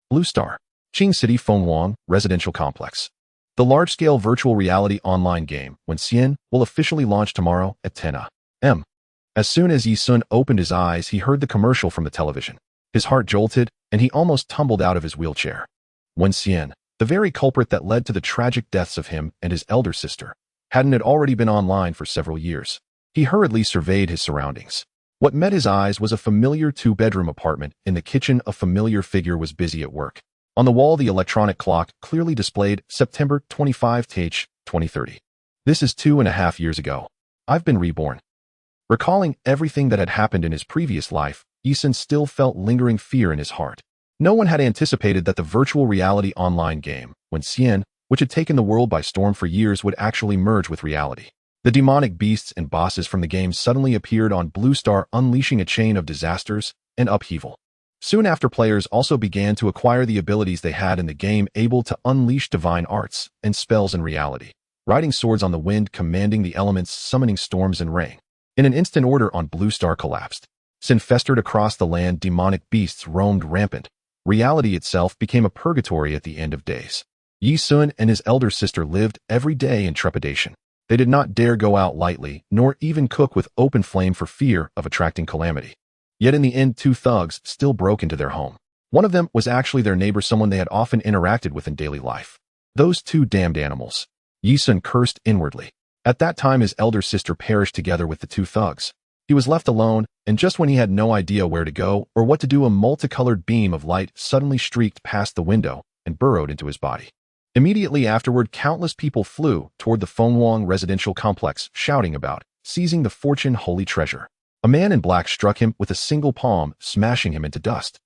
Blue Star, Qing City Fenghuang Residential Complex. The large-scale virtual reality online game, Wenxian, will officially launch tomorrow at 10 a.m. As soon as Ye Xun opened his eyes, he heard the commercial from the television. His heart jolted, and he almost tumbled out of his wheelchair. Wenxian, the very culprit that led to the tragic deaths of him and his elder sister, hadn't it already been online for several years? He hurriedly surveyed his surroundings. What met his eyes was a familiar two-bedroom apartment. In the kitchen, a familiar figure was busy at work. On the wall, the electronic clock clearly displayed September 25, 2030. This is 2.5 years ago. I've been reborn. Recalling everything that had happened in his previous life, Ye Xun still felt lingering fear in his heart. No one had anticipated that the virtual reality online game, Wenxian, which had taken the world by storm for years, would actually merge with reality. The demonic beasts and bosses from the game suddenly appeared on Blue Star, unleashing a chain of disasters and upheaval. Soon after, players also began to acquire the abilities they had in the game, able to unleash divine arts and spells in reality, riding swords on the wind, commanding the elements, summoning storms and rain. In an instant, order on Blue Star collapsed. Sin festered across the land, demonic beasts roamed rampant. Reality itself became a purgatory at the end of days. Ye Xun and his elder sister lived every day in trepidation. They did not dare go out lightly, nor even cook with open flame for fear of attracting calamity. Yet in the end, two thugs still broke into their home. One of them was actually their neighbor, someone they had often interacted with in daily life. Those two damned animals. Ye Xun cursed inwardly. At that time, his elder sister perished together with the two thugs. He was left alone, and just when he had no idea where to go or what to do, a multicolored beam of light suddenly streaked past the window and burrowed into his body. Immediately afterward, countless people flew toward the Fenghuang residential complex, shouting about seizing the fortune holy treasure. A man in black struck him with a single palm, smashing him into dust.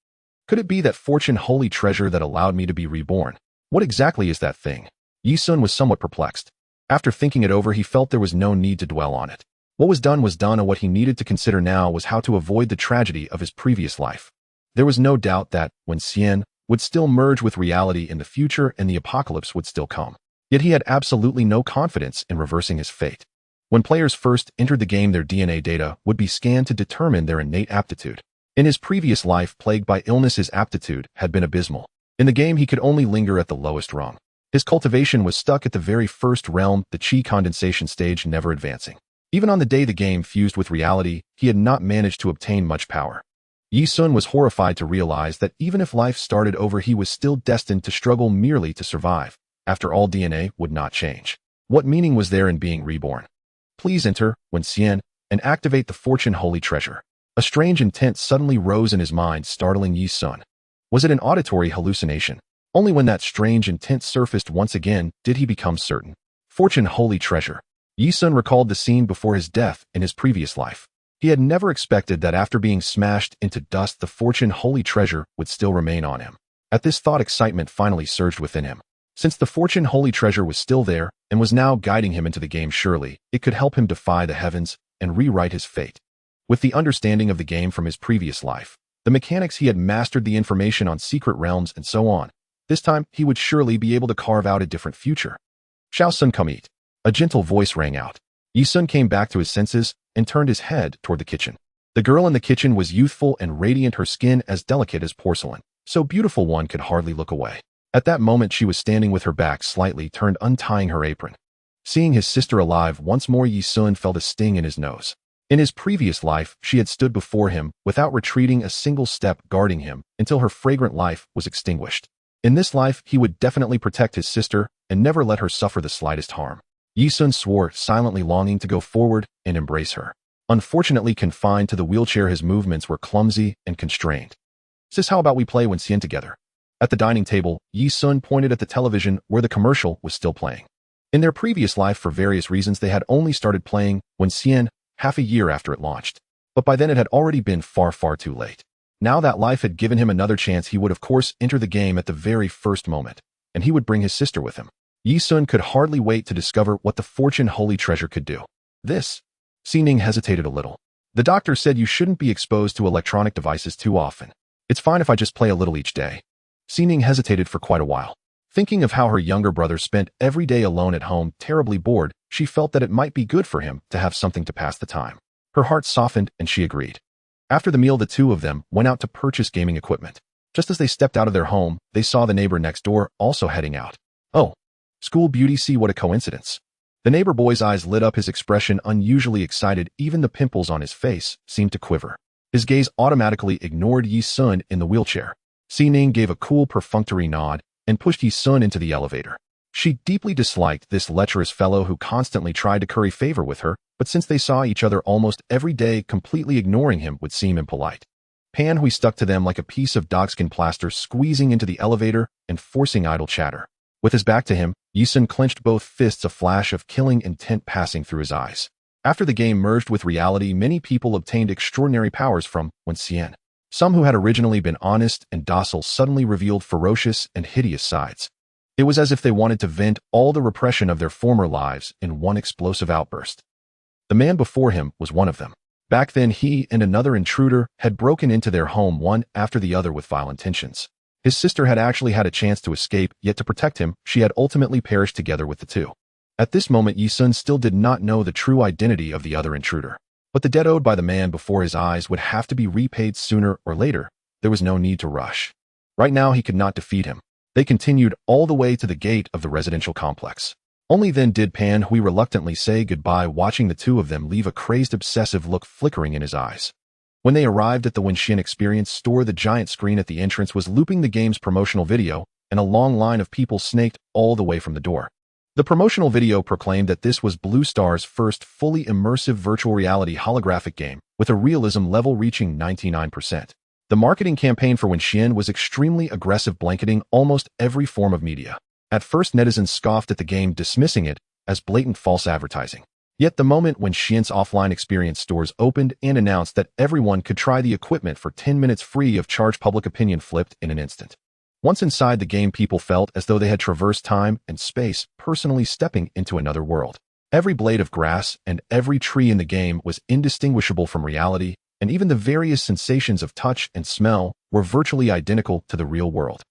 Could it be that fortune holy treasure that allowed me to be reborn? What exactly is that thing? Ye Xun was somewhat perplexed. After thinking it over, he felt there was no need to dwell on it. What was done, and what he needed to consider now was how to avoid the tragedy of his previous life. There was no doubt that Wenxian would still merge with reality in the future and the apocalypse would still come. Yet he had absolutely no confidence in reversing his fate. When players first entered the game, their DNA data would be scanned to determine their innate aptitude. In his previous life, plagued by illness, his aptitude had been abysmal. In the game, he could only linger at the lowest rung. His cultivation was stuck at the very first realm, the chi condensation stage, never advancing. Even on the day the game fused with reality, he had not managed to obtain much power. Ye Xun was horrified to realize that even if life started over, he was still destined to struggle merely to survive. After all, DNA would not change. What meaning was there in being reborn? Please enter Wenxian and activate the fortune holy treasure. A strange intent suddenly rose in his mind, startling Ye Xun. Was it an auditory hallucination? Only when that strange intent surfaced once again did he become certain. Fortune holy treasure. Ye Xun recalled the scene before his death in his previous life. He had never expected that after being smashed into dust, the fortune holy treasure would still remain on him. At this thought, excitement finally surged within him. Since the fortune holy treasure was still there and was now guiding him into the game, surely it could help him defy the heavens and rewrite his fate. With the understanding of the game from his previous life, the mechanics, he had mastered the information on secret realms and so on. This time, he would surely be able to carve out a different future. Xianxia, come eat. A gentle voice rang out. Ye Xun came back to his senses and turned his head toward the kitchen. The girl in the kitchen was youthful and radiant, her skin as delicate as porcelain, so beautiful one could hardly look away. At that moment, she was standing with her back slightly turned, untying her apron. Seeing his sister alive once more, Ye Xun felt a sting in his nose. In his previous life, she had stood before him without retreating a single step, guarding him until her fragrant life was extinguished. In this life, he would definitely protect his sister and never let her suffer the slightest harm. Ye Xun swore, silently longing to go forward and embrace her. Unfortunately, confined to the wheelchair, his movements were clumsy and constrained. Sis, how about we play Wenxian together? At the dining table, Ye Xun pointed at the television where the commercial was still playing. In their previous life, for various reasons, they had only started playing Wenxian half a year after it launched. But by then it had already been far, far too late. Now that life had given him another chance, he would of course enter the game at the very first moment, and he would bring his sister with him. Ye Xun could hardly wait to discover what the fortune holy treasure could do. This? Xining hesitated a little. The doctor said you shouldn't be exposed to electronic devices too often. It's fine if I just play a little each day. Xining hesitated for quite a while. Thinking of how her younger brother spent every day alone at home, terribly bored, she felt that it might be good for him to have something to pass the time. Her heart softened and she agreed. After the meal, the two of them went out to purchase gaming equipment. Just as they stepped out of their home, they saw the neighbor next door also heading out. Oh, school beauty, see what a coincidence. The neighbor boy's eyes lit up, his expression unusually excited, even the pimples on his face seemed to quiver. His gaze automatically ignored Ye Xun in the wheelchair. Xining gave a cool perfunctory nod and pushed Ye Xun into the elevator. She deeply disliked this lecherous fellow who constantly tried to curry favor with her, but since they saw each other almost every day, completely ignoring him would seem impolite. Pan Hui stuck to them like a piece of dogskin plaster, squeezing into the elevator and forcing idle chatter. With his back to him, Ye Xun clenched both fists, a flash of killing intent passing through his eyes. After the game merged with reality, many people obtained extraordinary powers from Wenxian. Some who had originally been honest and docile suddenly revealed ferocious and hideous sides. It was as if they wanted to vent all the repression of their former lives in one explosive outburst. The man before him was one of them. Back then, he and another intruder had broken into their home one after the other with vile intentions. His sister had actually had a chance to escape, yet to protect him, she had ultimately perished together with the two. At this moment, Ye Xun still did not know the true identity of the other intruder. But the debt owed by the man before his eyes would have to be repaid sooner or later. There was no need to rush. Right now, he could not defeat him. They continued all the way to the gate of the residential complex. Only then did Pan Hui reluctantly say goodbye, watching the two of them leave, a crazed, obsessive look flickering in his eyes. When they arrived at the Wenxian Experience store, the giant screen at the entrance was looping the game's promotional video, and a long line of people snaked all the way from the door. The promotional video proclaimed that this was Blue Star's first fully immersive virtual reality holographic game, with a realism level reaching 99%. The marketing campaign for Wenxian was extremely aggressive, blanketing almost every form of media. At first, netizens scoffed at the game, dismissing it as blatant false advertising. Yet the moment when Xian's offline experience stores opened and announced that everyone could try the equipment for 10 minutes free of charge, public opinion flipped in an instant. Once inside the game, people felt as though they had traversed time and space, personally stepping into another world. Every blade of grass and every tree in the game was indistinguishable from reality, and even the various sensations of touch and smell were virtually identical to the real world.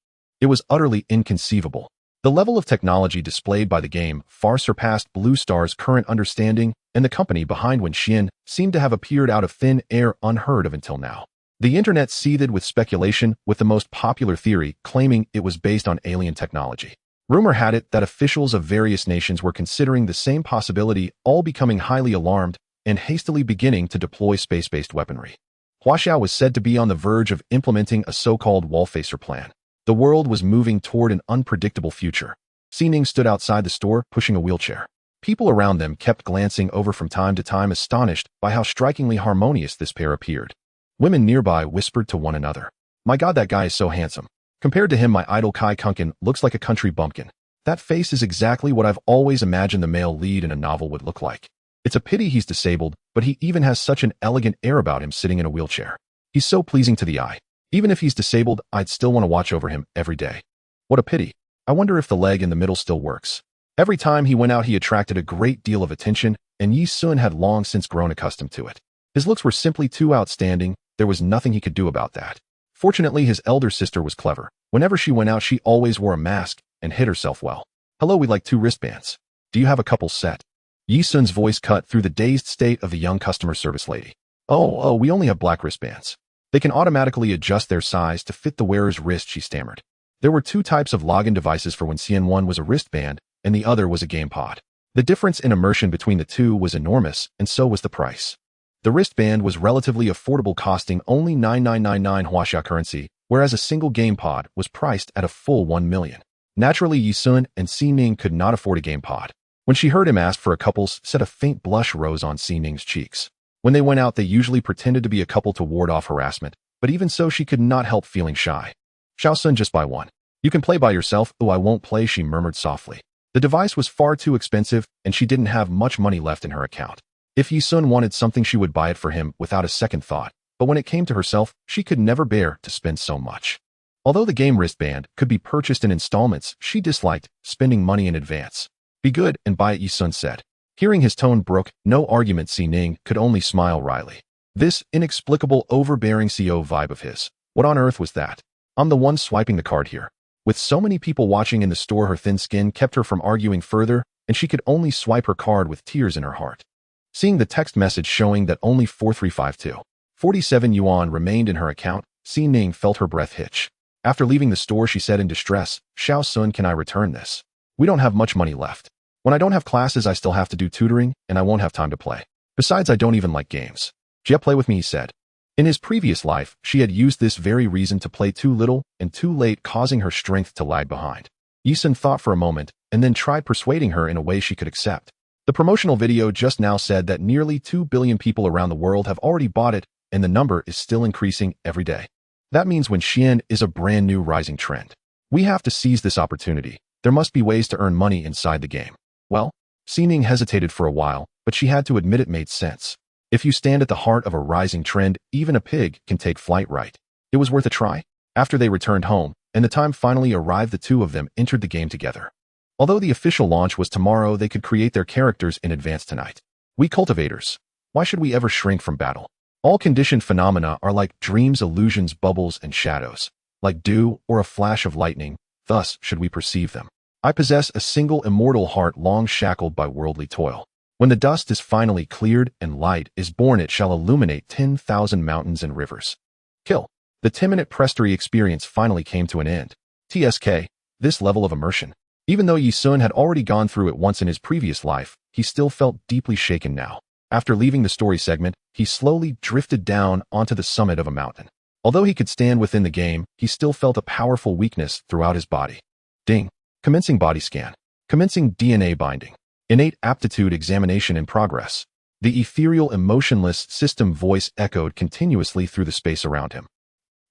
It was utterly inconceivable. The level of technology displayed by the game far surpassed Blue Star's current understanding, and the company behind Wenxian seemed to have appeared out of thin air, unheard of until now. The internet seethed with speculation, with the most popular theory claiming it was based on alien technology. Rumor had it that officials of various nations were considering the same possibility, all becoming highly alarmed and hastily beginning to deploy space-based weaponry. Huaxia was said to be on the verge of implementing a so-called wall-facer plan. The world was moving toward an unpredictable future. Xining stood outside the store, pushing a wheelchair. People around them kept glancing over from time to time, astonished by how strikingly harmonious this pair appeared. Women nearby whispered to one another, "My God, that guy is so handsome. Compared to him, my idol Kai Kunkin looks like a country bumpkin. That face is exactly what I've always imagined the male lead in a novel would look like. It's a pity he's disabled, but he even has such an elegant air about him sitting in a wheelchair. He's so pleasing to the eye. Even if he's disabled, I'd still want to watch over him every day. What a pity. I wonder if the leg in the middle still works." Every time he went out, he attracted a great deal of attention, and Ye Xun had long since grown accustomed to it. His looks were simply too outstanding. There was nothing he could do about that. Fortunately, his elder sister was clever. Whenever she went out, she always wore a mask and hid herself well. "Hello, we'd like 2 wristbands. Do you have a couple set?" Ye Xun's voice cut through the dazed state of the young customer service lady. Oh, we only have black wristbands. They can automatically adjust their size to fit the wearer's wrist," she stammered. There were 2 types of login devices for Wenxian. One was a wristband, and the other was a game pod. The difference in immersion between the two was enormous, and so was the price. The wristband was relatively affordable, costing only 9999 Huaxia currency, whereas a single game pod was priced at a full 1 million. Naturally, Ye Xun and Xining could not afford a game pod. When she heard him ask for a couple's set, a faint blush rose on Xining's cheeks. When they went out, they usually pretended to be a couple to ward off harassment, but even so, she could not help feeling shy. "Xiaosun, just buy one. You can play by yourself." "Oh, I won't play," she murmured softly. The device was far too expensive, and she didn't have much money left in her account. If Ye Xun wanted something, she would buy it for him without a second thought, but when it came to herself, she could never bear to spend so much. Although the game wristband could be purchased in installments, she disliked spending money in advance. "Be good and buy it," Ye Xun said. Hearing his tone brook no argument, Xining could only smile wryly. This inexplicable, overbearing CO vibe of his. What on earth was that? "I'm the one swiping the card here." With so many people watching in the store, her thin skin kept her from arguing further, and she could only swipe her card with tears in her heart. Seeing the text message showing that only 4352.47 yuan remained in her account, Xining felt her breath hitch. After leaving the store, she said in distress, "Xiao Sun, can I return this? We don't have much money left. When I don't have classes, I still have to do tutoring, and I won't have time to play. Besides, I don't even like games." "Jia, play with me," he said. In his previous life, she had used this very reason to play too little and too late, causing her strength to lag behind. Ye Xun thought for a moment, and then tried persuading her in a way she could accept. The promotional video just now said that nearly 2 billion people around the world have already bought it, and the number is still increasing every day. That means Wenxian is a brand new rising trend. We have to seize this opportunity. There must be ways to earn money inside the game. Well, Ximing hesitated for a while, but she had to admit it made sense. If you stand at the heart of a rising trend, even a pig can take flight, right? It was worth a try. After they returned home, and the time finally arrived, the two of them entered the game together. Although the official launch was tomorrow, they could create their characters in advance tonight. We cultivators. Why should we ever shrink from battle? All conditioned phenomena are like dreams, illusions, bubbles, and shadows, like dew or a flash of lightning. Thus should we perceive them. I possess a single immortal heart long shackled by worldly toil. When the dust is finally cleared and light is born, it shall illuminate 10,000 mountains and rivers. Kill. The 10-minute prestory experience finally came to an end. TSK, this level of immersion. Even though Ye Xun had already gone through it once in his previous life, he still felt deeply shaken now. After leaving the story segment, he slowly drifted down onto the summit of a mountain. Although he could stand within the game, he still felt a powerful weakness throughout his body. Ding. Commencing body scan. Commencing DNA binding. Innate aptitude examination in progress. The ethereal, emotionless system voice echoed continuously through the space around him.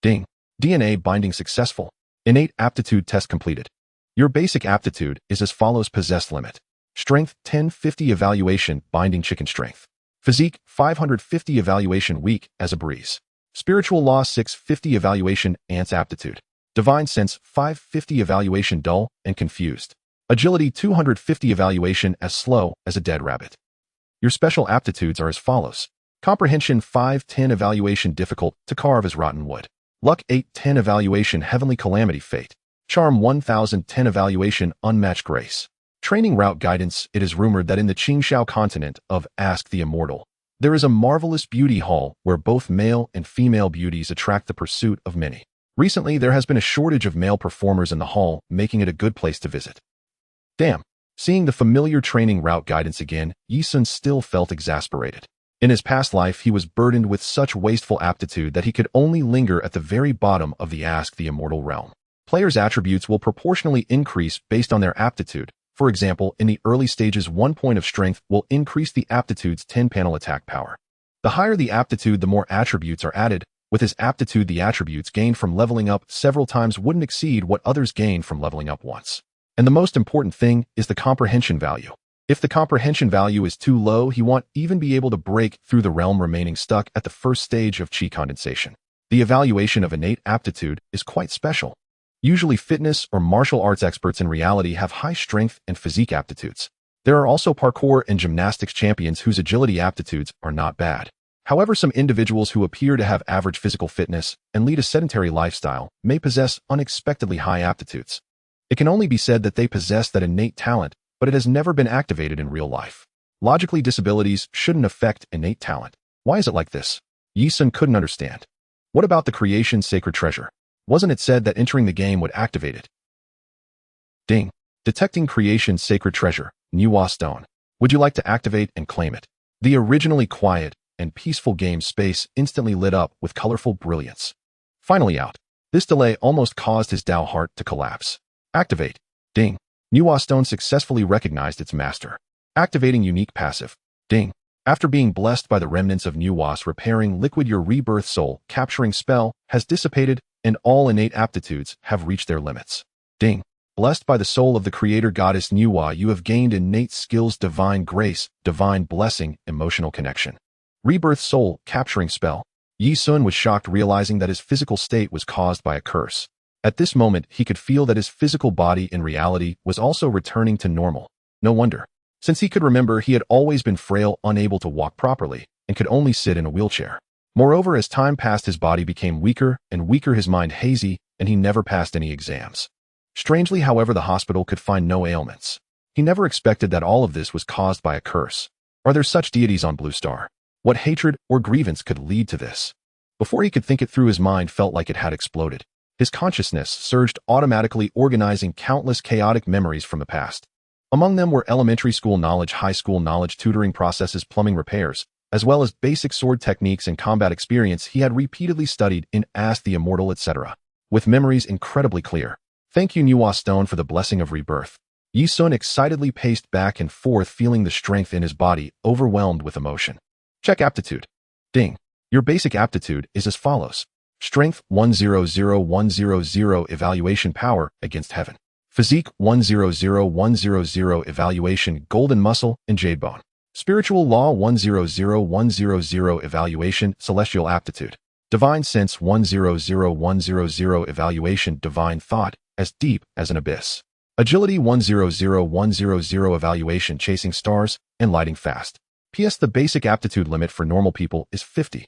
Ding. DNA binding successful. Innate aptitude test completed. Your basic aptitude is as follows: possessed limit. Strength 1050 evaluation binding chicken strength. Physique 550 evaluation weak as a breeze. Spiritual law 650 evaluation ants aptitude. Divine sense 550 evaluation dull and confused. Agility 250 evaluation as slow as a dead rabbit. Your special aptitudes are as follows. Comprehension 510 evaluation difficult to carve as rotten wood. Luck 810 evaluation heavenly calamity fate. Charm 1010 evaluation unmatched grace. Training route guidance. It is rumored that in the Qingxiao continent of Ask the Immortal, there is a marvelous beauty hall where both male and female beauties attract the pursuit of many. Recently, there has been a shortage of male performers in the hall, making it a good place to visit. Damn. Seeing the familiar training route guidance again, Ye Xun still felt exasperated. In his past life, he was burdened with such wasteful aptitude that he could only linger at the very bottom of the Ask the Immortal realm. Players' attributes will proportionally increase based on their aptitude. For example, in the early stages, 1 point of strength will increase the aptitude's 10-panel attack power. The higher the aptitude, the more attributes are added. With his aptitude, the attributes gained from leveling up several times wouldn't exceed what others gain from leveling up once. And the most important thing is the comprehension value. If the comprehension value is too low, he won't even be able to break through the realm, remaining stuck at the first stage of chi condensation. The evaluation of innate aptitude is quite special. Usually fitness or martial arts experts in reality have high strength and physique aptitudes. There are also parkour and gymnastics champions whose agility aptitudes are not bad. However, some individuals who appear to have average physical fitness and lead a sedentary lifestyle may possess unexpectedly high aptitudes. It can only be said that they possess that innate talent, but it has never been activated in real life. Logically, disabilities shouldn't affect innate talent. Why is it like this? Ye Xun couldn't understand. What about the creation's sacred treasure? Wasn't it said that entering the game would activate it? Ding. Detecting creation's sacred treasure, Niwa stone. Would you like to activate and claim it? The originally quiet and peaceful game space instantly lit up with colorful brilliance. Finally out. This delay almost caused his Dao heart to collapse. Activate. Ding. Niwa stone successfully recognized its master. Activating unique passive. Ding. After being blessed by the remnants of Niwa's repairing liquid, your rebirth soul capturing spell has dissipated and all innate aptitudes have reached their limits. Ding. Blessed by the soul of the creator goddess Niwa, you have gained innate skills, divine grace, divine blessing, emotional connection. Rebirth soul capturing spell. Ye Xun was shocked, realizing that his physical state was caused by a curse. At this moment, he could feel that his physical body in reality was also returning to normal. No wonder. Since he could remember, he had always been frail, unable to walk properly, and could only sit in a wheelchair. Moreover, as time passed, his body became weaker and weaker, his mind hazy, and he never passed any exams. Strangely, however, the hospital could find no ailments. He never expected that all of this was caused by a curse. Are there such deities on Blue Star? What hatred or grievance could lead to this? Before he could think it through, his mind felt like it had exploded. His consciousness surged, automatically organizing countless chaotic memories from the past. Among them were elementary school knowledge, high school knowledge, tutoring processes, plumbing repairs, as well as basic sword techniques and combat experience he had repeatedly studied in Ask the Immortal, etc., with memories incredibly clear. Thank you, Nuwa Stone, for the blessing of rebirth. Ye Xun excitedly paced back and forth, feeling the strength in his body, overwhelmed with emotion. Check aptitude. Ding. Your basic aptitude is as follows. Strength 100100, evaluation power against heaven. Physique 100100, evaluation golden muscle and jade bone. Spiritual law 100100, evaluation celestial aptitude. Divine sense 100100, evaluation divine thought as deep as an abyss. Agility 100100, evaluation chasing stars and lighting fast. P.S. The basic aptitude limit for normal people is 50.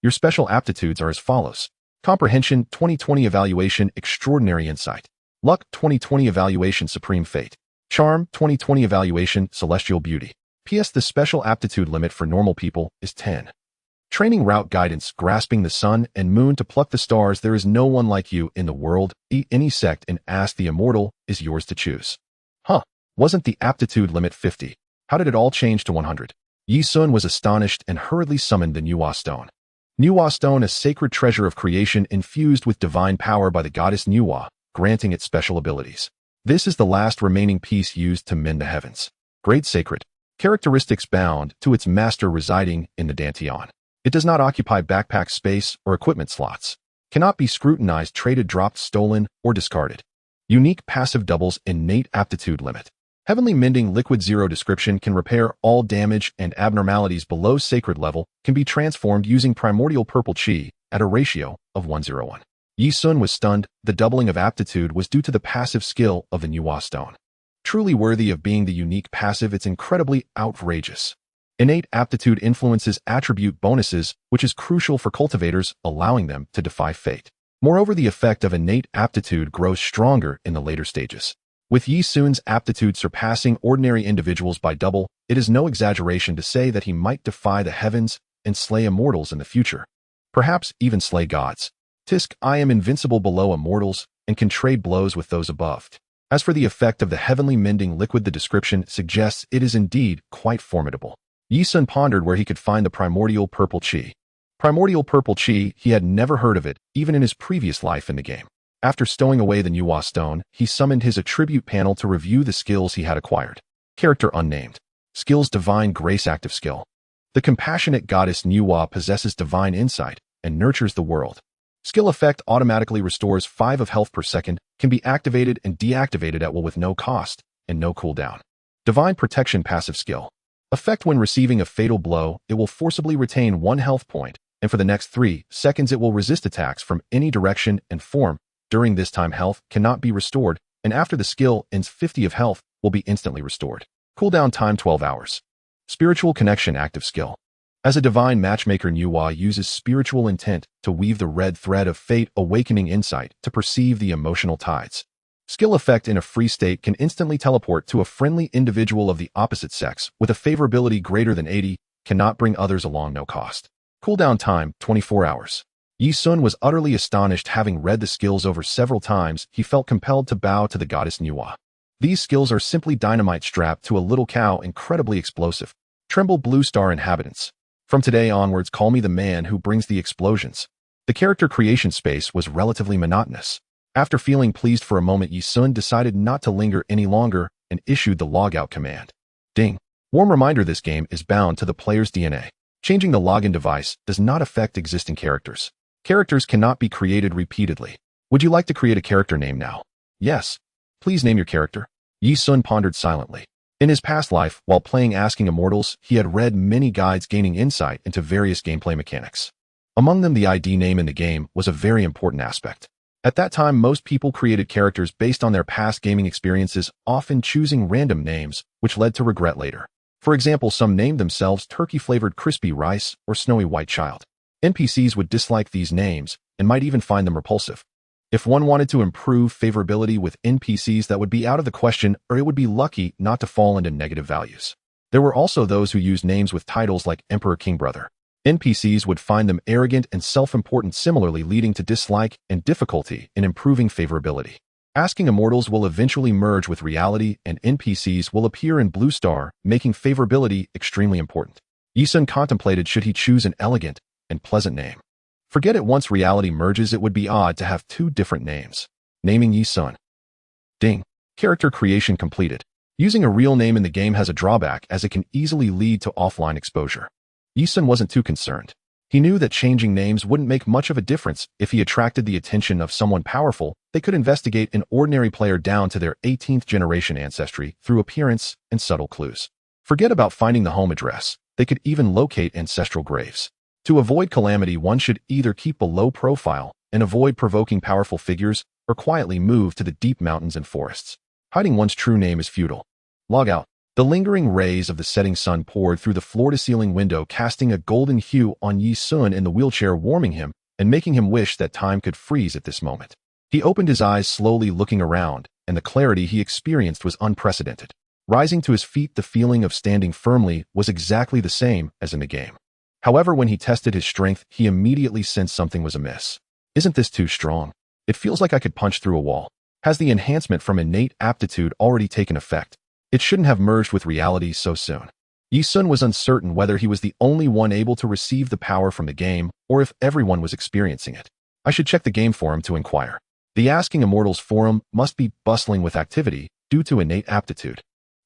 Your special aptitudes are as follows. Comprehension 2020, evaluation extraordinary insight. Luck 2020, evaluation supreme fate. Charm 2020, evaluation celestial beauty. P.S. The special aptitude limit for normal people is 10. Training route guidance, grasping the sun and moon to pluck the stars. There is no one like you in the world. Any sect and Ask the Immortal is yours to choose. Huh, wasn't the aptitude limit 50? How did it all change to 100? Ye Xun was astonished and hurriedly summoned the Nuwa Stone. Nuwa Stone, a sacred treasure of creation infused with divine power by the goddess Nuwa, granting it special abilities. This is the last remaining piece used to mend the heavens. Great sacred. Characteristics bound to its master residing in the Dantian. It does not occupy backpack space or equipment slots. Cannot be scrutinized, traded, dropped, stolen, or discarded. Unique passive doubles innate aptitude limit. Heavenly mending liquid 0 description can repair all damage and abnormalities below sacred level, can be transformed using primordial purple chi at a ratio of 1:1. Ye Xun was stunned. The doubling of aptitude was due to the passive skill of the Nuwa Stone. Truly worthy of being the unique passive, it's incredibly outrageous. Innate aptitude influences attribute bonuses, which is crucial for cultivators, allowing them to defy fate. Moreover, the effect of innate aptitude grows stronger in the later stages. With Ye Xun's aptitude surpassing ordinary individuals by double, it is no exaggeration to say that he might defy the heavens and slay immortals in the future. Perhaps even slay gods. Tisk, I am invincible below immortals and can trade blows with those above. As for the effect of the heavenly mending liquid, the description suggests it is indeed quite formidable. Ye Xun pondered where he could find the primordial purple chi. Primordial purple chi, he had never heard of it, even in his previous life in the game. After stowing away the Nuwa Stone, he summoned his attribute panel to review the skills he had acquired. Character unnamed. Skills divine grace active skill. The compassionate goddess Nuwa possesses divine insight and nurtures the world. Skill effect automatically restores 5 of health per second, can be activated and deactivated at will with no cost and no cooldown. Divine protection passive skill. Effect when receiving a fatal blow, it will forcibly retain 1 health point, and for the next 3 seconds it will resist attacks from any direction and form. During this time health cannot be restored, and after the skill ends 50 of health will be instantly restored. Cooldown time 12 hours. Spiritual connection active skill. As a divine matchmaker, Nuwa uses spiritual intent to weave the red thread of fate, awakening insight to perceive the emotional tides. Skill effect in a free state can instantly teleport to a friendly individual of the opposite sex with a favorability greater than 80, cannot bring others along, no cost. Cooldown time 24 hours. Ye Xun was utterly astonished. Having read the skills over several times, he felt compelled to bow to the goddess Nuwa. These skills are simply dynamite strapped to a little cow, incredibly explosive. Tremble Blue Star inhabitants. From today onwards, call me the man who brings the explosions. The character creation space was relatively monotonous. After feeling pleased for a moment, Ye Xun decided not to linger any longer and issued the logout command. Ding. Warm reminder: this game is bound to the player's DNA. Changing the login device does not affect existing characters. Characters cannot be created repeatedly. Would you like to create a character name now? Yes. Please name your character. Ye Xun pondered silently. In his past life, while playing Asking Immortals, he had read many guides gaining insight into various gameplay mechanics. Among them, the ID name in the game was a very important aspect. At that time, most people created characters based on their past gaming experiences, often choosing random names, which led to regret later. For example, some named themselves turkey-flavored crispy rice or snowy white child. NPCs would dislike these names and might even find them repulsive. If one wanted to improve favorability with NPCs, that would be out of the question, or it would be lucky not to fall into negative values. There were also those who used names with titles like Emperor, King, Brother. NPCs would find them arrogant and self-important, similarly leading to dislike and difficulty in improving favorability. Asking immortals will eventually merge with reality, and NPCs will appear in Blue Star, making favorability extremely important. Ye Xun contemplated should he choose an elegant and pleasant name. Forget it, once reality merges it would be odd to have two different names. Naming Ye Xun. Ding. Character creation completed. Using a real name in the game has a drawback, as it can easily lead to offline exposure. Ye Xun wasn't too concerned. He knew that changing names wouldn't make much of a difference. If he attracted the attention of someone powerful, they could investigate an ordinary player down to their 18th generation ancestry through appearance and subtle clues. Forget about finding the home address. They could even locate ancestral graves. To avoid calamity, one should either keep a low profile and avoid provoking powerful figures, or quietly move to the deep mountains and forests. Hiding one's true name is futile. Log out. The lingering rays of the setting sun poured through the floor-to-ceiling window, casting a golden hue on Ye Xun in the wheelchair, warming him and making him wish that time could freeze at this moment. He opened his eyes slowly, looking around, and the clarity he experienced was unprecedented. Rising to his feet, the feeling of standing firmly was exactly the same as in the game. However, when he tested his strength, he immediately sensed something was amiss. Isn't this too strong? It feels like I could punch through a wall. Has the enhancement from innate aptitude already taken effect? It shouldn't have merged with reality so soon. Ye Xun was uncertain whether he was the only one able to receive the power from the game, or if everyone was experiencing it. I should check the game forum to inquire. The Asking Immortals forum must be bustling with activity due to innate aptitude.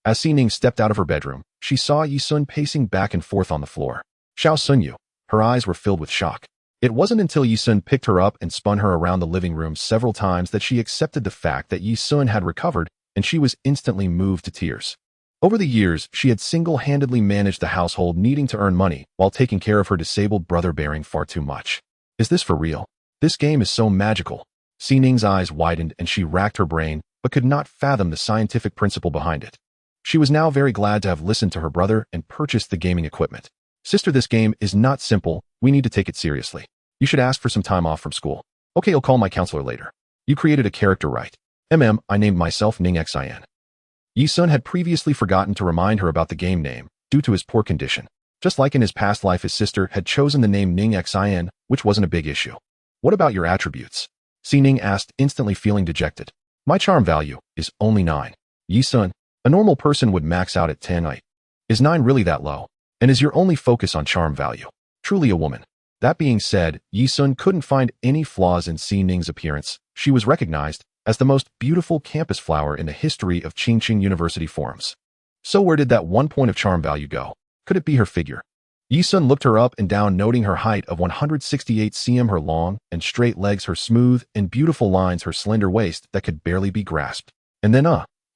As Xining stepped out of her bedroom, she saw Ye Xun pacing back and forth on the floor. Xiao Sunyu. Her eyes were filled with shock. It wasn't until Ye Xun picked her up and spun her around the living room several times that she accepted the fact that Ye Xun had recovered, and she was instantly moved to tears. Over the years, she had single-handedly managed the household, needing to earn money while taking care of her disabled brother, bearing far too much. Is this for real? This game is so magical. Xining's eyes widened and she racked her brain, but could not fathom the scientific principle behind it. She was now very glad to have listened to her brother and purchased the gaming equipment. Sister, this game is not simple. We need to take it seriously. You should ask for some time off from school. Okay, I'll call my counselor later. You created a character, right? I named myself Ye Xun. Ye Xun had previously forgotten to remind her about the game name, due to his poor condition. Just like in his past life, his sister had chosen the name Ye Xun, which wasn't a big issue. What about your attributes? Xining asked, instantly feeling dejected. My charm value is only 9. Ye Xun, a normal person would max out at 10. Is 9 really that low? And is your only focus on charm value? Truly a woman. That being said, Ye Xun couldn't find any flaws in Xining's appearance. She was recognized as the most beautiful campus flower in the history of Qingqing University forums. So where did that 1 point of charm value go? Could it be her figure? Ye Xun looked her up and down, noting her height of 168 cm, her long and straight legs, her smooth and beautiful lines, her slender waist that could barely be grasped. And then,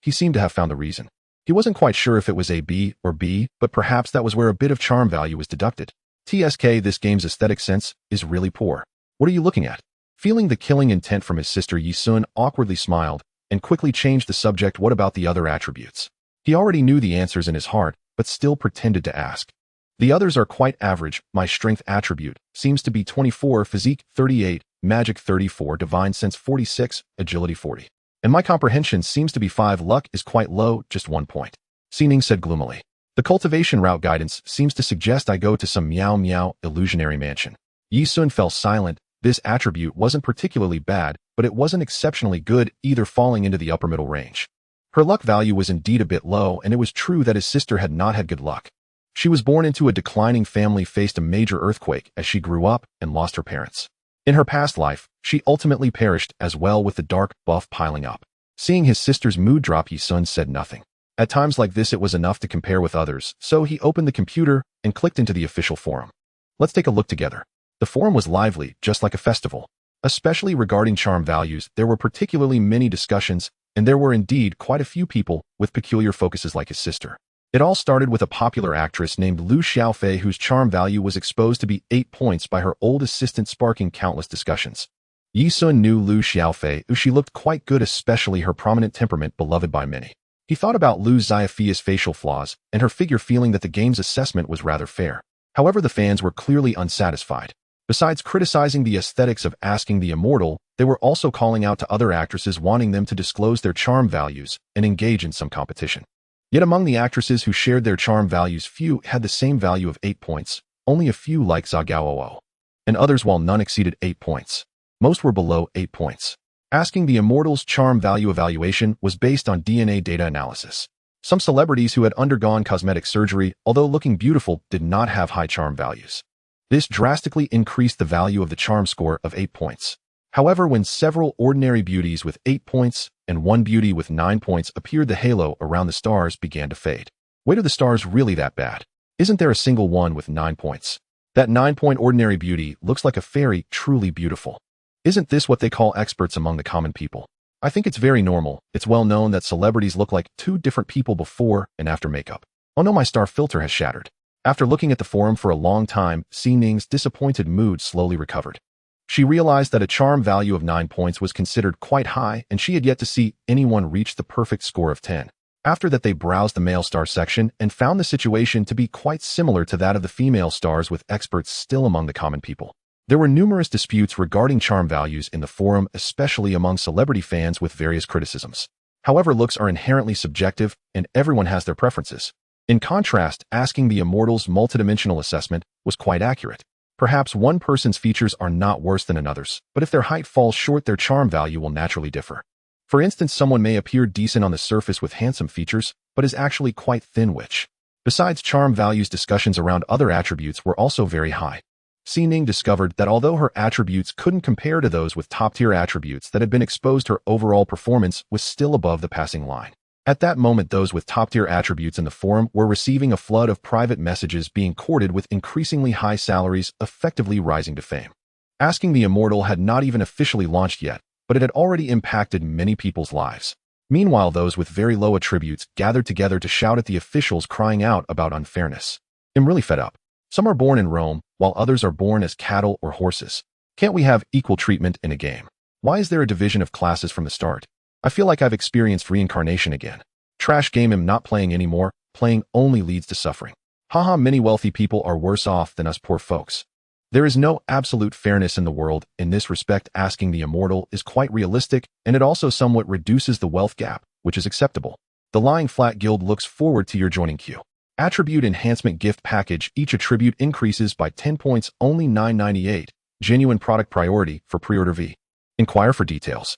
he seemed to have found the reason. He wasn't quite sure if it was a B or B, but perhaps that was where a bit of charm value was deducted. TSK, this game's aesthetic sense is really poor. What are you looking at? Feeling the killing intent from his sister, Ye Xun awkwardly smiled and quickly changed the subject. What about the other attributes? He already knew the answers in his heart, but still pretended to ask. The others are quite average. My strength attribute seems to be 24, physique 38, magic 34, divine sense 46, agility 40. And my comprehension seems to be 5. Luck is quite low, just 1 point. Xining said gloomily. The cultivation route guidance seems to suggest I go to some meow meow illusionary mansion. Ye Xun fell silent. This attribute wasn't particularly bad, but it wasn't exceptionally good either, falling into the upper middle range. Her luck value was indeed a bit low, and it was true that his sister had not had good luck. She was born into a declining family, faced a major earthquake as she grew up, and lost her parents. In her past life, she ultimately perished as well, with the dark buff piling up. Seeing his sister's mood drop, Ye Xun said nothing. At times like this, it was enough to compare with others, so he opened the computer and clicked into the official forum. Let's take a look together. The forum was lively, just like a festival. Especially regarding charm values, there were particularly many discussions, and there were indeed quite a few people with peculiar focuses like his sister. It all started with a popular actress named Lu Xiaofei, whose charm value was exposed to be 8 points by her old assistant, sparking countless discussions. Ye Xun knew Lu Xiaofei, who she looked quite good, especially her prominent temperament, beloved by many. He thought about Lu Xiaofei's facial flaws and her figure, feeling that the game's assessment was rather fair. However, the fans were clearly unsatisfied. Besides criticizing the aesthetics of Asking the Immortal, they were also calling out to other actresses, wanting them to disclose their charm values and engage in some competition. Yet among the actresses who shared their charm values, few had the same value of 8 points. only a few like Zagaoo, and others while none exceeded 8 points. Most were below 8 points. Asking the Immortals' charm value evaluation was based on DNA data analysis. Some celebrities who had undergone cosmetic surgery, although looking beautiful, did not have high charm values. This drastically increased the value of the charm score of 8 points. However, when several ordinary beauties with 8 points and one beauty with 9 points appeared, the halo around the stars began to fade. Wait, are the stars really that bad? Isn't there a single one with 9 points? That 9-point ordinary beauty looks like a fairy, truly beautiful. Isn't this what they call experts among the common people? I think it's very normal. It's well known that celebrities look like two different people before and after makeup. Oh no, my star filter has shattered. After looking at the forum for a long time, Xining's disappointed mood slowly recovered. She realized that a charm value of 9 points was considered quite high, and she had yet to see anyone reach the perfect score of 10. After that, they browsed the male star section and found the situation to be quite similar to that of the female stars, with experts still among the common people. There were numerous disputes regarding charm values in the forum, especially among celebrity fans, with various criticisms. However, looks are inherently subjective, and everyone has their preferences. In contrast, asking the Immortals' multidimensional assessment was quite accurate. Perhaps one person's features are not worse than another's, but if their height falls short, their charm value will naturally differ. For instance, someone may appear decent on the surface with handsome features, but is actually quite thin, which. Besides charm values, discussions around other attributes were also very high. Xining discovered that although her attributes couldn't compare to those with top-tier attributes that had been exposed, her overall performance was still above the passing line. At that moment, those with top-tier attributes in the forum were receiving a flood of private messages, being courted with increasingly high salaries, effectively rising to fame. Asking the Immortal had not even officially launched yet, but it had already impacted many people's lives. Meanwhile, those with very low attributes gathered together to shout at the officials, crying out about unfairness. I'm really fed up. Some are born in Rome, while others are born as cattle or horses. Can't we have equal treatment in a game? Why is there a division of classes from the start? I feel like I've experienced reincarnation again. Trash game, I'm not playing anymore. Playing only leads to suffering. Haha, many wealthy people are worse off than us poor folks. There is no absolute fairness in the world. In this respect, asking the Immortal is quite realistic, and it also somewhat reduces the wealth gap, which is acceptable. The Lying Flat Guild looks forward to your joining queue. Attribute Enhancement Gift Package. Each attribute increases by 10 points, only $9.98. Genuine product priority for pre-order V. Inquire for details.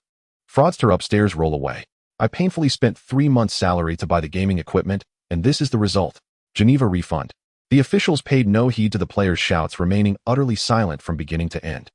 Fraudster upstairs, roll away. I painfully spent 3 months' salary to buy the gaming equipment, and this is the result. Geneva refund. The officials paid no heed to the players' shouts, remaining utterly silent from beginning to end.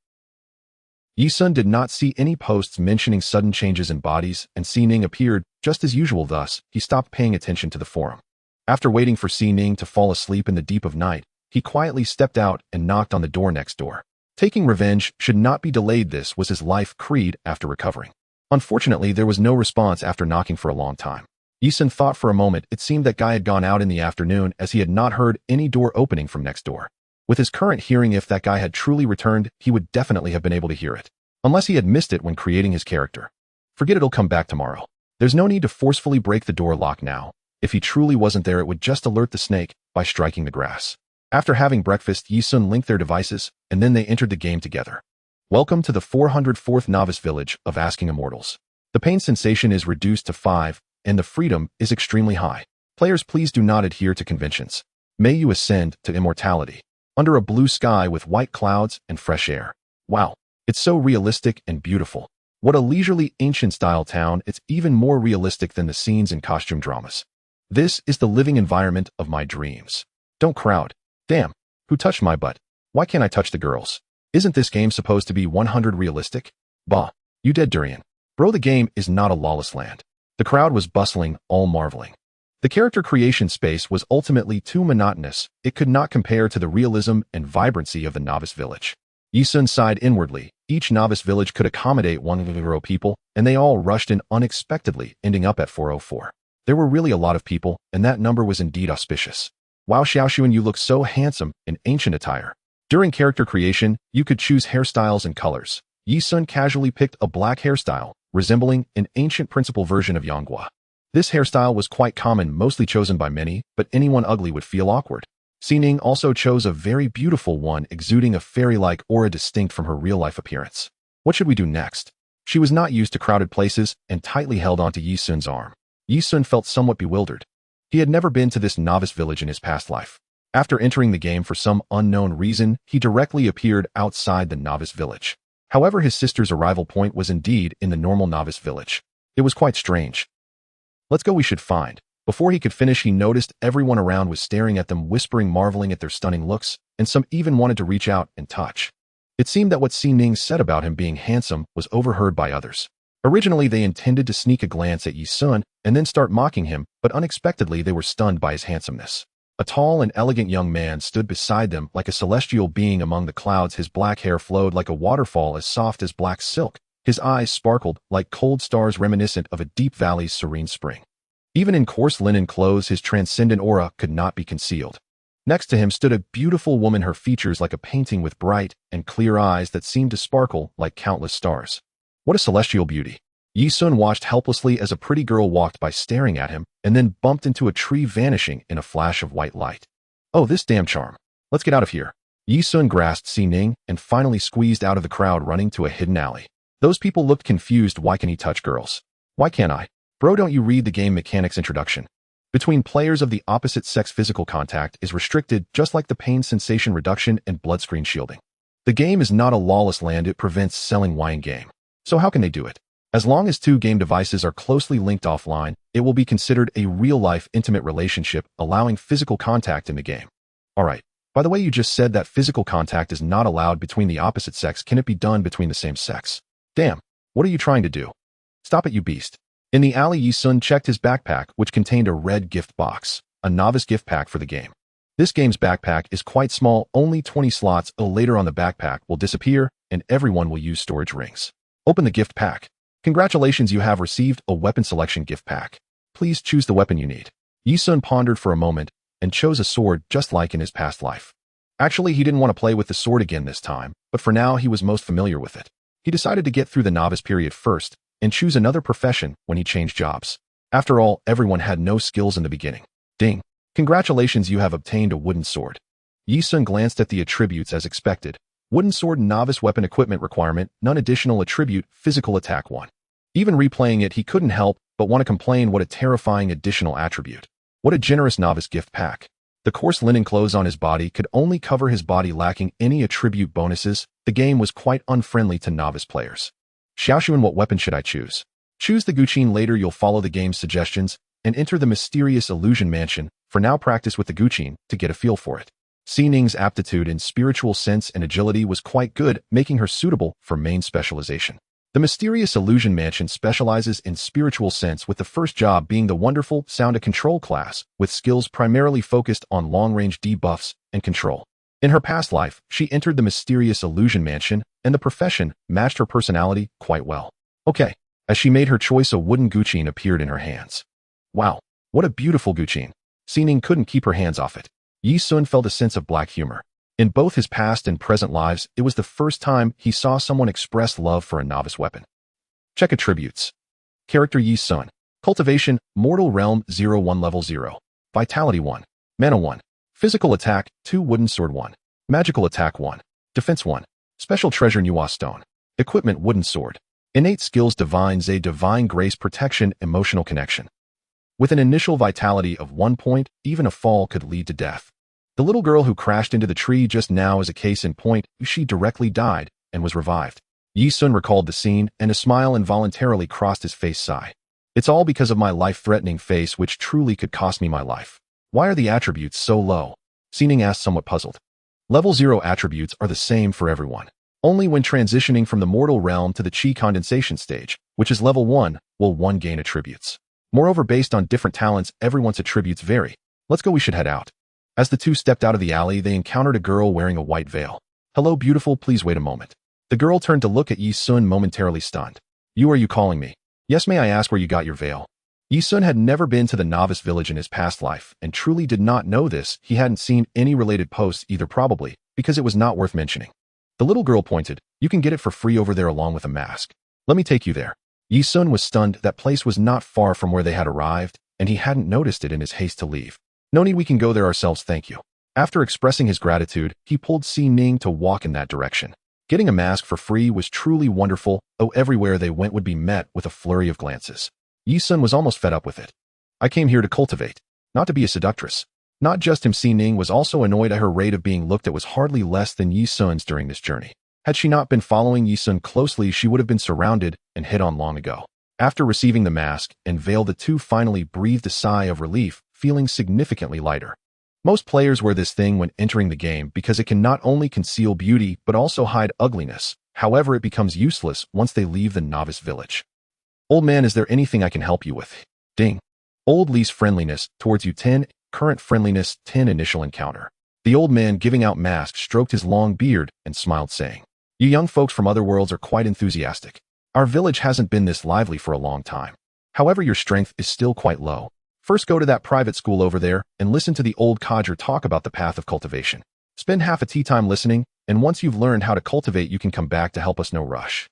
Ye Xun did not see any posts mentioning sudden changes in bodies, and Xining appeared just as usual. Thus, he stopped paying attention to the forum. After waiting for Xining to fall asleep in the deep of night, he quietly stepped out and knocked on the door next door. Taking revenge should not be delayed. This was his life creed after recovering. Unfortunately, there was no response after knocking for a long time. Ye Xun thought for a moment. It seemed that guy had gone out in the afternoon, as he had not heard any door opening from next door. With his current hearing, if that guy had truly returned, he would definitely have been able to hear it. Unless he had missed it when creating his character. Forget it, it'll come back tomorrow. There's no need to forcefully break the door lock now. If he truly wasn't there, it would just alert the snake by striking the grass. After having breakfast, Ye Xun linked their devices, and then they entered the game together. Welcome to the 404th Novice Village of Asking Immortals. The pain sensation is reduced to 5, and the freedom is extremely high. Players, please do not adhere to conventions. May you ascend to immortality. Under a blue sky with white clouds and fresh air. Wow, it's so realistic and beautiful. What a leisurely ancient-style town. It's even more realistic than the scenes in costume dramas. This is the living environment of my dreams. Don't crowd. Damn, who touched my butt? Why can't I touch the girls? Isn't this game supposed to be 100 realistic? Bah, you dead durian. Bro, the game is not a lawless land. The crowd was bustling, all marveling. The character creation space was ultimately too monotonous. It could not compare to the realism and vibrancy of the novice village. Ye Xun sighed inwardly. Each novice village could accommodate 100 people, and they all rushed in unexpectedly, ending up at 404. There were really a lot of people, and that number was indeed auspicious. Wow, Xiaoxuan, you look so handsome in ancient attire. During character creation, you could choose hairstyles and colors. Ye Xun casually picked a black hairstyle, resembling an ancient principal version of Yanghua. This hairstyle was quite common, mostly chosen by many, but anyone ugly would feel awkward. Xining also chose a very beautiful one, exuding a fairy-like aura distinct from her real-life appearance. What should we do next? She was not used to crowded places and tightly held onto Ye Xun's arm. Ye Xun felt somewhat bewildered. He had never been to this novice village in his past life. After entering the game for some unknown reason, he directly appeared outside the novice village. However, his sister's arrival point was indeed in the normal novice village. It was quite strange. Let's go, we should find. Before he could finish, he noticed everyone around was staring at them, whispering, marveling at their stunning looks, and some even wanted to reach out and touch. It seemed that what Xining said about him being handsome was overheard by others. Originally, they intended to sneak a glance at Ye Xun and then start mocking him, but unexpectedly they were stunned by his handsomeness. A tall and elegant young man stood beside them like a celestial being among the clouds. His black hair flowed like a waterfall, as soft as black silk. His eyes sparkled like cold stars, reminiscent of a deep valley's serene spring. Even in coarse linen clothes, his transcendent aura could not be concealed. Next to him stood a beautiful woman, her features like a painting with bright and clear eyes that seemed to sparkle like countless stars. What a celestial beauty! Ye Xun watched helplessly as a pretty girl walked by, staring at him, and then bumped into a tree, vanishing in a flash of white light. Oh, this damn charm. Let's get out of here. Ye Xun grasped Xining and finally squeezed out of the crowd, running to a hidden alley. Those people looked confused. Why can he touch girls? Why can't I? Bro, don't you read the game mechanics introduction? Between players of the opposite sex, physical contact is restricted, just like the pain sensation reduction and blood screen shielding. The game is not a lawless land. It prevents selling wine game. So how can they do it? As long as two game devices are closely linked offline, it will be considered a real-life intimate relationship, allowing physical contact in the game. Alright, by the way, you just said that physical contact is not allowed between the opposite sex. Can it be done between the same sex? Damn, what are you trying to do? Stop it, you beast. In the alley, Ye Xun checked his backpack, which contained a red gift box, a novice gift pack for the game. This game's backpack is quite small, only 20 slots. Later on, the backpack will disappear, and everyone will use storage rings. Open the gift pack. Congratulations, you have received a weapon selection gift pack. Please choose the weapon you need. Ye Xun pondered for a moment and chose a sword, just like in his past life. Actually, he didn't want to play with the sword again this time, but for now he was most familiar with it. He decided to get through the novice period first and choose another profession when he changed jobs. After all, everyone had no skills in the beginning. Ding. Congratulations, you have obtained a wooden sword. Ye Xun glanced at the attributes as expected. Wooden sword, novice weapon equipment requirement, none, additional attribute, physical attack 1. Even replaying it, he couldn't help but want to complain. What a terrifying additional attribute. What a generous novice gift pack. The coarse linen clothes on his body could only cover his body, lacking any attribute bonuses. The game was quite unfriendly to novice players. Xiaoxuan, what weapon should I choose? Choose the Guqin. Later, you'll follow the game's suggestions and enter the mysterious illusion mansion. For now, practice with the Guqin to get a feel for it. Xining's aptitude in spiritual sense and agility was quite good, making her suitable for main specialization. The mysterious illusion mansion specializes in spiritual sense, with the first job being the wonderful sound control class, with skills primarily focused on long-range debuffs and control. In her past life, she entered the mysterious illusion mansion, and the profession matched her personality quite well. Okay, as she made her choice, a wooden Guqin appeared in her hands. Wow, what a beautiful Guqin. Xining couldn't keep her hands off it. Ye Xun felt a sense of black humor. In both his past and present lives, it was the first time he saw someone express love for a novice weapon. Check attributes. Character Ye Xun. Cultivation, Mortal Realm 0-1 level 0. Vitality 1. Mana 1. Physical attack 2. Wooden sword 1. Magical attack 1. Defense 1. Special treasure Nuwa stone. Equipment wooden sword. Innate skills Divine Zay, Divine Grace, Protection, Emotional Connection. With an initial vitality of 1 point, even a fall could lead to death. The little girl who crashed into the tree just now is a case in point. She directly died and was revived. Ye Xun recalled the scene, and a smile involuntarily crossed his face. Sigh. It's all because of my life-threatening face, which truly could cost me my life. Why are the attributes so low? Xining asked, somewhat puzzled. Level 0 attributes are the same for everyone. Only when transitioning from the mortal realm to the chi condensation stage, which is level 1, will one gain attributes. Moreover, based on different talents, everyone's attributes vary. Let's go, we should head out. As the two stepped out of the alley, they encountered a girl wearing a white veil. Hello, beautiful, please wait a moment. The girl turned to look at Ye Xun, momentarily stunned. Are you calling me? Yes, may I ask where you got your veil? Ye Xun had never been to the novice village in his past life, and truly did not know this. He hadn't seen any related posts either, probably because it was not worth mentioning. The little girl pointed. You can get it for free over there along with a mask. Let me take you there. Ye Xun was stunned. That place was not far from where they had arrived, and he hadn't noticed it in his haste to leave. No need, we can go there ourselves, thank you. After expressing his gratitude, he pulled Xining to walk in that direction. Getting a mask for free was truly wonderful, though everywhere they went would be met with a flurry of glances. Ye Xun was almost fed up with it. I came here to cultivate, not to be a seductress. Not just him, Ning was also annoyed at her rate of being looked at was hardly less than Ye Xun's during this journey. Had she not been following Ye Xun closely, she would have been surrounded and hit on long ago. After receiving the mask and veil, the two finally breathed a sigh of relief, feeling significantly lighter. Most players wear this thing when entering the game because it can not only conceal beauty but also hide ugliness. However, it becomes useless once they leave the novice village. Old man, is there anything I can help you with? Ding. Old least friendliness towards you 10, current friendliness 10 initial encounter. The old man giving out masks stroked his long beard and smiled, saying, "You young folks from other worlds are quite enthusiastic. Our village hasn't been this lively for a long time. However, your strength is still quite low. First go to that private school over there and listen to the old codger talk about the path of cultivation. Spend half a tea time listening, and once you've learned how to cultivate, you can come back to help us, no rush."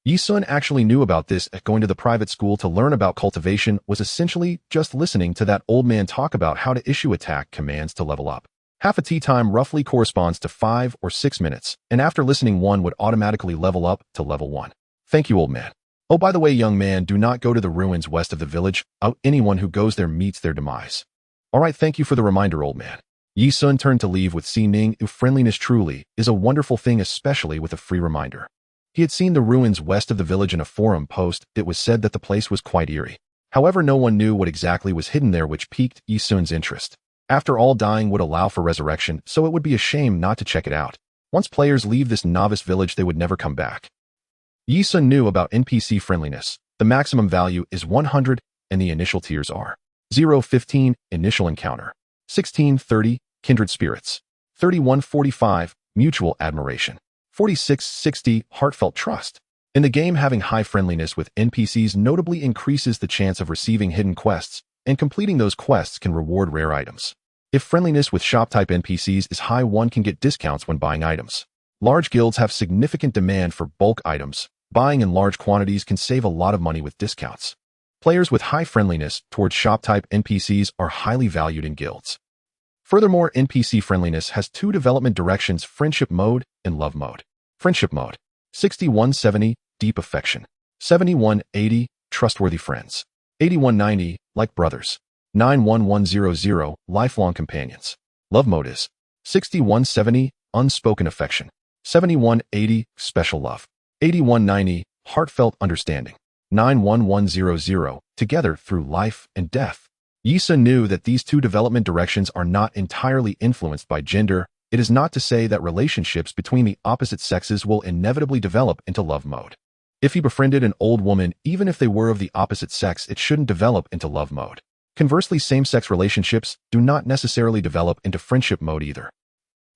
Ye Xun actually knew about this. Going to the private school to learn about cultivation was essentially just listening to that old man talk about how to issue attack commands to level up. Half a tea time roughly corresponds to 5 or 6 minutes, and after listening, one would automatically level up to level 1. Thank you, old man. Oh, by the way, young man, do not go to the ruins west of the village. Anyone who goes there meets their demise. All right, thank you for the reminder, old man. Ye Xun turned to leave with Ning. Friendliness truly is a wonderful thing, especially with a free reminder. He had seen the ruins west of the village in a forum post. It was said that the place was quite eerie. However, no one knew what exactly was hidden there, which piqued Ye Xun's interest. After all, dying would allow for resurrection, so it would be a shame not to check it out. Once players leave this novice village, they would never come back. Ye Xun knew about NPC friendliness. The maximum value is 100, and the initial tiers are 0-15, initial encounter, 16-30, kindred spirits, 31-45, mutual admiration, 46-60, heartfelt trust. In the game, having high friendliness with NPCs notably increases the chance of receiving hidden quests, and completing those quests can reward rare items. If friendliness with shop-type NPCs is high, one can get discounts when buying items. Large guilds have significant demand for bulk items. Buying in large quantities can save a lot of money with discounts. Players with high friendliness towards shop-type NPCs are highly valued in guilds. Furthermore, NPC friendliness has two development directions: friendship mode and love mode. Friendship mode: 61-70, deep affection, 71-80, trustworthy friends, 81-90, like brothers, 9-1100, lifelong companions. Love mode is 61-70, unspoken affection, 71-80, special love, 81-90, heartfelt understanding, 9-1100, together through life and death. Ye Xun knew that these two development directions are not entirely influenced by gender. It is not to say that relationships between the opposite sexes will inevitably develop into love mode. If he befriended an old woman, even if they were of the opposite sex, it shouldn't develop into love mode. Conversely, same-sex relationships do not necessarily develop into friendship mode either.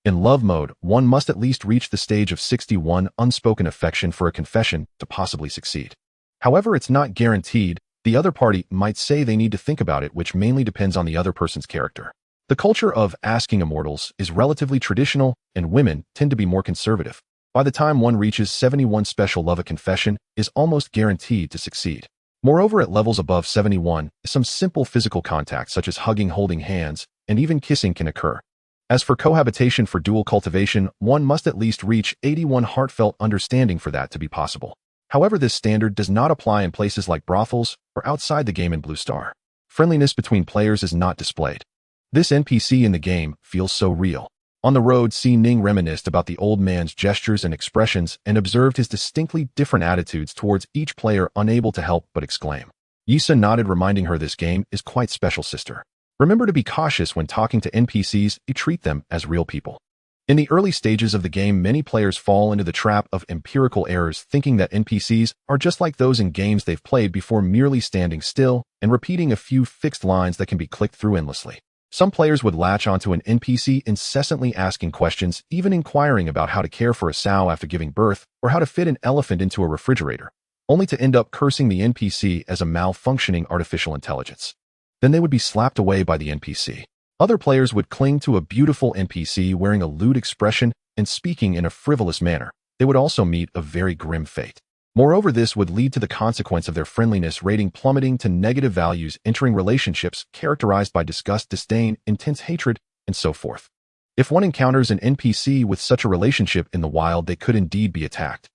In love mode, one must at least reach the stage of 61, unspoken affection, for a confession to possibly succeed. However, it's not guaranteed. The other party might say they need to think about it, which mainly depends on the other person's character. The culture of asking immortals is relatively traditional, and women tend to be more conservative. By the time one reaches 71 special love, a confession is almost guaranteed to succeed. Moreover, at levels above 71, some simple physical contact such as hugging, holding hands, and even kissing can occur. As for cohabitation for dual cultivation, one must at least reach 81 heartfelt understanding for that to be possible. However, this standard does not apply in places like brothels or outside the game in Blue Star. Friendliness between players is not displayed. This NPC in the game feels so real. On the road, Ning reminisced about the old man's gestures and expressions and observed his distinctly different attitudes towards each player, unable to help but exclaim. Ye Xun nodded, reminding her this game is quite special, sister. Remember to be cautious when talking to NPCs. You treat them as real people. In the early stages of the game, many players fall into the trap of empirical errors, thinking that NPCs are just like those in games they've played before, merely standing still and repeating a few fixed lines that can be clicked through endlessly. Some players would latch onto an NPC, incessantly asking questions, even inquiring about how to care for a sow after giving birth or how to fit an elephant into a refrigerator, only to end up cursing the NPC as a malfunctioning artificial intelligence. Then they would be slapped away by the NPC. Other players would cling to a beautiful NPC wearing a lewd expression and speaking in a frivolous manner. They would also meet a very grim fate. Moreover, this would lead to the consequence of their friendliness rating plummeting to negative values, entering relationships characterized by disgust, disdain, intense hatred, and so forth. If one encounters an NPC with such a relationship in the wild, they could indeed be attacked.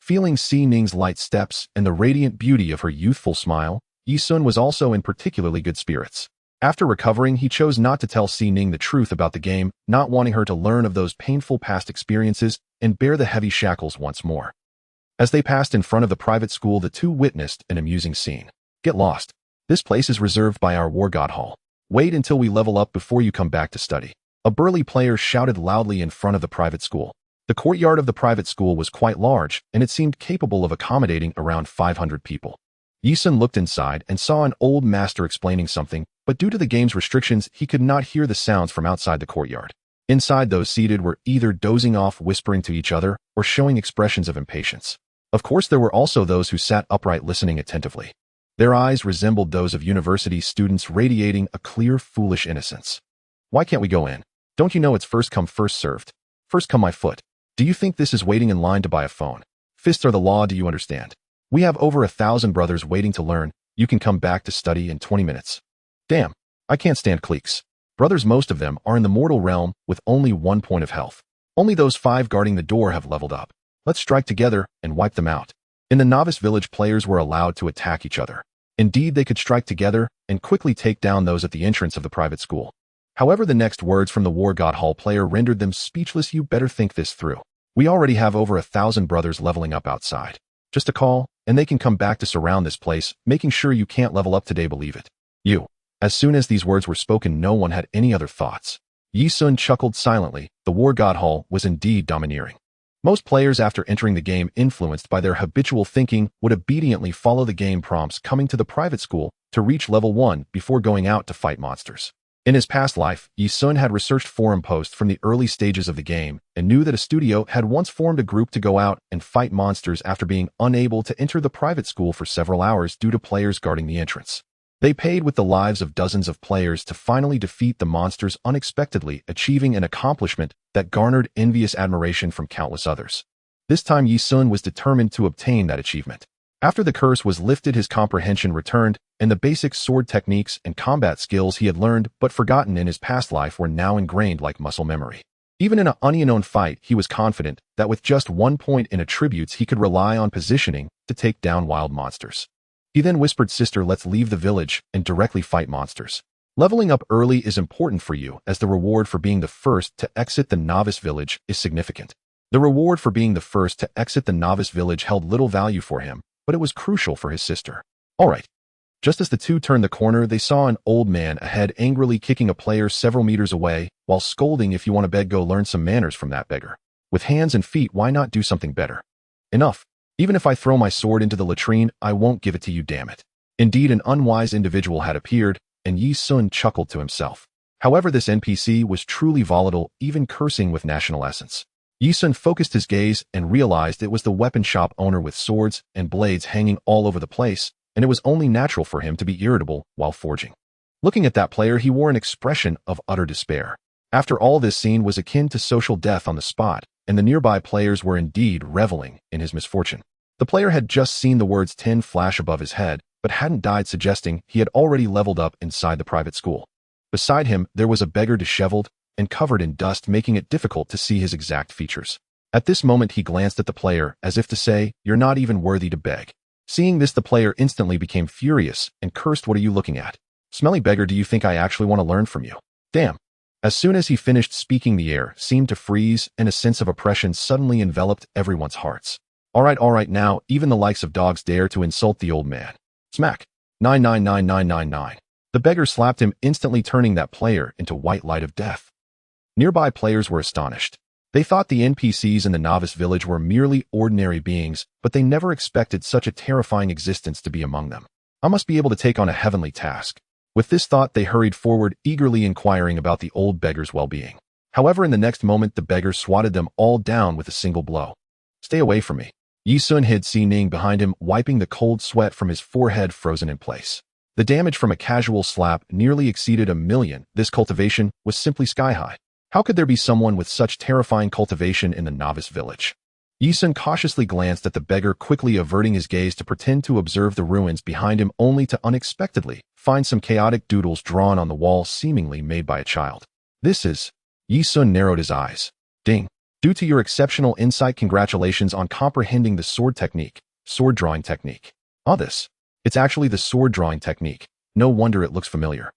Feeling Ning's light steps and the radiant beauty of her youthful smile, Ye Xun was also in particularly good spirits. After recovering, he chose not to tell Ning the truth about the game, not wanting her to learn of those painful past experiences and bear the heavy shackles once more. As they passed in front of the private school, the two witnessed an amusing scene. Get lost. This place is reserved by our war god hall. Wait until we level up before you come back to study. A burly player shouted loudly in front of the private school. The courtyard of the private school was quite large, and it seemed capable of accommodating around 500 people. Ye Xun looked inside and saw an old master explaining something, but due to the game's restrictions, he could not hear the sounds from outside the courtyard. Inside, those seated were either dozing off, whispering to each other, or showing expressions of impatience. Of course, there were also those who sat upright listening attentively. Their eyes resembled those of university students, radiating a clear, foolish innocence. Why can't we go in? Don't you know it's first come, first served? First come my foot. Do you think this is waiting in line to buy a phone? Fists are the law, do you understand? We have over 1,000 brothers waiting to learn. You can come back to study in 20 minutes. Damn, I can't stand cliques. Brothers, most of them are in the mortal realm with only 1 point of health. Only those 5 guarding the door have leveled up. Let's strike together and wipe them out. In the novice village, players were allowed to attack each other. Indeed, they could strike together and quickly take down those at the entrance of the private school. However, the next words from the war god hall player rendered them speechless. You better think this through. We already have over 1,000 brothers leveling up outside. Just a call, and they can come back to surround this place, making sure you can't level up today, believe it. You. As soon as these words were spoken, no one had any other thoughts. Ye Xun chuckled silently. The war god hall was indeed domineering. Most players, after entering the game influenced by their habitual thinking, would obediently follow the game prompts coming to the private school to reach level 1 before going out to fight monsters. In his past life, Ye Xun had researched forum posts from the early stages of the game and knew that a studio had once formed a group to go out and fight monsters after being unable to enter the private school for several hours due to players guarding the entrance. They paid with the lives of dozens of players to finally defeat the monsters unexpectedly, achieving an accomplishment that garnered envious admiration from countless others. This time, Ye Xun was determined to obtain that achievement. After the curse was lifted, his comprehension returned, and the basic sword techniques and combat skills he had learned but forgotten in his past life were now ingrained like muscle memory. Even in an unknown fight, he was confident that with just 1 point in attributes, he could rely on positioning to take down wild monsters. He then whispered, "Sister, let's leave the village and directly fight monsters." Leveling up early is important for you, as the reward for being the first to exit the novice village is significant. The reward for being the first to exit the novice village held little value for him, but it was crucial for his sister. All right. Just as the two turned the corner, they saw an old man ahead angrily kicking a player several meters away, while scolding, "If you want to beg, go learn some manners from that beggar. With hands and feet, why not do something better? Enough. Even if I throw my sword into the latrine, I won't give it to you, damn it." Indeed, an unwise individual had appeared, and Ye Xun chuckled to himself. However, this NPC was truly volatile, even cursing with national essence. Ye Xun focused his gaze and realized it was the weapon shop owner with swords and blades hanging all over the place, and it was only natural for him to be irritable while forging. Looking at that player, he wore an expression of utter despair. After all, this scene was akin to social death on the spot, and the nearby players were indeed reveling in his misfortune. The player had just seen the words 10 flash above his head, but hadn't died, suggesting he had already leveled up inside the private school. Beside him, there was a beggar, disheveled and covered in dust, making it difficult to see his exact features. At this moment, he glanced at the player, as if to say, "You're not even worthy to beg." Seeing this, the player instantly became furious and cursed, "What are you looking at? Smelly beggar, do you think I actually want to learn from you? Damn." As soon as he finished speaking, the air seemed to freeze, and a sense of oppression suddenly enveloped everyone's hearts. All right, now, even the likes of dogs dare to insult the old man. Smack. 9999999. The beggar slapped him, instantly turning that player into white light of death. Nearby players were astonished. They thought the NPCs in the novice village were merely ordinary beings, but they never expected such a terrifying existence to be among them. I must be able to take on a heavenly task. With this thought, they hurried forward, eagerly inquiring about the old beggar's well-being. However, in the next moment, the beggar swatted them all down with a single blow. "Stay away from me." Ye Xun hid Ning behind him, wiping the cold sweat from his forehead, frozen in place. The damage from a casual slap nearly exceeded 1,000,000. This cultivation was simply sky-high. How could there be someone with such terrifying cultivation in the novice village? Ye Xun cautiously glanced at the beggar, quickly averting his gaze to pretend to observe the ruins behind him, only to unexpectedly find some chaotic doodles drawn on the wall, seemingly made by a child. "This is..." Ye Xun narrowed his eyes. "Ding. Due to your exceptional insight, congratulations on comprehending the sword drawing technique. It's actually the sword drawing technique. No wonder it looks familiar."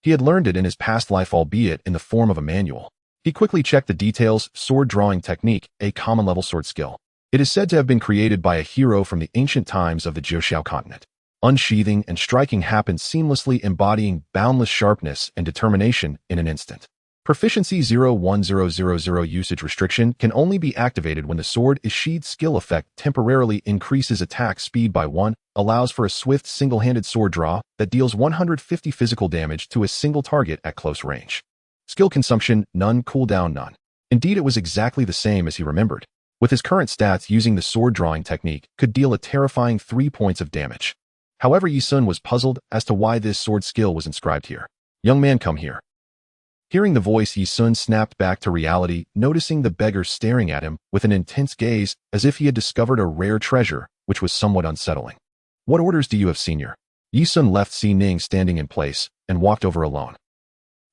He had learned it in his past life, albeit in the form of a manual. He quickly checked the details. Sword drawing technique, a common level sword skill. It is said to have been created by a hero from the ancient times of the Jiuxiao continent. Unsheathing and striking happened seamlessly, embodying boundless sharpness and determination in an instant. Proficiency 01000 usage restriction can only be activated when the sword is sheathed. Skill effect temporarily increases attack speed by 1, allows for a swift single-handed sword draw that deals 150 physical damage to a single target at close range. Skill consumption, none. Cooldown, none. Indeed, it was exactly the same as he remembered. With his current stats, using the sword drawing technique could deal a terrifying 3 points of damage. However, Ye Xun was puzzled as to why this sword skill was inscribed here. Young man, come here. Hearing the voice, Ye Xun snapped back to reality, noticing the beggar staring at him with an intense gaze as if he had discovered a rare treasure, which was somewhat unsettling. What orders do you have, senior? Ye Xun left Si Ning standing in place and walked over alone.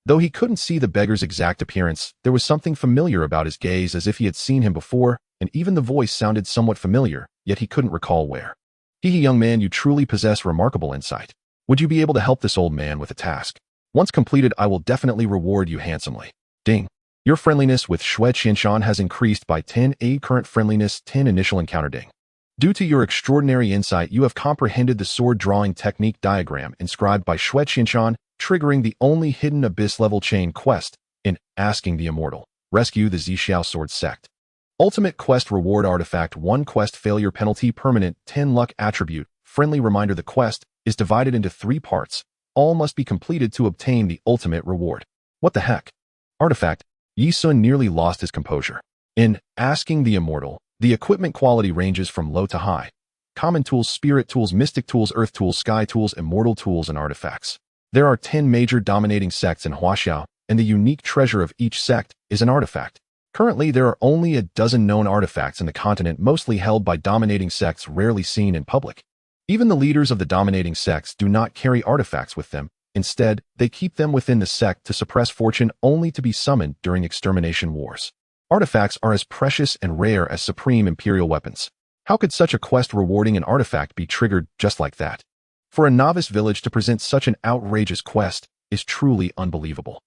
Though he couldn't see the beggar's exact appearance, there was something familiar about his gaze, as if he had seen him before, and even the voice sounded somewhat familiar, yet he couldn't recall where. Young man, you truly possess remarkable insight. Would you be able to help this old man with a task? Once completed, I will definitely reward you handsomely. Ding. Your friendliness with Xianxia has increased by 10. Current friendliness 10. Initial encounter. Ding. Due to your extraordinary insight, you have comprehended the sword drawing technique diagram inscribed by Xianxia, triggering the only hidden abyss level chain quest in Asking the Immortal. Rescue the Xiao sword sect. Ultimate quest reward artifact 1 quest failure penalty permanent 10 luck attribute. Friendly reminder, the quest is divided into 3 parts. All must be completed to obtain the ultimate reward. What the heck? Artifact. Ye Xun nearly lost his composure. In Asking the Immortal, the equipment quality ranges from low to high. Common tools, spirit tools, mystic tools, earth tools, sky tools, immortal tools, and artifacts. There are 10 major dominating sects in Huaxiao, and the unique treasure of each sect is an artifact. Currently, there are only a dozen known artifacts in the continent, mostly held by dominating sects, rarely seen in public. Even the leaders of the dominating sects do not carry artifacts with them. Instead, they keep them within the sect to suppress fortune, only to be summoned during extermination wars. Artifacts are as precious and rare as supreme imperial weapons. How could such a quest rewarding an artifact be triggered just like that? For a novice village to present such an outrageous quest is truly unbelievable.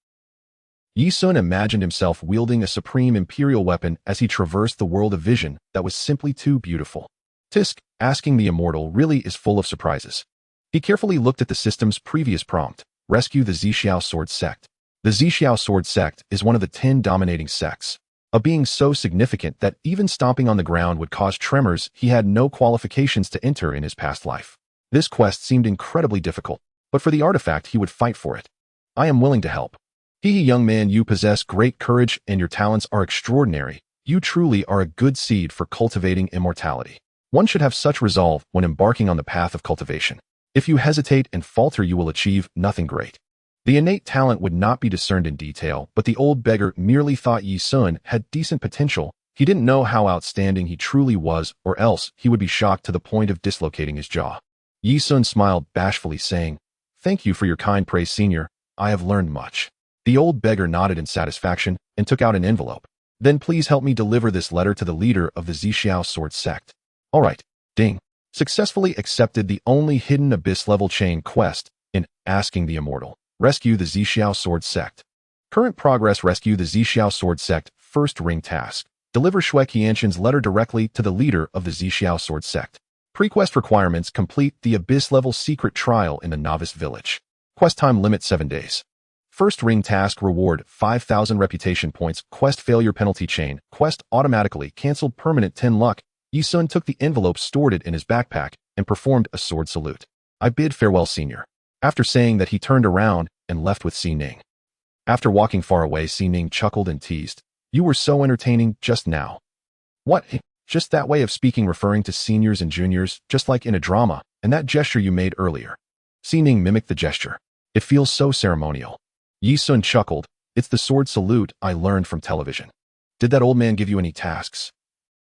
Ye Xun imagined himself wielding a supreme imperial weapon as he traversed the world of vision that was simply too beautiful. Tisk, Asking the Immortal really is full of surprises. He carefully looked at the system's previous prompt, rescue the Xiao sword sect. The Xiao sword sect is one of the 10 dominating sects. A being so significant that even stomping on the ground would cause tremors, he had no qualifications to enter in his past life. This quest seemed incredibly difficult, but for the artifact he would fight for it. I am willing to help. Young man, you possess great courage and your talents are extraordinary. You truly are a good seed for cultivating immortality. One should have such resolve when embarking on the path of cultivation. If you hesitate and falter, you will achieve nothing great. The innate talent would not be discerned in detail, but the old beggar merely thought Ye Xun had decent potential. He didn't know how outstanding he truly was, or else he would be shocked to the point of dislocating his jaw. Ye Xun smiled bashfully, saying, "Thank you for your kind praise, senior. I have learned much." The old beggar nodded in satisfaction and took out an envelope. Then please help me deliver this letter to the leader of the Xiao sword sect. All right. Ding. Successfully accepted the only hidden abyss level chain quest in Asking the Immortal. Rescue the Xiao sword sect. Current progress. Rescue the Xiao sword sect. First ring task. Deliver Shui Qianxin's letter directly to the leader of the Xiao sword sect. Pre-quest requirements. Complete the abyss level secret trial in the novice village. Quest time limit 7 days. First ring task. Reward 5,000 reputation points. Quest failure penalty chain. Quest automatically cancelled permanent 10 luck. Ye Xun took the envelope, stored it in his backpack, and performed a sword salute. I bid farewell, senior. After saying that, he turned around and left with Si Ning. After walking far away, Si Ning chuckled and teased. You were so entertaining just now. What? Just that way of speaking, referring to seniors and juniors, just like in a drama, and that gesture you made earlier. Si Ning mimicked the gesture. It feels so ceremonial. Ye Xun chuckled. It's the sword salute I learned from television. Did that old man give you any tasks?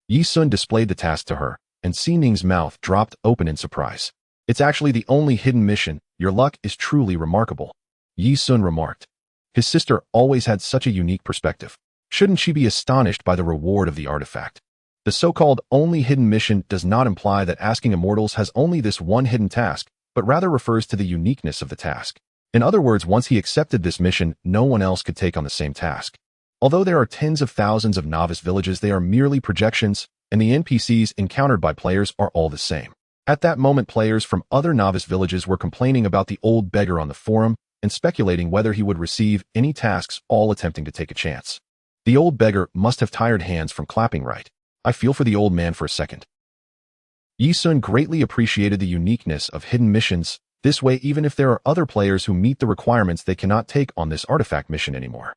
Ye Xun displayed the task to her, and Si Ning's mouth dropped open in surprise. It's actually the only hidden mission. Your luck is truly remarkable. Ye Xun remarked. His sister always had such a unique perspective. Shouldn't she be astonished by the reward of the artifact? The so-called only hidden mission does not imply that Asking Immortals has only this one hidden task, but rather refers to the uniqueness of the task. In other words, once he accepted this mission, no one else could take on the same task. Although there are tens of thousands of novice villages, they are merely projections, and the NPCs encountered by players are all the same. At that moment, players from other novice villages were complaining about the old beggar on the forum and speculating whether he would receive any tasks, all attempting to take a chance. The old beggar must have tired hands from clapping, right? I feel for the old man for a second. Ye Xun greatly appreciated the uniqueness of hidden missions. This way, even if there are other players who meet the requirements, they cannot take on this artifact mission anymore.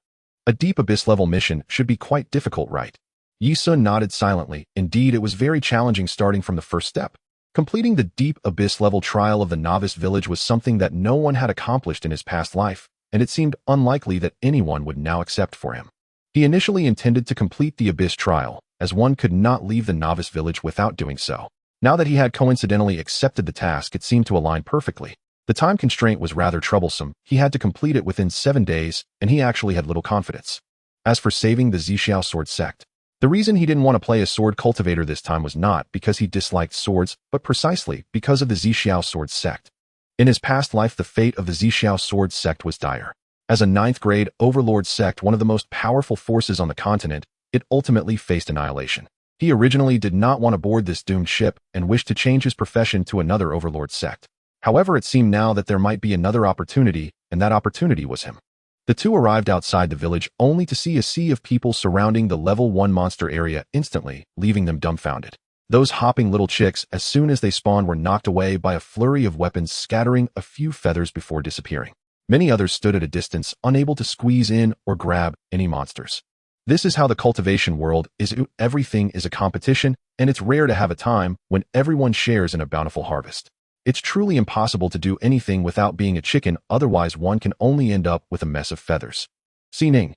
A deep abyss-level mission should be quite difficult, right? Ye Xun nodded silently. Indeed, it was very challenging starting from the first step. Completing the deep abyss-level trial of the novice village was something that no one had accomplished in his past life, and it seemed unlikely that anyone would now accept for him. He initially intended to complete the abyss trial, as one could not leave the novice village without doing so. Now that he had coincidentally accepted the task, it seemed to align perfectly. The time constraint was rather troublesome. He had to complete it within 7 days, and he actually had little confidence. As for saving the Xianxia sword sect, the reason he didn't want to play a sword cultivator this time was not because he disliked swords, but precisely because of the Xianxia sword sect. In his past life, the fate of the Xianxia sword sect was dire. As a 9th-grade overlord sect, one of the most powerful forces on the continent, it ultimately faced annihilation. He originally did not want to board this doomed ship and wished to change his profession to another overlord sect. However, it seemed now that there might be another opportunity, and that opportunity was him. The two arrived outside the village only to see a sea of people surrounding the level 1 monster area instantly, leaving them dumbfounded. Those hopping little chicks, as soon as they spawned, were knocked away by a flurry of weapons, scattering a few feathers before disappearing. Many others stood at a distance, unable to squeeze in or grab any monsters. This is how the cultivation world is. Everything is a competition, and it's rare to have a time when everyone shares in a bountiful harvest. It's truly impossible to do anything without being a chicken, otherwise one can only end up with a mess of feathers. Xining.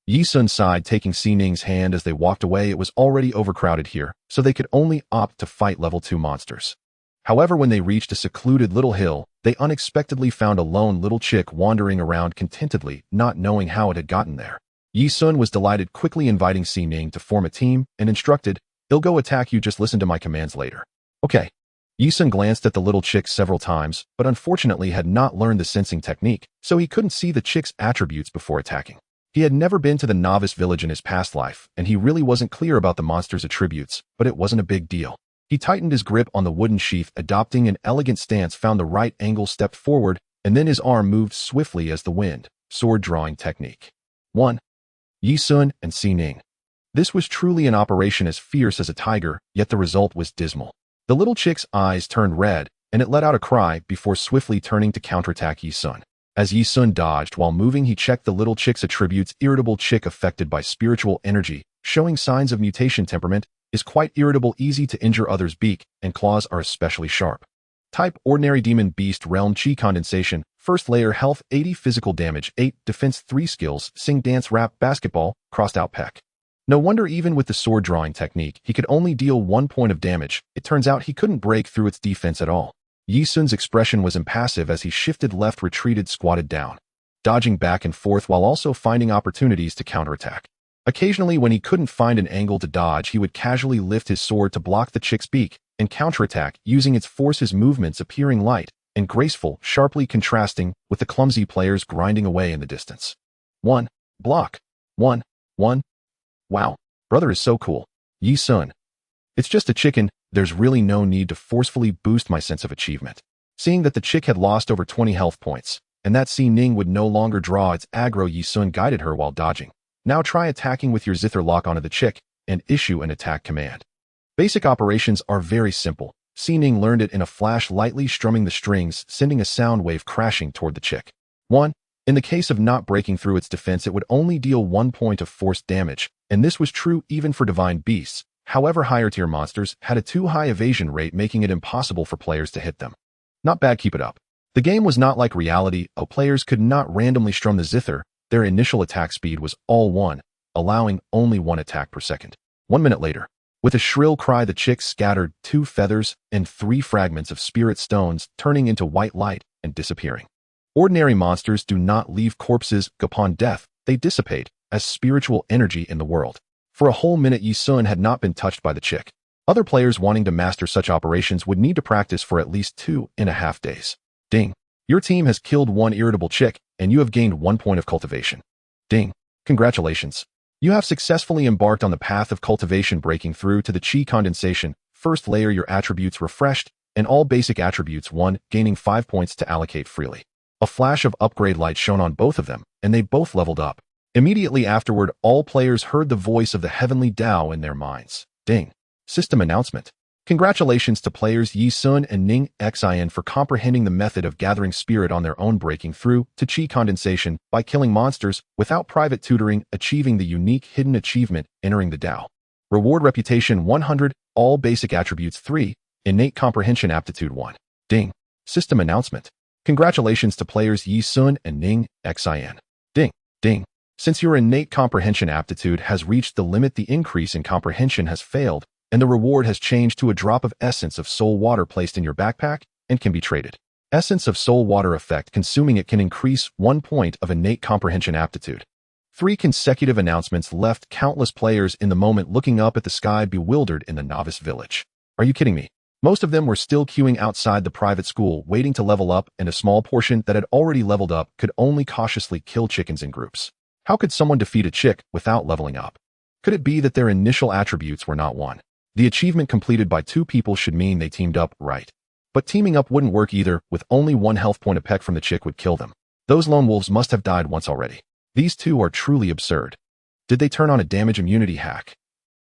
Ye Xun sighed, taking Xining's hand as they walked away. It was already overcrowded here, so they could only opt to fight level 2 monsters. However, when they reached a secluded little hill, they unexpectedly found a lone little chick wandering around contentedly, not knowing how it had gotten there. Ye Xun was delighted, quickly inviting Xining to form a team, and instructed, "I'll go attack you, just listen to my commands later." Okay. Ye Xun glanced at the little chick several times, but unfortunately had not learned the sensing technique, so he couldn't see the chick's attributes before attacking. He had never been to the novice village in his past life, and he really wasn't clear about the monster's attributes, but it wasn't a big deal. He tightened his grip on the wooden sheath, adopting an elegant stance, found the right angle, stepped forward, and then his arm moved swiftly as the wind. Sword drawing technique. 1. Ye Xun and Xining. This was truly an operation as fierce as a tiger, yet the result was dismal. The little chick's eyes turned red, and it let out a cry before swiftly turning to counterattack Ye Xun. As Ye Xun dodged while moving, he checked the little chick's attributes. Irritable chick, affected by spiritual energy, showing signs of mutation. Temperament is quite irritable, easy to injure others. Beak and claws are especially sharp. Type ordinary. Demon beast realm. Chi condensation, first layer. Health 80, physical damage 8, defense 3. Skills: sing, dance, rap, basketball, crossed out peck. No wonder even with the sword drawing technique, he could only deal 1 point of damage. It turns out he couldn't break through its defense at all. Ye Xun's expression was impassive as he shifted left, retreated, squatted down, dodging back and forth while also finding opportunities to counterattack. Occasionally, when he couldn't find an angle to dodge, he would casually lift his sword to block the chick's beak and counterattack using its force, his movements appearing light and graceful, sharply contrasting with the clumsy players grinding away in the distance. 1. Block. 1. 1. Wow, brother is so cool. Ye Xun. It's just a chicken, there's really no need to forcefully boost my sense of achievement. Seeing that the chick had lost over 20 health points, and that Xining would no longer draw its aggro, Ye Xun guided her while dodging. Now try attacking with your zither, lock onto the chick, and issue an attack command. Basic operations are very simple. Xining learned it in a flash, lightly strumming the strings, sending a sound wave crashing toward the chick. 1. In the case of not breaking through its defense, it would only deal 1 point of force damage, and this was true even for divine beasts. However, higher tier monsters had a too high evasion rate, making it impossible for players to hit them. Not bad, keep it up. The game was not like reality. Players could not randomly strum the zither. Their initial attack speed was all 1, allowing only 1 attack per second. 1 minute later, with a shrill cry, the chick scattered 2 feathers and 3 fragments of spirit stones, turning into white light and disappearing. Ordinary monsters do not leave corpses upon death, they dissipate as spiritual energy in the world. For a whole minute, Ye Xun had not been touched by the chick. Other players wanting to master such operations would need to practice for at least 2.5 days. Ding. Your team has killed one irritable chick, and you have gained 1 point of cultivation. Ding. Congratulations. You have successfully embarked on the path of cultivation, breaking through to the chi condensation. First layer, your attributes refreshed, and all basic attributes 1, gaining 5 points to allocate freely. A flash of upgrade light shone on both of them, and they both leveled up. Immediately afterward, all players heard the voice of the heavenly Tao in their minds. Ding. System announcement. Congratulations to players Ye Xun and Ye Xun for comprehending the method of gathering spirit on their own, breaking through to chi condensation by killing monsters without private tutoring, achieving the unique hidden achievement, entering the Tao. Reward reputation 100, all basic attributes 3, innate comprehension aptitude 1. Ding. System announcement. Congratulations to players Ye Xun and Ye Xun. Ding. Ding. Since your innate comprehension aptitude has reached the limit, the increase in comprehension has failed, and the reward has changed to a drop of essence of soul water placed in your backpack and can be traded. Essence of soul water effect. Consuming it can increase 1 point of innate comprehension aptitude. 3 consecutive announcements left countless players in the moment looking up at the sky, bewildered in the novice village. Are you kidding me? Most of them were still queuing outside the private school, waiting to level up, and a small portion that had already leveled up could only cautiously kill chickens in groups. How could someone defeat a chick without leveling up? Could it be that their initial attributes were not 1? The achievement completed by 2 people should mean they teamed up, right? But teaming up wouldn't work either. With only 1 health point, a peck from the chick would kill them. Those lone wolves must have died once already. These two are truly absurd. Did they turn on a damage immunity hack?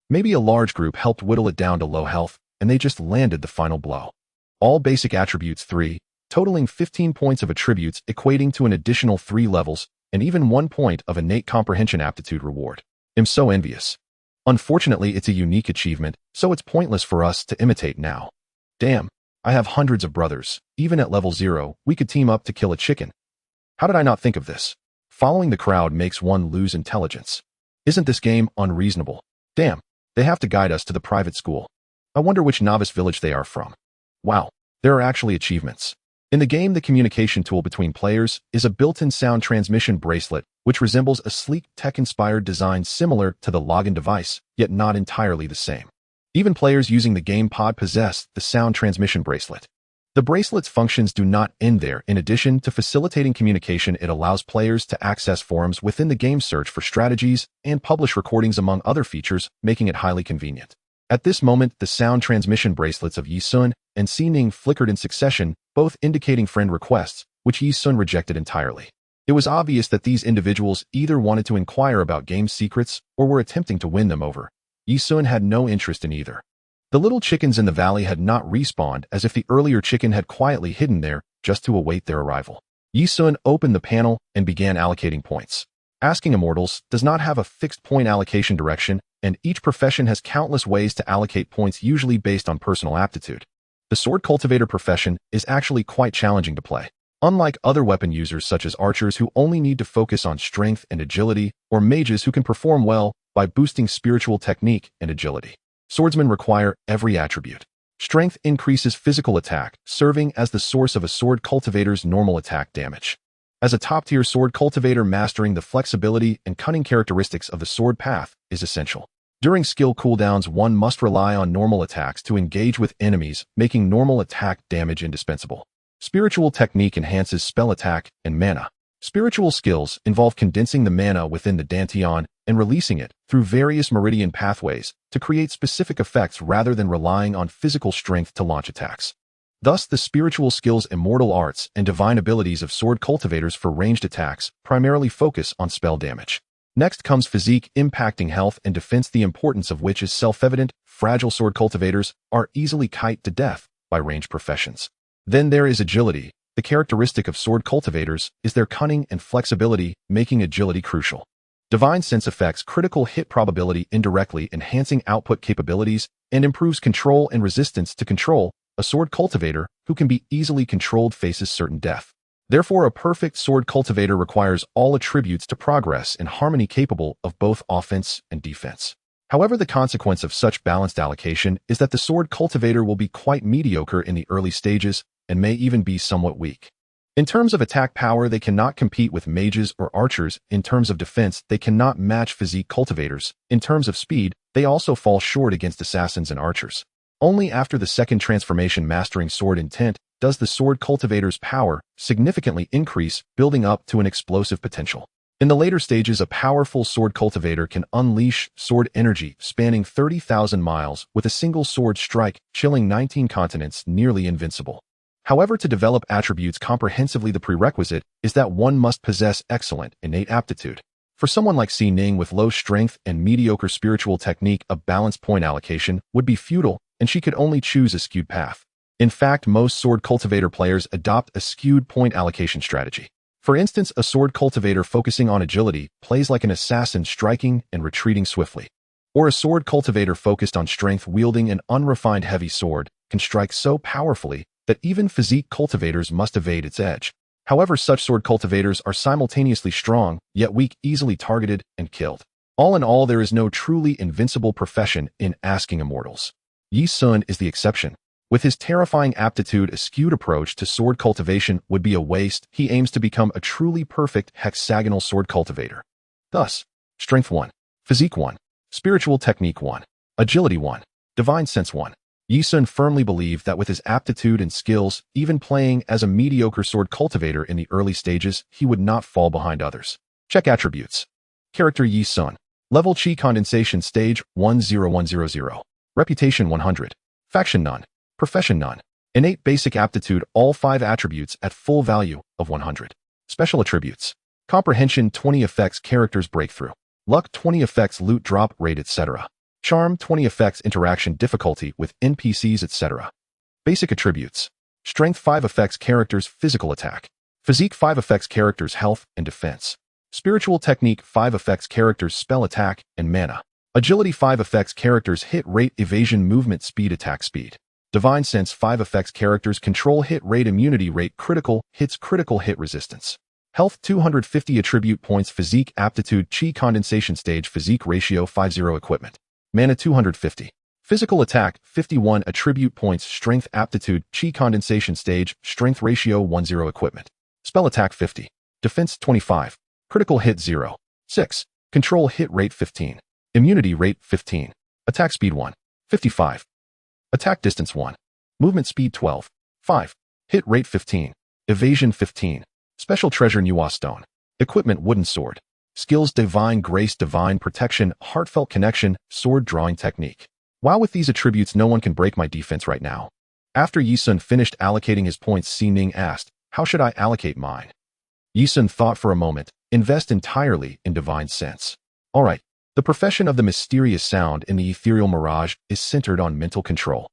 Maybe a large group helped whittle it down to low health, and they just landed the final blow. All basic attributes 3, totaling 15 points of attributes, equating to an additional 3 levels, and even 1 point of innate comprehension aptitude reward. I'm so envious. Unfortunately, it's a unique achievement, so it's pointless for us to imitate now. Damn, I have hundreds of brothers. Even at level 0, we could team up to kill a chicken. How did I not think of this? Following the crowd makes one lose intelligence. Isn't this game unreasonable? Damn, they have to guide us to the private school. I wonder which novice village they are from. Wow, there are actually achievements. In the game, the communication tool between players is a built-in sound transmission bracelet, which resembles a sleek tech-inspired design similar to the login device, yet not entirely the same. Even players using the game pod possess the sound transmission bracelet. The bracelet's functions do not end there. In addition to facilitating communication, it allows players to access forums within the game, search for strategies, and publish recordings among other features, making it highly convenient. At this moment, the sound transmission bracelets of Ye Xun and Xining flickered in succession, both indicating friend requests, which Ye Xun rejected entirely. It was obvious that these individuals either wanted to inquire about game secrets or were attempting to win them over. Ye Xun had no interest in either. The little chickens in the valley had not respawned, as if the earlier chicken had quietly hidden there just to await their arrival. Ye Xun opened the panel and began allocating points. Asking immortals does not have a fixed point allocation direction, and each profession has countless ways to allocate points, usually based on personal aptitude. The sword cultivator profession is actually quite challenging to play. Unlike other weapon users such as archers who only need to focus on strength and agility, or mages who can perform well by boosting spiritual technique and agility. Swordsmen require every attribute. Strength increases physical attack, serving as the source of a sword cultivator's normal attack damage. As a top-tier sword cultivator, mastering the flexibility and cunning characteristics of the sword path is essential. During skill cooldowns, one must rely on normal attacks to engage with enemies, making normal attack damage indispensable. Spiritual technique enhances spell attack and mana. Spiritual skills involve condensing the mana within the dantian and releasing it through various meridian pathways to create specific effects rather than relying on physical strength to launch attacks. Thus, the spiritual skills, immortal arts, and divine abilities of sword cultivators for ranged attacks primarily focus on spell damage. Next comes physique, impacting health and defense, the importance of which is self-evident. Fragile sword cultivators are easily kite to death by ranged professions. Then there is agility. The characteristic of sword cultivators is their cunning and flexibility, making agility crucial. Divine sense affects critical hit probability indirectly, enhancing output capabilities, and improves control and resistance to control. A sword cultivator who can be easily controlled faces certain death. Therefore, a perfect sword cultivator requires all attributes to progress in harmony, capable of both offense and defense. However, the consequence of such balanced allocation is that the sword cultivator will be quite mediocre in the early stages and may even be somewhat weak. In terms of attack power, they cannot compete with mages or archers. In terms of defense, they cannot match physique cultivators. In terms of speed, they also fall short against assassins and archers. Only after the second transformation, mastering sword intent, does the sword cultivator's power significantly increase, building up to an explosive potential. In the later stages, a powerful sword cultivator can unleash sword energy spanning 30,000 miles with a single sword strike, chilling 19 continents, nearly invincible. However, to develop attributes comprehensively, the prerequisite is that one must possess excellent innate aptitude. For someone like Xi Ning with low strength and mediocre spiritual technique, a balanced point allocation would be futile, and she could only choose a skewed path. In fact, most sword cultivator players adopt a skewed point allocation strategy. For instance, a sword cultivator focusing on agility plays like an assassin, striking and retreating swiftly. Or a sword cultivator focused on strength, wielding an unrefined heavy sword, can strike so powerfully that even physique cultivators must evade its edge. However, such sword cultivators are simultaneously strong, yet weak, easily targeted and killed. All in all, there is no truly invincible profession in asking immortals. Ye Xun is the exception. With his terrifying aptitude, a skewed approach to sword cultivation would be a waste. He aims to become a truly perfect hexagonal sword cultivator. Thus, Strength 1, Physique 1, Spiritual Technique 1, Agility 1, Divine Sense 1. Ye Xun firmly believed that with his aptitude and skills, even playing as a mediocre sword cultivator in the early stages, he would not fall behind others. Check attributes. Character: Ye Xun. Level: Qi Condensation Stage 10100. Reputation: 100. Faction: none. Profession: none. Innate basic aptitude: all 5 attributes at full value of 100. Special attributes: Comprehension 20 affects characters' breakthrough. Luck 20 affects loot drop rate, etc. Charm 20 affects interaction difficulty with NPCs, etc. Basic attributes: Strength 5 affects characters' physical attack. Physique 5 affects characters' health and defense. Spiritual Technique 5 affects characters' spell attack and mana. Agility 5 affects characters' hit rate, evasion, movement speed, attack speed. Divine Sense 5 affects characters' control, hit rate, immunity rate, critical hits, critical hit resistance. Health 250 attribute points. Physique aptitude: Qi Condensation Stage, Physique ratio 50. Equipment: Mana 250. Physical attack 51 attribute points. Strength aptitude: Qi Condensation Stage, Strength ratio 10. Equipment: Spell attack 50. Defense 25. Critical hit 0. 6. Control hit rate 15. Immunity rate 15. Attack speed 1. 55. Attack distance 1. Movement speed 12. 5. Hit rate 15. Evasion 15. Special treasure: Nuwa Stone. Equipment: Wooden Sword. Skills: Divine Grace, Divine Protection, Heartfelt Connection, Sword Drawing Technique. Wow, with these attributes no one can break my defense right now. After Ye Xun finished allocating his points, Xi Ning asked, "How should I allocate mine?" Ye Xun thought for a moment. Invest entirely in Divine Sense. Alright, the profession of the mysterious sound in the ethereal mirage is centered on mental control.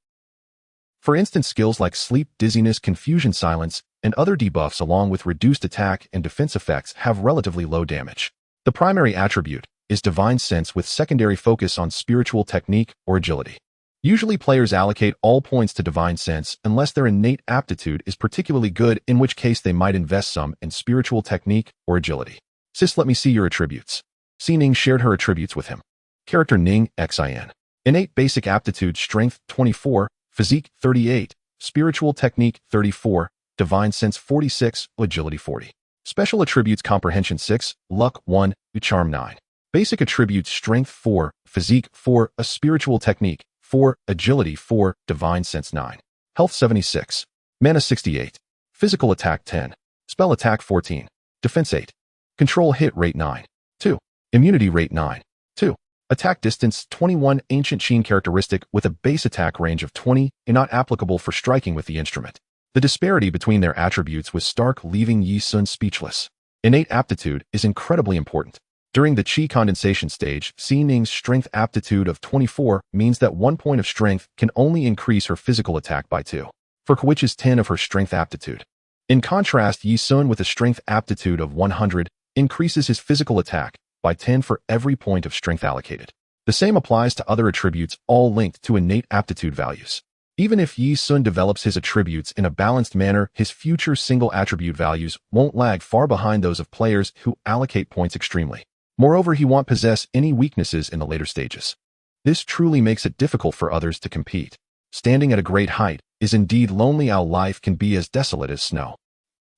For instance, skills like sleep, dizziness, confusion, silence, and other debuffs along with reduced attack and defense effects have relatively low damage. The primary attribute is Divine Sense with secondary focus on Spiritual Technique or Agility. Usually players allocate all points to Divine Sense unless their innate aptitude is particularly good, in which case they might invest some in Spiritual Technique or Agility. Sis, let me see your attributes. Xi Ning shared her attributes with him. Character: Ning Xin. Innate basic aptitude: Strength 24, Physique 38, Spiritual Technique 34, Divine Sense 46, Agility 40. Special attributes: Comprehension 6, Luck 1, Charm 9. Basic attributes: Strength 4, Physique 4, a Spiritual Technique 4, Agility 4, Divine Sense 9. Health 76. Mana 68. Physical attack 10. Spell attack 14. Defense 8. Control hit rate 9. 2. Immunity rate 9. 2. Attack distance 21. Ancient Qin characteristic with a base attack range of 20 and not applicable for striking with the instrument. The disparity between their attributes was stark, leaving Ye Xun speechless. Innate aptitude is incredibly important. During the Qi Condensation Stage, Xi Ning's strength aptitude of 24 means that 1 point of strength can only increase her physical attack by 2, for which is 10 of her strength aptitude. In contrast, Ye Xun with a strength aptitude of 100 increases his physical attack by 10 for every point of strength allocated. The same applies to other attributes, all linked to innate aptitude values. Even if Ye Xun develops his attributes in a balanced manner, his future single attribute values won't lag far behind those of players who allocate points extremely. Moreover, he won't possess any weaknesses in the later stages. This truly makes it difficult for others to compete. Standing at a great height is indeed lonely. Our life can be as desolate as snow.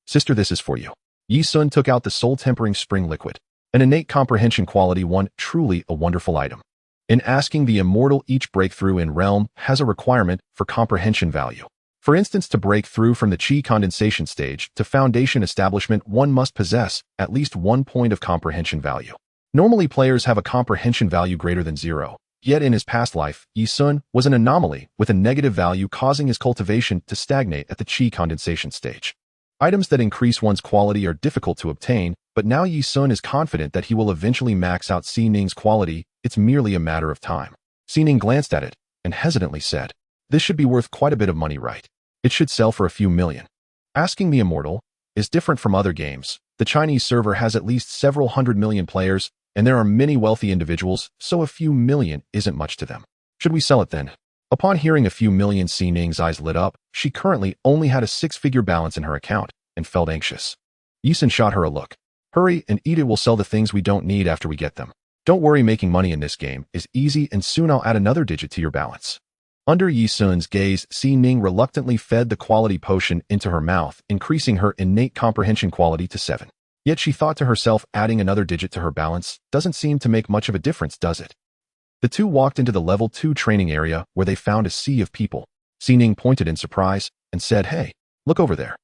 Sister, this is for you. Ye Xun took out the soul-tempering spring liquid. An innate comprehension quality 1, truly a wonderful item. In asking the immortal, each breakthrough in realm has a requirement for comprehension value. For instance, to break through from the Qi condensation stage to foundation establishment, one must possess at least 1 point of comprehension value. Normally, players have a comprehension value greater than 0. Yet in his past life, Ye Xun was an anomaly with a negative value, causing his cultivation to stagnate at the Qi condensation stage. Items that increase one's quality are difficult to obtain, but now Ye Xun is confident that he will eventually max out Xining's quality. It's merely a matter of time. Xining glanced at it and hesitantly said, "This should be worth quite a bit of money, right? It should sell for a few million." Asking the Immortal is different from other games. The Chinese server has at least several hundred million players, and there are many wealthy individuals, so a few million isn't much to them. Should we sell it then? Upon hearing a few million, Xining's eyes lit up. She currently only had a 6-figure balance in her account and felt anxious. Ye Xun shot her a look. "Hurry and eat it. We'll sell the things we don't need after we get them. Don't worry, making money in this game is easy, and soon I'll add another digit to your balance." Under Ye Xun's gaze, Xining reluctantly fed the quality potion into her mouth, increasing her innate comprehension quality to 7. Yet she thought to herself, adding another digit to her balance doesn't seem to make much of a difference, does it? The two walked into the level 2 training area where they found a sea of people. Xining pointed in surprise and said, "Hey, look over there."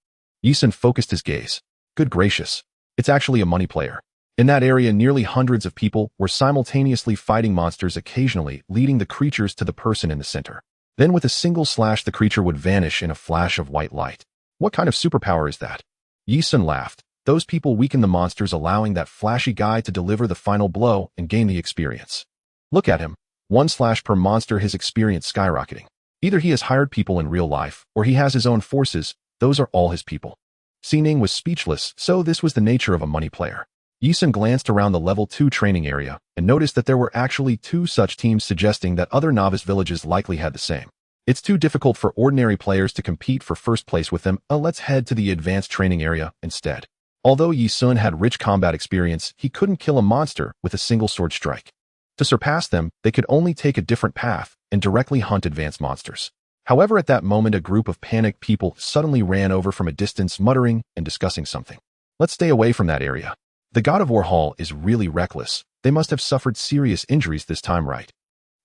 Ye Xun focused his gaze. Good gracious, it's actually a money player. In that area, nearly hundreds of people were simultaneously fighting monsters, occasionally leading the creatures to the person in the center. Then with a single slash, the creature would vanish in a flash of white light. What kind of superpower is that? Ye Xun laughed. Those people weaken the monsters, allowing that flashy guy to deliver the final blow and gain the experience. Look at him. 1 slash per monster, his experience skyrocketing. Either he has hired people in real life, or he has his own forces. Those are all his people. Xining was speechless, so this was the nature of a money player. Ye Xun glanced around the level 2 training area and noticed that there were actually 2 such teams, suggesting that other novice villages likely had the same. It's too difficult for ordinary players to compete for first place with them. Let's head to the advanced training area instead. Although Ye Xun had rich combat experience, he couldn't kill a monster with a single sword strike. To surpass them, they could only take a different path and directly hunt advanced monsters. However, at that moment, a group of panicked people suddenly ran over from a distance, muttering and discussing something. "Let's stay away from that area. The God of War Hall is really reckless. They must have suffered serious injuries this time, right?"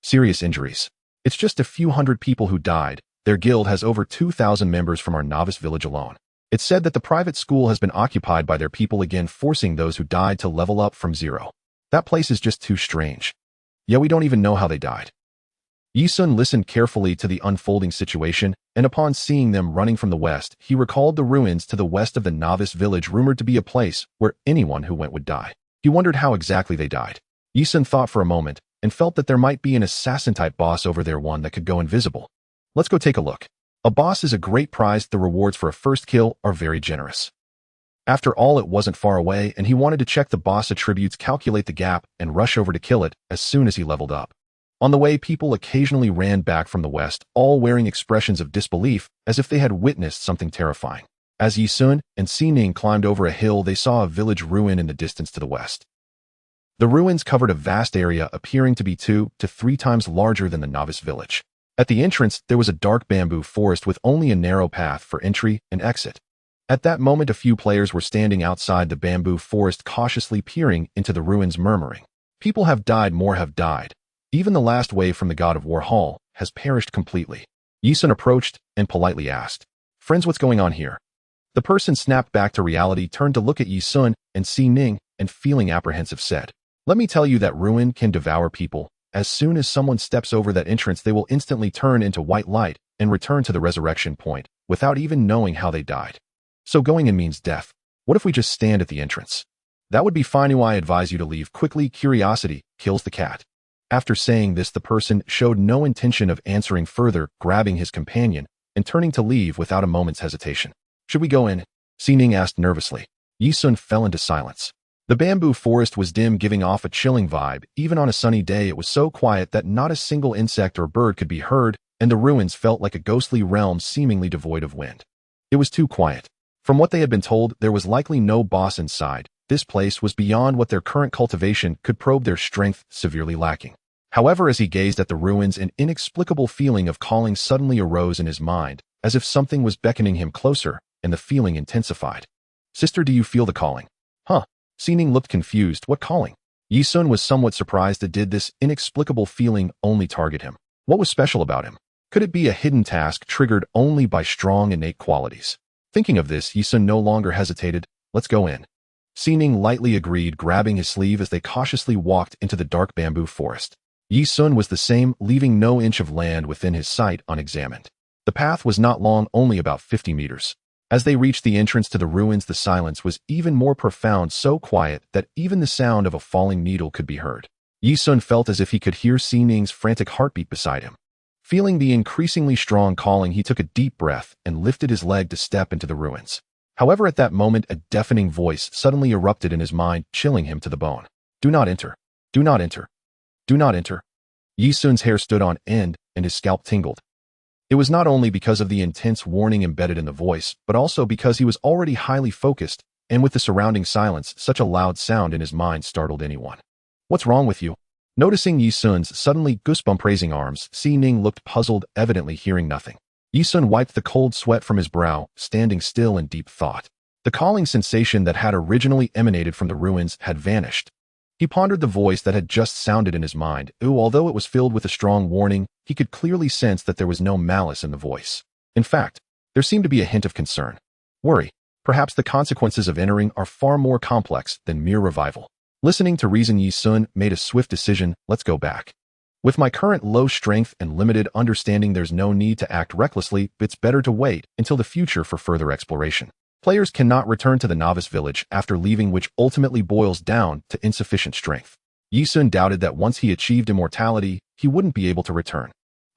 "Serious injuries? It's just a few hundred people who died. Their guild has over 2,000 members from our novice village alone. It's said that the private school has been occupied by their people again, forcing those who died to level up from 0. That place is just too strange. Yeah, we don't even know how they died." Ye Xun listened carefully to the unfolding situation, and upon seeing them running from the west, he recalled the ruins to the west of the novice village, rumored to be a place where anyone who went would die. He wondered how exactly they died. Ye Xun thought for a moment and felt that there might be an assassin-type boss over there, one that could go invisible. Let's go take a look. A boss is a great prize. The rewards for a first kill are very generous. After all, it wasn't far away, and he wanted to check the boss attributes, calculate the gap, and rush over to kill it as soon as he leveled up. On the way, people occasionally ran back from the west, all wearing expressions of disbelief, as if they had witnessed something terrifying. As Ye Xun and Xining climbed over a hill, they saw a village ruin in the distance to the west. The ruins covered a vast area, appearing to be 2 to 3 times larger than the novice village. At the entrance, there was a dark bamboo forest with only a narrow path for entry and exit. At that moment, a few players were standing outside the bamboo forest, cautiously peering into the ruins, murmuring, "People have died, more have died. Even the last wave from the God of War Hall has perished completely." Ye Xun approached and politely asked, "Friends, what's going on here?" The person snapped back to reality, turned to look at Ye Xun and Xining, and feeling apprehensive said, "Let me tell you, that ruin can devour people. As soon as someone steps over that entrance, they will instantly turn into white light and return to the resurrection point without even knowing how they died. So going in means death. What if we just stand at the entrance?" "That would be fine. I advise you to leave quickly. Curiosity kills the cat." After saying this, the person showed no intention of answering further, grabbing his companion and turning to leave without a moment's hesitation. "Should we go in?" Xining asked nervously. Ye Xun fell into silence. The bamboo forest was dim, giving off a chilling vibe. Even on a sunny day, it was so quiet that not a single insect or bird could be heard, and the ruins felt like a ghostly realm, seemingly devoid of wind. It was too quiet. From what they had been told, there was likely no boss inside. This place was beyond what their current cultivation could probe, their strength severely lacking. However, as he gazed at the ruins, an inexplicable feeling of calling suddenly arose in his mind, as if something was beckoning him closer, and the feeling intensified. "Sister, do you feel the calling?" "Huh?" Xining looked confused. "What calling?" Ye Xun was somewhat surprised. Did this inexplicable feeling only target him? What was special about him? Could it be a hidden task triggered only by strong innate qualities? Thinking of this, Ye Xun no longer hesitated. Let's go in. Xining lightly agreed, grabbing his sleeve as they cautiously walked into the dark bamboo forest. Ye Xun was the same, leaving no inch of land within his sight unexamined. The path was not long, only about 50 meters. As they reached the entrance to the ruins, the silence was even more profound, so quiet that even the sound of a falling needle could be heard. Ye Xun felt as if he could hear Xining's frantic heartbeat beside him. Feeling the increasingly strong calling, he took a deep breath and lifted his leg to step into the ruins. However, at that moment, a deafening voice suddenly erupted in his mind, chilling him to the bone. Do not enter. Do not enter. Do not enter. Ye Xun's hair stood on end and his scalp tingled. It was not only because of the intense warning embedded in the voice, but also because he was already highly focused, and with the surrounding silence, such a loud sound in his mind startled anyone. What's wrong with you? Noticing Ye Xun's suddenly goosebump raising arms, Xining looked puzzled, evidently hearing nothing. Ye Xun wiped the cold sweat from his brow, standing still in deep thought. The calling sensation that had originally emanated from the ruins had vanished. He pondered the voice that had just sounded in his mind. Although it was filled with a strong warning, he could clearly sense that there was no malice in the voice. In fact, there seemed to be a hint of concern. Worry. Perhaps the consequences of entering are far more complex than mere revival. Listening to reason, Ye Xun made a swift decision. Let's go back. With my current low strength and limited understanding, there's no need to act recklessly. It's better to wait until the future for further exploration. Players cannot return to the novice village after leaving, which ultimately boils down to insufficient strength. Ye Xun doubted that once he achieved immortality, he wouldn't be able to return.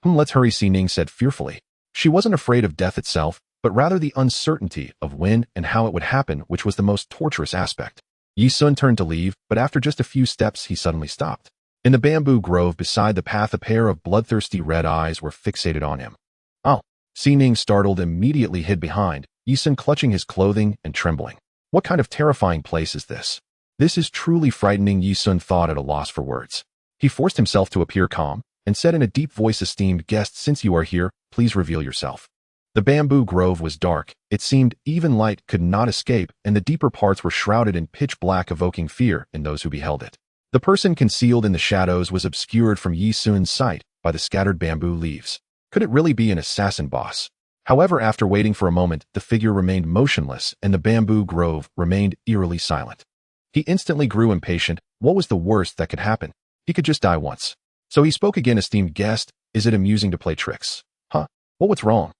Let's hurry, Xining said fearfully. She wasn't afraid of death itself, but rather the uncertainty of when and how it would happen, which was the most torturous aspect. Ye Xun turned to leave, but after just a few steps, he suddenly stopped. In the bamboo grove beside the path, a pair of bloodthirsty red eyes were fixated on him. Oh! Xining, startled, immediately hid behind, Ye Xun clutching his clothing and trembling. What kind of terrifying place is this? This is truly frightening, Ye Xun thought, at a loss for words. He forced himself to appear calm and said in a deep voice, esteemed guest, since you are here, please reveal yourself. The bamboo grove was dark. It seemed even light could not escape, and the deeper parts were shrouded in pitch black, evoking fear in those who beheld it. The person concealed in the shadows was obscured from Ye Xun's sight by the scattered bamboo leaves. Could it really be an assassin boss? However, after waiting for a moment, the figure remained motionless and the bamboo grove remained eerily silent. He instantly grew impatient. What was the worst that could happen? He could just die once. So he spoke again, esteemed guest, is it amusing to play tricks? Huh? What's wrong?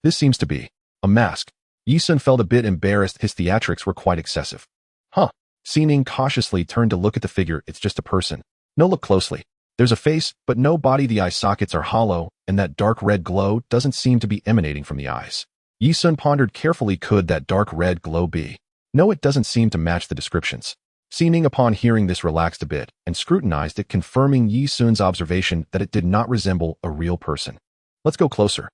This seems to be a mask. Ye Xun felt a bit embarrassed. His theatrics were quite excessive. Xining cautiously turned to look at the figure. It's just a person. No, look closely. There's a face, but no body. The eye sockets are hollow, and that dark red glow doesn't seem to be emanating from the eyes. Ye Xun pondered carefully. Could that dark red glow be? No, it doesn't seem to match the descriptions. Xining, upon hearing this, relaxed a bit and scrutinized it, confirming Ye Xun's observation that it did not resemble a real person. Let's go closer.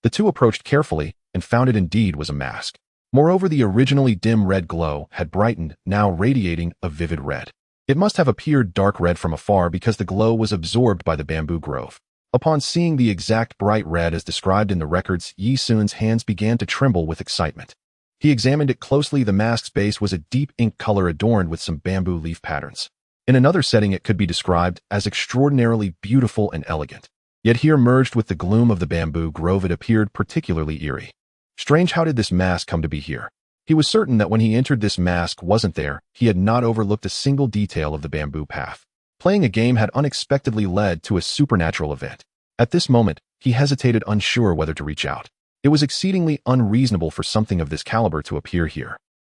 The two approached carefully and found it indeed was a mask. Moreover, the originally dim red glow had brightened, now radiating a vivid red. It must have appeared dark red from afar because the glow was absorbed by the bamboo grove. Upon seeing the exact bright red as described in the records, Ye Xun's hands began to tremble with excitement. He examined it closely. The mask's base was a deep ink color adorned with some bamboo leaf patterns. In another setting, it could be described as extraordinarily beautiful and elegant. Yet here, merged with the gloom of the bamboo grove, it appeared particularly eerie. Strange, how did this mask come to be here? He was certain that when he entered, this mask wasn't there. He had not overlooked a single detail of the bamboo path. Playing a game had unexpectedly led to a supernatural event. At this moment, he hesitated, unsure whether to reach out. It was exceedingly unreasonable for something of this caliber to appear here.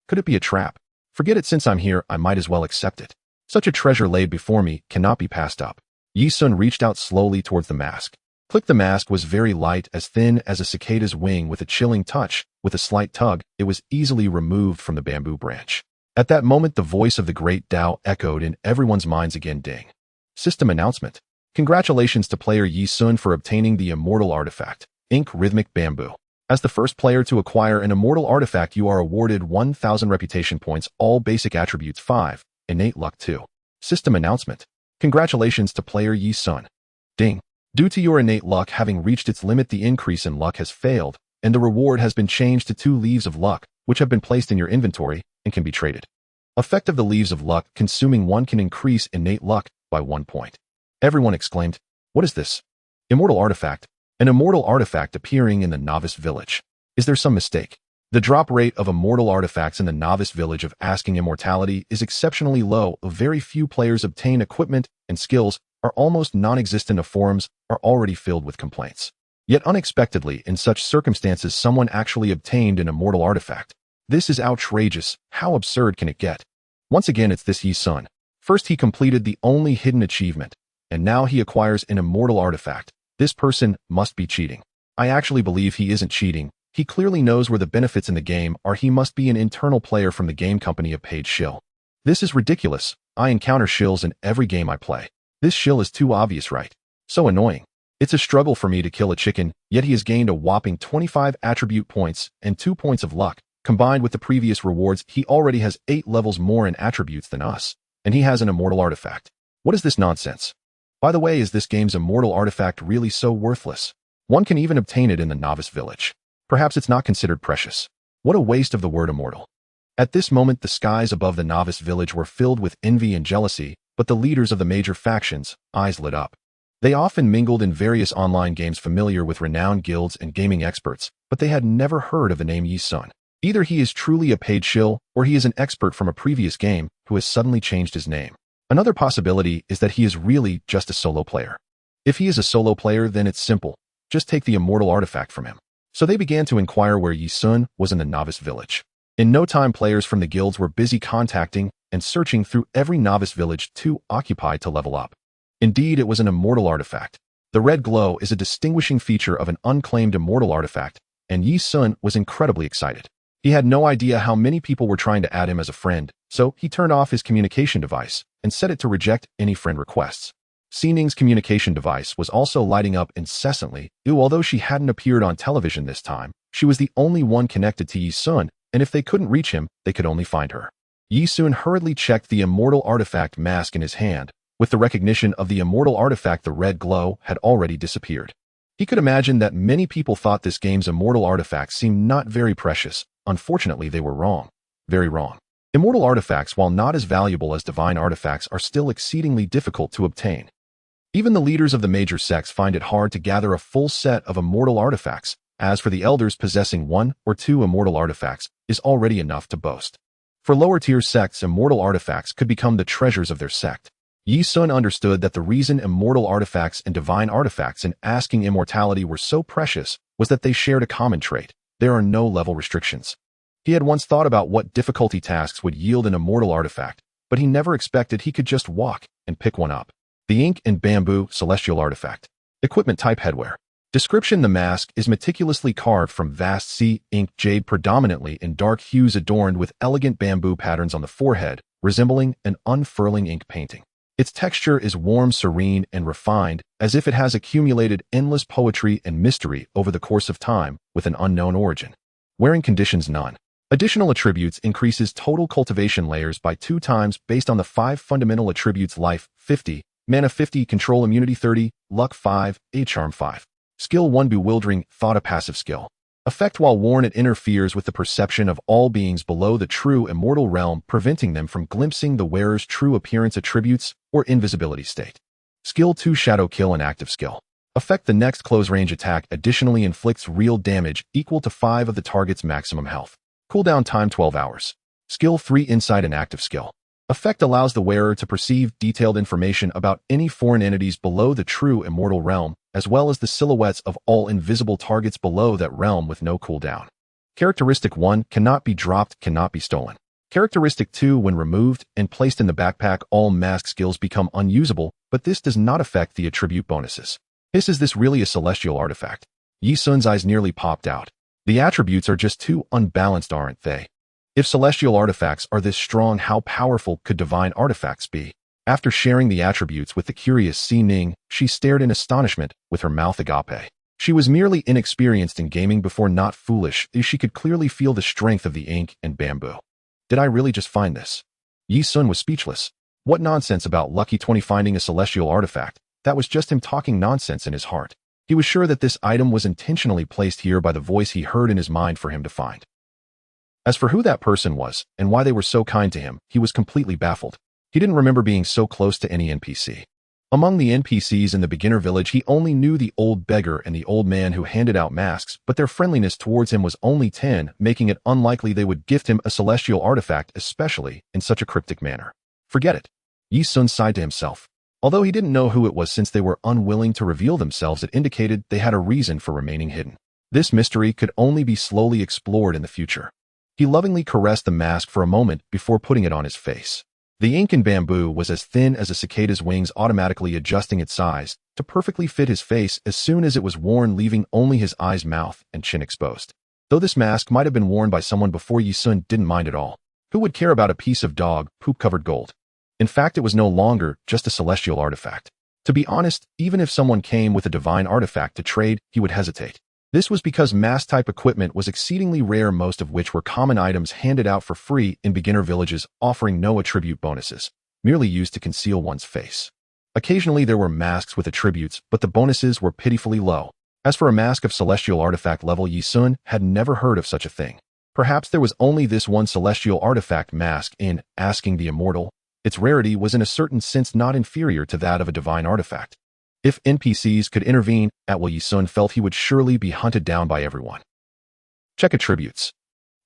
Could it be a trap? Forget it, since I'm here, I might as well accept it. Such a treasure laid before me cannot be passed up. Ye Xun reached out slowly towards the mask. Click. The mask was very light, as thin as a cicada's wing. With a chilling touch, with a slight tug, it was easily removed from the bamboo branch. At that moment, the voice of the great Tao echoed in everyone's minds again. Ding. System announcement. Congratulations to player Ye Xun for obtaining the immortal artifact, Ink Rhythmic Bamboo. As the first player to acquire an immortal artifact, you are awarded 1,000 reputation points, all basic attributes 5, innate luck 2. System announcement. Congratulations to player Ye Xun. Ding. Due to your innate luck having reached its limit, the increase in luck has failed, and the reward has been changed to 2 leaves of luck, which have been placed in your inventory and can be traded. Effect of the leaves of luck: consuming 1 can increase innate luck by 1 point. Everyone exclaimed, "What is this? Immortal artifact? An immortal artifact appearing in the novice village. Is there some mistake? The drop rate of immortal artifacts in the novice village of asking immortality is exceptionally low. Very few players obtain equipment, and skills are almost non-existent. Forums are already filled with complaints. Yet unexpectedly, in such circumstances, someone actually obtained an immortal artifact. This is outrageous. How absurd can it get? Once again, it's this Ye Xun. First, he completed the only hidden achievement, and now he acquires an immortal artifact. This person must be cheating. I actually believe he isn't cheating. He clearly knows where the benefits in the game are. He must be an internal player from the game company, a paid shill. This is ridiculous. I encounter shills in every game I play. This shill is too obvious, right? So annoying. It's a struggle for me to kill a chicken, yet he has gained a whopping 25 attribute points and 2 points of luck. Combined with the previous rewards, he already has 8 levels more in attributes than us, and he has an immortal artifact. What is this nonsense? By the way, is this game's immortal artifact really so worthless? One can even obtain it in the novice village. Perhaps it's not considered precious. What a waste of the word immortal. At this moment, the skies above the novice village were filled with envy and jealousy, but the leaders of the major factions' eyes lit up. They often mingled in various online games, familiar with renowned guilds and gaming experts, but they had never heard of the name Ye Xun. Either he is truly a paid shill, or he is an expert from a previous game who has suddenly changed his name. Another possibility is that he is really just a solo player. If he is a solo player, then it's simple. Just take the immortal artifact from him. So they began to inquire where Ye Xun was in the novice village. In no time, players from the guilds were busy contacting and searching through every novice village, too occupied to level up. Indeed, it was an immortal artifact. The red glow is a distinguishing feature of an unclaimed immortal artifact, and Ye Xun was incredibly excited. He had no idea how many people were trying to add him as a friend, so he turned off his communication device and set it to reject any friend requests. Xining's communication device was also lighting up incessantly. Although she hadn't appeared on television this time, she was the only one connected to Ye Xun, and if they couldn't reach him, they could only find her. Ye Xun hurriedly checked the immortal artifact mask in his hand. With the recognition of the immortal artifact, the red glow had already disappeared. He could imagine that many people thought this game's immortal artifacts seemed not very precious. Unfortunately, they were wrong. Very wrong. Immortal artifacts, while not as valuable as divine artifacts, are still exceedingly difficult to obtain. Even the leaders of the major sects find it hard to gather a full set of immortal artifacts. As for the elders, possessing 1 or 2 immortal artifacts is already enough to boast. For lower-tier sects, immortal artifacts could become the treasures of their sect. Ye Xun understood that the reason immortal artifacts and divine artifacts in asking immortality were so precious was that they shared a common trait. There are no level restrictions. He had once thought about what difficulty tasks would yield an immortal artifact, but he never expected he could just walk and pick one up. The ink and bamboo celestial artifact. Equipment type headwear. Description: the mask is meticulously carved from vast sea ink jade, predominantly in dark hues, adorned with elegant bamboo patterns on the forehead, resembling an unfurling ink painting. Its texture is warm, serene, and refined, as if it has accumulated endless poetry and mystery over the course of time, with an unknown origin. Wearing conditions: none. Additional attributes: increases total cultivation layers by 2 times based on the 5 fundamental attributes: life 50, mana 50, control immunity 30, luck 5, a charm 5. Skill 1, bewildering thought, a passive skill. Effect: while worn, it interferes with the perception of all beings below the true immortal realm, preventing them from glimpsing the wearer's true appearance, attributes, or invisibility state. Skill 2, shadow kill, an active skill. Effect: the next close-range attack additionally inflicts real damage equal to 5 of the target's maximum health. Cooldown time 12 hours. Skill 3, insight, an active skill. Effect: allows the wearer to perceive detailed information about any foreign entities below the true immortal realm, as well as the silhouettes of all invisible targets below that realm with no cooldown. Characteristic 1, cannot be dropped, cannot be stolen. Characteristic 2, when removed and placed in the backpack, all mask skills become unusable, but this does not affect the attribute bonuses. Is this really a celestial artifact? Ye Xun's eyes nearly popped out. The attributes are just too unbalanced, aren't they? If celestial artifacts are this strong, how powerful could divine artifacts be? After sharing the attributes with the curious Xining, she stared in astonishment, with her mouth agape. She was merely inexperienced in gaming before, not foolish. She could clearly feel the strength of the ink and bamboo. Did I really just find this? Ye Xun was speechless. What nonsense about Lucky 20 finding a celestial artifact? That was just him talking nonsense in his heart. He was sure that this item was intentionally placed here by the voice he heard in his mind for him to find. As for who that person was, and why they were so kind to him, he was completely baffled. He didn't remember being so close to any NPC. Among the NPCs in the beginner village, he only knew the old beggar and the old man who handed out masks, but their friendliness towards him was only 10, making it unlikely they would gift him a celestial artifact, especially in such a cryptic manner. Forget it. Ye Xun sighed to himself. Although he didn't know who it was since they were unwilling to reveal themselves, it indicated they had a reason for remaining hidden. This mystery could only be slowly explored in the future. He lovingly caressed the mask for a moment before putting it on his face. The ink in bamboo was as thin as a cicada's wings, automatically adjusting its size to perfectly fit his face as soon as it was worn, leaving only his eyes, mouth, and chin exposed. Though this mask might have been worn by someone before, Ye Xun didn't mind at all. Who would care about a piece of dog poop-covered gold? In fact, it was no longer just a celestial artifact. To be honest, even if someone came with a divine artifact to trade, he would hesitate. This was because mask-type equipment was exceedingly rare, most of which were common items handed out for free in beginner villages, offering no attribute bonuses, merely used to conceal one's face. Occasionally there were masks with attributes, but the bonuses were pitifully low. As for a mask of celestial artifact level, Ye Xun had never heard of such a thing. Perhaps there was only this one celestial artifact mask in Asking the Immortal. Its rarity was in a certain sense not inferior to that of a divine artifact. If NPCs could intervene, Ye Xun felt he would surely be hunted down by everyone. Check attributes.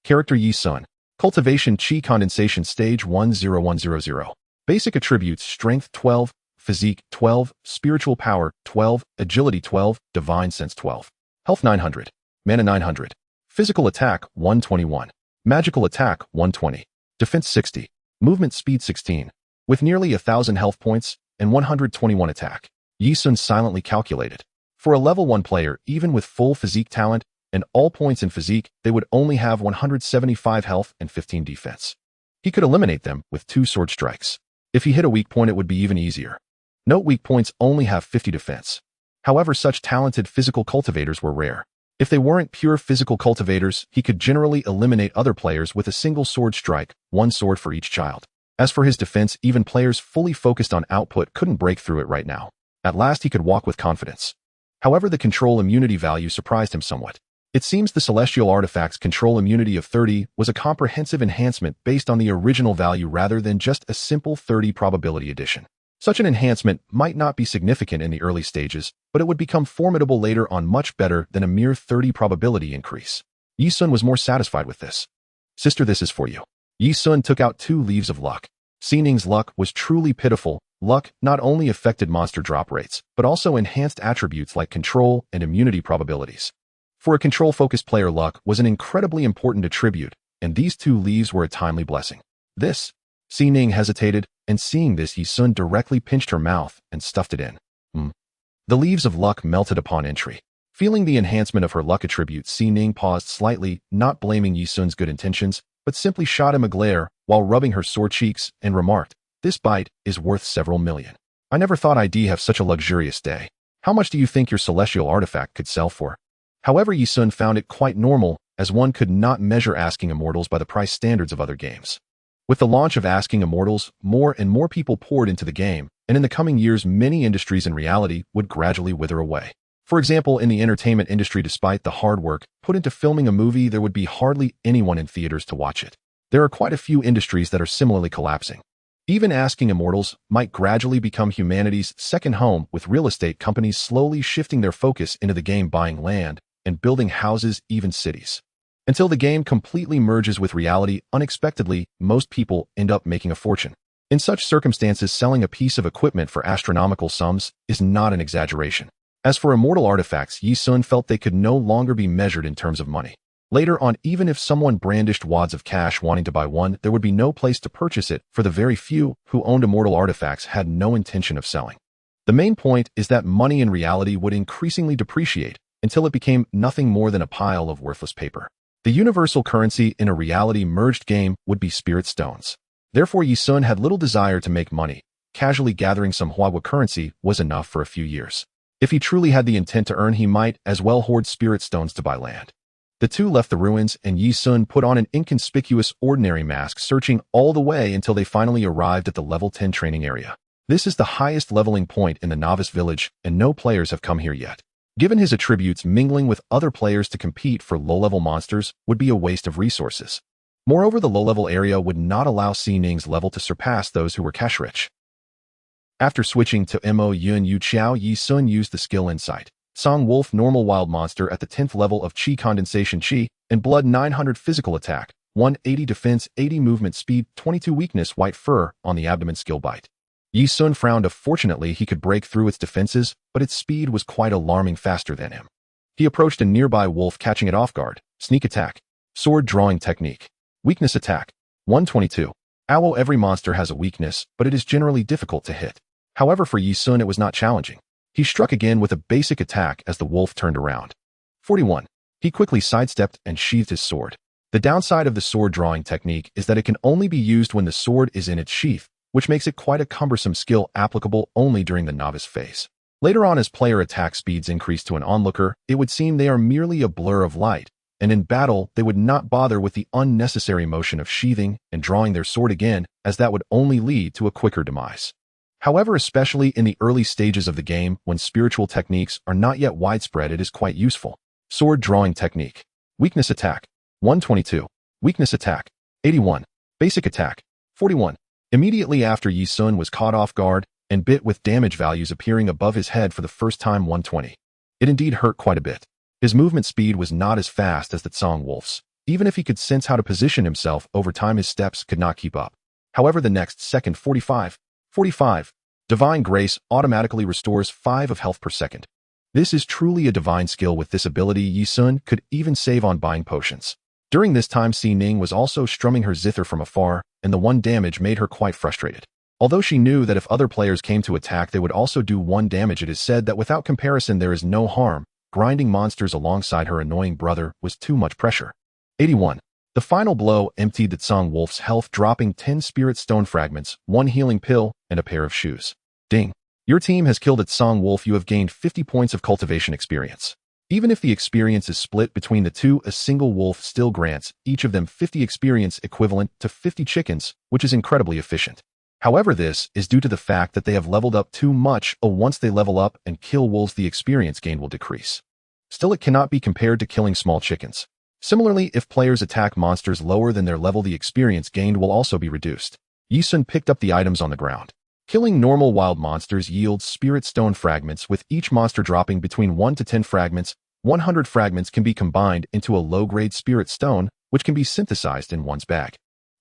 Character Ye Xun. Cultivation Chi Condensation Stage 10100. Basic attributes: Strength 12, Physique 12, Spiritual Power 12, Agility 12, Divine Sense 12. Health 900. Mana 900. Physical Attack 121. Magical Attack 120. Defense 60. Movement Speed 16. With nearly 1,000 health points and 121 attack. Ye Xun silently calculated. For a level 1 player, even with full physique talent and all points in physique, they would only have 175 health and 15 defense. He could eliminate them with 2 sword strikes. If he hit a weak point, it would be even easier. Note: weak points only have 50 defense. However, such talented physical cultivators were rare. If they weren't pure physical cultivators, he could generally eliminate other players with a single sword strike, 1 sword for each child. As for his defense, even players fully focused on output couldn't break through it right now. At last he could walk with confidence. However, the control immunity value surprised him somewhat. It seems the celestial artifact's control immunity of 30 was a comprehensive enhancement based on the original value rather than just a simple 30 probability addition. Such an enhancement might not be significant in the early stages, but it would become formidable later on, much better than a mere 30 probability increase. Ye Xun was more satisfied with this. Sister, this is for you. Ye Xun took out 2 leaves of luck. Xianxia's luck was truly pitiful. Luck not only affected monster drop rates, but also enhanced attributes like control and immunity probabilities. For a control-focused player, luck was an incredibly important attribute, and these 2 leaves were a timely blessing. This. Xianxia hesitated, and seeing this, Ye Xun directly pinched her mouth and stuffed it in. The leaves of luck melted upon entry. Feeling the enhancement of her luck attribute, Xianxia paused slightly, not blaming Ye Xun's good intentions, but simply shot him a glare while rubbing her sore cheeks and remarked, "This bite is worth several million. I never thought I'd have such a luxurious day. How much do you think your celestial artifact could sell for?" However, Ye Xun found it quite normal, as one could not measure Asking Immortals by the price standards of other games. With the launch of Asking Immortals, more and more people poured into the game, and in the coming years, many industries in reality would gradually wither away. For example, in the entertainment industry, despite the hard work put into filming a movie, there would be hardly anyone in theaters to watch it. There are quite a few industries that are similarly collapsing. Even Asking Immortals might gradually become humanity's second home, with real estate companies slowly shifting their focus into the game, buying land and building houses, even cities. Until the game completely merges with reality, unexpectedly, most people end up making a fortune. In such circumstances, selling a piece of equipment for astronomical sums is not an exaggeration. As for immortal artifacts, Ye Xun felt they could no longer be measured in terms of money. Later on, even if someone brandished wads of cash wanting to buy one, there would be no place to purchase it, for the very few who owned immortal artifacts had no intention of selling. The main point is that money in reality would increasingly depreciate until it became nothing more than a pile of worthless paper. The universal currency in a reality-merged game would be spirit stones. Therefore, Ye Xun had little desire to make money. Casually gathering some Huahua currency was enough for a few years. If he truly had the intent to earn, he might as well hoard spirit stones to buy land. The 2 left the ruins, and Ye Xun put on an inconspicuous ordinary mask, searching all the way until they finally arrived at the level 10 training area. This is the highest leveling point in the novice village, and no players have come here yet. Given his attributes, mingling with other players to compete for low-level monsters would be a waste of resources. Moreover, the low-level area would not allow Xianxia's level to surpass those who were cash-rich. After switching to Mo Yun Yu Qiao, Ye Xun used the skill Insight. Song Wolf normal wild monster at the 10th level of Qi condensation Qi and blood 900 physical attack, 180 defense, 80 movement speed, 22 weakness white fur on the abdomen skill bite. Ye Xun frowned. Fortunately, he could break through its defenses, but its speed was quite alarming faster than him. He approached a nearby wolf, catching it off guard. Sneak attack. Sword drawing technique. Weakness attack. 122. Owl. Every monster has a weakness, but it is generally difficult to hit. However, for Ye Xun it was not challenging. He struck again with a basic attack as the wolf turned around. 41. He quickly sidestepped and sheathed his sword. The downside of the sword drawing technique is that it can only be used when the sword is in its sheath, which makes it quite a cumbersome skill applicable only during the novice phase. Later on, as player attack speeds increase to an onlooker, it would seem they are merely a blur of light, and in battle they would not bother with the unnecessary motion of sheathing and drawing their sword again, as that would only lead to a quicker demise. However, especially in the early stages of the game, when spiritual techniques are not yet widespread, it is quite useful. Sword drawing technique. Weakness attack. 122. Weakness attack. 81. Basic attack. 41. Immediately after, Ye Xun was caught off guard and bit, with damage values appearing above his head for the first time. 120. It indeed hurt quite a bit. His movement speed was not as fast as the Tsong Wolf's. Even if he could sense how to position himself, over time his steps could not keep up. However, the next second, 45. Divine Grace automatically restores 5 of health per second. This is truly a divine skill. With this ability, Ye Xun could even save on buying potions. During this time, Si Ning was also strumming her zither from afar, and the 1 damage made her quite frustrated. Although she knew that if other players came to attack they would also do 1 damage, it is said that without comparison there is no harm. Grinding monsters alongside her annoying brother was too much pressure. 81. The final blow emptied the Tsong Wolf's health, dropping 10 spirit stone fragments, 1 healing pill, and a pair of shoes. Ding. Your team has killed a Tsong Wolf. You have gained 50 points of cultivation experience. Even if the experience is split between the two, a single wolf still grants each of them 50 experience, equivalent to 50 chickens, which is incredibly efficient. However, this is due to the fact that they have leveled up too much. Once they level up and kill wolves, the experience gain will decrease. Still, it cannot be compared to killing small chickens. Similarly, if players attack monsters lower than their level, the experience gained will also be reduced. Ye Xun picked up the items on the ground. Killing normal wild monsters yields spirit stone fragments, with each monster dropping between 1 to 10 fragments. 100 fragments can be combined into a low-grade spirit stone, which can be synthesized in one's bag.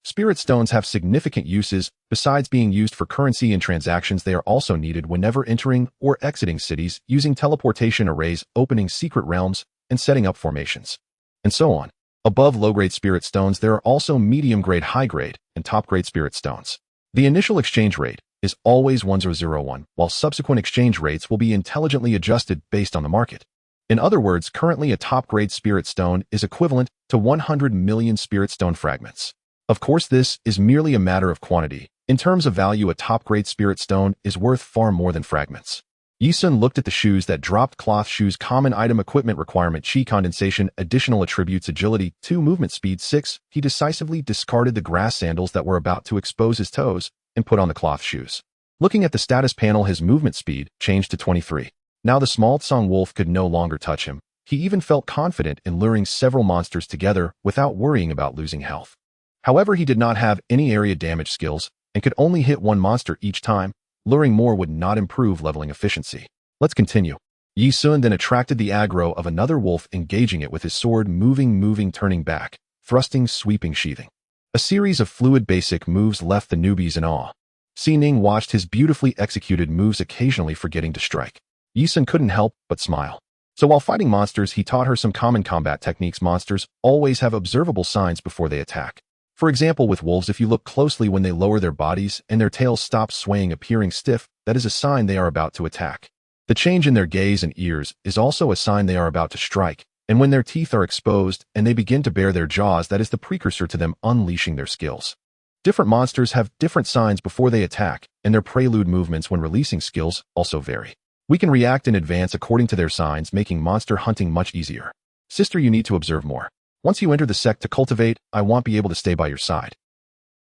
Spirit stones have significant uses. Besides being used for currency and transactions, they are also needed whenever entering or exiting cities, using teleportation arrays, opening secret realms, and setting up formations, and so on. Above low-grade spirit stones, there are also medium-grade, high-grade, and top-grade spirit stones. The initial exchange rate is always 1001, while subsequent exchange rates will be intelligently adjusted based on the market. In other words, currently a top-grade spirit stone is equivalent to 100 million spirit stone fragments. Of course, this is merely a matter of quantity. In terms of value, a top-grade spirit stone is worth far more than fragments. Ye Xun looked at the shoes that dropped. Cloth shoes. Common item. Equipment requirement: Qi condensation. Additional attributes: agility 2, movement speed 6. He decisively discarded the grass sandals that were about to expose his toes and put on the cloth shoes. Looking at the status panel, his movement speed changed to 23. Now the small Tsong Wolf could no longer touch him. He even felt confident in luring several monsters together without worrying about losing health. However, he did not have any area damage skills and could only hit 1 monster each time. Luring more would not improve leveling efficiency. Let's continue. Ye Xun then attracted the aggro of another wolf, engaging it with his sword, moving, turning back, thrusting, sweeping, sheathing. A series of fluid basic moves left the newbies in awe. Si Ning watched his beautifully executed moves, occasionally forgetting to strike. Ye Xun couldn't help but smile. So while fighting monsters, he taught her some common combat techniques. Monsters always have observable signs before they attack. For example, with wolves, if you look closely when they lower their bodies and their tails stop swaying, appearing stiff, that is a sign they are about to attack. The change in their gaze and ears is also a sign they are about to strike, and when their teeth are exposed and they begin to bare their jaws, that is the precursor to them unleashing their skills. Different monsters have different signs before they attack, and their prelude movements when releasing skills also vary. We can react in advance according to their signs, making monster hunting much easier. Sister, you need to observe more. Once you enter the sect to cultivate, I won't be able to stay by your side.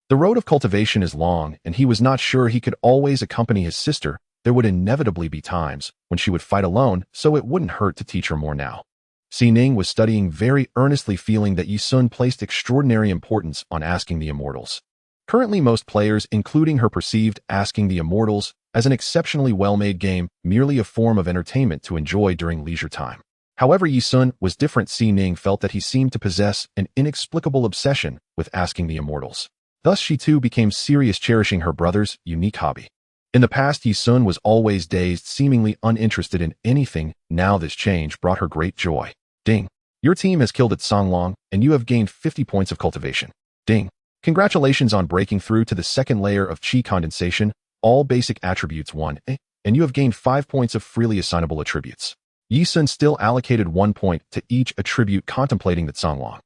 The road of cultivation is long, and he was not sure he could always accompany his sister. There would inevitably be times when she would fight alone, so it wouldn't hurt to teach her more now. Si Ning was studying very earnestly, feeling that Ye Xun placed extraordinary importance on asking the immortals. Currently, most players, including her, perceived asking the immortals as an exceptionally well-made game, merely a form of entertainment to enjoy during leisure time. However, Ye Xun was different. Ning felt that he seemed to possess an inexplicable obsession with asking the immortals. Thus she too became serious, cherishing her brother's unique hobby. In the past, Ye Xun was always dazed, seemingly uninterested in anything. Now this change brought her great joy. Ding. Your team has killed at Songlong, and you have gained 50 points of cultivation. Ding. Congratulations on breaking through to the second layer of qi condensation, all basic attributes 1, and you have gained 5 points of freely assignable attributes. Ye Xun still allocated 1 point to each attribute, contemplating that Songlong.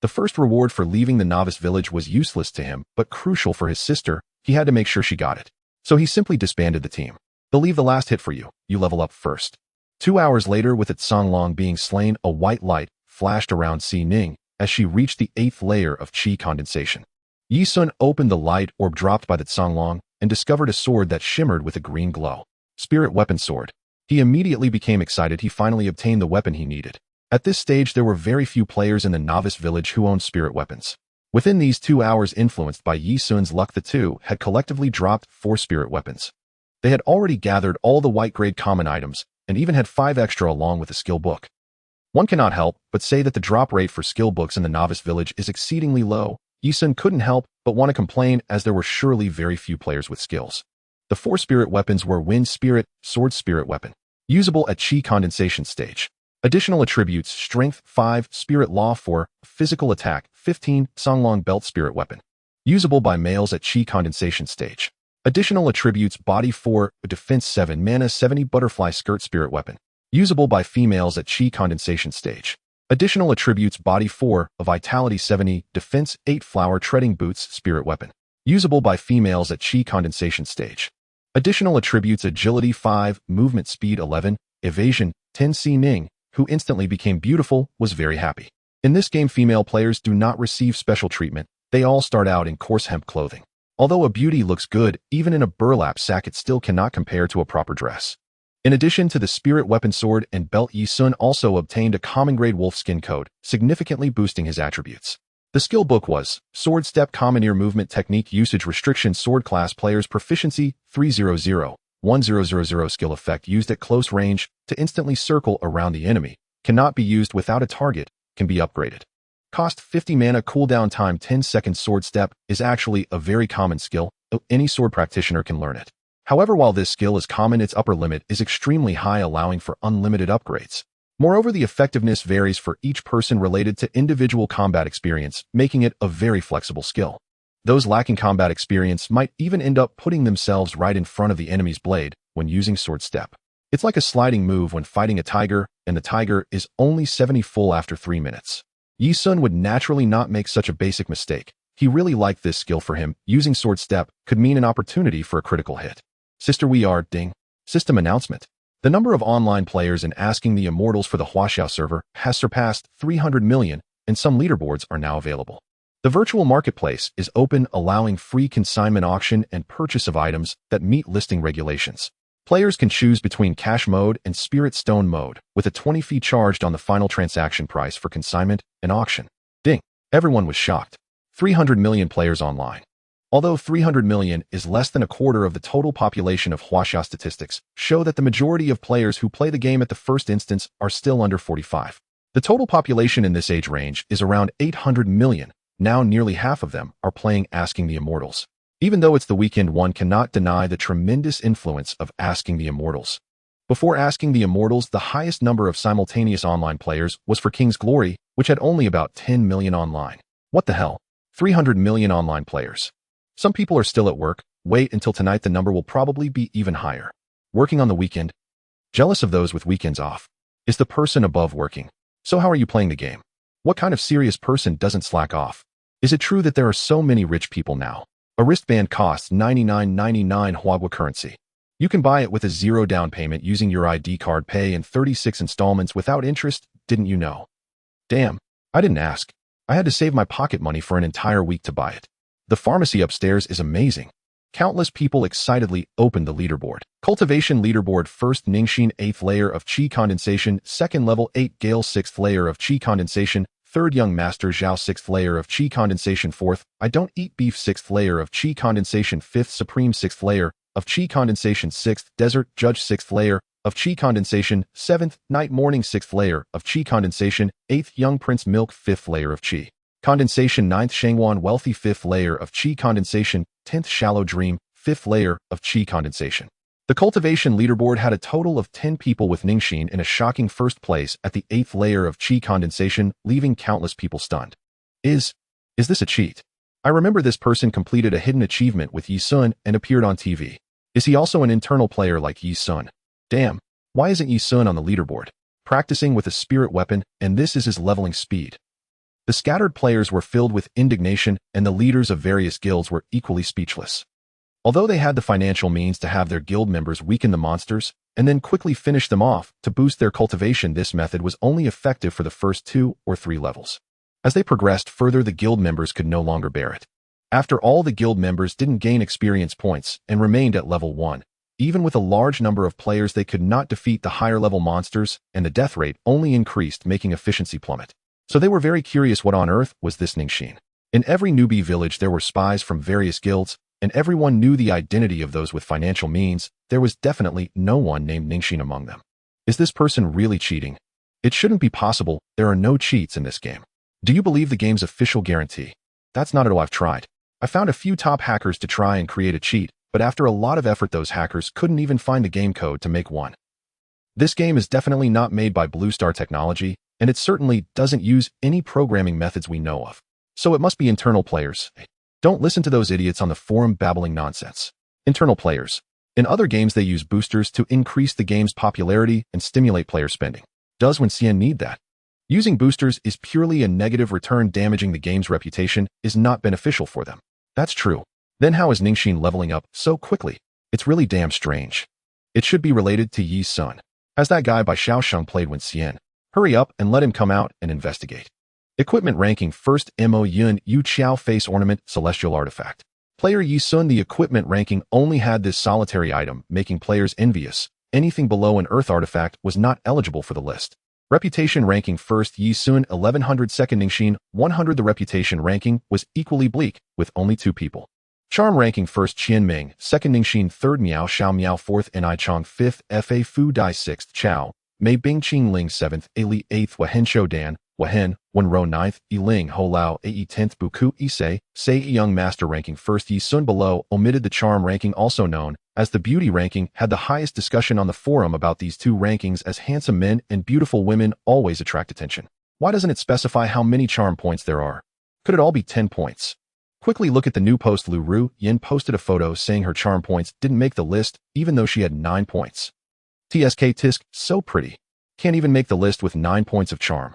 The first reward for leaving the novice village was useless to him, but crucial for his sister. He had to make sure she got it. So he simply disbanded the team. They'll leave the last hit for you. You level up first. 2 hours later, with its Songlong being slain, a white light flashed around Ning as she reached the 8th layer of qi condensation. Ye Xun opened the light orb dropped by the Songlong and discovered a sword that shimmered with a green glow. Spirit weapon sword. He immediately became excited. He finally obtained the weapon he needed. At this stage, there were very few players in the novice village who owned spirit weapons. Within these 2 hours, influenced by Ye Xun's luck, the two had collectively dropped 4 spirit weapons. They had already gathered all the white-grade common items, and even had 5 extra along with the skill book. One cannot help but say that the drop rate for skill books in the novice village is exceedingly low. Ye Xun couldn't help but want to complain, as there were surely very few players with skills. The 4 spirit weapons were Wind Spirit, Sword Spirit Weapon, usable at qi condensation stage. Additional attributes: Strength 5, Spirit Law 4, Physical Attack 15, Songlong Belt Spirit Weapon, usable by males at qi condensation stage. Additional attributes: Body 4, Defense 7, Mana 70, Butterfly Skirt Spirit Weapon, usable by females at qi condensation stage. Additional attributes: Body 4, Vitality 70, Defense 8, Flower Treading Boots Spirit Weapon, usable by females at qi condensation stage. Additional attributes: Agility 5, Movement Speed 11, Evasion 10. Ning, who instantly became beautiful, was very happy. In this game, female players do not receive special treatment. They all start out in coarse hemp clothing. Although a beauty looks good, even in a burlap sack, it still cannot compare to a proper dress. In addition to the spirit weapon sword and belt, Ye Xun also obtained a common grade wolf skin coat, significantly boosting his attributes. The skill book was Sword Step, Commoneer Movement Technique Usage Restriction, Sword Class Players Proficiency 300, 1000. Skill effect used at close range to instantly circle around the enemy, cannot be used without a target, can be upgraded. Cost 50 mana, cooldown time 10 seconds. Sword Step is actually a very common skill, though any sword practitioner can learn it. However, while this skill is common, its upper limit is extremely high, allowing for unlimited upgrades. Moreover, the effectiveness varies for each person related to individual combat experience, making it a very flexible skill. Those lacking combat experience might even end up putting themselves right in front of the enemy's blade when using Sword Step. It's like a sliding move when fighting a tiger, and the tiger is only 70 full after 3 minutes. Ye Xun would naturally not make such a basic mistake. He really liked this skill. For him, using Sword Step could mean an opportunity for a critical hit. Sister, we are ding. System announcement. The number of online players in Asking the Immortals for the Huaxiao server has surpassed 300 million, and some leaderboards are now available. The virtual marketplace is open, allowing free consignment auction and purchase of items that meet listing regulations. Players can choose between cash mode and spirit stone mode, with a 20 fee charged on the final transaction price for consignment and auction. Ding! Everyone was shocked. 300 million players online. Although 300 million is less than a quarter of the total population of Huaxia, statistics show that the majority of players who play the game at the first instance are still under 45. The total population in this age range is around 800 million. Now nearly half of them are playing Asking the Immortals. Even though it's the weekend, one cannot deny the tremendous influence of Asking the Immortals. Before Asking the Immortals, the highest number of simultaneous online players was for King's Glory, which had only about 10 million online. What the hell? 300 million online players. Some people are still at work. Wait until tonight, the number will probably be even higher. Working on the weekend? Jealous of those with weekends off. Is the person above working? So how are you playing the game? What kind of serious person doesn't slack off? Is it true that there are so many rich people now? A wristband costs 99.99 Huagua currency. You can buy it with a 0 down payment using your ID card, pay in 36 installments without interest. Didn't you know? Damn, I didn't ask. I had to save my pocket money for an entire week to buy it. The pharmacy upstairs is amazing. Countless people excitedly opened the leaderboard. Cultivation leaderboard: first Ningxin, 8th layer of qi condensation, second level 8 Gale, 6th layer of qi condensation, third Young Master Zhao, 6th layer of qi condensation, fourth I Don't Eat Beef, 6th layer of qi condensation, fifth Supreme, 6th layer of Qi condensation 6th desert judge 6th layer of Qi condensation 7th night morning 6th layer of Qi condensation 8th young prince milk 5th layer of Qi condensation 9th Shangwan wealthy 5th layer of Qi condensation 10th shallow dream 5th layer of Qi condensation. The cultivation leaderboard had a total of 10 people with Ningxin in a shocking first place at the 8th layer of Qi condensation, leaving countless people stunned. Is this a cheat? I remember this person completed a hidden achievement with Ye Xun and appeared on TV. Is he also an internal player like Ye Xun? Damn, why isn't Ye Xun on the leaderboard? Practicing with a spirit weapon, and this is his leveling speed. The scattered players were filled with indignation, and the leaders of various guilds were equally speechless. Although they had the financial means to have their guild members weaken the monsters and then quickly finish them off to boost their cultivation, this method was only effective for the first 2 or 3 levels. As they progressed further, the guild members could no longer bear it. After all, the guild members didn't gain experience points and remained at level 1. Even with a large number of players, they could not defeat the higher level monsters, and the death rate only increased, making efficiency plummet. So they were very curious, what on earth was this Ningxin? In every newbie village there were spies from various guilds, and everyone knew the identity of those with financial means. There was definitely no one named Ningxin among them. Is this person really cheating? It shouldn't be possible. There are no cheats in this game. Do you believe the game's official guarantee? That's not at all. I've tried. I found a few top hackers to try and create a cheat, but after a lot of effort those hackers couldn't even find a game code to make one. This game is definitely not made by Blue Star Technology, and it certainly doesn't use any programming methods we know of. So it must be internal players. Don't listen to those idiots on the forum babbling nonsense. Internal players. In other games they use boosters to increase the game's popularity and stimulate player spending. Does Wenxian need that? Using boosters is purely a negative return. Damaging the game's reputation is not beneficial for them. That's true. Then how is Ningxin leveling up so quickly? It's really damn strange. It should be related to Ye Xun. Has that guy by Xiaoxiang played Wenxian? Hurry up and let him come out and investigate. Equipment ranking 1st Mo Yun Yu Chao face ornament celestial artifact. Player Ye Xun. The equipment ranking only had this solitary item, making players envious. Anything below an earth artifact was not eligible for the list. Reputation ranking 1st Ye Xun 1100 2nd Ningxin 100. The reputation ranking was equally bleak, with only 2 people. Charm ranking 1st Qianming 2nd Ningxin 3rd Miao Xiao Miao 4th Ni Chong 5th Fa Fu Dai 6th Chao Mei Bing Qing Ling 7th Ali 8th Wahen Shou Dan Wahen Wenro 9th Yi Ling Ho Lao Ae 10th Buku Isei Sei Young Master ranking 1st Ye Xun. Below omitted the charm ranking, also known as the beauty ranking, had the highest discussion on the forum about these 2 rankings, as handsome men and beautiful women always attract attention. Why doesn't it specify how many charm points there are? Could it all be 10 points? Quickly look at the new post. Lu Ru Yin posted a photo saying her charm points didn't make the list even though she had 9 points. TSK Tisk, so pretty. Can't even make the list with 9 points of charm.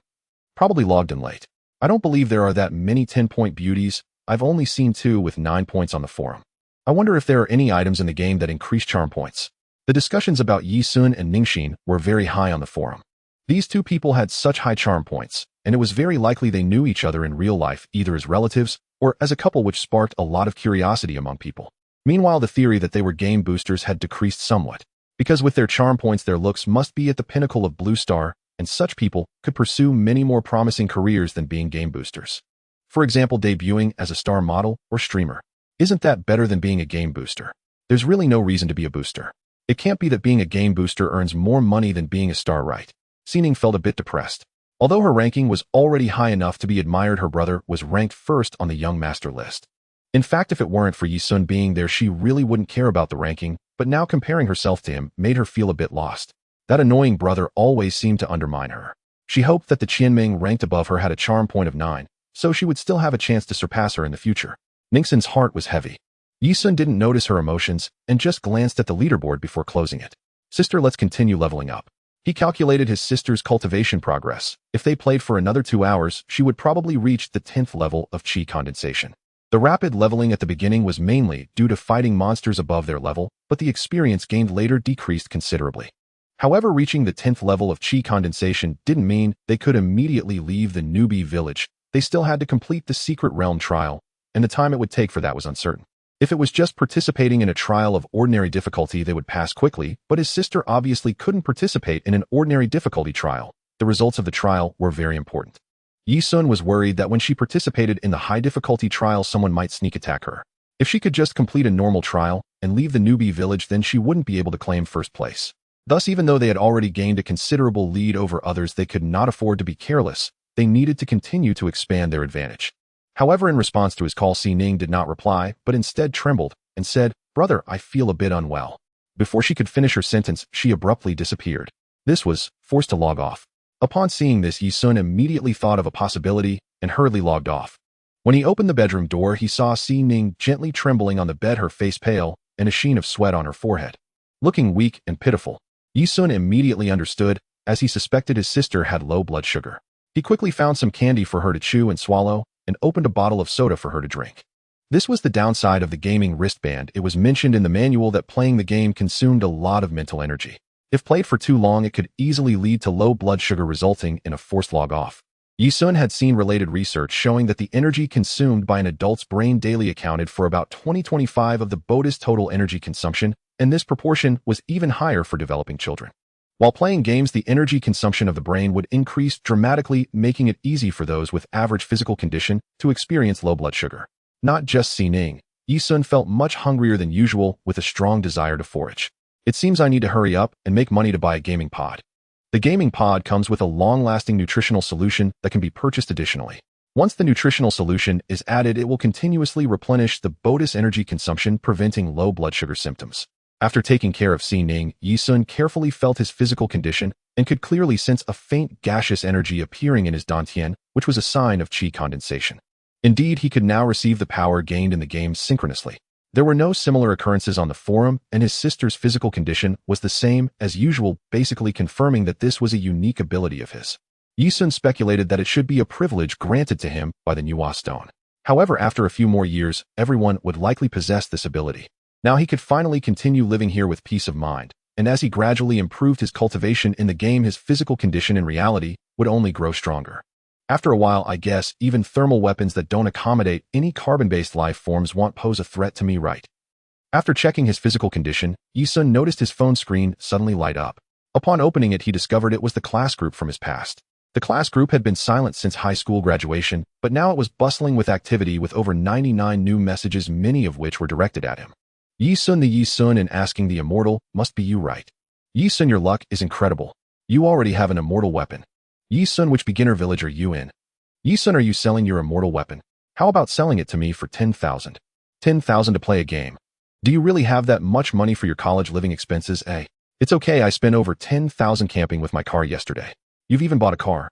Probably logged in late. I don't believe there are that many 10-point beauties. I've only seen 2 with 9 points on the forum. I wonder if there are any items in the game that increase charm points. The discussions about Ye Xun and Ningxin were very high on the forum. These 2 people had such high charm points, and it was very likely they knew each other in real life, either as relatives or as a couple, which sparked a lot of curiosity among people. Meanwhile, the theory that they were game boosters had decreased somewhat, because with their charm points their looks must be at the pinnacle of Blue Star, and such people could pursue many more promising careers than being game boosters. For example, debuting as a star model or streamer. Isn't that better than being a game booster? There's really no reason to be a booster. It can't be that being a game booster earns more money than being a star, right? Xining felt a bit depressed. Although her ranking was already high enough to be admired, her brother was ranked 1st on the young master list. In fact, if it weren't for Ye Xun being there, she really wouldn't care about the ranking, but now comparing herself to him made her feel a bit lost. That annoying brother always seemed to undermine her. She hoped that the Qianming ranked above her had a charm point of 9, so she would still have a chance to surpass her in the future. Ningxin's heart was heavy. Ye Xun didn't notice her emotions and just glanced at the leaderboard before closing it. Sister, let's continue leveling up. He calculated his sister's cultivation progress. If they played for another 2 hours, she would probably reach the 10th level of Qi condensation. The rapid leveling at the beginning was mainly due to fighting monsters above their level, but the experience gained later decreased considerably. However, reaching the 10th level of Qi condensation didn't mean they could immediately leave the newbie village. They still had to complete the secret realm trial, and the time it would take for that was uncertain. If it was just participating in a trial of ordinary difficulty, they would pass quickly, but his sister obviously couldn't participate in an ordinary difficulty trial. The results of the trial were very important. Ye Xun was worried that when she participated in the high difficulty trial, someone might sneak attack her. If she could just complete a normal trial, and leave the newbie village, then she wouldn't be able to claim first place. Thus, even though they had already gained a considerable lead over others, they could not afford to be careless. They needed to continue to expand their advantage. However, in response to his call, Xining did not reply, but instead trembled and said, "Brother, I feel a bit unwell." Before she could finish her sentence, she abruptly disappeared. This was forced to log off. Upon seeing this, Ye Xun immediately thought of a possibility and hurriedly logged off. When he opened the bedroom door, he saw Xining gently trembling on the bed, her face pale and a sheen of sweat on her forehead. Looking weak and pitiful, Ye Xun immediately understood, as he suspected his sister had low blood sugar. He quickly found some candy for her to chew and swallow, and opened a bottle of soda for her to drink. This was the downside of the gaming wristband. It was mentioned in the manual that playing the game consumed a lot of mental energy. If played for too long, it could easily lead to low blood sugar, resulting in a forced log-off. Ye Xun had seen related research showing that the energy consumed by an adult's brain daily accounted for about 20-25% of the body's total energy consumption, and this proportion was even higher for developing children. While playing games, the energy consumption of the brain would increase dramatically, making it easy for those with average physical condition to experience low blood sugar. Not just Xining, Ye Xun felt much hungrier than usual, with a strong desire to forage. It seems I need to hurry up and make money to buy a gaming pod. The gaming pod comes with a long-lasting nutritional solution that can be purchased additionally. Once the nutritional solution is added, it will continuously replenish the body's energy consumption, preventing low blood sugar symptoms. After taking care of Xining, Ye Xun carefully felt his physical condition and could clearly sense a faint gaseous energy appearing in his dantian, which was a sign of qi condensation. Indeed, he could now receive the power gained in the game synchronously. There were no similar occurrences on the forum, and his sister's physical condition was the same as usual, basically confirming that this was a unique ability of his. Ye Xun speculated that it should be a privilege granted to him by the Nuwa Stone. However, after a few more years, everyone would likely possess this ability. Now he could finally continue living here with peace of mind, and as he gradually improved his cultivation in the game, his physical condition in reality would only grow stronger. After a while, I guess, even thermal weapons that don't accommodate any carbon-based life forms won't pose a threat to me, right? After checking his physical condition, Ye Xun noticed his phone screen suddenly light up. Upon opening it, he discovered it was the class group from his past. The class group had been silent since high school graduation, but now it was bustling with activity, with over 99 new messages, many of which were directed at him. Ye Xun, the Ye Xun and asking the immortal, must be you, right? Ye Xun, your luck is incredible. You already have an immortal weapon. Ye Xun, which beginner village are you in? Ye Xun, are you selling your immortal weapon? How about selling it to me for 10,000? 10,000 to play a game. Do you really have that much money for your college living expenses, eh? It's okay, I spent over 10,000 camping with my car yesterday. You've even bought a car.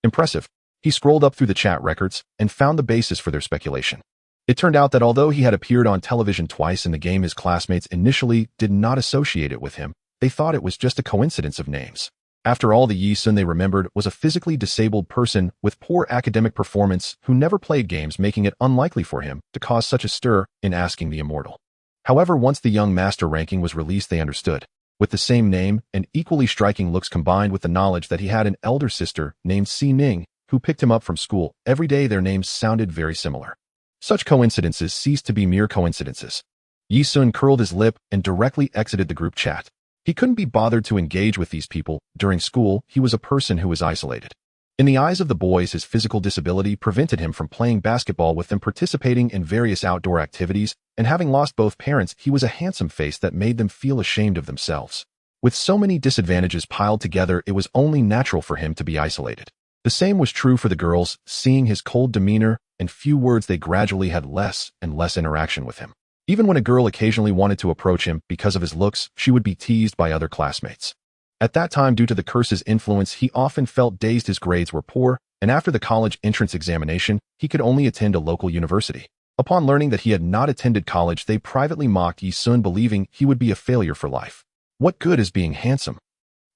Impressive. He scrolled up through the chat records and found the basis for their speculation. It turned out that although he had appeared on television twice in the game, his classmates initially did not associate it with him. They thought it was just a coincidence of names. After all, the Ye Xun they remembered was a physically disabled person with poor academic performance who never played games, making it unlikely for him to cause such a stir in asking the immortal. However, once the young master ranking was released, they understood. With the same name and equally striking looks, combined with the knowledge that he had an elder sister named Xining who picked him up from school every day, their names sounded very similar. Such coincidences ceased to be mere coincidences. Ye Xun curled his lip and directly exited the group chat. He couldn't be bothered to engage with these people. During school, he was a person who was isolated. In the eyes of the boys, his physical disability prevented him from playing basketball with them, participating in various outdoor activities, and having lost both parents, he was a handsome face that made them feel ashamed of themselves. With so many disadvantages piled together, it was only natural for him to be isolated. The same was true for the girls. Seeing his cold demeanor and few words, they gradually had less and less interaction with him. Even when a girl occasionally wanted to approach him because of his looks, she would be teased by other classmates. At that time, due to the curse's influence, he often felt dazed. His grades were poor, and after the college entrance examination, he could only attend a local university. Upon learning that he had not attended college, they privately mocked Ye Xun, believing he would be a failure for life. What good is being handsome?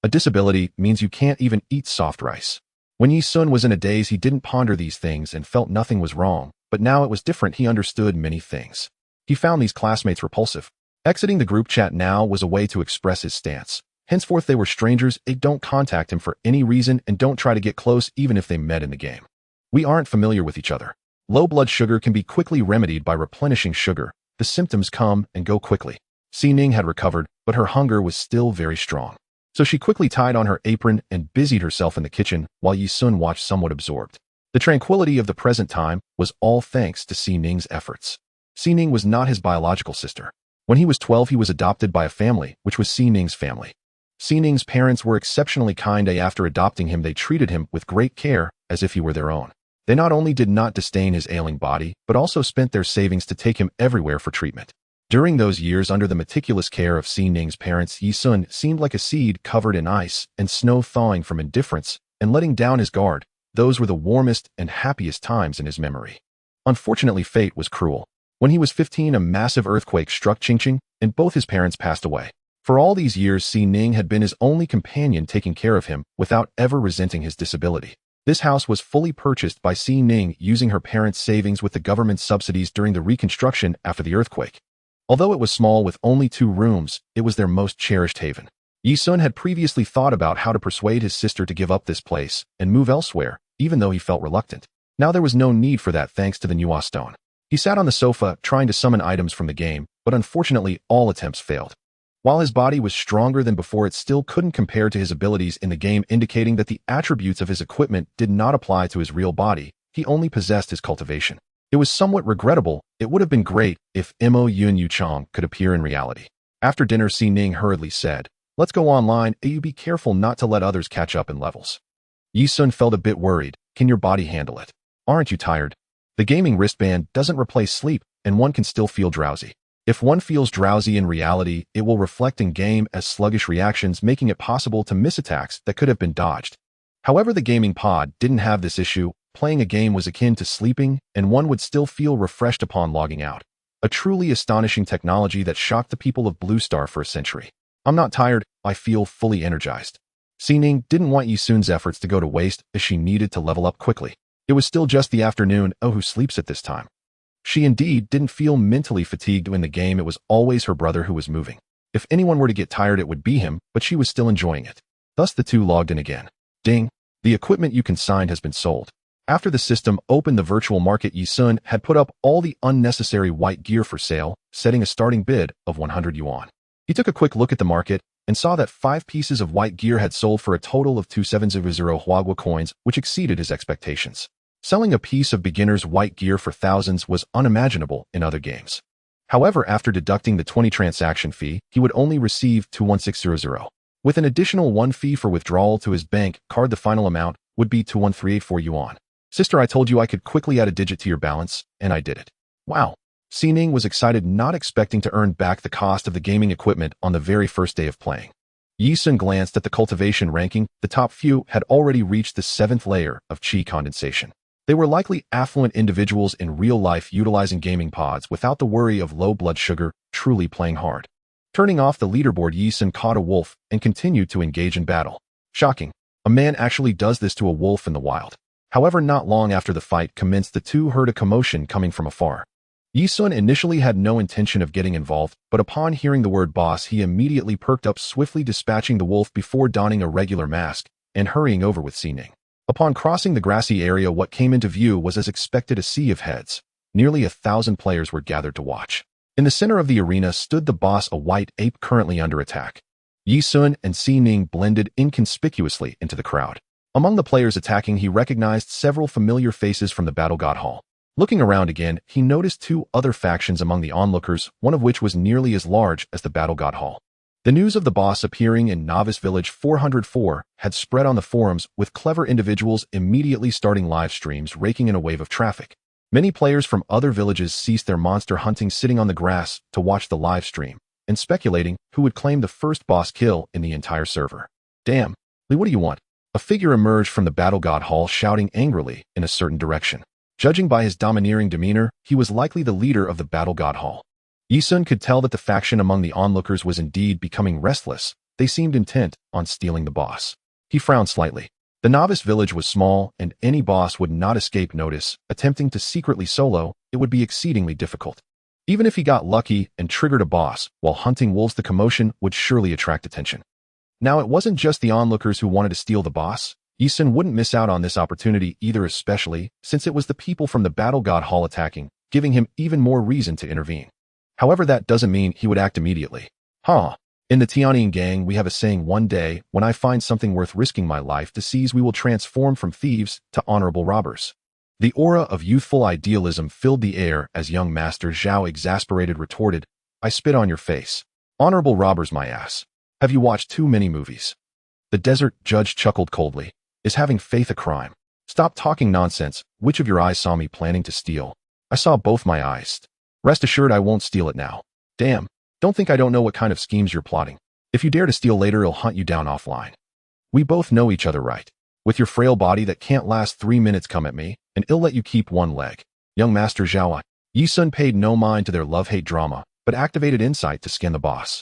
A disability means you can't even eat soft rice. When Ye Xun was in a daze, he didn't ponder these things and felt nothing was wrong, but now it was different. He understood many things. He found these classmates repulsive. Exiting the group chat now was a way to express his stance. Henceforth, they were strangers. They don't contact him for any reason and don't try to get close even if they met in the game. We aren't familiar with each other. Low blood sugar can be quickly remedied by replenishing sugar. The symptoms come and go quickly. Xining had recovered, but her hunger was still very strong. So she quickly tied on her apron and busied herself in the kitchen while Ye Xun watched, somewhat absorbed. The tranquility of the present time was all thanks to Xining's efforts. Xining was not his biological sister. When he was 12, he was adopted by a family, which was Xining's family. Xining's parents were exceptionally kind. After adopting him, they treated him with great care, as if he were their own. They not only did not disdain his ailing body, but also spent their savings to take him everywhere for treatment. During those years under the meticulous care of Xining's parents, Ye Xun seemed like a seed covered in ice and snow, thawing from indifference and letting down his guard. Those were the warmest and happiest times in his memory. Unfortunately, fate was cruel. When he was 15, a massive earthquake struck Qingqing, and both his parents passed away. For all these years, Xining had been his only companion, taking care of him without ever resenting his disability. This house was fully purchased by Xining using her parents' savings with the government's subsidies during the reconstruction after the earthquake. Although it was small with only 2 rooms, it was their most cherished haven. Ye Xun had previously thought about how to persuade his sister to give up this place and move elsewhere, even though he felt reluctant. Now there was no need for that thanks to the Nuwa stone. He sat on the sofa trying to summon items from the game, but unfortunately all attempts failed. While his body was stronger than before, it still couldn't compare to his abilities in the game, indicating that the attributes of his equipment did not apply to his real body. He only possessed his cultivation. It was somewhat regrettable. It would have been great if Mo Yun Yuchang could appear in reality. After dinner, Xining hurriedly said, "Let's go online. You be careful not to let others catch up in levels." Ye Xun felt a bit worried. Can your body handle it? Aren't you tired? The gaming wristband doesn't replace sleep, and one can still feel drowsy. If one feels drowsy in reality, it will reflect in-game as sluggish reactions, making it possible to miss attacks that could have been dodged. However, the gaming pod didn't have this issue. Playing a game was akin to sleeping, and one would still feel refreshed upon logging out. A truly astonishing technology that shocked the people of Blue Star for a century. I'm not tired, I feel fully energized. Xining didn't want Ye Xun's efforts to go to waste, as she needed to level up quickly. It was still just the afternoon. Oh, who sleeps at this time? She indeed didn't feel mentally fatigued in the game. It was always her brother who was moving. If anyone were to get tired, it would be him, but she was still enjoying it. Thus the two logged in again. Ding! The equipment you consigned has been sold. After the system opened the virtual market, Ye Xun had put up all the unnecessary white gear for sale, setting a starting bid of 100 yuan. He took a quick look at the market and saw that 5 pieces of white gear had sold for a total of 2700 Huagua coins, which exceeded his expectations. Selling a piece of beginner's white gear for thousands was unimaginable in other games. However, after deducting the 20 transaction fee, he would only receive 21600. With an additional 1 fee for withdrawal to his bank card, the final amount would be 21384 yuan. Sister, I told you I could quickly add a digit to your balance, and I did it. Wow. Xining was excited, not expecting to earn back the cost of the gaming equipment on the very first day of playing. Ye Xun glanced at the cultivation ranking. The top few had already reached the 7th layer of qi condensation. They were likely affluent individuals in real life, utilizing gaming pods without the worry of low blood sugar, truly playing hard. Turning off the leaderboard, Ye Xun caught a wolf and continued to engage in battle. Shocking. A man actually does this to a wolf in the wild. However, not long after the fight commenced, the two heard a commotion coming from afar. Ye Xun initially had no intention of getting involved, but upon hearing the word boss, he immediately perked up, swiftly dispatching the wolf before donning a regular mask and hurrying over with Xining. Upon crossing the grassy area, what came into view was as expected, a sea of heads. Nearly 1,000 players were gathered to watch. In the center of the arena stood the boss, a white ape currently under attack. Ye Xun and Xining blended inconspicuously into the crowd. Among the players attacking, he recognized several familiar faces from the Battle God Hall. Looking around again, he noticed 2 other factions among the onlookers, one of which was nearly as large as the Battle God Hall. The news of the boss appearing in Novice Village 404 had spread on the forums, with clever individuals immediately starting live streams, raking in a wave of traffic. Many players from other villages ceased their monster hunting, sitting on the grass to watch the live stream, and speculating who would claim the first boss kill in the entire server. Damn, Lee, what do you want? A figure emerged from the Battle God Hall, shouting angrily in a certain direction. Judging by his domineering demeanor, he was likely the leader of the Battle God Hall. Ye Xun could tell that the faction among the onlookers was indeed becoming restless. They seemed intent on stealing the boss. He frowned slightly. The novice village was small, and any boss would not escape notice. Attempting to secretly solo, it would be exceedingly difficult. Even if he got lucky and triggered a boss while hunting wolves, the commotion would surely attract attention. Now, it wasn't just the onlookers who wanted to steal the boss. Ye Xun wouldn't miss out on this opportunity either, especially since it was the people from the Battle God Hall attacking, giving him even more reason to intervene. However, that doesn't mean he would act immediately. In the Tianyin gang, we have a saying: one day, when I find something worth risking my life to seize, we will transform from thieves to honorable robbers. The aura of youthful idealism filled the air as young Master Zhao, exasperated, retorted, I spit on your face. Honorable robbers, my ass. Have you watched too many movies? The desert judge chuckled coldly. Is having faith a crime? Stop talking nonsense. Which of your eyes saw me planning to steal? I saw both my eyes. Rest assured I won't steal it now. Damn. Don't think I don't know what kind of schemes you're plotting. If you dare to steal later, I'll hunt you down offline. We both know each other, right? With your frail body that can't last 3 minutes, come at me, and I'll let you keep one leg. Young Master Zhao. Ye Xun paid no mind to their love-hate drama, but activated insight to scan the boss.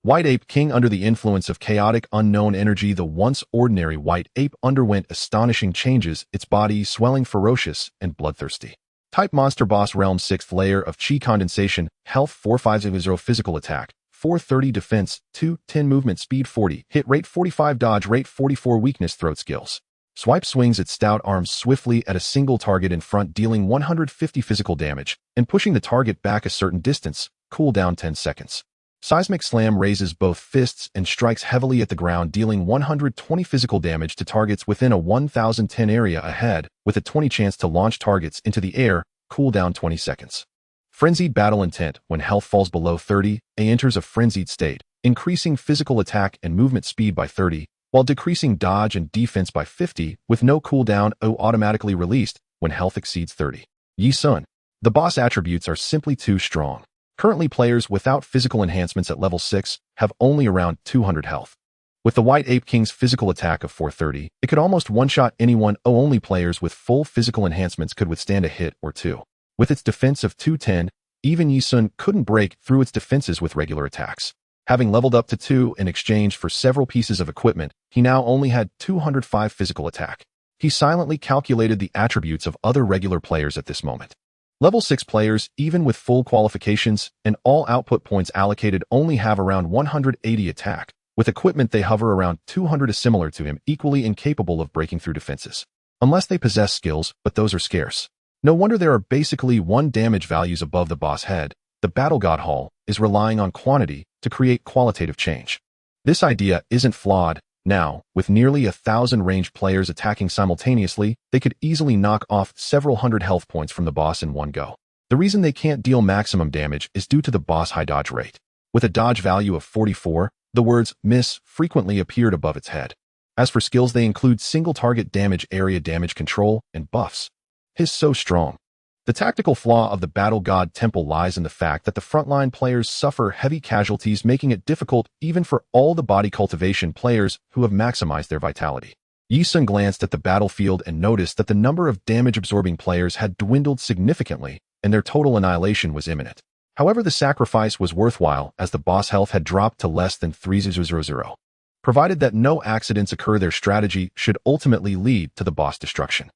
White Ape King. Under the influence of chaotic, unknown energy, the once ordinary white ape underwent astonishing changes, its body swelling ferocious and bloodthirsty. Type Monster Boss Realm 6th layer of Chi Condensation, Health 4500, Physical Attack 430, Defense 210, Movement Speed 40, Hit Rate 45, Dodge Rate 44, Weakness Throat Skills. Swipe swings its stout arms swiftly at a single target in front, dealing 150 physical damage, and pushing the target back a certain distance, cooldown 10 seconds. Seismic Slam raises both fists and strikes heavily at the ground, dealing 120 physical damage to targets within a 1010 area ahead, with a 20 chance to launch targets into the air, cooldown 20 seconds. Frenzied Battle Intent. When health falls below 30, A enters a frenzied state, increasing physical attack and movement speed by 30, while decreasing dodge and defense by 50, with no cooldown. O automatically released when health exceeds 30. Ye Xun. The boss attributes are simply too strong. Currently, players without physical enhancements at level 6 have only around 200 health. With the White Ape King's physical attack of 430, it could almost one-shot anyone. Only players with full physical enhancements could withstand a hit or two. With its defense of 210, even Ye Xun couldn't break through its defenses with regular attacks. Having leveled up to 2 in exchange for several pieces of equipment, he now only had 205 physical attack. He silently calculated the attributes of other regular players at this moment. Level 6 players, even with full qualifications and all output points allocated, only have around 180 attack. With equipment they hover around 200, is similar to him, equally incapable of breaking through defenses. Unless they possess skills, but those are scarce. No wonder there are basically 1 damage values above the boss head. The Battle God Hall is relying on quantity to create qualitative change. This idea isn't flawed. Now, with nearly 1,000 ranged players attacking simultaneously, they could easily knock off several hundred health points from the boss in one go. The reason they can't deal maximum damage is due to the boss' high dodge rate. With a dodge value of 44, the words miss frequently appeared above its head. As for skills, they include single target damage, area damage control, and buffs. He's so strong. The tactical flaw of the Battle God Temple lies in the fact that the frontline players suffer heavy casualties, making it difficult even for all the body cultivation players who have maximized their vitality. Ye Xun glanced at the battlefield and noticed that the number of damage-absorbing players had dwindled significantly, and their total annihilation was imminent. However, the sacrifice was worthwhile, as the boss health had dropped to less than 3000. Provided that no accidents occur, their strategy should ultimately lead to the boss destruction.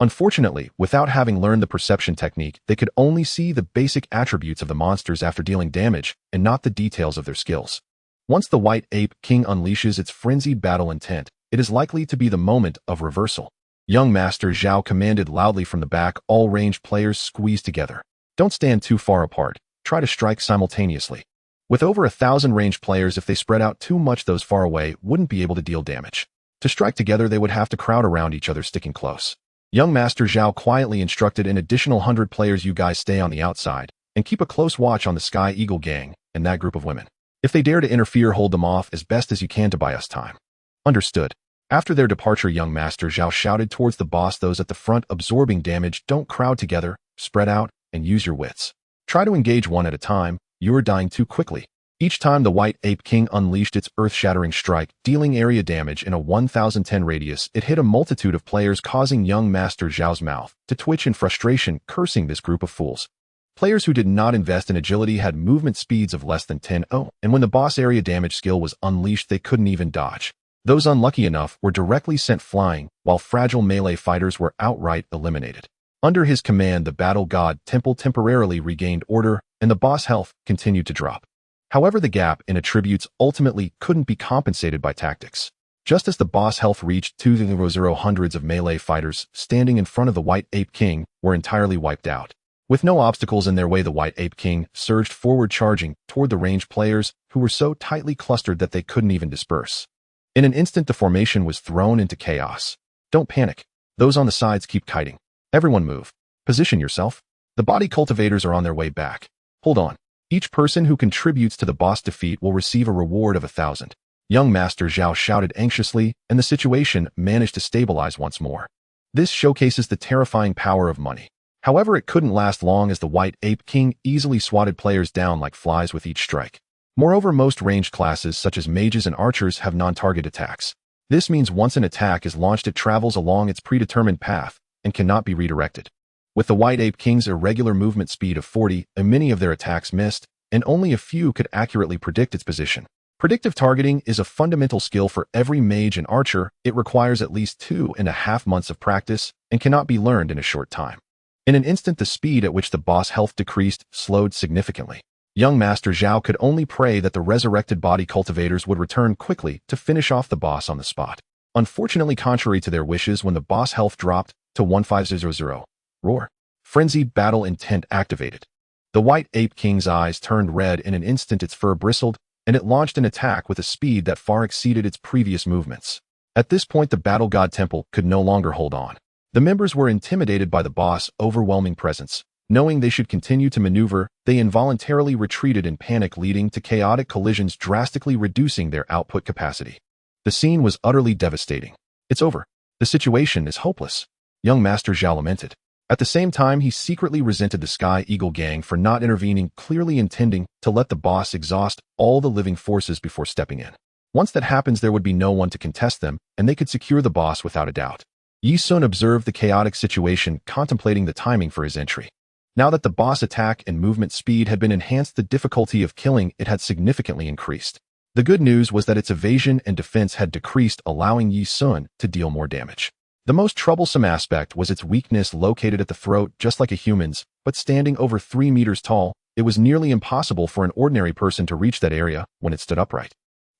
Unfortunately, without having learned the perception technique, they could only see the basic attributes of the monsters after dealing damage, and not the details of their skills. Once the White Ape King unleashes its frenzied battle intent, it is likely to be the moment of reversal. Young Master Zhao commanded loudly from the back. All ranged players squeeze together. Don't stand too far apart. Try to strike simultaneously. With over 1,000 ranged players, if they spread out too much, those far away wouldn't be able to deal damage. To strike together, they would have to crowd around each other, sticking close. Young Master Zhao quietly instructed an additional 100 players, you guys stay on the outside, and keep a close watch on the Sky Eagle gang and that group of women. If they dare to interfere, hold them off as best as you can to buy us time. Understood. After their departure, Young Master Zhao shouted towards the boss, those at the front absorbing damage, don't crowd together, spread out, and use your wits. Try to engage one at a time, you are dying too quickly. Each time the White Ape King unleashed its earth-shattering strike, dealing area damage in a 1010 radius, it hit a multitude of players, causing Young Master Zhao's mouth to twitch in frustration, cursing this group of fools. Players who did not invest in agility had movement speeds of less than 10, and when the boss area damage skill was unleashed, they couldn't even dodge. Those unlucky enough were directly sent flying, while fragile melee fighters were outright eliminated. Under his command, the Battle God Temple temporarily regained order, and the boss health continued to drop. However, the gap in attributes ultimately couldn't be compensated by tactics. Just as the boss health reached 200, hundreds of melee fighters standing in front of the White Ape King were entirely wiped out. With no obstacles in their way, the White Ape King surged forward, charging toward the ranged players who were so tightly clustered that they couldn't even disperse. In an instant, the formation was thrown into chaos. Don't panic. Those on the sides keep kiting. Everyone move. Position yourself. The body cultivators are on their way back. Hold on. Each person who contributes to the boss defeat will receive a reward of 1,000. Young Master Zhao shouted anxiously, and the situation managed to stabilize once more. This showcases the terrifying power of money. However, it couldn't last long as the White Ape King easily swatted players down like flies with each strike. Moreover, most ranged classes such as mages and archers have non-target attacks. This means once an attack is launched, it travels along its predetermined path and cannot be redirected. With the White Ape King's irregular movement speed of 40, many of their attacks missed, and only a few could accurately predict its position. Predictive targeting is a fundamental skill for every mage and archer. It requires at least 2.5 months of practice and cannot be learned in a short time. In an instant, the speed at which the boss health decreased slowed significantly. Young Master Zhao could only pray that the resurrected body cultivators would return quickly to finish off the boss on the spot. Unfortunately, contrary to their wishes, when the boss health dropped to 1500, roar, frenzied battle intent activated. The White Ape King's eyes turned red in an instant, its fur bristled, and it launched an attack with a speed that far exceeded its previous movements. At this point, the Battle God Temple could no longer hold on. The members were intimidated by the boss' overwhelming presence. Knowing they should continue to maneuver, they involuntarily retreated in panic, leading to chaotic collisions, drastically reducing their output capacity. The scene was utterly devastating. It's over. The situation is hopeless. Young Master Zhao lamented. At the same time, he secretly resented the Sky Eagle gang for not intervening, clearly intending to let the boss exhaust all the living forces before stepping in. Once that happens, there would be no one to contest them, and they could secure the boss without a doubt. Ye Xun observed the chaotic situation, contemplating the timing for his entry. Now that the boss attack and movement speed had been enhanced, the difficulty of killing it had significantly increased. The good news was that its evasion and defense had decreased, allowing Ye Xun to deal more damage. The most troublesome aspect was its weakness, located at the throat just like a human's, but standing over 3 meters tall, it was nearly impossible for an ordinary person to reach that area when it stood upright.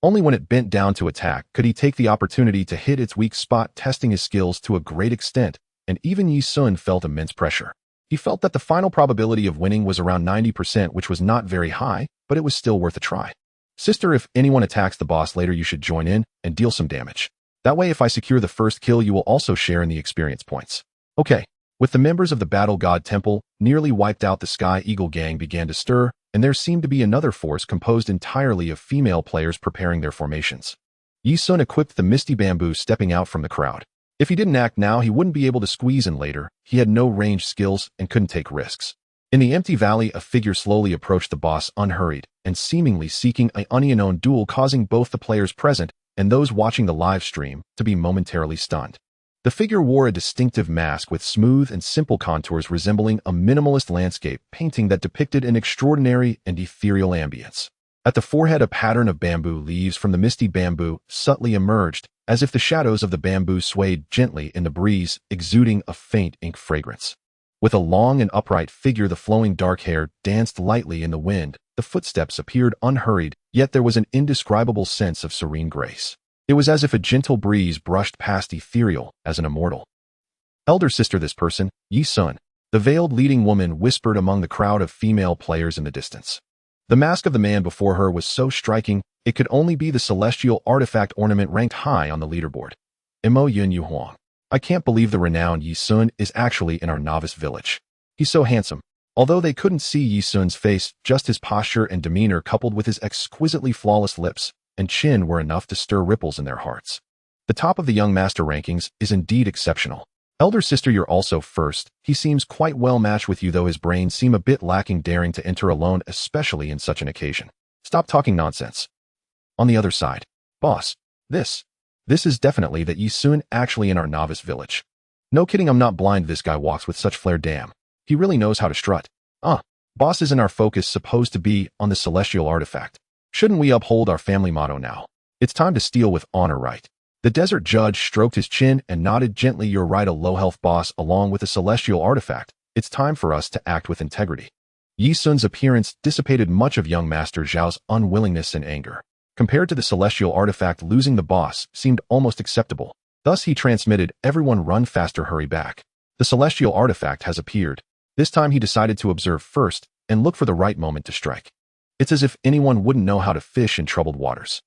Only when it bent down to attack could he take the opportunity to hit its weak spot, testing his skills to a great extent, and even Ye Xun felt immense pressure. He felt that the final probability of winning was around 90%, which was not very high, but it was still worth a try. Sister, if anyone attacks the boss later, you should join in and deal some damage. That way, if I secure the first kill, you will also share in the experience points. Okay. With the members of the Battle God Temple nearly wiped out, the Sky Eagle gang began to stir, and there seemed to be another force composed entirely of female players preparing their formations. Ye Xun equipped the Misty Bamboo, stepping out from the crowd. If he didn't act now, he wouldn't be able to squeeze in later. He had no ranged skills and couldn't take risks. In the empty valley, a figure slowly approached the boss, unhurried, and seemingly seeking an unknown duel, causing both the players present and those watching the live stream to be momentarily stunned. The figure wore a distinctive mask with smooth and simple contours, resembling a minimalist landscape painting that depicted an extraordinary and ethereal ambience. At the forehead, a pattern of bamboo leaves from the misty bamboo subtly emerged, as if the shadows of the bamboo swayed gently in the breeze, exuding a faint ink fragrance. With a long and upright figure, the flowing dark hair danced lightly in the wind. The footsteps appeared unhurried, yet there was an indescribable sense of serene grace. It was as if a gentle breeze brushed past, ethereal as an immortal. Elder sister, this person, Ye Xun, the veiled leading woman whispered among the crowd of female players in the distance. The mask of the man before her was so striking, it could only be the celestial artifact ornament ranked high on the leaderboard. Imo Yun Yu Huang. I can't believe the renowned Ye Xun is actually in our novice village. He's so handsome. Although they couldn't see Ye Xun's face, just his posture and demeanor, coupled with his exquisitely flawless lips and chin, were enough to stir ripples in their hearts. The top of the young master rankings is indeed exceptional. Elder sister, you're also first. He seems quite well matched with you, though his brains seem a bit lacking, daring to enter alone, especially in such an occasion. Stop talking nonsense. On the other side, boss, this is definitely that Ye Xun actually in our novice village. No kidding, I'm not blind. This guy walks with such flair, damn. He really knows how to strut. Boss, isn't our focus supposed to be on the celestial artifact? Shouldn't we uphold our family motto now? It's time to steal with honor, right? The desert judge stroked his chin and nodded gently. You're right, a low-health boss along with a celestial artifact. It's time for us to act with integrity. Ye Xun's appearance dissipated much of young Master Zhao's unwillingness and anger. Compared to the celestial artifact, losing the boss seemed almost acceptable. Thus he transmitted, everyone run faster, hurry back. The celestial artifact has appeared. This time he decided to observe first and look for the right moment to strike. It's as if anyone wouldn't know how to fish in troubled waters.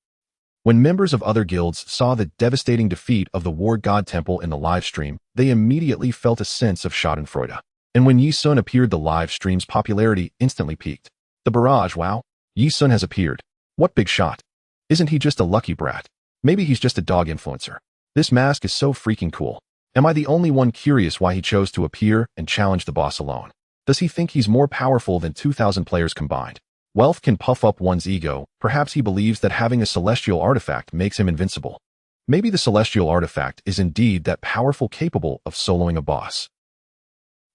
When members of other guilds saw the devastating defeat of the War God Temple in the live stream, they immediately felt a sense of schadenfreude. And when Ye Xun appeared, the live stream's popularity instantly peaked. The barrage, wow. Ye Xun has appeared. What big shot. Isn't he just a lucky brat? Maybe he's just a dog influencer. This mask is so freaking cool. Am I the only one curious why he chose to appear and challenge the boss alone? Does he think he's more powerful than 2,000 players combined? Wealth can puff up one's ego. Perhaps he believes that having a celestial artifact makes him invincible. Maybe the celestial artifact is indeed that powerful, capable of soloing a boss.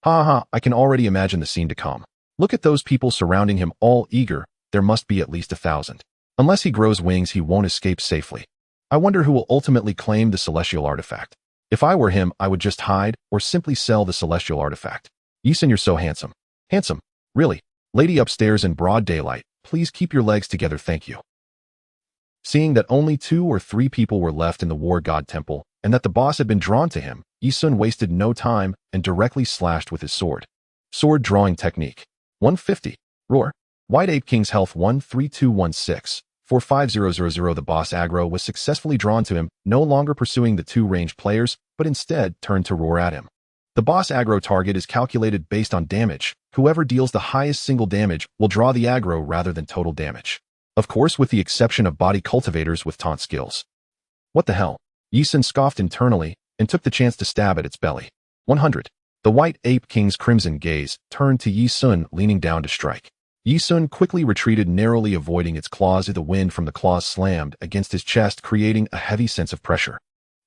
Ha ha, I can already imagine the scene to come. Look at those people surrounding him, all eager. There must be at least 1,000. Unless he grows wings, he won't escape safely. I wonder who will ultimately claim the celestial artifact. If I were him, I would just hide or simply sell the celestial artifact. Ye Xun, you're so handsome. Handsome? Really? Lady upstairs in broad daylight, please keep your legs together, thank you. Seeing that only 2 or 3 people were left in the war god temple, and that the boss had been drawn to him, Ye Xun wasted no time and directly slashed with his sword. Sword drawing technique. 150. Roar. White Ape King's health 13216. 45000. The boss aggro was successfully drawn to him, no longer pursuing the 2 ranged players, but instead turned to roar at him. The boss aggro target is calculated based on damage. Whoever deals the highest single damage will draw the aggro rather than total damage. Of course, with the exception of body cultivators with taunt skills. What the hell? Ye Xun scoffed internally and took the chance to stab at its belly. 100. The White Ape King's crimson gaze turned to Ye Xun, leaning down to strike. Ye Xun quickly retreated, narrowly avoiding its claws. The wind from the claws slammed against his chest, creating a heavy sense of pressure.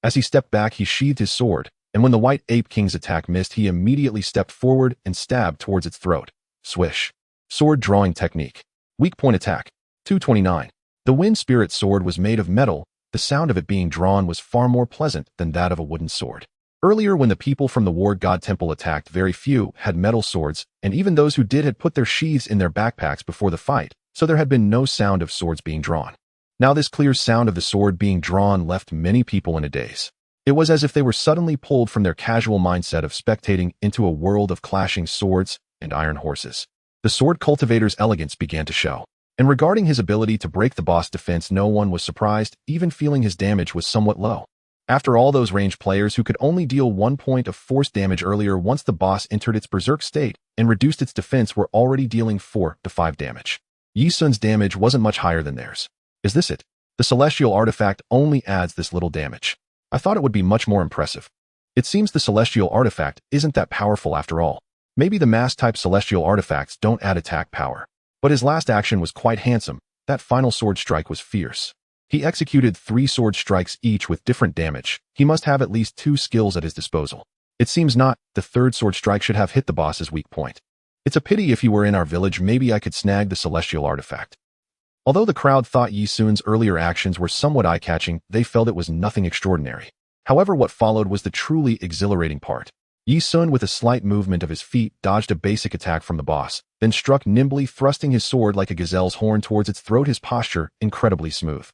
As he stepped back, he sheathed his sword, and when the White Ape King's attack missed, he immediately stepped forward and stabbed towards its throat. Swish. Sword drawing technique. Weak point attack. 229. The Wind Spirit sword was made of metal. The sound of it being drawn was far more pleasant than that of a wooden sword. Earlier, when the people from the War God Temple attacked, very few had metal swords, and even those who did had put their sheaths in their backpacks before the fight, so there had been no sound of swords being drawn. Now this clear sound of the sword being drawn left many people in a daze. It was as if they were suddenly pulled from their casual mindset of spectating into a world of clashing swords and iron horses. The sword cultivator's elegance began to show. And regarding his ability to break the boss defense, no one was surprised, even feeling his damage was somewhat low. After all, those ranged players who could only deal 1 point of force damage earlier once the boss entered its berserk state and reduced its defense were already dealing 4 to 5 damage. Ye Xun's damage wasn't much higher than theirs. Is this it? The celestial artifact only adds this little damage. I thought it would be much more impressive. It seems the celestial artifact isn't that powerful after all. Maybe the mass-type celestial artifacts don't add attack power. But his last action was quite handsome. That final sword strike was fierce. He executed 3 sword strikes, each with different damage. He must have at least 2 skills at his disposal. It seems not. The 3rd sword strike should have hit the boss's weak point. It's a pity. If he were in our village, maybe I could snag the celestial artifact. Although the crowd thought Ye Xun's earlier actions were somewhat eye-catching, they felt it was nothing extraordinary. However, what followed was the truly exhilarating part. Ye Xun, with a slight movement of his feet, dodged a basic attack from the boss, then struck nimbly, thrusting his sword like a gazelle's horn towards its throat, his posture incredibly smooth.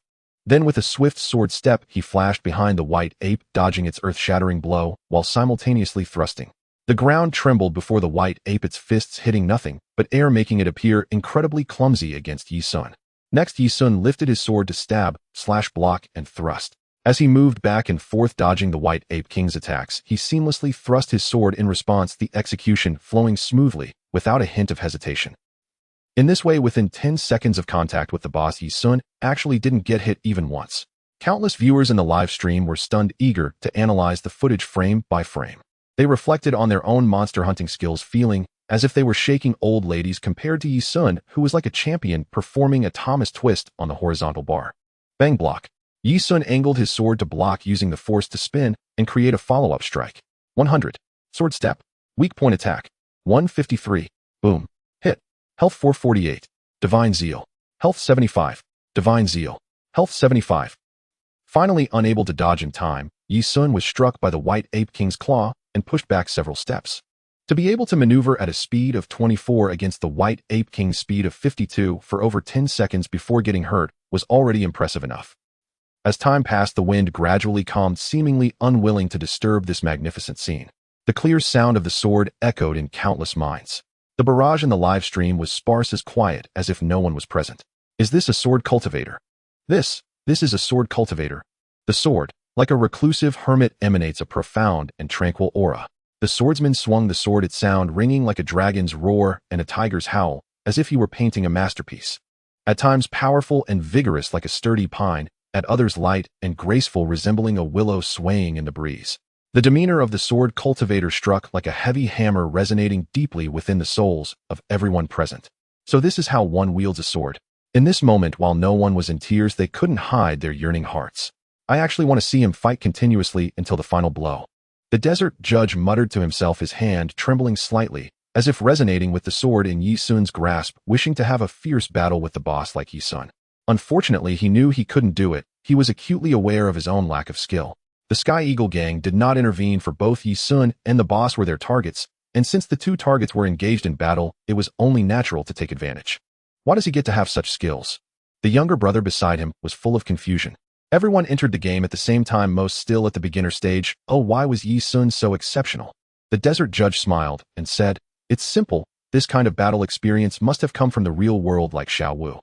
Then with a swift sword step, he flashed behind the white ape, dodging its earth-shattering blow, while simultaneously thrusting. The ground trembled before the white ape, its fists hitting nothing but air, making it appear incredibly clumsy against Ye Xun. Next, Ye Xun lifted his sword to stab, slash, block, and thrust. As he moved back and forth dodging the White Ape King's attacks, he seamlessly thrust his sword in response, the execution flowing smoothly, without a hint of hesitation. In this way, within 10 seconds of contact with the boss, Ye Xun actually didn't get hit even once. Countless viewers in the live stream were stunned, eager to analyze the footage frame by frame. They reflected on their own monster hunting skills, feeling as if they were shaking old ladies compared to Ye Xun, who was like a champion performing a Thomas twist on the horizontal bar. Bang, block. Ye Xun angled his sword to block, using the force to spin and create a follow-up strike. 100. Sword step. Weak point attack. 153. Boom. Hit. Health 448. Divine Zeal. Health 75. Divine Zeal. Health 75. Finally, unable to dodge in time, Ye Xun was struck by the White Ape King's claw and pushed back several steps. To be able to maneuver at a speed of 24 against the White Ape King's speed of 52 for over 10 seconds before getting hurt was already impressive enough. As time passed, the wind gradually calmed, seemingly unwilling to disturb this magnificent scene. The clear sound of the sword echoed in countless minds. The barrage in the live stream was sparse, as quiet as if no one was present. Is this a sword cultivator? This is a sword cultivator. The sword, like a reclusive hermit, emanates a profound and tranquil aura. The swordsman swung the sword, its sound ringing like a dragon's roar and a tiger's howl, as if he were painting a masterpiece. At times powerful and vigorous like a sturdy pine, at others light and graceful resembling a willow swaying in the breeze. The demeanor of the sword cultivator struck like a heavy hammer resonating deeply within the souls of everyone present. So this is how one wields a sword. In this moment, while no one was in tears, they couldn't hide their yearning hearts. I actually want to see him fight continuously until the final blow. The desert judge muttered to himself, his hand trembling slightly, as if resonating with the sword in Ye Xun's grasp, wishing to have a fierce battle with the boss like Ye Xun. Unfortunately, he knew he couldn't do it. He was acutely aware of his own lack of skill. The Sky Eagle gang did not intervene, for both Ye Xun and the boss were their targets, and since the two targets were engaged in battle, it was only natural to take advantage. Why does he get to have such skills? The younger brother beside him was full of confusion. Everyone entered the game at the same time, most still at the beginner stage. Oh, why was Ye Xun so exceptional? The desert judge smiled and said, "It's simple. This kind of battle experience must have come from the real world like Xiao Wu.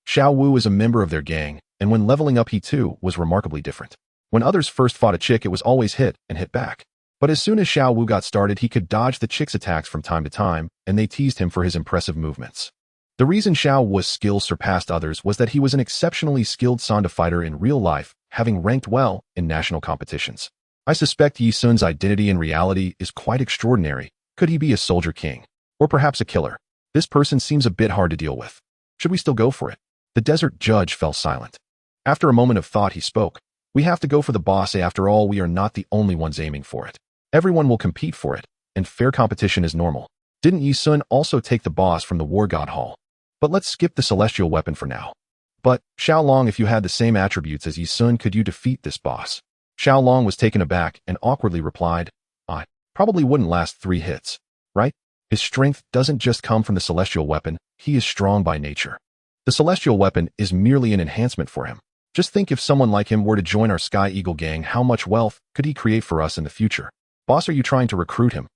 Xiao Wu is a member of their gang, and when leveling up he too was remarkably different. When others first fought a chick, it was always hit and hit back. But as soon as Xiao Wu got started, he could dodge the chick's attacks from time to time, and they teased him for his impressive movements. The reason Xiao Wu's skills surpassed others was that he was an exceptionally skilled Sanda fighter in real life, having ranked well in national competitions. I suspect Ye Xun's identity in reality is quite extraordinary. Could he be a soldier king? Or perhaps a killer? This person seems a bit hard to deal with. Should we still go for it?" The desert judge fell silent. After a moment of thought, he spoke. "We have to go for the boss. After all, we are not the only ones aiming for it. Everyone will compete for it, and fair competition is normal. Didn't Ye Xun also take the boss from the War God Hall? But let's skip the celestial weapon for now." "But, Xiaolong, if you had the same attributes as Ye Xun, could you defeat this boss?" Xiaolong was taken aback and awkwardly replied, "I probably wouldn't last 3 hits, right? His strength doesn't just come from the celestial weapon, he is strong by nature. The celestial weapon is merely an enhancement for him. Just think, if someone like him were to join our Sky Eagle gang, how much wealth could he create for us in the future? Boss, are you trying to recruit him?"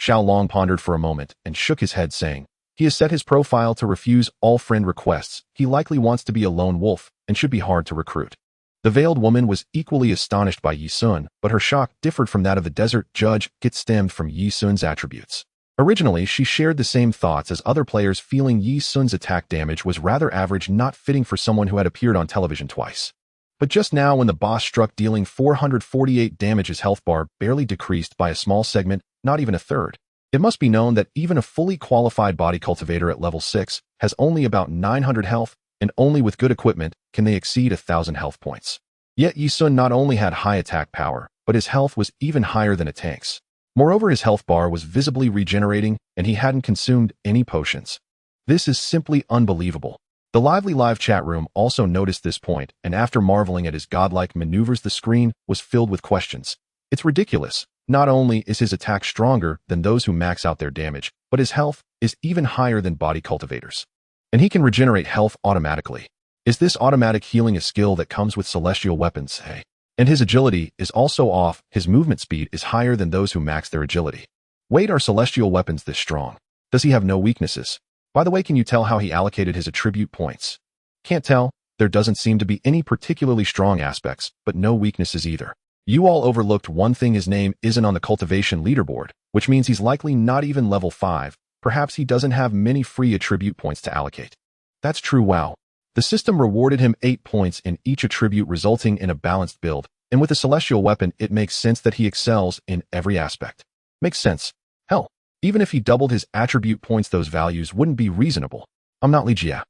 Xiaolong pondered for a moment and shook his head, saying, "He has set his profile to refuse all friend requests. He likely wants to be a lone wolf and should be hard to recruit." The veiled woman was equally astonished by Ye Xun, but her shock differed from that of the desert judge. It stemmed from Ye Xun's attributes. Originally, she shared the same thoughts as other players, feeling Ye Xun's attack damage was rather average, not fitting for someone who had appeared on television twice. But just now, when the boss struck, dealing 448 damage, his health bar barely decreased by a small segment, not even a third. It must be known that even a fully qualified body cultivator at level 6 has only about 900 health, and only with good equipment can they exceed 1,000 health points. Yet Ye Xun not only had high attack power, but his health was even higher than a tank's. Moreover, his health bar was visibly regenerating, and he hadn't consumed any potions. This is simply unbelievable. The lively live chat room also noticed this point, and after marveling at his godlike maneuvers, the screen was filled with questions. It's ridiculous. Not only is his attack stronger than those who max out their damage, but his health is even higher than body cultivators. And he can regenerate health automatically. Is this automatic healing a skill that comes with celestial weapons? Hey. And his agility is also off. His movement speed is higher than those who max their agility. Wait, are celestial weapons this strong? Does he have no weaknesses? By the way, can you tell how he allocated his attribute points? Can't tell. There doesn't seem to be any particularly strong aspects, but no weaknesses either. You all overlooked one thing: his name isn't on the cultivation leaderboard, which means he's likely not even level 5. Perhaps he doesn't have many free attribute points to allocate. That's true. Wow. The system rewarded him 8 points in each attribute, resulting in a balanced build, and with a celestial weapon, it makes sense that he excels in every aspect. Makes sense. Hell, even if he doubled his attribute points, those values wouldn't be reasonable. I'm not Ligia.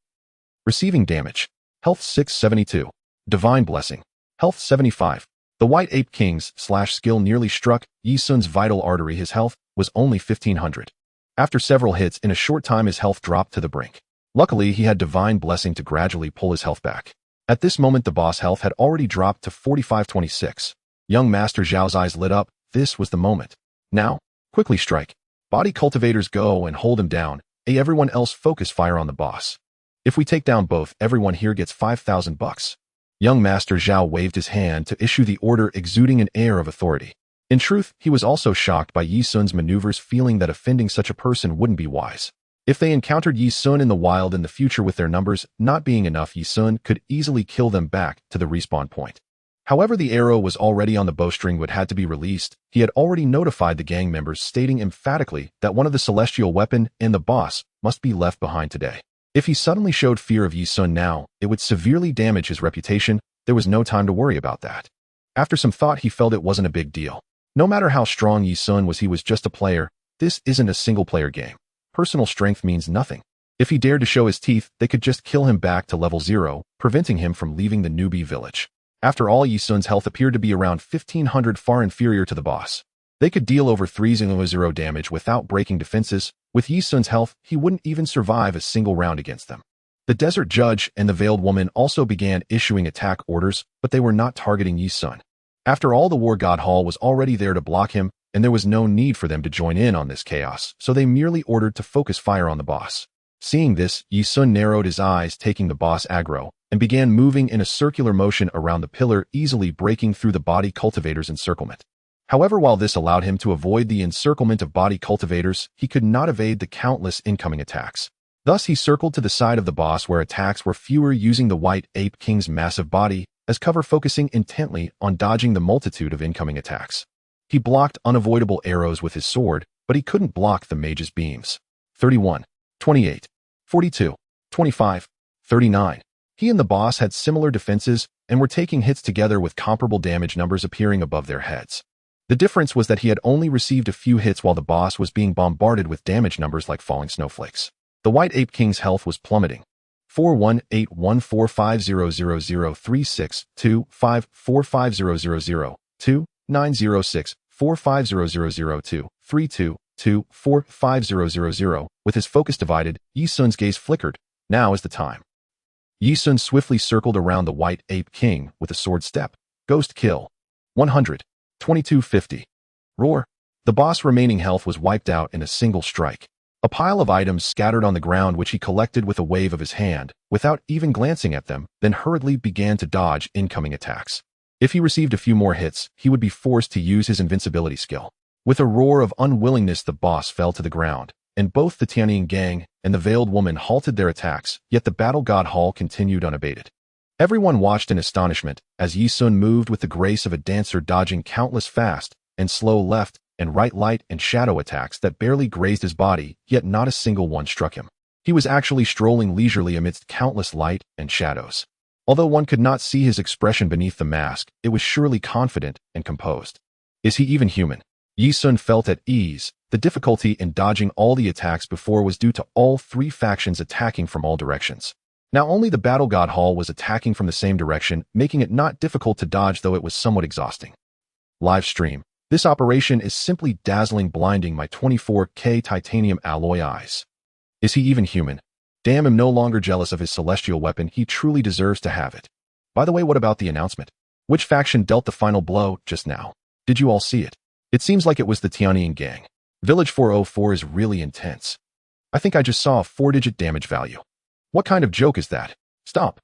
Receiving damage. Health 672. Divine Blessing. Health 75. The White Ape King's /skill nearly struck Ye Xun's vital artery. His health was only 1500. After several hits, in a short time his health dropped to the brink. Luckily, he had Divine Blessing to gradually pull his health back. At this moment, the boss health had already dropped to 4526. Young Master Zhao's eyes lit up. This was the moment. Now, quickly strike. Body cultivators, go and hold him down. Everyone else focus fire on the boss. If we take down both, everyone here gets 5,000 bucks. Young Master Zhao waved his hand to issue the order, exuding an air of authority. In truth, he was also shocked by Ye Xun's maneuvers, feeling that offending such a person wouldn't be wise. If they encountered Ye Xun in the wild in the future, with their numbers not being enough, Ye Xun could easily kill them back to the respawn point. However, the arrow was already on the bowstring, but had to be released. He had already notified the gang members, stating emphatically that one of the celestial weapon and the boss must be left behind today. If he suddenly showed fear of Ye Xun now, it would severely damage his reputation. There was no time to worry about that. After some thought, he felt it wasn't a big deal. No matter how strong Ye Xun was, he was just a player. This isn't a single-player game. Personal strength means nothing. If he dared to show his teeth, they could just kill him back to level 0, preventing him from leaving the newbie village. After all, Ye Xun's health appeared to be around 1500, far inferior to the boss. They could deal over 300 damage without breaking defenses. With Ye Xun's health, he wouldn't even survive a single round against them. The desert judge and the veiled woman also began issuing attack orders, but they were not targeting Ye Xun. After all, the war god hall was already there to block him, and there was no need for them to join in on this chaos, so they merely ordered to focus fire on the boss. Seeing this, Ye Xun narrowed his eyes, taking the boss aggro, and began moving in a circular motion around the pillar, easily breaking through the body cultivator's encirclement. However, while this allowed him to avoid the encirclement of body cultivators, he could not evade the countless incoming attacks. Thus, he circled to the side of the boss where attacks were fewer, using the White Ape King's massive body as cover, focusing intently on dodging the multitude of incoming attacks. He blocked unavoidable arrows with his sword, but he couldn't block the mage's beams. 31, 28, 42, 25, 39. He and the boss had similar defenses and were taking hits together, with comparable damage numbers appearing above their heads. The difference was that he had only received a few hits while the boss was being bombarded with damage numbers like falling snowflakes. The White Ape King's health was plummeting. 418-1450002362545000232950002. With his focus divided, Ye Xun's gaze flickered. Now is the time. Ye Xun swiftly circled around the White Ape King with a sword step. Ghost kill. 100. 2250. Roar. The boss' remaining health was wiped out in a single strike. A pile of items scattered on the ground, which he collected with a wave of his hand, without even glancing at them, then hurriedly began to dodge incoming attacks. If he received a few more hits, he would be forced to use his invincibility skill. With a roar of unwillingness, the boss fell to the ground, and both the Tianyin gang and the veiled woman halted their attacks, yet the battle god hall continued unabated. Everyone watched in astonishment as Ye Xun moved with the grace of a dancer, dodging countless fast and slow left and right light and shadow attacks that barely grazed his body, yet not a single one struck him. He was actually strolling leisurely amidst countless light and shadows. Although one could not see his expression beneath the mask, it was surely confident and composed. Is he even human? Ye Xun felt at ease. The difficulty in dodging all the attacks before was due to all three factions attacking from all directions. Now only the battle god hall was attacking from the same direction, making it not difficult to dodge, though it was somewhat exhausting. Live stream. This operation is simply dazzling, blinding my 24K titanium alloy eyes. Is he even human? Damn, I'm no longer jealous of his celestial weapon. He truly deserves to have it. By the way, what about the announcement? Which faction dealt the final blow just now? Did you all see it? It seems like it was the Tianyin gang. Village 404 is really intense. I think I just saw a 4-digit damage value. What kind of joke is that? Stop.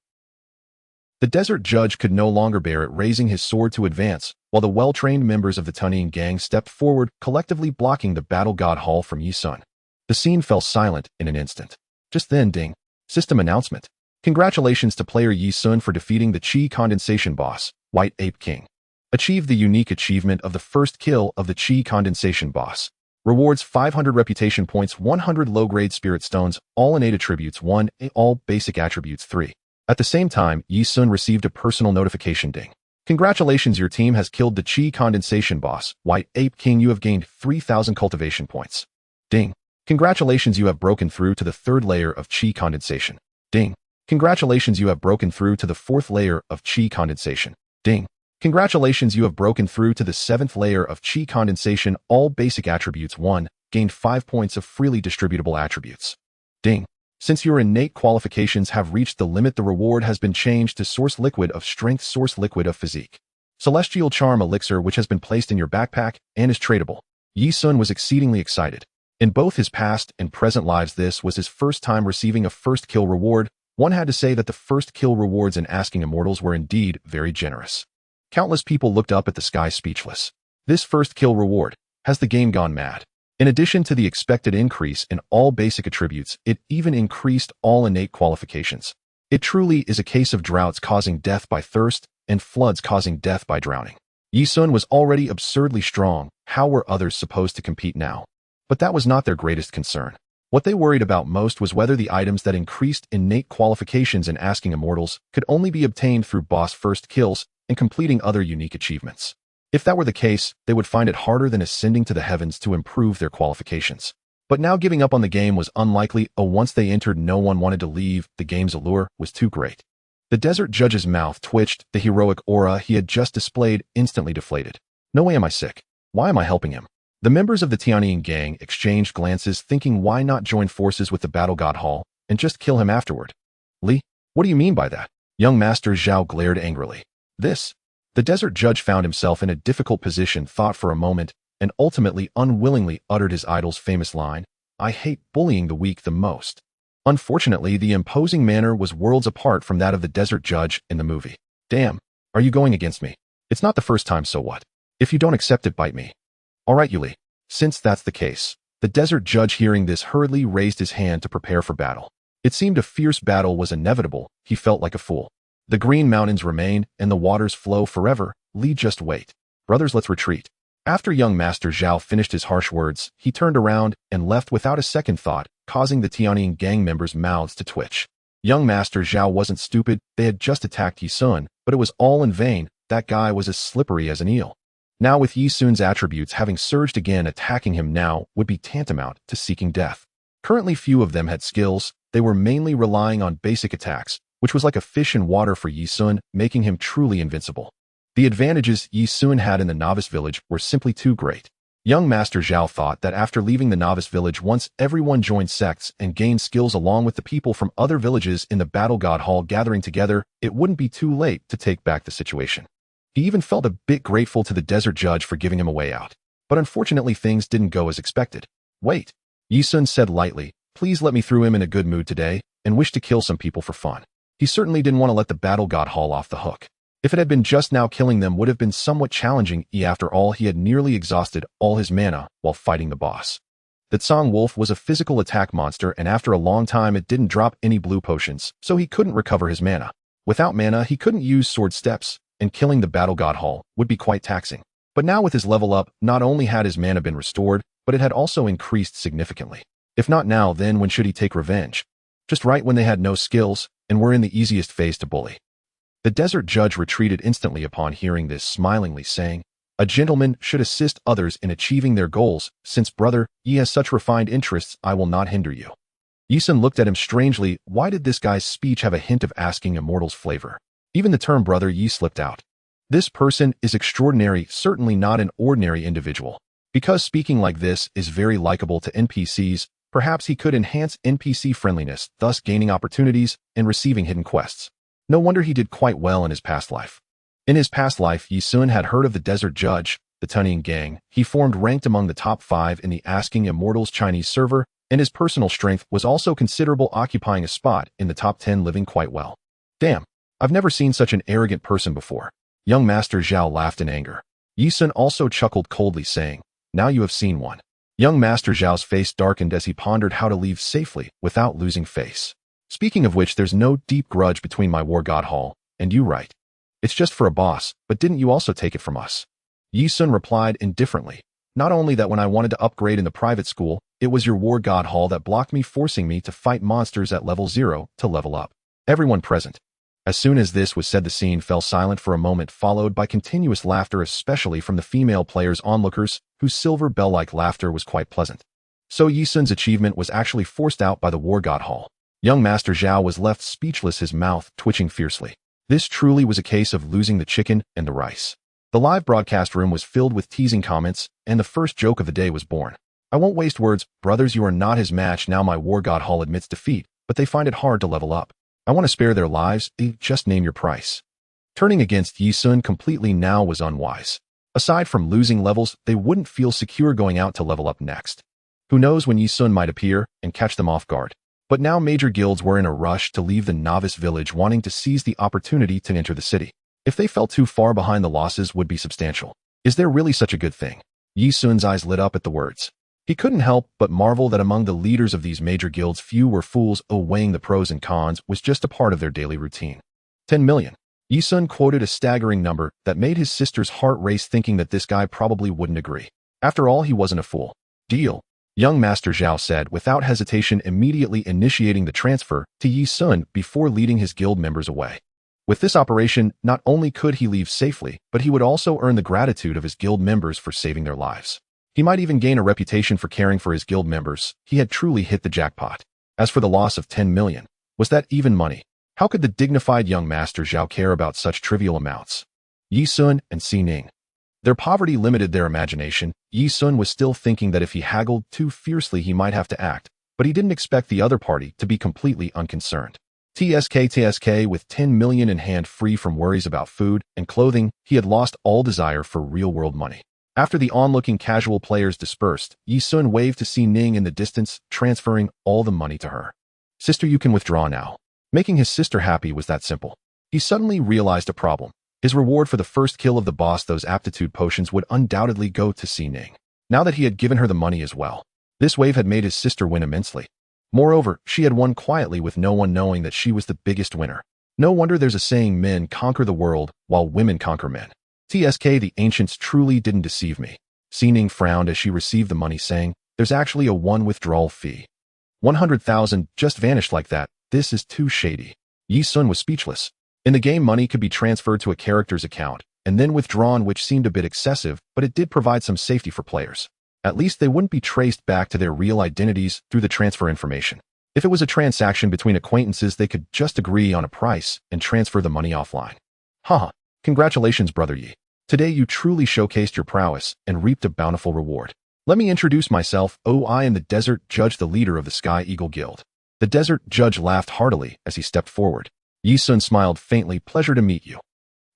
The desert judge could no longer bear it, raising his sword to advance, while the well-trained members of the Tianyin gang stepped forward, collectively blocking the battle god hall from Ye Xun. The scene fell silent in an instant. Just then, ding. System announcement. Congratulations to player Ye Xun for defeating the Qi condensation boss, White Ape King. Achieved the unique achievement of the first kill of the Qi condensation boss. Rewards 500 reputation points, 100 low-grade spirit stones, all innate attributes 1, all basic attributes 3. At the same time, Ye Xun received a personal notification ding. Congratulations, your team has killed the Qi condensation boss, White Ape King. You have gained 3,000 cultivation points. Ding. Congratulations, you have broken through to the 3rd layer of Qi condensation. Ding. Congratulations, you have broken through to the 4th layer of Qi condensation. Ding. Congratulations, you have broken through to the 7th layer of Qi condensation, all basic attributes 1, gained 5 points of freely distributable attributes. Ding. Since your innate qualifications have reached the limit, the reward has been changed to Source Liquid of Strength, Source Liquid of Physique. Celestial Charm Elixir, which has been placed in your backpack and is tradable. Ye Xun was exceedingly excited. In both his past and present lives, this was his first time receiving a first kill reward. One had to say that the first kill rewards in Asking Immortals were indeed very generous. Countless people looked up at the sky, speechless. This first kill reward. Has the game gone mad? In addition to the expected increase in all basic attributes, it even increased all innate qualifications. It truly is a case of droughts causing death by thirst and floods causing death by drowning. Ye Xun was already absurdly strong. How were others supposed to compete now? But that was not their greatest concern. What they worried about most was whether the items that increased innate qualifications in asking immortals could only be obtained through boss-first kills and completing other unique achievements. If that were the case, they would find it harder than ascending to the heavens to improve their qualifications. But now giving up on the game was unlikely. Once they entered, no one wanted to leave. The game's allure was too great. The desert judge's mouth twitched. The heroic aura he had just displayed instantly deflated. No way am I sick. Why am I helping him? The members of the Tianyin gang exchanged glances, thinking why not join forces with the battle god Hall and just kill him afterward. Li, what do you mean by that? Young Master Zhao glared angrily. The desert judge found himself in a difficult position, thought for a moment, and ultimately unwillingly uttered his idol's famous line, I hate bullying the weak the most. Unfortunately, the imposing manner was worlds apart from that of the desert judge in the movie. Damn, are you going against me? It's not the first time, so what? If you don't accept it, bite me. All right, Yuli. Since that's the case. The desert judge, hearing this, hurriedly raised his hand to prepare for battle. It seemed a fierce battle was inevitable. He felt like a fool. The green mountains remain, and the waters flow forever. Li, just wait. Brothers, let's retreat. After young Master Zhao finished his harsh words, he turned around and left without a second thought, causing the Tianyin gang members' mouths to twitch. Young Master Zhao wasn't stupid. They had just attacked Ye Xun, but it was all in vain. That guy was as slippery as an eel. Now, with Ye Xun's attributes having surged again, attacking him now would be tantamount to seeking death. Currently, few of them had skills. They were mainly relying on basic attacks, which was like a fish in water for Ye Xun, making him truly invincible. The advantages Ye Xun had in the novice village were simply too great. Young Master Zhao thought that after leaving the novice village, once everyone joined sects and gained skills along with the people from other villages in the Battle God Hall gathering together, it wouldn't be too late to take back the situation. He even felt a bit grateful to the desert judge for giving him a way out. But unfortunately, things didn't go as expected. Wait, Ye Xun said lightly, please let me through him in a good mood today and wish to kill some people for fun. He certainly didn't want to let the Battle God Hall off the hook. If it had been just now, killing them would have been somewhat challenging. After all, he had nearly exhausted all his mana while fighting the boss. The Tsang Wolf was a physical attack monster, and after a long time it didn't drop any blue potions, so he couldn't recover his mana. Without mana, he couldn't use sword steps, and killing the Battle God Hall would be quite taxing. But now with his level up, not only had his mana been restored, but it had also increased significantly. If not now, then when should he take revenge? Just right when they had no skills, and were in the easiest phase to bully. The desert judge retreated instantly upon hearing this, smilingly saying, a gentleman should assist others in achieving their goals. Since brother Ye has such refined interests, I will not hinder you. Ye Xun looked at him strangely. Why did this guy's speech have a hint of asking immortals flavor? Even the term brother Ye slipped out. This person is extraordinary, certainly not an ordinary individual. Because speaking like this is very likable to NPCs, perhaps he could enhance NPC friendliness, thus gaining opportunities and receiving hidden quests. No wonder he did quite well in his past life. In his past life, Ye Xun had heard of the desert judge, the Tianyin gang. He formed ranked among the top 5 in the Asking Immortals Chinese server, and his personal strength was also considerable, occupying a spot in the top 10, living quite well. Damn, I've never seen such an arrogant person before. Young Master Zhao laughed in anger. Ye Xun also chuckled coldly, saying, now you have seen one. Young Master Zhao's face darkened as he pondered how to leave safely without losing face. Speaking of which, there's no deep grudge between my War God Hall and you, right? It's just for a boss, but didn't you also take it from us? Ye Xun replied indifferently, not only that when I wanted to upgrade in the private school, it was your War God Hall that blocked me, forcing me to fight monsters at level 0 to level up. Everyone present. As soon as this was said, the scene fell silent for a moment, followed by continuous laughter, especially from the female players' onlookers, whose silver bell-like laughter was quite pleasant. So Ye Xun's achievement was actually forced out by the War God Hall. Young Master Zhao was left speechless, his mouth twitching fiercely. This truly was a case of losing the chicken and the rice. The live broadcast room was filled with teasing comments, and the first joke of the day was born. I won't waste words, brothers, you are not his match. Now my War God Hall admits defeat, but they find it hard to level up. I want to spare their lives, just name your price. Turning against Ye Xun completely now was unwise. Aside from losing levels, they wouldn't feel secure going out to level up next. Who knows when Ye Xun might appear and catch them off guard. But now major guilds were in a rush to leave the novice village, wanting to seize the opportunity to enter the city. If they fell too far behind, the losses would be substantial. Is there really such a good thing? Ye Xun's eyes lit up at the words. He couldn't help but marvel that among the leaders of these major guilds, few were fools. Weighing the pros and cons was just a part of their daily routine. 10 million. Ye Xun quoted a staggering number that made his sister's heart race, thinking that this guy probably wouldn't agree. After all, he wasn't a fool. Deal. Young Master Zhao said without hesitation, immediately initiating the transfer to Ye Xun before leading his guild members away. With this operation, not only could he leave safely, but he would also earn the gratitude of his guild members for saving their lives. He might even gain a reputation for caring for his guild members. He had truly hit the jackpot. As for the loss of 10 million, was that even money? How could the dignified young Master Zhao care about such trivial amounts? Ye Xun and Si Ning. Their poverty limited their imagination. Ye Xun was still thinking that if he haggled too fiercely he might have to act, but he didn't expect the other party to be completely unconcerned. TSK with 10 million in hand, free from worries about food and clothing, he had lost all desire for real-world money. After the onlooking casual players dispersed, Ye Xun waved to Si Ning in the distance, transferring all the money to her. Sister, you can withdraw now. Making his sister happy was that simple. He suddenly realized a problem. His reward for the first kill of the boss, those aptitude potions, would undoubtedly go to Si Ning. Now that he had given her the money as well, this wave had made his sister win immensely. Moreover, she had won quietly with no one knowing that she was the biggest winner. No wonder there's a saying, men conquer the world while women conquer men. The ancients truly didn't deceive me. Si Ning frowned as she received the money, saying, there's actually a one withdrawal fee. 100,000 just vanished like that. This is too shady. Ye Xun was speechless. In the game, money could be transferred to a character's account and then withdrawn, which seemed a bit excessive, but it did provide some safety for players. At least they wouldn't be traced back to their real identities through the transfer information. If it was a transaction between acquaintances, they could just agree on a price and transfer the money offline. Haha, congratulations, Brother Yi. Today you truly showcased your prowess and reaped a bountiful reward. Let me introduce myself. I am the Desert Judge, the leader of the Sky Eagle Guild. The Desert Judge laughed heartily as he stepped forward. Ye Xun smiled faintly. Pleasure to meet you.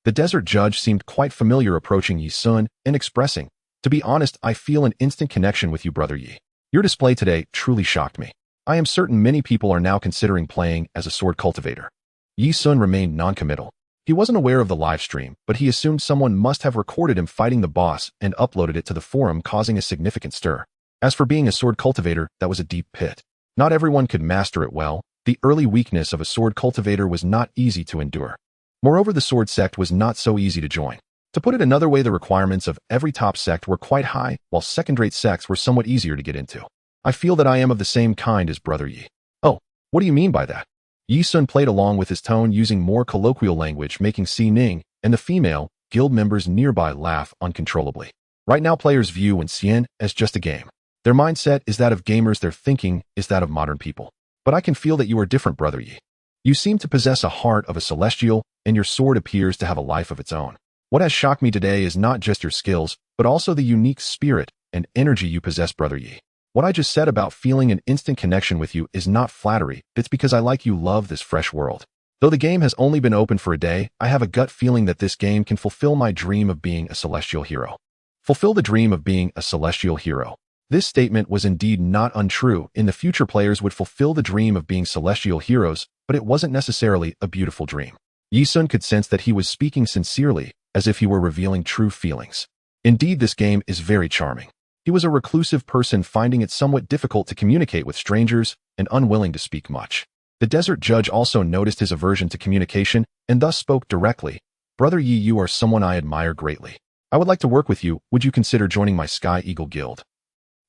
The Desert Judge seemed quite familiar, approaching Ye Xun and expressing, to be honest, I feel an instant connection with you, Brother Yi. Your display today truly shocked me. I am certain many people are now considering playing as a sword cultivator. Ye Xun remained non-committal. He wasn't aware of the live stream, but he assumed someone must have recorded him fighting the boss and uploaded it to the forum, causing a significant stir. As for being a sword cultivator, that was a deep pit. Not everyone could master it well. The early weakness of a sword cultivator was not easy to endure. Moreover, the sword sect was not so easy to join. To put it another way, the requirements of every top sect were quite high, while second-rate sects were somewhat easier to get into. I feel that I am of the same kind as Brother Yi. Oh, what do you mean by that? Ye Xun played along with his tone, using more colloquial language, making Si Ning and the female guild members nearby laugh uncontrollably. Right now, players view Wenxian as just a game. Their mindset is that of gamers, their thinking is that of modern people. But I can feel that you are different, Brother Yi. You seem to possess a heart of a celestial, and your sword appears to have a life of its own. What has shocked me today is not just your skills, but also the unique spirit and energy you possess, Brother Yi. What I just said about feeling an instant connection with you is not flattery. It's because I like you, love this fresh world. Though the game has only been open for a day, I have a gut feeling that this game can fulfill my dream of being a celestial hero. Fulfill the dream of being a celestial hero. This statement was indeed not untrue. In the future, players would fulfill the dream of being celestial heroes, but it wasn't necessarily a beautiful dream. Ye Xun could sense that he was speaking sincerely, as if he were revealing true feelings. Indeed, this game is very charming. He was a reclusive person, finding it somewhat difficult to communicate with strangers and unwilling to speak much. The Desert Judge also noticed his aversion to communication and thus spoke directly. Brother Yi, you are someone I admire greatly. I would like to work with you. Would you consider joining my Sky Eagle Guild?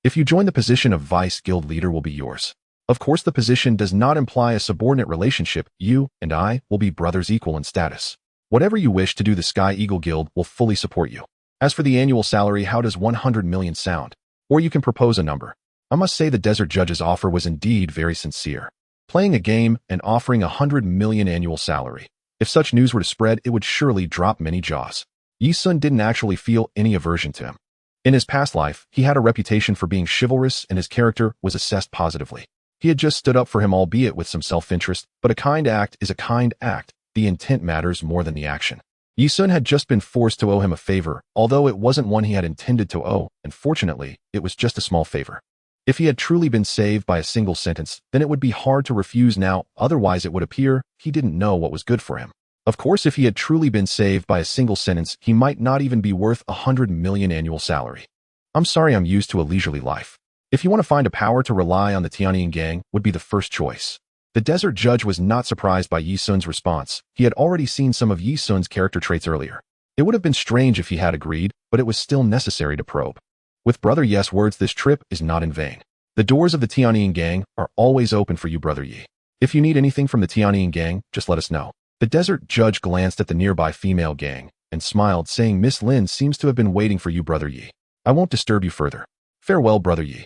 If you join, the position of Vice Guild Leader will be yours. Of course, the position does not imply a subordinate relationship. You and I will be brothers equal in status. Whatever you wish to do, the Sky Eagle Guild will fully support you. As for the annual salary, how does 100 million sound? Or you can propose a number. I must say the Desert Judge's offer was indeed very sincere. Playing a game and offering 100 million annual salary. If such news were to spread, it would surely drop many jaws. Ye Xun didn't actually feel any aversion to him. In his past life, he had a reputation for being chivalrous, and his character was assessed positively. He had just stood up for him, albeit with some self-interest, but a kind act is a kind act. The intent matters more than the action. Ye Xun had just been forced to owe him a favor, although it wasn't one he had intended to owe, and fortunately, it was just a small favor. If he had truly been saved by a single sentence, then it would be hard to refuse now, otherwise it would appear he didn't know what was good for him. Of course, if he had truly been saved by a single sentence, he might not even be worth 100 million annual salary. I'm sorry, I'm used to a leisurely life. If you want to find a power to rely on, the Tianyan gang would be the first choice. The Desert Judge was not surprised by Ye Xun's response. He had already seen some of Ye Xun's character traits earlier. It would have been strange if he had agreed, but it was still necessary to probe. With Brother Yes' words, this trip is not in vain. The doors of the Tianyin gang are always open for you, Brother Yi. If you need anything from the Tianyin gang, just let us know. The desert judge glanced at the nearby female gang and smiled, saying, Miss Lin seems to have been waiting for you, Brother Yi. I won't disturb you further. Farewell, Brother Yi.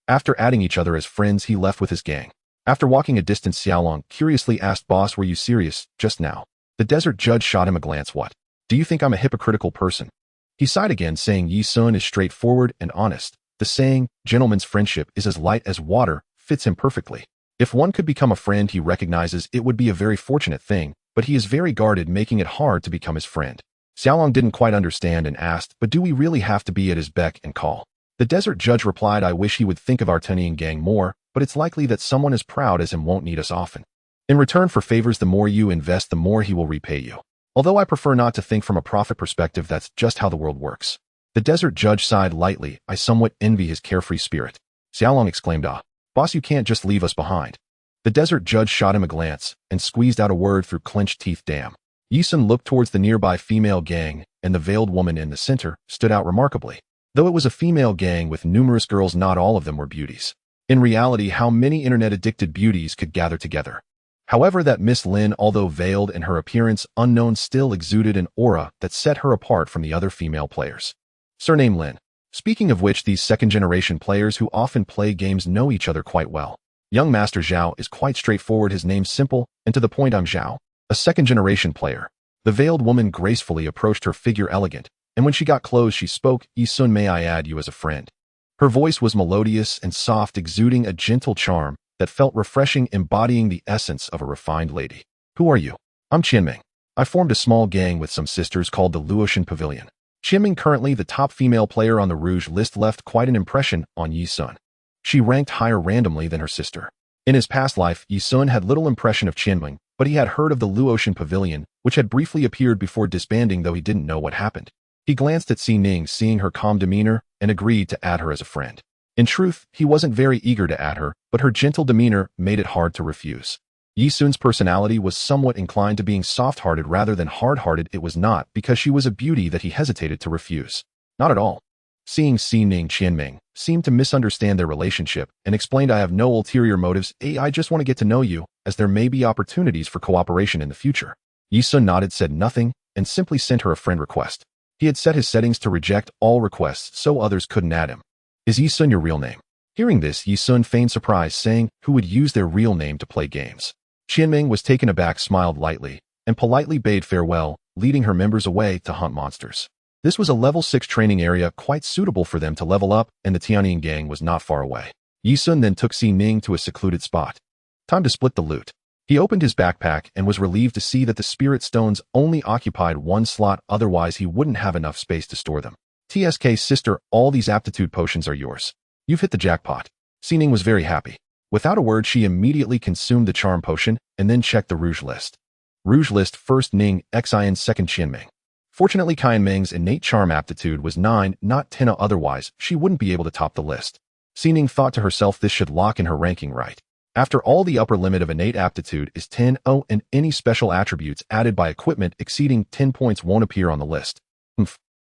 After adding each other as friends, he left with his gang. After walking a distance, Xiaolong curiously asked, Boss, were you serious just now? The desert judge shot him a glance. What? Do you think I'm a hypocritical person? He sighed again, saying, Ye Xun is straightforward and honest. The saying, gentleman's friendship is as light as water, fits him perfectly. If one could become a friend he recognizes, it would be a very fortunate thing, but he is very guarded, making it hard to become his friend. Xiaolong didn't quite understand and asked, but do we really have to be at his beck and call? The desert judge replied, I wish he would think of our Tianyin gang more, but it's likely that someone as proud as him won't need us often. In return for favors, the more you invest, the more he will repay you. Although I prefer not to think from a profit perspective, that's just how the world works. The desert judge sighed lightly. I somewhat envy his carefree spirit. Xiaolong exclaimed, Ah, boss, you can't just leave us behind. The desert judge shot him a glance and squeezed out a word through clenched teeth. Damn. Ye Xun looked towards the nearby female gang, and the veiled woman in the center stood out remarkably. Though it was a female gang with numerous girls, not all of them were beauties. In reality, how many internet-addicted beauties could gather together? However, that Miss Lin, although veiled in her appearance unknown, still exuded an aura that set her apart from the other female players. Surname Lin. Speaking of which, these second-generation players who often play games know each other quite well. Young Master Zhao is quite straightforward, his name's simple and to the point. I'm Zhao, a second-generation player. The veiled woman gracefully approached, her figure elegant, and when she got close she spoke, Ye Xun, may I add you as a friend? Her voice was melodious and soft, exuding a gentle charm that felt refreshing, embodying the essence of a refined lady. Who are you? I'm Qianming. I formed a small gang with some sisters called the Luotian Pavilion. Qianming, currently the top female player on the Rouge list, left quite an impression on Ye Xun. She ranked higher randomly than her sister. In his past life, Ye Xun had little impression of Qianming, but he had heard of the Luotian Pavilion, which had briefly appeared before disbanding, though he didn't know what happened. He glanced at Xining, seeing her calm demeanor, and agreed to add her as a friend. In truth, he wasn't very eager to add her, but her gentle demeanor made it hard to refuse. Ye Xun's personality was somewhat inclined to being soft-hearted rather than hard-hearted. It was not because she was a beauty that he hesitated to refuse. Not at all. Seeing Xining, Qianming seemed to misunderstand their relationship and explained, I have no ulterior motives. I just want to get to know you, as there may be opportunities for cooperation in the future. Ye Xun nodded, said nothing, and simply sent her a friend request. He had set his settings to reject all requests so others couldn't add him. Is Ye Xun your real name? Hearing this, Ye Xun feigned surprise, saying, who would use their real name to play games? Qianming was taken aback, smiled lightly, and politely bade farewell, leading her members away to hunt monsters. This was a level 6 training area, quite suitable for them to level up, and the Tianyin gang was not far away. Ye Xun then took Xining to a secluded spot. Time to split the loot. He opened his backpack and was relieved to see that the spirit stones only occupied one slot, otherwise he wouldn't have enough space to store them. TSK sister, all these aptitude potions are yours. You've hit the jackpot. Xining was very happy. Without a word, she immediately consumed the charm potion and then checked the Rouge list. Rouge list: first Ning, Xian, second Qianming. Fortunately, Qianming's innate charm aptitude was 9, not 10, otherwise she wouldn't be able to top the list. Xining thought to herself, this should lock in her ranking right. After all, the upper limit of innate aptitude is 10, and any special attributes added by equipment exceeding 10 points won't appear on the list.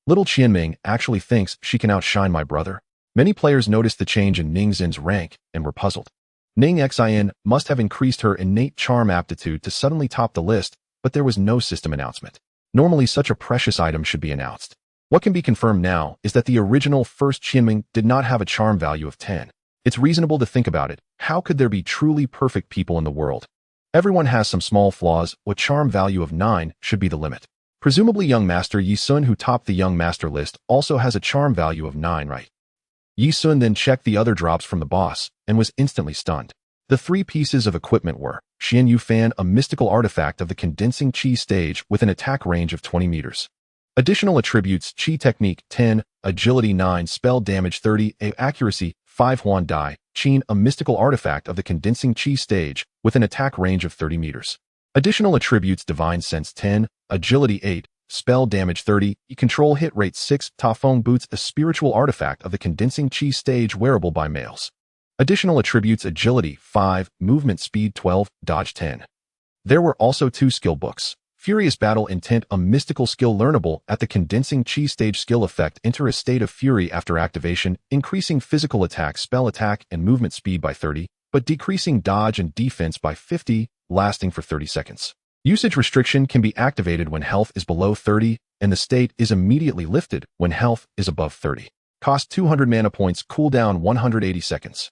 Little Qianming actually thinks she can outshine my brother. Many players noticed the change in Ning Xin's rank and were puzzled. Ning Xian must have increased her innate charm aptitude to suddenly top the list, but there was no system announcement. Normally, such a precious item should be announced. What can be confirmed now is that the original first Qianming did not have a charm value of 10. It's reasonable to think about it. How could there be truly perfect people in the world? Everyone has some small flaws. A charm value of 9 should be the limit. Presumably young master Ye Xun, who topped the young master list, also has a charm value of 9, right? Ye Xun then checked the other drops from the boss and was instantly stunned. The 3 pieces of equipment were Xian Yu Fan, a mystical artifact of the condensing Qi stage with an attack range of 20 meters. Additional attributes: Qi technique 10, agility 9, spell damage 30, accuracy 5, Huan Dai, Qin, a mystical artifact of the condensing Qi stage with an attack range of 30 meters. Additional attributes: divine sense 10, agility 8, spell damage 30, control hit rate 6, Tafeng boots, a spiritual artifact of the condensing Qi stage wearable by males. Additional attributes: agility 5, movement speed 12, dodge 10. There were also 2 skill books. Furious Battle Intent, a mystical skill learnable at the Condensing Chi stage skill effect. Enter a state of fury after activation, increasing physical attack, spell attack, and movement speed by 30, but decreasing dodge and defense by 50, lasting for 30 seconds. Usage restriction can be activated when health is below 30, and the state is immediately lifted when health is above 30. Cost 200 mana points, cooldown 180 seconds.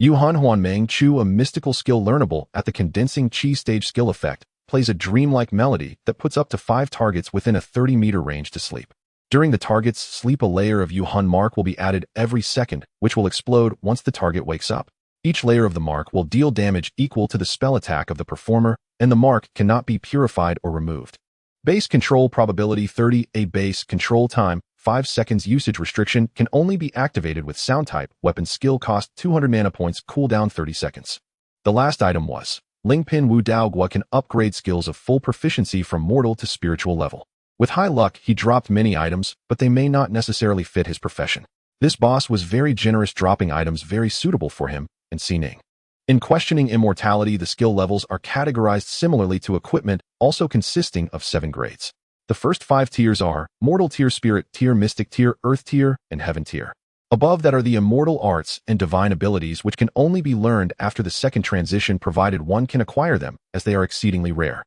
Yuhan Huanmeng Chu, a mystical skill learnable at the Condensing Chi stage skill effect, plays a dreamlike melody that puts up to 5 targets within a 30-meter range to sleep. During the target's sleep, a layer of Yuhan mark will be added every second, which will explode once the target wakes up. Each layer of the mark will deal damage equal to the spell attack of the performer, and the mark cannot be purified or removed. Base control probability 30, a base control time 5 seconds. Usage restriction can only be activated with sound type. Weapon skill cost 200 mana points, cooldown 30 seconds. The last item was Lingpin Wu Daogua can upgrade skills of full proficiency from mortal to spiritual level. With high luck, he dropped many items, but they may not necessarily fit his profession. This boss was very generous, dropping items very suitable for him and Xining. In questioning immortality, the skill levels are categorized similarly to equipment, also consisting of 7 grades. The first 5 tiers are Mortal Tier, Spirit Tier, Mystic Tier, Earth Tier, and Heaven Tier. Above that are the immortal arts and divine abilities, which can only be learned after the second transition, provided one can acquire them, as they are exceedingly rare.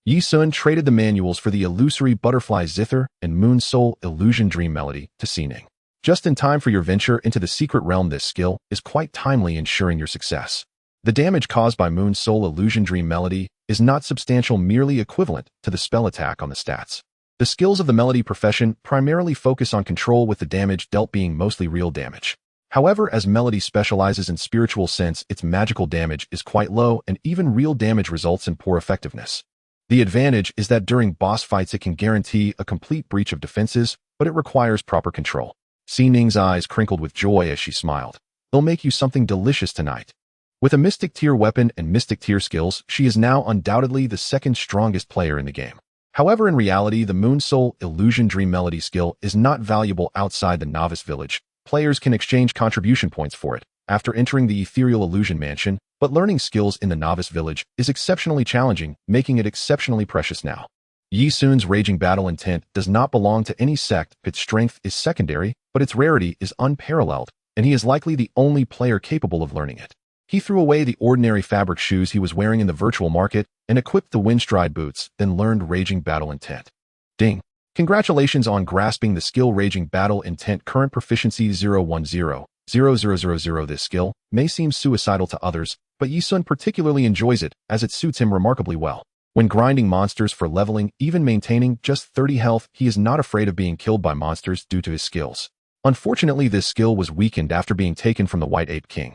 Ye Xun traded the manuals for the illusory Butterfly Zither and Moon Soul Illusion Dream Melody to Xining. Just in time for your venture into the secret realm. This skill is quite timely, ensuring your success. The damage caused by Moon Soul Illusion Dream Melody is not substantial, merely equivalent to the spell attack on the stats. The skills of the melody profession primarily focus on control, with the damage dealt being mostly real damage. However, as melody specializes in spiritual sense, its magical damage is quite low, and even real damage results in poor effectiveness. The advantage is that during boss fights it can guarantee a complete breach of defenses, but it requires proper control. Xining's eyes crinkled with joy as she smiled. They'll make you something delicious tonight. With a Mystic Tier weapon and Mystic Tier skills, she is now undoubtedly the second strongest player in the game. However, in reality, the Moon Soul Illusion Dream Melody skill is not valuable outside the Novice Village. Players can exchange contribution points for it after entering the Ethereal Illusion Mansion, but learning skills in the Novice Village is exceptionally challenging, making it exceptionally precious now. Ye Xun's Raging Battle Intent does not belong to any sect. Its strength is secondary, but its rarity is unparalleled, and he is likely the only player capable of learning it. He threw away the ordinary fabric shoes he was wearing in the virtual market and equipped the Windstride boots, then learned Raging Battle Intent. Ding! Congratulations on grasping the skill Raging Battle Intent. Current proficiency 010. 0000. This skill may seem suicidal to others, but Ye Xun particularly enjoys it, as it suits him remarkably well. When grinding monsters for leveling, even maintaining just 30 health, he is not afraid of being killed by monsters due to his skills. Unfortunately, this skill was weakened after being taken from the White Ape King.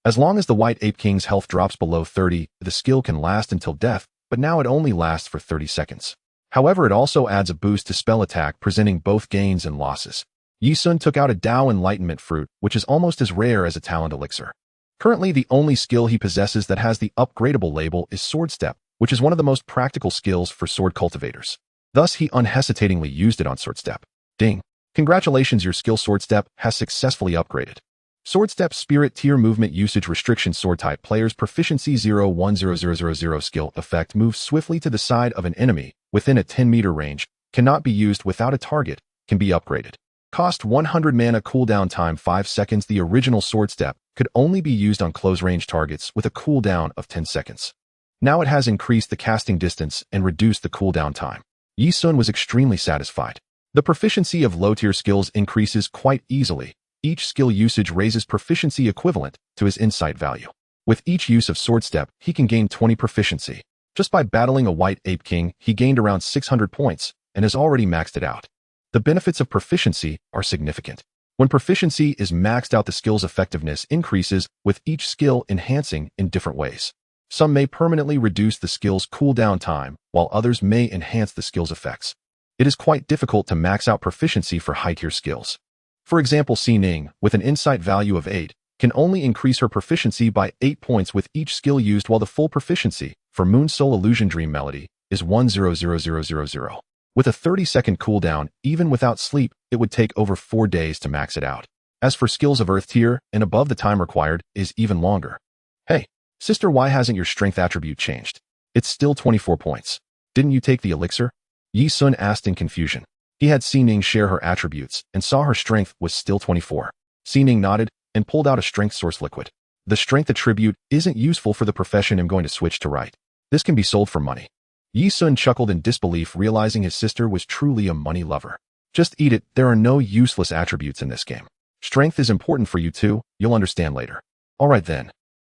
As long as the White Ape King's health drops below 30, the skill can last until death, but now it only lasts for 30 seconds. However, it also adds a boost to spell attack, presenting both gains and losses. Ye Xun took out a Dao Enlightenment Fruit, which is almost as rare as a Talent Elixir. Currently, the only skill he possesses that has the upgradable label is Sword Step, which is one of the most practical skills for sword cultivators. Thus, he unhesitatingly used it on Sword Step. Ding! Congratulations, your skill Sword Step has successfully upgraded. Sword Step Spirit Tier Movement Usage Restriction. Sword type players proficiency 01000. Skill effect moves swiftly to the side of an enemy within a 10-meter range, cannot be used without a target, can be upgraded. Cost 100 mana, cooldown time 5 seconds. The original Sword Step could only be used on close-range targets with a cooldown of 10 seconds. Now it has increased the casting distance and reduced the cooldown time. Ye Xun was extremely satisfied. The proficiency of low-tier skills increases quite easily. Each skill usage raises proficiency equivalent to his insight value. With each use of Sword Step, he can gain 20 proficiency. Just by battling a White Ape King, he gained around 600 points and has already maxed it out. The benefits of proficiency are significant. When proficiency is maxed out, the skill's effectiveness increases, with each skill enhancing in different ways. Some may permanently reduce the skill's cooldown time, while others may enhance the skill's effects. It is quite difficult to max out proficiency for high-tier skills. For example, Xining, with an insight value of 8, can only increase her proficiency by 8 points with each skill used, while the full proficiency for Moon Soul Illusion Dream Melody is 100000. With a 30-second cooldown, even without sleep, it would take over 4 days to max it out. As for skills of Earth Tier and above, the time required is even longer. Hey, sister, why hasn't your strength attribute changed? It's still 24 points. Didn't you take the elixir? Ye Xun asked in confusion. He had seen Ning share her attributes and saw her strength was still 24. Ning nodded and pulled out a strength source liquid. The strength attribute isn't useful for the profession I'm going to switch to right. This can be sold for money. Ye Xun chuckled in disbelief, realizing his sister was truly a money lover. Just eat it, there are no useless attributes in this game. Strength is important for you too, you'll understand later. Alright then.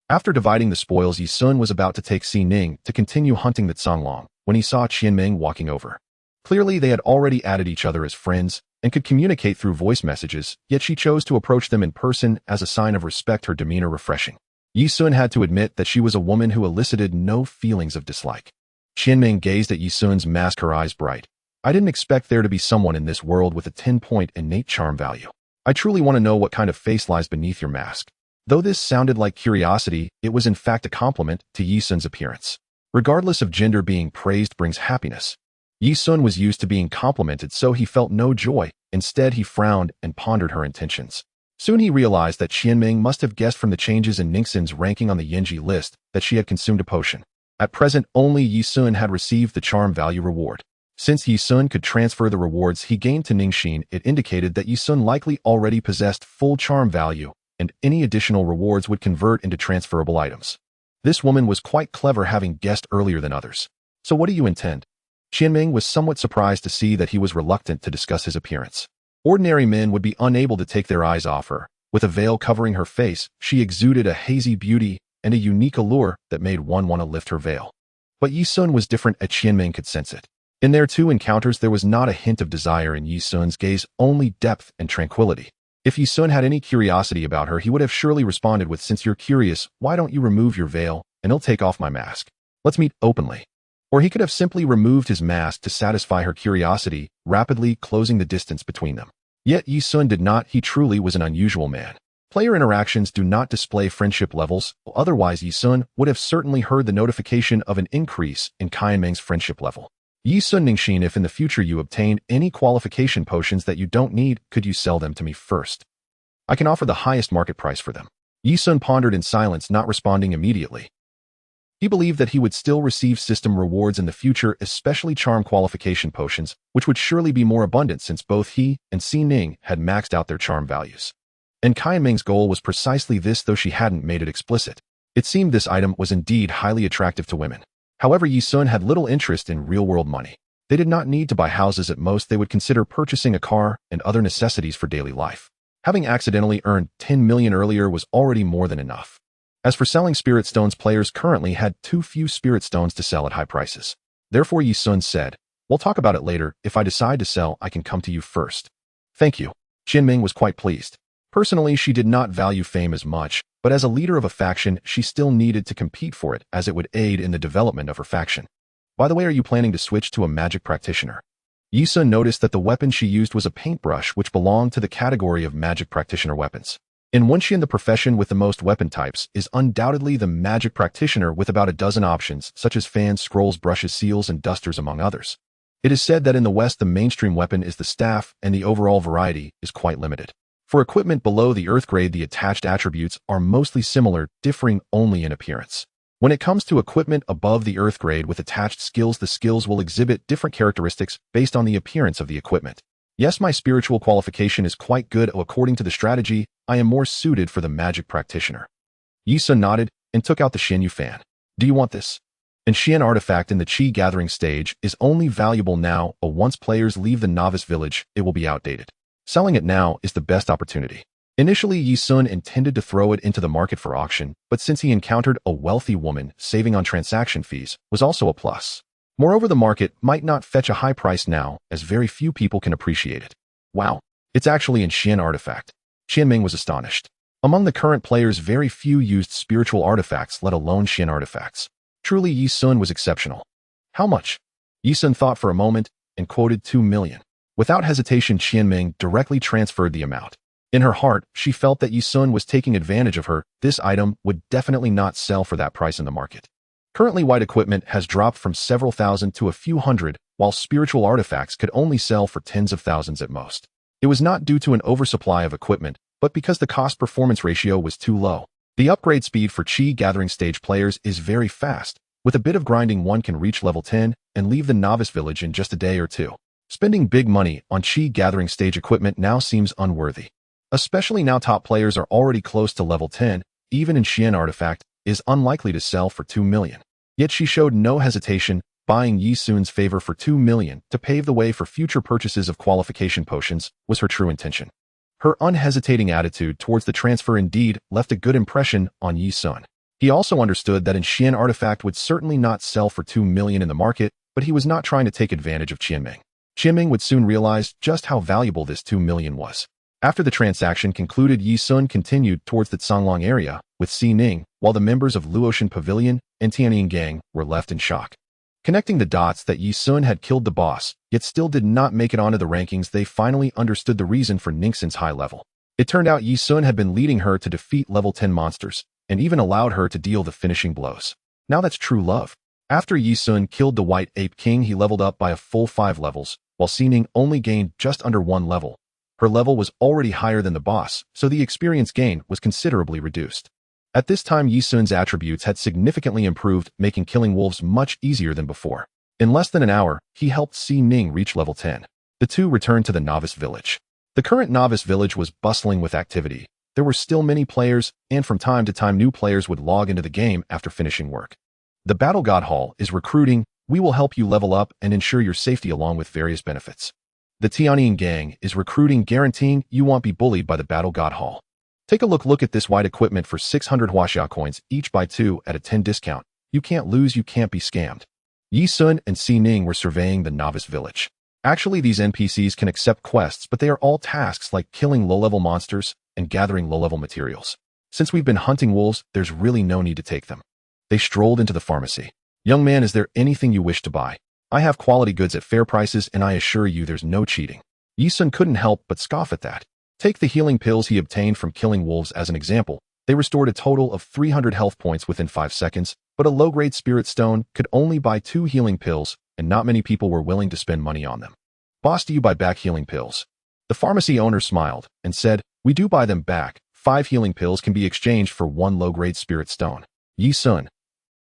After dividing the spoils, Ye Xun was about to take Ning to continue hunting the Zonglong when he saw Qianming walking over. Clearly they had already added each other as friends and could communicate through voice messages, yet she chose to approach them in person as a sign of respect, her demeanor refreshing. Ye Xun had to admit that she was a woman who elicited no feelings of dislike. Qianming gazed at Ye Xun's mask, her eyes bright. I didn't expect there to be someone in this world with a 10-point innate charm value. I truly want to know what kind of face lies beneath your mask. Though this sounded like curiosity, it was in fact a compliment to Ye Xun's appearance. Regardless of gender, being praised brings happiness. Ye Xun was used to being complimented, so he felt no joy. Instead, he frowned and pondered her intentions. Soon he realized that Qianming must have guessed from the changes in Ningxin's ranking on the Yenji list that she had consumed a potion. At present, only Ye Xun had received the charm value reward. Since Ye Xun could transfer the rewards he gained to Ningxin, it indicated that Ye Xun likely already possessed full charm value, and any additional rewards would convert into transferable items. This woman was quite clever, having guessed earlier than others. So what do you intend? Qianming was somewhat surprised to see that he was reluctant to discuss his appearance. Ordinary men would be unable to take their eyes off her. With a veil covering her face, she exuded a hazy beauty and a unique allure that made one want to lift her veil. But Ye Xun was different, as Qianming could sense it. In their two encounters, there was not a hint of desire in Ye Xun's gaze, only depth and tranquility. If Ye Xun had any curiosity about her, he would have surely responded with, since you're curious, why don't you remove your veil, and I'll take off my mask. Let's meet openly. Or he could have simply removed his mask to satisfy her curiosity, rapidly closing the distance between them. Yet Ye Xun did not. He truly was an unusual man. Player interactions do not display friendship levels, otherwise Ye Xun would have certainly heard the notification of an increase in Qianming's friendship level. Ye Xun Ningxin, if in the future you obtain any qualification potions that you don't need, could you sell them to me first? I can offer the highest market price for them. Ye Xun pondered in silence, not responding immediately. He believed that he would still receive system rewards in the future, especially charm qualification potions, which would surely be more abundant since both he and Ning had maxed out their charm values. And Qianming's goal was precisely this, though she hadn't made it explicit. It seemed this item was indeed highly attractive to women. However, Ye Xun had little interest in real-world money. They did not need to buy houses. At most, they would consider purchasing a car and other necessities for daily life. Having accidentally earned 10 million earlier was already more than enough. As for selling spirit stones, players currently had too few spirit stones to sell at high prices. Therefore, Ye Xun said, we'll talk about it later. If I decide to sell, I can come to you first. Thank you. Qianming was quite pleased. Personally, she did not value fame as much, but as a leader of a faction, she still needed to compete for it, as it would aid in the development of her faction. By the way, are you planning to switch to a magic practitioner? Ye Xun noticed that the weapon she used was a paintbrush, which belonged to the category of magic practitioner weapons. In Wenxian, the profession with the most weapon types is undoubtedly the magic practitioner, with about a dozen options, such as fans, scrolls, brushes, seals, and dusters, among others. It is said that in the West, the mainstream weapon is the staff, and the overall variety is quite limited. For equipment below the earth grade, the attached attributes are mostly similar, differing only in appearance. When it comes to equipment above the earth grade with attached skills, the skills will exhibit different characteristics based on the appearance of the equipment. Yes, my spiritual qualification is quite good. According to the strategy, I am more suited for the magic practitioner. Ye Xun nodded and took out the Xianyu fan. Do you want this? An Xian artifact in the Qi gathering stage is only valuable now, but once players leave the novice village, it will be outdated. Selling it now is the best opportunity. Initially, Ye Xun intended to throw it into the market for auction, but since he encountered a wealthy woman, saving on transaction fees was also a plus. Moreover, the market might not fetch a high price now, as very few people can appreciate it. Wow, it's actually an Xian artifact. Qianming was astonished. Among the current players, very few used spiritual artifacts, let alone Xian artifacts. Truly, Ye Xun was exceptional. How much? Ye Xun thought for a moment and quoted 2 million. Without hesitation, Qianming directly transferred the amount. In her heart, she felt that Ye Xun was taking advantage of her. This item would definitely not sell for that price in the market. Currently, white equipment has dropped from several thousand to a few hundred, while spiritual artifacts could only sell for tens of thousands at most. It was not due to an oversupply of equipment, but because the cost-performance ratio was too low. The upgrade speed for Qi gathering stage players is very fast. With a bit of grinding, one can reach level 10, and leave the novice village in just a day or two. Spending big money on chi gathering stage equipment now seems unworthy. Especially now top players are already close to level 10, even in Xian artifact is unlikely to sell for 2 million. Yet she showed no hesitation, buying Ye Xun's favor for 2 million to pave the way for future purchases of qualification potions was her true intention. Her unhesitating attitude towards the transfer indeed left a good impression on Ye Xun. He also understood that in Xian artifact would certainly not sell for 2 million in the market, but he was not trying to take advantage of Qianming. Qianming would soon realize just how valuable this 2 million was. After the transaction concluded, Ye Xun continued towards the Canglong area with Si Ning, while the members of Luotian Pavilion and Tianying Gang were left in shock. Connecting the dots that Ye Xun had killed the boss, yet still did not make it onto the rankings, they finally understood the reason for Ningxin's high level. It turned out Ye Xun had been leading her to defeat level 10 monsters, and even allowed her to deal the finishing blows. Now that's true love. After Ye Xun killed the White Ape King, he leveled up by a full 5 levels, while Si Ning only gained just under 1 level. Her level was already higher than the boss, so the experience gain was considerably reduced. At this time, Ye Xun's attributes had significantly improved, making killing wolves much easier than before. In less than an hour, he helped Si Ning reach level 10. The two returned to the novice village. The current novice village was bustling with activity. There were still many players, and from time to time new players would log into the game after finishing work. The Battle God Hall is recruiting. We will help you level up and ensure your safety along with various benefits. The Tianying Gang is recruiting, guaranteeing you won't be bullied by the Battle God Hall. Take a look at this white equipment for 600 Huaxia coins, each buy 2 at a 10 discount. You can't lose, you can't be scammed. Ye Xun and Si Ning were surveying the novice village. Actually, these NPCs can accept quests, but they are all tasks like killing low-level monsters and gathering low-level materials. Since we've been hunting wolves, there's really no need to take them. They strolled into the pharmacy. Young man, is there anything you wish to buy? I have quality goods at fair prices, and I assure you there's no cheating. Ye Xun couldn't help but scoff at that. Take the healing pills he obtained from killing wolves as an example. They restored a total of 300 health points within 5 seconds, but a low-grade spirit stone could only buy 2 healing pills, and not many people were willing to spend money on them. Boss, do you buy back healing pills? The pharmacy owner smiled and said, we do buy them back. 5 healing pills can be exchanged for 1 low-grade spirit stone. Ye Xun.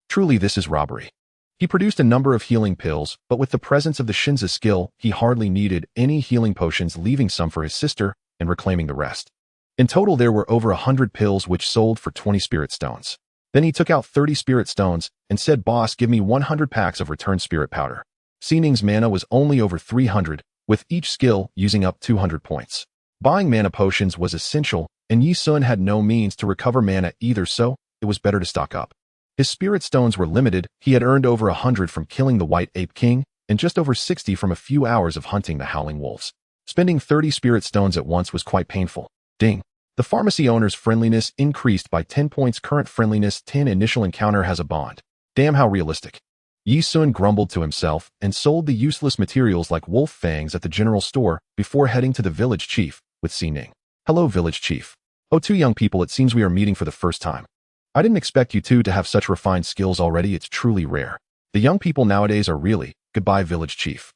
Truly this is robbery. He produced a number of healing pills, but with the presence of the Shinza skill, he hardly needed any healing potions, leaving some for his sister and reclaiming the rest. In total, there were over 100 pills which sold for 20 spirit stones. Then he took out 30 spirit stones and said, boss, give me 100 packs of returned spirit powder. Si Ning's mana was only over 300, with each skill using up 200 points. Buying mana potions was essential, and Ye Xun had no means to recover mana either, so it was better to stock up. His spirit stones were limited. He had earned over 100 from killing the White Ape King, and just over 60 from a few hours of hunting the Howling Wolves. Spending 30 spirit stones at once was quite painful. Ding. The pharmacy owner's friendliness increased by 10 points. Current friendliness 10. Initial encounter has a bond. Damn, how realistic. Ye Xun grumbled to himself and sold the useless materials like wolf fangs at the general store before heading to the village chief with Si Ning. Hello, village chief. Oh, 2 young people, it seems we are meeting for the first time. I didn't expect you two to have such refined skills already. It's truly rare. The young people nowadays are really, goodbye, village chief.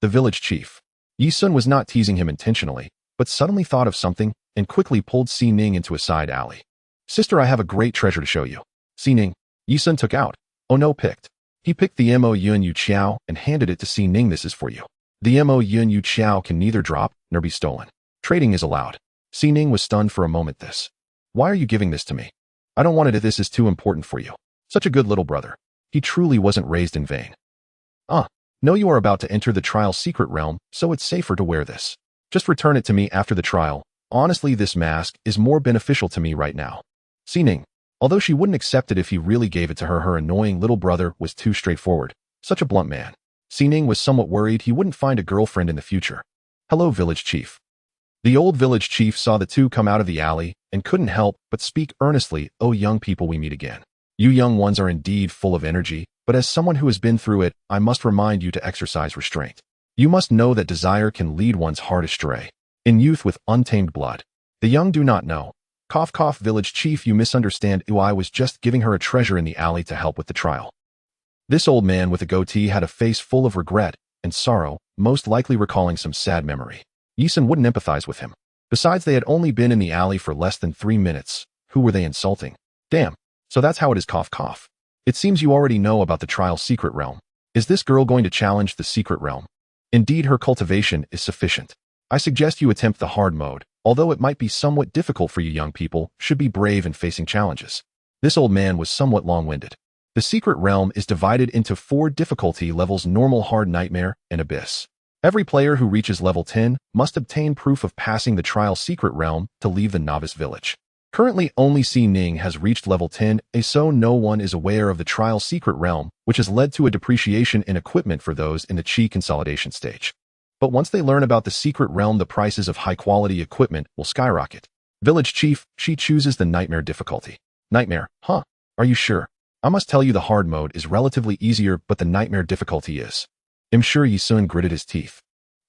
The village chief. Ye Xun was not teasing him intentionally, but suddenly thought of something and quickly pulled Si Ning into a side alley. Sister, I have a great treasure to show you. Si Ning. Ye Xun took out. Oh no, picked. He picked the Mo Yun Yu Qiao and handed it to Si Ning. This is for you. The Mo Yun Yu Qiao can neither drop nor be stolen. Trading is allowed. Si Ning was stunned for a moment. This. Why are you giving this to me? I don't want it. This is too important for you. Such a good little brother. He truly wasn't raised in vain. No, you are about to enter the trial secret realm, so it's safer to wear this. Just return it to me after the trial. Honestly, this mask is more beneficial to me right now. Si Ning. Although she wouldn't accept it if he really gave it to her, her annoying little brother was too straightforward. Such a blunt man. Si Ning was somewhat worried he wouldn't find a girlfriend in the future. Hello, village chief. The old village chief saw the two come out of the alley and couldn't help but speak earnestly. Oh, young people, we meet again. You young ones are indeed full of energy, but as someone who has been through it, I must remind you to exercise restraint. You must know that desire can lead one's heart astray. In youth with untamed blood. The young do not know. Cough, cough, village chief, you misunderstand. I was just giving her a treasure in the alley to help with the trial. This old man with a goatee had a face full of regret and sorrow, most likely recalling some sad memory. Ye Xun wouldn't empathize with him. Besides, they had only been in the alley for less than 3 minutes. Who were they insulting? Damn. So that's how it is, cough, cough. It seems you already know about the trial secret realm. Is this girl going to challenge the secret realm? Indeed, her cultivation is sufficient. I suggest you attempt the hard mode, although it might be somewhat difficult for you young people, should be brave in facing challenges. This old man was somewhat long-winded. The secret realm is divided into 4 difficulty levels: normal, hard, nightmare, and abyss. Every player who reaches level 10 must obtain proof of passing the trial secret realm to leave the novice village. Currently, only Si Ning has reached level 10, so no one is aware of the trial secret realm, which has led to a depreciation in equipment for those in the Qi consolidation stage. But once they learn about the secret realm, the prices of high-quality equipment will skyrocket. Village Chief, she chooses the nightmare difficulty. Nightmare, huh? Are you sure? I must tell you the hard mode is relatively easier, but the nightmare difficulty is. I'm sure Ye Xun gritted his teeth.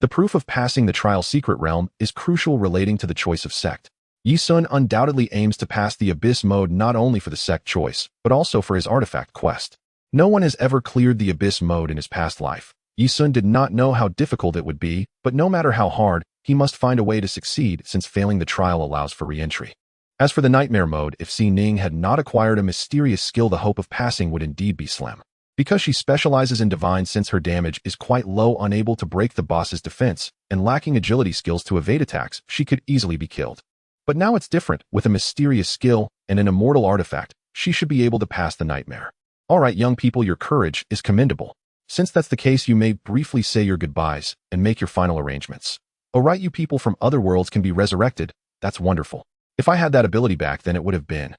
The proof of passing the trial secret realm is crucial relating to the choice of sect. Ye Xun undoubtedly aims to pass the abyss mode not only for the sect choice, but also for his artifact quest. No one has ever cleared the abyss mode in his past life. Ye Xun did not know how difficult it would be, but no matter how hard, he must find a way to succeed since failing the trial allows for re-entry. As for the nightmare mode, if Si Ning had not acquired a mysterious skill, the hope of passing would indeed be slim. Because she specializes in divine sense, her damage is quite low, unable to break the boss's defense, and lacking agility skills to evade attacks, she could easily be killed. But now it's different. With a mysterious skill and an immortal artifact, she should be able to pass the nightmare. Alright young people, your courage is commendable. Since that's the case, you may briefly say your goodbyes and make your final arrangements. Alright, you people from other worlds can be resurrected. That's wonderful. If I had that ability back then, it would have been.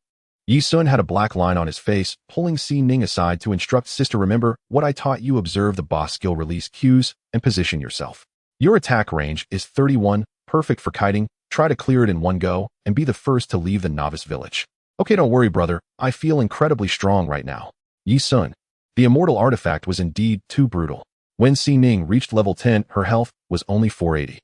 Ye Xun had a black line on his face, pulling Si Ning aside to instruct, sister, remember what I taught you. Observe the boss skill release cues and position yourself. Your attack range is 31, perfect for kiting. Try to clear it in one go and be the first to leave the novice village. Okay, don't worry, brother. I feel incredibly strong right now. Ye Xun. The immortal artifact was indeed too brutal. When Si Ning reached level 10, her health was only 480.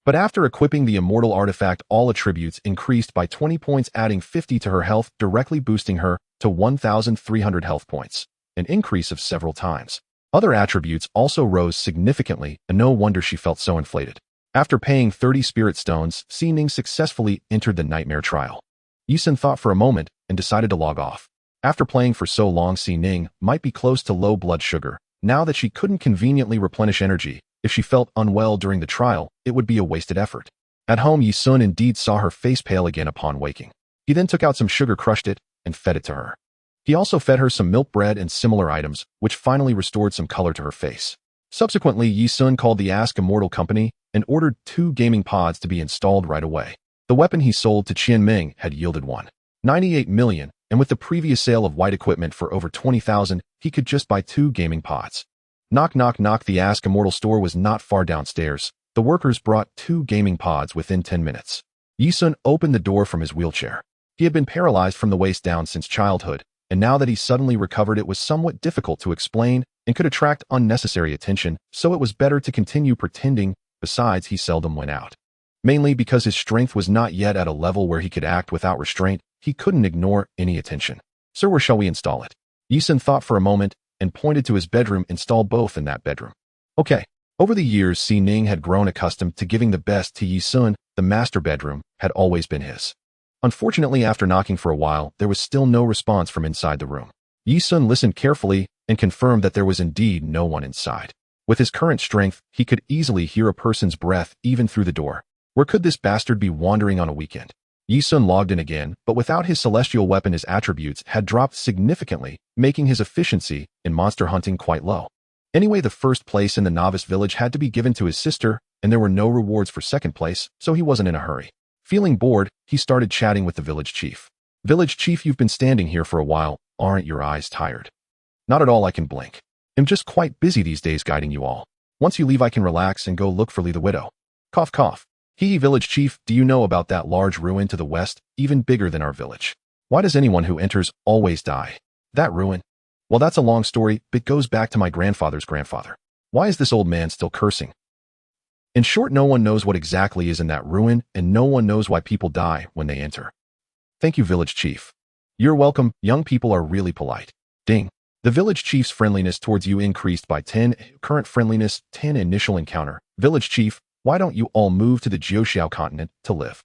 But after equipping the immortal artifact, all attributes increased by 20 points, adding 50 to her health, directly boosting her to 1,300 health points, an increase of several times. Other attributes also rose significantly, and no wonder she felt so inflated. After paying 30 spirit stones, Si Ning successfully entered the nightmare trial. Ye Xun thought for a moment and decided to log off. After playing for so long, Si Ning might be close to low blood sugar. Now that she couldn't conveniently replenish energy, if she felt unwell during the trial, it would be a wasted effort. At home, Ye Xun indeed saw her face pale again upon waking. He then took out some sugar, crushed it, and fed it to her. He also fed her some milk bread and similar items, which finally restored some color to her face. Subsequently, Ye Xun called the Ask Immortal Company and ordered 2 gaming pods to be installed right away. The weapon he sold to Qianming had yielded 1.98 million, and with the previous sale of white equipment for over 20,000, he could just buy 2 gaming pods. Knock, knock, knock. The Ask Immortal store was not far downstairs. The workers brought 2 gaming pods within 10 minutes. Ye Xun opened the door from his wheelchair. He had been paralyzed from the waist down since childhood, and now that he suddenly recovered, it was somewhat difficult to explain and could attract unnecessary attention, so it was better to continue pretending. Besides, he seldom went out. Mainly because his strength was not yet at a level where he could act without restraint, he couldn't ignore any attention. Sir, where shall we install it? Ye Xun thought for a moment and pointed to his bedroom. Install both in that bedroom. Okay. Over the years, Si Ning had grown accustomed to giving the best to Ye Xun. The master bedroom had always been his. Unfortunately, after knocking for a while, there was still no response from inside the room. Ye Xun listened carefully and confirmed that there was indeed no one inside. With his current strength, he could easily hear a person's breath even through the door. Where could this bastard be wandering on a weekend? Ye Xun logged in again, but without his celestial weapon, his attributes had dropped significantly, making his efficiency in monster hunting quite low. Anyway, the first place in the novice village had to be given to his sister, and there were no rewards for second place, so he wasn't in a hurry. Feeling bored, he started chatting with the village chief. Village chief, you've been standing here for a while. Aren't your eyes tired? Not at all, I can blink. I'm just quite busy these days guiding you all. Once you leave, I can relax and go look for Li the widow. Cough, cough. Village chief, do you know about that large ruin to the west, even bigger than our village? Why does anyone who enters always die? That ruin? Well, that's a long story, but goes back to my grandfather's grandfather. Why is this old man still cursing? In short, no one knows what exactly is in that ruin, and no one knows why people die when they enter. Thank you, village chief. You're welcome. Young people are really polite. Ding. The village chief's friendliness towards you increased by 10. Current friendliness, 10. Initial encounter. Village chief, why don't you all move to the Jiuxiao continent to live?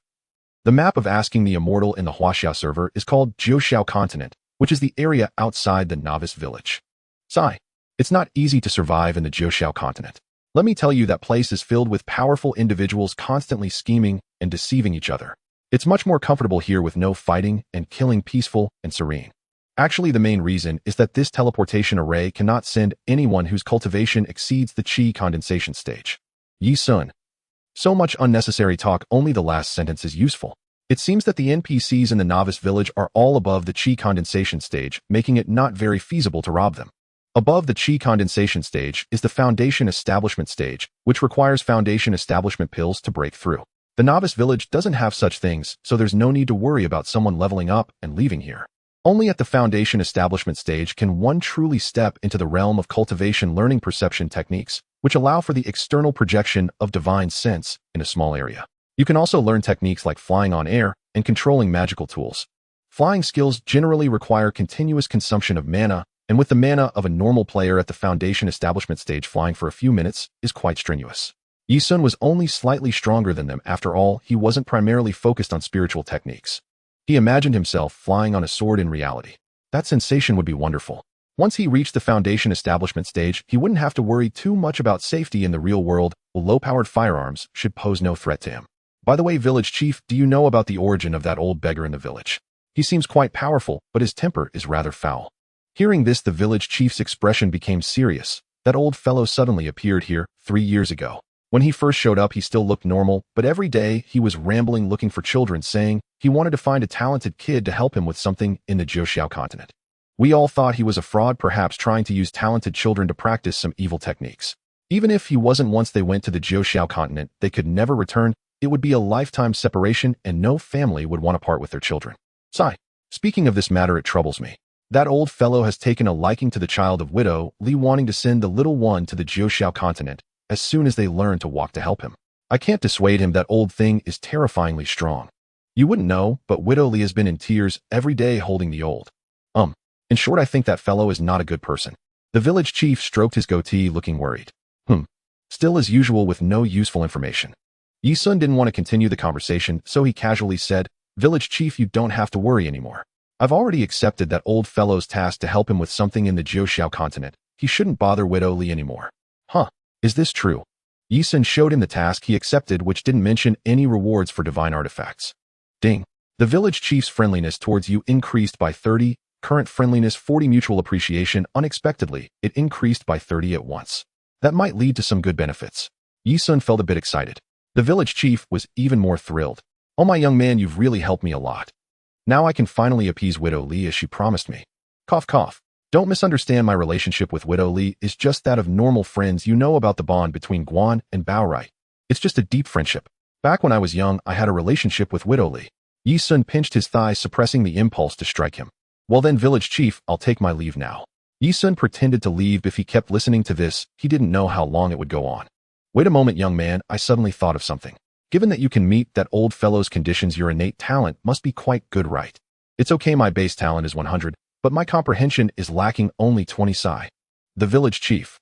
The map of Asking the Immortal in the Huaxia server is called Jiuxiao continent, which is the area outside the novice village. Sigh. It's not easy to survive in the Jiuxiao continent. Let me tell you, that place is filled with powerful individuals constantly scheming and deceiving each other. It's much more comfortable here with no fighting and killing, peaceful and serene. Actually, the main reason is that this teleportation array cannot send anyone whose cultivation exceeds the qi condensation stage. Ye Xun. So much unnecessary talk, only the last sentence is useful. It seems that the NPCs in the novice village are all above the qi condensation stage, making it not very feasible to rob them. Above the qi condensation stage is the foundation establishment stage, which requires foundation establishment pills to break through. The novice village doesn't have such things, so there's no need to worry about someone leveling up and leaving here. Only at the foundation establishment stage can one truly step into the realm of cultivation learning perception techniques, which allow for the external projection of divine sense in a small area. You can also learn techniques like flying on air and controlling magical tools. Flying skills generally require continuous consumption of mana, and with the mana of a normal player at the foundation establishment stage, flying for a few minutes is quite strenuous. Ye Xun was only slightly stronger than them. After all, he wasn't primarily focused on spiritual techniques. He imagined himself flying on a sword in reality. That sensation would be wonderful. Once he reached the foundation establishment stage, he wouldn't have to worry too much about safety in the real world. Low-powered firearms should pose no threat to him. By the way, village chief, do you know about the origin of that old beggar in the village? He seems quite powerful, but his temper is rather foul. Hearing this, the village chief's expression became serious. That old fellow suddenly appeared here 3 years ago. When he first showed up, he still looked normal, but every day he was rambling looking for children, saying he wanted to find a talented kid to help him with something in the Jiuxiao continent. We all thought he was a fraud, perhaps trying to use talented children to practice some evil techniques. Even if he wasn't, once they went to the Jiuxiao continent, they could never return. It would be a lifetime separation, and no family would want to part with their children. Sigh. Speaking of this matter, it troubles me. That old fellow has taken a liking to the child of Widow Li, wanting to send the little one to the Jiuxiao continent as soon as they learn to walk to help him. I can't dissuade him. That old thing is terrifyingly strong. You wouldn't know, but Widow Li has been in tears every day holding the old. In short, I think that fellow is not a good person. The village chief stroked his goatee, looking worried. Still as usual with no useful information. Ye Xun didn't want to continue the conversation, so he casually said, "Village chief, you don't have to worry anymore. I've already accepted that old fellow's task to help him with something in the Jiuxiao continent. He shouldn't bother Widow Li anymore." Is this true? Ye Xun showed him the task he accepted, which didn't mention any rewards for divine artifacts. Ding. The village chief's friendliness towards you increased by 30, current friendliness 40, mutual appreciation. Unexpectedly, it increased by 30 at once. That might lead to some good benefits. Ye Xun felt a bit excited. The village chief was even more thrilled. "Oh, my young man, you've really helped me a lot. Now I can finally appease Widow Li as she promised me." Cough, cough. Don't misunderstand, my relationship with Widow Li is just that of normal friends. You know about the bond between Guan and Baorai. It's just a deep friendship. Back when I was young, I had a relationship with Widow Li. Ye Xun pinched his thigh, suppressing the impulse to strike him. "Well then, village chief, I'll take my leave now." Ye Xun pretended to leave. If he kept listening to this, he didn't know how long it would go on. "Wait a moment, young man, I suddenly thought of something. Given that you can meet that old fellow's conditions, your innate talent must be quite good, right? It's okay, my base talent is 100, but my comprehension is lacking only 20 psi. The village chief.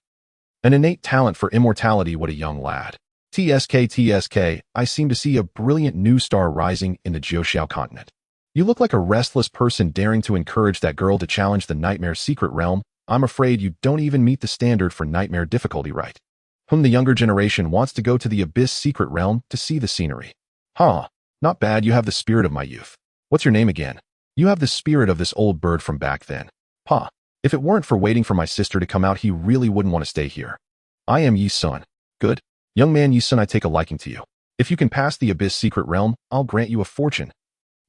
An innate talent for immortality, what a young lad. TSK, I seem to see a brilliant new star rising in the Jiuxiao continent. You look like a restless person daring to encourage that girl to challenge the nightmare secret realm. I'm afraid you don't even meet the standard for nightmare difficulty, right? The younger generation wants to go to the abyss secret realm to see the scenery. Not bad, you have the spirit of my youth. What's your name again? You have the spirit of this old bird from back then. If it weren't for waiting for my sister to come out, he really wouldn't want to stay here. I am Ye Xun. Good. Young man Ye Xun, I take a liking to you. If you can pass the abyss secret realm, I'll grant you a fortune.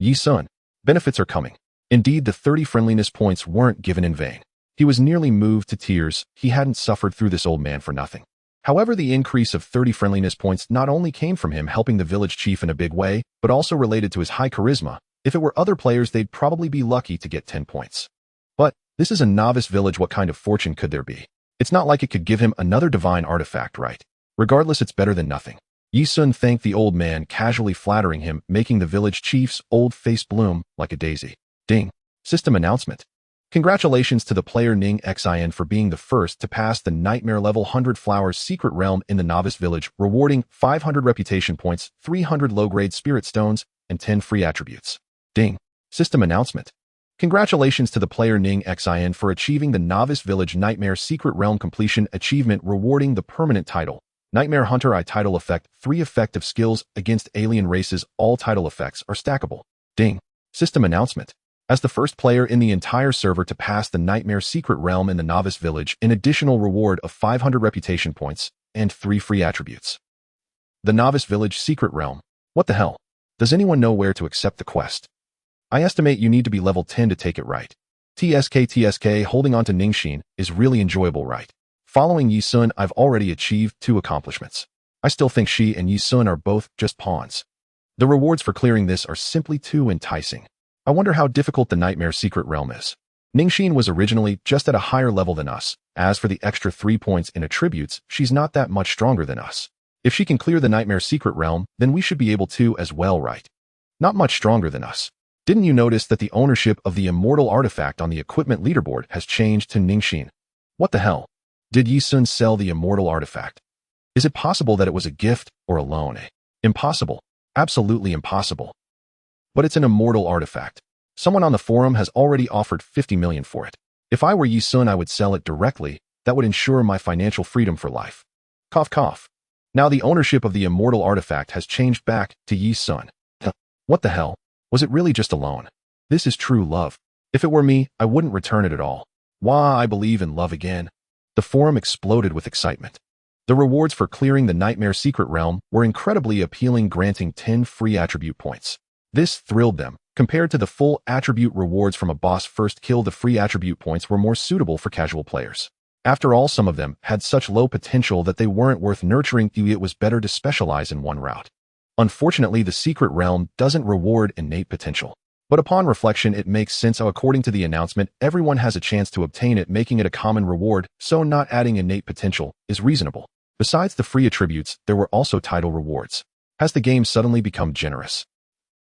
Ye Xun. Benefits are coming. Indeed, the 30 friendliness points weren't given in vain. He was nearly moved to tears. He hadn't suffered through this old man for nothing. However, the increase of 30 friendliness points not only came from him helping the village chief in a big way, but also related to his high charisma. If it were other players, they'd probably be lucky to get 10 points. But this is a novice village. What kind of fortune could there be? It's not like it could give him another divine artifact, right? Regardless, it's better than nothing. Ye Xun thanked the old man, casually flattering him, making the village chief's old face bloom like a daisy. Ding. System announcement. Congratulations to the player Ning Xin for being the first to pass the Nightmare Level 100 Flowers Secret Realm in the Novice Village, rewarding 500 reputation points, 300 low-grade spirit stones, and 10 free attributes. Ding. System announcement. Congratulations to the player Ye Xun for achieving the Novice Village Nightmare Secret Realm Completion Achievement, rewarding the permanent title. Nightmare Hunter I title effect. 3 effective skills against alien races. All title effects are stackable. Ding. System announcement. As the first player in the entire server to pass the Nightmare Secret Realm in the Novice Village, an additional reward of 500 reputation points and 3 free attributes. The Novice Village Secret Realm. What the hell? Does anyone know where to accept the quest? I estimate you need to be level 10 to take it right. TSK holding on to Ningxin is really enjoyable, right? Following Ye Xun, I've already achieved 2 accomplishments. I still think she and Ye Xun are both just pawns. The rewards for clearing this are simply too enticing. I wonder how difficult the Nightmare Secret Realm is. Ningxin was originally just at a higher level than us. As for the extra 3 points in attributes, she's not that much stronger than us. If she can clear the Nightmare Secret Realm, then we should be able to as well, right? Not much stronger than us. Didn't you notice that the ownership of the immortal artifact on the equipment leaderboard has changed to Ningxin? What the hell? Did Ye Xun sell the immortal artifact? Is it possible that it was a gift or a loan? Impossible. Absolutely impossible. But it's an immortal artifact. Someone on the forum has already offered 50 million for it. If I were Ye Xun, I would sell it directly. That would ensure my financial freedom for life. Cough cough. Now the ownership of the immortal artifact has changed back to Ye Xun. What the hell? Was it really just a loan? This is true love. If it were me, I wouldn't return it at all. Wah, I believe in love again. The forum exploded with excitement. The rewards for clearing the Nightmare Secret Realm were incredibly appealing, granting 10 free attribute points. This thrilled them. Compared to the full attribute rewards from a boss first kill, the free attribute points were more suitable for casual players. After all, some of them had such low potential that they weren't worth nurturing. It was better to specialize in one route. Unfortunately, the Secret Realm doesn't reward innate potential. But upon reflection, it makes sense. According to the announcement, everyone has a chance to obtain it, making it a common reward, so not adding innate potential is reasonable. Besides the free attributes, there were also title rewards. Has the game suddenly become generous?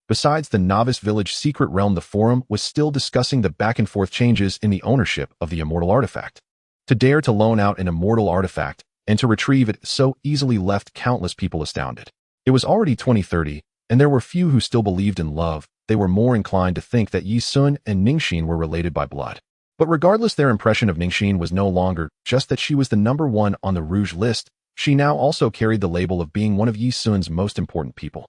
Besides the Novice Village Secret Realm, the forum was still discussing the back-and-forth changes in the ownership of the immortal artifact. To dare to loan out an immortal artifact and to retrieve it so easily left countless people astounded. It was already 2030, and there were few who still believed in love. They were more inclined to think that Ye Xun and Ningxin were related by blood. But regardless, their impression of Ningxin was no longer just that she was the number 1 on the Rouge list. She now also carried the label of being one of Ye Xun's most important people.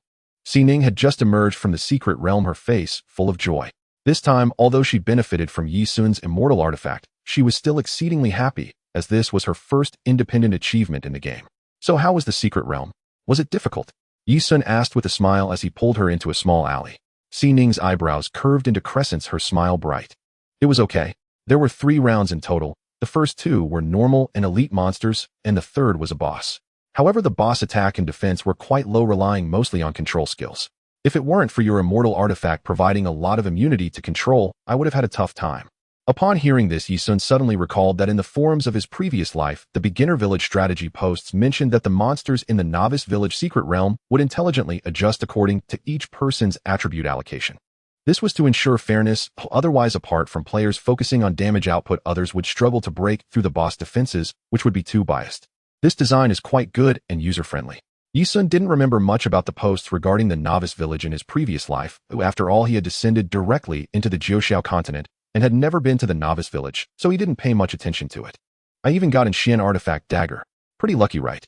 Ning had just emerged from the Secret Realm, her face full of joy. This time, although she benefited from Ye Xun's immortal artifact, she was still exceedingly happy, as this was her first independent achievement in the game. So how was the Secret Realm? Was it difficult? Ye Xun asked with a smile as he pulled her into a small alley. Ning's eyebrows curved into crescents, her smile bright. It was okay. There were 3 rounds in total. The first 2 were normal and elite monsters, and the third was a boss. However, the boss attack and defense were quite low, relying mostly on control skills. If it weren't for your immortal artifact providing a lot of immunity to control, I would have had a tough time. Upon hearing this, Ye Xun suddenly recalled that in the forums of his previous life, the beginner village strategy posts mentioned that the monsters in the Novice Village Secret Realm would intelligently adjust according to each person's attribute allocation. This was to ensure fairness. Otherwise, apart from players focusing on damage output, others would struggle to break through the boss defenses, which would be too biased. This design is quite good and user-friendly. Ye Xun didn't remember much about the posts regarding the Novice Village in his previous life. After all, he had descended directly into the Jiuxiao continent and had never been to the Novice Village, so he didn't pay much attention to it. I even got an Xian artifact dagger. Pretty lucky, right?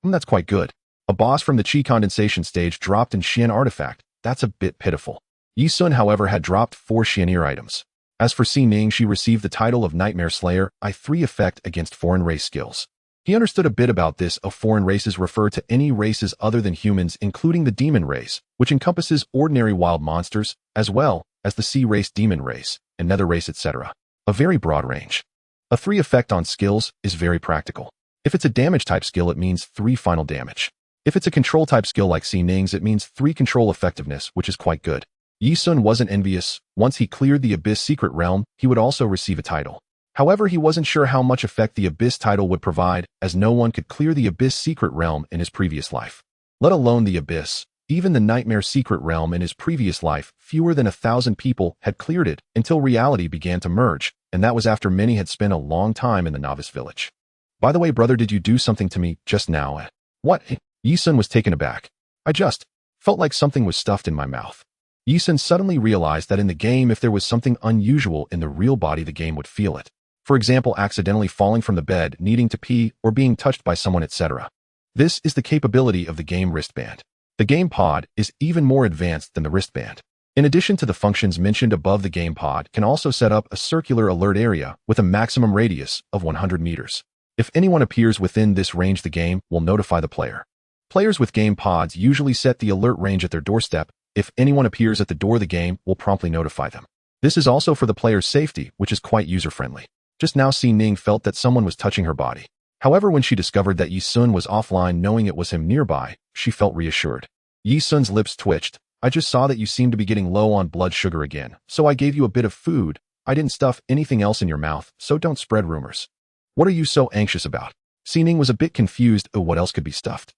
That's quite good. A boss from the Qi condensation stage dropped in Xian artifact. That's a bit pitiful. Ye Xun, however, had dropped 4 Xianir items. As for Ning, she received the title of Nightmare Slayer, I3 effect against foreign race skills. He understood a bit about this. Foreign races refer to any races other than humans, including the demon race, which encompasses ordinary wild monsters, as well as the sea race, demon race, and nether race, etc. A very broad range. A 3 effect on skills is very practical. If it's a damage type skill, it means 3 final damage. If it's a control type skill like Ning's, it means 3 control effectiveness, which is quite good. Ye Xun wasn't envious. Once he cleared the Abyss Secret Realm, he would also receive a title. However, he wasn't sure how much effect the Abyss title would provide, as no one could clear the Abyss Secret Realm in his previous life. Let alone the Abyss. Even the Nightmare Secret Realm in his previous life, fewer than 1,000 people had cleared it until reality began to merge, and that was after many had spent a long time in the Novice Village. By the way, brother, did you do something to me just now? What? Ye Xun was taken aback. I just felt like something was stuffed in my mouth. Ye Xun suddenly realized that in the game, if there was something unusual in the real body, the game would feel it. For example, accidentally falling from the bed, needing to pee, or being touched by someone, etc. This is the capability of the game wristband. The game pod is even more advanced than the wristband. In addition to the functions mentioned above, the game pod can also set up a circular alert area with a maximum radius of 100 meters. If anyone appears within this range, the game will notify the player. Players with game pods usually set the alert range at their doorstep. If anyone appears at the door, the game will promptly notify them. This is also for the player's safety, which is quite user-friendly. Just now, Xining felt that someone was touching her body. However, when she discovered that Ye Xun was offline, knowing it was him nearby, she felt reassured. Ye Xun's lips twitched. I just saw that you seem to be getting low on blood sugar again, so I gave you a bit of food. I didn't stuff anything else in your mouth, so don't spread rumors. What are you so anxious about? Xining was a bit confused. Oh, what else could be stuffed?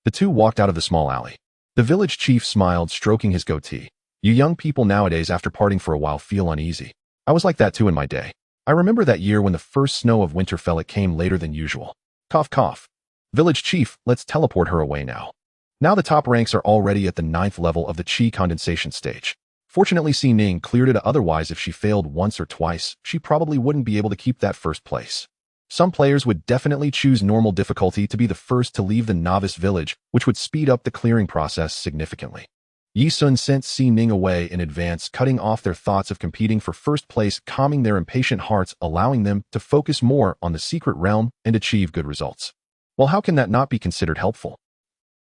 The two walked out of the small alley. The village chief smiled, stroking his goatee. You young people nowadays, after parting for a while, feel uneasy. I was like that too in my day. I remember that year when the first snow of winter fell. It came later than usual. Cough, cough. Village chief, let's teleport her away now. Now the top ranks are already at the 9th level of the Qi condensation stage. Fortunately, Xining cleared it. Otherwise, if she failed once or twice, she probably wouldn't be able to keep that first place. Some players would definitely choose normal difficulty to be the first to leave the novice village, which would speed up the clearing process significantly. Ye Xun sent Xining away in advance, cutting off their thoughts of competing for first place, calming their impatient hearts, allowing them to focus more on the secret realm and achieve good results. Well, how can that not be considered helpful?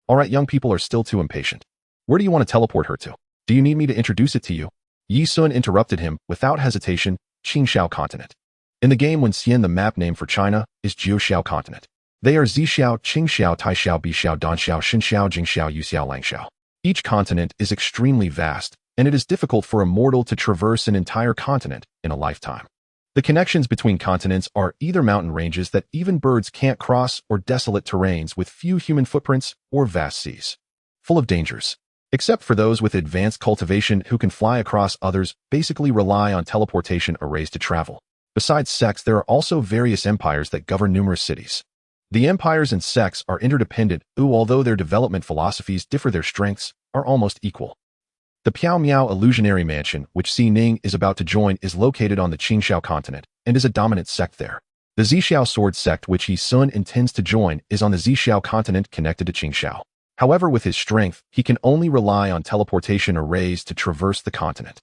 Alright, young people are still too impatient. Where do you want to teleport her to? Do you need me to introduce it to you? Ye Xun interrupted him, without hesitation. Qingxiao continent. In the game, Wenxian, the map name for China, is Jiuxiao continent. They are Zixiao, Qingxiao, Taixiao, Bixiao, Danxiao, Xinxiao, Jingxiao, Yuxiao, Langxiao. Each continent is extremely vast, and it is difficult for a mortal to traverse an entire continent in a lifetime. The connections between continents are either mountain ranges that even birds can't cross, or desolate terrains with few human footprints, or vast seas. Full of dangers. Except for those with advanced cultivation who can fly across, others basically rely on teleportation arrays to travel. Besides sects, there are also various empires that govern numerous cities. The empires and sects are interdependent, although their development philosophies differ, their strengths are almost equal. The Piao Miao illusionary mansion, which Xining is about to join, is located on the Qingxiao continent and is a dominant sect there. The Zixiao sword sect, which Ye Xun intends to join, is on the Zixiao continent connected to Qingxiao. However, with his strength, he can only rely on teleportation arrays to traverse the continent.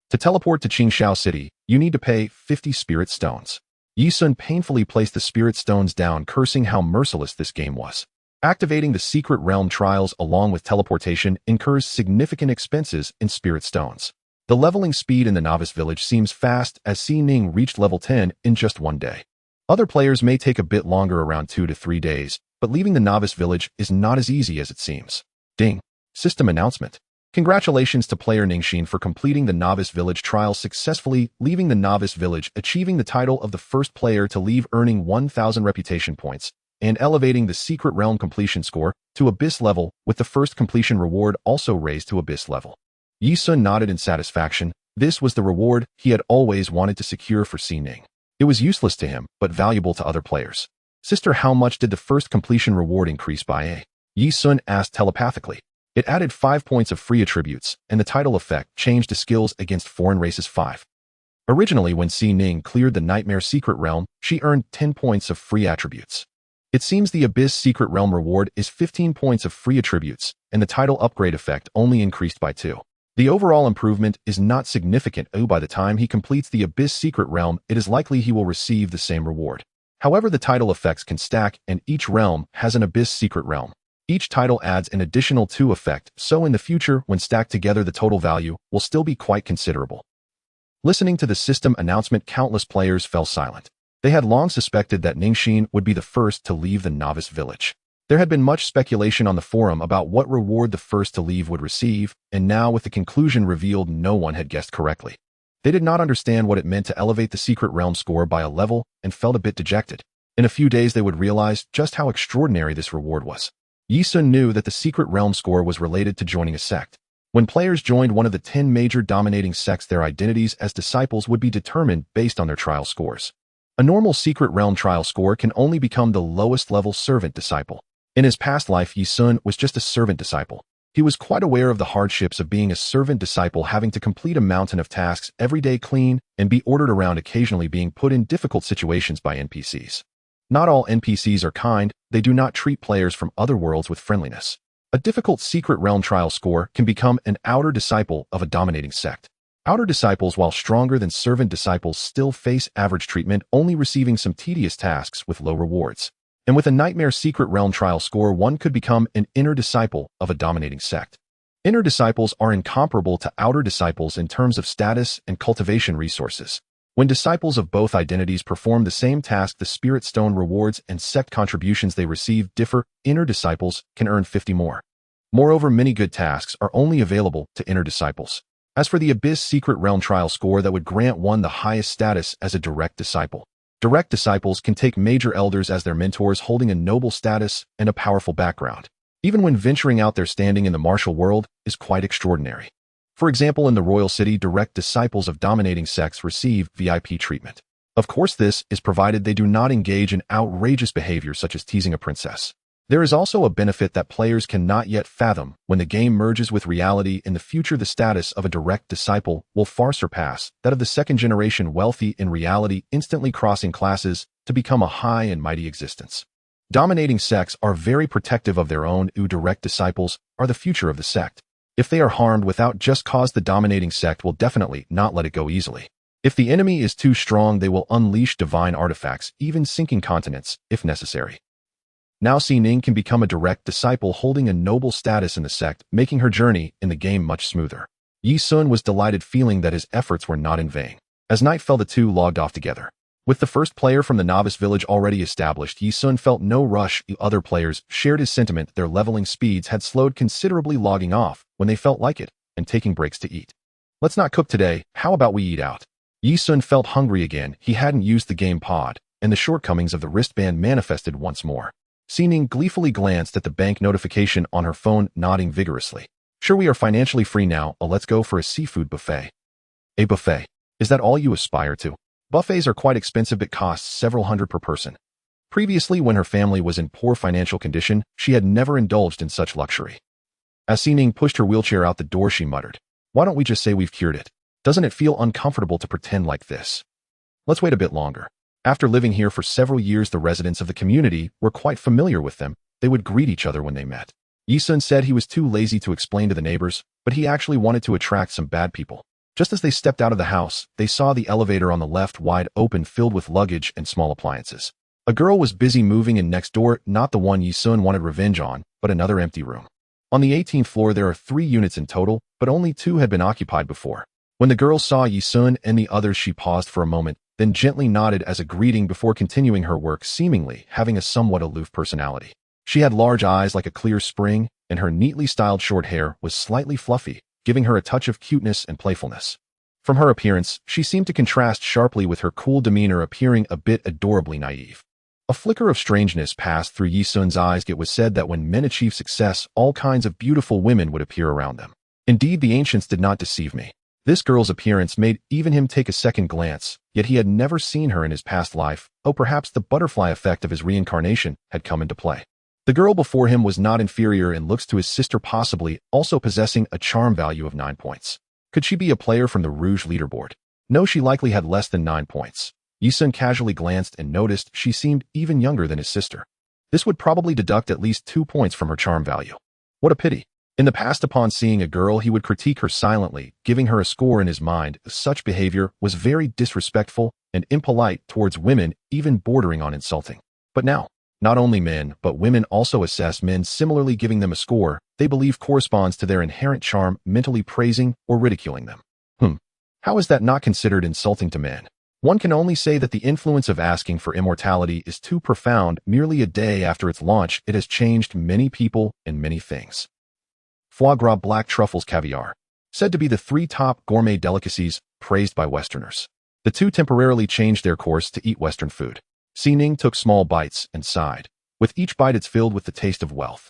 To teleport to Qingxiao City, you need to pay 50 spirit stones. Ye Xun painfully placed the spirit stones down, cursing how merciless this game was. Activating the secret realm trials along with teleportation incurs significant expenses in spirit stones. The leveling speed in the novice village seems fast, as Xining reached level 10 in just one day. Other players may take a bit longer, around 2 to 3 days, but leaving the novice village is not as easy as it seems. Ding! System announcement. Congratulations to player Ningxin for completing the novice village trial successfully, leaving the novice village, achieving the title of the first player to leave, earning 1,000 reputation points, and elevating the secret realm completion score to abyss level, with the first completion reward also raised to abyss level. Ye Xun nodded in satisfaction. This was the reward he had always wanted to secure for Xining. It was useless to him, but valuable to other players. Sister, how much did the first completion reward increase by? Ye Xun asked telepathically. It added 5 points of free attributes, and the title effect changed to skills against foreign races 5. Originally, when Xining cleared the Nightmare Secret Realm, she earned 10 points of free attributes. It seems the Abyss Secret Realm reward is 15 points of free attributes, and the title upgrade effect only increased by 2. The overall improvement is not significant. By the time he completes the Abyss Secret Realm, it is likely he will receive the same reward. However, the title effects can stack, and each realm has an Abyss Secret Realm. Each title adds an additional 2 effect, so in the future, when stacked together, the total value will still be quite considerable. Listening to the system announcement, countless players fell silent. They had long suspected that Ningxin would be the first to leave the novice village. There had been much speculation on the forum about what reward the first to leave would receive, and now with the conclusion revealed, no one had guessed correctly. They did not understand what it meant to elevate the secret realm score by a level and felt a bit dejected. In a few days they would realize just how extraordinary this reward was. Ye Xun knew that the secret realm score was related to joining a sect. When players joined one of the 10 major dominating sects, their identities as disciples would be determined based on their trial scores. A normal secret realm trial score can only become the lowest level servant disciple. In his past life, Ye Xun was just a servant disciple. He was quite aware of the hardships of being a servant disciple, having to complete a mountain of tasks every day, clean, and be ordered around, occasionally being put in difficult situations by NPCs. Not all NPCs are kind, they do not treat players from other worlds with friendliness. A difficult secret realm trial score can become an outer disciple of a dominating sect. Outer disciples, while stronger than servant disciples, still face average treatment, only receiving some tedious tasks with low rewards. And with a nightmare secret realm trial score, one could become an inner disciple of a dominating sect. Inner disciples are incomparable to outer disciples in terms of status and cultivation resources. When disciples of both identities perform the same task, the spirit stone rewards and sect contributions they receive differ. Inner disciples can earn 50 more. Moreover, many good tasks are only available to inner disciples. As for the Abyss secret realm trial score, that would grant one the highest status as a direct disciple. Direct disciples can take major elders as their mentors, holding a noble status and a powerful background. Even when venturing out, their standing in the martial world is quite extraordinary. For example, in the royal city, direct disciples of dominating sects receive VIP treatment. Of course, this is provided they do not engage in outrageous behavior such as teasing a princess. There is also a benefit that players cannot yet fathom. When the game merges with reality in the future, the status of a direct disciple will far surpass that of the second-generation wealthy in reality, instantly crossing classes to become a high and mighty existence. Dominating sects are very protective of their own. Direct disciples are the future of the sect. If they are harmed without just cause, the dominating sect will definitely not let it go easily. If the enemy is too strong, they will unleash divine artifacts, even sinking continents, if necessary. Now Ning can become a direct disciple, holding a noble status in the sect, making her journey in the game much smoother. Ye Xun was delighted, feeling that his efforts were not in vain. As night fell, the two logged off together. With the first player from the novice village already established, Ye Xun felt no rush. The other players shared his sentiment. Their leveling speeds had slowed considerably, logging off when they felt like it and taking breaks to eat. Let's not cook today, how about we eat out? Ye Xun felt hungry again. He hadn't used the game pod, and the shortcomings of the wristband manifested once more. Ning gleefully glanced at the bank notification on her phone, nodding vigorously. Sure, we are financially free now. Let's go for a seafood buffet. A buffet? Is that all you aspire to? Buffets are quite expensive. It costs several hundred per person. Previously, when her family was in poor financial condition, she had never indulged in such luxury. As Ning pushed her wheelchair out the door, she muttered, "Why don't we just say we've cured it? Doesn't it feel uncomfortable to pretend like this? Let's wait a bit longer." After living here for several years, the residents of the community were quite familiar with them. They would greet each other when they met. Ye Xun said he was too lazy to explain to the neighbors, but he actually wanted to attract some bad people. Just as they stepped out of the house, they saw the elevator on the left wide open, filled with luggage and small appliances. A girl was busy moving in next door, not the one Ye Xun wanted revenge on, but another empty room. On the 18th floor, there are 3 units in total, but only 2 had been occupied before. When the girl saw Ye Xun and the others, she paused for a moment, then gently nodded as a greeting before continuing her work, seemingly having a somewhat aloof personality. She had large eyes like a clear spring, and her neatly styled short hair was slightly fluffy, giving her a touch of cuteness and playfulness. From her appearance, she seemed to contrast sharply with her cool demeanor, appearing a bit adorably naive. A flicker of strangeness passed through Ye Xun's eyes. It was said that when men achieve success, all kinds of beautiful women would appear around them. Indeed, the ancients did not deceive me. This girl's appearance made even him take a second glance, yet he had never seen her in his past life. Oh, perhaps the butterfly effect of his reincarnation had come into play. The girl before him was not inferior in looks to his sister, possibly also possessing a charm value of 9 points. Could she be a player from the Rouge leaderboard? No, she likely had less than 9 points. Ye Xun casually glanced and noticed she seemed even younger than his sister. This would probably deduct at least 2 points from her charm value. What a pity. In the past, upon seeing a girl, he would critique her silently, giving her a score in his mind. Such behavior was very disrespectful and impolite towards women, even bordering on insulting. But now, not only men, but women also assess men similarly, giving them a score they believe corresponds to their inherent charm, mentally praising or ridiculing them. How is that not considered insulting to men? One can only say that the influence of asking for immortality is too profound. Merely a day after its launch, it has changed many people and many things. Foie gras, black truffles, caviar. Said to be the 3 top gourmet delicacies praised by Westerners. The two temporarily changed their course to eat Western food. Ning took small bites and sighed. With each bite, it's filled with the taste of wealth.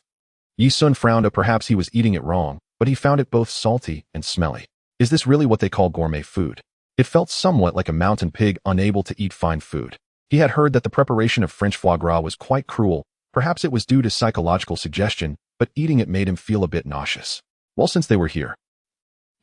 Ye Xun frowned. Perhaps he was eating it wrong, but he found it both salty and smelly. Is this really what they call gourmet food? It felt somewhat like a mountain pig unable to eat fine food. He had heard that the preparation of French foie gras was quite cruel. Perhaps it was due to psychological suggestion, but eating it made him feel a bit nauseous. Well, since they were here,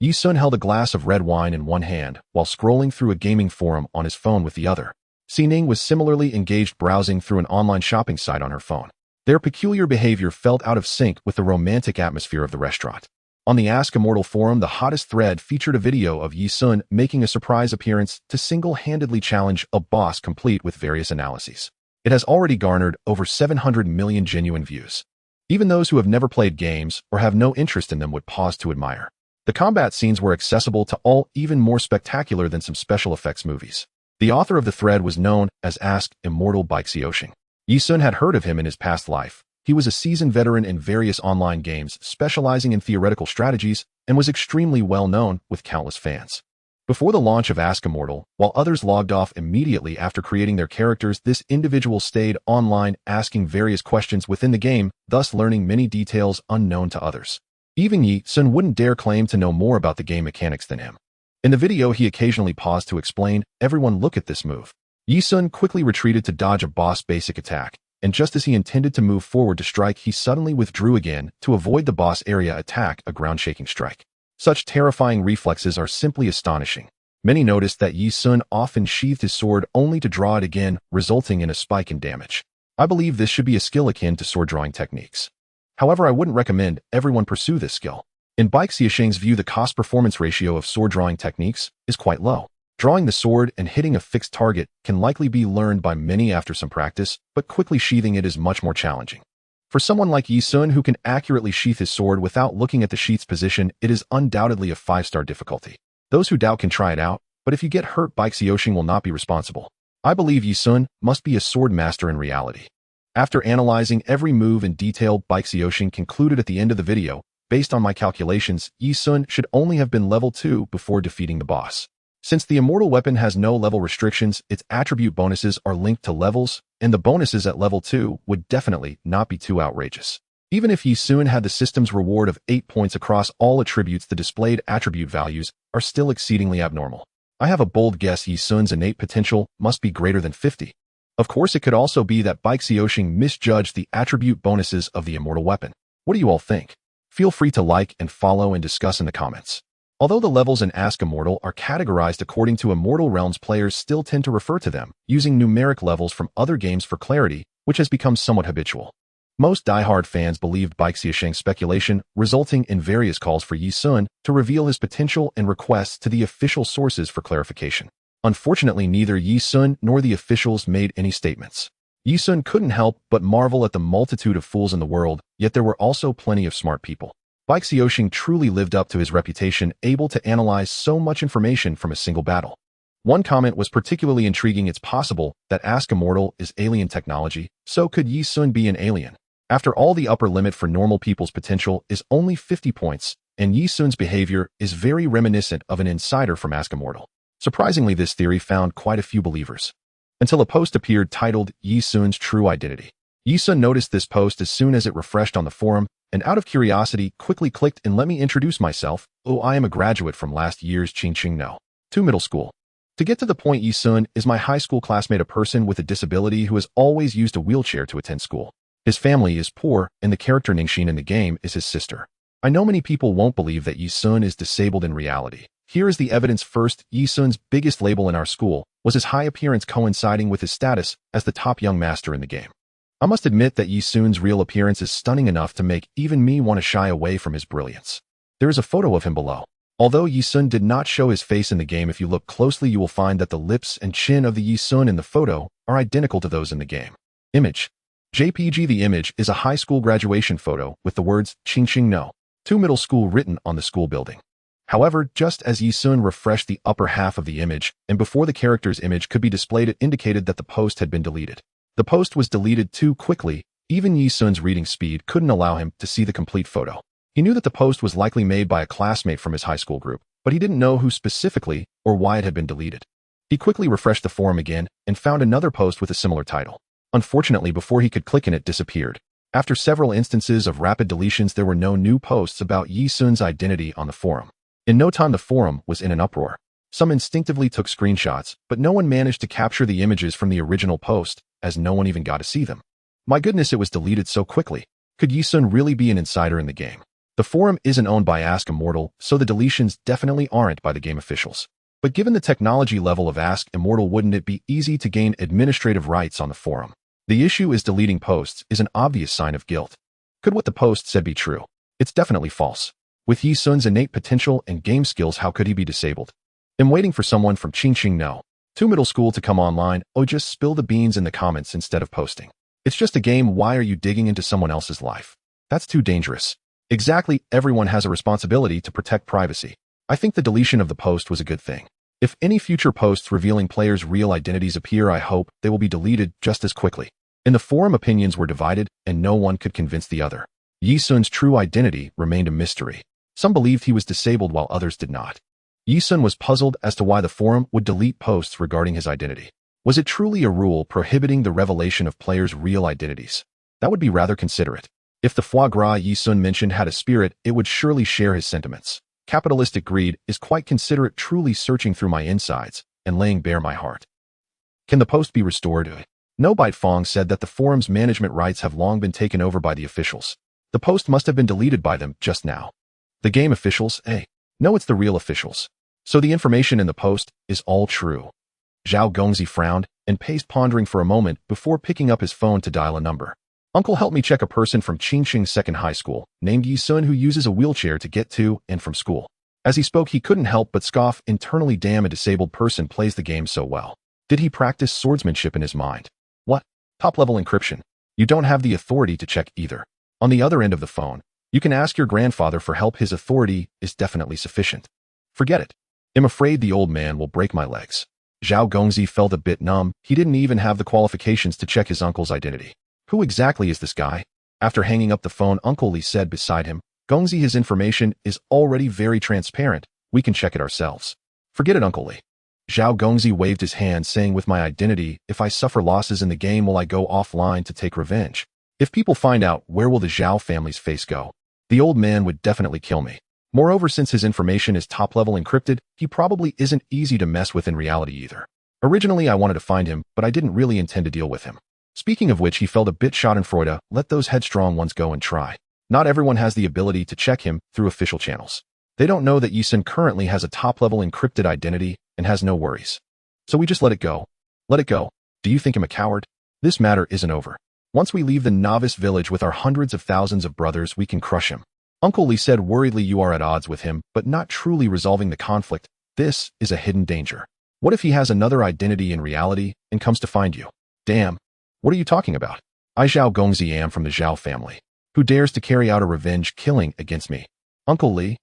Ye Xun held a glass of red wine in one hand while scrolling through a gaming forum on his phone with the other. Xining was similarly engaged browsing through an online shopping site on her phone. Their peculiar behavior felt out of sync with the romantic atmosphere of the restaurant. On the Ask Immortal forum, the hottest thread featured a video of Ye Xun making a surprise appearance to single-handedly challenge a boss complete with various analyses. It has already garnered over 700 million genuine views. Even those who have never played games or have no interest in them would pause to admire. The combat scenes were accessible to all, even more spectacular than some special effects movies. The author of the thread was known as Ask Immortal Ye Xun. Ye Xun had heard of him in his past life. He was a seasoned veteran in various online games, specializing in theoretical strategies, and was extremely well known with countless fans. Before the launch of Ask Immortal, while others logged off immediately after creating their characters, this individual stayed online asking various questions within the game, thus learning many details unknown to others. Even Ye Xun wouldn't dare claim to know more about the game mechanics than him. In the video, he occasionally paused to explain, "Everyone look at this move." Ye Xun quickly retreated to dodge a boss basic attack, and just as he intended to move forward to strike, he suddenly withdrew again to avoid the boss area attack, a ground-shaking strike. Such terrifying reflexes are simply astonishing. Many noticed that Ye Xun often sheathed his sword only to draw it again, resulting in a spike in damage. I believe this should be a skill akin to sword drawing techniques. However, I wouldn't recommend everyone pursue this skill. In Xianxia's view, the cost-performance ratio of sword drawing techniques is quite low. Drawing the sword and hitting a fixed target can likely be learned by many after some practice, but quickly sheathing it is much more challenging. For someone like Ye Xun who can accurately sheath his sword without looking at the sheath's position, it is undoubtedly a 5-star difficulty. Those who doubt can try it out, but if you get hurt, Xianxia will not be responsible. I believe Ye Xun must be a sword master in reality. After analyzing every move in detail, Xianxia concluded at the end of the video, "Based on my calculations, Ye Xun should only have been level 2 before defeating the boss. Since the immortal weapon has no level restrictions, its attribute bonuses are linked to levels, and the bonuses at level 2 would definitely not be too outrageous. Even if Ye Xun had the system's reward of 8 points across all attributes, the displayed attribute values are still exceedingly abnormal. I have a bold guess Ye Xun's innate potential must be greater than 50. Of course, it could also be that Xianxia misjudged the attribute bonuses of the immortal weapon. What do you all think? Feel free to like and follow and discuss in the comments. Although the levels in Ask Immortal are categorized according to Immortal Realms, players still tend to refer to them using numeric levels from other games for clarity, which has become somewhat habitual. Most diehard fans believed Xianxia's speculation, resulting in various calls for Ye Xun to reveal his potential and requests to the official sources for clarification. Unfortunately, neither Ye Xun nor the officials made any statements. Ye Xun couldn't help but marvel at the multitude of fools in the world, yet there were also plenty of smart people. Xianxia truly lived up to his reputation, able to analyze so much information from a single battle. One comment was particularly intriguing. It's possible that Ask Immortal is alien technology, so could Ye Xun be an alien? After all, the upper limit for normal people's potential is only 50 points, and Ye Xun's behavior is very reminiscent of an insider from Ask Immortal. Surprisingly, this theory found quite a few believers, until a post appeared titled Ye Xun's True Identity. Ye Xun noticed this post as soon as it refreshed on the forum, and out of curiosity, quickly clicked and let me introduce myself. Oh, I am a graduate from last year's Xianxia 2 middle school. To get to the point, Ye Xun is my high school classmate, a person with a disability who has always used a wheelchair to attend school. His family is poor, and the character Wenxian in the game is his sister. I know many people won't believe that Ye Xun is disabled in reality. Here is the evidence. First, Ye Xun's biggest label in our school was his high appearance, coinciding with his status as the top young master in the game. I must admit that Ye Xun's real appearance is stunning enough to make even me want to shy away from his brilliance. There is a photo of him below. Although Ye Xun did not show his face in the game, if you look closely you will find that the lips and chin of the Ye Xun in the photo are identical to those in the game. Image. JPG. The image is a high school graduation photo with the words Xianxia 2 middle school written on the school building. However, just as Ye Xun refreshed the upper half of the image, and before the character's image could be displayed, it indicated that the post had been deleted. The post was deleted too quickly. Even Ye Xun's reading speed couldn't allow him to see the complete photo. He knew that the post was likely made by a classmate from his high school group, but he didn't know who specifically or why it had been deleted. He quickly refreshed the forum again and found another post with a similar title. Unfortunately, before he could click in, it disappeared. After several instances of rapid deletions, there were no new posts about Ye Xun's identity on the forum. In no time, the forum was in an uproar. Some instinctively took screenshots, but no one managed to capture the images from the original post, as no one even got to see them. My goodness, it was deleted so quickly. Could Ye Xun really be an insider in the game? The forum isn't owned by Ask Immortal, so the deletions definitely aren't by the game officials. But given the technology level of Ask Immortal, wouldn't it be easy to gain administrative rights on the forum? The issue is deleting posts is an obvious sign of guilt. Could what the post said be true? It's definitely false. With Ye Xun's innate potential and game skills, how could he be disabled? I'm waiting for someone from Xianxia No. 2 middle school to come online. Oh, just spill the beans in the comments instead of posting. It's just a game. Why are you digging into someone else's life? That's too dangerous. Exactly, everyone has a responsibility to protect privacy. I think the deletion of the post was a good thing. If any future posts revealing players' real identities appear, I hope they will be deleted just as quickly. In the forum, opinions were divided, and no one could convince the other. Ye Xun's true identity remained a mystery. Some believed he was disabled while others did not. Ye Xun was puzzled as to why the forum would delete posts regarding his identity. Was it truly a rule prohibiting the revelation of players' real identities? That would be rather considerate. If the foie gras Ye Xun mentioned had a spirit, it would surely share his sentiments. Capitalistic greed is quite considerate, truly searching through my insides and laying bare my heart. Can the post be restored? No. Bite Fong said that the forum's management rights have long been taken over by the officials. The post must have been deleted by them just now. The game officials? No, it's the real officials. So the information in the post is all true. Zhao Gongzi frowned and paced, pondering for a moment before picking up his phone to dial a number. Uncle, help me check a person from Qingqing Second High School, named Ye Xun, who uses a wheelchair to get to and from school. As he spoke, he couldn't help but scoff internally. Damn, a disabled person plays the game so well. Did he practice swordsmanship in his mind? What? Top-level encryption. You don't have the authority to check either. On the other end of the phone, you can ask your grandfather for help. His authority is definitely sufficient. Forget it. I'm afraid the old man will break my legs. Zhao Gongzi felt a bit numb. He didn't even have the qualifications to check his uncle's identity. Who exactly is this guy? After hanging up the phone, Uncle Li said beside him, Gongzi, his information is already very transparent. We can check it ourselves. Forget it, Uncle Li. Zhao Gongzi waved his hand, saying, with my identity, if I suffer losses in the game, will I go offline to take revenge? If people find out, where will the Zhao family's face go? The old man would definitely kill me. Moreover, since his information is top-level encrypted, he probably isn't easy to mess with in reality either. Originally, I wanted to find him, but I didn't really intend to deal with him. Speaking of which, he felt a bit schadenfreude. Let those headstrong ones go and try. Not everyone has the ability to check him through official channels. They don't know that Ye Xun currently has a top-level encrypted identity and has no worries. So we just let it go. Let it go. Do you think I'm a coward? This matter isn't over. Once we leave the novice village with our hundreds of thousands of brothers, we can crush him. Uncle Li said worriedly, you are at odds with him, but not truly resolving the conflict. This is a hidden danger. What if he has another identity in reality and comes to find you? Damn. What are you talking about? I Zhao Gongzi am from the Zhao family. Who dares to carry out a revenge killing against me? Uncle Li?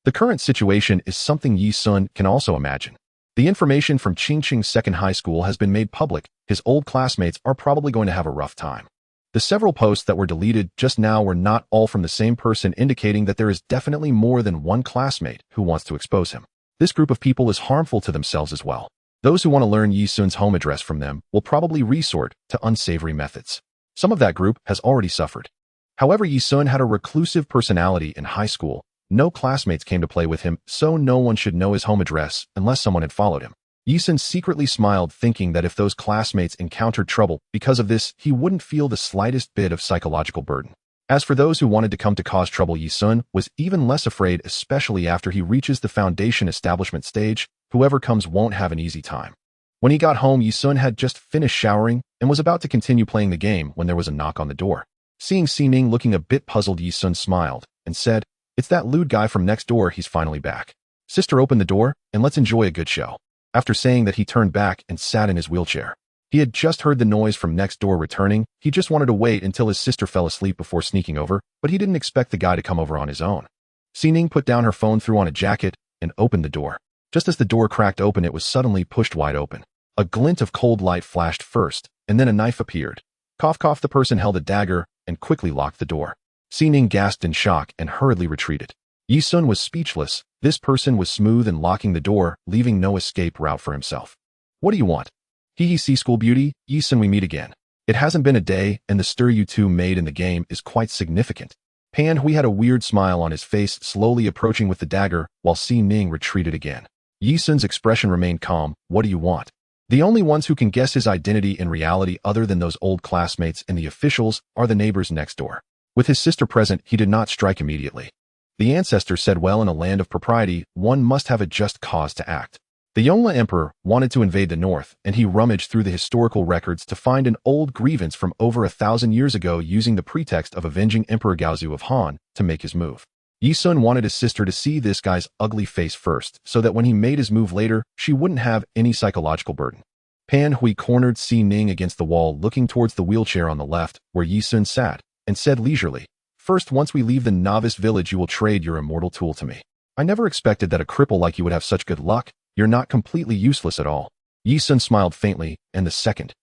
The current situation is something Ye Xun can also imagine. The information from Qingqing Second High School has been made public. His old classmates are probably going to have a rough time. The several posts that were deleted just now were not all from the same person, indicating that there is definitely more than one classmate who wants to expose him. This group of people is harmful to themselves as well. Those who want to learn Ye Xun's home address from them will probably resort to unsavory methods. Some of that group has already suffered. However, Ye Xun had a reclusive personality in high school. No classmates came to play with him, so no one should know his home address unless someone had followed him. Ye Xun secretly smiled, thinking that if those classmates encountered trouble because of this, he wouldn't feel the slightest bit of psychological burden. As for those who wanted to come to cause trouble, Ye Xun was even less afraid, especially after he reaches the foundation establishment stage. Whoever comes won't have an easy time. When he got home, Ye Xun had just finished showering and was about to continue playing the game when there was a knock on the door. Seeing Xining looking a bit puzzled, Ye Xun smiled and said, it's that lewd guy from next door. He's finally back. Sister, open the door and let's enjoy a good show. After saying that, he turned back and sat in his wheelchair. He had just heard the noise from next door returning. He just wanted to wait until his sister fell asleep before sneaking over, but he didn't expect the guy to come over on his own. Xining put down her phone, threw on a jacket, and opened the door. Just as the door cracked open, it was suddenly pushed wide open. A glint of cold light flashed first, and then a knife appeared. Cough, cough. The person held a dagger and quickly locked the door. Xining gasped in shock and hurriedly retreated. Ye Xun was speechless. This person was smooth in locking the door, leaving no escape route for himself. What do you want? Hee see, school beauty, Ye Xun, we meet again. It hasn't been a day, and the stir you two made in the game is quite significant. Pan Hui had a weird smile on his face, slowly approaching with the dagger, while Xining retreated again. Ye Xun's expression remained calm. What do you want? The only ones who can guess his identity in reality, other than those old classmates and the officials, are the neighbors next door. With his sister present, he did not strike immediately. The ancestor said, well, in a land of propriety, one must have a just cause to act. The Yongle emperor wanted to invade the north, and he rummaged through the historical records to find an old grievance from over 1,000 years ago, using the pretext of avenging Emperor Gaozu of Han to make his move. Ye Xun wanted his sister to see this guy's ugly face first, so that when he made his move later, she wouldn't have any psychological burden. Pan Hui cornered Si Ning against the wall, looking towards the wheelchair on the left, where Ye Xun sat, and said leisurely, "First, once we leave the novice village, you will trade your immortal tool to me. I never expected that a cripple like you would have such good luck. You're not completely useless at all." Ye Xun smiled faintly, and the second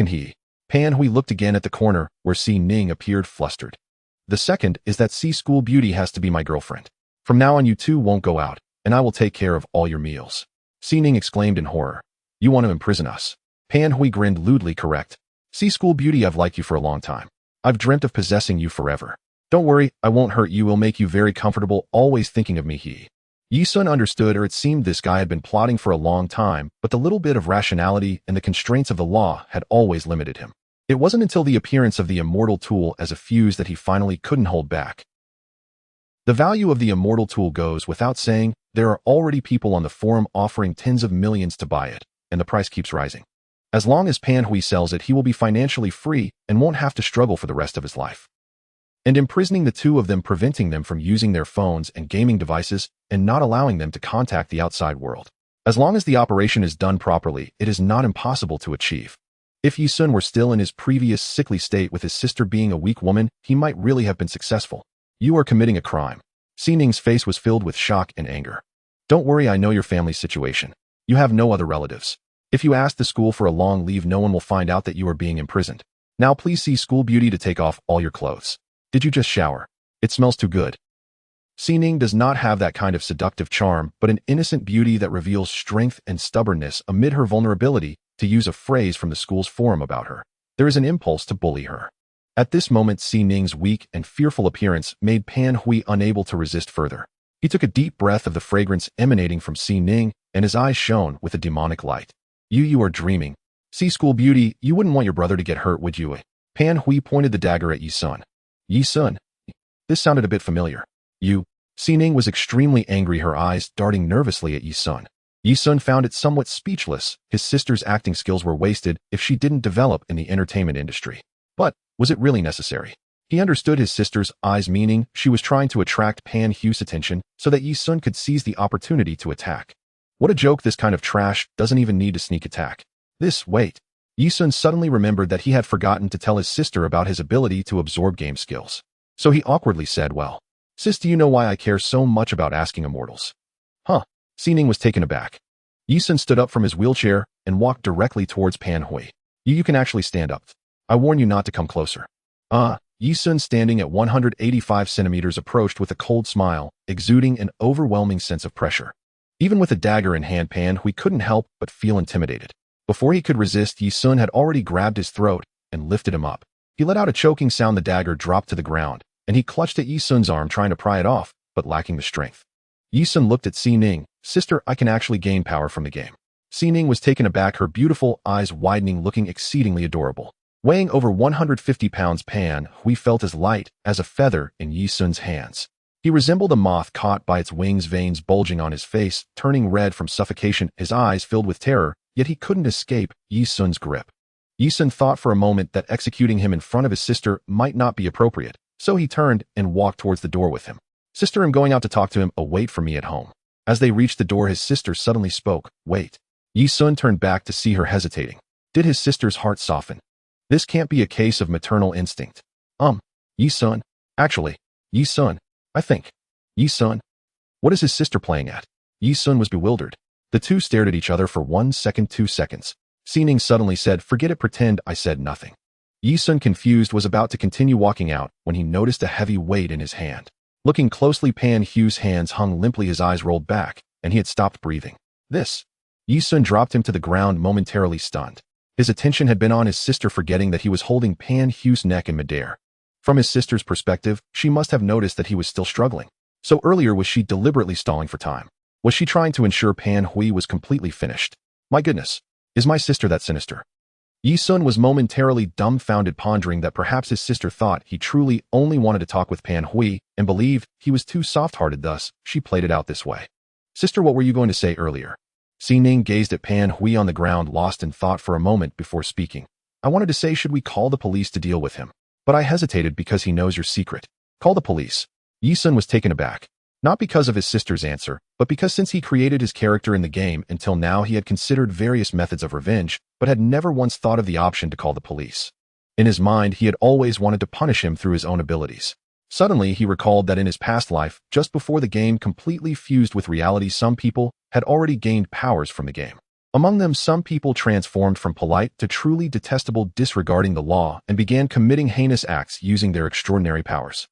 he. Pan Hui looked again at the corner, where Si Ning appeared flustered. "The second is that Si School Beauty has to be my girlfriend. From now on you two won't go out, and I will take care of all your meals." Si Ning exclaimed in horror. "You want to imprison us?" Pan Hui grinned lewdly. "Correct. Si School Beauty, I've liked you for a long time. I've dreamt of possessing you forever. Don't worry, I won't hurt you, will make you very comfortable, always thinking of me." Ye Xun understood, or it seemed this guy had been plotting for a long time, but the little bit of rationality and the constraints of the law had always limited him. It wasn't until the appearance of the immortal tool as a fuse that he finally couldn't hold back. The value of the immortal tool goes without saying. There are already people on the forum offering tens of millions to buy it, and the price keeps rising. As long as Pan Hui sells it, he will be financially free and won't have to struggle for the rest of his life. And imprisoning the two of them, preventing them from using their phones and gaming devices, and not allowing them to contact the outside world. As long as the operation is done properly, it is not impossible to achieve. If Ye Xun were still in his previous sickly state, with his sister being a weak woman, he might really have been successful. "You are committing a crime." Si Ning's face was filled with shock and anger. "Don't worry, I know your family's situation. You have no other relatives. If you ask the school for a long leave, no one will find out that you are being imprisoned. Now please see School Beauty to take off all your clothes. Did you just shower? It smells too good." Si Ning does not have that kind of seductive charm, but an innocent beauty that reveals strength and stubbornness amid her vulnerability, to use a phrase from the school's forum about her. There is an impulse to bully her. At this moment, Si Ning's weak and fearful appearance made Pan Hui unable to resist further. He took a deep breath of the fragrance emanating from Si Ning, and his eyes shone with a demonic light. You are dreaming. Si School Beauty, you wouldn't want your brother to get hurt, would you?" Pan Hui pointed the dagger at Ye Xun. "Ye Xun?" This sounded a bit familiar. "You?" Si Ning was extremely angry, her eyes darting nervously at Ye Xun. Ye Xun found it somewhat speechless. His sister's acting skills were wasted if she didn't develop in the entertainment industry. But was it really necessary? He understood his sister's eyes, meaning she was trying to attract Pan Hui's attention so that Ye Xun could seize the opportunity to attack. What a joke, this kind of trash doesn't even need to sneak attack. Wait. Ye Xun suddenly remembered that he had forgotten to tell his sister about his ability to absorb game skills. So he awkwardly said, "Well, sis, do you know why I care so much about asking immortals?" "Huh?" Si Ning was taken aback. Ye Xun stood up from his wheelchair and walked directly towards Pan Hui. You can actually stand up. I warn you not to come closer." Ye Xun, standing at 185 centimeters, approached with a cold smile, exuding an overwhelming sense of pressure. Even with a dagger in hand, Pan Hui couldn't help but feel intimidated. Before he could resist, Ye Xun had already grabbed his throat and lifted him up. He let out a choking sound, the dagger dropped to the ground, and he clutched at Ye Xun's arm, trying to pry it off, but lacking the strength. Ye Xun looked at Si Ning. "Sister, I can actually gain power from the game." Si Ning was taken aback, her beautiful eyes widening, looking exceedingly adorable. Weighing over 150 pounds, Pan Hui felt as light as a feather in Ye Xun's hands. He resembled a moth caught by its wings, veins bulging on his face, turning red from suffocation, his eyes filled with terror, yet he couldn't escape Ye Xun's grip. Ye Xun thought for a moment that executing him in front of his sister might not be appropriate, so he turned and walked towards the door with him. "Sister, I'm going out to talk to him. Wait for me at home." As they reached the door, his sister suddenly spoke. "Wait." Ye Xun turned back to see her hesitating. Did his sister's heart soften? This can't be a case of maternal instinct. Ye Xun? Actually, Ye Xun, I think. Ye Xun? What is his sister playing at? Ye Xun was bewildered. The two stared at each other for 1 second, 2 seconds. Si Ning suddenly said, "Forget it, pretend I said nothing." Ye Xun, confused, was about to continue walking out when he noticed a heavy weight in his hand. Looking closely, Pan Hui's hands hung limply, his eyes rolled back, and he had stopped breathing. Ye Xun dropped him to the ground, momentarily stunned. His attention had been on his sister, forgetting that he was holding Pan Hui's neck in midair. From his sister's perspective, she must have noticed that he was still struggling. So earlier, was she deliberately stalling for time? Was she trying to ensure Pan Hui was completely finished? My goodness, is my sister that sinister? Ye Xun was momentarily dumbfounded, pondering that perhaps his sister thought he truly only wanted to talk with Pan Hui and believed he was too soft-hearted, thus she played it out this way. Sister, what were you going to say earlier? Xining gazed at Pan Hui on the ground, lost in thought for a moment before speaking. I wanted to say, should we call the police to deal with him? But I hesitated because he knows your secret. Call the police. Ye Xun was taken aback. Not because of his sister's answer, but because since he created his character in the game until now he had considered various methods of revenge, but had never once thought of the option to call the police. In his mind, he had always wanted to punish him through his own abilities. Suddenly, he recalled that in his past life, just before the game completely fused with reality, some people had already gained powers from the game. Among them, some people transformed from polite to truly detestable, disregarding the law, and began committing heinous acts using their extraordinary powers.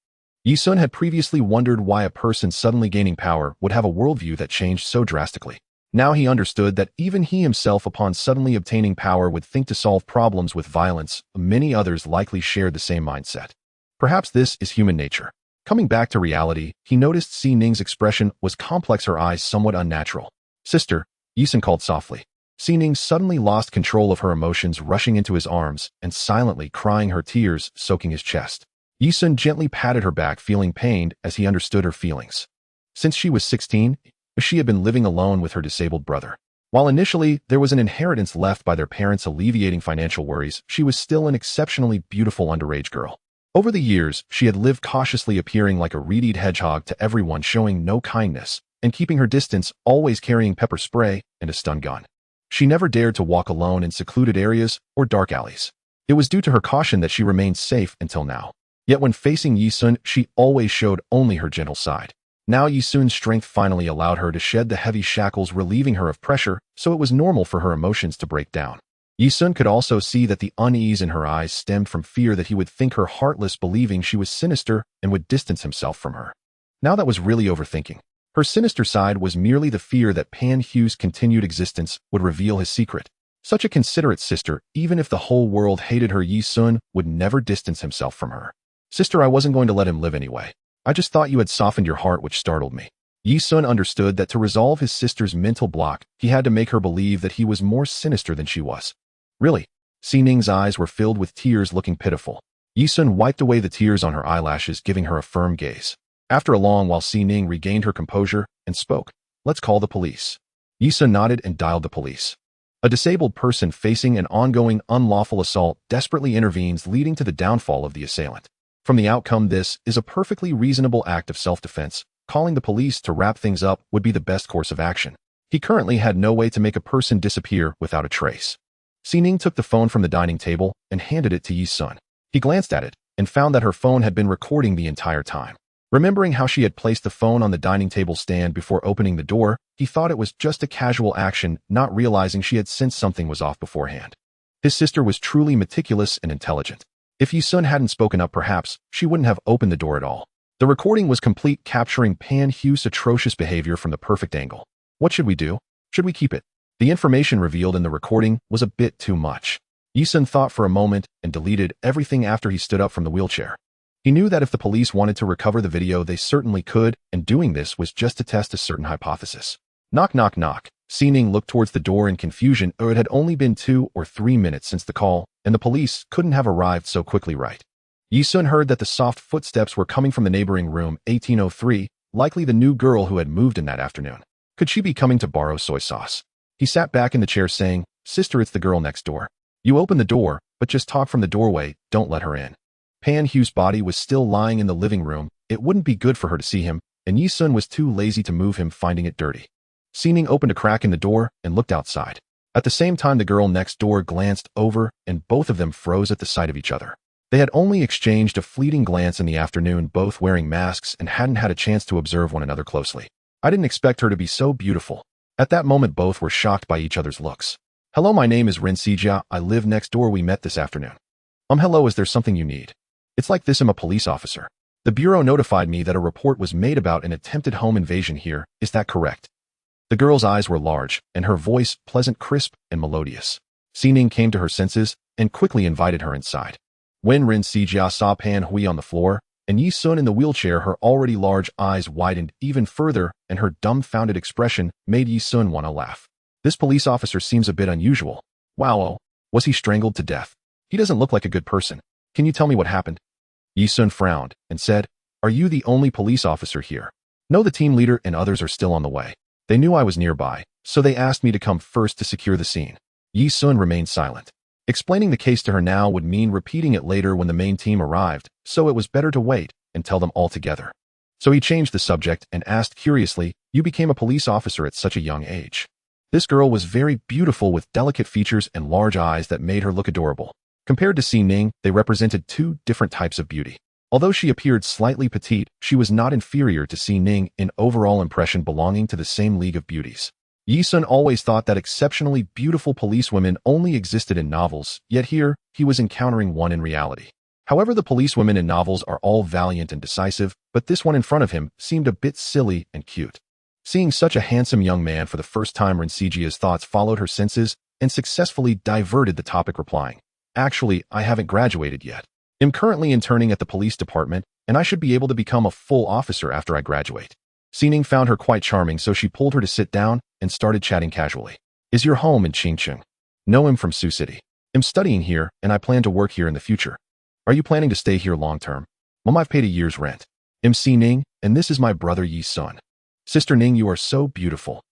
Ye Xun had previously wondered why a person suddenly gaining power would have a worldview that changed so drastically. Now he understood that even he himself, upon suddenly obtaining power, would think to solve problems with violence. Many others likely shared the same mindset. Perhaps this is human nature. Coming back to reality, he noticed Xining's expression was complex, her eyes somewhat unnatural. Sister, Ye Xun called softly. Xining suddenly lost control of her emotions, rushing into his arms and silently crying, her tears soaking his chest. Ye Xun gently patted her back, feeling pained as he understood her feelings. Since she was 16, she had been living alone with her disabled brother. While initially there was an inheritance left by their parents alleviating financial worries, she was still an exceptionally beautiful underage girl. Over the years, she had lived cautiously, appearing like a reed hedgehog to everyone, showing no kindness, and keeping her distance, always carrying pepper spray and a stun gun. She never dared to walk alone in secluded areas or dark alleys. It was due to her caution that she remained safe until now. Yet when facing Ye Xun, she always showed only her gentle side. Now Ye Xun's strength finally allowed her to shed the heavy shackles, relieving her of pressure, so it was normal for her emotions to break down. Ye Xun could also see that the unease in her eyes stemmed from fear that he would think her heartless, believing she was sinister and would distance himself from her. Now that was really overthinking. Her sinister side was merely the fear that Pan Hu's continued existence would reveal his secret. Such a considerate sister, even if the whole world hated her, Ye Xun would never distance himself from her. Sister, I wasn't going to let him live anyway. I just thought you had softened your heart, which startled me. Ye Xun understood that to resolve his sister's mental block, he had to make her believe that he was more sinister than she was. Really? Xining's eyes were filled with tears, looking pitiful. Ye Xun wiped away the tears on her eyelashes, giving her a firm gaze. After a long while, Xining regained her composure and spoke. Let's call the police. Ye Xun nodded and dialed the police. A disabled person facing an ongoing unlawful assault desperately intervenes, leading to the downfall of the assailant. From the outcome, this is a perfectly reasonable act of self-defense. Calling the police to wrap things up would be the best course of action. He currently had no way to make a person disappear without a trace. Xining took the phone from the dining table and handed it to Ye Xun. He glanced at it and found that her phone had been recording the entire time. Remembering how she had placed the phone on the dining table stand before opening the door, he thought it was just a casual action, not realizing she had sensed something was off beforehand. His sister was truly meticulous and intelligent. If Ye Xun hadn't spoken up, perhaps she wouldn't have opened the door at all. The recording was complete, capturing Pan Hu's atrocious behavior from the perfect angle. What should we do? Should we keep it? The information revealed in the recording was a bit too much. Ye Xun thought for a moment and deleted everything after he stood up from the wheelchair. He knew that if the police wanted to recover the video, they certainly could, and doing this was just to test a certain hypothesis. Knock, knock, knock. Xining looked towards the door in confusion, or it had only been 2 or 3 minutes since the call, and the police couldn't have arrived so quickly, right? Ye Xun heard that the soft footsteps were coming from the neighboring room, 1803, likely the new girl who had moved in that afternoon. Could she be coming to borrow soy sauce? He sat back in the chair saying, Sister, it's the girl next door. You open the door, but just talk from the doorway, don't let her in. Pan Hu's body was still lying in the living room. It wouldn't be good for her to see him, and Ye Xun was too lazy to move him, finding it dirty. Xining opened a crack in the door and looked outside. At the same time, the girl next door glanced over, and both of them froze at the sight of each other. They had only exchanged a fleeting glance in the afternoon, both wearing masks, and hadn't had a chance to observe one another closely. I didn't expect her to be so beautiful. At that moment, both were shocked by each other's looks. Hello, my name is Xianxia. I live next door. We met this afternoon. Hello, is there something you need? It's like this, I'm a police officer. The bureau notified me that a report was made about an attempted home invasion here. Is that correct? The girl's eyes were large, and her voice pleasant, crisp, and melodious. Xining came to her senses and quickly invited her inside. When Xianxia saw Pan Hui on the floor and Ye Xun in the wheelchair, her already large eyes widened even further, and her dumbfounded expression made Ye Xun want to laugh. This police officer seems a bit unusual. Wow, Was he strangled to death? He doesn't look like a good person. Can you tell me what happened? Ye Xun frowned and said, Are you the only police officer here? No, the team leader and others are still on the way. They knew I was nearby, so they asked me to come first to secure the scene. Ye Xun remained silent. Explaining the case to her now would mean repeating it later when the main team arrived, so it was better to wait and tell them all together. So he changed the subject and asked curiously, You became a police officer at such a young age. This girl was very beautiful with delicate features and large eyes that made her look adorable. Compared to Xining, they represented two different types of beauty. Although she appeared slightly petite, she was not inferior to Xining in overall impression, belonging to the same league of beauties. Ye Xun always thought that exceptionally beautiful policewomen only existed in novels, yet here, he was encountering one in reality. However, the policewomen in novels are all valiant and decisive, but this one in front of him seemed a bit silly and cute. Seeing such a handsome young man for the first time, Xianxia's thoughts followed her senses and successfully diverted the topic, replying, Actually, I haven't graduated yet. I'm currently interning at the police department, and I should be able to become a full officer after I graduate. Xining found her quite charming, so she pulled her to sit down and started chatting casually. Is your home in Xianxia? No, I'm from Sioux City. I'm studying here, and I plan to work here in the future. Are you planning to stay here long term? Mom, I've paid a year's rent. I'm Xining, and this is my brother Ye Xun. Sister Ning, you are so beautiful.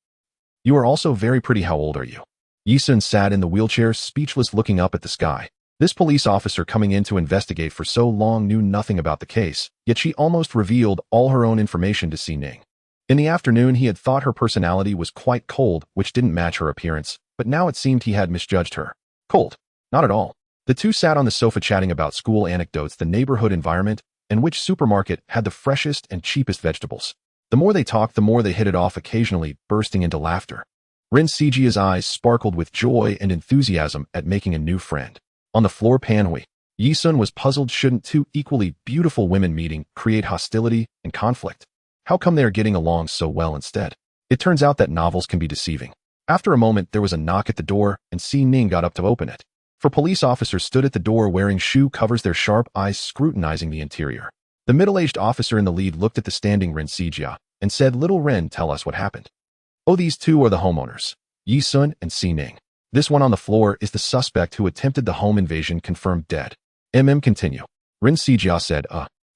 You are also very pretty. How old are you? Ye Xun sat in the wheelchair, speechless, looking up at the sky. This police officer coming in to investigate for so long knew nothing about the case, yet she almost revealed all her own information to Xining. In the afternoon, he had thought her personality was quite cold, which didn't match her appearance, but now it seemed he had misjudged her. Cold? Not at all. The two sat on the sofa chatting about school anecdotes, the neighborhood environment, and which supermarket had the freshest and cheapest vegetables. The more they talked, the more they hit it off, occasionally bursting into laughter. Xianxia's eyes sparkled with joy and enthusiasm at making a new friend. On the floor, Panhui. Ye Xun was puzzled. Shouldn't two equally beautiful women meeting create hostility and conflict? How come they are getting along so well instead? It turns out that novels can be deceiving. After a moment, there was a knock at the door, and Xining got up to open it. Four police officers stood at the door wearing shoe covers, their sharp eyes scrutinizing the interior. The middle-aged officer in the lead looked at the standing Xianxia and said, Little Ren, tell us what happened. Oh, these two are the homeowners, Ye Xun and Xining. This one on the floor is the suspect who attempted the home invasion, confirmed dead. Continue. Xianxia said,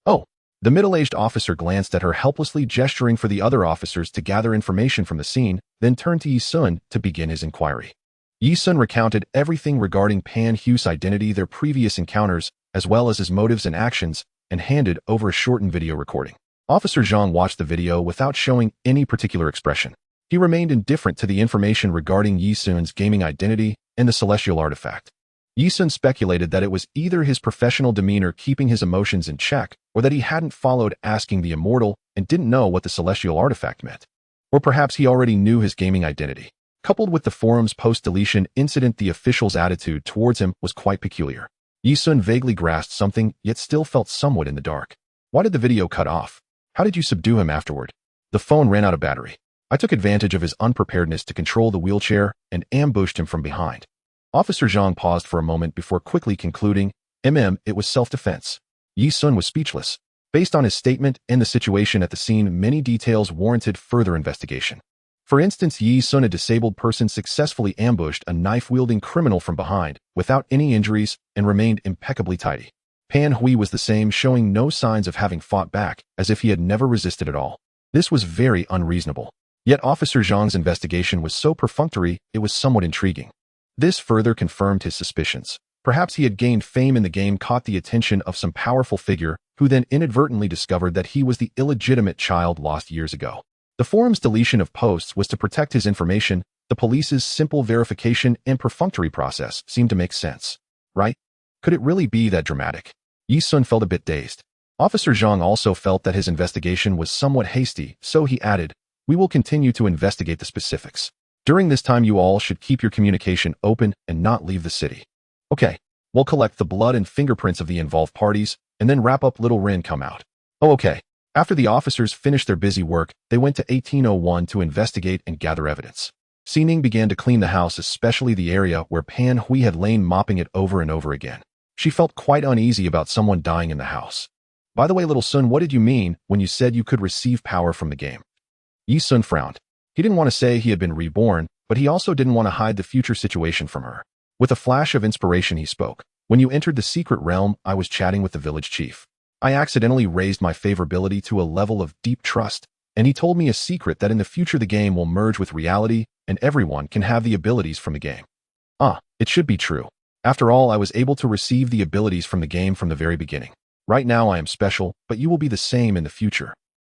Oh. The middle-aged officer glanced at her, helplessly gesturing for the other officers to gather information from the scene, then turned to Ye Xun to begin his inquiry. Ye Xun recounted everything regarding Pan Hu's identity, their previous encounters, as well as his motives and actions, and handed over a shortened video recording. Officer Zhang watched the video without showing any particular expression. He remained indifferent to the information regarding Ye Xun's gaming identity and the celestial artifact. Ye Xun speculated that it was either his professional demeanor keeping his emotions in check, or that he hadn't followed asking the immortal and didn't know what the celestial artifact meant. Or perhaps he already knew his gaming identity. Coupled with the forum's post-deletion incident, the official's attitude towards him was quite peculiar. Ye Xun vaguely grasped something, yet still felt somewhat in the dark. Why did the video cut off? How did you subdue him afterward? The phone ran out of battery. I took advantage of his unpreparedness to control the wheelchair and ambushed him from behind. Officer Zhang paused for a moment before quickly concluding, it was self-defense. Ye Xun was speechless. Based on his statement and the situation at the scene, many details warranted further investigation. For instance, Ye Xun, a disabled person, successfully ambushed a knife-wielding criminal from behind, without any injuries, and remained impeccably tidy. Pan Hui was the same, showing no signs of having fought back, as if he had never resisted at all. This was very unreasonable. Yet Officer Zhang's investigation was so perfunctory, it was somewhat intriguing. This further confirmed his suspicions. Perhaps he had gained fame in the game, caught the attention of some powerful figure, who then inadvertently discovered that he was the illegitimate child lost years ago. The forum's deletion of posts was to protect his information. The police's simple verification and perfunctory process seemed to make sense. Right? Could it really be that dramatic? Ye Xun felt a bit dazed. Officer Zhang also felt that his investigation was somewhat hasty, so he added, We will continue to investigate the specifics. During this time, you all should keep your communication open and not leave the city. Okay, we'll collect the blood and fingerprints of the involved parties, and then wrap up. Little Ren, come out. Oh, okay. After the officers finished their busy work, they went to 1801 to investigate and gather evidence. Xining began to clean the house, especially the area where Pan Hui had lain, mopping it over and over again. She felt quite uneasy about someone dying in the house. By the way, little Sun, what did you mean when you said you could receive power from the game? Ye Xun frowned. He didn't want to say he had been reborn, but he also didn't want to hide the future situation from her. With a flash of inspiration, he spoke. When you entered the secret realm, I was chatting with the village chief. I accidentally raised my favorability to a level of deep trust, and he told me a secret that in the future the game will merge with reality and everyone can have the abilities from the game. It should be true. After all, I was able to receive the abilities from the game from the very beginning. Right now I am special, but you will be the same in the future.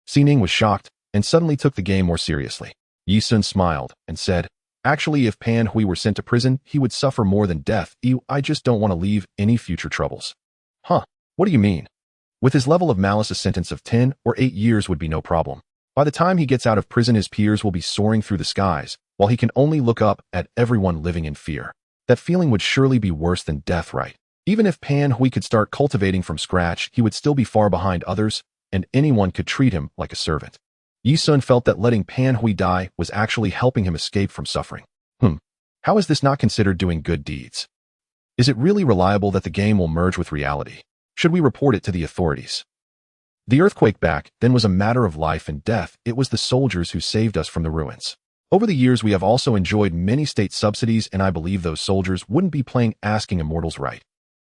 Xining was shocked and suddenly took the game more seriously. Ye Xun smiled and said, actually, if Pan Hui were sent to prison, he would suffer more than death. I just don't want to leave any future troubles. What do you mean? With his level of malice, a sentence of 10 or 8 years would be no problem. By the time he gets out of prison, his peers will be soaring through the skies, while he can only look up at everyone living in fear. That feeling would surely be worse than death, right? Even if Pan Hui could start cultivating from scratch, he would still be far behind others, and anyone could treat him like a servant. Ye Xun felt that letting Pan Hui die was actually helping him escape from suffering. How is this not considered doing good deeds? Is it really reliable that the game will merge with reality? Should we report it to the authorities? The earthquake back then was a matter of life and death. It was the soldiers who saved us from the ruins. Over the years, we have also enjoyed many state subsidies, and I believe those soldiers wouldn't be playing asking immortals right.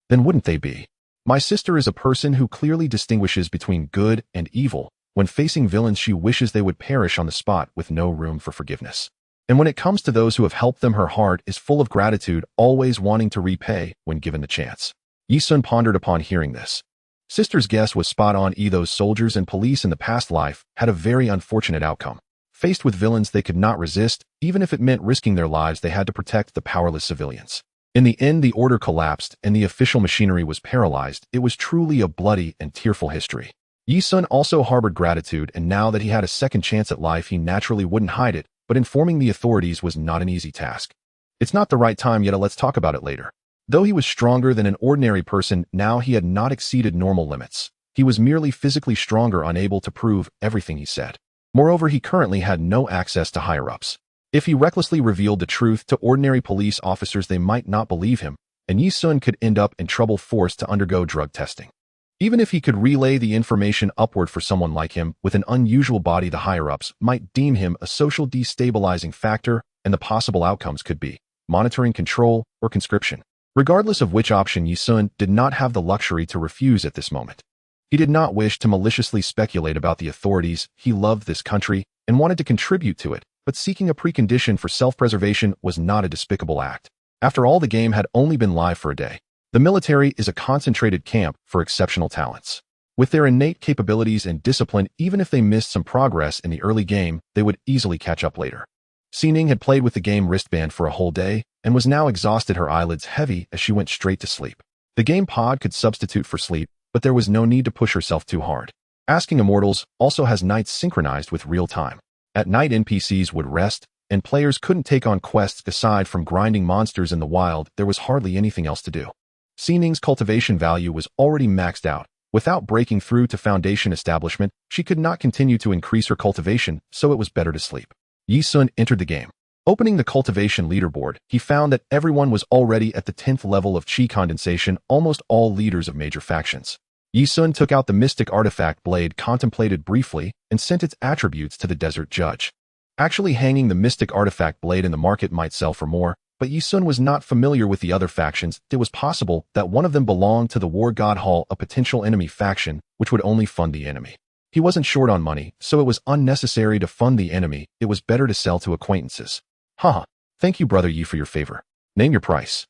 Then wouldn't they be? My sister is a person who clearly distinguishes between good and evil. When facing villains, she wishes they would perish on the spot with no room for forgiveness. And when it comes to those who have helped them, her heart is full of gratitude, always wanting to repay when given the chance. Ye Xun pondered upon hearing this. Sister's guess was spot on. Those soldiers and police in the past life had a very unfortunate outcome. Faced with villains they could not resist, even if it meant risking their lives, they had to protect the powerless civilians. In the end, the order collapsed and the official machinery was paralyzed. It was truly a bloody and tearful history. Ye Xun also harbored gratitude, and now that he had a second chance at life, he naturally wouldn't hide it, but informing the authorities was not an easy task. It's not the right time yet, let's talk about it later. Though he was stronger than an ordinary person, now he had not exceeded normal limits. He was merely physically stronger, unable to prove everything he said. Moreover, he currently had no access to higher-ups. If he recklessly revealed the truth to ordinary police officers, they might not believe him, and Ye Xun could end up in trouble, forced to undergo drug testing. Even if he could relay the information upward for someone like him with an unusual body, the higher-ups might deem him a social destabilizing factor, and the possible outcomes could be monitoring, control, or conscription. Regardless of which option, Ye Xun did not have the luxury to refuse at this moment. He did not wish to maliciously speculate about the authorities. He loved this country and wanted to contribute to it, but seeking a precondition for self-preservation was not a despicable act. After all, the game had only been live for a day. The military is a concentrated camp for exceptional talents. With their innate capabilities and discipline, even if they missed some progress in the early game, they would easily catch up later. Xining had played with the game wristband for a whole day and was now exhausted, her eyelids heavy as she went straight to sleep. The game pod could substitute for sleep, but there was no need to push herself too hard. Asking Immortals also has nights synchronized with real time. At night, NPCs would rest, and players couldn't take on quests. Aside from grinding monsters in the wild, there was hardly anything else to do. Xining's cultivation value was already maxed out. Without breaking through to foundation establishment, she could not continue to increase her cultivation, so it was better to sleep. Ye Xun entered the game. Opening the cultivation leaderboard, he found that everyone was already at the 10th level of chi condensation, almost all leaders of major factions. Ye Xun took out the mystic artifact blade, contemplated briefly, and sent its attributes to the desert judge. Actually, hanging the mystic artifact blade in the market might sell for more, but Ye Xun was not familiar with the other factions. It was possible that one of them belonged to the War God Hall, a potential enemy faction, which would only fund the enemy. He wasn't short on money, so it was unnecessary to fund the enemy. It was better to sell to acquaintances. Thank you, Brother Yi, for your favor. Name your price.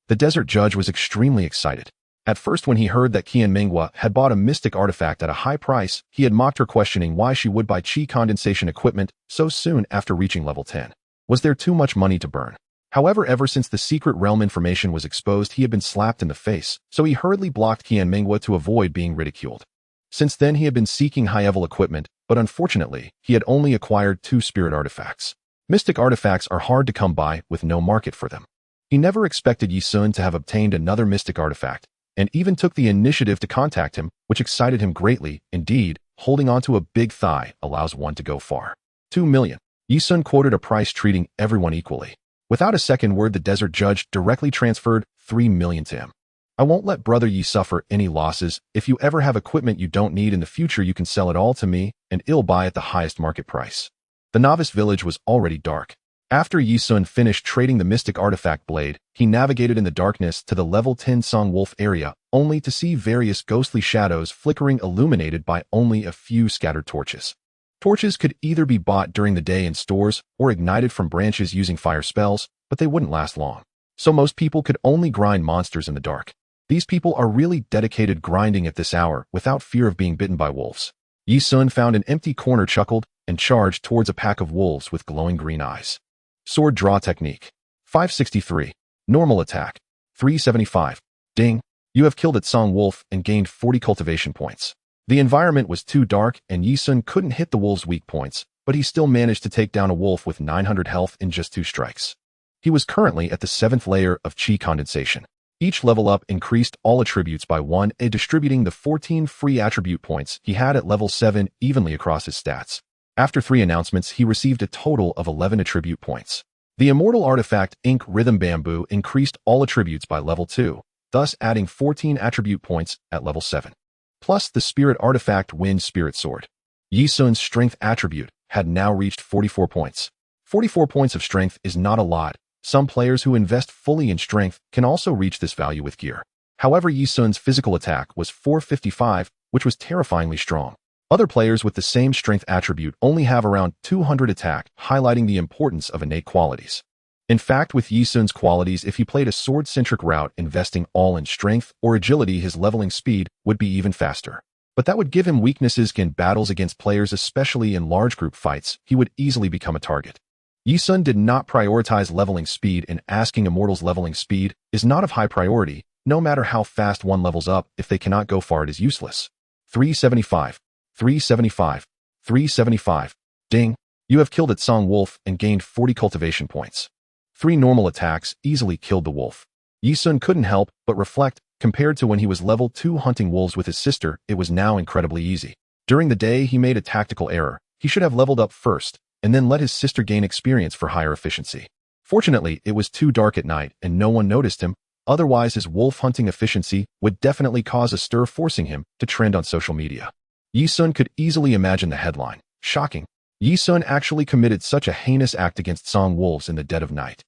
The desert judge was extremely excited. At first, when he heard that Qian Minghua had bought a mystic artifact at a high price, he had mocked her, questioning why she would buy chi condensation equipment so soon after reaching level 10. Was there too much money to burn? However, ever since the secret realm information was exposed, he had been slapped in the face, so he hurriedly blocked Qian Minghua to avoid being ridiculed. Since then, he had been seeking high-level equipment, but unfortunately, he had only acquired 2 spirit artifacts. Mystic artifacts are hard to come by with no market for them. He never expected Ye Xun to have obtained another mystic artifact, and even took the initiative to contact him, which excited him greatly. Indeed, holding onto a big thigh allows one to go far. 2 million. Ye Xun quoted a price, treating everyone equally. Without a second word, the desert judge directly transferred 3 million to him. I won't let Brother Yi suffer any losses. If you ever have equipment you don't need in the future, you can sell it all to me, and I'll buy at the highest market price. The novice village was already dark. After Ye Xun finished trading the mystic artifact blade, he navigated in the darkness to the level 10 Song Wolf area, only to see various ghostly shadows flickering illuminated by only a few scattered torches. Torches could either be bought during the day in stores or ignited from branches using fire spells, but they wouldn't last long. So most people could only grind monsters in the dark. These people are really dedicated grinding at this hour without fear of being bitten by wolves. Ye Xun found an empty corner, chuckled, and charged towards a pack of wolves with glowing green eyes. Sword draw technique. 563. Normal attack. 375. Ding. You have killed a Song Wolf and gained 40 cultivation points. The environment was too dark and Ye Xun couldn't hit the wolf's weak points, but he still managed to take down a wolf with 900 health in just 2 strikes. He was currently at the 7th layer of Qi condensation. Each level up increased all attributes by 1, distributing the 14 free attribute points he had at level 7 evenly across his stats. After 3 announcements, he received a total of 11 attribute points. The immortal artifact Ink Rhythm Bamboo increased all attributes by level 2, thus adding 14 attribute points at level 7. Plus the spirit artifact Wind Spirit Sword. Ye Xun's strength attribute had now reached 44 points. 44 points of strength is not a lot. Some players who invest fully in strength can also reach this value with gear. However, Ye Xun's physical attack was 455, which was terrifyingly strong. Other players with the same strength attribute only have around 200 attack, highlighting the importance of innate qualities. In fact, with Ye Xun's qualities, if he played a sword-centric route investing all in strength or agility, his leveling speed would be even faster. But that would give him weaknesses in battles against players, especially in large group fights. He would easily become a target. Ye Xun did not prioritize leveling speed, and asking immortals leveling speed is not of high priority. No matter how fast one levels up, if they cannot go far, it is useless. 375. 375. 375. Ding. You have killed a Song Wolf and gained 40 cultivation points. 3 normal attacks easily killed the wolf. Ye Xun couldn't help but reflect, compared to when he was level 2 hunting wolves with his sister, it was now incredibly easy. During the day, he made a tactical error. He should have leveled up first, and then let his sister gain experience for higher efficiency. Fortunately, it was too dark at night and no one noticed him. Otherwise, his wolf hunting efficiency would definitely cause a stir, forcing him to trend on social media. Ye Xun could easily imagine the headline. Shocking. Ye Xun actually committed such a heinous act against Song wolves in the dead of night.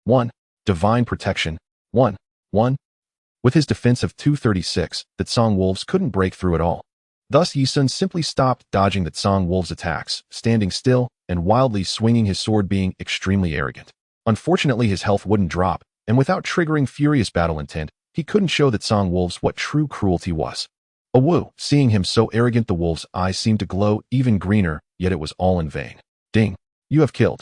1. Divine protection. 1. 1. With his defense of 236, the Song wolves couldn't break through at all. Thus, Ye Xun simply stopped dodging the Song wolves' attacks, standing still and wildly swinging his sword, being extremely arrogant. Unfortunately, his health wouldn't drop, and without triggering furious battle intent, he couldn't show the Song wolves what true cruelty was. Awoo! Seeing him so arrogant, the wolves' eyes seemed to glow even greener, yet it was all in vain. Ding! You have killed.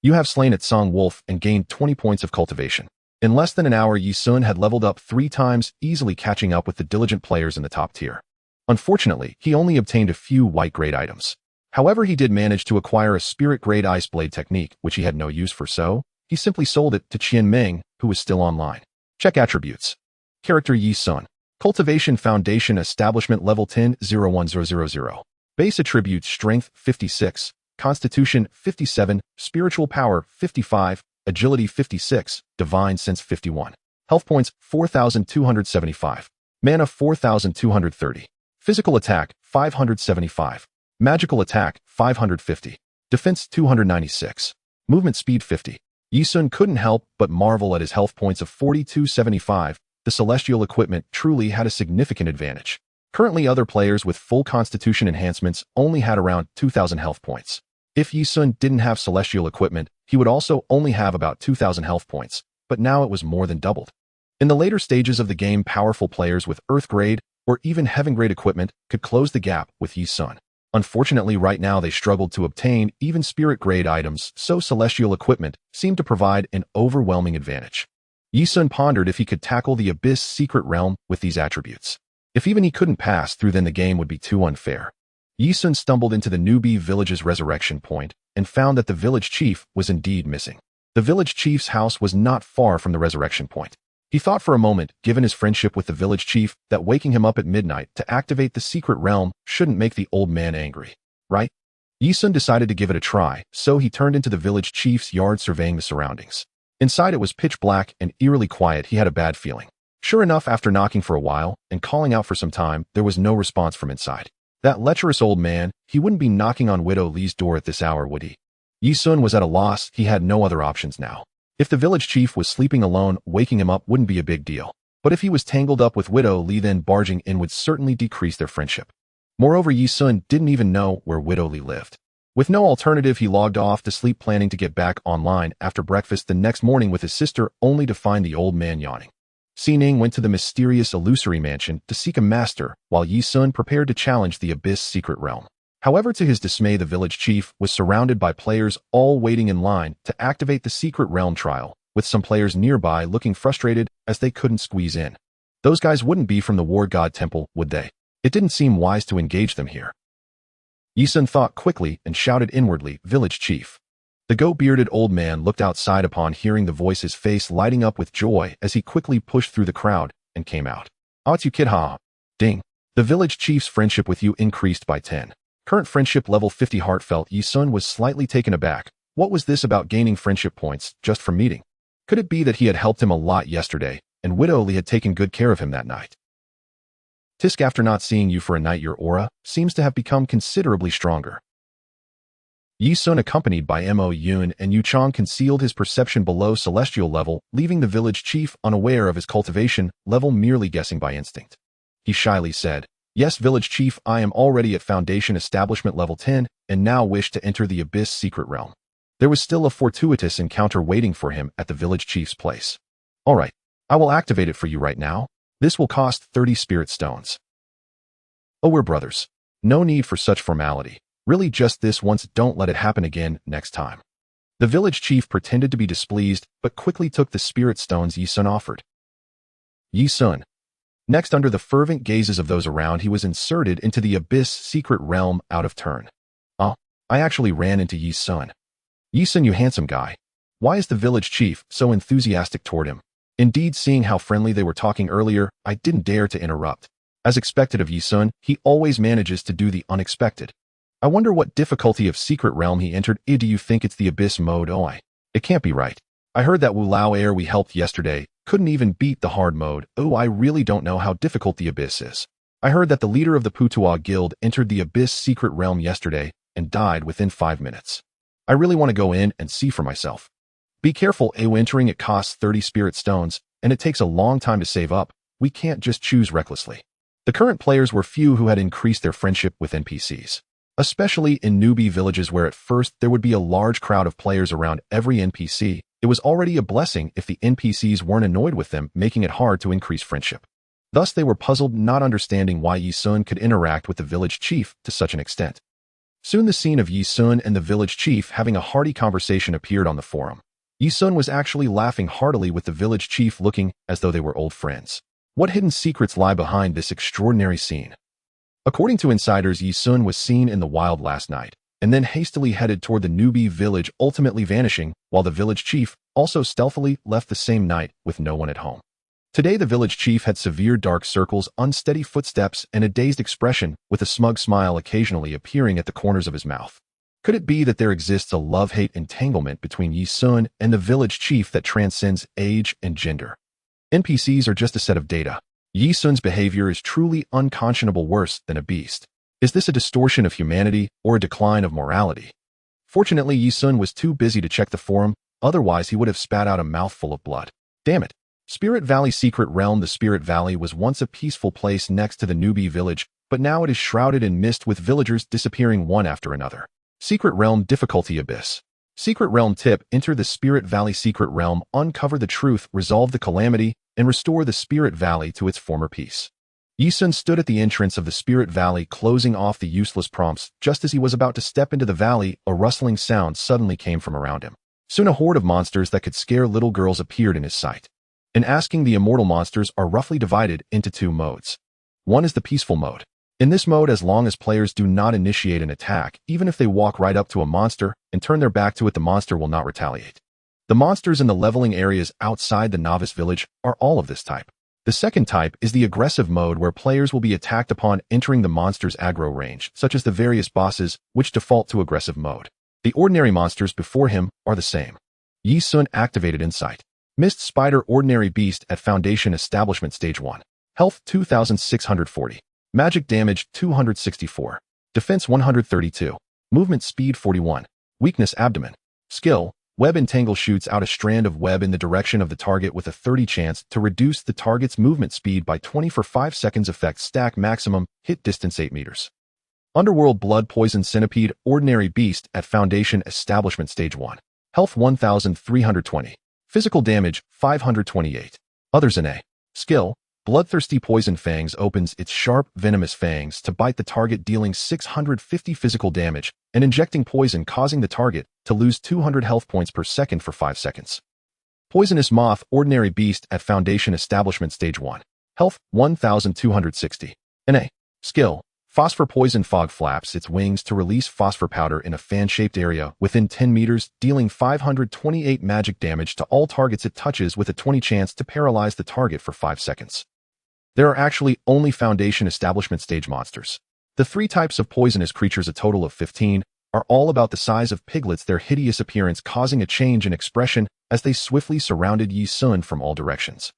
You have slain a Song wolf and gained 20 points of cultivation. In less than an hour, Ye Xun had leveled up 3 times, easily catching up with the diligent players in the top tier. Unfortunately, he only obtained a few white-grade items. However, he did manage to acquire a spirit-grade ice blade technique, which he had no use for, so he simply sold it to Qian Meng, who was still online. Check attributes. Character Ye Xun. Cultivation Foundation Establishment Level 10 01000. Base attributes Strength 56, Constitution 57, Spiritual Power 55, Agility 56, Divine Sense 51. Health points 4,275. Mana 4,230. Physical attack 575. Magical attack 550. Defense 296. Movement speed 50. Ye Xun couldn't help but marvel at his health points of 4,275. The celestial equipment truly had a significant advantage. Currently, other players with full constitution enhancements only had around 2,000 health points. If Ye Xun didn't have celestial equipment, he would also only have about 2,000 health points, but now it was more than doubled. In the later stages of the game, powerful players with Earth grade or even Heaven grade equipment could close the gap with Ye Xun. Unfortunately, right now they struggled to obtain even Spirit grade items, so celestial equipment seemed to provide an overwhelming advantage. Ye Xun pondered if he could tackle the Abyss secret realm with these attributes. If even he couldn't pass through, then the game would be too unfair. Ye Xun stumbled into the newbie village's resurrection point and found that the village chief was indeed missing. The village chief's house was not far from the resurrection point. He thought for a moment, given his friendship with the village chief, that waking him up at midnight to activate the secret realm shouldn't make the old man angry, right? Ye Xun decided to give it a try, so he turned into the village chief's yard, surveying the surroundings. Inside, it was pitch black and eerily quiet. He had a bad feeling. Sure enough, after knocking for a while and calling out for some time, there was no response from inside. That lecherous old man, he wouldn't be knocking on Widow Li's door at this hour, would he? Ye Xun was at a loss. He had no other options now. If the village chief was sleeping alone, waking him up wouldn't be a big deal. But if he was tangled up with Widow Li, then barging in would certainly decrease their friendship. Moreover, Ye Xun didn't even know where Widow Li lived. With no alternative, he logged off to sleep, planning to get back online after breakfast the next morning with his sister, only to find the old man yawning. Xining went to the mysterious illusory mansion to seek a master, while Ye Xun prepared to challenge the Abyss secret realm. However, to his dismay, the village chief was surrounded by players all waiting in line to activate the secret realm trial, with some players nearby looking frustrated as they couldn't squeeze in. Those guys wouldn't be from the War God Temple, would they? It didn't seem wise to engage them here. Ye Xun thought quickly and shouted inwardly, "Village chief." The goat-bearded old man looked outside upon hearing the voice, his face lighting up with joy as he quickly pushed through the crowd and came out. "Ah, it's you, kid, ha." Ding. The village chief's friendship with you increased by 10. Current friendship level 50. Heartfelt. Ye Xun was slightly taken aback. What was this about gaining friendship points just from meeting? Could it be that he had helped him a lot yesterday, and Widow Li had taken good care of him that night? Tisk, after not seeing you for a night, your aura seems to have become considerably stronger. Ye Xun, accompanied by Mo Yun and Yu Chang, concealed his perception below celestial level, leaving the village chief unaware of his cultivation level, merely guessing by instinct. He shyly said, "Yes, village chief, I am already at foundation establishment level 10, and now wish to enter the Abyss secret realm." There was still a fortuitous encounter waiting for him at the village chief's place. "All right, I will activate it for you right now. This will cost 30 spirit stones." "Oh, we're brothers. No need for such formality. Really, just this once, don't let it happen again next time." The village chief pretended to be displeased, but quickly took the spirit stones Ye Xun offered. Ye Xun. Next, under the fervent gazes of those around, he was inserted into the Abyss secret realm out of turn. "Oh, I actually ran into Ye Xun." "Ye Xun, you handsome guy." Why is the village chief so enthusiastic toward him? Indeed, seeing how friendly they were talking earlier, I didn't dare to interrupt. As expected of Ye Xun, he always manages to do the unexpected. I wonder what difficulty of secret realm he entered. Do you think it's the Abyss mode? Oh, it can't be right. I heard that Wu Lao Air we helped yesterday couldn't even beat the hard mode. Oh, I really don't know how difficult the Abyss is. I heard that the leader of the Putua Guild entered the Abyss secret realm yesterday and died within 5 minutes. I really want to go in and see for myself. Be careful, entering it costs 30 spirit stones, and it takes a long time to save up. We can't just choose recklessly. The current players were few who had increased their friendship with NPCs. Especially in newbie villages where at first there would be a large crowd of players around every NPC, it was already a blessing if the NPCs weren't annoyed with them, making it hard to increase friendship. Thus they were puzzled, not understanding why Ye Xun could interact with the village chief to such an extent. Soon the scene of Ye Xun and the village chief having a hearty conversation appeared on the forum. Ye Xun was actually laughing heartily with the village chief, looking as though they were old friends. What hidden secrets lie behind this extraordinary scene? According to insiders, Ye Xun was seen in the wild last night, and then hastily headed toward the newbie village, ultimately vanishing, while the village chief also stealthily left the same night with no one at home. Today the village chief had severe dark circles, unsteady footsteps, and a dazed expression, with a smug smile occasionally appearing at the corners of his mouth. Could it be that there exists a love-hate entanglement between Ye Xun and the village chief that transcends age and gender? NPCs are just a set of data. Ye Xun's behavior is truly unconscionable, worse than a beast. Is this a distortion of humanity or a decline of morality? Fortunately, Ye Xun was too busy to check the forum, otherwise he would have spat out a mouthful of blood. Damn it. Spirit Valley Secret Realm. The Spirit Valley was once a peaceful place next to the newbie village, but now it is shrouded in mist, with villagers disappearing one after another. Secret Realm difficulty Abyss. Secret Realm tip: enter the Spirit Valley Secret Realm, uncover the truth, resolve the calamity, and restore the Spirit Valley to its former peace. Ye Xun stood at the entrance of the Spirit Valley, closing off the useless prompts. Just as he was about to step into the valley, a rustling sound suddenly came from around him. Soon a horde of monsters that could scare little girls appeared in his sight. In asking, the immortal monsters are roughly divided into 2 modes. One is the peaceful mode. In this mode, as long as players do not initiate an attack, even if they walk right up to a monster and turn their back to it, the monster will not retaliate. The monsters in the leveling areas outside the novice village are all of this type. The second type is the aggressive mode, where players will be attacked upon entering the monster's aggro range, such as the various bosses, which default to aggressive mode. The ordinary monsters before him are the same. Ye Xun activated Insight. Mist Spider Ordinary Beast at Foundation Establishment Stage 1. Health 2640. Magic damage 264. Defense 132. Movement speed 41. Weakness abdomen. Skill. Web entangle shoots out a strand of web in the direction of the target with a 30 chance to reduce the target's movement speed by 20 for 5 seconds. Effect stack maximum, hit distance 8 meters. Underworld blood poison centipede ordinary beast at foundation establishment stage 1. Health 1320. Physical damage 528. Others in A. Skill. Bloodthirsty poison fangs opens its sharp, venomous fangs to bite the target, dealing 650 physical damage and injecting poison, causing the target to lose 200 health points per second for 5 seconds. Poisonous moth ordinary beast at foundation establishment stage 1. Health 1260. A. Skill. Phosphor poison fog flaps its wings to release phosphor powder in a fan-shaped area within 10 meters, dealing 528 magic damage to all targets it touches with a 20 chance to paralyze the target for 5 seconds. There are actually only foundation establishment stage monsters. The 3 types of poisonous creatures, a total of 15, are all about the size of piglets, their hideous appearance causing a change in expression as they swiftly surrounded Ye Xun from all directions.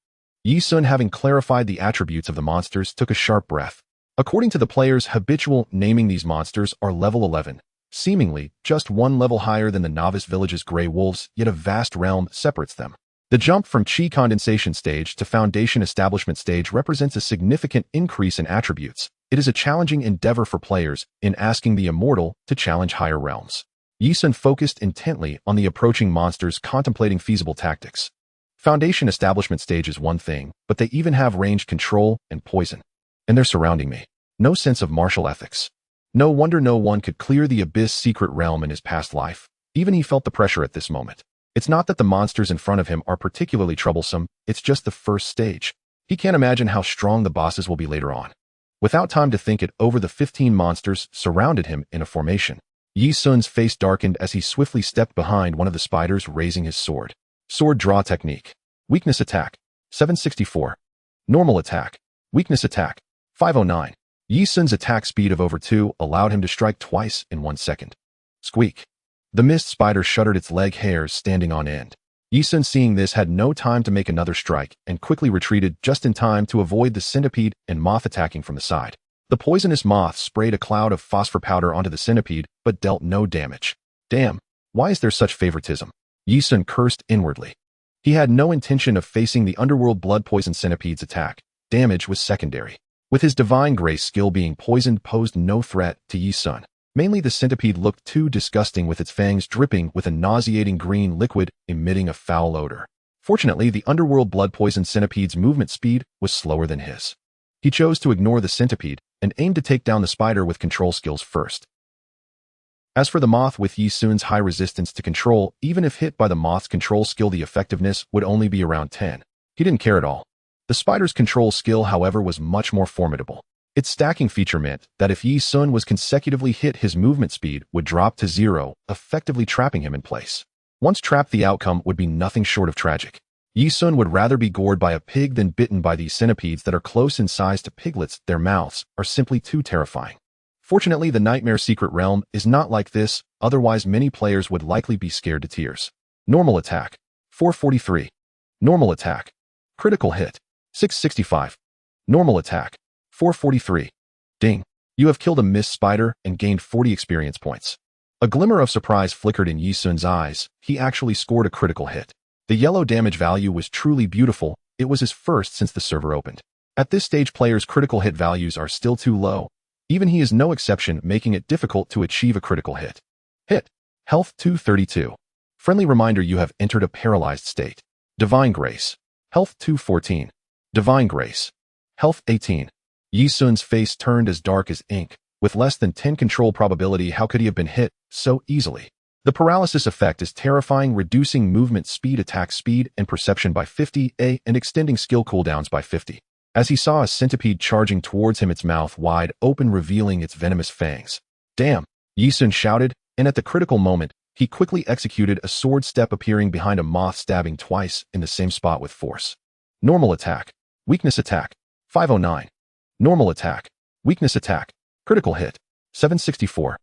Ye Xun, having clarified the attributes of the monsters, took a sharp breath. According to the player's habitual naming, these monsters are level 11, seemingly just one level higher than the novice village's gray wolves, yet a vast realm separates them. The jump from Qi condensation stage to foundation establishment stage represents a significant increase in attributes. It is a challenging endeavor for players in asking the immortal to challenge higher realms. Ye Xun focused intently on the approaching monsters, contemplating feasible tactics. Foundation establishment stage is one thing, but they even have ranged control and poison. And they're surrounding me. No sense of martial ethics. No wonder no one could clear the abyss secret realm in his past life. Even he felt the pressure at this moment. It's not that the monsters in front of him are particularly troublesome, it's just the first stage. He can't imagine how strong the bosses will be later on. Without time to think it over, the 15 monsters surrounded him in a formation. Ye Xun's face darkened as he swiftly stepped behind one of the spiders, raising his sword. Sword draw technique. Weakness attack. 764. Normal attack. Weakness attack. 509. Ye Xun's attack speed of over 2 allowed him to strike twice in 1 second. Squeak. The mist spider shuddered, its leg hairs standing on end. Ye Xun, seeing this, had no time to make another strike and quickly retreated just in time to avoid the centipede and moth attacking from the side. The poisonous moth sprayed a cloud of phosphor powder onto the centipede, but dealt no damage. Damn, why is there such favoritism? Ye Xun cursed inwardly. He had no intention of facing the underworld blood poison centipede's attack. Damage was secondary. With his divine grace, skill being poisoned posed no threat to Ye Xun. Mainly the centipede looked too disgusting, with its fangs dripping with a nauseating green liquid emitting a foul odor. Fortunately, the underworld blood poison centipede's movement speed was slower than his. He chose to ignore the centipede and aimed to take down the spider with control skills first. As for the moth, with Ye Xun's high resistance to control, even if hit by the moth's control skill, the effectiveness would only be around 10. He didn't care at all. The spider's control skill, however, was much more formidable. Its stacking feature meant that if Ye Xun was consecutively hit, his movement speed would drop to 0, effectively trapping him in place. Once trapped, the outcome would be nothing short of tragic. Ye Xun would rather be gored by a pig than bitten by these centipedes that are close in size to piglets. Their mouths are simply too terrifying. Fortunately, the Nightmare Secret Realm is not like this, otherwise many players would likely be scared to tears. Normal attack. 443. Normal attack. Critical hit. 665. Normal attack. 443. Ding. You have killed a mist spider and gained 40 experience points. A glimmer of surprise flickered in Ye Xun's eyes. He actually scored a critical hit. The yellow damage value was truly beautiful. It was his first since the server opened. At this stage, players' critical hit values are still too low. Even he is no exception, making it difficult to achieve a critical hit. Hit. Health 232. Friendly reminder, you have entered a paralyzed state. Divine Grace. Health 214. Divine Grace. Health 18. Ye Xun's face turned as dark as ink. With less than 10 control probability, how could he have been hit so easily? The paralysis effect is terrifying, reducing movement speed, attack speed, and perception by 50, and extending skill cooldowns by 50. As he saw a centipede charging towards him, its mouth wide open, revealing its venomous fangs. Damn! Ye Xun shouted, and at the critical moment, he quickly executed a sword step, appearing behind a moth, stabbing twice in the same spot with force. Normal attack. Weakness attack. 509. Normal attack. Weakness attack. Critical hit. 764.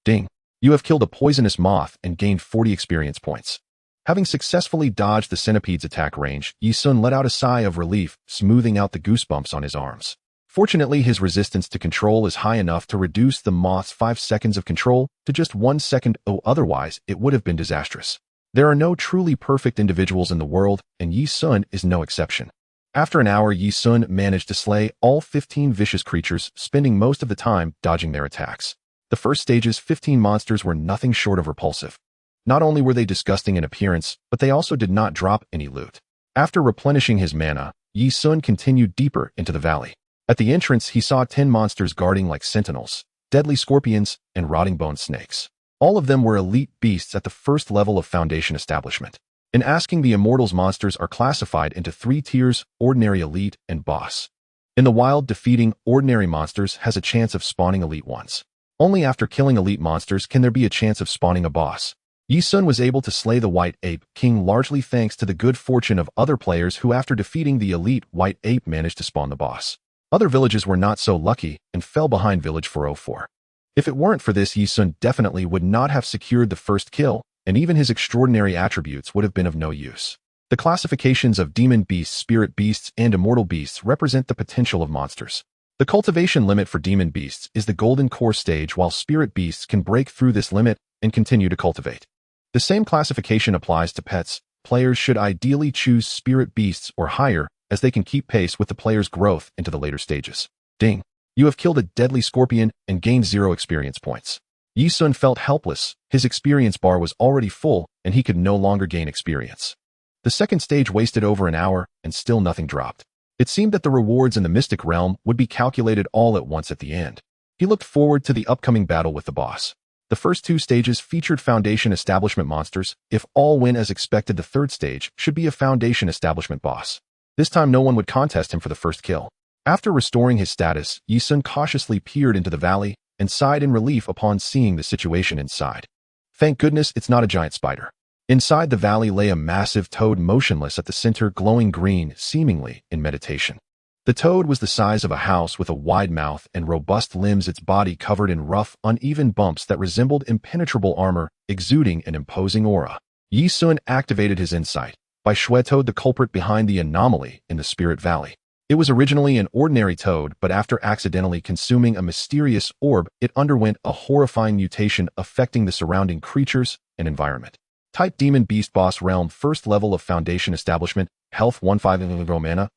Ding. You have killed a poisonous moth and gained 40 experience points. Having successfully dodged the centipede's attack range, Ye Xun let out a sigh of relief, smoothing out the goosebumps on his arms. Fortunately, his resistance to control is high enough to reduce the moth's 5 seconds of control to just 1 second, otherwise it would have been disastrous. There are no truly perfect individuals in the world, and Ye Xun is no exception. After an hour, Ye Xun managed to slay all 15 vicious creatures, spending most of the time dodging their attacks. The first stage's 15 monsters were nothing short of repulsive. Not only were they disgusting in appearance, but they also did not drop any loot. After replenishing his mana, Ye Xun continued deeper into the valley. At the entrance, he saw 10 monsters guarding like sentinels, deadly scorpions, and rotting bone snakes. All of them were elite beasts at the first level of Foundation establishment. In asking, the Immortals, monsters are classified into 3 tiers: ordinary, elite, and boss. In the wild, defeating ordinary monsters has a chance of spawning elite ones. Only after killing elite monsters can there be a chance of spawning a boss. Ye Xun was able to slay the White Ape King largely thanks to the good fortune of other players who, after defeating the elite White Ape, managed to spawn the boss. Other villages were not so lucky and fell behind Village 404. If it weren't for this, Ye Xun definitely would not have secured the first kill, and even his extraordinary attributes would have been of no use. The classifications of demon beasts, spirit beasts, and immortal beasts represent the potential of monsters. The cultivation limit for demon beasts is the golden core stage, while spirit beasts can break through this limit and continue to cultivate. The same classification applies to pets. Players should ideally choose spirit beasts or higher, as they can keep pace with the player's growth into the later stages. Ding! You have killed a deadly scorpion and gained 0 experience points. Ye Xun felt helpless. His experience bar was already full, and he could no longer gain experience. The second stage wasted over an hour, and still nothing dropped. It seemed that the rewards in the Mystic Realm would be calculated all at once at the end. He looked forward to the upcoming battle with the boss. The first 2 stages featured Foundation establishment monsters. If all went as expected, the third stage should be a Foundation establishment boss. This time no one would contest him for the first kill. After restoring his status, Ye Xun cautiously peered into the valley and sighed in relief upon seeing the situation inside. Thank goodness it's not a giant spider. Inside the valley lay a massive toad, motionless at the center, glowing green, seemingly in meditation. The toad was the size of a house with a wide mouth and robust limbs, its body covered in rough, uneven bumps that resembled impenetrable armor, exuding an imposing aura. Ye Xun activated his insight. By Toad, the culprit behind the anomaly in the Spirit Valley. It was originally an ordinary toad, but after accidentally consuming a mysterious orb, it underwent a horrifying mutation affecting the surrounding creatures and environment. Type Demon Beast, Boss Realm, first level of Foundation establishment, health 15 mana,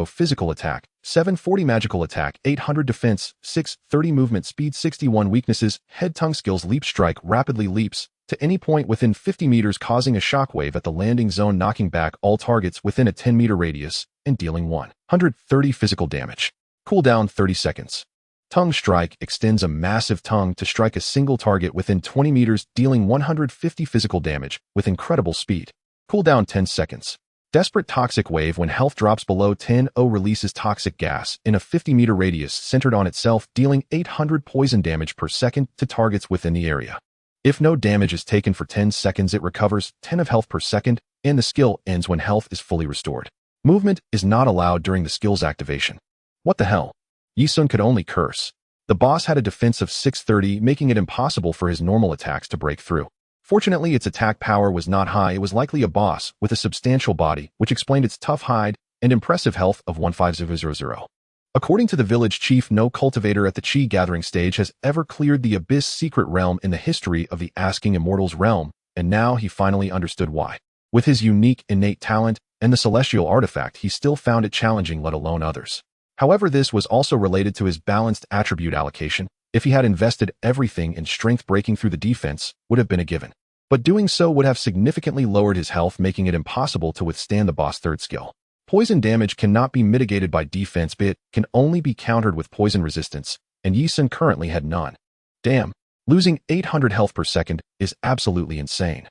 physical attack 740, magical attack 800, defense 630, movement speed 61, weaknesses head, tongue, skills, leap, strike rapidly leaps to any point within 50 meters, causing a shockwave at the landing zone, knocking back all targets within a 10-meter radius and dealing 130 physical damage. Cooldown 30 seconds. Tongue Strike extends a massive tongue to strike a single target within 20 meters, dealing 150 physical damage with incredible speed. Cooldown 10 seconds. Desperate Toxic Wave, when health drops below 10, releases toxic gas in a 50-meter radius centered on itself, dealing 800 poison damage per second to targets within the area. If no damage is taken for 10 seconds, it recovers 10 of health per second, and the skill ends when health is fully restored. Movement is not allowed during the skill's activation. What the hell? Ye Xun could only curse. The boss had a defense of 630, making it impossible for his normal attacks to break through. Fortunately, its attack power was not high. It was likely a boss with a substantial body, which explained its tough hide and impressive health of 15000. According to the village chief, no cultivator at the Chi gathering stage has ever cleared the Abyss secret realm in the history of the Asking Immortals realm, and now he finally understood why. With his unique innate talent and the celestial artifact, he still found it challenging, let alone others. However, this was also related to his balanced attribute allocation. If he had invested everything in strength, breaking through the defense would have been a given. But doing so would have significantly lowered his health, making it impossible to withstand the boss' third skill. Poison damage cannot be mitigated by defense, but it can only be countered with poison resistance, and Ye Xun currently had none. Damn, losing 800 health per second is absolutely insane.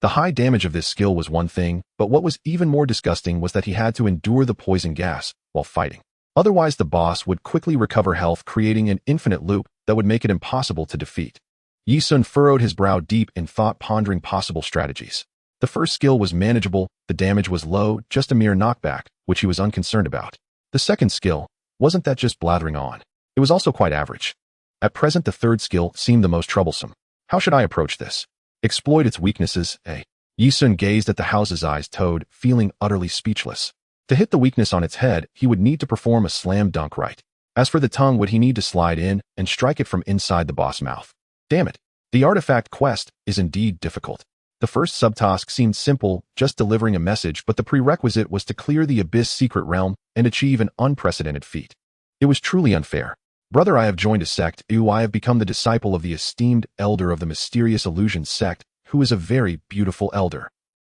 The high damage of this skill was one thing, but what was even more disgusting was that he had to endure the poison gas while fighting. Otherwise, the boss would quickly recover health, creating an infinite loop that would make it impossible to defeat. Ye Xun furrowed his brow deep in thought, pondering possible strategies. The first skill was manageable, the damage was low, just a mere knockback, which he was unconcerned about. The second skill wasn't that just blathering on. It was also quite average. At present, the third skill seemed the most troublesome. How should I approach this? Exploit its weaknesses, eh? Ye Xun gazed at the house's eyes toad, feeling utterly speechless. To hit the weakness on its head, he would need to perform a slam dunk right. As for the tongue, would he need to slide in and strike it from inside the boss mouth? Damn it. The artifact quest is indeed difficult. The first subtask seemed simple, just delivering a message, but the prerequisite was to clear the Abyss secret realm and achieve an unprecedented feat. It was truly unfair. Brother, I have joined a sect. I have become the disciple of the esteemed elder of the mysterious illusion sect, who is a very beautiful elder.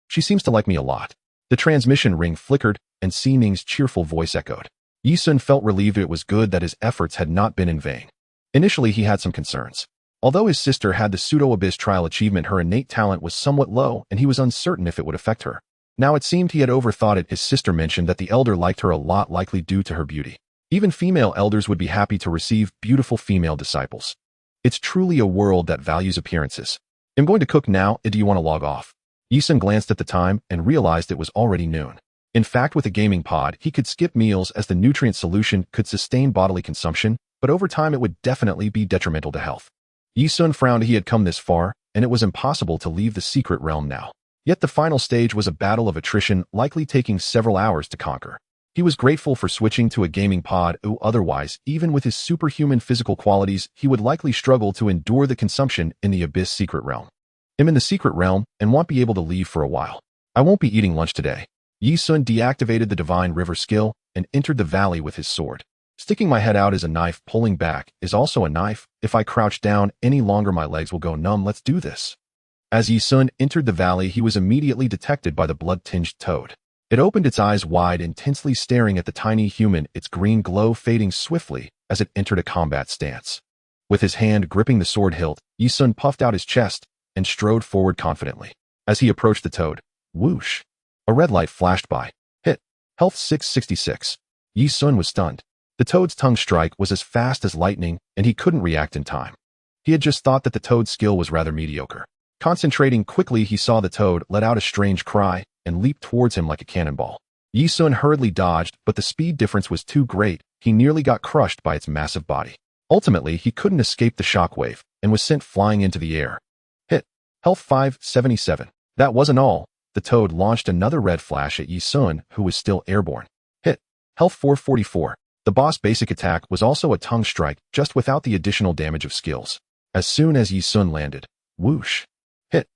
She seems to like me a lot. The transmission ring flickered, and Ximing's cheerful voice echoed. Ye Xun felt relieved. It was good that his efforts had not been in vain. Initially, he had some concerns. Although his sister had the pseudo-abyss trial achievement, her innate talent was somewhat low, and he was uncertain if it would affect her. Now it seemed he had overthought it. His sister mentioned that the elder liked her a lot, likely due to her beauty. Even female elders would be happy to receive beautiful female disciples. It's truly a world that values appearances. I'm going to cook now. Do you want to log off? Ye Xun glanced at the time and realized it was already noon. In fact, with a gaming pod, he could skip meals as the nutrient solution could sustain bodily consumption, but over time it would definitely be detrimental to health. Ye Xun frowned. He had come this far, and it was impossible to leave the secret realm now. Yet the final stage was a battle of attrition, likely taking several hours to conquer. He was grateful for switching to a gaming pod. Otherwise, even with his superhuman physical qualities, he would likely struggle to endure the consumption in the Abyss secret realm. I'm in the secret realm and won't be able to leave for a while. I won't be eating lunch today. Ye Xun deactivated the Divine River skill and entered the valley with his sword. Sticking my head out is a knife. Pulling back is also a knife. If I crouch down any longer, my legs will go numb. Let's do this. As Ye Xun entered the valley, he was immediately detected by the blood-tinged toad. It opened its eyes wide, intensely staring at the tiny human, its green glow fading swiftly as it entered a combat stance. With his hand gripping the sword hilt, Ye Xun puffed out his chest and strode forward confidently. As he approached the toad, whoosh! A red light flashed by. Hit. Health 666. Ye Xun was stunned. The toad's tongue strike was as fast as lightning, and he couldn't react in time. He had just thought that the toad's skill was rather mediocre. Concentrating quickly, he saw the toad let out a strange cry and leaped towards him like a cannonball. Ye Xun hurriedly dodged, but the speed difference was too great. He nearly got crushed by its massive body. Ultimately, he couldn't escape the shockwave and was sent flying into the air. Hit. Health 577. That wasn't all. The toad launched another red flash at Ye Xun, who was still airborne. Hit. Health 444. The boss basic attack was also a tongue strike, just without the additional damage of skills. As soon as Ye Xun landed, whoosh! Hit.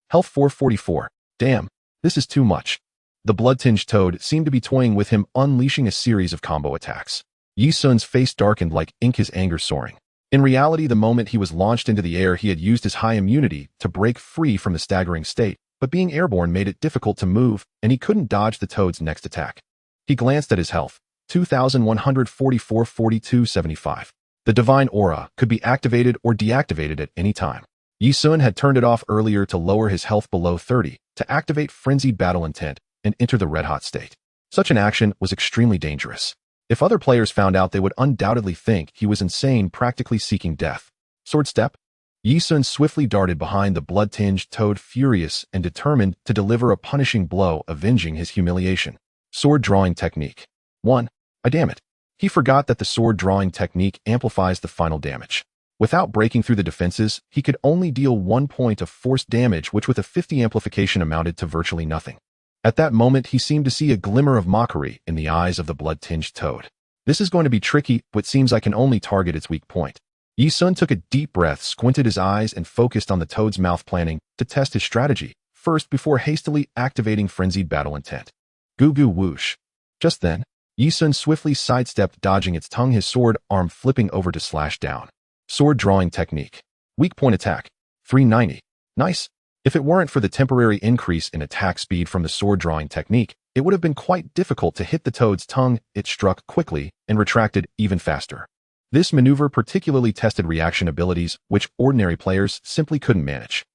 Health 444. Damn, this is too much. The blood-tinged toad seemed to be toying with him, unleashing a series of combo attacks. Ye Xun's face darkened like ink, his anger soaring. In reality, the moment he was launched into the air, he had used his high immunity to break free from the staggering state, but being airborne made it difficult to move, and he couldn't dodge the toad's next attack. He glanced at his health. 2,144, 42, 75. The divine aura could be activated or deactivated at any time. Ye Xun had turned it off earlier to lower his health below 30, to activate frenzied battle intent and enter the red-hot state. Such an action was extremely dangerous. If other players found out, they would undoubtedly think he was insane, practically seeking death. Sword step. Ye Xun swiftly darted behind the blood-tinged toad, furious and determined to deliver a punishing blow, avenging his humiliation. Sword drawing technique. 1. Damn it. He forgot that the sword drawing technique amplifies the final damage. Without breaking through the defenses, he could only deal 1 point of force damage, which with a 50 amplification amounted to virtually nothing. At that moment, he seemed to see a glimmer of mockery in the eyes of the blood-tinged toad. This is going to be tricky, but seems I can only target its weak point. Ye Xun took a deep breath, squinted his eyes, and focused on the toad's mouth, planning to test his strategy first before hastily activating frenzied battle intent. Goo goo whoosh. Just then, Ye Xun swiftly sidestepped, dodging its tongue, his sword arm flipping over to slash down. Sword drawing technique. Weak point attack. 390. Nice. If it weren't for the temporary increase in attack speed from the sword drawing technique, it would have been quite difficult to hit the toad's tongue. It struck quickly and retracted even faster. This maneuver particularly tested reaction abilities, which ordinary players simply couldn't manage.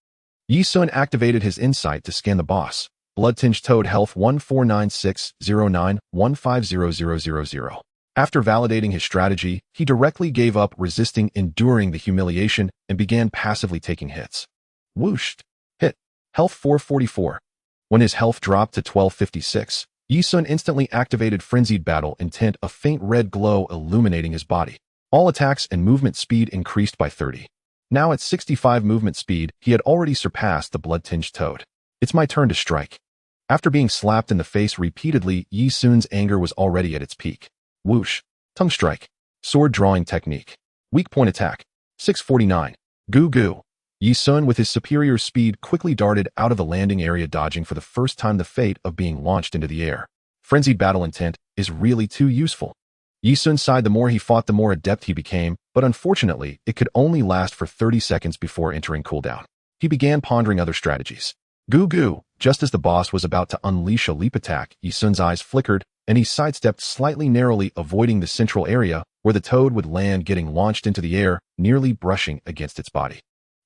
Ye Xun activated his insight to scan the boss. Blood-tinged toad, health 149609150000. After validating his strategy, he directly gave up resisting, enduring the humiliation, and began passively taking hits. Whooshed. Hit. Health 444. When his health dropped to 1256, Ye Xun instantly activated frenzied battle intent, a faint red glow illuminating his body. All attacks and movement speed increased by 30. Now at 65 movement speed, he had already surpassed the blood-tinged toad. It's my turn to strike. After being slapped in the face repeatedly, Ye Xun's anger was already at its peak. Whoosh. Tongue strike. Sword drawing technique. Weak point attack. 649. Goo goo. Ye Xun with his superior speed quickly darted out of the landing area, dodging for the first time the fate of being launched into the air. Frenzied battle intent is really too useful. Ye Xun sighed. The more he fought, the more adept he became, but unfortunately, it could only last for 30 seconds before entering cooldown. He began pondering other strategies. Goo goo. Just as the boss was about to unleash a leap attack, Ye Xun's eyes flickered, and he sidestepped slightly, narrowly avoiding the central area where the toad would land, getting launched into the air, nearly brushing against its body.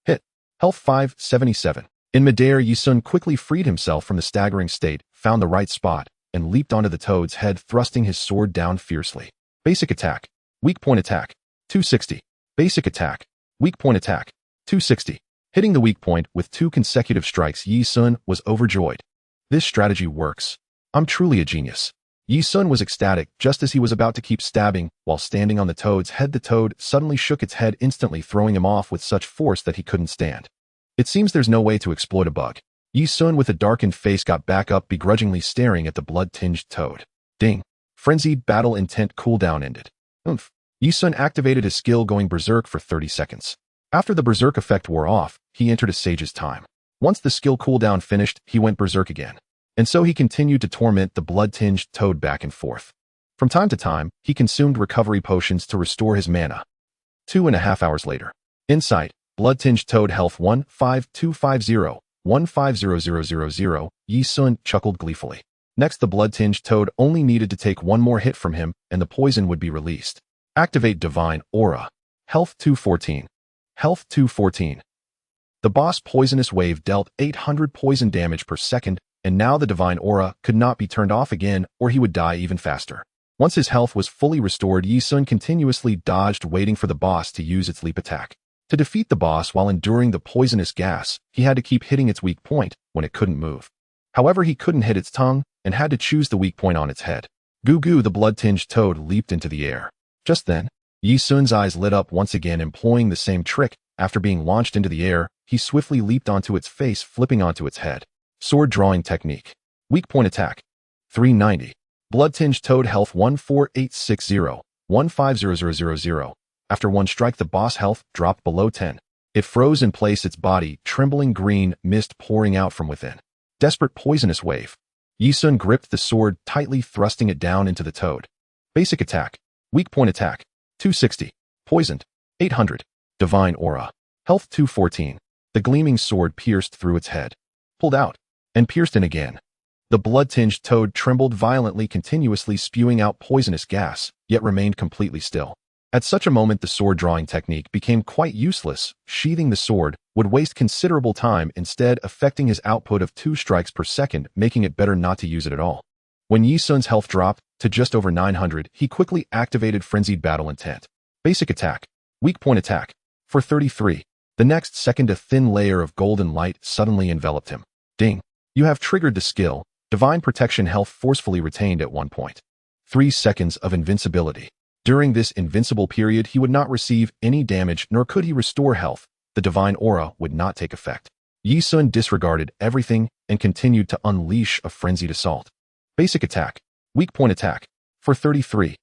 Hit. Health 577. In midair, Ye Xun quickly freed himself from the staggering state, found the right spot, and leaped onto the toad's head, thrusting his sword down fiercely. Basic attack. Weak point attack. 260. Basic attack. Weak point attack. 260. Hitting the weak point with 2 consecutive strikes, Ye Xun was overjoyed. This strategy works. I'm truly a genius. Ye Xun was ecstatic just as he was about to keep stabbing. While standing on the toad's head, the toad suddenly shook its head, instantly throwing him off with such force that he couldn't stand. It seems there's no way to exploit a bug. Ye Xun with a darkened face got back up, begrudgingly staring at the blood-tinged toad. Ding. Frenzied battle intent cooldown ended. Oomph. Ye Xun activated his skill, going berserk for 30 seconds. After the berserk effect wore off, he entered a sage's time. Once the skill cooldown finished, he went berserk again. And so he continued to torment the blood-tinged toad back and forth. From time to time, he consumed recovery potions to restore his mana. 2.5 hours later. Insight. Blood-tinged toad health 15250. 150000. Ye Xun chuckled gleefully. Next, the blood-tinged toad only needed to take one more hit from him, and the poison would be released. Activate Divine Aura. Health 214. Health 214. The boss poisonous wave dealt 800 poison damage per second, and now the Divine Aura could not be turned off again, or he would die even faster. Once his health was fully restored, Ye Xun continuously dodged, waiting for the boss to use its leap attack. To defeat the boss while enduring the poisonous gas, he had to keep hitting its weak point when it couldn't move. However, he couldn't hit its tongue, and had to choose the weak point on its head. Goo goo. The blood-tinged toad leaped into the air. Just then, Ye Xun's eyes lit up once again, employing the same trick. After being launched into the air, he swiftly leaped onto its face, flipping onto its head. Sword drawing technique. Weak point attack. 390. Blood-tinged toad health 14860. 150000. After one strike, the boss health dropped below 10. It froze in place, its body trembling, green mist pouring out from within. Desperate poisonous wave. Ye Xun gripped the sword tightly, thrusting it down into the toad. Basic attack. Weak point attack. 260. Poisoned. 800. Divine Aura. Health 214. The gleaming sword pierced through its head. Pulled out. And pierced in again. The blood-tinged toad trembled violently, continuously spewing out poisonous gas, yet remained completely still. At such a moment, the sword-drawing technique became quite useless. Sheathing the sword would waste considerable time, instead affecting his output of 2 strikes per second, making it better not to use it at all. When Ye Xun's health dropped to just over 900, he quickly activated Frenzied Battle Intent. Basic attack. Weak point attack. For 33. The next second, a thin layer of golden light suddenly enveloped him. Ding. You have triggered the skill. Divine Protection health forcefully retained at 1 point. 3 seconds of invincibility. During this invincible period, he would not receive any damage, nor could he restore health. The Divine Aura would not take effect. Ye Xun disregarded everything and continued to unleash a frenzied assault. Basic attack. Weak point attack. For 33.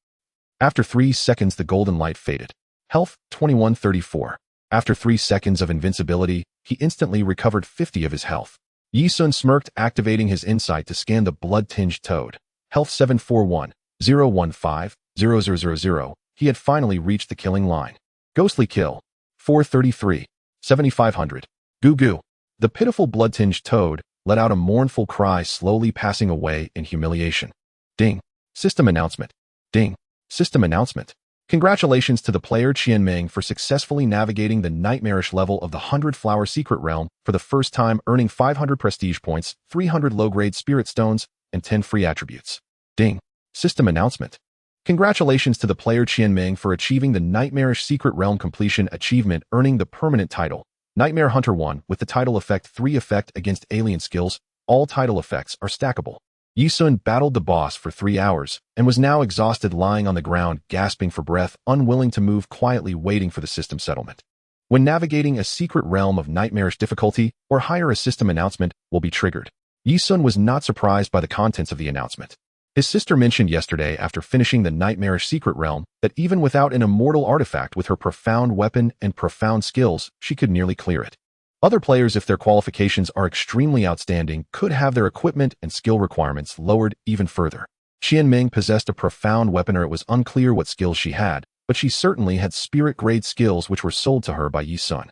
After 3 seconds, the golden light faded. Health 2134. After 3 seconds of invincibility, he instantly recovered 50 of his health. Ye Xun smirked, activating his insight to scan the blood-tinged toad. Health 741. 015-0000. He had finally reached the killing line. Ghostly kill. 433. 7500. Goo goo. The pitiful blood-tinged toad let out a mournful cry, slowly passing away in humiliation. Ding. System announcement. Ding. System announcement. Congratulations to the player Qianming for successfully navigating the nightmarish level of the 100-Flower Secret Realm for the first time, earning 500 prestige points, 300 low-grade spirit stones, and 10 free attributes. Ding. System announcement. Congratulations to the player Qianming for achieving the Nightmarish Secret Realm completion achievement, earning the permanent title, Nightmare Hunter 1, with the title effect 3 effect against alien skills. All title effects are stackable. Ye Xun battled the boss for 3 hours, and was now exhausted, lying on the ground, gasping for breath, unwilling to move, quietly waiting for the system settlement. When navigating a secret realm of nightmarish difficulty or higher, a system announcement will be triggered. Ye Xun was not surprised by the contents of the announcement. His sister mentioned yesterday after finishing the nightmarish secret realm that even without an immortal artifact with her profound weapon and profound skills, she could nearly clear it. Other players, if their qualifications are extremely outstanding, could have their equipment and skill requirements lowered even further. Xianming possessed a profound weapon, or it was unclear what skills she had, but she certainly had spirit-grade skills which were sold to her by Ye Xun.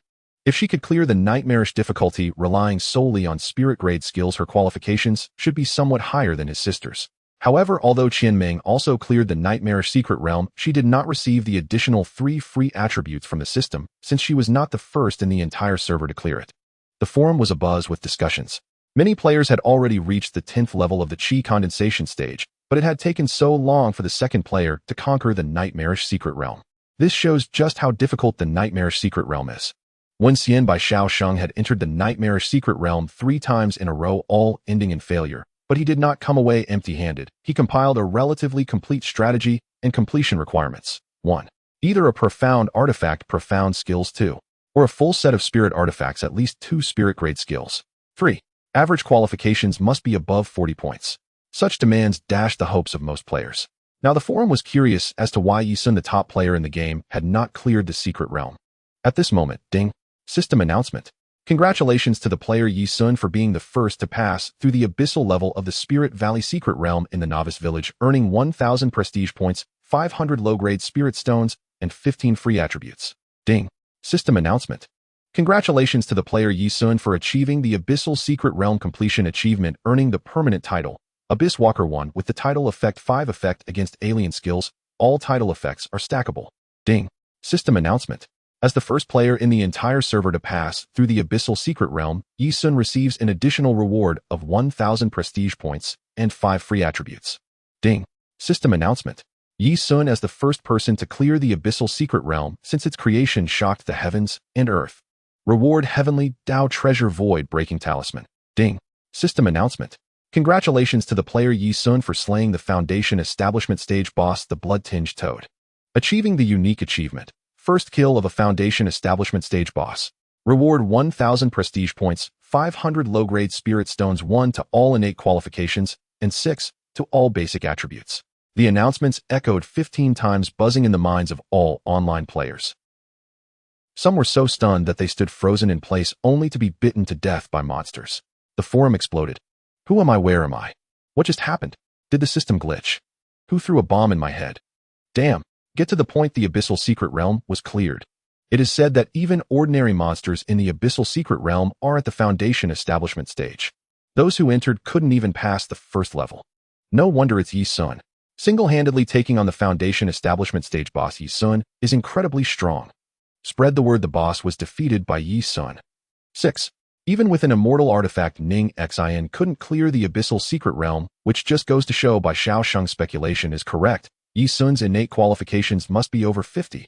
If she could clear the nightmarish difficulty relying solely on spirit-grade skills, her qualifications should be somewhat higher than his sister's. However, although Qianming also cleared the nightmarish secret realm, she did not receive the additional 3 free attributes from the system, since she was not the first in the entire server to clear it. The forum was abuzz with discussions. Many players had already reached the 10th level of the Qi condensation stage, but it had taken so long for the second player to conquer the nightmarish secret realm. This shows just how difficult the nightmarish secret realm is. Wenxian by Xiaosheng had entered the nightmarish secret realm 3 times in a row, all ending in failure. But he did not come away empty-handed. He compiled a relatively complete strategy and completion requirements. 1. Either a profound artifact, profound skills 2, or a full set of spirit artifacts, at least 2 spirit-grade skills. 3. Average qualifications must be above 40 points. Such demands dashed the hopes of most players. Now the forum was curious as to why Ye Xun, the top player in the game, had not cleared the secret realm. At this moment, ding, system announcement. Congratulations to the player Ye Xun for being the first to pass through the abyssal level of the Spirit Valley Secret Realm in the Novice Village, earning 1,000 prestige points, 500 low-grade spirit stones, and 15 free attributes. Ding. System announcement. Congratulations to the player Ye Xun for achieving the Abyssal Secret Realm completion achievement, earning the permanent title, Abyss Walker 1, with the title effect 5 effect against alien skills. All title effects are stackable. Ding. System announcement. As the first player in the entire server to pass through the Abyssal Secret Realm, Ye Xun receives an additional reward of 1,000 prestige points and 5 free attributes. Ding. System announcement. Ye Xun as the first person to clear the Abyssal Secret Realm since its creation shocked the heavens and earth. Reward Heavenly Dao Treasure Void Breaking Talisman. Ding. System announcement. Congratulations to the player Ye Xun for slaying the Foundation Establishment Stage boss, the Blood-Tinged Toad. Achieving the unique achievement. First kill of a Foundation Establishment Stage boss. Reward 1,000 prestige points, 500 low-grade spirit stones, 1 to all innate qualifications, and 6 to all basic attributes. The announcements echoed 15 times, buzzing in the minds of all online players. Some were so stunned that they stood frozen in place, only to be bitten to death by monsters. The forum exploded. Who am I? Where am I? What just happened? Did the system glitch? Who threw a bomb in my head? Damn. Get to the point. The Abyssal Secret Realm was cleared. It is said that even ordinary monsters in the Abyssal Secret Realm are at the Foundation Establishment stage. Those who entered couldn't even pass the first level. No wonder it's Ye Xun. Single-handedly taking on the Foundation Establishment stage boss. Ye Xun is incredibly strong. Spread the word, the boss was defeated by Ye Xun. 6. Even with an immortal artifact, Ye Xun couldn't clear the Abyssal Secret Realm, which just goes to show by Xiaosheng's speculation is correct. Ye Xun's innate qualifications must be over 50.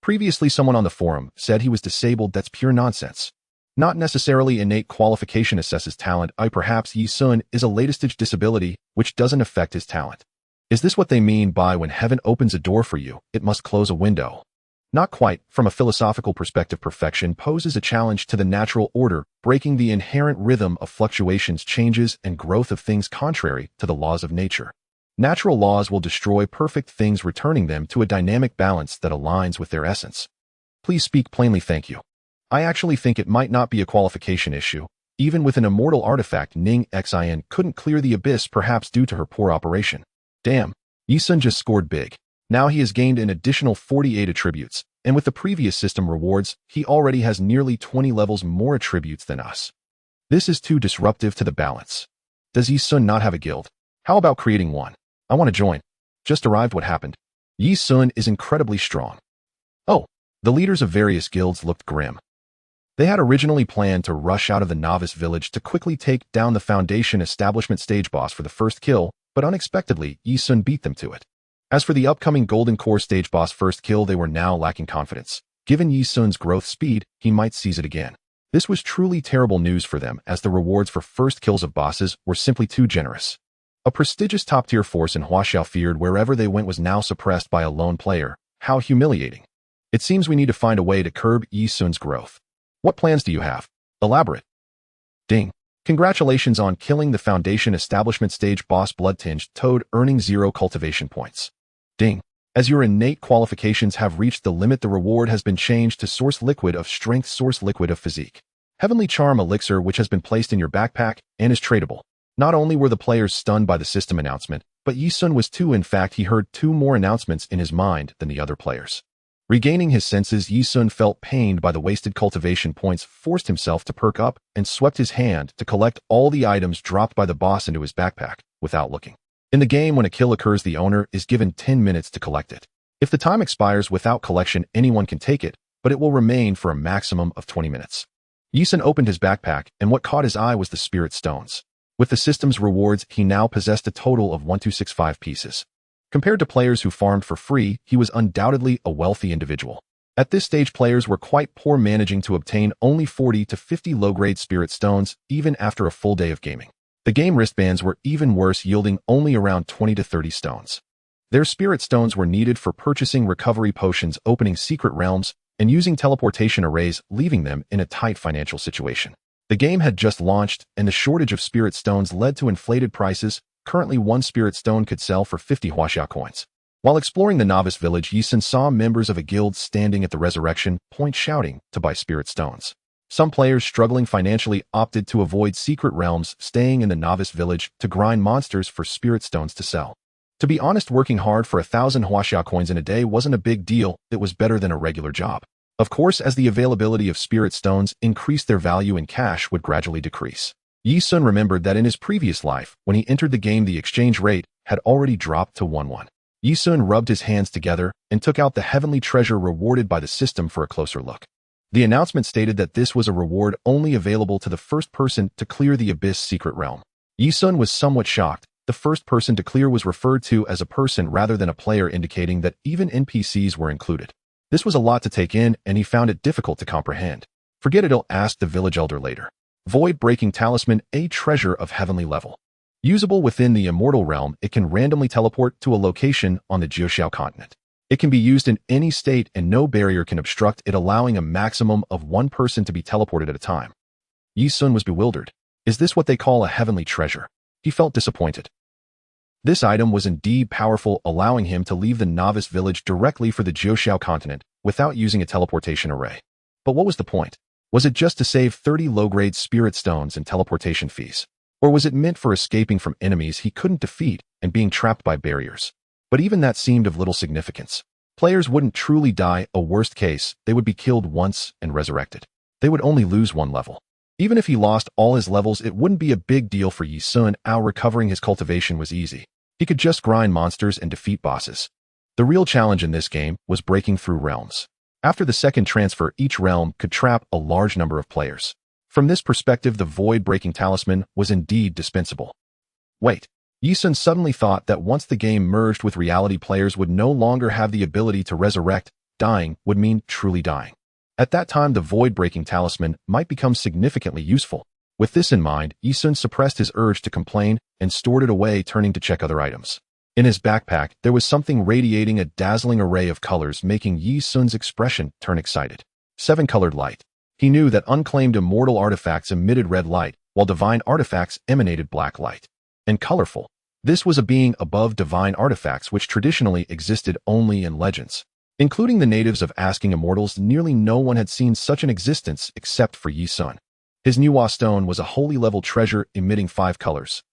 Previously, someone on the forum said he was disabled. That's pure nonsense. Not necessarily innate qualification assesses talent. Perhaps Ye Xun is a late-stage disability, which doesn't affect his talent. Is this what they mean by when heaven opens a door for you, it must close a window? Not quite. From a philosophical perspective, perfection poses a challenge to the natural order, breaking the inherent rhythm of fluctuations, changes, and growth of things contrary to the laws of nature. Natural laws will destroy perfect things, returning them to a dynamic balance that aligns with their essence. Please speak plainly. Thank you. I actually think it might not be a qualification issue. Even with an immortal artifact, Ye Xun couldn't clear the abyss, perhaps due to her poor operation. Damn, Ye Xun just scored big. Now he has gained an additional 48 attributes, and with the previous system rewards, he already has nearly 20 levels more attributes than us. This is too disruptive to the balance. Does Ye Xun not have a guild? How about creating one? I want to join. Just arrived. What happened? Ye Xun is incredibly strong. Oh, the leaders of various guilds looked grim. They had originally planned to rush out of the Novice Village to quickly take down the Foundation Establishment stage boss for the first kill, but unexpectedly, Ye Xun beat them to it. As for the upcoming Golden Core stage boss first kill, they were now lacking confidence. Given Ye Xun's growth speed, he might seize it again. This was truly terrible news for them, as the rewards for first kills of bosses were simply too generous. A prestigious top-tier force in Huaxiao feared wherever they went was now suppressed by a lone player. How humiliating. It seems we need to find a way to curb Ye Xun's growth. What plans do you have? Elaborate. Ding. Congratulations on killing the Foundation Establishment Stage boss Blood-Tinged Toad, earning 0 cultivation points. Ding. As your innate qualifications have reached the limit, the reward has been changed to Source Liquid of Strength, Source Liquid of Physique. Heavenly Charm Elixir, which has been placed in your backpack and is tradable. Not only were the players stunned by the system announcement, but Ye Xun was too. In fact, he heard 2 more announcements in his mind than the other players. Regaining his senses, Ye Xun felt pained by the wasted cultivation points, forced himself to perk up, and swept his hand to collect all the items dropped by the boss into his backpack, without looking. In the game, when a kill occurs, the owner is given 10 minutes to collect it. If the time expires without collection, anyone can take it, but it will remain for a maximum of 20 minutes. Ye Xun opened his backpack, and what caught his eye was the spirit stones. With the system's rewards, he now possessed a total of 1265 pieces. Compared to players who farmed for free, he was undoubtedly a wealthy individual. At this stage, players were quite poor, managing to obtain only 40 to 50 low-grade spirit stones, even after a full day of gaming. The game wristbands were even worse, yielding only around 20 to 30 stones. Their spirit stones were needed for purchasing recovery potions, opening secret realms, and using teleportation arrays, leaving them in a tight financial situation. The game had just launched, and the shortage of spirit stones led to inflated prices. Currently, 1 spirit stone could sell for 50 huaxia coins. While exploring the novice village, Ye Xun saw members of a guild standing at the resurrection point shouting to buy spirit stones. Some players struggling financially opted to avoid secret realms, staying in the novice village to grind monsters for spirit stones to sell. To be honest, working hard for 1,000 huaxia coins in a day wasn't a big deal. It was better than a regular job. Of course, as the availability of spirit stones increased, their value in cash would gradually decrease. Ye Xun remembered that in his previous life, when he entered the game, the exchange rate had already dropped to 1-1. Ye Xun rubbed his hands together and took out the heavenly treasure rewarded by the system for a closer look. The announcement stated that this was a reward only available to the first person to clear the Abyss secret realm. Ye Xun was somewhat shocked. The first person to clear was referred to as a person rather than a player, indicating that even NPCs were included. This was a lot to take in, and he found it difficult to comprehend. Forget it, he'll ask the village elder later. Void-breaking talisman, a treasure of heavenly level. Usable within the immortal realm, it can randomly teleport to a location on the Jiuxiao continent. It can be used in any state, and no barrier can obstruct it, allowing a maximum of 1 person to be teleported at a time. Ye Xun was bewildered. Is this what they call a heavenly treasure? He felt disappointed. This item was indeed powerful, allowing him to leave the novice village directly for the Jiuxiao continent without using a teleportation array. But what was the point? Was it just to save 30 low-grade spirit stones and teleportation fees? Or was it meant for escaping from enemies he couldn't defeat and being trapped by barriers? But even that seemed of little significance. Players wouldn't truly die. A worst case, they would be killed once and resurrected. They would only lose 1 level. Even if he lost all his levels, it wouldn't be a big deal for Ye Xun. Recovering his cultivation was easy. He could just grind monsters and defeat bosses. The real challenge in this game was breaking through realms. After the second transfer, each realm could trap a large number of players. From this perspective, the void-breaking talisman was indeed dispensable. Wait. Ye Xun suddenly thought that once the game merged with reality, players would no longer have the ability to resurrect. Dying would mean truly dying. At that time, the void-breaking talisman might become significantly useful. With this in mind, Ye Xun suppressed his urge to complain and stored it away, turning to check other items. In his backpack, there was something radiating a dazzling array of colors, making Ye Xun's expression turn excited. 7-colored light. He knew that unclaimed immortal artifacts emitted red light, while divine artifacts emanated black light. And colorful. This was a being above divine artifacts, which traditionally existed only in legends. Including the natives of Asking Immortals, nearly no one had seen such an existence except for Ye Xun. His Nuwa stone was a holy level treasure emitting 5 colors.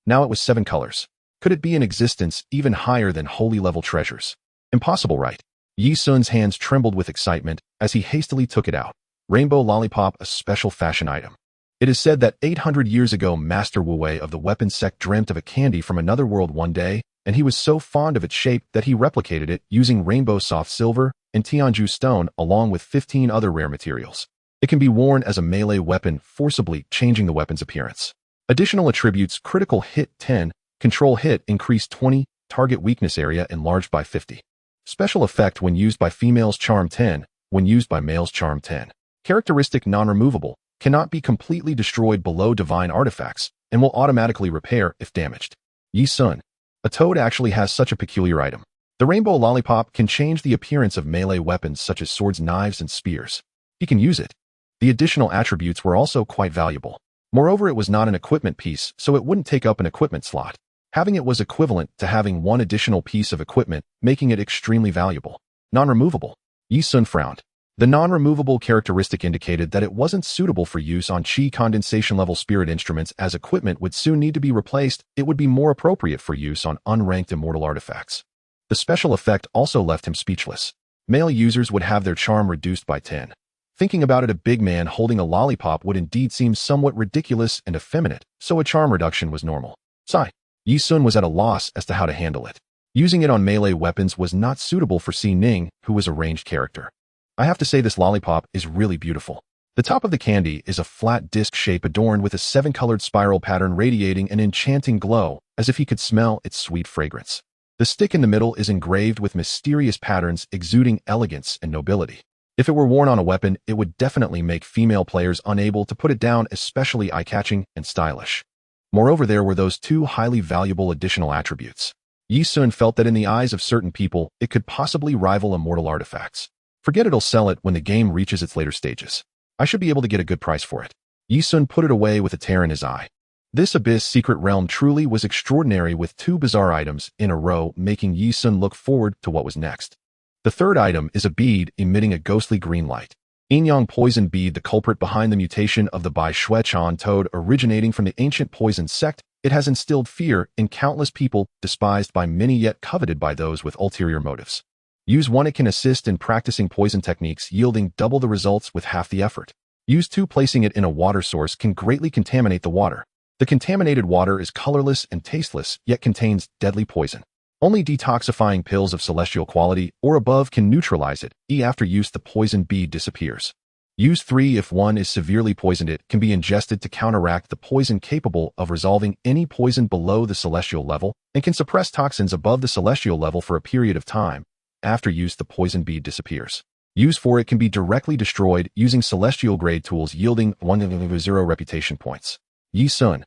Now it was 7 colors. Could it be in existence even higher than holy level treasures? Impossible, right? Ye Xun's hands trembled with excitement as he hastily took it out. Rainbow lollipop, a special fashion item. It is said that 800 years ago, Master Wu Wei of the weapon sect dreamt of a candy from another world one day, and he was so fond of its shape that he replicated it using rainbow soft silver and Tianju stone along with 15 other rare materials. It can be worn as a melee weapon, forcibly changing the weapon's appearance. Additional attributes: critical hit 10, control hit increased 20, target weakness area enlarged by 50. Special effect when used by females, charm 10, when used by males, charm 10. Characteristic: non-removable, cannot be completely destroyed below divine artifacts, and will automatically repair if damaged. Ye Xun. A toad actually has such a peculiar item. The rainbow lollipop can change the appearance of melee weapons such as swords, knives, and spears. He can use it. The additional attributes were also quite valuable. Moreover, it was not an equipment piece, so it wouldn't take up an equipment slot. Having it was equivalent to having one additional piece of equipment, making it extremely valuable. Non-removable. Ye Xun frowned. The non-removable characteristic indicated that it wasn't suitable for use on Qi condensation-level spirit instruments, as equipment would soon need to be replaced. It would be more appropriate for use on unranked immortal artifacts. The special effect also left him speechless. Male users would have their charm reduced by 10. Thinking about it, a big man holding a lollipop would indeed seem somewhat ridiculous and effeminate, so a charm reduction was normal. Sigh. Ye Xun was at a loss as to how to handle it. Using it on melee weapons was not suitable for Si Ning, who was a ranged character. I have to say, this lollipop is really beautiful. The top of the candy is a flat disc shape adorned with a 7-colored spiral pattern radiating an enchanting glow, as if you could smell its sweet fragrance. The stick in the middle is engraved with mysterious patterns exuding elegance and nobility. If it were worn on a weapon, it would definitely make female players unable to put it down, especially eye-catching and stylish. Moreover, there were those two highly valuable additional attributes. Ye Xun felt that in the eyes of certain people, it could possibly rival immortal artifacts. Forget it'll sell it when the game reaches its later stages. I should be able to get a good price for it. Ye Xun put it away with a tear in his eye. This Abyss secret realm truly was extraordinary, with two bizarre items in a row, making Ye Xun look forward to what was next. The third item is a bead emitting a ghostly green light. Yin-Yang poison bead, the culprit behind the mutation of the Bai Shuechan toad originating from the ancient poison sect. It has instilled fear in countless people, despised by many yet coveted by those with ulterior motives. Use 1, it can assist in practicing poison techniques, yielding double the results with half the effort. Use 2, placing it in a water source can greatly contaminate the water. The contaminated water is colorless and tasteless, yet contains deadly poison. Only detoxifying pills of celestial quality or above can neutralize it. After use, the poison bead disappears. Use 3, if one is severely poisoned, it can be ingested to counteract the poison, capable of resolving any poison below the celestial level, and can suppress toxins above the celestial level for a period of time. After use, the poison bead disappears. Use 4, it can be directly destroyed using celestial grade tools, yielding 100 reputation points. Ye Xun.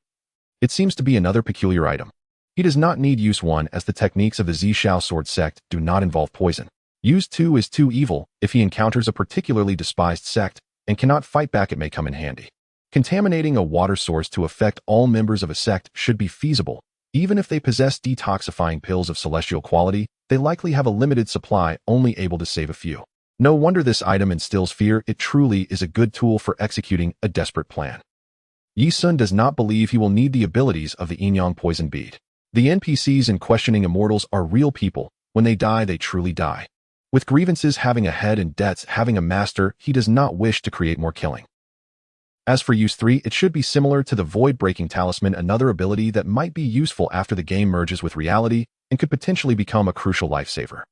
It seems to be another peculiar item. He does not need use 1, as the techniques of the Zhixiao sword sect do not involve poison. Use 2 is too evil. If he encounters a particularly despised sect and cannot fight back, it may come in handy. Contaminating a water source to affect all members of a sect should be feasible. Even if they possess detoxifying pills of celestial quality, they likely have a limited supply, only able to save a few. No wonder this item instills fear. It truly is a good tool for executing a desperate plan. Ye Xun does not believe he will need the abilities of the Yin-Yang poison bead. The NPCs in Questioning Immortals are real people. When they die, they truly die. With grievances having a head and debts having a master, he does not wish to create more killing. As for use 3, it should be similar to the void-breaking talisman, another ability that might be useful after the game merges with reality and could potentially become a crucial lifesaver.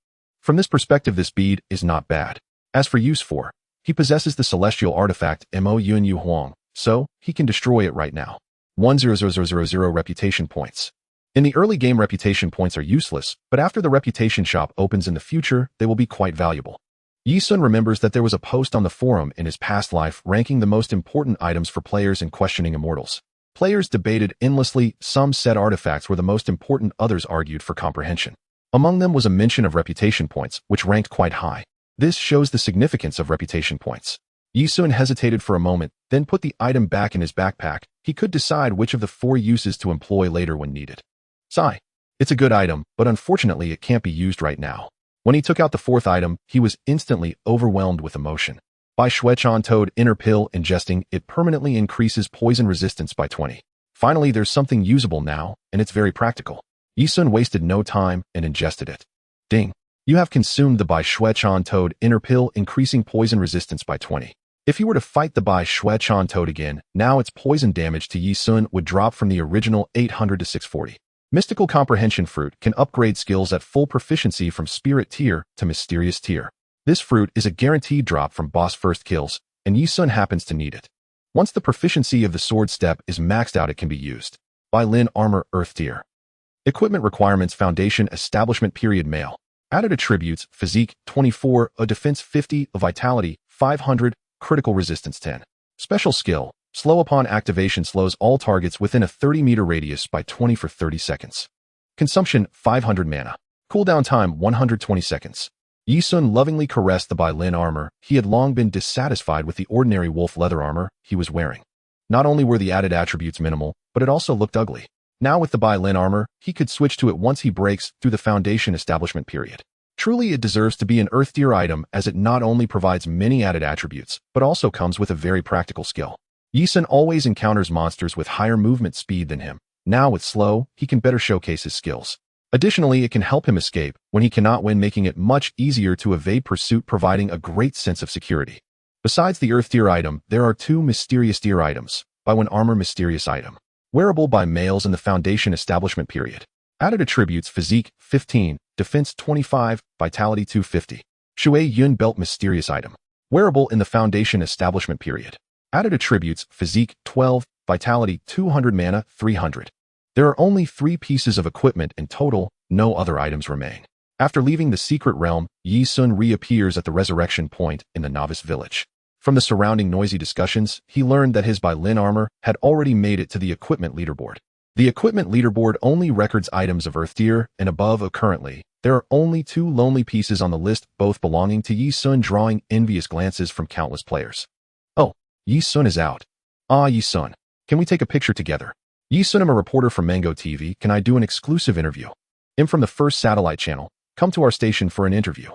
From this perspective, this bead is not bad. As for use 4, he possesses the celestial artifact Mo Yun Yu Huang, so he can destroy it right now. 100,000 reputation points. In the early game, reputation points are useless, but after the reputation shop opens in the future, they will be quite valuable. Ye Xun remembers that there was a post on the forum in his past life ranking the most important items for players in Questioning Immortals. Players debated endlessly. Some said artifacts were the most important, others argued for comprehension. Among them was a mention of reputation points, which ranked quite high. This shows the significance of reputation points. Ye Xun hesitated for a moment, then put the item back in his backpack. He could decide which of the 4 uses to employ later when needed. Sigh. It's a good item, but unfortunately it can't be used right now. When he took out the 4th item, he was instantly overwhelmed with emotion. Bai Shuechan toad inner pill, ingesting it permanently increases poison resistance by 20. Finally, there's something usable now, and it's very practical. Ye Xun wasted no time and ingested it. Ding. You have consumed the Bai Shuechan toad inner pill, increasing poison resistance by 20. If you were to fight the Bai Shuechan toad again, now its poison damage to Ye Xun would drop from the original 800 to 640. Mystical Comprehension Fruit can upgrade skills at full proficiency from Spirit tier to Mysterious tier. This fruit is a guaranteed drop from boss first kills, and Ye Xun happens to need it. Once the proficiency of the sword step is maxed out, it can be used. Bai Lin Armor Earth tier. Equipment requirements: Foundation Establishment period Male. Added attributes: Physique 24, a Defense 50, a Vitality 500, Critical Resistance 10. Special skill: Slow upon activation, slows all targets within a 30-meter radius by 20 for 30 seconds. Consumption: 500 mana. Cooldown time: 120 seconds. Ye Xun lovingly caressed the Bai Lin armor. He had long been dissatisfied with the ordinary wolf leather armor he was wearing. Not only were the added attributes minimal, but it also looked ugly. Now with the Bai-Lin armor, he could switch to it once he breaks through the foundation establishment period. Truly, it deserves to be an Earth tier item as it not only provides many added attributes, but also comes with a very practical skill. Ye Xun always encounters monsters with higher movement speed than him. Now with slow, he can better showcase his skills. Additionally, it can help him escape when he cannot win, making it much easier to evade pursuit, providing a great sense of security. Besides the Earth tier item, there are two mysterious tier items. By one armor mysterious item. Wearable by males in the foundation establishment period. Added attributes physique 15, defense 25, vitality 250. Shui Yun belt mysterious item. Wearable in the foundation establishment period. Added attributes physique 12, vitality 200, mana 300. There are only 3 pieces of equipment in total, no other items remain. After leaving the secret realm, Ye Xun reappears at the resurrection point in the novice village. From the surrounding noisy discussions, he learned that his Bai-Lin armor had already made it to the equipment leaderboard. The equipment leaderboard only records items of Earth tier and above. Currently, there are only 2 lonely pieces on the list, both belonging to Ye Xun, drawing envious glances from countless players. Oh, Ye Xun is out. Ah, Ye Xun. Can we take a picture together? Ye Xun, I'm a reporter from Mango TV. Can I do an exclusive interview? I'm from the first satellite channel. Come to our station for an interview.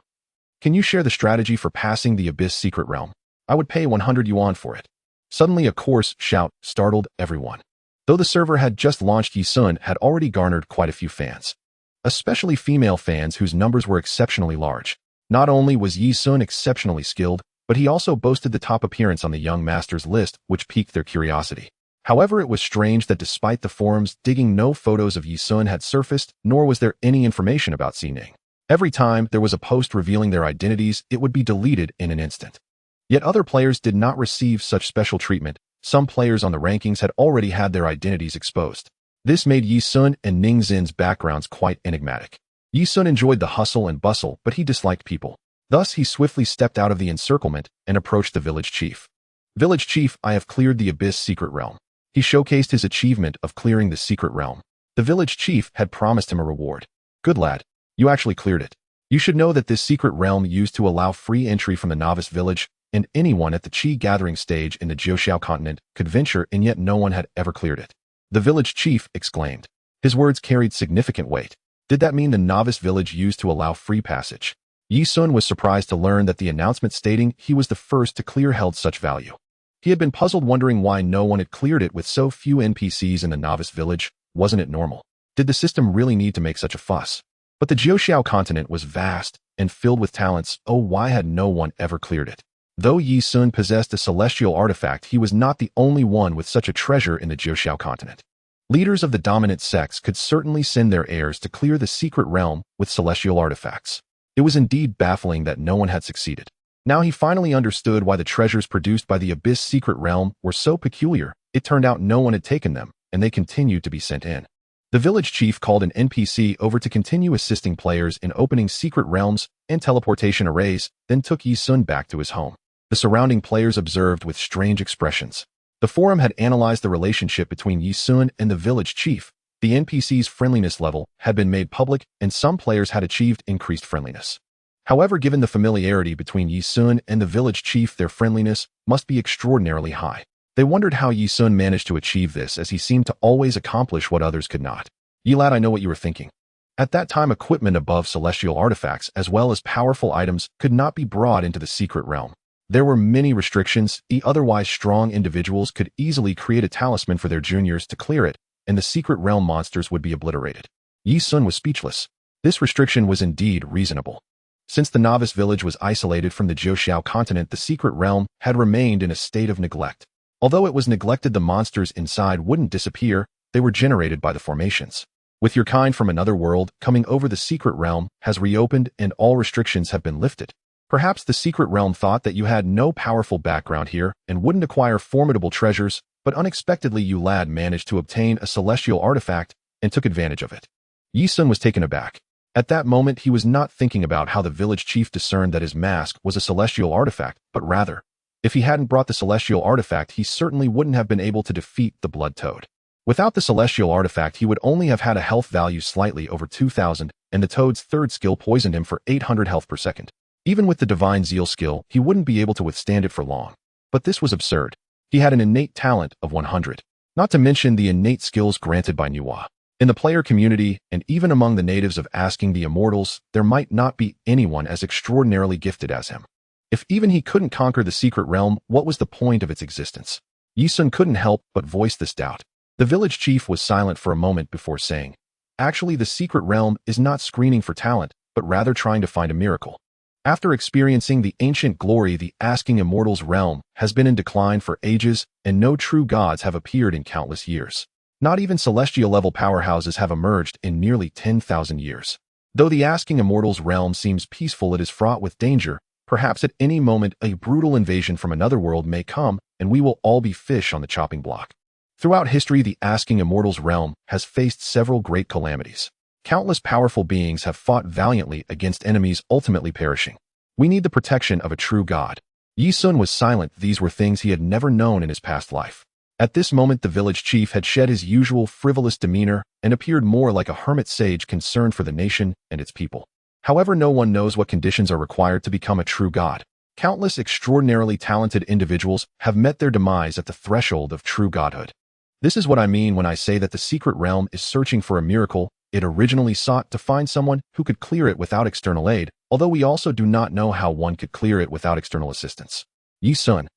Can you share the strategy for passing the Abyss secret realm? I would pay 100 yuan for it. Suddenly a coarse shout startled everyone. Though the server had just launched, Ye Xun had already garnered quite a few fans. Especially female fans whose numbers were exceptionally large. Not only was Ye Xun exceptionally skilled, but he also boasted the top appearance on the young masters list, which piqued their curiosity. However, it was strange that despite the forums digging, no photos of Ye Xun had surfaced, nor was there any information about Xining. Every time there was a post revealing their identities, it would be deleted in an instant. Yet other players did not receive such special treatment. Some players on the rankings had already had their identities exposed. This made Ye Xun and Ning Xin's backgrounds quite enigmatic. Ye Xun enjoyed the hustle and bustle, but he disliked people. Thus, he swiftly stepped out of the encirclement and approached the village chief. Village chief, I have cleared the Abyss secret realm. He showcased his achievement of clearing the secret realm. The village chief had promised him a reward. Good lad, you actually cleared it. You should know that this secret realm used to allow free entry from the novice village, and anyone at the Qi gathering stage in the Jiuxiao continent could venture, and yet no one had ever cleared it. The village chief exclaimed. His words carried significant weight. Did that mean the novice village used to allow free passage? Ye Xun was surprised to learn that the announcement stating he was the first to clear held such value. He had been puzzled, wondering why no one had cleared it with so few NPCs in the novice village. Wasn't it normal? Did the system really need to make such a fuss? But the Jiuxiao continent was vast and filled with talents. Oh, why had no one ever cleared it? Though Ye Xun possessed a celestial artifact, he was not the only one with such a treasure in the Jiuxiao continent. Leaders of the dominant sects could certainly send their heirs to clear the secret realm with celestial artifacts. It was indeed baffling that no one had succeeded. Now he finally understood why the treasures produced by the Abyss secret realm were so peculiar. It turned out no one had taken them, and they continued to be sent in. The village chief called an NPC over to continue assisting players in opening secret realms and teleportation arrays, then took Ye Xun back to his home. The surrounding players observed with strange expressions. The forum had analyzed the relationship between Ye Xun and the village chief. The NPC's friendliness level had been made public, and some players had achieved increased friendliness. However, given the familiarity between Ye Xun and the village chief, their friendliness must be extraordinarily high. They wondered how Ye Xun managed to achieve this, as he seemed to always accomplish what others could not. Ye lad, I know what you were thinking. At that time, equipment above celestial artifacts as well as powerful items could not be brought into the secret realm. There were many restrictions. Otherwise strong individuals could easily create a talisman for their juniors to clear it, and the secret realm monsters would be obliterated. Ye Xun was speechless. This restriction was indeed reasonable. Since the novice village was isolated from the Jiuxiao continent, the secret realm had remained in a state of neglect. Although it was neglected, the monsters inside wouldn't disappear. They were generated by the formations. With your kind from another world coming over, the secret realm has reopened and all restrictions have been lifted. Perhaps the secret realm thought that you had no powerful background here and wouldn't acquire formidable treasures, but unexpectedly you lad managed to obtain a celestial artifact and took advantage of it. Ye Xun was taken aback. At that moment, he was not thinking about how the village chief discerned that his mask was a celestial artifact, but rather, if he hadn't brought the celestial artifact, he certainly wouldn't have been able to defeat the Blood Toad. Without the celestial artifact, he would only have had a health value slightly over 2,000, and the Toad's third skill poisoned him for 800 health per second. Even with the Divine Zeal skill, he wouldn't be able to withstand it for long. But this was absurd. He had an innate talent of 100, not to mention the innate skills granted by Nuwa. In the player community, and even among the natives of Asking the Immortals, there might not be anyone as extraordinarily gifted as him. If even he couldn't conquer the secret realm, what was the point of its existence? Ye Xun couldn't help but voice this doubt. The village chief was silent for a moment before saying, "Actually, the secret realm is not screening for talent, but rather trying to find a miracle. After experiencing the ancient glory, the Asking Immortals realm has been in decline for ages, and no true gods have appeared in countless years. Not even celestial-level powerhouses have emerged in nearly 10,000 years. Though the Asking Immortals realm seems peaceful, it is fraught with danger. Perhaps at any moment a brutal invasion from another world may come, and we will all be fish on the chopping block." Throughout history, the Asking Immortals realm has faced several great calamities. Countless powerful beings have fought valiantly against enemies, ultimately perishing. We need the protection of a true god. Ye Xun was silent. These were things he had never known in his past life. At this moment, the village chief had shed his usual frivolous demeanor and appeared more like a hermit sage concerned for the nation and its people. However, no one knows what conditions are required to become a true god. Countless extraordinarily talented individuals have met their demise at the threshold of true godhood. This is what I mean when I say that the secret realm is searching for a miracle. It originally sought to find someone who could clear it without external aid, although we also do not know how one could clear it without external assistance. Ye Xun.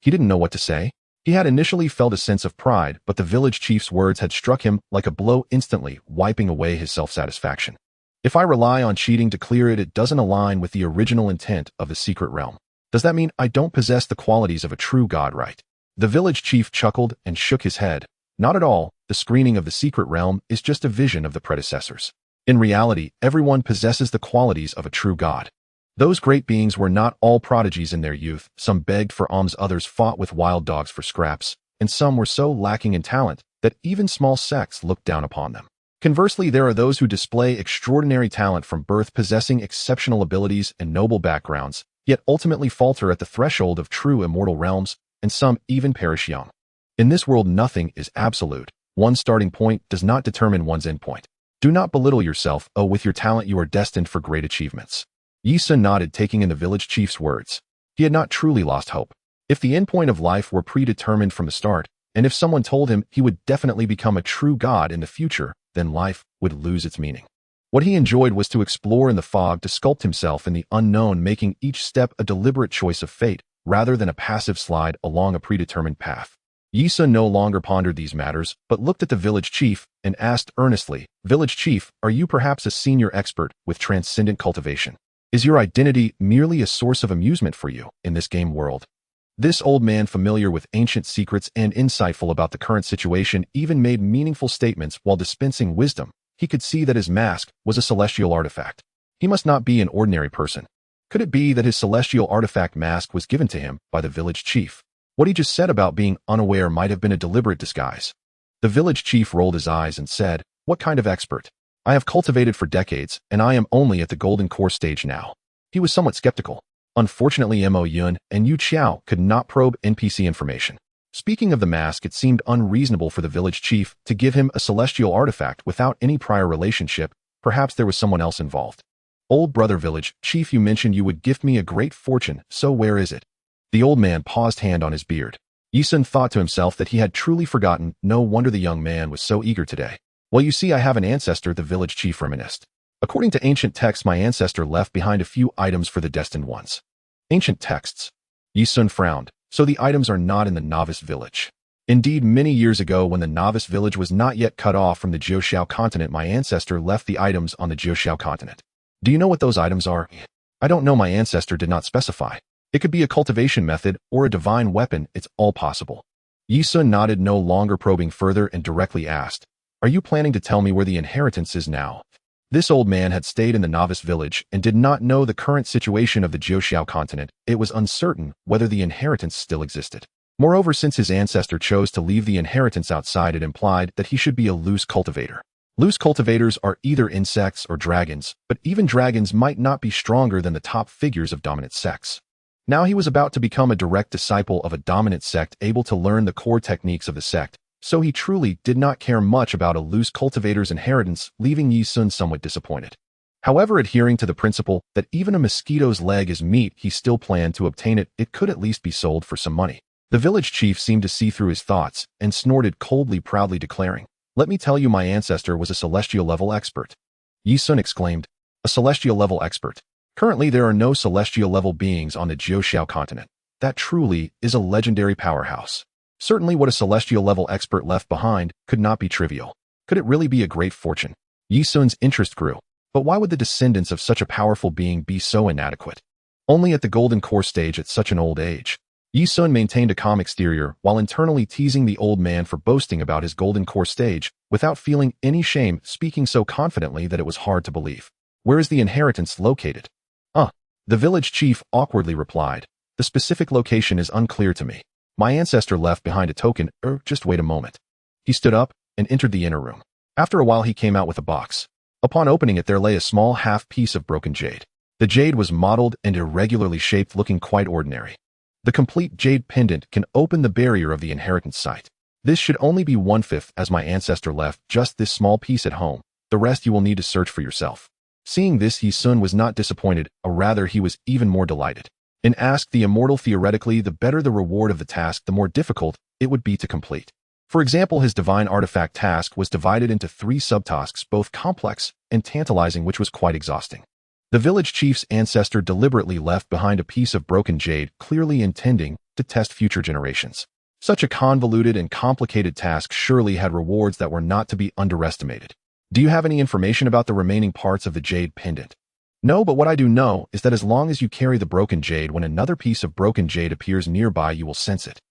He didn't know what to say. He had initially felt a sense of pride, but the village chief's words had struck him like a blow, instantly wiping away his self-satisfaction. If I rely on cheating to clear it, it doesn't align with the original intent of the secret realm. Does that mean I don't possess the qualities of a true god, right? The village chief chuckled and shook his head. Not at all. The screening of the secret realm is just a vision of the predecessors. In reality, everyone possesses the qualities of a true god. Those great beings were not all prodigies in their youth. Some begged for alms, others fought with wild dogs for scraps, and some were so lacking in talent that even small sects looked down upon them. Conversely, there are those who display extraordinary talent from birth, possessing exceptional abilities and noble backgrounds, yet ultimately falter at the threshold of true immortal realms, and some even perish young. In this world, nothing is absolute. One's starting point does not determine one's endpoint. Do not belittle yourself. Oh, with your talent you are destined for great achievements. Ye Xun nodded, taking in the village chief's words. He had not truly lost hope. If the endpoint of life were predetermined from the start, and if someone told him he would definitely become a true god in the future, then life would lose its meaning. What he enjoyed was to explore in the fog, to sculpt himself in the unknown, making each step a deliberate choice of fate, rather than a passive slide along a predetermined path. Ye Xun no longer pondered these matters, but looked at the village chief and asked earnestly, "Village chief, are you perhaps a senior expert with transcendent cultivation? Is your identity merely a source of amusement for you in this game world?" This old man, familiar with ancient secrets and insightful about the current situation, even made meaningful statements while dispensing wisdom. He could see that his mask was a celestial artifact. He must not be an ordinary person. Could it be that his celestial artifact mask was given to him by the village chief? What he just said about being unaware might have been a deliberate disguise. The village chief rolled his eyes and said, "What kind of expert? I have cultivated for decades, and I am only at the golden core stage now." He was somewhat skeptical. Unfortunately, Mo Yun and Yu Qiao could not probe NPC information. Speaking of the mask, it seemed unreasonable for the village chief to give him a celestial artifact without any prior relationship. Perhaps there was someone else involved. "Old brother village chief, you mentioned you would gift me a great fortune, so where is it?" The old man paused, hand on his beard. Ye Xun thought to himself that he had truly forgotten. No wonder the young man was so eager today. "Well, you see, I have an ancestor," the village chief reminisced. "According to ancient texts, my ancestor left behind a few items for the destined ones." Ancient texts? Ye Xun frowned. So the items are not in the novice village. Indeed, many years ago, when the novice village was not yet cut off from the Jiuxiao continent, my ancestor left the items on the Jiuxiao continent. Do you know what those items are? I don't know, my ancestor did not specify. It could be a cultivation method or a divine weapon, it's all possible. Ye Xun nodded, no longer probing further, and directly asked, "Are you planning to tell me where the inheritance is now?" This old man had stayed in the novice village and did not know the current situation of the Jiuxiao continent. It was uncertain whether the inheritance still existed. Moreover, since his ancestor chose to leave the inheritance outside, it implied that he should be a loose cultivator. Loose cultivators are either insects or dragons, but even dragons might not be stronger than the top figures of dominant sects. Now he was about to become a direct disciple of a dominant sect, able to learn the core techniques of the sect, so he truly did not care much about a loose cultivator's inheritance, leaving Ye Xun somewhat disappointed. However, adhering to the principle that even a mosquito's leg is meat, he still planned to obtain it. It could at least be sold for some money. The village chief seemed to see through his thoughts and snorted coldly, proudly declaring, "Let me tell you, my ancestor was a celestial-level expert." Ye Xun exclaimed, "A celestial-level expert? Currently there are no celestial-level beings on the Jiuxiao continent. That truly is a legendary powerhouse. Certainly what a celestial-level expert left behind could not be trivial. Could it really be a great fortune?" Ye Xun's interest grew. But why would the descendants of such a powerful being be so inadequate? Only at the golden core stage at such an old age. Ye Xun maintained a calm exterior while internally teasing the old man for boasting about his golden core stage without feeling any shame, speaking so confidently that it was hard to believe. "Where is the inheritance located?" The village chief awkwardly replied, "The specific location is unclear to me. My ancestor left behind a token. Just wait a moment." He stood up and entered the inner room. After a while he came out with a box. Upon opening it there lay a small half-piece of broken jade. The jade was mottled and irregularly shaped, looking quite ordinary. The complete jade pendant can open the barrier of the inheritance site. This should only be 1/5 as my ancestor left just this small piece at home. The rest you will need to search for yourself. Seeing this, Ye Xun was not disappointed, or rather he was even more delighted. In Ask the Immortal, theoretically, the better the reward of the task, the more difficult it would be to complete. For example, his divine artifact task was divided into 3 subtasks, both complex and tantalizing, which was quite exhausting. The village chief's ancestor deliberately left behind a piece of broken jade, clearly intending to test future generations. Such a convoluted and complicated task surely had rewards that were not to be underestimated. "Do you have any information about the remaining parts of the jade pendant?" "No, but what I do know is that as long as you carry the broken jade, when another piece of broken jade appears nearby, you will sense it."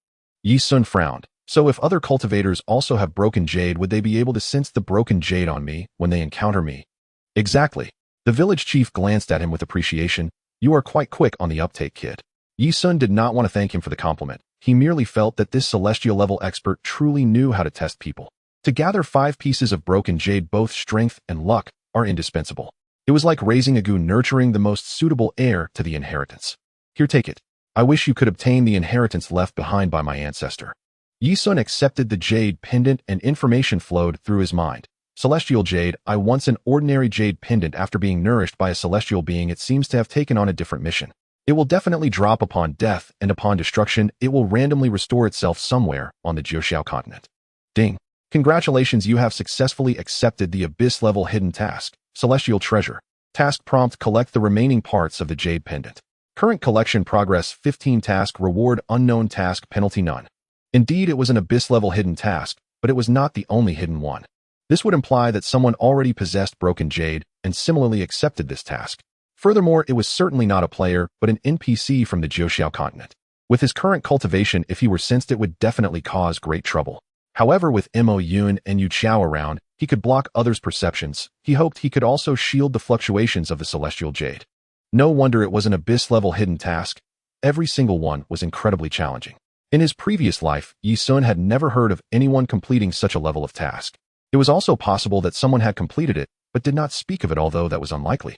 Ye Xun frowned. "So if other cultivators also have broken jade, would they be able to sense the broken jade on me when they encounter me?" "Exactly." The village chief glanced at him with appreciation. "You are quite quick on the uptake, kid." Ye Xun did not want to thank him for the compliment. He merely felt that this celestial-level expert truly knew how to test people. To gather 5 pieces of broken jade, both strength and luck are indispensable. It was like raising a goon, nurturing the most suitable heir to the inheritance. "Here, take it. I wish you could obtain the inheritance left behind by my ancestor." Ye Xun accepted the jade pendant and information flowed through his mind. "Celestial jade, I once an ordinary jade pendant. After being nourished by a celestial being, it seems to have taken on a different mission. It will definitely drop upon death, and upon destruction, it will randomly restore itself somewhere on the Jiuxiao continent." Ding. "Congratulations, you have successfully accepted the abyss-level hidden task, Celestial Treasure. Task prompt: collect the remaining parts of the jade pendant. Current collection progress 15. Task reward unknown. Task penalty none." Indeed, it was an abyss-level hidden task, but it was not the only hidden one. This would imply that someone already possessed broken jade and similarly accepted this task. Furthermore, it was certainly not a player, but an NPC from the Jiuxiao continent. With his current cultivation, if he were sensed, it would definitely cause great trouble. However, with Mo Yun and Yu Qiao around, he could block others' perceptions. He hoped he could also shield the fluctuations of the celestial jade. No wonder it was an abyss-level hidden task. Every single one was incredibly challenging. In his previous life, Ye Xun had never heard of anyone completing such a level of task. It was also possible that someone had completed it, but did not speak of it, although that was unlikely.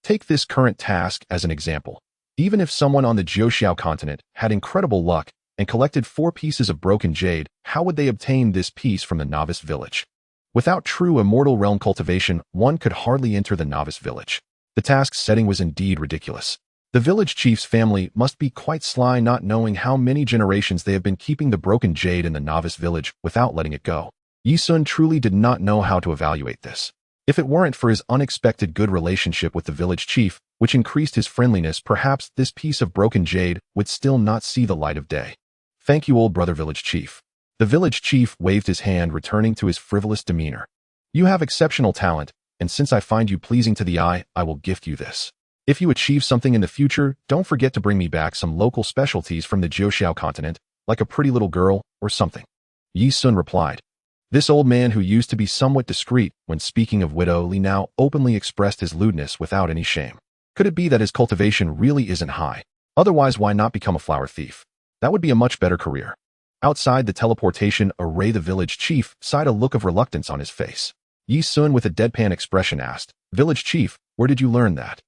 Take this current task as an example. Even if someone on the Jiuxiao continent had incredible luck and collected 4 pieces of broken jade, how would they obtain this piece from the novice village? Without true immortal realm cultivation, one could hardly enter the novice village. The task's setting was indeed ridiculous. The village chief's family must be quite sly, not knowing how many generations they have been keeping the broken jade in the novice village without letting it go. Ye Xun truly did not know how to evaluate this. If it weren't for his unexpected good relationship with the village chief, which increased his friendliness, perhaps this piece of broken jade would still not see the light of day. "Thank you, old brother village chief." The village chief waved his hand, returning to his frivolous demeanor. "You have exceptional talent, and since I find you pleasing to the eye, I will gift you this. If you achieve something in the future, don't forget to bring me back some local specialties from the Jiuxiao continent, like a pretty little girl or something." Ye Xun replied. This old man, who used to be somewhat discreet when speaking of Widow Li, now openly expressed his lewdness without any shame. Could it be that his cultivation really isn't high? Otherwise, why not become a flower thief? That would be a much better career. Outside the teleportation array, the village chief sighed, a look of reluctance on his face. Ye Xun, with a deadpan expression, asked, "Village chief, where did you learn that?"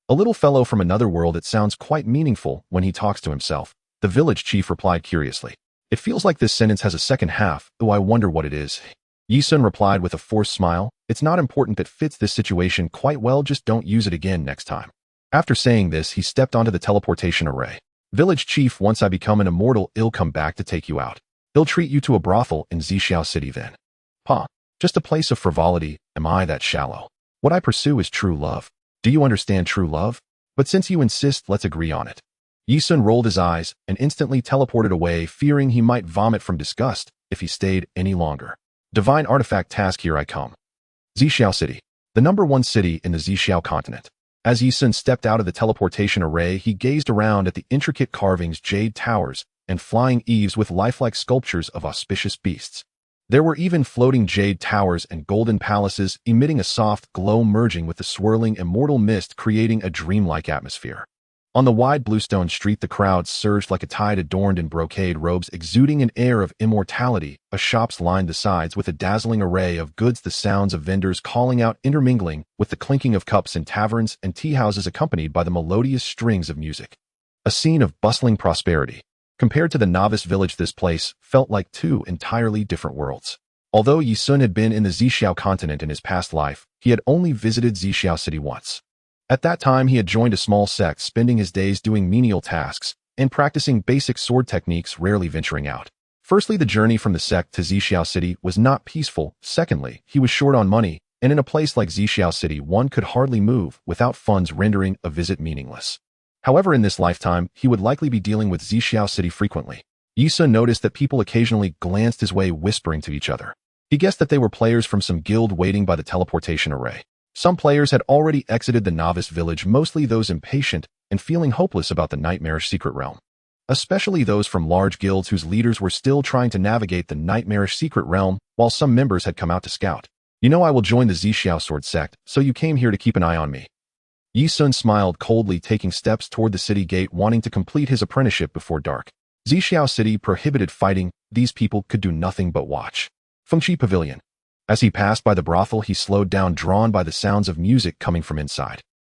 "A little fellow from another world. It sounds quite meaningful when he talks to himself," the village chief replied curiously. "It feels like this sentence has a second half, though I wonder what it is." Ye Xun replied with a forced smile, "It's not important. It fits this situation quite well. Just don't use it again next time." After saying this, he stepped onto the teleportation array. Village chief, once I become an immortal, I'll come back to take you out. I'll treat you to a brothel in Xiao city then. Pa, just a place of frivolity, am I that shallow? What I pursue is true love. Do you understand true love? But since you insist, let's agree on it. Ye Xun rolled his eyes and instantly teleported away, fearing he might vomit from disgust if he stayed any longer. Divine artifact task, here I come. Xiao city, the #1 city in the Xiao continent. As Ye Xun stepped out of the teleportation array, he gazed around at the intricate carvings, jade towers, and flying eaves with lifelike sculptures of auspicious beasts. There were even floating jade towers and golden palaces emitting a soft glow, merging with the swirling immortal mist, creating a dreamlike atmosphere. On the wide bluestone street, the crowds surged like a tide, adorned in brocade robes, exuding an air of immortality. Shops lined the sides with a dazzling array of goods, the sounds of vendors calling out intermingling with the clinking of cups in taverns and tea houses, accompanied by the melodious strings of music. A scene of bustling prosperity. Compared to the novice village, this place felt like two entirely different worlds. Although Ye Xun had been in the Xiao continent in his past life, he had only visited Xiao city once. At that time, he had joined a small sect, spending his days doing menial tasks and practicing basic sword techniques, rarely venturing out. Firstly, the journey from the sect to Xiao city was not peaceful. Secondly, he was short on money, and in a place like Xiao city, one could hardly move without funds, rendering a visit meaningless. However, in this lifetime, he would likely be dealing with Xiao city frequently. Ye Xun noticed that people occasionally glanced his way, whispering to each other. He guessed that they were players from some guild waiting by the teleportation array. Some players had already exited the novice village, mostly those impatient and feeling hopeless about the nightmarish secret realm. Especially those from large guilds whose leaders were still trying to navigate the nightmarish secret realm, while some members had come out to scout. You know, I will join the Xiao sword sect, so you came here to keep an eye on me. Ye Xun smiled coldly, taking steps toward the city gate, wanting to complete his apprenticeship before dark. Xiao city prohibited fighting. These people could do nothing but watch. Fengqi Pavilion. As he passed by the brothel, he slowed down, drawn by the sounds of music coming from inside.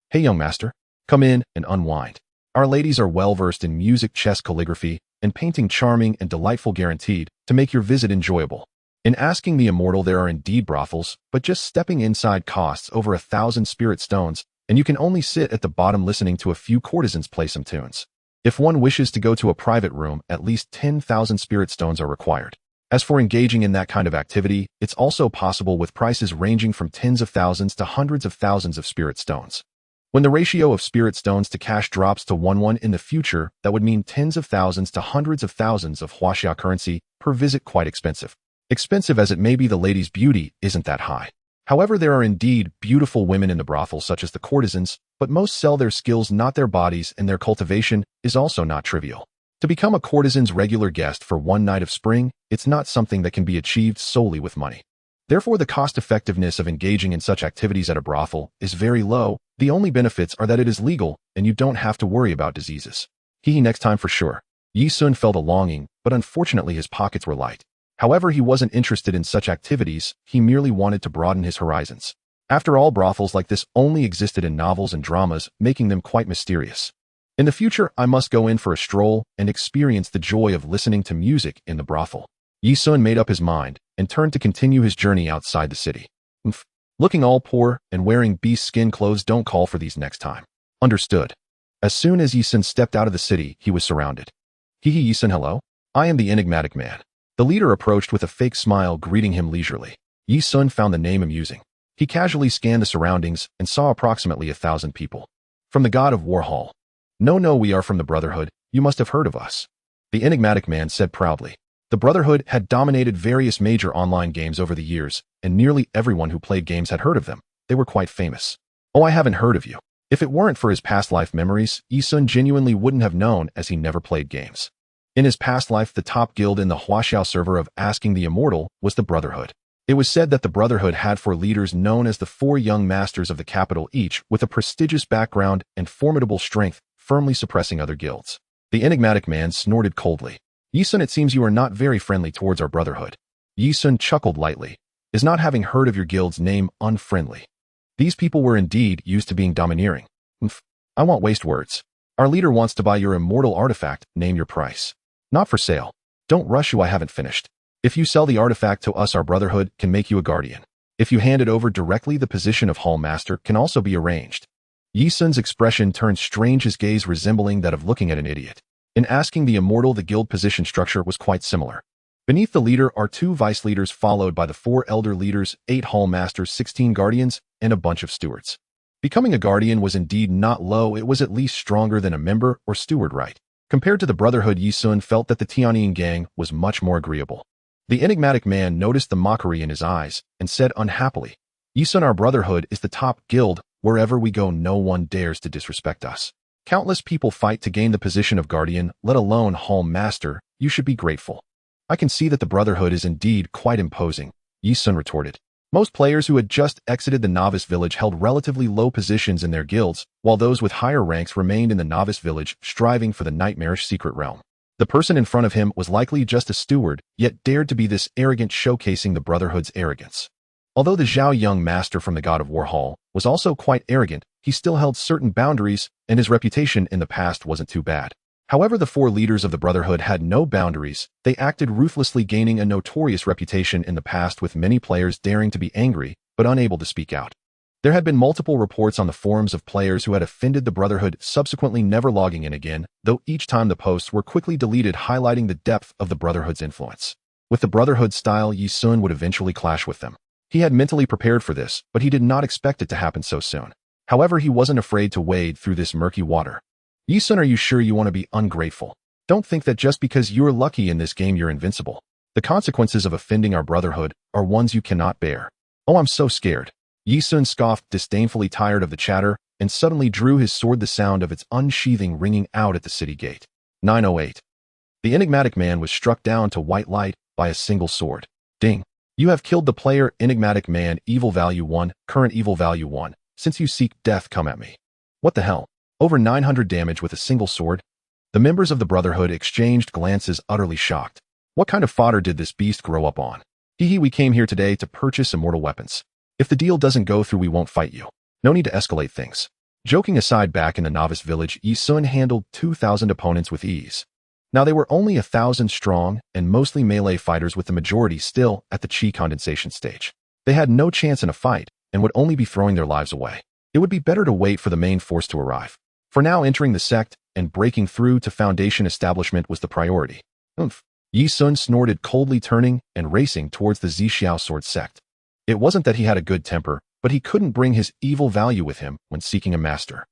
Hey, young master, come in and unwind. Our ladies are well versed in music, chess, calligraphy, and painting, charming and delightful, guaranteed to make your visit enjoyable. In asking the immortal, there are indeed brothels, but just stepping inside costs over 1,000 spirit stones, and you can only sit at the bottom listening to a few courtesans play some tunes. If one wishes to go to a private room, at least 10,000 spirit stones are required. As for engaging in that kind of activity, it's also possible, with prices ranging from tens of thousands to hundreds of thousands of spirit stones. When the ratio of spirit stones to cash drops to 1:1 in the future, that would mean tens of thousands to hundreds of thousands of Huaxia currency per visit. Quite expensive. Expensive as it may be, the lady's beauty isn't that high. However, there are indeed beautiful women in the brothel, such as the courtesans, but most sell their skills, not their bodies, and their cultivation is also not trivial. To become a courtesan's regular guest for one night of spring, it's not something that can be achieved solely with money. Therefore, the cost-effectiveness of engaging in such activities at a brothel is very low. The only benefits are that it is legal, and you don't have to worry about diseases. Next time for sure. Ye Xun felt a longing, but unfortunately his pockets were light. However, he wasn't interested in such activities, he merely wanted to broaden his horizons. After all, brothels like this only existed in novels and dramas, making them quite mysterious. In the future, I must go in for a stroll and experience the joy of listening to music in the brothel. Ye Xun made up his mind and turned to continue his journey outside the city. Looking all poor and wearing beast skin clothes don't call for these next time. Understood. As soon as Ye Xun stepped out of the city, he was surrounded. Ye Xun, hello? I am the enigmatic man. The leader approached with a fake smile, greeting him leisurely. Ye Xun found the name amusing. He casually scanned the surroundings and saw approximately 1,000 people. From the God of War Hall. No, we are from the Brotherhood. You must have heard of us. The enigmatic man said proudly. The Brotherhood had dominated various major online games over the years, and nearly everyone who played games had heard of them. They were quite famous. Oh, I haven't heard of you. If it weren't for his past life memories, Ye Xun genuinely wouldn't have known, as he never played games. In his past life, the top guild in the Huaxiao server of Asking the Immortal was the Brotherhood. It was said that the Brotherhood had 4 leaders known as the 4 young masters of the capital, each with a prestigious background and formidable strength, firmly suppressing other guilds. The enigmatic man snorted coldly. Ye Xun, it seems you are not very friendly towards our Brotherhood. Ye Xun chuckled lightly. Is not having heard of your guild's name unfriendly? These people were indeed used to being domineering. I won't waste words. Our leader wants to buy your immortal artifact. Name your price. Not for sale. Don't rush you, I haven't finished. If you sell the artifact to us, our Brotherhood can make you a guardian. If you hand it over directly, the position of Hall Master can also be arranged. Ye Xun's expression turned strange, his gaze resembling that of looking at an idiot. In asking the immortal, the guild position structure was quite similar. Beneath the leader are 2 vice leaders followed by the 4 elder leaders, 8 hall masters, 16 guardians, and a bunch of stewards. Becoming a guardian was indeed not low, it was at least stronger than a member or steward right. Compared to the Brotherhood, Ye Xun felt that the Tianyin gang was much more agreeable. The enigmatic man noticed the mockery in his eyes and said unhappily, Ye Xun, our Brotherhood is the top guild. Wherever we go, no one dares to disrespect us. Countless people fight to gain the position of guardian, let alone hall master. You should be grateful. I can see that the Brotherhood is indeed quite imposing, Ye Xun retorted. Most players who had just exited the novice village held relatively low positions in their guilds, while those with higher ranks remained in the novice village, striving for the nightmarish secret realm. The person in front of him was likely just a steward, yet dared to be this arrogant, showcasing the Brotherhood's arrogance. Although the Zhao young master from the God of War Hall was also quite arrogant, he still held certain boundaries, and his reputation in the past wasn't too bad. However, the 4 leaders of the Brotherhood had no boundaries. They acted ruthlessly, gaining a notorious reputation in the past, with many players daring to be angry, but unable to speak out. There had been multiple reports on the forums of players who had offended the Brotherhood, subsequently never logging in again, though each time the posts were quickly deleted, highlighting the depth of the Brotherhood's influence. With the Brotherhood style, Ye Xun would eventually clash with them. He had mentally prepared for this, but he did not expect it to happen so soon. However, he wasn't afraid to wade through this murky water. Ye Xun, are you sure you want to be ungrateful? Don't think that just because you're lucky in this game you're invincible. The consequences of offending our Brotherhood are ones you cannot bear. Oh, I'm so scared. Ye Xun scoffed, disdainfully, tired of the chatter, and suddenly drew his sword, the sound of its unsheathing ringing out at the city gate. 908. The enigmatic man was struck down to white light by a single sword. Ding. You have killed the player. Enigmatic man, evil value 1, current evil value 1. Since you seek death, come at me. What the hell? Over 900 damage with a single sword? The members of the Brotherhood exchanged glances, utterly shocked. What kind of fodder did this beast grow up on? Hee, we came here today to purchase immortal weapons. If the deal doesn't go through, we won't fight you. No need to escalate things. Joking aside, back in the novice village, Ye Xun handled 2,000 opponents with ease. Now they were only 1,000 strong and mostly melee fighters, with the majority still at the chi condensation stage. They had no chance in a fight and would only be throwing their lives away. It would be better to wait for the main force to arrive. For now, entering the sect and breaking through to Foundation establishment was the priority. Oomph. Ye Xun snorted, coldly turning and racing towards the Xiao sword sect. It wasn't that he had a good temper, but he couldn't bring his evil value with him when seeking a master.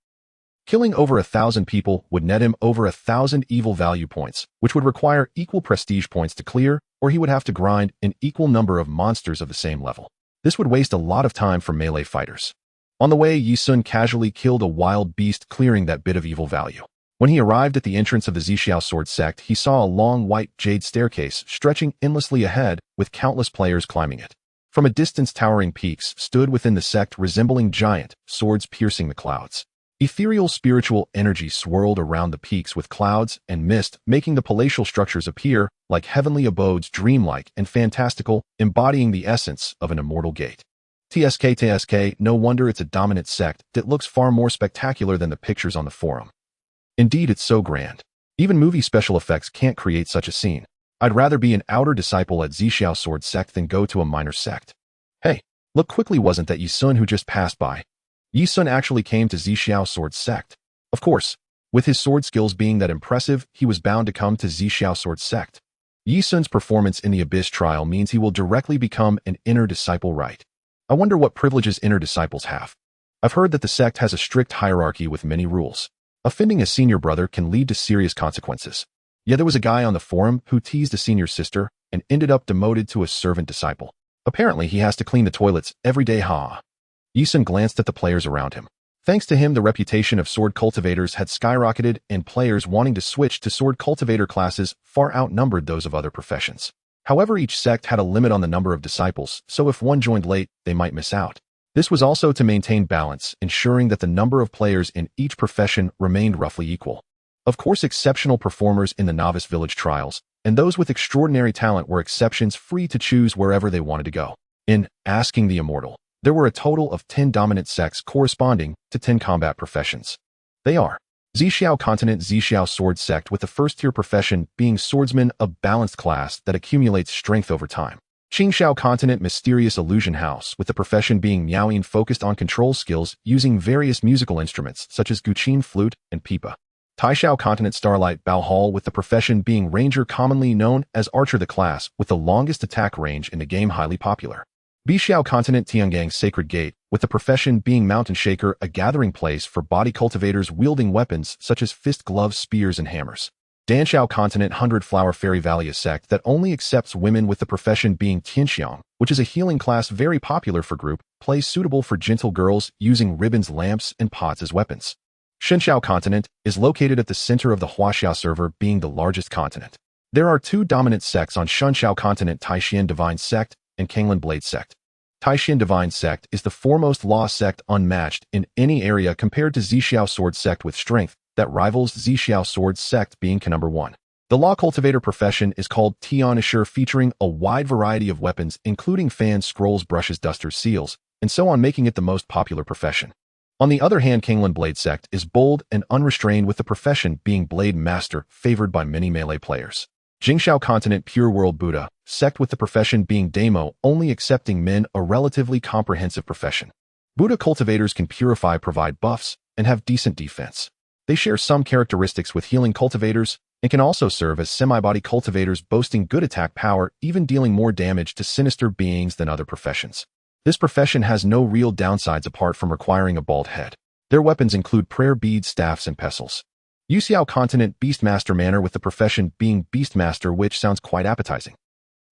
Killing over 1,000 people would net him over 1,000 evil value points, which would require equal prestige points to clear, or he would have to grind an equal number of monsters of the same level. This would waste a lot of time for melee fighters. On the way, Ye Xun casually killed a wild beast, clearing that bit of evil value. When he arrived at the entrance of the Xiao sword sect, he saw a long white jade staircase stretching endlessly ahead, with countless players climbing it. From a distance, towering peaks stood within the sect, resembling giant swords piercing the clouds. Ethereal spiritual energy swirled around the peaks with clouds and mist, making the palatial structures appear like heavenly abodes, dreamlike and fantastical, embodying the essence of an immortal gate. TSK, no wonder it's a dominant sect that looks far more spectacular than the pictures on the forum. Indeed, it's so grand. Even movie special effects can't create such a scene. I'd rather be an outer disciple at Xiao sword sect than go to a minor sect. Hey, look quickly, wasn't that Ye Xun who just passed by? Ye Xun actually came to Xiao sword sect. Of course, with his sword skills being that impressive, he was bound to come to Xiao sword sect. Ye Xun's performance in the Abyss trial means he will directly become an inner disciple, right? I wonder what privileges inner disciples have. I've heard that the sect has a strict hierarchy with many rules. Offending a senior brother can lead to serious consequences. Yeah, there was a guy on the forum who teased a senior sister and ended up demoted to a servant disciple. Apparently, he has to clean the toilets every day. Ye Xun glanced at the players around him. Thanks to him, the reputation of sword cultivators had skyrocketed, and players wanting to switch to sword cultivator classes far outnumbered those of other professions. However, each sect had a limit on the number of disciples, so if one joined late, they might miss out. This was also to maintain balance, ensuring that the number of players in each profession remained roughly equal. Of course, exceptional performers in the novice village trials, and those with extraordinary talent were exceptions, free to choose wherever they wanted to go. In Asking the Immortal, there were a total of 10 dominant sects corresponding to 10 combat professions. They are Xiao Continent, Xiao Sword Sect, with the first-tier profession being Swordsman, a balanced class that accumulates strength over time. Xianxia Continent, Mysterious Illusion House, with the profession being Miaoyin, focused on control skills using various musical instruments such as guqin, flute, and pipa. Taishao Continent Starlight Bao Hall with the profession being Ranger, commonly known as Archer, the class with the longest attack range in the game, highly popular. Bixiao Continent Tiangang Sacred Gate with the profession being Mountain Shaker, a gathering place for body cultivators wielding weapons such as fist gloves, spears, and hammers. Danxiao Continent 100 Flower Fairy Valley, a sect that only accepts women with the profession being Tianxiang, which is a healing class very popular for group play, suitable for gentle girls using ribbons, lamps, and pots as weapons. Xianxiao Continent is located at the center of the Huaxia server, being the largest continent. There are two dominant sects on Xianxiao Continent: Taishan Divine Sect and Kanglan Blade Sect. Taishan Divine Sect is the foremost law sect, unmatched in any area compared to Zixiao Sword Sect, with strength that rivals Zixiao Sword Sect, being number 1. The law cultivator profession is called Tianxia, featuring a wide variety of weapons including fans, scrolls, brushes, dusters, seals, and so on, making it the most popular profession. On the other hand, Kanglan Blade Sect is bold and unrestrained, with the profession being Blade Master, favored by many melee players. Jingxiao Continent Pure World Buddha Sect with the profession being Damo, only accepting men, a relatively comprehensive profession. Buddha cultivators can purify, provide buffs, and have decent defense. They share some characteristics with healing cultivators and can also serve as semi-body cultivators, boasting good attack power, even dealing more damage to sinister beings than other professions. This profession has no real downsides apart from requiring a bald head. Their weapons include prayer beads, staffs, and pestles. Yuxiao Continent Beastmaster Manor with the profession being Beastmaster, which sounds quite appetizing.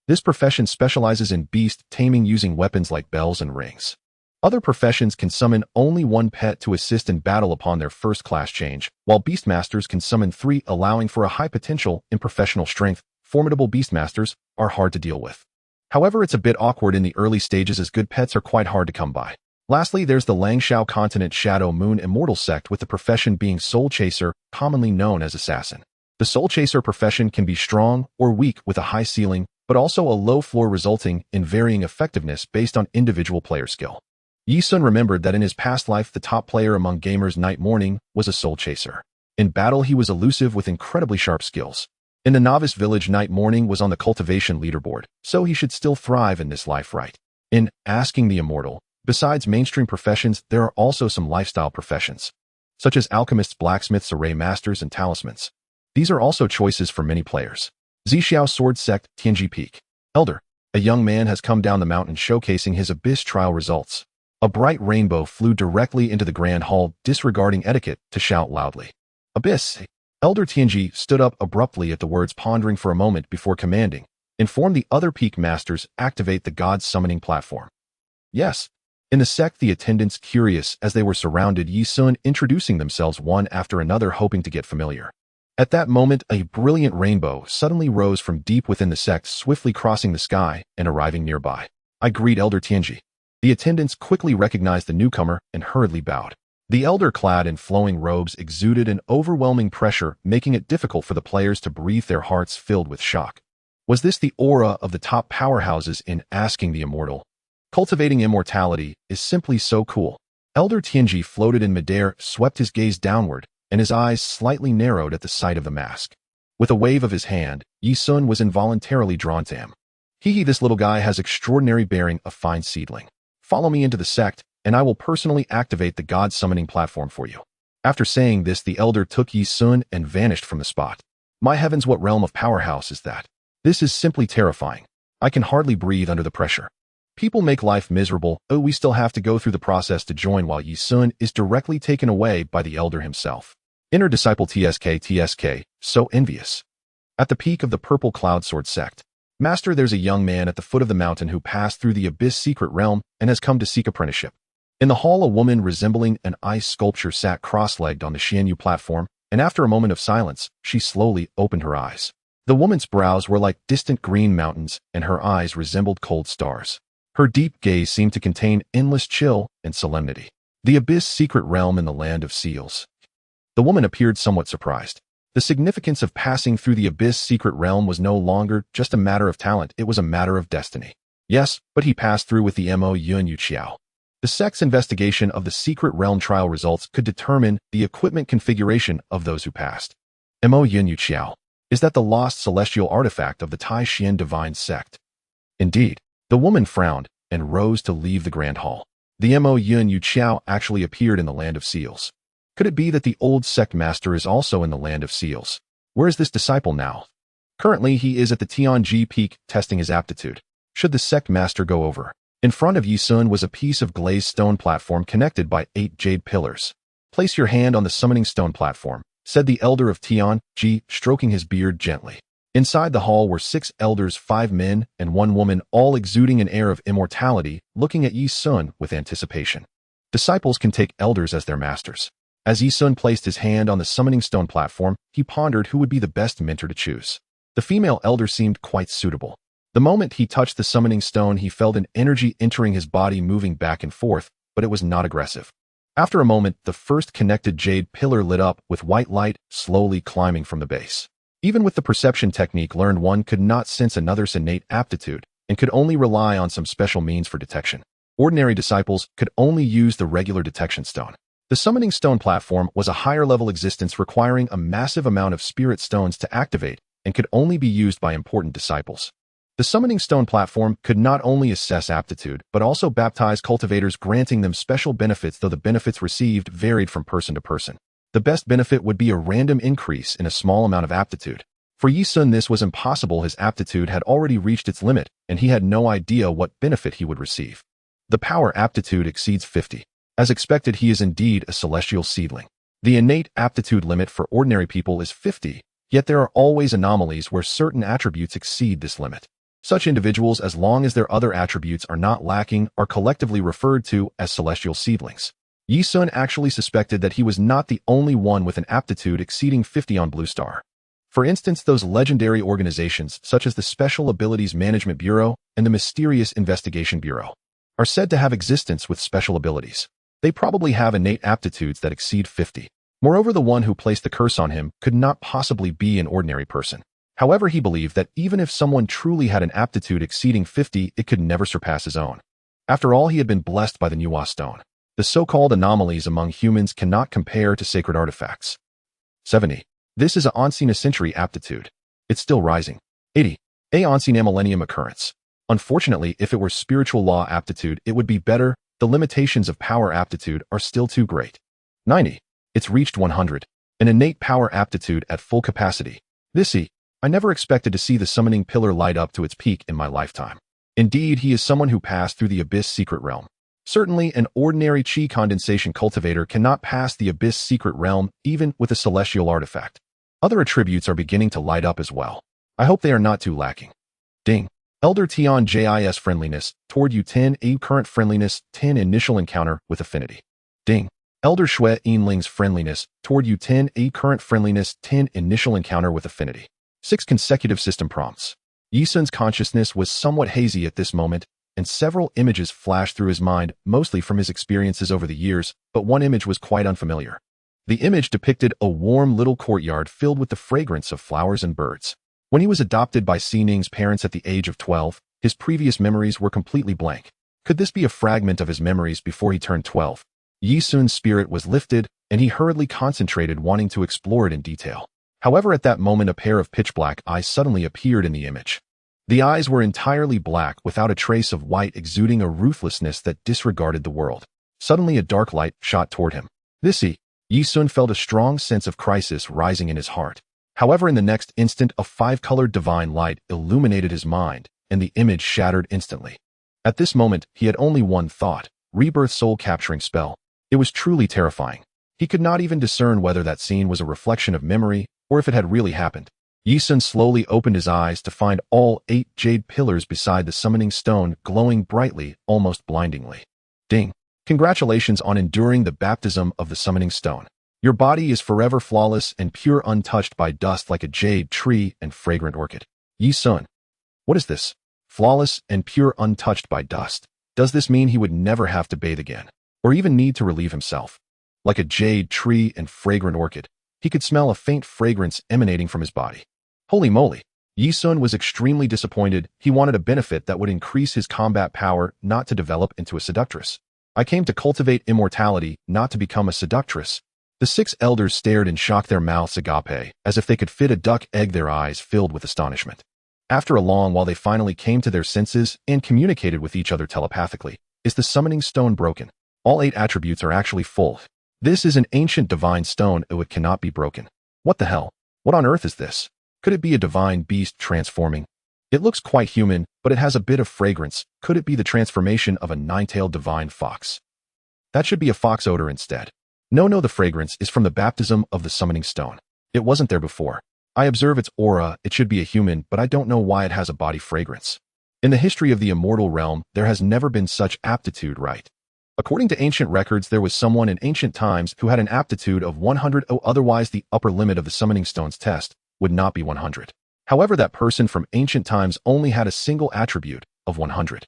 This profession specializes in beast taming using weapons like bells and rings. Other professions can summon only one pet to assist in battle upon their first class change, while Beastmasters can summon 3, allowing for a high potential in professional strength. Formidable Beastmasters are hard to deal with. However, it's a bit awkward in the early stages, as good pets are quite hard to come by. Lastly, there's the Langxiao Continent Shadow Moon Immortal Sect with the profession being Soul Chaser, commonly known as Assassin. The Soul Chaser profession can be strong or weak with a high ceiling, but also a low floor, resulting in varying effectiveness based on individual player skill. Ye Xun remembered that in his past life, the top player among gamers, Night Morning, was a Soul Chaser. In battle, he was elusive with incredibly sharp skills. In the novice village, Night Morning was on the cultivation leaderboard, so he should still thrive in this life, right? In Asking the Immortal, besides mainstream professions, there are also some lifestyle professions, such as alchemists, blacksmiths, array masters, and talismans. These are also choices for many players. Zixiao Sword Sect, Tianji Peak. Elder. A young man has come down the mountain showcasing his Abyss trial results. A bright rainbow flew directly into the grand hall, disregarding etiquette to shout loudly. Abyss. Elder Tianji stood up abruptly at the words, pondering for a moment before commanding, "Inform the other peak masters, activate the god summoning platform." Yes. In the sect, the attendants, curious as they were surrounded Ye Xun, introducing themselves one after another, hoping to get familiar. At that moment, a brilliant rainbow suddenly rose from deep within the sect, swiftly crossing the sky and arriving nearby. "I greet Elder Tianji." The attendants quickly recognized the newcomer and hurriedly bowed. The elder, clad in flowing robes, exuded an overwhelming pressure, making it difficult for the players to breathe, their hearts filled with shock. Was this the aura of the top powerhouses in Asking the Immortal? Cultivating immortality is simply so cool. Elder Tianji floated in midair, swept his gaze downward, and his eyes slightly narrowed at the sight of the mask. With a wave of his hand, Ye Xun was involuntarily drawn to him. Hee, this little guy has extraordinary bearing, a fine seedling. Follow me into the sect, and I will personally activate the god summoning platform for you. After saying this, the elder took Ye Xun and vanished from the spot. My heavens, what realm of powerhouse is that? This is simply terrifying. I can hardly breathe under the pressure. People make life miserable, oh, we still have to go through the process to join, while Ye Xun is directly taken away by the elder himself. Inner disciple TSK, so envious. At the peak of the Purple Cloud Sword Sect. Master, there's a young man at the foot of the mountain who passed through the Abyss secret realm and has come to seek apprenticeship. In the hall, a woman resembling an ice sculpture sat cross-legged on the Xianxia platform, and after a moment of silence, she slowly opened her eyes. The woman's brows were like distant green mountains, and her eyes resembled cold stars. Her deep gaze seemed to contain endless chill and solemnity. The Abyss secret realm in the land of seals. The woman appeared somewhat surprised. The significance of passing through the Abyss secret realm was no longer just a matter of talent, it was a matter of destiny. Yes, but he passed through with the Mo Yun Yuqiao. The sect's investigation of the secret realm trial results could determine the equipment configuration of those who passed. Mo Yun Yuqiao. Is that the lost celestial artifact of the Taishan Divine Sect? Indeed. The woman frowned and rose to leave the grand hall. The Mo Yun Yuqiao actually appeared in the land of seals. Could it be that the old sect master is also in the land of seals? Where is this disciple now? Currently, he is at the Tianji Peak testing his aptitude. Should the sect master go over? In front of Ye Xun was a piece of glazed stone platform connected by 8 jade pillars. Place your hand on the summoning stone platform, said the elder of Tianji, stroking his beard gently. Inside the hall were 6 elders, 5 men, and 1 woman, all exuding an air of immortality, looking at Ye Xun with anticipation. Disciples can take elders as their masters. As Ye Xun placed his hand on the summoning stone platform, he pondered who would be the best mentor to choose. The female elder seemed quite suitable. The moment he touched the summoning stone, he felt an energy entering his body, moving back and forth, but it was not aggressive. After a moment, the first connected jade pillar lit up with white light, slowly climbing from the base. Even with the perception technique learned, one could not sense another's innate aptitude and could only rely on some special means for detection. Ordinary disciples could only use the regular detection stone. The summoning stone platform was a higher-level existence requiring a massive amount of spirit stones to activate and could only be used by important disciples. The summoning stone platform could not only assess aptitude, but also baptize cultivators, granting them special benefits, though the benefits received varied from person to person. The best benefit would be a random increase in a small amount of aptitude. For Ye Xun, this was impossible. His aptitude had already reached its limit, and he had no idea what benefit he would receive. The power aptitude exceeds 50. As expected, he is indeed a celestial seedling. The innate aptitude limit for ordinary people is 50, yet there are always anomalies where certain attributes exceed this limit. Such individuals, as long as their other attributes are not lacking, are collectively referred to as celestial seedlings. Ye Xun actually suspected that he was not the only one with an aptitude exceeding 50 on Blue Star. For instance, those legendary organizations such as the Special Abilities Management Bureau and the Mysterious Investigation Bureau are said to have existence with special abilities. They probably have innate aptitudes that exceed 50. Moreover, the one who placed the curse on him could not possibly be an ordinary person. However, he believed that even if someone truly had an aptitude exceeding 50, it could never surpass his own. After all, he had been blessed by the Nuwa Stone. The so-called anomalies among humans cannot compare to sacred artifacts. 70. This is a Ancient Century aptitude. It's still rising. 80. A Ancient Millennium occurrence. Unfortunately, if it were spiritual law aptitude, it would be better. The limitations of power aptitude are still too great. 90. It's reached 100. An innate power aptitude at full capacity. I never expected to see the summoning pillar light up to its peak in my lifetime. Indeed, he is someone who passed through the Abyss Secret Realm. Certainly, an ordinary chi condensation cultivator cannot pass the Abyss Secret Realm even with a celestial artifact. Other attributes are beginning to light up as well. I hope they are not too lacking. Ding. Elder Tian Jis friendliness toward you 10. A current friendliness 10. Initial encounter with affinity. Ding. Elder Shui Yinling's friendliness toward you 10. A current friendliness 10. Initial encounter with affinity. 6 consecutive system prompts. Ye Xun's consciousness was somewhat hazy at this moment, and several images flashed through his mind, mostly from his experiences over the years, but one image was quite unfamiliar. The image depicted a warm little courtyard filled with the fragrance of flowers and birds. When he was adopted by Xining's parents at the age of 12, his previous memories were completely blank. Could this be a fragment of his memories before he turned 12? Ye Xun's spirit was lifted, and he hurriedly concentrated, wanting to explore it in detail. However, at that moment, a pair of pitch-black eyes suddenly appeared in the image. The eyes were entirely black, without a trace of white, exuding a ruthlessness that disregarded the world. Suddenly, a dark light shot toward him. Ye Xun felt a strong sense of crisis rising in his heart. However, in the next instant, a 5-colored divine light illuminated his mind, and the image shattered instantly. At this moment, he had only one thought: rebirth soul-capturing spell. It was truly terrifying. He could not even discern whether that scene was a reflection of memory or if it had really happened. Ye Xun slowly opened his eyes to find all 8 jade pillars beside the summoning stone glowing brightly, almost blindingly. Ding. Congratulations on enduring the baptism of the summoning stone. Your body is forever flawless and pure, untouched by dust, like a jade tree and fragrant orchid. Ye Xun. What is this? Flawless and pure, untouched by dust. Does this mean he would never have to bathe again, or even need to relieve himself? Like a jade tree and fragrant orchid, he could smell a faint fragrance emanating from his body. Holy moly! Ye Xun was extremely disappointed. He wanted a benefit that would increase his combat power, not to develop into a seductress. I came to cultivate immortality, not to become a seductress. The 6 elders stared and shocked their mouths agape, as if they could fit a duck egg, their eyes filled with astonishment. After a long while, they finally came to their senses and communicated with each other telepathically. Is the summoning stone broken? All 8 attributes are actually full. This is an ancient divine stone, it cannot be broken. What the hell? What on earth is this? Could it be a divine beast transforming? It looks quite human, but it has a bit of fragrance. Could it be the transformation of a nine-tailed divine fox? That should be a fox odor instead. No, the fragrance is from the baptism of the summoning stone. It wasn't there before. I observe its aura, it should be a human, but I don't know why it has a body fragrance. In the history of the immortal realm, there has never been such aptitude, right? According to ancient records, there was someone in ancient times who had an aptitude of 100, otherwise the upper limit of the summoning stone's test would not be 100. However, that person from ancient times only had a single attribute of 100.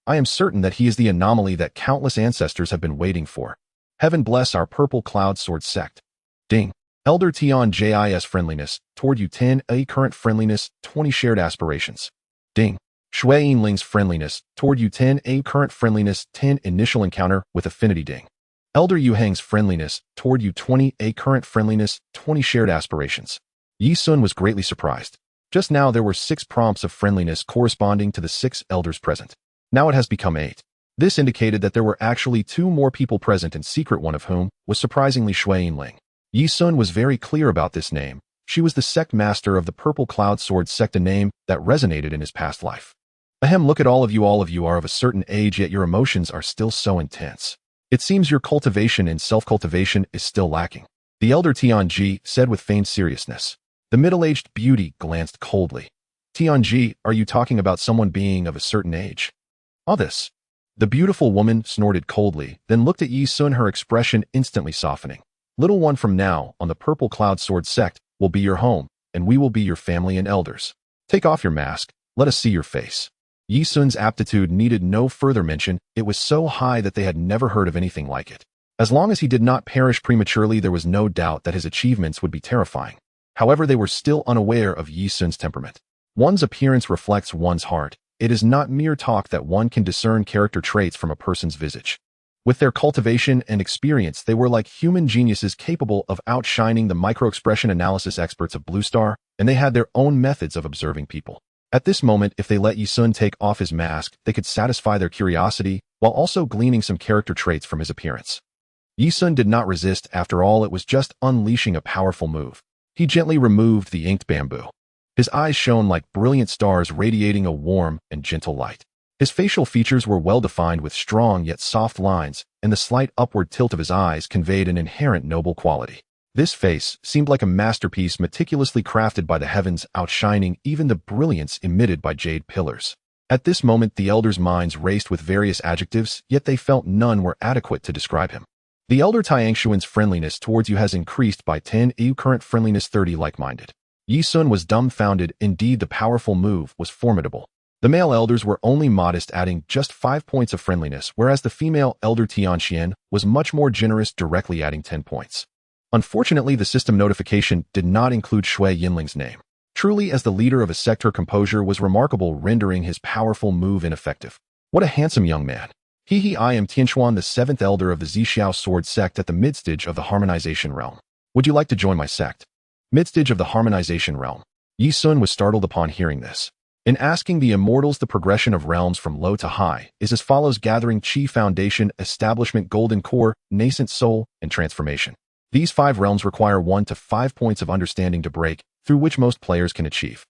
I am certain that he is the anomaly that countless ancestors have been waiting for. Heaven bless our purple cloud sword sect. Ding. Elder Tian Jis friendliness, toward you 10, a current friendliness, 20 shared aspirations. Ding. Shui Yinling's friendliness, toward you 10, a current friendliness, 10 initial encounter with affinity. Ding. Elder Yu Hang's friendliness, toward you 20, a current friendliness, 20 shared aspirations. Ye Xun was greatly surprised. Just now there were 6 prompts of friendliness corresponding to the 6 elders present. Now it has become 8. This indicated that there were actually 2 more people present in secret, one of whom was surprisingly Shui Yinling. Ye Xun was very clear about this name. She was the sect master of the Purple Cloud Sword sect, a name that resonated in his past life. Ahem, look at all of you are of a certain age, yet your emotions are still so intense. It seems your cultivation and self-cultivation is still lacking. The elder Tianji said with feigned seriousness. The middle-aged beauty glanced coldly. Tianji, are you talking about someone being of a certain age? This. The beautiful woman snorted coldly, then looked at Ye Xun, her expression instantly softening. Little one, from now on the Purple Cloud Sword sect will be your home, and we will be your family and elders. Take off your mask, let us see your face. Ye Xun's aptitude needed no further mention, it was so high that they had never heard of anything like it. As long as he did not perish prematurely, there was no doubt that his achievements would be terrifying. However, they were still unaware of Ye Xun's temperament. One's appearance reflects one's heart. It is not mere talk that one can discern character traits from a person's visage. With their cultivation and experience, they were like human geniuses capable of outshining the micro-expression analysis experts of Blue Star, and they had their own methods of observing people. At this moment, if they let Ye Xun take off his mask, they could satisfy their curiosity while also gleaning some character traits from his appearance. Ye Xun did not resist. After all, it was just unleashing a powerful move. He gently removed the inked bamboo. His eyes shone like brilliant stars, radiating a warm and gentle light. His facial features were well-defined with strong yet soft lines, and the slight upward tilt of his eyes conveyed an inherent noble quality. This face seemed like a masterpiece meticulously crafted by the heavens, outshining even the brilliance emitted by jade pillars. At this moment, the elders' minds raced with various adjectives, yet they felt none were adequate to describe him. The elder Tiangshuan's friendliness towards you has increased by 10, current friendliness 30, like-minded. Ye Xun was dumbfounded. Indeed, the powerful move was formidable. The male elders were only modest, adding just 5 points of friendliness, whereas the female elder Tianxian was much more generous, directly adding 10 points. Unfortunately, the system notification did not include Shui Yinling's name. Truly, as the leader of a sect, her composure was remarkable, rendering his powerful move ineffective. What a handsome young man. I am Tianxuan, the 7th elder of the Zixiao sword sect at the midstage of the harmonization realm. Would you like to join my sect? Midstage of the harmonization realm. Ye Xun was startled upon hearing this. In asking the immortals, the progression of realms from low to high is as follows: gathering, chi, foundation, establishment, golden core, nascent soul, and transformation. These 5 realms require 1 to 5 points of understanding to break, through which most players can achieve.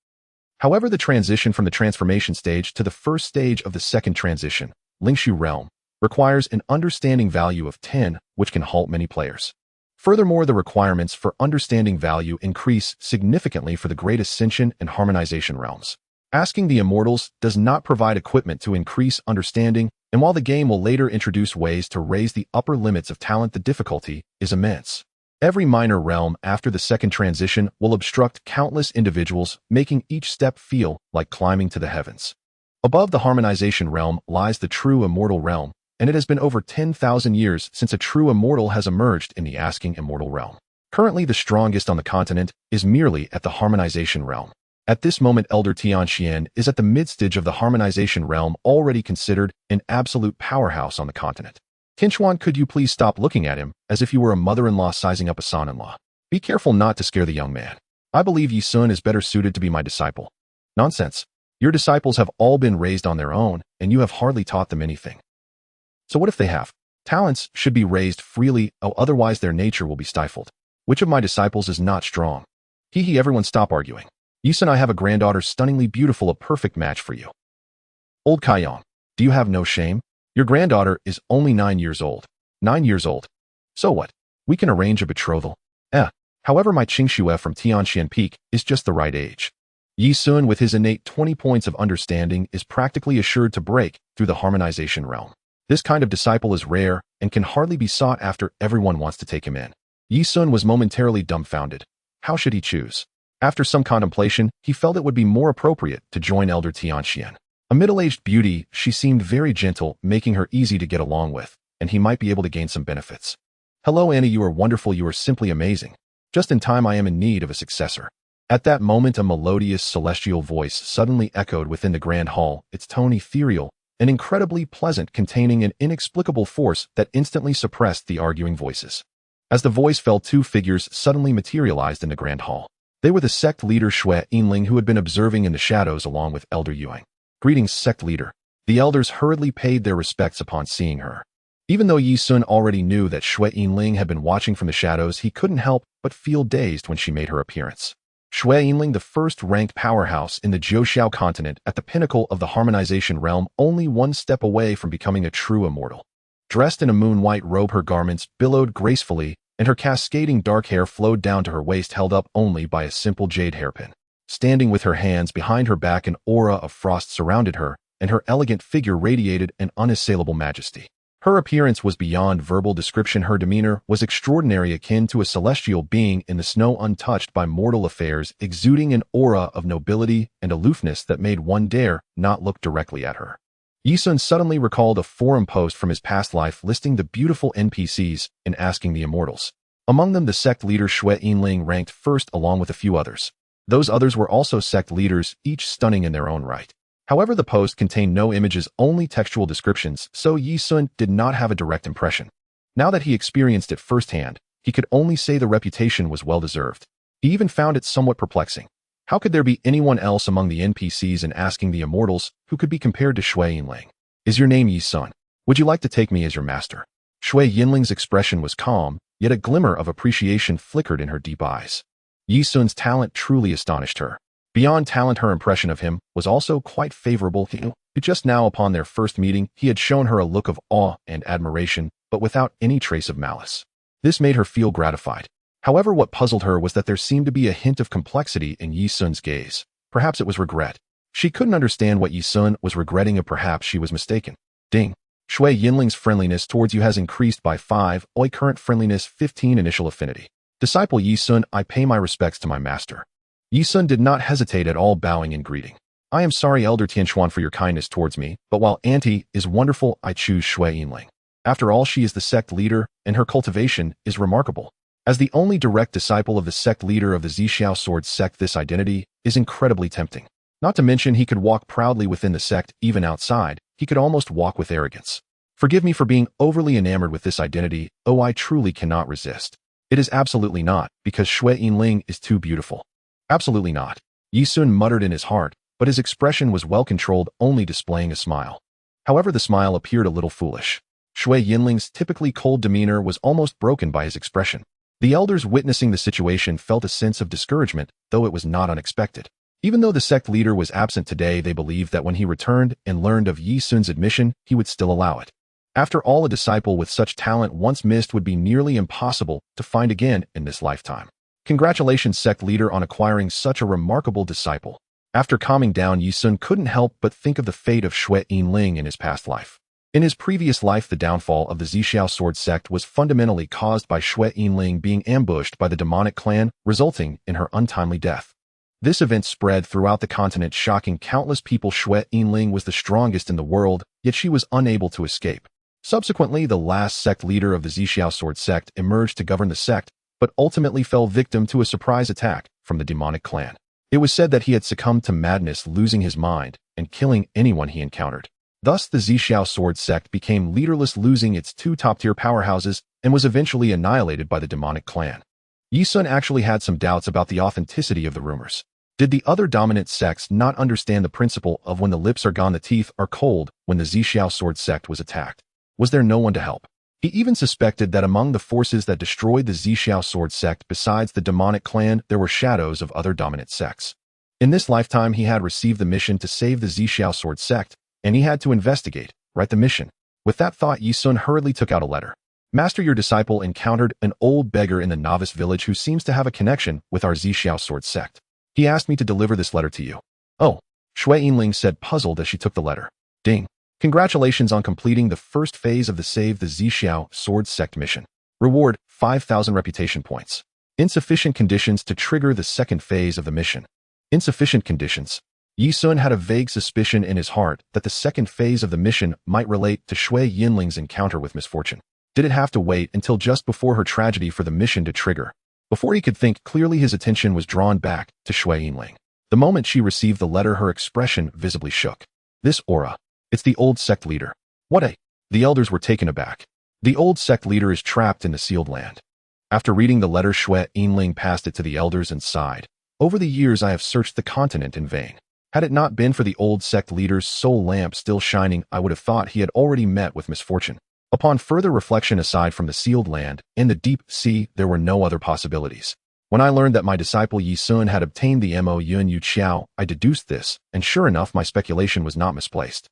However, the transition from the transformation stage to the first stage of the second transition, Lingshu realm, requires an understanding value of 10, which can halt many players. Furthermore, the requirements for understanding value increase significantly for the great ascension and harmonization realms. Asking the immortals does not provide equipment to increase understanding, and while the game will later introduce ways to raise the upper limits of talent, the difficulty is immense. Every minor realm after the second transition will obstruct countless individuals, making each step feel like climbing to the heavens. Above the harmonization realm lies the true immortal realm, and it has been over 10,000 years since a true immortal has emerged in the asking immortal realm. Currently, the strongest on the continent is merely at the harmonization realm. At this moment, Elder Tianxian is at the midstage of the harmonization realm, already considered an absolute powerhouse on the continent. Tianxuan, could you please stop looking at him as if you were a mother-in-law sizing up a son-in-law? Be careful not to scare the young man. I believe Ye Xun is better suited to be my disciple. Nonsense. Your disciples have all been raised on their own, and you have hardly taught them anything. So what if they have? Talents should be raised freely, or otherwise their nature will be stifled. Which of my disciples is not strong? Hee, everyone stop arguing. Ye Xun, I have a granddaughter stunningly beautiful, a perfect match for you. Old Kaiyong, do you have no shame? Your granddaughter is only 9 years old. 9 years old. So what? We can arrange a betrothal. However, my Xianxia from Tianxian Peak is just the right age. Ye Xun, with his innate 20 points of understanding, is practically assured to break through the harmonization realm. This kind of disciple is rare and can hardly be sought after. Everyone wants to take him in. Ye Xun was momentarily dumbfounded. How should he choose? After some contemplation, he felt it would be more appropriate to join Elder Tianxian. A middle-aged beauty, she seemed very gentle, making her easy to get along with, and he might be able to gain some benefits. Hello Annie, you are wonderful, you are simply amazing. Just in time, I am in need of a successor. At that moment, a melodious celestial voice suddenly echoed within the grand hall, its tone ethereal and incredibly pleasant, containing an inexplicable force that instantly suppressed the arguing voices. As the voice fell, 2 figures suddenly materialized in the grand hall. They were the sect leader Xue Yinling, who had been observing in the shadows along with Elder Yuang. Greetings, sect leader. The elders hurriedly paid their respects upon seeing her. Even though Ye Xun already knew that Xue Yinling had been watching from the shadows, he couldn't help but feel dazed when she made her appearance. Xue Yinling, the first-ranked powerhouse in the Jiuxiao continent at the pinnacle of the harmonization realm, only 1 step away from becoming a true immortal. Dressed in a moon-white robe, her garments billowed gracefully, and her cascading dark hair flowed down to her waist, held up only by a simple jade hairpin. Standing with her hands behind her back, an aura of frost surrounded her, and her elegant figure radiated an unassailable majesty. Her appearance was beyond verbal description. Her demeanor was extraordinary, akin to a celestial being in the snow, untouched by mortal affairs, exuding an aura of nobility and aloofness that made one dare not look directly at her. Ye Xun suddenly recalled a forum post from his past life listing the beautiful NPCs and asking the immortals. Among them, the sect leader Xue Yinling ranked first, along with a few others. Those others were also sect leaders, each stunning in their own right. However, the post contained no images, only textual descriptions, so Ye Xun did not have a direct impression. Now that he experienced it firsthand, he could only say the reputation was well-deserved. He even found it somewhat perplexing. How could there be anyone else among the NPCs and asking the immortals who could be compared to Xue Yinling? Is your name Ye Xun? Would you like to take me as your master? Xue Yinling's expression was calm, yet a glimmer of appreciation flickered in her deep eyes. Ye Xun's talent truly astonished her. Beyond talent, her impression of him was also quite favorable. Just now, upon their first meeting, he had shown her a look of awe and admiration, but without any trace of malice. This made her feel gratified. However, what puzzled her was that there seemed to be a hint of complexity in Ye Xun's gaze. Perhaps it was regret. She couldn't understand what Ye Xun was regretting, or perhaps she was mistaken. Ding. Xue Yinling's friendliness towards you has increased by 5. Oi, current friendliness 15. Initial affinity. Disciple Ye Xun, I pay my respects to my master. Ye Xun did not hesitate at all, bowing in greeting. I am sorry, Elder Tianxuan, for your kindness towards me, but while Auntie is wonderful, I choose Xue Yinling. After all, she is the sect leader, and her cultivation is remarkable. As the only direct disciple of the sect leader of the Xiao Sword sect, this identity is incredibly tempting. Not to mention, he could walk proudly within the sect, even outside. He could almost walk with arrogance. Forgive me for being overly enamored with this identity. Oh, I truly cannot resist. It is absolutely not, because Xue Yinling is too beautiful. Absolutely not. Ye Xun muttered in his heart, but his expression was well controlled, only displaying a smile. However, the smile appeared a little foolish. Xue Yinling's typically cold demeanor was almost broken by his expression. The elders witnessing the situation felt a sense of discouragement, though it was not unexpected. Even though the sect leader was absent today, they believed that when he returned and learned of Ye Xun's admission, he would still allow it. After all, a disciple with such talent once missed would be nearly impossible to find again in this lifetime. Congratulations, sect leader, on acquiring such a remarkable disciple. After calming down, Ye Xun couldn't help but think of the fate of Xue Yinling in his past life. In his previous life, the downfall of the Xiao Sword sect was fundamentally caused by Xue Yinling being ambushed by the demonic clan, resulting in her untimely death. This event spread throughout the continent, shocking countless people. Xue Yinling was the strongest in the world, yet she was unable to escape. Subsequently, the last sect leader of the Xiao Sword sect emerged to govern the sect, but ultimately fell victim to a surprise attack from the demonic clan. It was said that he had succumbed to madness, losing his mind and killing anyone he encountered. Thus, the Xiao Sword sect became leaderless, losing its 2 top-tier powerhouses, and was eventually annihilated by the demonic clan. Ye Xun actually had some doubts about the authenticity of the rumors. Did the other dominant sects not understand the principle of when the lips are gone, the teeth are cold when the Xiao Sword sect was attacked? Was there no one to help? He even suspected that among the forces that destroyed the Xiao sword sect besides the demonic clan, there were shadows of other dominant sects. In this lifetime, he had received the mission to save the Xiao sword sect, and he had to investigate, write the mission. With that thought, Ye Xun hurriedly took out a letter. Master, your disciple encountered an old beggar in the novice village who seems to have a connection with our Xiao sword sect. He asked me to deliver this letter to you. Oh, Shui Yinling said, puzzled as she took the letter. Ding. Congratulations on completing the first phase of the Save the Xiao Sword Sect mission. Reward, 5,000 reputation points. Insufficient conditions to trigger the second phase of the mission. Insufficient conditions. Ye Xun had a vague suspicion in his heart that the second phase of the mission might relate to Shui Yinling's encounter with misfortune. Did it have to wait until just before her tragedy for the mission to trigger? Before he could think clearly, his attention was drawn back to Shui Yinling. The moment she received the letter, her expression visibly shook. This aura. It's the old sect leader. What a... The elders were taken aback. The old sect leader is trapped in the sealed land. After reading the letter, Shui Yinling passed it to the elders and sighed. Over the years, I have searched the continent in vain. Had it not been for the old sect leader's soul lamp still shining, I would have thought he had already met with misfortune. Upon further reflection, aside from the sealed land, in the deep sea, there were no other possibilities. When I learned that my disciple Ye Xun had obtained the Mo Yun Yu Qiao, I deduced this, and sure enough, my speculation was not misplaced.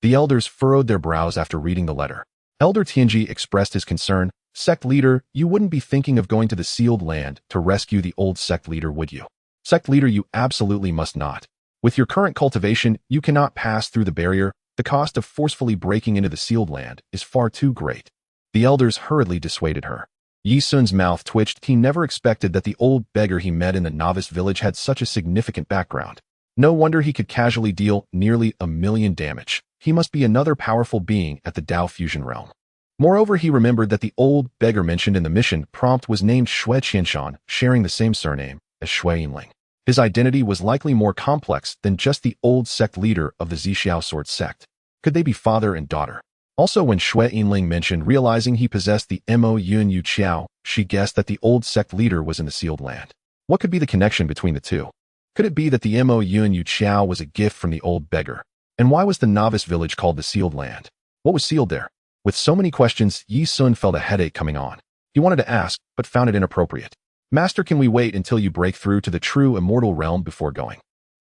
The elders furrowed their brows after reading the letter. Elder Tianji expressed his concern. Sect leader, you wouldn't be thinking of going to the sealed land to rescue the old sect leader, would you? Sect leader, you absolutely must not. With your current cultivation, you cannot pass through the barrier. The cost of forcefully breaking into the sealed land is far too great. The elders hurriedly dissuaded her. Ye Xun's mouth twitched. He never expected that the old beggar he met in the novice village had such a significant background. No wonder he could casually deal nearly 1,000,000 damage. He must be another powerful being at the Dao fusion realm. Moreover, he remembered that the old beggar mentioned in the mission prompt was named Shui Qianshan, sharing the same surname as Shui Yinling. His identity was likely more complex than just the old sect leader of the Xiao sword sect. Could they be father and daughter? Also, when Shui Yinling mentioned realizing he possessed the Mo Yun Yu Qiao, she guessed that the old sect leader was in the sealed land. What could be the connection between the two? Could it be that the Mo Yun Yu Qiao was a gift from the old beggar? And why was the novice village called the sealed land? What was sealed there? With so many questions, Ye Xun felt a headache coming on. He wanted to ask, but found it inappropriate. Master, can we wait until you break through to the true immortal realm before going?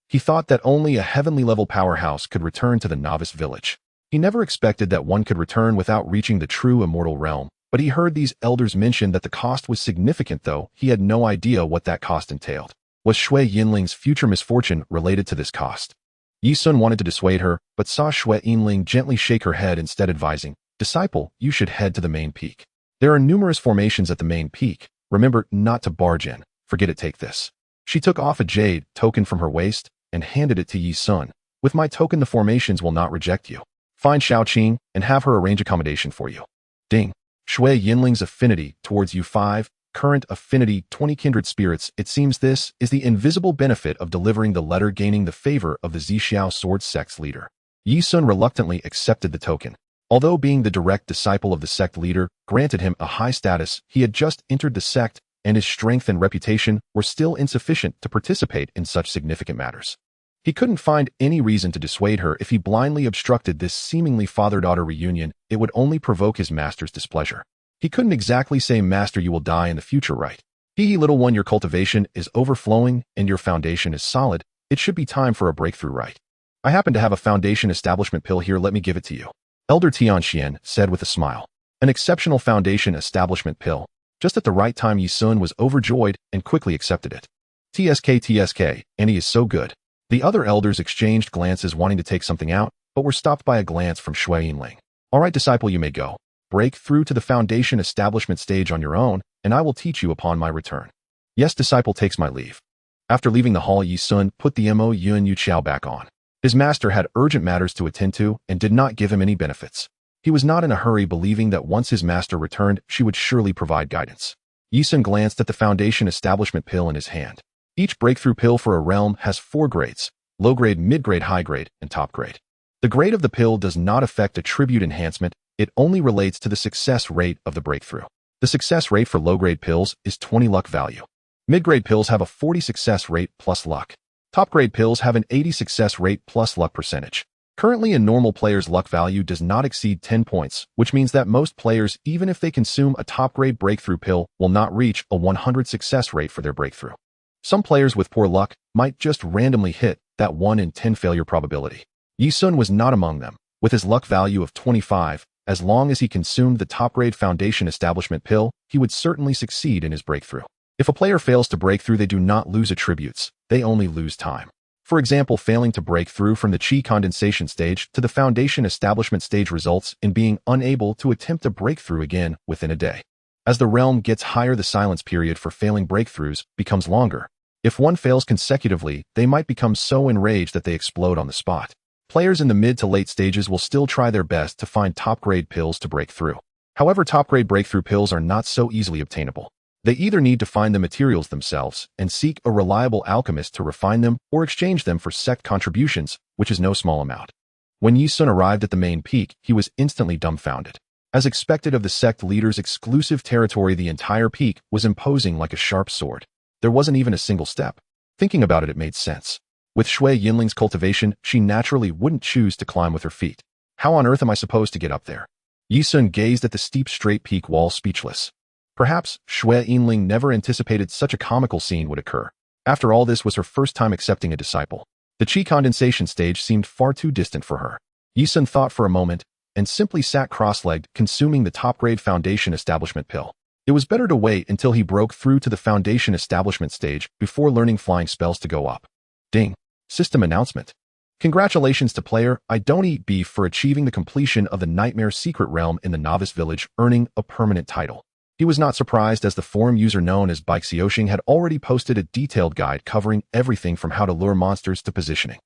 He thought that only a heavenly level powerhouse could return to the novice village. He never expected that one could return without reaching the true immortal realm, but he heard these elders mention that the cost was significant, though he had no idea what that cost entailed. Was Shui Yinling's future misfortune related to this cost? Ye Xun wanted to dissuade her, but saw Shui Yinling gently shake her head, instead advising, Disciple, you should head to the main peak. There are numerous formations at the main peak. Remember not to barge in. Forget it, take this. She took off a jade token from her waist and handed it to Ye Xun. With my token, the formations will not reject you. Find Xiaoqing and have her arrange accommodation for you. Ding. Shui Yinling's affinity towards you 5. Current affinity 20 kindred spirits. It seems this is the invisible benefit of delivering the letter, gaining the favor of the Xiao sword sect's leader. Ye Xun reluctantly accepted the token. Although being the direct disciple of the sect leader granted him a high status, he had just entered the sect, and his strength and reputation were still insufficient to participate in such significant matters. He couldn't find any reason to dissuade her. If he blindly obstructed this seemingly father-daughter reunion, it would only provoke his master's displeasure. He couldn't exactly say, Master, you will die in the future, right? Little one, your cultivation is overflowing and your foundation is solid. It should be time for a breakthrough, right? I happen to have a foundation establishment pill here. Let me give it to you. Elder Xianxia said with a smile. An exceptional foundation establishment pill. Just at the right time, Ye Xun was overjoyed and quickly accepted it. TSK, and he is so good. The other elders exchanged glances, wanting to take something out, but were stopped by a glance from Shui Yinling. All right, disciple, you may go. Break through to the foundation establishment stage on your own, and I will teach you upon my return. Yes, disciple takes my leave. After leaving the hall, Ye Xun put the Mo Yun Yu Qiao back on. His master had urgent matters to attend to and did not give him any benefits. He was not in a hurry, believing that once his master returned, she would surely provide guidance. Ye Xun glanced at the foundation establishment pill in his hand. Each breakthrough pill for a realm has 4 grades: low grade, mid grade, high grade, and top grade. The grade of the pill does not affect attribute enhancement. It only relates to the success rate of the breakthrough. The success rate for low-grade pills is 20 luck value. Mid-grade pills have a 40 success rate plus luck. Top-grade pills have an 80 success rate plus luck percentage. Currently, a normal player's luck value does not exceed 10 points, which means that most players, even if they consume a top-grade breakthrough pill, will not reach a 100 success rate for their breakthrough. Some players with poor luck might just randomly hit that 1 in 10 failure probability. Ye Xun was not among them. With his luck value of 25, as long as he consumed the top-grade foundation establishment pill, he would certainly succeed in his breakthrough. If a player fails to break through, they do not lose attributes, they only lose time. For example, failing to break through from the Qi condensation stage to the foundation establishment stage results in being unable to attempt a breakthrough again within a day. As the realm gets higher, the silence period for failing breakthroughs becomes longer. If one fails consecutively, they might become so enraged that they explode on the spot. Players in the mid to late stages will still try their best to find top-grade pills to break through. However, top-grade breakthrough pills are not so easily obtainable. They either need to find the materials themselves and seek a reliable alchemist to refine them, or exchange them for sect contributions, which is no small amount. When Ye Xun arrived at the main peak, he was instantly dumbfounded. As expected of the sect leader's exclusive territory, the entire peak was imposing like a sharp sword. There wasn't even a single step. Thinking about it, it made sense. With Shui Yinling's cultivation, she naturally wouldn't choose to climb with her feet. How on earth am I supposed to get up there? Ye Xun gazed at the steep straight peak wall, speechless. Perhaps Shui Yinling never anticipated such a comical scene would occur. After all, this was her first time accepting a disciple. The Qi condensation stage seemed far too distant for her. Ye Xun thought for a moment and simply sat cross-legged, consuming the top-grade foundation establishment pill. It was better to wait until he broke through to the foundation establishment stage before learning flying spells to go up. Ding. System announcement. Congratulations to player I Don't Eat Beef for achieving the completion of the Nightmare Secret Realm in the Novice Village, earning a permanent title. He was not surprised, as the forum user known as Xianxia had already posted a detailed guide covering everything from how to lure monsters to positioning.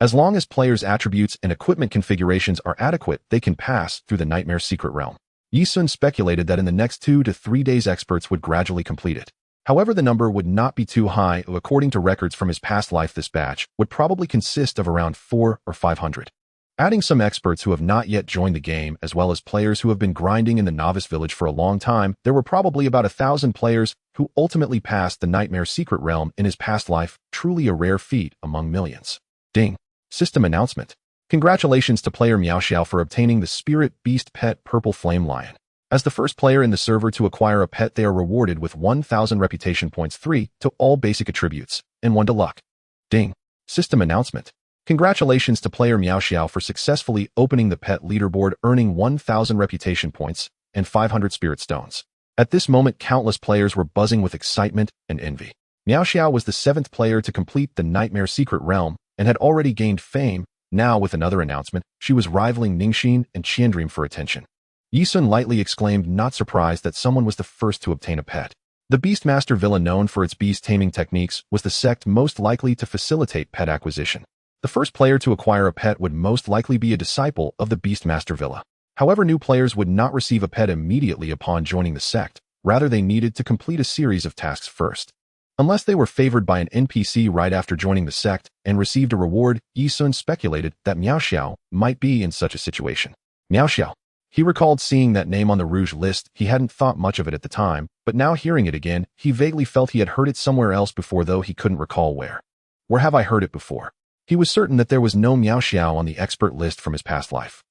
As long as players' attributes and equipment configurations are adequate, they can pass through the Nightmare Secret Realm. Ye Xun speculated that in the next 2 to 3 days experts would gradually complete it. However, the number would not be too high. According to records from his past life, this batch would probably consist of around 400 or 500. Adding some experts who have not yet joined the game, as well as players who have been grinding in the Novice Village for a long time, there were probably about 1,000 players who ultimately passed the Nightmare Secret Realm in his past life, truly a rare feat among millions. Ding. System announcement. Congratulations to player Xianxia for obtaining the Spirit Beast Pet Purple Flame Lion. As the first player in the server to acquire a pet, they are rewarded with 1,000 reputation points, 3 to all basic attributes, and 1 to luck. Ding. System announcement. Congratulations to player Xianxia for successfully opening the pet leaderboard, earning 1,000 reputation points and 500 spirit stones. At this moment, countless players were buzzing with excitement and envy. Xianxia was the 7th player to complete the Nightmare Secret Realm and had already gained fame. Now, with another announcement, she was rivaling Ningxin and Qiandream for attention. Ye Xun lightly exclaimed, not surprised that someone was the first to obtain a pet. The Beastmaster Villa, known for its beast taming techniques, was the sect most likely to facilitate pet acquisition. The first player to acquire a pet would most likely be a disciple of the Beastmaster Villa. However, new players would not receive a pet immediately upon joining the sect. Rather, they needed to complete a series of tasks first. Unless they were favored by an NPC right after joining the sect and received a reward, Ye Xun speculated that Xianxia might be in such a situation. Xianxia. He recalled seeing that name on the Rouge list. He hadn't thought much of it at the time, but now hearing it again, he vaguely felt he had heard it somewhere else before, though he couldn't recall where. Where have I heard it before? He was certain that there was no Xianxia on the expert list from his past life.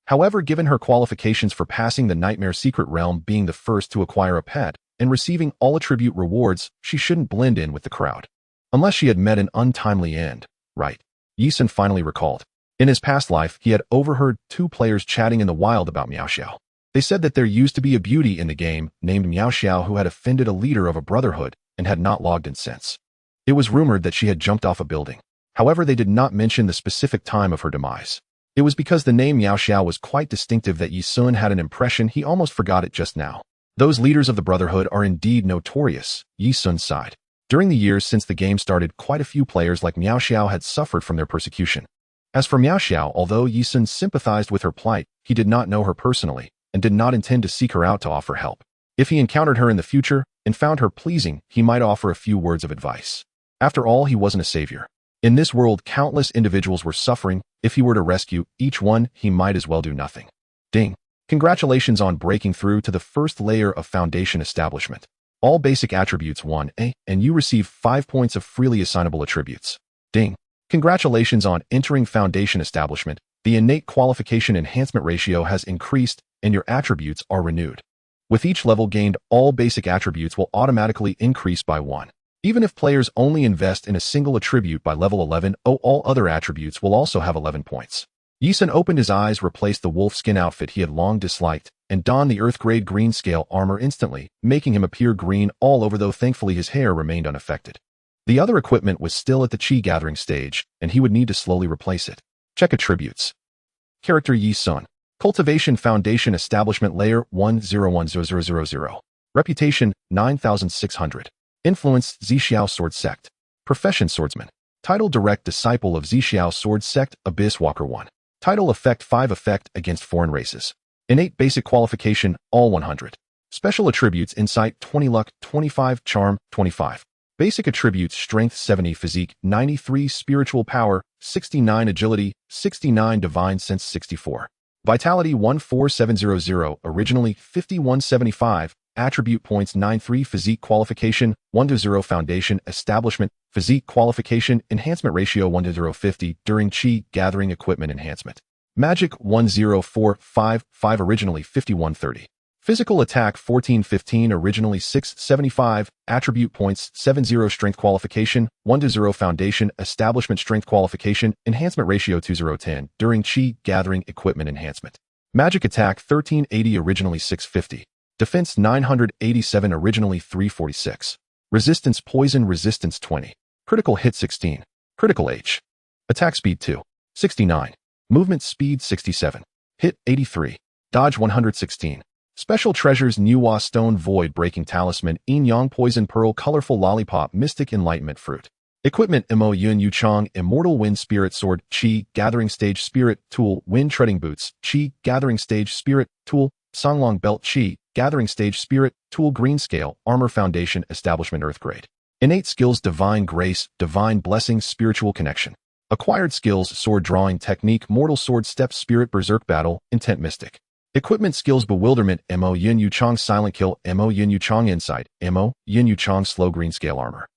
However, given her qualifications for passing the Nightmare Secret Realm, being the first to acquire a pet, and receiving all attribute rewards, she shouldn't blend in with the crowd. Unless she had met an untimely end, right? Ye Xun finally recalled. In his past life, he had overheard 2 players chatting in the wild about Xianxia. They said that there used to be a beauty in the game named Xianxia who had offended a leader of a brotherhood and had not logged in since. It was rumored that she had jumped off a building. However, they did not mention the specific time of her demise. It was because the name Xianxia was quite distinctive that Ye Xun had an impression he almost forgot it just now. Those leaders of the Brotherhood are indeed notorious, Ye Xun sighed. During the years since the game started, quite a few players like Xianxia had suffered from their persecution. As for Xianxia, although Ye Xun sympathized with her plight, he did not know her personally and did not intend to seek her out to offer help. If he encountered her in the future and found her pleasing, he might offer a few words of advice. After all, he wasn't a savior. In this world, countless individuals were suffering. If he were to rescue each one, he might as well do nothing. Ding. Congratulations on breaking through to the first layer of foundation establishment. All basic attributes 1A, and you receive 5 points of freely assignable attributes. Ding. Congratulations on entering foundation establishment. The innate qualification enhancement ratio has increased and your attributes are renewed. With each level gained, all basic attributes will automatically increase by 1. Even if players only invest in a single attribute by level 11, all other attributes will also have 11 points. Ye Xun opened his eyes, replaced the wolf skin outfit he had long disliked, and donned the earth-grade green scale armor instantly, making him appear green all over, though thankfully his hair remained unaffected. The other equipment was still at the chi gathering stage, and he would need to slowly replace it. Check attributes. Character Ye Xun. Cultivation Foundation Establishment Layer 101000. Reputation 9600. Influence Xiao Sword Sect. Profession Swordsman. Title Direct Disciple of Xiao Sword Sect, Abyss Walker 1. Title Effect 5 Effect against foreign races. Innate Basic Qualification, all 100. Special Attributes Insight 20 Luck 25 Charm 25. Basic Attributes Strength 70 Physique 93 Spiritual Power 69 Agility 69 Divine Sense 64. Vitality 14700, originally 5175. Attribute points 93. Physique Qualification 1-0. Foundation Establishment Physique Qualification Enhancement Ratio 1-050 during Chi Gathering Equipment Enhancement. Magic 1045, originally 5130. Physical Attack 1415, originally 675. Attribute points 70. Strength Qualification 1-0. Foundation Establishment Strength Qualification Enhancement Ratio 2010 during Chi Gathering Equipment Enhancement. Magic Attack 1380, originally 650. Defense 987, originally 346. Resistance Poison Resistance 20. Critical Hit 16. Critical H. Attack Speed 2. 69. Movement Speed 67. Hit 83. Dodge 116. Special Treasures Nuwa Stone Void Breaking Talisman Yin Yang Poison Pearl Colorful Lollipop Mystic Enlightenment Fruit. Equipment Mo Yun Yu Chong Immortal Wind Spirit Sword Chi Gathering Stage Spirit Tool Wind Treading Boots Chi Gathering Stage Spirit Tool Songlong Belt Chi Gathering Stage Spirit Tool Green Scale Armor Foundation Establishment Earthgrade. Innate Skills Divine Grace Divine Blessing Spiritual Connection. Acquired Skills Sword Drawing Technique Mortal Sword Steps Spirit Berserk Battle Intent Mystic. Equipment Skills Bewilderment Mo Yin Yu Chong Silent Kill Mo Yin Yu Chong Insight Mo Yin Yu Chong Slow Green Scale Armor.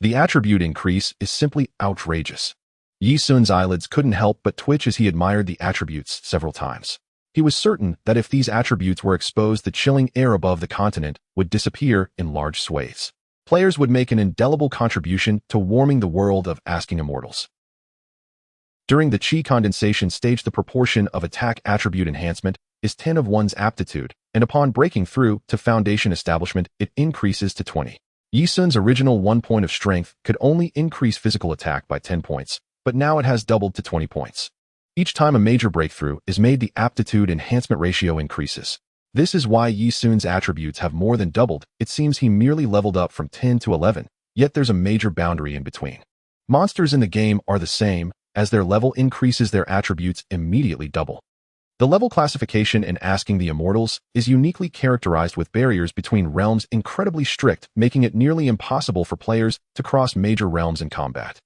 The attribute increase is simply outrageous. Ye Xun's eyelids couldn't help but twitch as he admired the attributes several times. He was certain that if these attributes were exposed, the chilling air above the continent would disappear in large swathes. Players would make an indelible contribution to warming the world of asking immortals. During the Chi condensation stage, the proportion of attack attribute enhancement is 10 of one's aptitude, and upon breaking through to foundation establishment, it increases to 20. Ye Xun's original 1 point of strength could only increase physical attack by 10 points, but now it has doubled to 20 points. Each time a major breakthrough is made, the aptitude enhancement ratio increases. This is why Ye Xun's attributes have more than doubled. It seems he merely leveled up from 10 to 11, yet there's a major boundary in between. Monsters in the game are the same. As their level increases, their attributes immediately double. The level classification in Asking the Immortals is uniquely characterized with barriers between realms incredibly strict, making it nearly impossible for players to cross major realms in combat.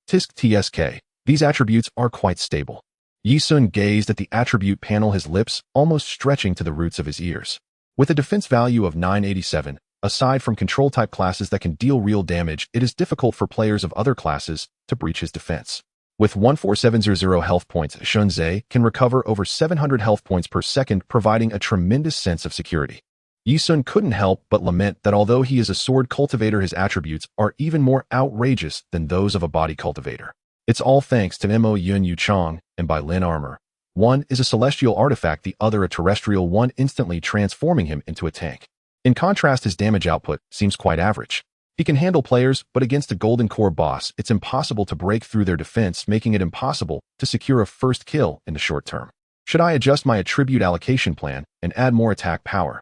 Tisk TSK. These attributes are quite stable. Ye Xun gazed at the attribute panel, his lips almost stretching to the roots of his ears. With a defense value of 987, aside from control-type classes that can deal real damage, it is difficult for players of other classes to breach his defense. With 14700 health points, Shunzhe can recover over 700 health points per second, providing a tremendous sense of security. Ye Xun couldn't help but lament that although he is a sword cultivator, his attributes are even more outrageous than those of a body cultivator. It's all thanks to Mo Yun Yu Chong and Bai Lin armor. One is a celestial artifact, the other a terrestrial one, instantly transforming him into a tank. In contrast, his damage output seems quite average. He can handle players, but against a golden core boss, it's impossible to break through their defense, making it impossible to secure a first kill in the short term. Should I adjust my attribute allocation plan and add more attack power?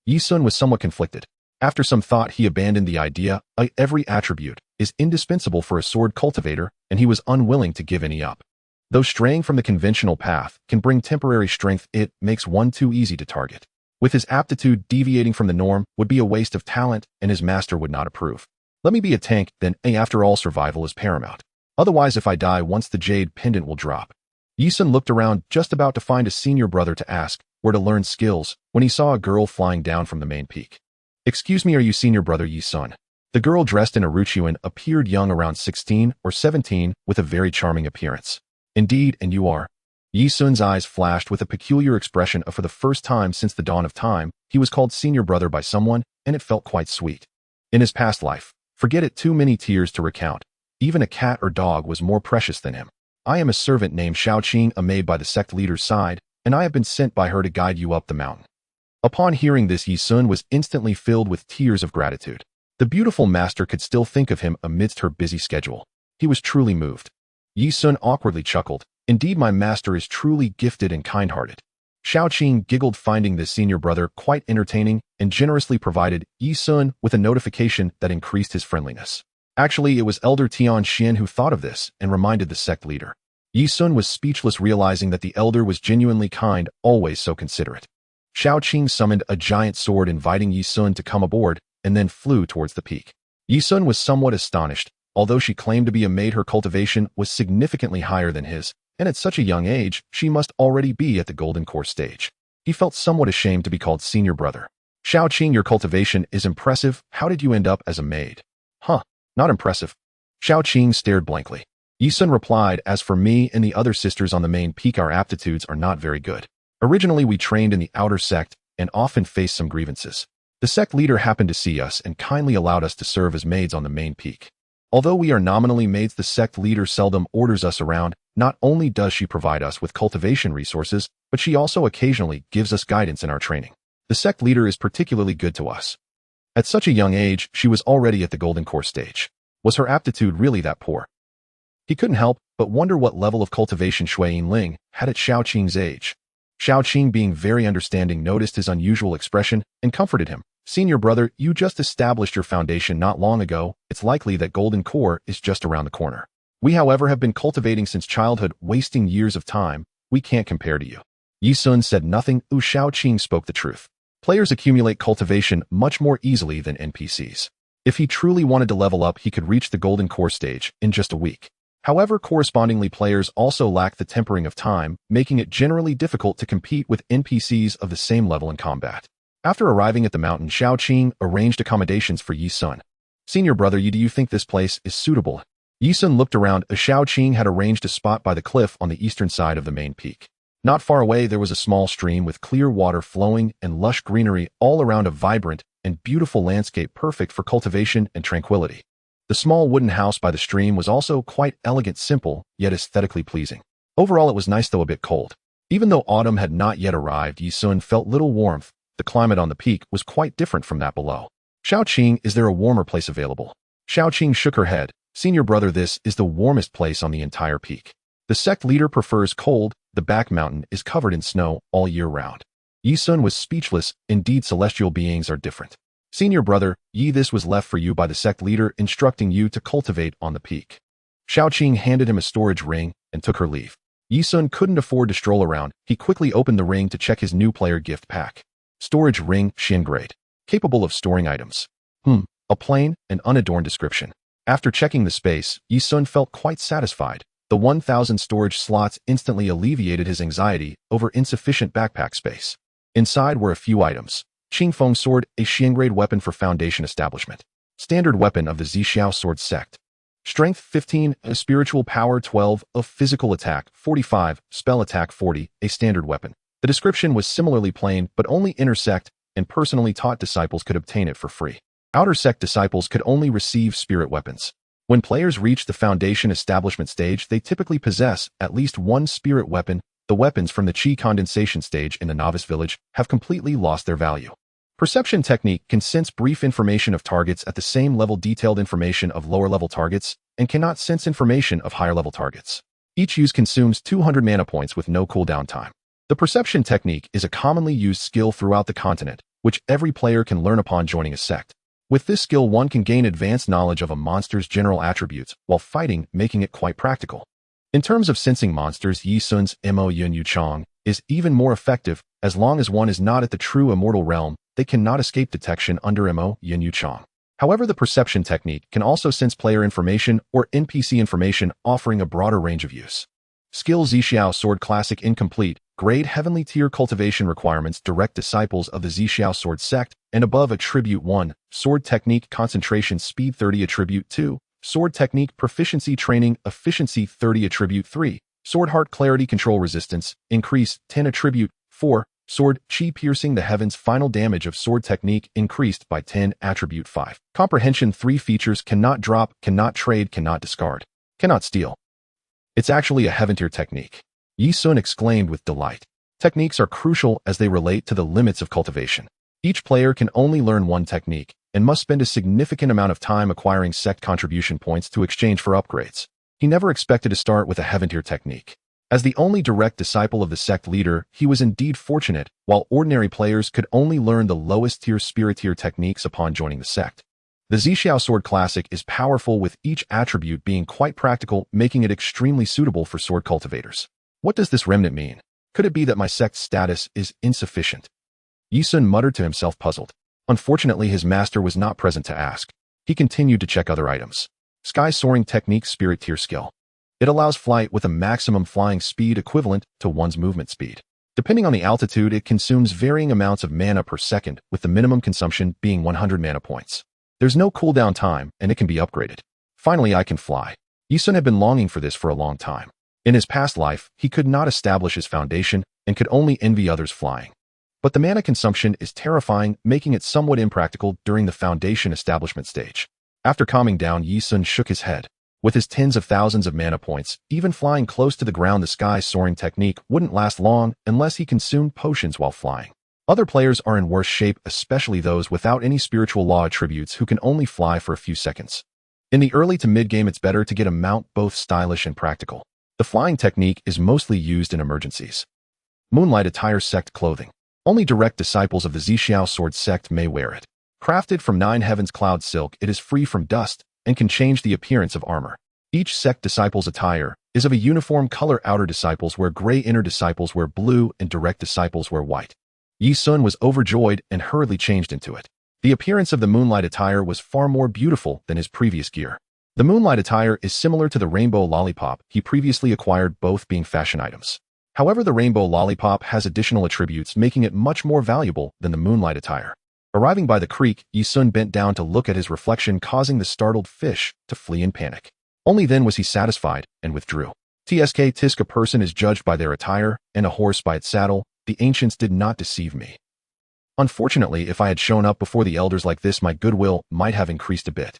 Ye Xun was somewhat conflicted. After some thought, he abandoned the idea. Every attribute is indispensable for a sword cultivator, and he was unwilling to give any up. Though straying from the conventional path can bring temporary strength, it makes one too easy to target. With his aptitude, deviating from the norm would be a waste of talent, and his master would not approve. Let me be a tank, then. After all, survival is paramount. Otherwise, if I die once, the jade pendant will drop. Ye Xun looked around, just about to find a senior brother to ask where to learn skills, when he saw a girl flying down from the main peak. Excuse me, are you senior brother Ye Xun? The girl, dressed in a Ruchuan, appeared young, around 16 or 17, with a very charming appearance. Indeed, and you are? Ye Xun's eyes flashed with a peculiar expression of for the first time since the dawn of time, he was called senior brother by someone, and it felt quite sweet. In his past life, forget it, too many tears to recount. Even a cat or dog was more precious than him. I am a servant named Xiaoqing, a maid by the sect leader's side, and I have been sent by her to guide you up the mountain. Upon hearing this, Ye Xun was instantly filled with tears of gratitude. The beautiful master could still think of him amidst her busy schedule. He was truly moved. Ye Xun awkwardly chuckled. Indeed, my master is truly gifted and kind-hearted. Xiaoqing giggled, finding this senior brother quite entertaining, and generously provided Ye Xun with a notification that increased his friendliness. Actually, it was Elder Tianxian who thought of this and reminded the sect leader. Ye Xun was speechless, realizing that the elder was genuinely kind, always so considerate. Xiaoqing summoned a giant sword, inviting Ye Xun to come aboard, and then flew towards the peak. Ye Xun was somewhat astonished. Although she claimed to be a maid, her cultivation was significantly higher than his, and at such a young age, she must already be at the golden core stage. He felt somewhat ashamed to be called senior brother. Xiaoqing, your cultivation is impressive. How did you end up as a maid? Huh, not impressive. Xiaoqing stared blankly. Ye Xun replied, as for me and the other sisters on the main peak, our aptitudes are not very good. Originally, we trained in the outer sect and often faced some grievances. The sect leader happened to see us and kindly allowed us to serve as maids on the main peak. Although we are nominally maids, the sect leader seldom orders us around. Not only does she provide us with cultivation resources, but she also occasionally gives us guidance in our training. The sect leader is particularly good to us. At such a young age, she was already at the golden core stage. Was her aptitude really that poor? He couldn't help but wonder what level of cultivation Shui Yinling had at Xiaoqing's age. Xiaoqing, being very understanding, noticed his unusual expression and comforted him. Senior brother, you just established your foundation not long ago. It's likely that golden core is just around the corner. We, however, have been cultivating since childhood, wasting years of time. We can't compare to you. Ye Xun said nothing. Xiaoqing spoke the truth. Players accumulate cultivation much more easily than NPCs. If he truly wanted to level up, he could reach the golden core stage in just a week. However, correspondingly, players also lack the tempering of time, making it generally difficult to compete with NPCs of the same level in combat. After arriving at the mountain, Xiaoqing arranged accommodations for Ye Xun. Senior brother, do you think this place is suitable? Ye Xun looked around. Xiaoqing had arranged a spot by the cliff on the eastern side of the main peak. Not far away, there was a small stream with clear water flowing and lush greenery all around, a vibrant and beautiful landscape perfect for cultivation and tranquility. The small wooden house by the stream was also quite elegant, simple, yet aesthetically pleasing. Overall, it was nice, though a bit cold. Even though autumn had not yet arrived, Ye Xun felt little warmth. The climate on the peak was quite different from that below. Xiaoqing, is there a warmer place available? Xiaoqing shook her head. Senior brother, this is the warmest place on the entire peak. The sect leader prefers cold. The back mountain is covered in snow all year round. Ye Xun was speechless. Indeed, celestial beings are different. Senior brother, this was left for you by the sect leader, instructing you to cultivate on the peak. Xiaoqing handed him a storage ring and took her leave. Ye Xun couldn't afford to stroll around. He quickly opened the ring to check his new player gift pack. Storage ring, Xian grade. Capable of storing items. A plain and unadorned description. After checking the space, Ye Xun felt quite satisfied. The 1,000 storage slots instantly alleviated his anxiety over insufficient backpack space. Inside were a few items. Qingfeng sword, a Xian grade weapon for foundation establishment. Standard weapon of the Zixiao sword sect. Strength 15, a spiritual power 12, a physical attack 45, spell attack 40, a standard weapon. The description was similarly plain, but only inner sect and personally taught disciples could obtain it for free. Outer sect disciples could only receive spirit weapons. When players reach the foundation establishment stage, they typically possess at least one spirit weapon. The weapons from the Qi condensation stage in the novice village have completely lost their value. Perception technique can sense brief information of targets at the same level, detailed information of lower level targets, and cannot sense information of higher level targets. Each use consumes 200 mana points with no cooldown time. The perception technique is a commonly used skill throughout the continent, which every player can learn upon joining a sect. With this skill, one can gain advanced knowledge of a monster's general attributes while fighting, making it quite practical. In terms of sensing monsters, Ye Xun's Mo Yun Yu Chang is even more effective. As long as one is not at the true immortal realm, they cannot escape detection under Mo Yun Yu Chang. However, the perception technique can also sense player information or NPC information, offering a broader range of use. Skill Zixiao Sword Classic Incomplete. Grade Heavenly Tier Cultivation Requirements. Direct disciples of the Zixiao Sword Sect and above. Attribute 1. Sword Technique Concentration Speed 30. Attribute 2. Sword Technique Proficiency Training Efficiency 30. Attribute 3. Sword Heart Clarity Control Resistance, increase 10 attribute, 4, Sword Chi Piercing the Heavens Final damage of sword technique increased by 10 attribute 5. Comprehension 3 features cannot drop, cannot trade, cannot discard, cannot steal. It's actually a heaven tier technique. Ye Xun exclaimed with delight. Techniques are crucial as they relate to the limits of cultivation. Each player can only learn one technique and must spend a significant amount of time acquiring sect contribution points to exchange for upgrades. He never expected to start with a heaven tier technique. As the only direct disciple of the sect leader, he was indeed fortunate, while ordinary players could only learn the lowest tier spirit tier techniques upon joining the sect. The Xianxia Sword Classic is powerful, with each attribute being quite practical, making it extremely suitable for sword cultivators. What does this remnant mean? Could it be that my sect's status is insufficient? Ye Xun muttered to himself, puzzled. Unfortunately, his master was not present to ask. He continued to check other items. Sky Soaring Technique Spirit Tier Skill. It allows flight with a maximum flying speed equivalent to one's movement speed. Depending on the altitude, it consumes varying amounts of mana per second, with the minimum consumption being 100 mana points. There's no cooldown time, and it can be upgraded. Finally, I can fly. Ye Xun had been longing for this for a long time. In his past life, he could not establish his foundation and could only envy others flying. But the mana consumption is terrifying, making it somewhat impractical during the foundation establishment stage. After calming down, Ye Xun shook his head. With his tens of thousands of mana points, even flying close to the ground, the sky soaring technique wouldn't last long unless he consumed potions while flying. Other players are in worse shape, especially those without any spiritual law attributes who can only fly for a few seconds. In the early to mid-game, it's better to get a mount both stylish and practical. The flying technique is mostly used in emergencies. Moonlight Attire Sect Clothing. Only direct disciples of the Xianxia Sword Sect may wear it. Crafted from 9 Heavens Cloud Silk, it is free from dust and can change the appearance of armor. Each sect disciple's attire is of a uniform color. Outer disciples wear gray, inner disciples wear blue, and direct disciples wear white. Ye Xun was overjoyed and hurriedly changed into it. The appearance of the moonlight attire was far more beautiful than his previous gear. The moonlight attire is similar to the rainbow lollipop he previously acquired, both being fashion items. However, the rainbow lollipop has additional attributes, making it much more valuable than the moonlight attire. Arriving by the creek, Ye Xun bent down to look at his reflection, causing the startled fish to flee in panic. Only then was he satisfied and withdrew. Tisk, a person is judged by their attire and a horse by its saddle. The ancients did not deceive me. Unfortunately, if I had shown up before the elders like this, my goodwill might have increased a bit.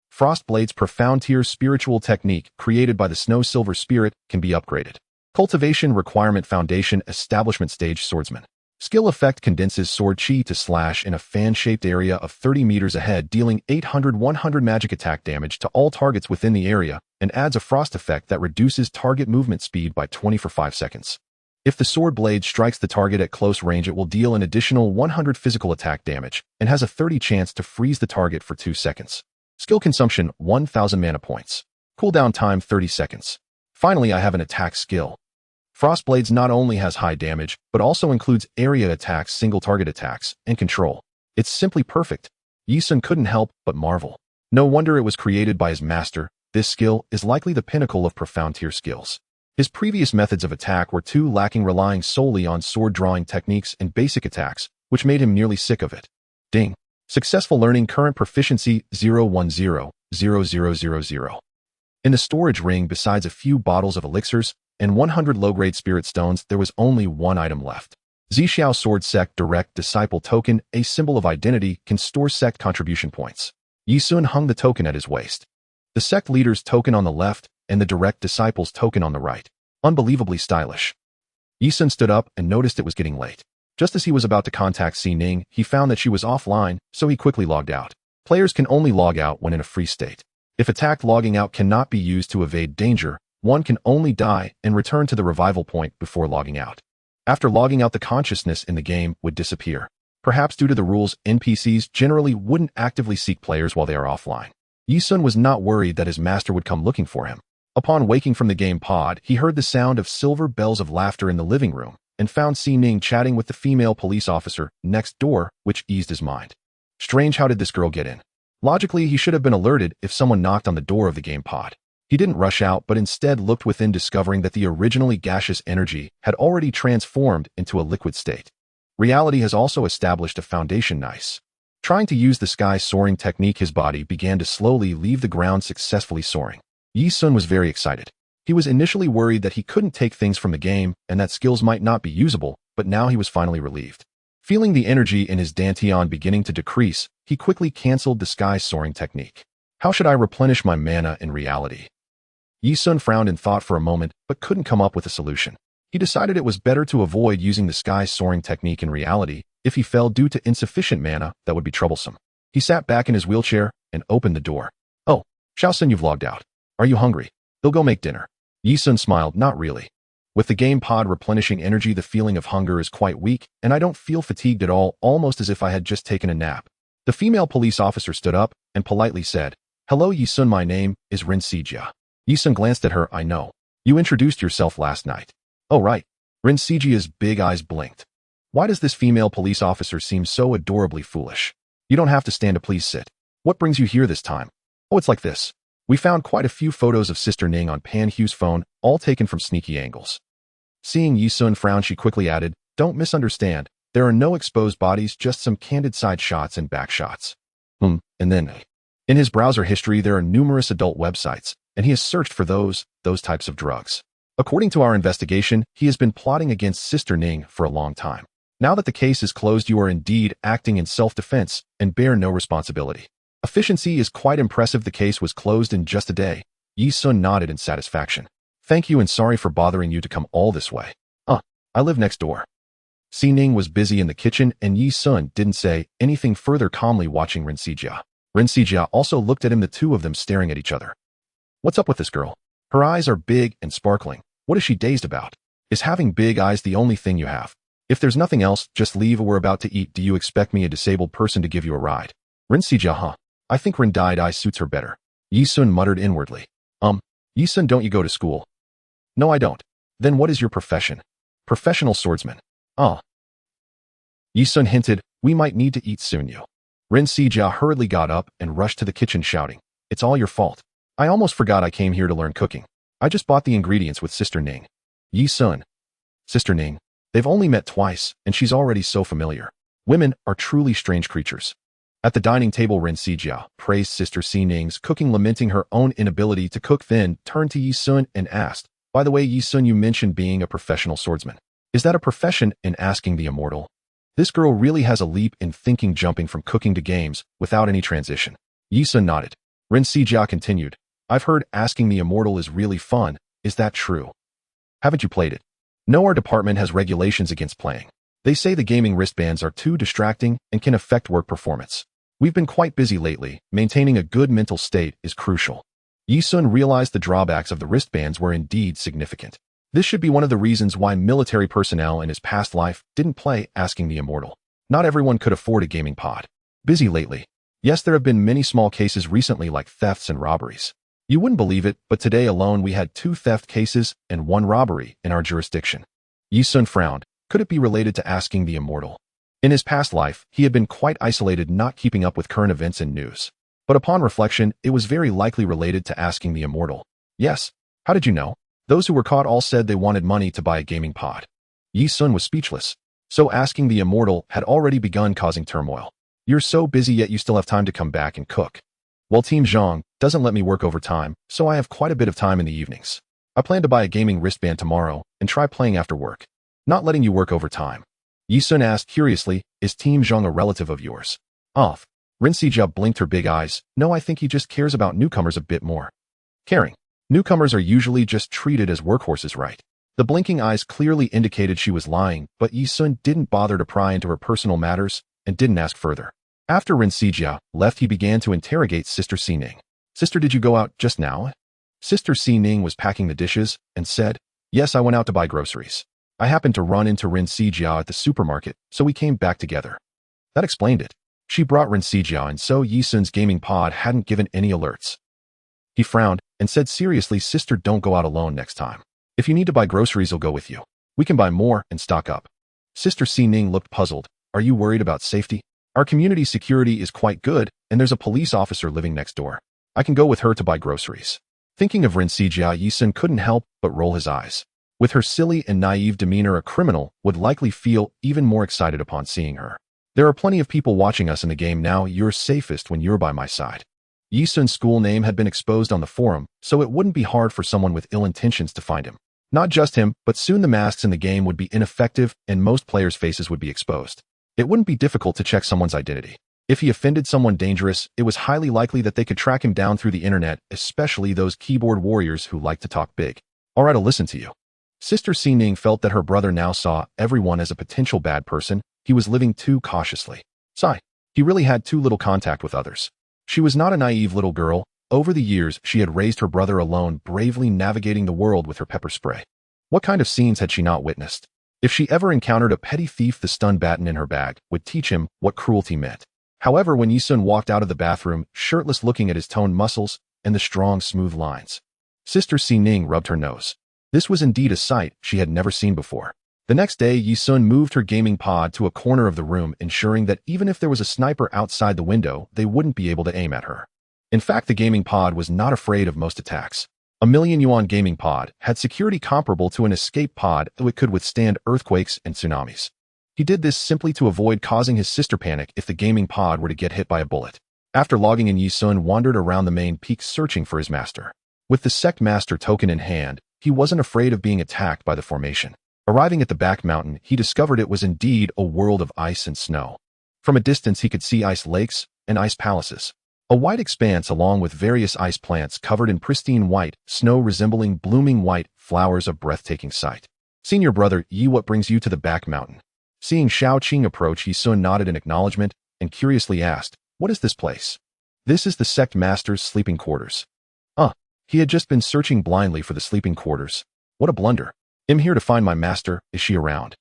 Frostblade's profound tier spiritual technique, created by the Snow Silver Spirit, can be upgraded. Cultivation Requirement Foundation Establishment Stage Swordsman. Skill effect condenses sword chi to slash in a fan-shaped area of 30 meters ahead, dealing 800-100 magic attack damage to all targets within the area, and adds a frost effect that reduces target movement speed by 20 for 5 seconds. If the sword blade strikes the target at close range, it will deal an additional 100 physical attack damage, and has a 30 chance to freeze the target for 2 seconds. Skill consumption, 1000 mana points. Cooldown time, 30 seconds. Finally, I have an attack skill. Frostblades not only has high damage, but also includes area attacks, single target attacks, and control. It's simply perfect. Ye Xun couldn't help but marvel. No wonder it was created by his master. This skill is likely the pinnacle of profound tier skills. His previous methods of attack were too lacking, relying solely on sword drawing techniques and basic attacks, which made him nearly sick of it. Ding. Successful learning. Current proficiency 0100000. In the storage ring, besides a few bottles of elixirs and 100 low-grade spirit stones, there was only one item left. Xianxia Sword Sect Direct Disciple Token, a symbol of identity, can store sect contribution points. Ye Xun hung the token at his waist. The sect leader's token on the left and the direct disciple's token on the right. Unbelievably stylish. Ye Xun stood up and noticed it was getting late. Just as he was about to contact Si Ning, he found that she was offline, so he quickly logged out. Players can only log out when in a free state. If attacked, logging out cannot be used to evade danger. One can only die and return to the revival point before logging out. After logging out, the consciousness in the game would disappear. Perhaps due to the rules, NPCs generally wouldn't actively seek players while they are offline. Ye Xun was not worried that his master would come looking for him. Upon waking from the game pod, he heard the sound of silver bells of laughter in the living room and found Si Ning chatting with the female police officer next door, which eased his mind. Strange, how did this girl get in? Logically, he should have been alerted if someone knocked on the door of the game pod. He didn't rush out, but instead looked within, discovering that the originally gaseous energy had already transformed into a liquid state. Reality has also established a foundation. Nice. Trying to use the sky soaring technique, his body began to slowly leave the ground, successfully soaring. Ye Xun was very excited. He was initially worried that he couldn't take things from the game and that skills might not be usable, but now he was finally relieved. Feeling the energy in his dantian beginning to decrease, he quickly cancelled the sky soaring technique. How should I replenish my mana in reality? Ye Xun frowned in thought for a moment, but couldn't come up with a solution. He decided it was better to avoid using the sky soaring technique in reality. If he fell due to insufficient mana, that would be troublesome. He sat back in his wheelchair and opened the door. Oh, Xiaoxin, you've logged out. Are you hungry? They'll go make dinner. Ye Xun smiled, not really. With the game pod replenishing energy, the feeling of hunger is quite weak, and I don't feel fatigued at all, almost as if I had just taken a nap. The female police officer stood up and politely said, Hello Ye Xun, my name is Xianxia. Ye Xun glanced at her. I know. You introduced yourself last night. Oh right. Xianxia's big eyes blinked. Why does this female police officer seem so adorably foolish? You don't have to stand to please sit. What brings you here this time? Oh, it's like this. We found quite a few photos of Sister Ning on Pan Hu's phone, all taken from sneaky angles. Seeing Ye Xun frown, she quickly added, Don't misunderstand. There are no exposed bodies, just some candid side shots and back shots. And then, in his browser history, there are numerous adult websites, and he has searched for those types of drugs. According to our investigation, he has been plotting against Sister Ning for a long time. Now that the case is closed, you are indeed acting in self-defense and bear no responsibility. Efficiency is quite impressive. The case was closed in just a day. Ye Xun nodded in satisfaction. Thank you and sorry for bothering you to come all this way. I live next door. Si Ning was busy in the kitchen and Ye Xun didn't say anything further, calmly watching Xianxia. Xianxia also looked at him, the two of them staring at each other. What's up with this girl? Her eyes are big and sparkling. What is she dazed about? Is having big eyes the only thing you have? If there's nothing else, just leave. We're about to eat. Do you expect me, a disabled person, to give you a ride? Xianxia, I think Rin dyed eye suits her better. Ye Xun muttered inwardly. Ye Xun, don't you go to school? No, I don't. Then what is your profession? Professional swordsman. Ye Xun hinted, we might need to eat soon. Xianxia hurriedly got up and rushed to the kitchen shouting, It's all your fault. I almost forgot I came here to learn cooking. I just bought the ingredients with Sister Ning. Ye Xun. Sister Ning. They've only met twice, and she's already so familiar. Women are truly strange creatures. At the dining table, Xianxia praised Sister Si Ning's cooking, lamenting her own inability to cook, then turned to Ye Xun and asked, By the way, Ye Xun, you mentioned being a professional swordsman. Is that a profession? In asking the immortal. This girl really has a leap in thinking, jumping from cooking to games without any transition. Ye Xun nodded. Xianxia continued, I've heard asking the immortal is really fun. Is that true? Haven't you played it? No, our department has regulations against playing. They say the gaming wristbands are too distracting and can affect work performance. We've been quite busy lately. Maintaining a good mental state is crucial. Ye Xun realized the drawbacks of the wristbands were indeed significant. This should be one of the reasons why military personnel in his past life didn't play asking the immortal. Not everyone could afford a gaming pod. Busy lately. Yes, there have been many small cases recently, like thefts and robberies. You wouldn't believe it, but today alone we had 2 theft cases and 1 robbery in our jurisdiction. Ye Xun frowned. Could it be related to asking the immortal? In his past life, he had been quite isolated, not keeping up with current events and news. But upon reflection, it was very likely related to asking the immortal. Yes. How did you know? Those who were caught all said they wanted money to buy a gaming pod. Ye Xun was speechless. So asking the immortal had already begun causing turmoil. You're so busy, yet you still have time to come back and cook. Well, Team Zhang doesn't let me work overtime, so I have quite a bit of time in the evenings. I plan to buy a gaming wristband tomorrow and try playing after work. Not letting you work overtime. Ye Xun asked curiously, is Team Zhang a relative of yours? Xianxia blinked her big eyes. No, I think he just cares about newcomers a bit more. Caring. Newcomers are usually just treated as workhorses, right? The blinking eyes clearly indicated she was lying, but Ye Xun didn't bother to pry into her personal matters and didn't ask further. After Xianxia left, he began to interrogate Sister Si Ning. Sister, did you go out just now? Sister Si Ning was packing the dishes and said, Yes, I went out to buy groceries. I happened to run into Xianxia at the supermarket, so we came back together. That explained it. She brought Xianxia, and so Ye Xun's gaming pod hadn't given any alerts. He frowned and said seriously, Sister, don't go out alone next time. If you need to buy groceries, I'll go with you. We can buy more and stock up. Sister Si Ning looked puzzled. Are you worried about safety? Our community security is quite good, and there's a police officer living next door. I can go with her to buy groceries. Thinking of Xianxia, Ye Xun couldn't help but roll his eyes. With her silly and naive demeanor, a criminal would likely feel even more excited upon seeing her. There are plenty of people watching us in the game now. You're safest when you're by my side. Ye Xun's school name had been exposed on the forum, so it wouldn't be hard for someone with ill intentions to find him. Not just him, but soon the masks in the game would be ineffective and most players' faces would be exposed. It wouldn't be difficult to check someone's identity. If he offended someone dangerous, it was highly likely that they could track him down through the internet, especially those keyboard warriors who like to talk big. Alright, I'll listen to you. Sister Xining felt that her brother now saw everyone as a potential bad person. He was living too cautiously. Sigh. He really had too little contact with others. She was not a naive little girl. Over the years, she had raised her brother alone, bravely navigating the world with her pepper spray. What kind of scenes had she not witnessed? If she ever encountered a petty thief, the stun baton in her bag would teach him what cruelty meant. However, when Ye Xun walked out of the bathroom, shirtless, looking at his toned muscles and the strong, smooth lines, Sister Xining rubbed her nose. This was indeed a sight she had never seen before. The next day, Ye Xun moved her gaming pod to a corner of the room, ensuring that even if there was a sniper outside the window, they wouldn't be able to aim at her. In fact, the gaming pod was not afraid of most attacks. A million-yuan gaming pod had security comparable to an escape pod, though it could withstand earthquakes and tsunamis. He did this simply to avoid causing his sister panic if the gaming pod were to get hit by a bullet. After logging in, Ye Xun wandered around the main peak searching for his master. With the sect master token in hand, he wasn't afraid of being attacked by the formation. Arriving at the back mountain, he discovered it was indeed a world of ice and snow. From a distance, he could see ice lakes and ice palaces. A wide expanse along with various ice plants covered in pristine white snow resembling blooming white flowers, of breathtaking sight. Senior brother Yi, what brings you to the back mountain? Seeing Xiaoqing approach, Ye Xun nodded in acknowledgement and curiously asked, what is this place? This is the sect master's sleeping quarters. He had just been searching blindly for the sleeping quarters. What a blunder. I'm here to find my master. Is she around?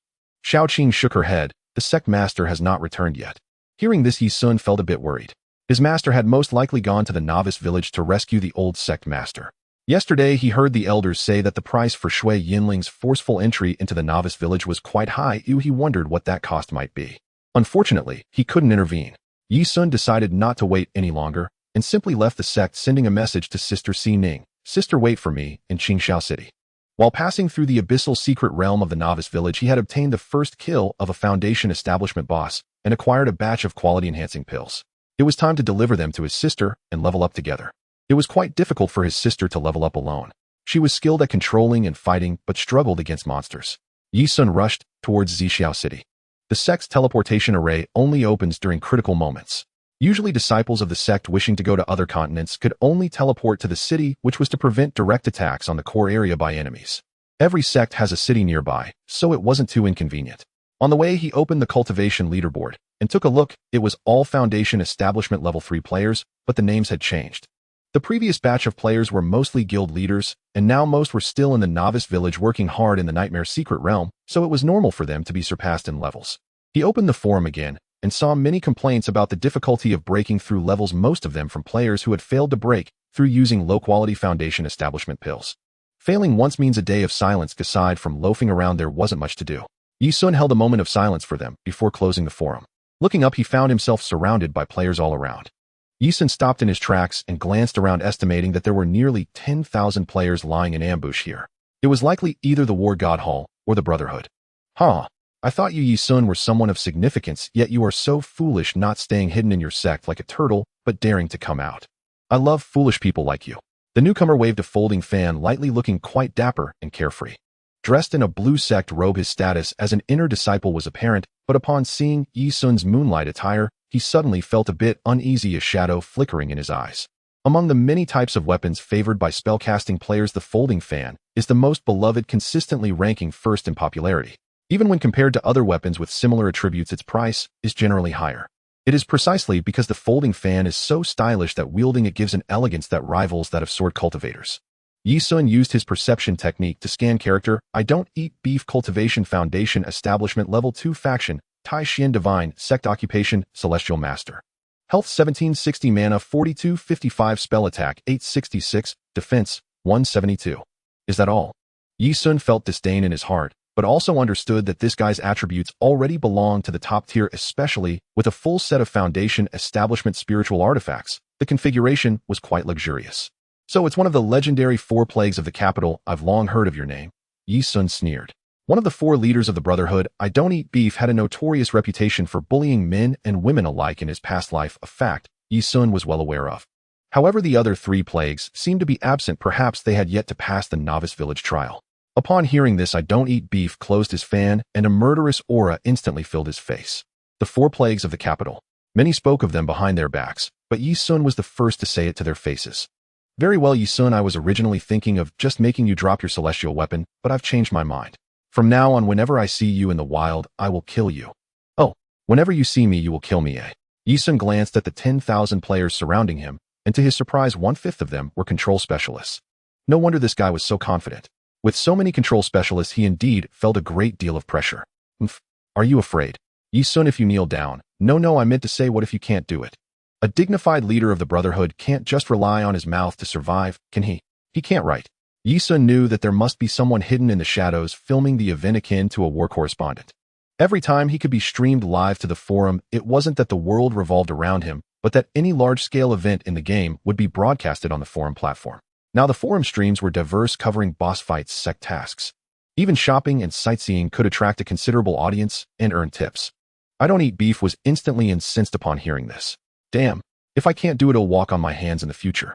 Xiaoqing shook her head. The sect master has not returned yet. Hearing this, Ye Xun felt a bit worried. His master had most likely gone to the novice village to rescue the old sect master. Yesterday, he heard the elders say that the price for Shui Yinling's forceful entry into the novice village was quite high. He wondered what that cost might be. Unfortunately, he couldn't intervene. Ye Xun decided not to wait any longer and simply left the sect, sending a message to Sister Xining. Sister, wait for me in Xianxia City. While passing through the abyssal secret realm of the novice village, he had obtained the first kill of a Foundation establishment boss and acquired a batch of quality-enhancing pills. It was time to deliver them to his sister and level up together. It was quite difficult for his sister to level up alone. She was skilled at controlling and fighting, but struggled against monsters. Ye Xun rushed towards Xianxia City. The sect's teleportation array only opens during critical moments. Usually, disciples of the sect wishing to go to other continents could only teleport to the city, which was to prevent direct attacks on the core area by enemies. Every sect has a city nearby, so it wasn't too inconvenient. On the way, he opened the cultivation leaderboard and took a look. It was all Foundation Establishment Level 3 players, but the names had changed. The previous batch of players were mostly guild leaders, and now most were still in the novice village working hard in the Nightmare Secret Realm, so it was normal for them to be surpassed in levels. He opened the forum again and saw many complaints about the difficulty of breaking through levels, most of them from players who had failed to break through using low-quality Foundation Establishment pills. Failing once means a day of silence. Aside from loafing around, there wasn't much to do. Ye Xun held a moment of silence for them before closing the forum. Looking up, he found himself surrounded by players all around. Ye Xun stopped in his tracks and glanced around, estimating that there were nearly 10,000 players lying in ambush here. It was likely either the War God Hall or the Brotherhood. I thought you, Ye Xun, were someone of significance, yet you are so foolish, not staying hidden in your sect like a turtle, but daring to come out. I love foolish people like you. The newcomer waved a folding fan lightly, looking quite dapper and carefree. Dressed in a blue sect robe, his status as an inner disciple was apparent, but upon seeing Ye Xun's moonlight attire, he suddenly felt a bit uneasy, a shadow flickering in his eyes. Among the many types of weapons favored by spellcasting players, the folding fan is the most beloved, consistently ranking first in popularity. Even when compared to other weapons with similar attributes, its price is generally higher. It is precisely because the folding fan is so stylish that wielding it gives an elegance that rivals that of sword cultivators. Ye Xun used his perception technique to scan character. I don't eat beef. Cultivation Foundation Establishment Level 2 Faction, Tai Xian Divine, Sect Occupation, Celestial Master. Health 1760, Mana 4255, Spell Attack 866, Defense 172. Is that all? Ye Xun felt disdain in his heart, but also understood that this guy's attributes already belonged to the top tier, especially with a full set of Foundation Establishment spiritual artifacts. The configuration was quite luxurious. So it's one of the legendary 4 plagues of the capital. I've long heard of your name. Ye Xun sneered. One of the 4 leaders of the Brotherhood, I don't eat beef, had a notorious reputation for bullying men and women alike in his past life, a fact Ye Xun was well aware of. However, the other 3 plagues seemed to be absent. Perhaps they had yet to pass the novice village trial. Upon hearing this, I don't eat beef closed his fan, and a murderous aura instantly filled his face. The 4 plagues of the capital. Many spoke of them behind their backs, but Ye Xun was the first to say it to their faces. Very well, Ye Xun, I was originally thinking of just making you drop your celestial weapon, but I've changed my mind. From now on, whenever I see you in the wild, I will kill you. Oh, whenever you see me, you will kill me, eh? Ye Xun glanced at the 10,000 players surrounding him, and to his surprise, 1/5 of them were control specialists. No wonder this guy was so confident. With so many control specialists, he indeed felt a great deal of pressure. Are you afraid? Ye Xun, if you kneel down. No, I meant to say, what if you can't do it? A dignified leader of the Brotherhood can't just rely on his mouth to survive, can he? He can't, right? Ye Xun knew that there must be someone hidden in the shadows filming the event akin to a war correspondent. Every time he could be streamed live to the forum, it wasn't that the world revolved around him, but that any large-scale event in the game would be broadcasted on the forum platform. Now, the forum streams were diverse, covering boss fights, sect tasks. Even shopping and sightseeing could attract a considerable audience and earn tips. I don't eat beef was instantly incensed upon hearing this. Damn, if I can't do it, I'll walk on my hands in the future.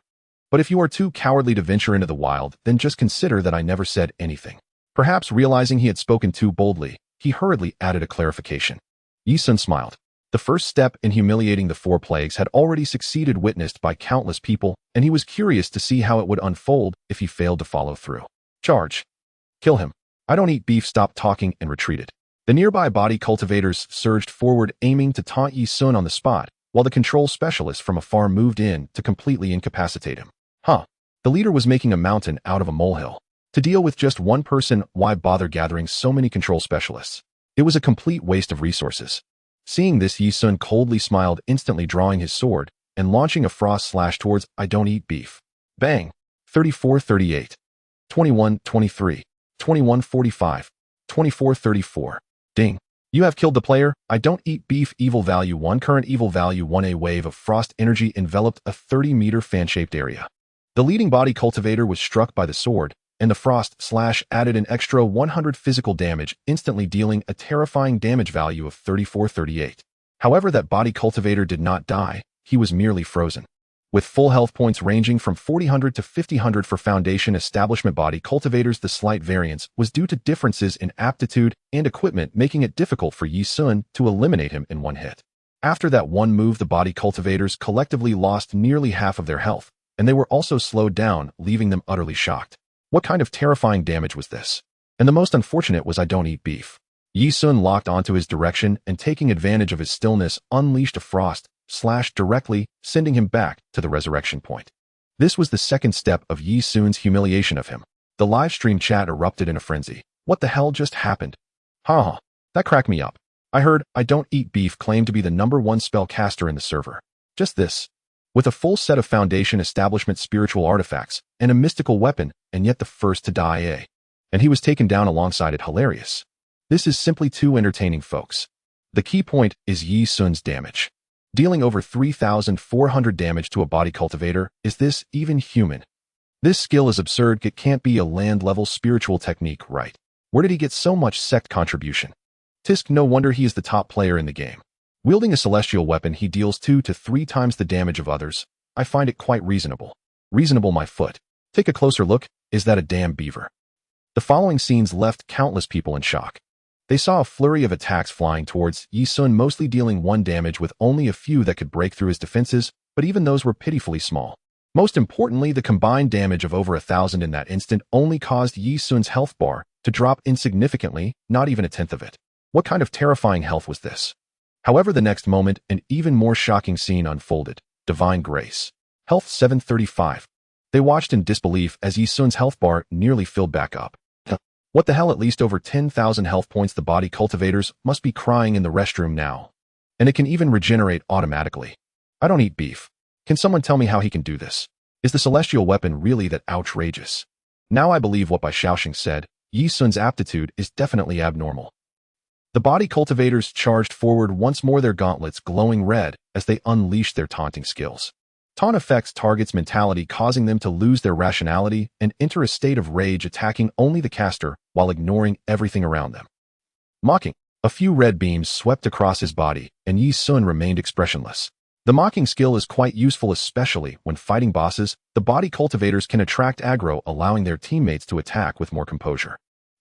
But if you are too cowardly to venture into the wild, then just consider that I never said anything. Perhaps realizing he had spoken too boldly, he hurriedly added a clarification. Ye Xun smiled. The first step in humiliating the 4 plagues had already succeeded, witnessed by countless people, and he was curious to see how it would unfold if he failed to follow through. Charge. Kill him. I don't eat beef stopped talking and retreated. The nearby body cultivators surged forward, aiming to taunt Ye Xun on the spot, while the control specialist from afar moved in to completely incapacitate him. The leader was making a mountain out of a molehill. To deal with just one person, why bother gathering so many control specialists? It was a complete waste of resources. Seeing this, Ye Xun coldly smiled, instantly drawing his sword and launching a frost slash towards I don't eat beef. Bang! 34-38. 21-23. 21-45. 24-34. Ding. You have killed the player. I don't eat beef. Evil value 1. Current evil value 1. A wave of frost energy enveloped a 30-meter fan-shaped area. The leading body cultivator was struck by the sword, and the frost slash added an extra 100 physical damage, instantly dealing a terrifying damage value of 34-38. However, that body cultivator did not die. He was merely frozen. With full health points ranging from 4000 to 5000 for Foundation Establishment body cultivators, the slight variance was due to differences in aptitude and equipment, making it difficult for Ye Xun to eliminate him in one hit. After that one move, the body cultivators collectively lost nearly half of their health, and they were also slowed down, leaving them utterly shocked. What kind of terrifying damage was this? And the most unfortunate was I don't eat beef. Ye Xun locked onto his direction and, taking advantage of his stillness, unleashed a frost slash directly, sending him back to the resurrection point. This was the second step of Ye Xun's humiliation of him. The live stream chat erupted in a frenzy. What the hell just happened? That cracked me up. I heard I don't eat beef claim to be the #1 spellcaster in the server. Just this. With a full set of Foundation Establishment spiritual artifacts and a mystical weapon, and yet the first to die, eh? And he was taken down alongside it. Hilarious. This is simply too entertaining, folks. The key point is Ye Xun's damage. Dealing over 3,400 damage to a body cultivator, is this even human? This skill is absurd. It can't be a land-level spiritual technique, right? Where did he get so much sect contribution? Tisk, no wonder he is the top player in the game. Wielding a celestial weapon, he deals 2 to 3 times the damage of others. I find it quite reasonable. Reasonable, my foot. Take a closer look. Is that a damn beaver? The following scenes left countless people in shock. They saw a flurry of attacks flying towards Ye Xun, mostly dealing 1 damage, with only a few that could break through his defenses, but even those were pitifully small. Most importantly, the combined damage of over 1,000 in that instant only caused Ye Xun's health bar to drop insignificantly, not even 1/10 of it. What kind of terrifying health was this? However, the next moment, an even more shocking scene unfolded. Divine Grace. Health 735. They watched in disbelief as Ye Xun's health bar nearly filled back up. What the hell? At least over 10,000 health points. The body cultivators must be crying in the restroom now. And it can even regenerate automatically. I don't eat beef. Can someone tell me how he can do this? Is the celestial weapon really that outrageous? Now I believe what Bai Xiaoxing said. Ye Xun's aptitude is definitely abnormal. The body cultivators charged forward once more, their gauntlets glowing red as they unleashed their taunting skills. Taunt affects targets' mentality, causing them to lose their rationality and enter a state of rage, attacking only the caster while ignoring everything around them. Mocking. A few red beams swept across his body, and Ye Xun remained expressionless. The mocking skill is quite useful, especially when fighting bosses. The body cultivators can attract aggro, allowing their teammates to attack with more composure.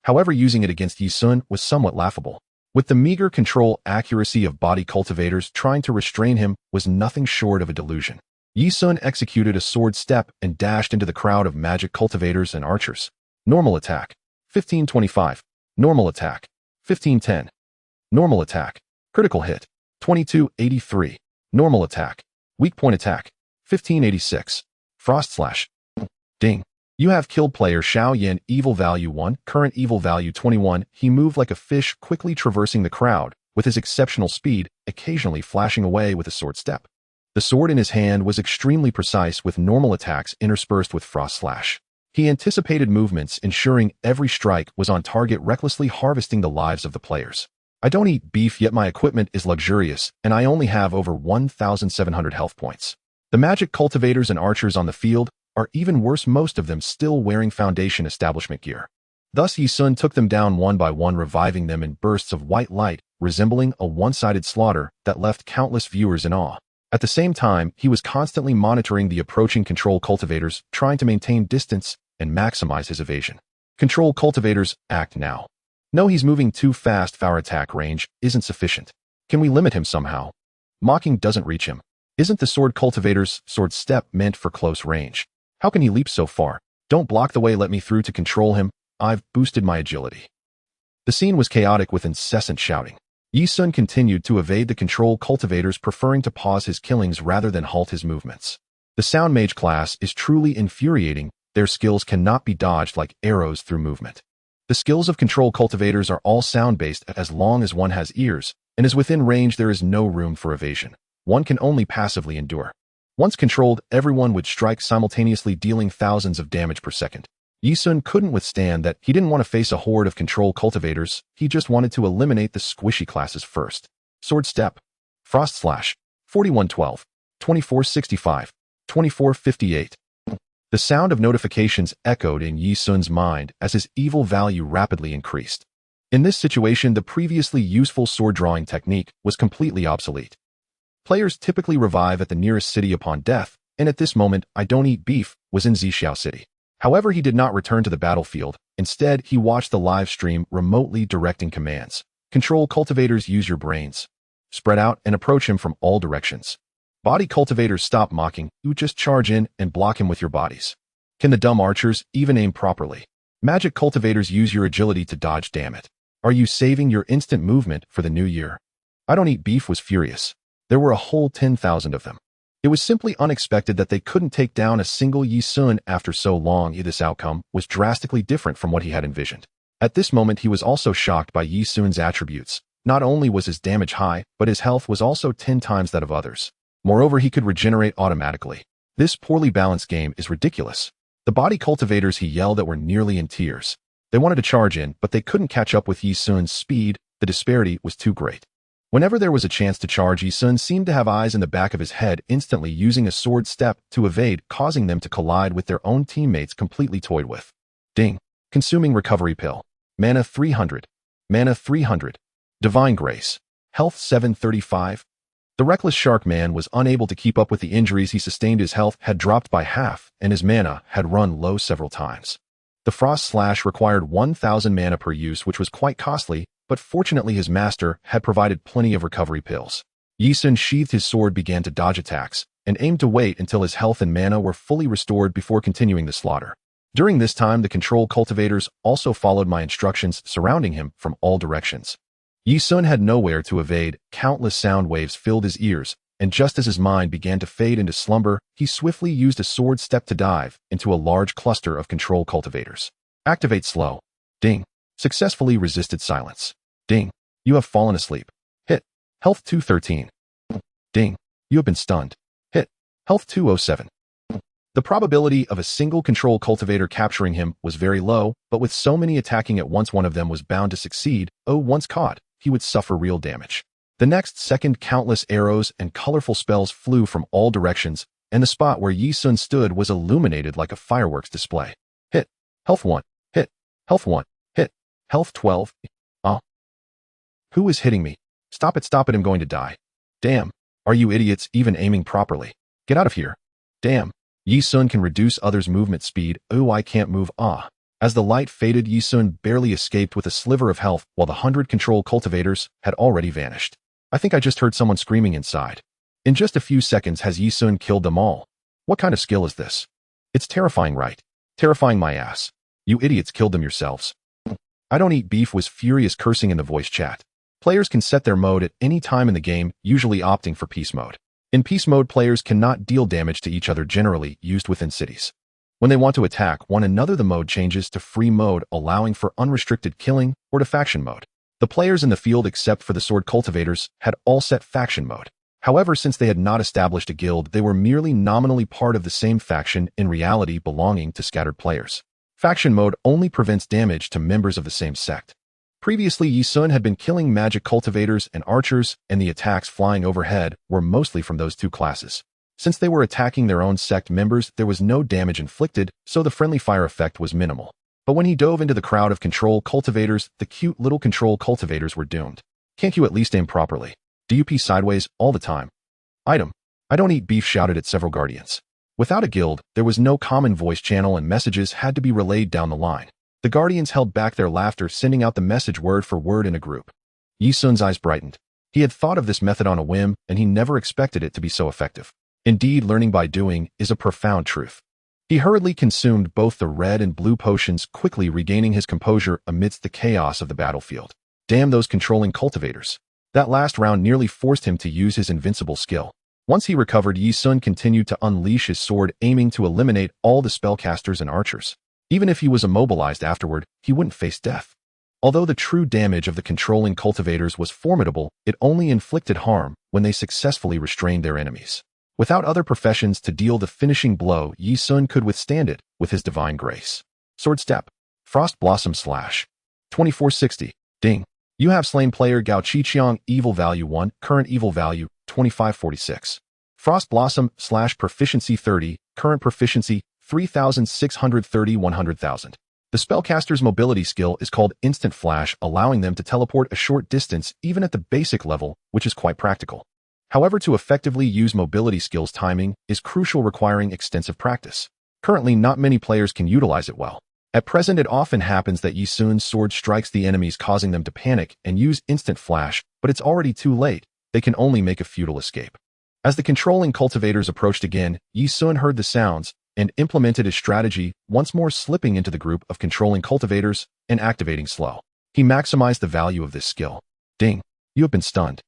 However, using it against Ye Xun was somewhat laughable. With the meager control accuracy of body cultivators, trying to restrain him was nothing short of a delusion. Ye Xun executed a sword step and dashed into the crowd of magic cultivators and archers. Normal attack, 1525. Normal attack, 1510. Normal attack, critical hit, 2283. Normal attack, weak point attack, 1586. Frost slash. Ding. You have killed player Xiaoyan, evil value 1, current evil value 21. He moved like a fish, quickly traversing the crowd, with his exceptional speed, occasionally flashing away with a sword step. The sword in his hand was extremely precise, with normal attacks interspersed with frost slash. He anticipated movements, ensuring every strike was on target, recklessly harvesting the lives of the players. I don't eat beef, yet my equipment is luxurious, and I only have over 1,700 health points. The magic cultivators and archers on the field are even worse, most of them still wearing Foundation establishment gear. Thus Ye Xun took them down one by one, reviving them in bursts of white light, resembling a one-sided slaughter that left countless viewers in awe. At the same time, he was constantly monitoring the approaching control cultivators, trying to maintain distance and maximize his evasion. Control cultivators, act now. No, he's moving too fast. Our attack range isn't sufficient. Can we limit him somehow? Mocking doesn't reach him. Isn't the sword cultivator's sword step meant for close range? How can he leap so far? Don't block the way, let me through to control him. I've boosted my agility. The scene was chaotic with incessant shouting. Ye Xun continued to evade the control cultivators, preferring to pause his killings rather than halt his movements. The sound mage class is truly infuriating. Their skills cannot be dodged like arrows through movement. The skills of control cultivators are all sound-based. As long as one has ears and is within range, there is no room for evasion. One can only passively endure. Once controlled, everyone would strike simultaneously, dealing thousands of damage per second. Ye Xun couldn't withstand that. He didn't want to face a horde of control cultivators. He just wanted to eliminate the squishy classes first. Sword step, frost slash, 4112, 2465, 2458. The sound of notifications echoed in Ye Xun's mind as his evil value rapidly increased. In this situation, the previously useful sword drawing technique was completely obsolete. Players typically revive at the nearest city upon death, and at this moment, I don't eat beef was in Xiao City. However, he did not return to the battlefield. Instead, he watched the live stream, remotely directing commands. Control cultivators, use your brains. Spread out and approach him from all directions. Body cultivators, stop mocking. You just charge in and block him with your bodies. Can the dumb archers even aim properly? Magic cultivators, use your agility to dodge, damn it. Are you saving your instant movement for the new year? I don't eat beef was furious. There were a whole 10,000 of them. It was simply unexpected that they couldn't take down a single Ye Xun after so long. This outcome was drastically different from what he had envisioned. At this moment, he was also shocked by Ye Xun's attributes. Not only was his damage high, but his health was also 10 times that of others. Moreover, he could regenerate automatically. This poorly balanced game is ridiculous. The body cultivators, he yelled at, were nearly in tears. They wanted to charge in, but they couldn't catch up with Ye Xun's speed. The disparity was too great. Whenever there was a chance to charge, Ye Xun seemed to have eyes in the back of his head, instantly using a sword step to evade, causing them to collide with their own teammates, completely toyed with. Ding. Consuming recovery pill. Mana 300. Mana 300. Divine Grace. Health 735. The reckless shark man was unable to keep up with the injuries he sustained. His health had dropped by half, and his mana had run low several times. The frost slash required 1,000 mana per use, which was quite costly, but fortunately his master had provided plenty of recovery pills. Ye Xun sheathed his sword, began to dodge attacks, and aimed to wait until his health and mana were fully restored before continuing the slaughter. During this time, the control cultivators also followed my instructions, surrounding him from all directions. Ye Xun had nowhere to evade. Countless sound waves filled his ears, and just as his mind began to fade into slumber, he swiftly used a sword step to dive into a large cluster of control cultivators. Activate slow. Ding. Successfully resisted silence. Ding. You have fallen asleep. Hit. Health 213. Ding. You have been stunned. Hit. Health 207. The probability of a single control cultivator capturing him was very low, but with so many attacking at once, one of them was bound to succeed. Once caught, he would suffer real damage. The next second, countless arrows and colorful spells flew from all directions, and the spot where Ye Xun stood was illuminated like a fireworks display. Hit. Health 1. Hit. Health 1. Hit. Health 12. Who is hitting me? Stop it, I'm going to die. Damn. Are you idiots even aiming properly? Get out of here. Damn. Ye Xun can reduce others' movement speed. Oh, I can't move. Ah. As the light faded, Ye Xun barely escaped with a sliver of health while the 100 control cultivators had already vanished. I think I just heard someone screaming inside. In just a few seconds has Ye Xun killed them all. What kind of skill is this? It's terrifying, right? Terrifying my ass. You idiots killed them yourselves. I don't eat beef, was furious cursing in the voice chat. Players can set their mode at any time in the game, usually opting for peace mode. In peace mode, players cannot deal damage to each other, generally used within cities. When they want to attack one another, the mode changes to free mode, allowing for unrestricted killing, or to faction mode. The players in the field, except for the sword cultivators, had all set faction mode. However, since they had not established a guild, they were merely nominally part of the same faction, in reality belonging to scattered players. Faction mode only prevents damage to members of the same sect. Previously, Ye Xun had been killing magic cultivators and archers, and the attacks flying overhead were mostly from those two classes. Since they were attacking their own sect members, there was no damage inflicted, so the friendly fire effect was minimal. But when he dove into the crowd of control cultivators, the cute little control cultivators were doomed. Can't you at least aim properly? Do you pee sideways all the time? Item. I don't eat beef, shouted at several guardians. Without a guild, there was no common voice channel and messages had to be relayed down the line. The guardians held back their laughter, sending out the message word for word in a group. Ye Xun's eyes brightened. He had thought of this method on a whim, and he never expected it to be so effective. Indeed, learning by doing is a profound truth. He hurriedly consumed both the red and blue potions, quickly regaining his composure amidst the chaos of the battlefield. Damn those controlling cultivators. That last round nearly forced him to use his invincible skill. Once he recovered, Ye Xun continued to unleash his sword, aiming to eliminate all the spellcasters and archers. Even if he was immobilized afterward, he wouldn't face death. Although the true damage of the controlling cultivators was formidable, it only inflicted harm when they successfully restrained their enemies. Without other professions to deal the finishing blow, Ye Xun could withstand it with his divine grace. Sword Step. Frost Blossom Slash. 2460. Ding. You have slain player Gao Qiqiang, evil value 1, current evil value 2546. Frost Blossom Slash proficiency 30, current proficiency 3630 100,000. The spellcaster's mobility skill is called Instant Flash, allowing them to teleport a short distance even at the basic level, which is quite practical. However, to effectively use mobility skills, timing is crucial, requiring extensive practice. Currently, not many players can utilize it well. At present, it often happens that Ye Xun's sword strikes the enemies, causing them to panic and use Instant Flash, but it's already too late. They can only make a futile escape. As the controlling cultivators approached again, Ye Xun heard the sounds and implemented his strategy, once more slipping into the group of controlling cultivators and activating slow. He maximized the value of this skill. Ding. You have been stunned.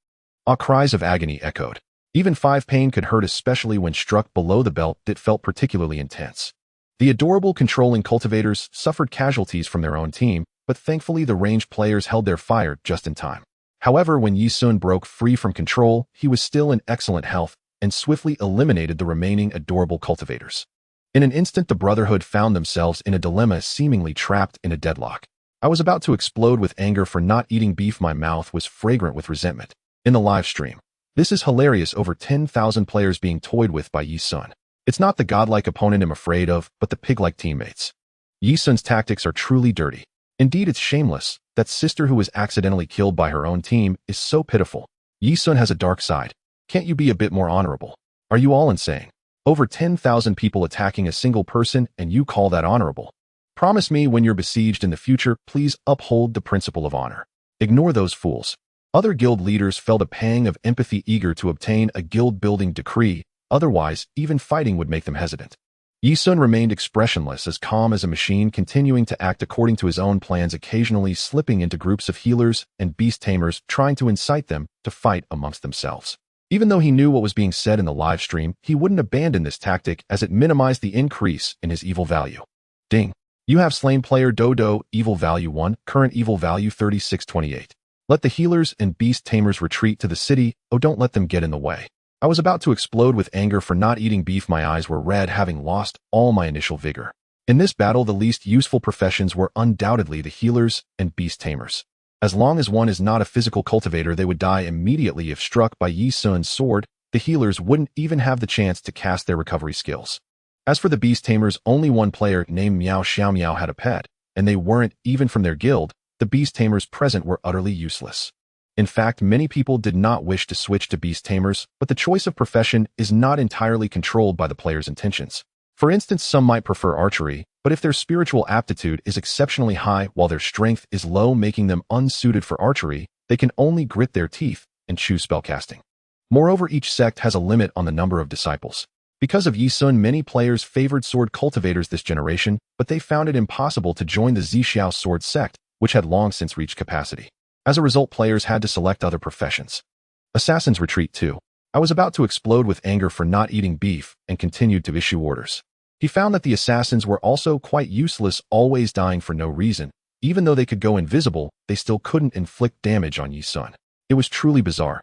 Ah, cries of agony echoed. Even 5 pain could hurt, especially when struck below the belt. It felt particularly intense. The adorable controlling cultivators suffered casualties from their own team, but thankfully the ranged players held their fire just in time. However, when Ye Xun broke free from control, he was still in excellent health and swiftly eliminated the remaining adorable cultivators. In an instant, the Brotherhood found themselves in a dilemma, seemingly trapped in a deadlock. I was about to explode with anger for not eating beef. My mouth was fragrant with resentment. In the live stream. This is hilarious. Over 10,000 players being toyed with by Ye Xun. It's not the godlike opponent I'm afraid of, but the pig-like teammates. Ye Xun's tactics are truly dirty. Indeed, it's shameless. That sister who was accidentally killed by her own team is so pitiful. Ye Xun has a dark side. Can't you be a bit more honorable? Are you all insane? Over 10,000 people attacking a single person, and you call that honorable? Promise me when you're besieged in the future, please uphold the principle of honor. Ignore those fools. Other guild leaders felt a pang of empathy, eager to obtain a guild-building decree. Otherwise, even fighting would make them hesitant. Ye Xun remained expressionless, as calm as a machine, continuing to act according to his own plans, occasionally slipping into groups of healers and beast tamers, trying to incite them to fight amongst themselves. Even though he knew what was being said in the live stream, he wouldn't abandon this tactic, as it minimized the increase in his evil value. Ding. You have slain player Dodo, evil value 1, current evil value 3628. Let the healers and beast tamers retreat to the city. Oh, don't let them get in the way. I was about to explode with anger for not eating beef. My eyes were red, having lost all my initial vigor. In this battle, the least useful professions were undoubtedly the healers and beast tamers. As long as one is not a physical cultivator, they would die immediately if struck by Ye Xun's sword. The healers wouldn't even have the chance to cast their recovery skills. As for the beast tamers, only one player named Miao Xiaomiao had a pet, and they weren't even from their guild. The beast tamers present were utterly useless. In fact, many people did not wish to switch to beast tamers, but the choice of profession is not entirely controlled by the player's intentions. For instance, some might prefer archery, but if their spiritual aptitude is exceptionally high while their strength is low, making them unsuited for archery, they can only grit their teeth and choose spellcasting. Moreover, each sect has a limit on the number of disciples. Because of Ye Xun, many players favored sword cultivators this generation, but they found it impossible to join the Xiao sword sect, which had long since reached capacity. As a result, players had to select other professions. Assassins retreat too. I was about to explode with anger for not eating beef and continued to issue orders. He found that the assassins were also quite useless, always dying for no reason. Even though they could go invisible, they still couldn't inflict damage on Ye Xun. It was truly bizarre.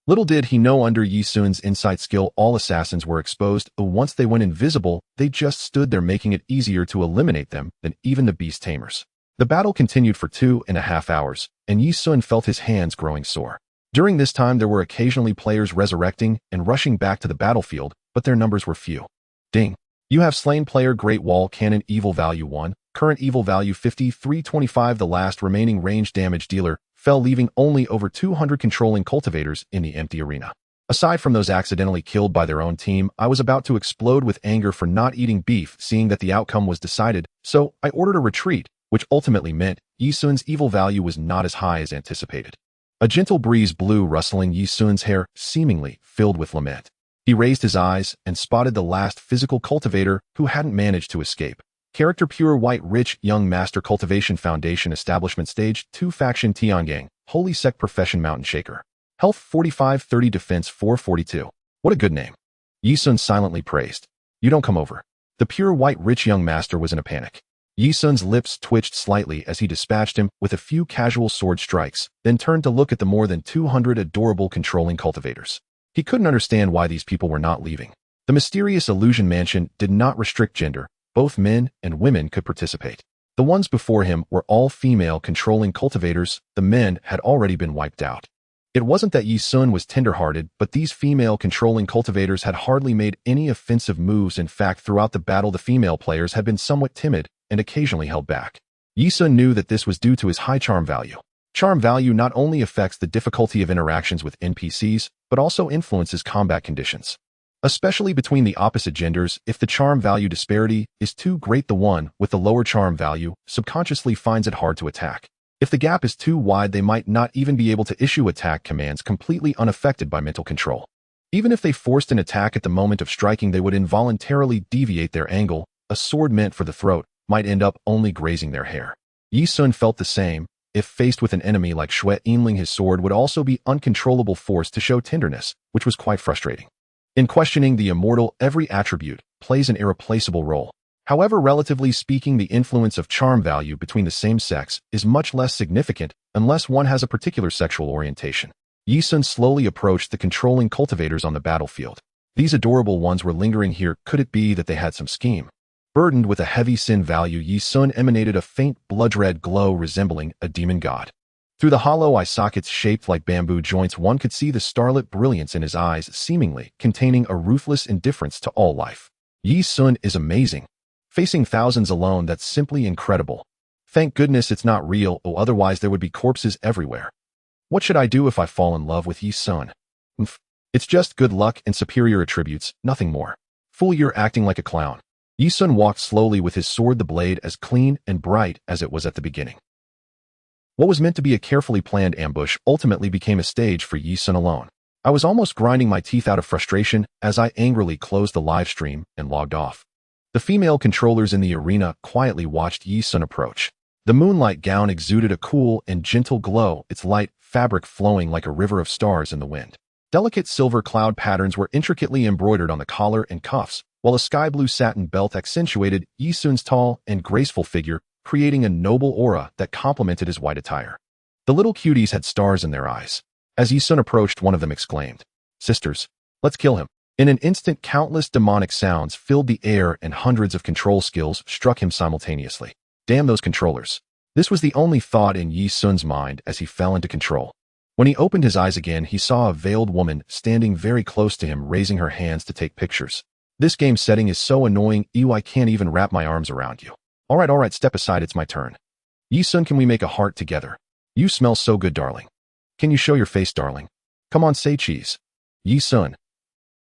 Little did he know, under Ye Xun's insight skill, all assassins were exposed, but once they went invisible, they just stood there, making it easier to eliminate them than even the beast tamers. The battle continued for 2.5 hours, and Ye Xun felt his hands growing sore. During this time, there were occasionally players resurrecting and rushing back to the battlefield, but their numbers were few. Ding. You have slain player Great Wall Cannon, evil value 1, current evil value 5325. The last remaining range damage dealer fell, leaving only over 200 controlling cultivators in the empty arena. Aside from those accidentally killed by their own team, I was about to explode with anger for not eating beef, seeing that the outcome was decided, so I ordered a retreat, which ultimately meant Ye Xun's evil value was not as high as anticipated. A gentle breeze blew, rustling Ye Xun's hair, seemingly filled with lament. He raised his eyes and spotted the last physical cultivator who hadn't managed to escape. Character pure white rich young master, cultivation foundation establishment stage 2 faction Tiangang, holy sect profession mountain shaker. Health 4530, defense 442. What a good name. Ye Xun silently praised. You don't come over. The pure white rich young master was in a panic. Ye Xun's lips twitched slightly as he dispatched him with a few casual sword strikes, then turned to look at the more than 200 adorable controlling cultivators. He couldn't understand why these people were not leaving. The mysterious illusion mansion did not restrict gender. Both men and women could participate. The ones before him were all female controlling cultivators. The men had already been wiped out. It wasn't that Ye Xun was tender-hearted, but these female controlling cultivators had hardly made any offensive moves. In fact, throughout the battle, the female players had been somewhat timid and occasionally held back. Ye Xun knew that this was due to his high charm value. Charm value not only affects the difficulty of interactions with NPCs, but also influences combat conditions. Especially between the opposite genders, if the charm value disparity is too great, the one with the lower charm value subconsciously finds it hard to attack. If the gap is too wide, they might not even be able to issue attack commands completely unaffected by mental control. Even if they forced an attack at the moment of striking, they would involuntarily deviate their angle. A sword meant for the throat might end up only grazing their hair. Ye Xun felt the same. If faced with an enemy like Xue Yinling, his sword would also be uncontrollable force to show tenderness, which was quite frustrating. In questioning the immortal, every attribute plays an irreplaceable role. However, relatively speaking, the influence of charm value between the same sex is much less significant unless one has a particular sexual orientation. Ye Xun slowly approached the controlling cultivators on the battlefield. These adorable ones were lingering here. Could it be that they had some scheme? Burdened with a heavy sin value, Ye Xun emanated a faint blood-red glow resembling a demon god. Through the hollow eye sockets shaped like bamboo joints, one could see the starlit brilliance in his eyes, seemingly containing a ruthless indifference to all life. Ye Xun is amazing. Facing thousands alone, that's simply incredible. Thank goodness it's not real, or otherwise there would be corpses everywhere. What should I do if I fall in love with Ye Xun? It's just good luck and superior attributes, nothing more. Fool, you're acting like a clown. Ye Xun walked slowly with his sword, the blade as clean and bright as it was at the beginning. What was meant to be a carefully planned ambush ultimately became a stage for Ye Xun alone. I was almost grinding my teeth out of frustration as I angrily closed the live stream and logged off. The female controllers in the arena quietly watched Ye Xun approach. The moonlight gown exuded a cool and gentle glow, its light fabric flowing like a river of stars in the wind. Delicate silver cloud patterns were intricately embroidered on the collar and cuffs, while a sky-blue satin belt accentuated Ye Xun's tall and graceful figure, creating a noble aura that complemented his white attire. The little cuties had stars in their eyes. As Ye Xun approached, one of them exclaimed, "Sisters, let's kill him." In an instant, countless demonic sounds filled the air and hundreds of control skills struck him simultaneously. Damn those controllers. This was the only thought in Ye Xun's mind as he fell into control. When he opened his eyes again, he saw a veiled woman standing very close to him, raising her hands to take pictures. This game setting is so annoying, ew, I can't even wrap my arms around you. Alright, step aside, it's my turn. Ye Xun, can we make a heart together? You smell so good, darling. Can you show your face, darling? Come on, say cheese. Ye Xun.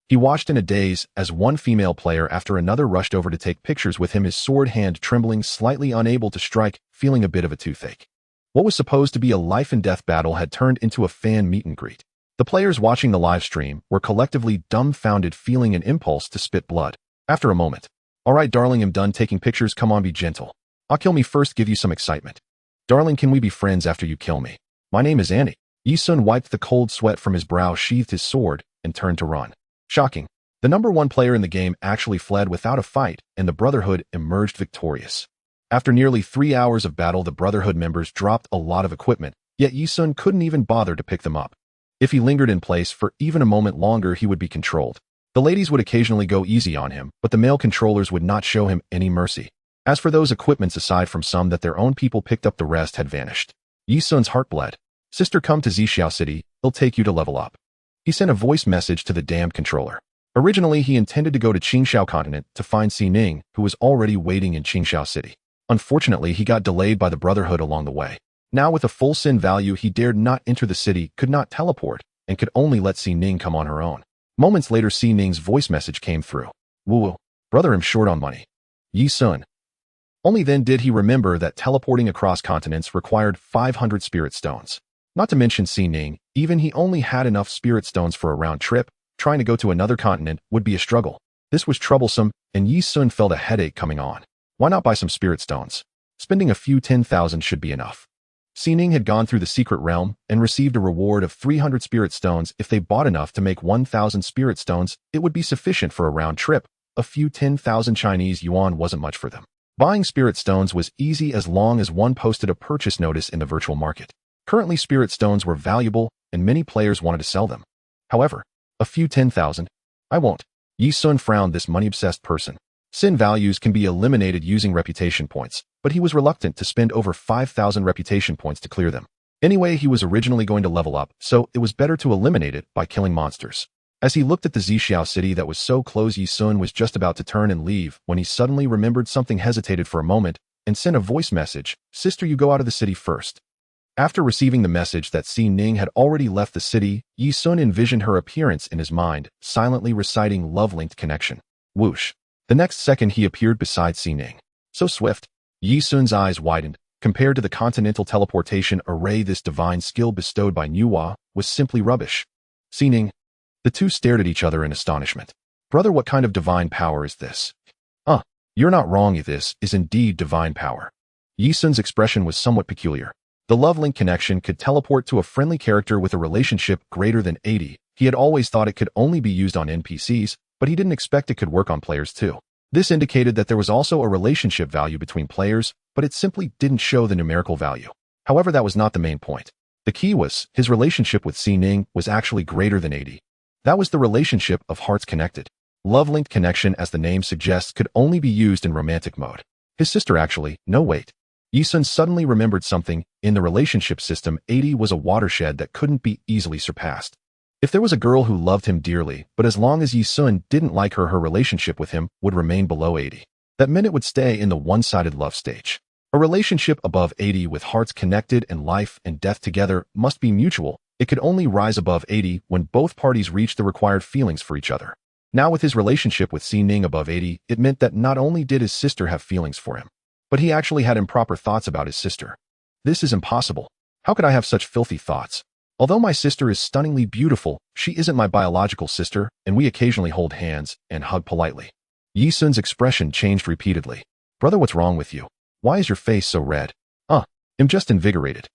He watched in a daze as one female player after another rushed over to take pictures with him, his sword hand trembling, slightly unable to strike, feeling a bit of a toothache. What was supposed to be a life-and-death battle had turned into a fan meet-and-greet. The players watching the live stream were collectively dumbfounded, feeling an impulse to spit blood. After a moment, "All right, darling, I'm done taking pictures. Come on, be gentle. I'll kill me first, give you some excitement. Darling, can we be friends after you kill me? My name is Annie." Ye Xun wiped the cold sweat from his brow, sheathed his sword, and turned to run. Shocking. The number one player in the game actually fled without a fight, and the Brotherhood emerged victorious. After nearly 3 hours of battle, the Brotherhood members dropped a lot of equipment, yet Ye Xun couldn't even bother to pick them up. If he lingered in place for even a moment longer, he would be controlled. The ladies would occasionally go easy on him, but the male controllers would not show him any mercy. As for those equipments, aside from some that their own people picked up, the rest had vanished. Ye Xun's heart bled. "Sister, come to Xianxia City, it'll take you to level up." He sent a voice message to the damned controller. Originally, he intended to go to Qingxiao continent to find Xining, who was already waiting in Qingxiao City. Unfortunately, he got delayed by the Brotherhood along the way. Now with a full sin value, he dared not enter the city, could not teleport, and could only let Xining come on her own. Moments later, Xining's voice message came through. "Woo, brother, I'm short on money." Ye Xun. Only then did he remember that teleporting across continents required 500 spirit stones. Not to mention Xining, even he only had enough spirit stones for a round trip. Trying to go to another continent would be a struggle. This was troublesome, and Ye Xun felt a headache coming on. Why not buy some spirit stones? Spending a few 10,000 should be enough. Xining had gone through the secret realm and received a reward of 300 spirit stones. If they bought enough to make 1,000 spirit stones, it would be sufficient for a round trip. A few 10,000 Chinese yuan wasn't much for them. Buying spirit stones was easy as long as one posted a purchase notice in the virtual market. Currently, spirit stones were valuable, and many players wanted to sell them. However, a few 10,000? I won't. Ye Xun frowned. This money-obsessed person. Sin values can be eliminated using reputation points, but he was reluctant to spend over 5,000 reputation points to clear them. Anyway, he was originally going to level up, so it was better to eliminate it by killing monsters. As he looked at the Xianxia city that was so close, Ye Xun was just about to turn and leave when he suddenly remembered something, hesitated for a moment, and sent a voice message. "Sister, you go out of the city first." After receiving the message that Xining had already left the city, Ye Xun envisioned her appearance in his mind, silently reciting love-linked connection. Whoosh. The next second he appeared beside Xining. So swift. Ye Xun's eyes widened. Compared to the continental teleportation array, this divine skill bestowed by Nuwa was simply rubbish. Xining. The two stared at each other in astonishment. "Brother, what kind of divine power is this?" You're not wrong, this is indeed divine power." Ye Xun's expression was somewhat peculiar. The love link connection could teleport to a friendly character with a relationship greater than 80. He had always thought it could only be used on NPCs, but he didn't expect it could work on players too. This indicated that there was also a relationship value between players, but it simply didn't show the numerical value. However, that was not the main point. The key was, his relationship with Xining was actually greater than 80. That was the relationship of hearts connected. Love-linked connection, as the name suggests, could only be used in romantic mode. His sister actually, no wait. Ye Xun suddenly remembered something. In the relationship system, 80 was a watershed that couldn't be easily surpassed. If there was a girl who loved him dearly, but as long as Ye Xun didn't like her, her relationship with him would remain below 80. That meant it would stay in the one-sided love stage. A relationship above 80 with hearts connected and life and death together must be mutual. It could only rise above 80 when both parties reached the required feelings for each other. Now with his relationship with Xining above 80, it meant that not only did his sister have feelings for him, but he actually had improper thoughts about his sister. This is impossible. How could I have such filthy thoughts? Although my sister is stunningly beautiful, she isn't my biological sister, and we occasionally hold hands and hug politely. Ye Xun's expression changed repeatedly. Brother, what's wrong with you? Why is your face so red? I'm just invigorated.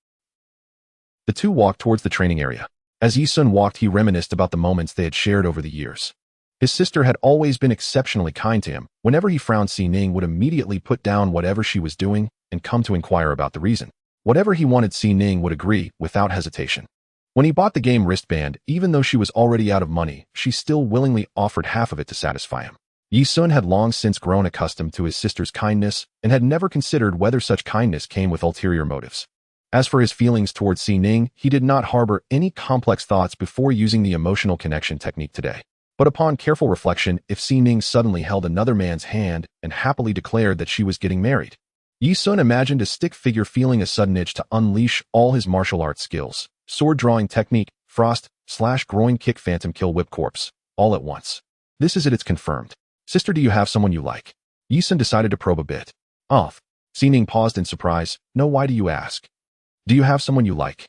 The two walked towards the training area. As Ye Xun walked, he reminisced about the moments they had shared over the years. His sister had always been exceptionally kind to him. Whenever he frowned, Xining would immediately put down whatever she was doing and come to inquire about the reason. Whatever he wanted, Xining would agree without hesitation. When he bought the game wristband, even though she was already out of money, she still willingly offered half of it to satisfy him. Ye Xun had long since grown accustomed to his sister's kindness and had never considered whether such kindness came with ulterior motives. As for his feelings towards Xining, he did not harbor any complex thoughts before using the emotional connection technique today. But upon careful reflection, if Xining suddenly held another man's hand and happily declared that she was getting married, Ye Xun imagined a stick figure feeling a sudden itch to unleash all his martial arts skills. sword drawing technique, frost/groin kick phantom kill whip corpse, all at once. This is it, it's confirmed. Sister, do you have someone you like? Ye Xun decided to probe a bit. Off. Xining paused in surprise. No, why do you ask? Do you have someone you like?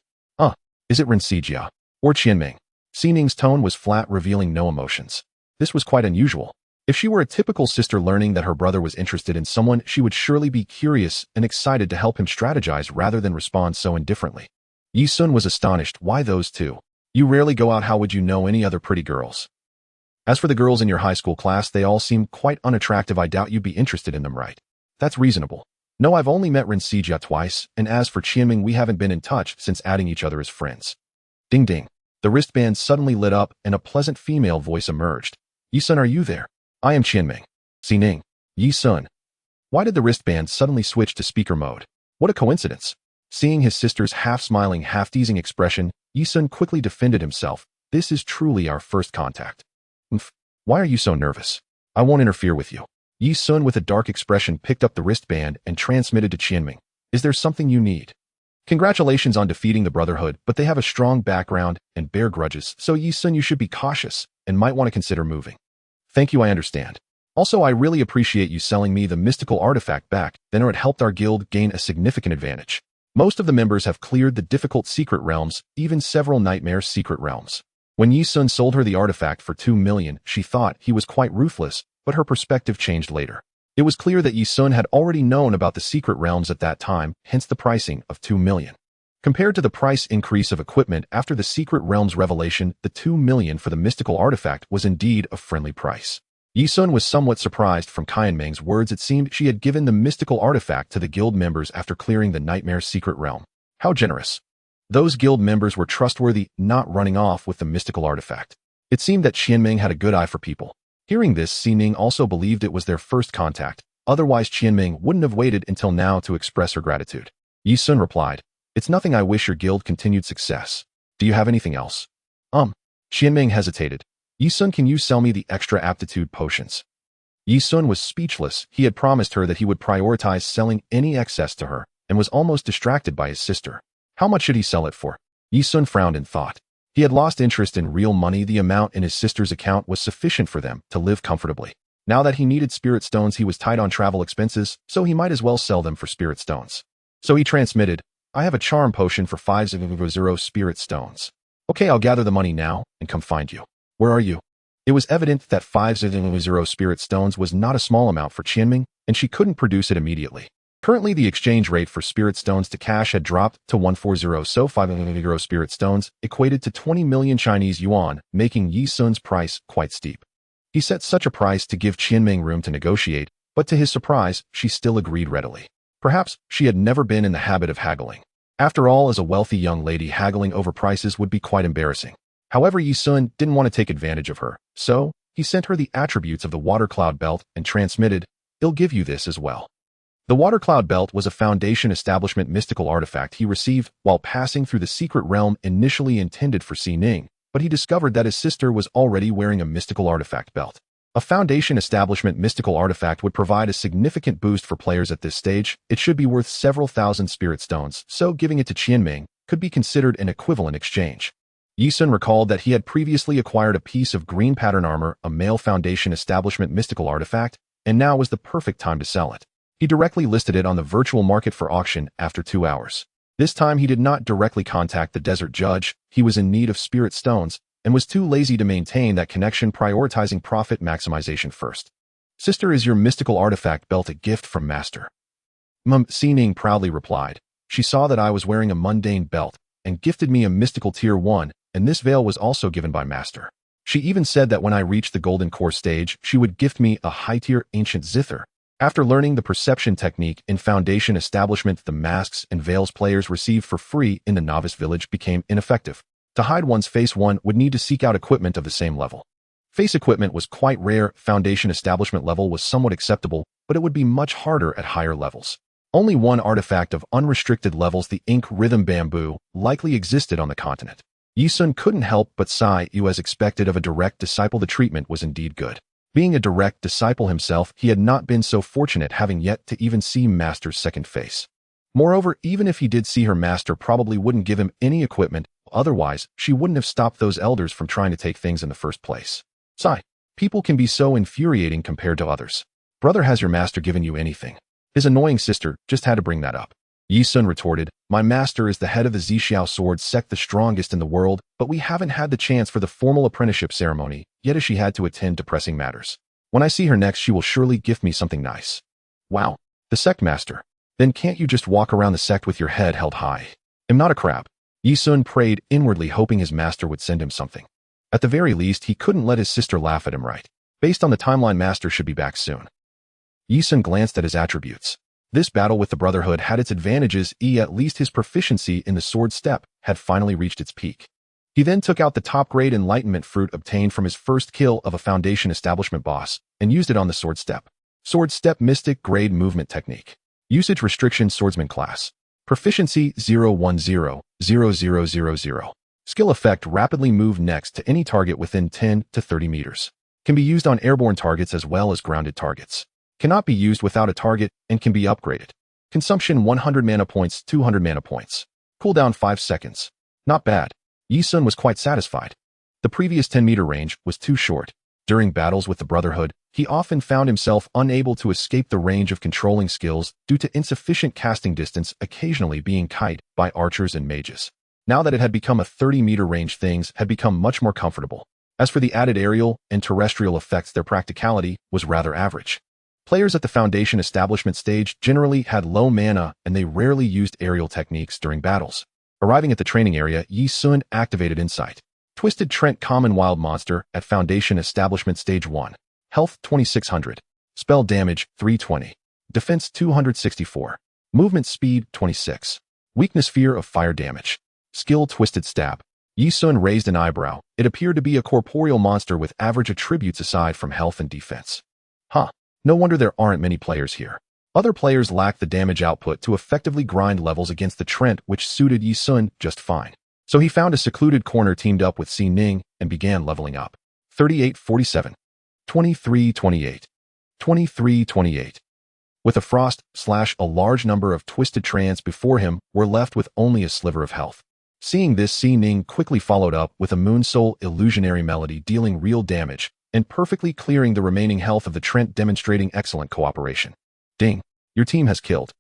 Is it Xianxia? Or Qianming? Xining's tone was flat, revealing no emotions. This was quite unusual. If she were a typical sister learning that her brother was interested in someone, she would surely be curious and excited to help him strategize rather than respond so indifferently. Ye Xun was astonished. Why those two? You rarely go out, how would you know any other pretty girls? As for the girls in your high school class, they all seem quite unattractive. I doubt you'd be interested in them, right? That's reasonable. No, I've only met Xianxia twice, and as for Qianming, we haven't been in touch since adding each other as friends. Ding ding. The wristband suddenly lit up and a pleasant female voice emerged. Ye Xun, are you there? I am Qianming. Xining. Ye Xun. Why did the wristband suddenly switch to speaker mode? What a coincidence. Seeing his sister's half-smiling, half-teasing expression, Ye Xun quickly defended himself. This is truly our first contact. Why are you so nervous? I won't interfere with you. Ye Xun with a dark expression picked up the wristband and transmitted to Qianming. Is there something you need? Congratulations on defeating the Brotherhood, but they have a strong background and bear grudges, so Ye Xun, you should be cautious and might want to consider moving. Thank you, I understand. Also, I really appreciate you selling me the mystical artifact back, then it helped our guild gain a significant advantage. Most of the members have cleared the difficult secret realms, even several nightmare secret realms. When Ye Xun sold her the artifact for 2 million, she thought he was quite ruthless, but her perspective changed later. It was clear that Ye Xun had already known about the secret realms at that time, hence the pricing of 2 million. Compared to the price increase of equipment after the secret realms revelation, the 2 million for the mystical artifact was indeed a friendly price. Ye Xun was somewhat surprised from Qianming's words. It seemed she had given the mystical artifact to the guild members after clearing the nightmare secret realm. How generous. Those guild members were trustworthy, not running off with the mystical artifact. It seemed that Qianming had a good eye for people. Hearing this, Xining also believed it was their first contact. Otherwise, Qianming wouldn't have waited until now to express her gratitude. Ye Xun replied, It's nothing, I wish your guild continued success. Do you have anything else? Qianming hesitated. Ye Xun, can you sell me the extra aptitude potions? Ye Xun was speechless. He had promised her that he would prioritize selling any excess to her, and was almost distracted by his sister. How much should he sell it for? Ye Xun frowned and thought. He had lost interest in real money. The amount in his sister's account was sufficient for them to live comfortably. Now that he needed spirit stones, he was tight on travel expenses, so he might as well sell them for spirit stones. So he transmitted, I have a charm potion for 500 spirit stones. Okay, I'll gather the money now and come find you. Where are you? It was evident that 500 spirit stones was not a small amount for Qianming, and she couldn't produce it immediately. Currently, the exchange rate for spirit stones to cash had dropped to 140, so 500 spirit stones equated to 20 million Chinese yuan, making Ye Xun's price quite steep. He set such a price to give Qianming room to negotiate, but to his surprise, she still agreed readily. Perhaps she had never been in the habit of haggling. After all, as a wealthy young lady, haggling over prices would be quite embarrassing. However, Ye Xun didn't want to take advantage of her, so he sent her the attributes of the water cloud belt and transmitted, I'll give you this as well. The water cloud belt was a foundation establishment mystical artifact he received while passing through the secret realm, initially intended for Xining, but he discovered that his sister was already wearing a mystical artifact belt. A foundation establishment mystical artifact would provide a significant boost for players at this stage. It should be worth several thousand spirit stones, so giving it to Qianming could be considered an equivalent exchange. Ye Xun recalled that he had previously acquired a piece of green pattern armor, a male foundation establishment mystical artifact, and now was the perfect time to sell it. He directly listed it on the virtual market for auction after 2 hours. This time he did not directly contact the desert judge. He was in need of spirit stones and was too lazy to maintain that connection, prioritizing profit maximization first. Sister, is your mystical artifact belt a gift from master? Xining proudly replied. She saw that I was wearing a mundane belt and gifted me a mystical tier 1, and this veil was also given by master. She even said that when I reached the golden core stage, she would gift me a high-tier ancient zither. After learning the perception technique in Foundation Establishment, the masks and veils players received for free in the novice village became ineffective. To hide one's face, one would need to seek out equipment of the same level. Face equipment was quite rare. Foundation Establishment level was somewhat acceptable, but it would be much harder at higher levels. Only one artifact of unrestricted levels, the ink rhythm bamboo, likely existed on the continent. Ye Xun couldn't help but sigh. As expected of a direct disciple, the treatment was indeed good. Being a direct disciple himself, he had not been so fortunate, having yet to even see Master's second face. Moreover, even if he did see her, Master probably wouldn't give him any equipment Otherwise, she wouldn't have stopped those elders from trying to take things in the first place. Sigh. People can be so infuriating compared to others. Brother, has your master given you anything? His annoying sister just had to bring that up. Ye Xun retorted, my master is the head of the Zixiao sword sect, the strongest in the world, but we haven't had the chance for the formal apprenticeship ceremony, yet as she had to attend to pressing matters. When I see her next, she will surely gift me something nice. Wow. The sect master. Then can't you just walk around the sect with your head held high? I'm not a crab. Ye Xun prayed inwardly, hoping his master would send him something. At the very least, he couldn't let his sister laugh at him, right? Based on the timeline, master should be back soon. Ye Xun glanced at his attributes. This battle with the Brotherhood had its advantages, at least his proficiency in the sword step had finally reached its peak. He then took out the top-grade enlightenment fruit obtained from his first kill of a Foundation establishment boss and used it on the sword step. Sword step mystic grade movement technique. Usage restriction swordsman class. Proficiency 0100000. Skill effect rapidly move next to any target within 10 to 30 meters. Can be used on airborne targets as well as grounded targets. Cannot be used without a target and can be upgraded. Consumption 100 mana points, 200 mana points. Cooldown 5 seconds. Not bad. Ye Xun was quite satisfied. The previous 10-meter range was too short. During battles with the Brotherhood, he often found himself unable to escape the range of controlling skills due to insufficient casting distance, occasionally being kited by archers and mages. Now that it had become a 30-meter range, things had become much more comfortable. As for the added aerial and terrestrial effects, their practicality was rather average. Players at the Foundation establishment stage generally had low mana and they rarely used aerial techniques during battles. Arriving at the training area, Ye Xun activated Insight. Twisted Trent Common Wild Monster at Foundation Establishment Stage 1. Health 2600. Spell damage 320. Defense 264. Movement speed 26. Weakness fear of fire damage. Skill Twisted Stab. Ye Xun raised an eyebrow. It appeared to be a corporeal monster with average attributes aside from health and defense. Huh. No wonder there aren't many players here. Other players lacked the damage output to effectively grind levels against the Trent, which suited Ye Xun just fine. So he found a secluded corner, teamed up with Si Ning, and began leveling up. 3847. 2328. 2328. With a frost / a large number of twisted trants before him, were left with only a sliver of health. Seeing this, Si Ning quickly followed up with a Moon Soul illusionary melody, dealing real damage and perfectly clearing the remaining health of the Trent, demonstrating excellent cooperation. Ding. Your team has killed.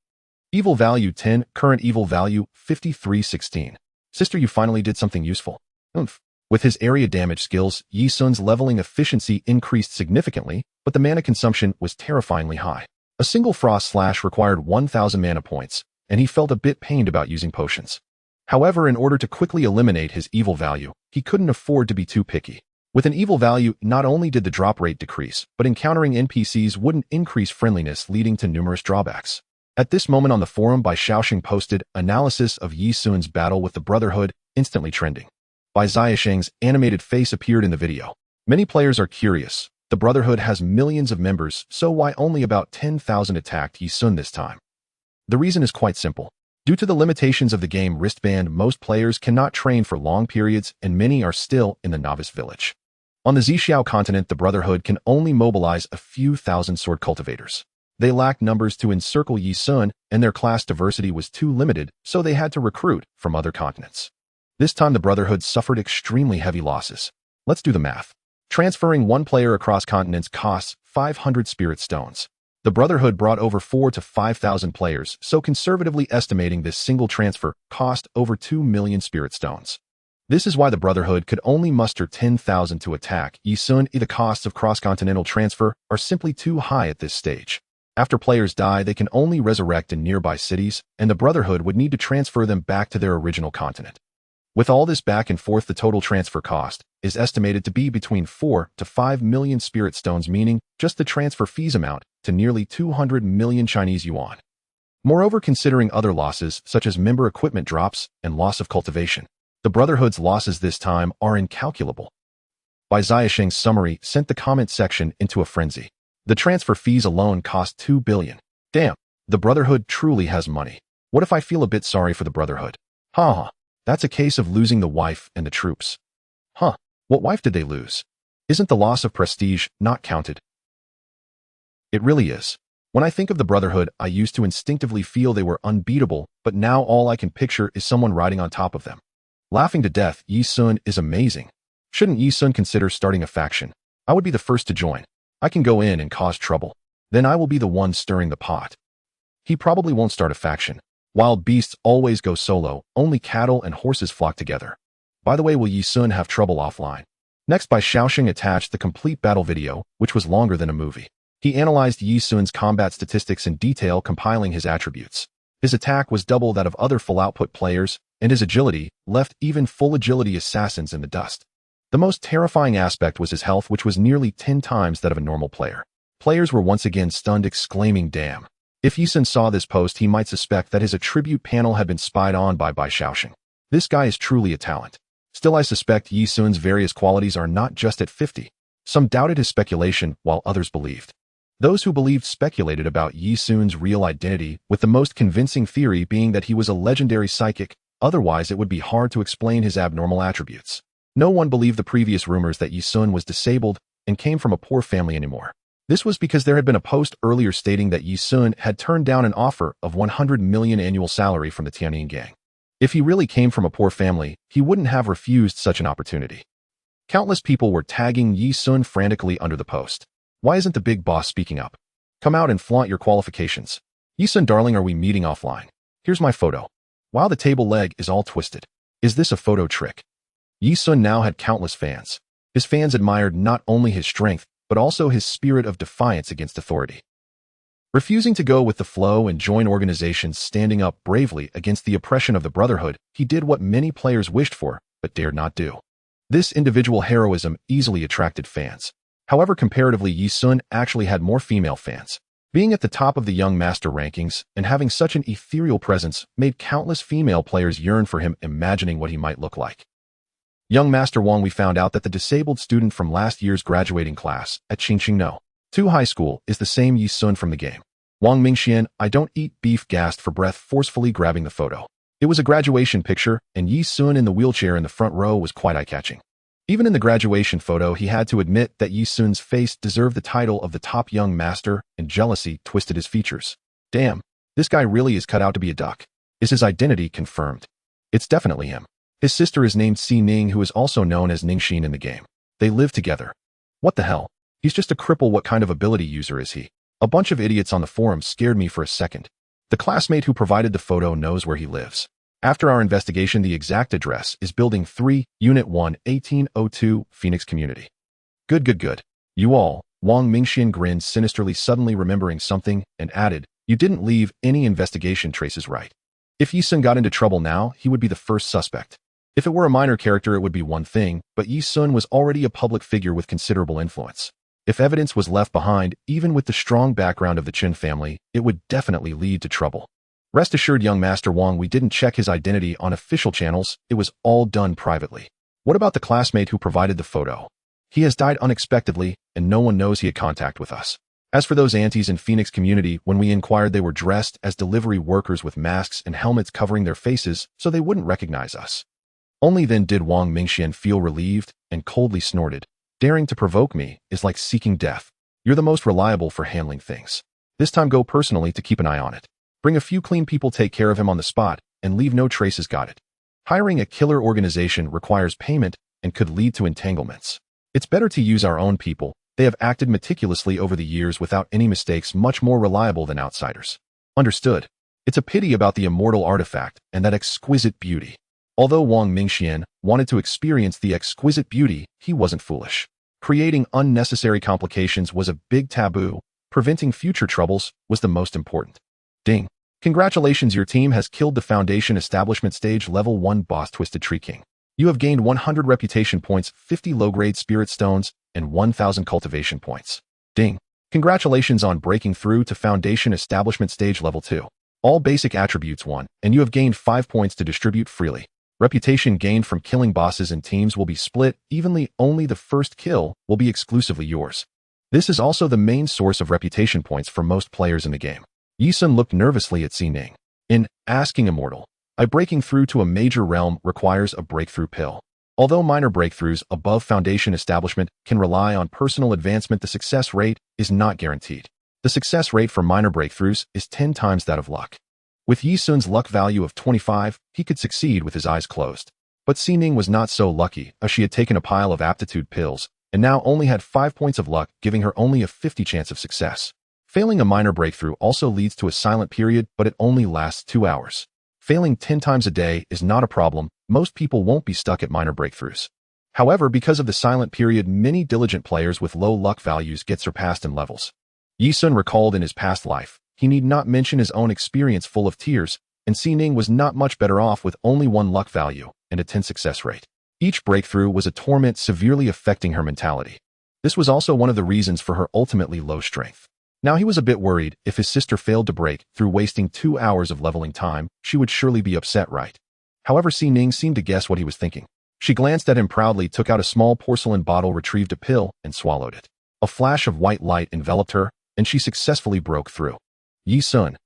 Evil value 10, current evil value 5316. Sister, you finally did something useful. Oomph. With his area damage skills, Ye Xun's leveling efficiency increased significantly, but the mana consumption was terrifyingly high. A single frost slash required 1000 mana points, and he felt a bit pained about using potions. However, in order to quickly eliminate his evil value, he couldn't afford to be too picky. With an evil value, not only did the drop rate decrease, but encountering NPCs wouldn't increase friendliness, leading to numerous drawbacks. At this moment on the forum, by Xiaoxing posted analysis of Ye Xun's battle with the Brotherhood, instantly trending. By Xiaoxing's animated face appeared in the video. Many players are curious. The Brotherhood has millions of members, so why only about 10,000 attacked Ye Xun this time? The reason is quite simple. Due to the limitations of the game wristband, most players cannot train for long periods, and many are still in the novice village. On the Zixiao continent, the Brotherhood can only mobilize a few thousand sword cultivators. They lacked numbers to encircle Ye Xun, and their class diversity was too limited, so they had to recruit from other continents. This time the Brotherhood suffered extremely heavy losses. Let's do the math. Transferring one player across continents costs 500 spirit stones. The Brotherhood brought over 4,000 to 5,000 players, so conservatively estimating this single transfer cost over 2 million spirit stones. This is why the Brotherhood could only muster 10,000 to attack Ye Xun. The costs of cross-continental transfer are simply too high at this stage. After players die, they can only resurrect in nearby cities, and the Brotherhood would need to transfer them back to their original continent. With all this back and forth, the total transfer cost is estimated to be between 4 to 5 million spirit stones, meaning just the transfer fees amount to nearly 200 million Chinese yuan. Moreover, considering other losses such as member equipment drops and loss of cultivation, the Brotherhood's losses this time are incalculable. By Xiaoxing's summary sent the comment section into a frenzy. The transfer fees alone cost 2 billion. Damn, the Brotherhood truly has money. What if I feel a bit sorry for the Brotherhood? Huh, that's a case of losing the wife and the troops. Huh, what wife did they lose? Isn't the loss of prestige not counted? It really is. When I think of the Brotherhood, I used to instinctively feel they were unbeatable, but now all I can picture is someone riding on top of them. Laughing to death, Ye Xun is amazing. Shouldn't Ye Xun consider starting a faction? I would be the first to join. I can go in and cause trouble. Then I will be the one stirring the pot. He probably won't start a faction. Wild beasts always go solo, only cattle and horses flock together. By the way, will Ye Xun have trouble offline? Next, by Xianxia attached the complete battle video, which was longer than a movie. He analyzed Ye Xun's combat statistics in detail, compiling his attributes. His attack was double that of other full output players, and his agility left even full agility assassins in the dust. The most terrifying aspect was his health, which was nearly 10 times that of a normal player. Players were once again stunned, exclaiming, "Damn." If Ye Xun saw this post, he might suspect that his attribute panel had been spied on by Xiaoxing. This guy is truly a talent. Still, I suspect Ye Xun's various qualities are not just at 50. Some doubted his speculation, while others believed. Those who believed speculated about Ye Xun's real identity, with the most convincing theory being that he was a legendary psychic, otherwise it would be hard to explain his abnormal attributes. No one believed the previous rumors that Ye Xun was disabled and came from a poor family anymore. This was because there had been a post earlier stating that Ye Xun had turned down an offer of 100 million annual salary from the Tianyin gang. If he really came from a poor family, he wouldn't have refused such an opportunity. Countless people were tagging Ye Xun frantically under the post. Why isn't the big boss speaking up? Come out and flaunt your qualifications. Ye Xun, darling, are we meeting offline? Here's my photo. Wow, the table leg is all twisted. Is this a photo trick? Ye Xun now had countless fans. His fans admired not only his strength, but also his spirit of defiance against authority. Refusing to go with the flow and join organizations standing up bravely against the oppression of the Brotherhood, he did what many players wished for, but dared not do. This individual heroism easily attracted fans. However, comparatively, Ye Xun actually had more female fans. Being at the top of the young master rankings and having such an ethereal presence made countless female players yearn for him, imagining what he might look like. Young Master Wang, we found out that the disabled student from last year's graduating class at Qingqing 2 High School is the same Ye Xun from the game. Wang Mingxian, I don't eat beef, gasped for breath, forcefully grabbing the photo. It was a graduation picture, and Ye Xun in the wheelchair in the front row was quite eye-catching. Even in the graduation photo, he had to admit that Ye Xun's face deserved the title of the top young master, and jealousy twisted his features. Damn, this guy really is cut out to be a duck. Is his identity confirmed? It's definitely him. His sister is named Si Ning, who is also known as Ningxin in the game. They live together. What the hell? He's just a cripple. What kind of ability user is he? A bunch of idiots on the forum scared me for a second. The classmate who provided the photo knows where he lives. After our investigation, the exact address is Building 3, Unit 1, 1802, Phoenix Community. Good. You all, Wang Mingxian grinned sinisterly, suddenly remembering something, and added, you didn't leave any investigation traces, right? If Ye Xun got into trouble now, he would be the first suspect. If it were a minor character, it would be one thing, but Ye Xun was already a public figure with considerable influence. If evidence was left behind, even with the strong background of the Qin family, it would definitely lead to trouble. Rest assured, young Master Wang, we didn't check his identity on official channels, it was all done privately. What about the classmate who provided the photo? He has died unexpectedly, and no one knows he had contact with us. As for those aunties in Phoenix Community, when we inquired, they were dressed as delivery workers with masks and helmets covering their faces so they wouldn't recognize us. Only then did Wang Mingxian feel relieved and coldly snorted. Daring to provoke me is like seeking death. You're the most reliable for handling things. This time go personally to keep an eye on it. Bring a few clean people, take care of him on the spot, and leave no traces. Got it. Hiring a killer organization requires payment and could lead to entanglements. It's better to use our own people. They have acted meticulously over the years without any mistakes, much more reliable than outsiders. Understood. It's a pity about the immortal artifact and that exquisite beauty. Although Wang Mingxian wanted to experience the exquisite beauty, he wasn't foolish. Creating unnecessary complications was a big taboo. Preventing future troubles was the most important. Ding. Congratulations, your team has killed the Foundation Establishment Stage Level 1 boss Twisted Tree King. You have gained 100 reputation points, 50 low-grade spirit stones, and 1,000 cultivation points. Ding. Congratulations on breaking through to Foundation Establishment Stage Level 2. All basic attributes 1, and you have gained 5 points to distribute freely. Reputation gained from killing bosses in teams will be split evenly. Only the first kill will be exclusively yours. This is also the main source of reputation points for most players in the game. Ye Xun looked nervously at Si Ning. In Asking Immortal, breaking through to a major realm requires a breakthrough pill. Although minor breakthroughs above Foundation Establishment can rely on personal advancement, the success rate is not guaranteed. The success rate for minor breakthroughs is 10 times that of luck. With Ye Xun's luck value of 25, he could succeed with his eyes closed. But Xining was not so lucky, as she had taken a pile of aptitude pills, and now only had 5 points of luck, giving her only a 50 chance of success. Failing a minor breakthrough also leads to a silent period, but it only lasts 2 hours. Failing 10 times a day is not a problem. Most people won't be stuck at minor breakthroughs. However, because of the silent period, many diligent players with low luck values get surpassed in levels. Ye Xun recalled in his past life, he need not mention his own experience full of tears, and Xining was not much better off with only 1 luck value and a 10 success rate. Each breakthrough was a torment severely affecting her mentality. This was also one of the reasons for her ultimately low strength. Now he was a bit worried if his sister failed to break through wasting 2 hours of leveling time, she would surely be upset, right? However, Xining seemed to guess what he was thinking. She glanced at him proudly, took out a small porcelain bottle, retrieved a pill, and swallowed it. A flash of white light enveloped her, and she successfully broke through. Ye Xun.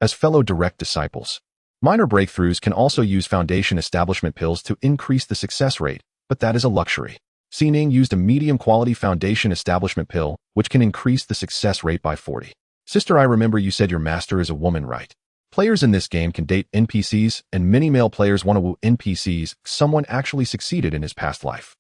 As fellow direct disciples, minor breakthroughs can also use foundation establishment pills to increase the success rate, but that is a luxury. Xining used a medium-quality foundation establishment pill, which can increase the success rate by 40. Sister, I remember you said your master is a woman, right? Players in this game can date NPCs, and many male players want to woo NPCs. Someone actually succeeded in his past life.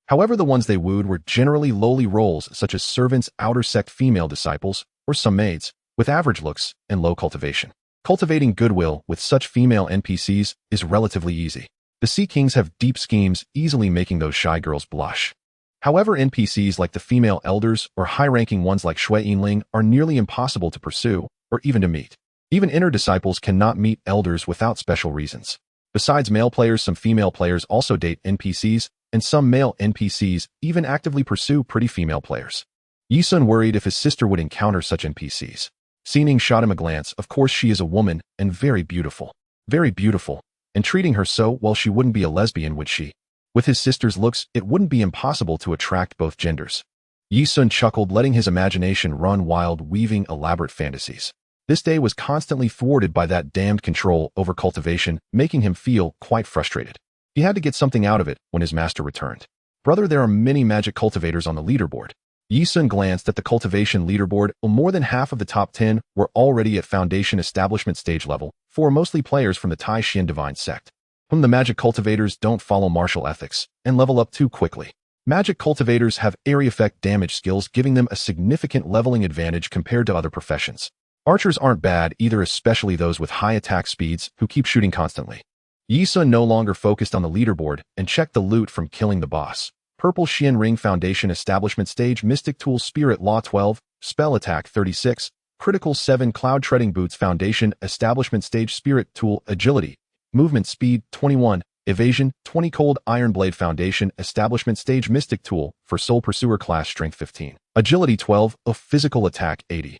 However, the ones they wooed were generally lowly roles, such as servants, outer sect female disciples, or some maids, with average looks and low cultivation. Cultivating goodwill with such female NPCs is relatively easy. The Sea Kings have deep schemes, easily making those shy girls blush. However, NPCs like the female elders or high-ranking ones like Shui Yinling are nearly impossible to pursue, or even to meet. Even inner disciples cannot meet elders without special reasons. Besides male players, some female players also date NPCs, and some male NPCs even actively pursue pretty female players. Ye Xun worried if his sister would encounter such NPCs. Xining shot him a glance. Of course she is a woman, and very beautiful. Very beautiful. And treating her so well, she wouldn't be a lesbian, would she? With his sister's looks, it wouldn't be impossible to attract both genders. Ye Xun chuckled, letting his imagination run wild, weaving elaborate fantasies. This day was constantly thwarted by that damned control over cultivation, making him feel quite frustrated. He had to get something out of it when his master returned. Brother, there are many magic cultivators on the leaderboard. Ye Xun glanced at the cultivation leaderboard. More than half of the top 10 were already at foundation establishment stage level, for mostly players from the Tai Xian divine sect. The magic cultivators don't follow martial ethics and level up too quickly. Magic cultivators have area effect damage skills, giving them a significant leveling advantage compared to other professions. Archers aren't bad either, especially those with high attack speeds who keep shooting constantly. Ye Xun no longer focused on the leaderboard and checked the loot from killing the boss. Purple Xian Ring Foundation Establishment Stage Mystic Tool Spirit Law 12, Spell Attack 36, Critical 7 Cloud Treading Boots Foundation Establishment Stage Spirit Tool Agility, Movement Speed 21, Evasion 20 Cold Iron Blade Foundation Establishment Stage Mystic Tool for Soul Pursuer Class Strength 15, Agility 12, of Physical Attack 80.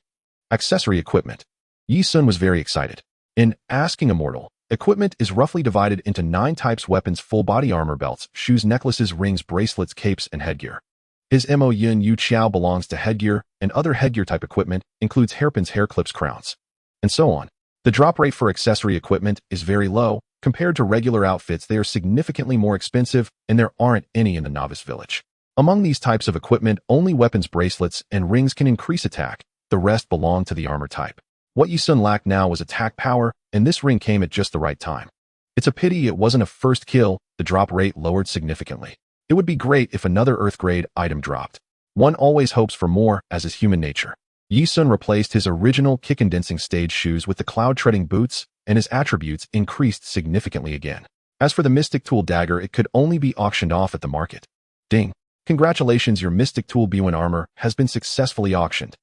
Accessory Equipment. Ye Xun was very excited. In Asking Immortal, equipment is roughly divided into 9 types: weapons, full body armor, belts, shoes, necklaces, rings, bracelets, capes, and headgear. His Mo Yin Yu Qiao belongs to headgear, and other headgear type equipment includes hairpins, hair clips, crowns, and so on. The drop rate for accessory equipment is very low. Compared to regular outfits, they are significantly more expensive, and there aren't any in the novice village. Among these types of equipment, only weapons, bracelets, and rings can increase attack. The rest belong to the armor type. What Ye Xun lacked now was attack power, and this ring came at just the right time. It's a pity it wasn't a first kill. The drop rate lowered significantly. It would be great if another Earth grade item dropped. One always hopes for more, as is human nature. Ye Xun replaced his original kick-condensing stage shoes with the cloud-treading boots, and his attributes increased significantly again. As for the Mystic Tool dagger, it could only be auctioned off at the market. Ding! Congratulations, your Mystic Tool Bun armor has been successfully auctioned.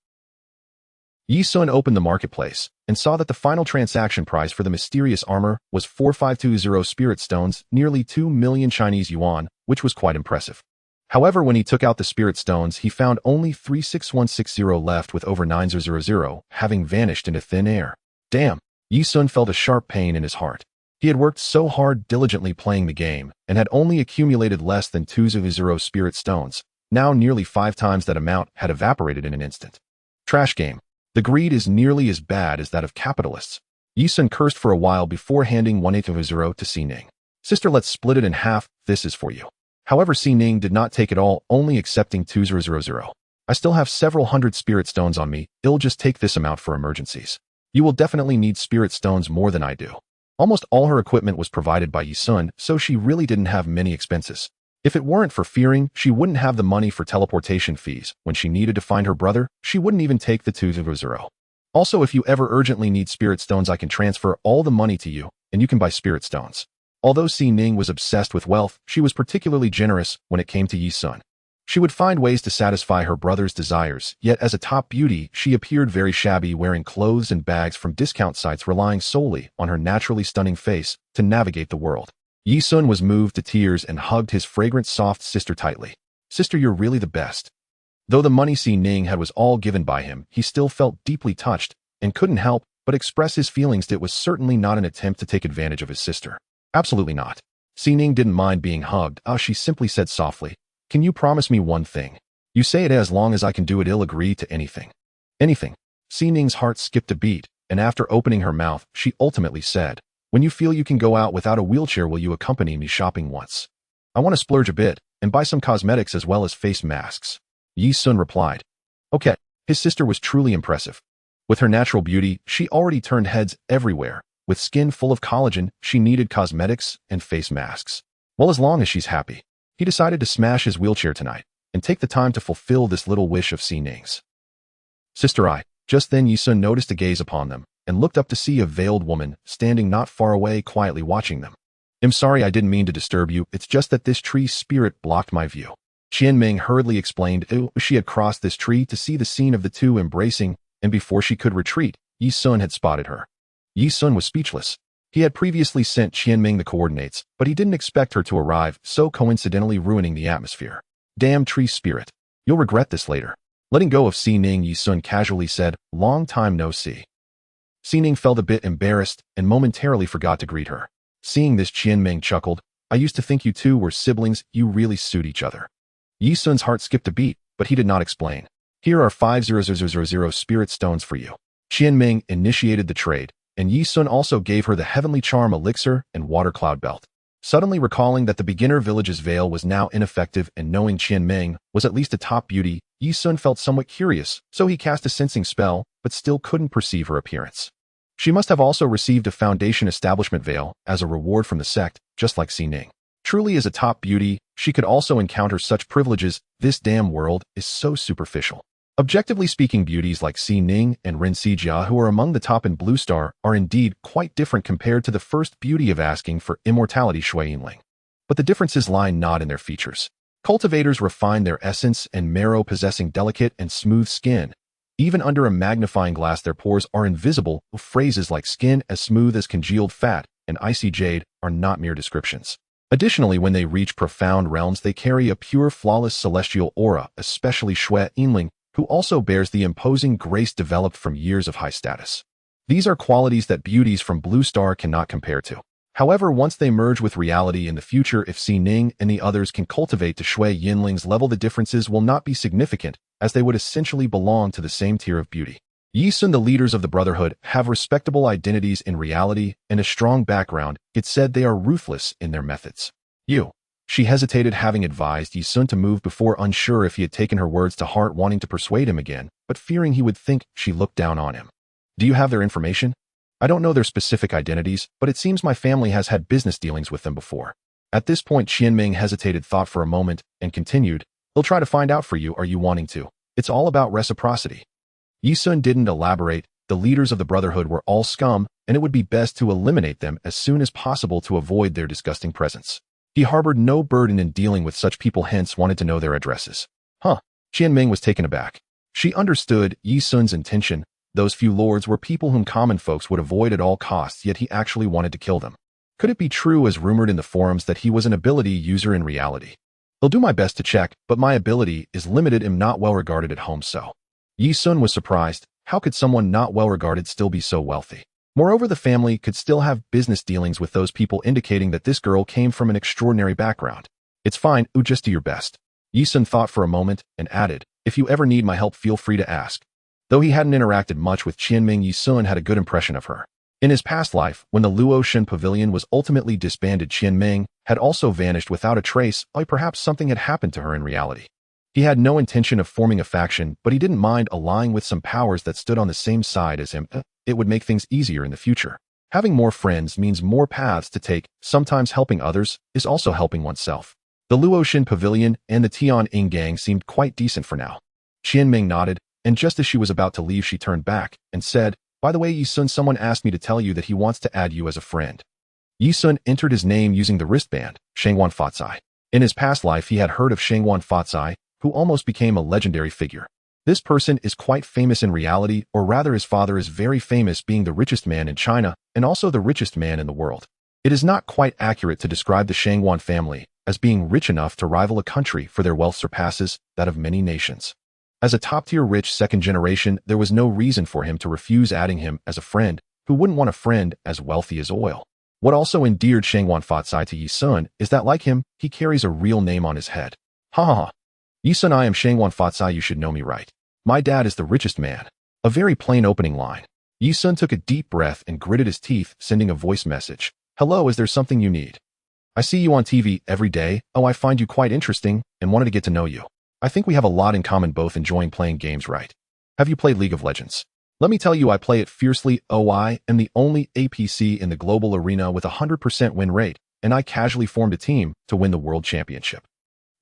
Ye Xun opened the marketplace and saw that the final transaction price for the mysterious armor was 4520 spirit stones, nearly 2 million Chinese yuan, which was quite impressive. However, when he took out the spirit stones, he found only 36160 left, with over 9000 having vanished into thin air. Damn! Ye Xun felt a sharp pain in his heart. He had worked so hard diligently playing the game and had only accumulated less than 200 spirit stones. Now nearly 5 times that amount had evaporated in an instant. Trash game. The greed is nearly as bad as that of capitalists. Ye Xun cursed for a while before handing 180 to Xining. Sister, let's split it in half. This is for you. However, Xining did not take it all, only accepting 2000. I still have several hundred spirit stones on me. I'll just take this amount for emergencies. You will definitely need spirit stones more than I do. Almost all her equipment was provided by Ye Xun, so she really didn't have many expenses. If it weren't for fearing, she wouldn't have the money for teleportation fees. When she needed to find her brother, she wouldn't even take the 200. Also, if you ever urgently need spirit stones, I can transfer all the money to you, and you can buy spirit stones. Although Xining was obsessed with wealth, she was particularly generous when it came to Ye Xun. She would find ways to satisfy her brother's desires, yet as a top beauty, she appeared very shabby, wearing clothes and bags from discount sites, relying solely on her naturally stunning face to navigate the world. Ye Xun was moved to tears and hugged his fragrant soft sister tightly. Sister, you're really the best. Though the money Xining had was all given by him, he still felt deeply touched and couldn't help but express his feelings. It was certainly not an attempt to take advantage of his sister. Absolutely not. Xining didn't mind being hugged. She simply said softly, "Can you promise me one thing? You say it as long as I can do it. I'll agree to anything." Anything. Xining's heart skipped a beat, and after opening her mouth, she ultimately said, "When you feel you can go out without a wheelchair, will you accompany me shopping once? I want to splurge a bit and buy some cosmetics as well as face masks." Ye Xun replied. Okay. His sister was truly impressive. With her natural beauty, she already turned heads everywhere. With skin full of collagen, she needed cosmetics and face masks. Well, as long as she's happy. He decided to smash his wheelchair tonight and take the time to fulfill this little wish of Xining's. Sister, I. Just then Ye Xun noticed a gaze upon them and looked up to see a veiled woman standing not far away, quietly watching them. "I'm sorry, I didn't mean to disturb you. It's just that this tree spirit blocked my view." Qianming hurriedly explained. She had crossed this tree to see the scene of the two embracing, and before she could retreat, Ye Xun had spotted her. Ye Xun was speechless. He had previously sent Qianming the coordinates, but he didn't expect her to arrive, so coincidentally ruining the atmosphere. Damn tree spirit. You'll regret this later. Letting go of Xining, Ye Xun casually said, "Long time no see." Xining felt a bit embarrassed and momentarily forgot to greet her. Seeing this, Qianming chuckled, "I used to think you two were siblings. You really suit each other." Ye Xun's heart skipped a beat, but he did not explain. "Here are 5,000 spirit stones for you." Qianming initiated the trade, and Ye Xun also gave her the heavenly charm elixir and water cloud belt. Suddenly recalling that the beginner village's veil was now ineffective and knowing Qianming was at least a top beauty, Ye Xun felt somewhat curious, so he cast a sensing spell, but still couldn't perceive her appearance. She must have also received a foundation establishment veil as a reward from the sect, just like Xining. Truly as a top beauty, she could also encounter such privileges. This damn world is so superficial. Objectively speaking, beauties like Xining and Xianxia, who are among the top in Blue Star, are indeed quite different compared to the first beauty of asking for immortality, Shui Yinling. But the differences lie not in their features. Cultivators refine their essence and marrow, possessing delicate and smooth skin. Even under a magnifying glass, their pores are invisible. Phrases like skin as smooth as congealed fat and icy jade are not mere descriptions. Additionally, when they reach profound realms, they carry a pure, flawless celestial aura, especially Shui Yinling, who also bears the imposing grace developed from years of high status. These are qualities that beauties from Blue Star cannot compare to. However, once they merge with reality in the future, if Xining and the others can cultivate to Shui Yinling's level, the differences will not be significant, as they would essentially belong to the same tier of beauty. Ye Xun, the leaders of the Brotherhood, have respectable identities in reality and a strong background. It's said they are ruthless in their methods. She hesitated, having advised Ye Xun to move before, unsure if he had taken her words to heart, wanting to persuade him again, but fearing he would think she looked down on him. "Do you have their information?" "I don't know their specific identities, but it seems my family has had business dealings with them before." At this point, Qianming hesitated, thought for a moment, and continued, "They'll try to find out for you. Are you wanting to? It's all about reciprocity." Ye Xun didn't elaborate. The leaders of the Brotherhood were all scum, and it would be best to eliminate them as soon as possible to avoid their disgusting presence. He harbored no burden in dealing with such people, hence wanted to know their addresses. Qianming was taken aback. She understood Ye Xun's intention. Those few lords were people whom common folks would avoid at all costs, yet he actually wanted to kill them. Could it be true, as rumored in the forums, that he was an ability user in reality? "I'll do my best to check, but my ability is limited. I'm not well regarded at home, so." Ye Xun was surprised. How could someone not well regarded still be so wealthy? Moreover, the family could still have business dealings with those people, indicating that this girl came from an extraordinary background. "It's fine, just do your best." Ye Xun thought for a moment and added, "If you ever need my help, feel free to ask." Though he hadn't interacted much with Qianming, Ye Xun had a good impression of her. In his past life, when the Luotian Pavilion was ultimately disbanded, Qianming had also vanished without a trace, or perhaps something had happened to her in reality. He had no intention of forming a faction, but he didn't mind allying with some powers that stood on the same side as him. It would make things easier in the future. Having more friends means more paths to take. Sometimes helping others is also helping oneself. The Luotian Pavilion and the Tian gang seemed quite decent for now. Qianming nodded, and just as she was about to leave she turned back and said, "By the way, Ye Xun, someone asked me to tell you that he wants to add you as a friend." Ye Xun entered his name using the wristband, Shangwan Fatsai. In his past life he had heard of Shangwan Fatsai, who almost became a legendary figure. This person is quite famous in reality, or rather his father is very famous, being the richest man in China and also the richest man in the world. It is not quite accurate to describe the Shangwan family as being rich enough to rival a country, for their wealth surpasses that of many nations. As a top-tier rich second generation, there was no reason for him to refuse adding him as a friend. Who wouldn't want a friend as wealthy as oil? What also endeared Shangwan Fatsai to Ye Xun is that, like him, he carries a real name on his head. Ha ha ha. Ye Xun, I am Shangwan Fatsai, you should know me, right? My dad is the richest man. A very plain opening line. Ye Xun took a deep breath and gritted his teeth, sending a voice message. Hello, is there something you need? I see you on TV every day. Oh, I find you quite interesting and wanted to get to know you. I think we have a lot in common, both enjoying playing games, right? Have you played League of Legends? Let me tell you, I play it fiercely. Oh, I am the only APC in the global arena with a 100% win rate, and I casually formed a team to win the world championship.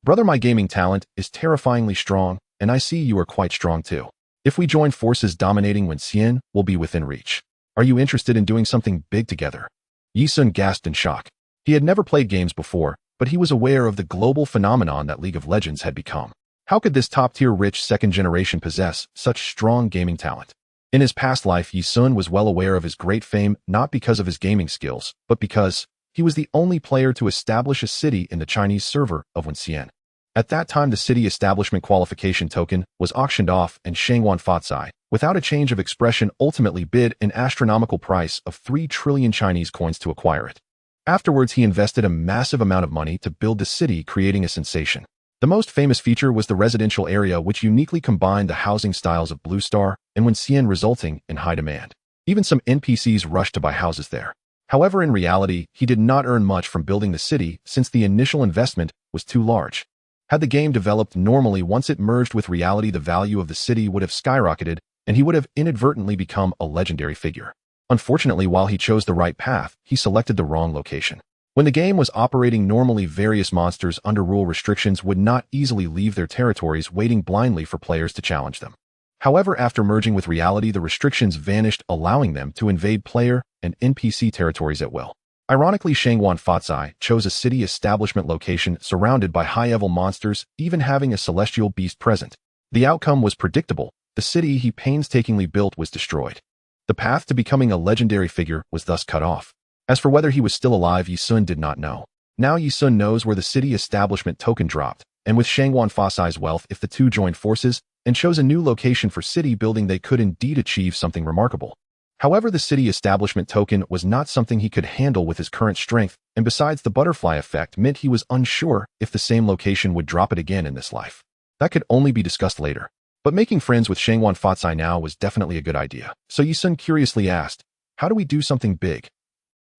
Brother, my gaming talent is terrifyingly strong, and I see you are quite strong too. If we join forces, dominating Wenxian will be within reach. Are you interested in doing something big together? Ye Xun gasped in shock. He had never played games before, but he was aware of the global phenomenon that League of Legends had become. How could this top-tier rich second generation possess such strong gaming talent? In his past life, Ye Xun was well aware of his great fame, not because of his gaming skills, but because he was the only player to establish a city in the Chinese server of Wenxian. At that time, the city establishment qualification token was auctioned off, and Shangwan Fatsai, without a change of expression, ultimately bid an astronomical price of 3 trillion Chinese coins to acquire it. Afterwards, he invested a massive amount of money to build the city, creating a sensation. The most famous feature was the residential area, which uniquely combined the housing styles of Blue Star and Wenxian, resulting in high demand. Even some NPCs rushed to buy houses there. However, in reality, he did not earn much from building the city since the initial investment was too large. Had the game developed normally, once it merged with reality, the value of the city would have skyrocketed, and he would have inadvertently become a legendary figure. Unfortunately, while he chose the right path, he selected the wrong location. When the game was operating normally, various monsters under rule restrictions would not easily leave their territories, waiting blindly for players to challenge them. However, after merging with reality, the restrictions vanished, allowing them to invade player and NPC territories at will. Ironically, Shangwan Fatsai chose a city establishment location surrounded by high-level monsters, even having a celestial beast present. The outcome was predictable. The city he painstakingly built was destroyed. The path to becoming a legendary figure was thus cut off. As for whether he was still alive, Ye Xun did not know. Now Ye Xun knows where the city establishment token dropped, and with Shangwan Fatsai's wealth, if the two joined forces and chose a new location for city building, they could indeed achieve something remarkable. However, the city establishment token was not something he could handle with his current strength, and besides, the butterfly effect meant he was unsure if the same location would drop it again in this life. That could only be discussed later. But making friends with Shangwan Fatsai now was definitely a good idea. So Ye Xun curiously asked, how do we do something big?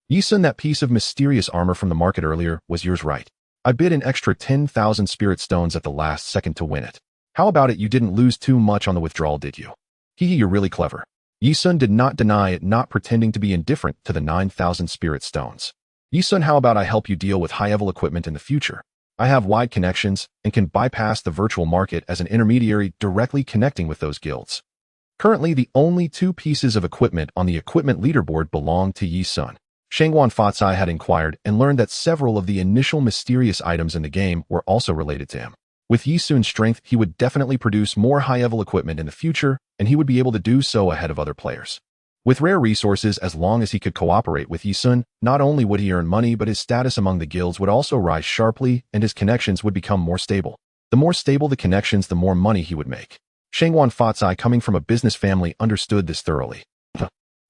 Ye Xun, that piece of mysterious armor from the market earlier was yours, right? I bid an extra 10,000 spirit stones at the last second to win it. How about it? You didn't lose too much on the withdrawal, did you? Hehe, you're really clever. Ye Xun did not deny it, not pretending to be indifferent to the 9,000 spirit stones. Ye Xun, how about I help you deal with high-level equipment in the future? I have wide connections and can bypass the virtual market as an intermediary, directly connecting with those guilds. Currently, the only 2 pieces of equipment on the equipment leaderboard belong to Ye Xun. Shangwan Fatsai had inquired and learned that several of the initial mysterious items in the game were also related to him. With Ye Xun's strength, he would definitely produce more high-level equipment in the future, and he would be able to do so ahead of other players. With rare resources, as long as he could cooperate with Ye Xun, not only would he earn money, but his status among the guilds would also rise sharply, and his connections would become more stable. The more stable the connections, the more money he would make. Shangwan Fatsai, coming from a business family, understood this thoroughly.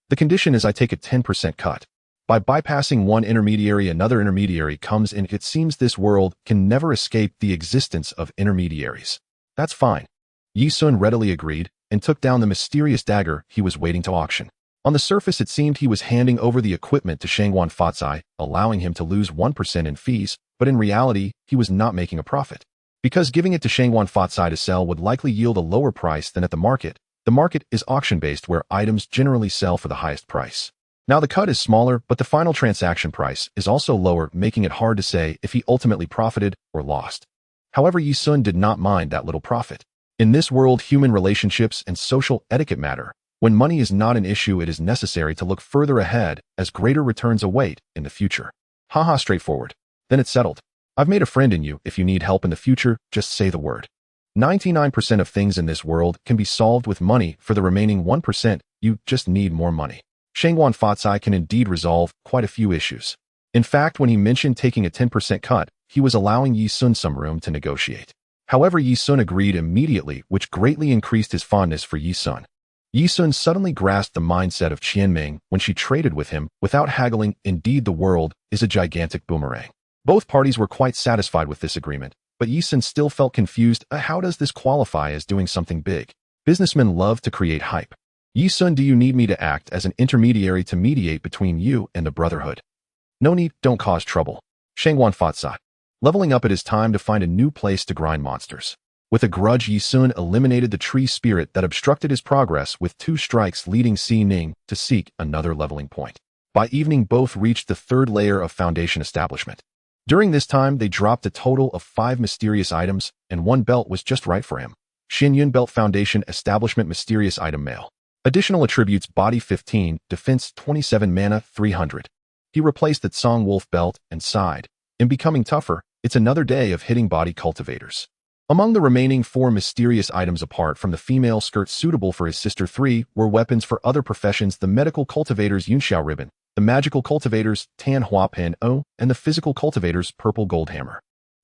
The condition is I take a 10% cut. By bypassing one intermediary, another intermediary comes in. It seems this world can never escape the existence of intermediaries. That's fine. Ye Xun readily agreed and took down the mysterious dagger he was waiting to auction. On the surface, it seemed he was handing over the equipment to Shangwan Fatsai, allowing him to lose 1% in fees, but in reality, he was not making a profit. Because giving it to Shangwan Fatsai to sell would likely yield a lower price than at the market. The market is auction-based, where items generally sell for the highest price. Now the cut is smaller, but the final transaction price is also lower, making it hard to say if he ultimately profited or lost. However, Ye Xun did not mind that little profit. In this world, human relationships and social etiquette matter. When money is not an issue, it is necessary to look further ahead as greater returns await in the future. Haha, straightforward. Then it's settled. I've made a friend in you. If you need help in the future, just say the word. 99% of things in this world can be solved with money. For the remaining 1%, you just need more money. Shangguan Fatsai can indeed resolve quite a few issues. In fact, when he mentioned taking a 10% cut, he was allowing Ye Xun some room to negotiate. However, Ye Xun agreed immediately, which greatly increased his fondness for Ye Xun. Ye Xun suddenly grasped the mindset of Qianming when she traded with him without haggling. Indeed, the world is a gigantic boomerang. Both parties were quite satisfied with this agreement, but Ye Xun still felt confused. How does this qualify as doing something big? Businessmen love to create hype. Ye Xun, do you need me to act as an intermediary to mediate between you and the Brotherhood? No need, don't cause trouble. Shangguan Fatsai. Leveling up, it is time to find a new place to grind monsters. With a grudge, Ye Xun eliminated the tree spirit that obstructed his progress with 2 strikes, leading Xining to seek another leveling point. By evening, both reached the 3rd layer of foundation establishment. During this time, they dropped a total of 5 mysterious items, and 1 belt was just right for him. Xinyun Belt Foundation Establishment Mysterious Item Male. Additional attributes: body 15, defense 27, mana 300. He replaced the Tsong Wolf belt and sighed. In becoming tougher, it's another day of hitting body cultivators. Among the remaining 4 mysterious items, apart from the female skirt suitable for his sister, 3 were weapons for other professions: the medical cultivator's Yunxiao ribbon, the magical cultivator's Tan Hua Pen O, and the physical cultivator's purple gold hammer.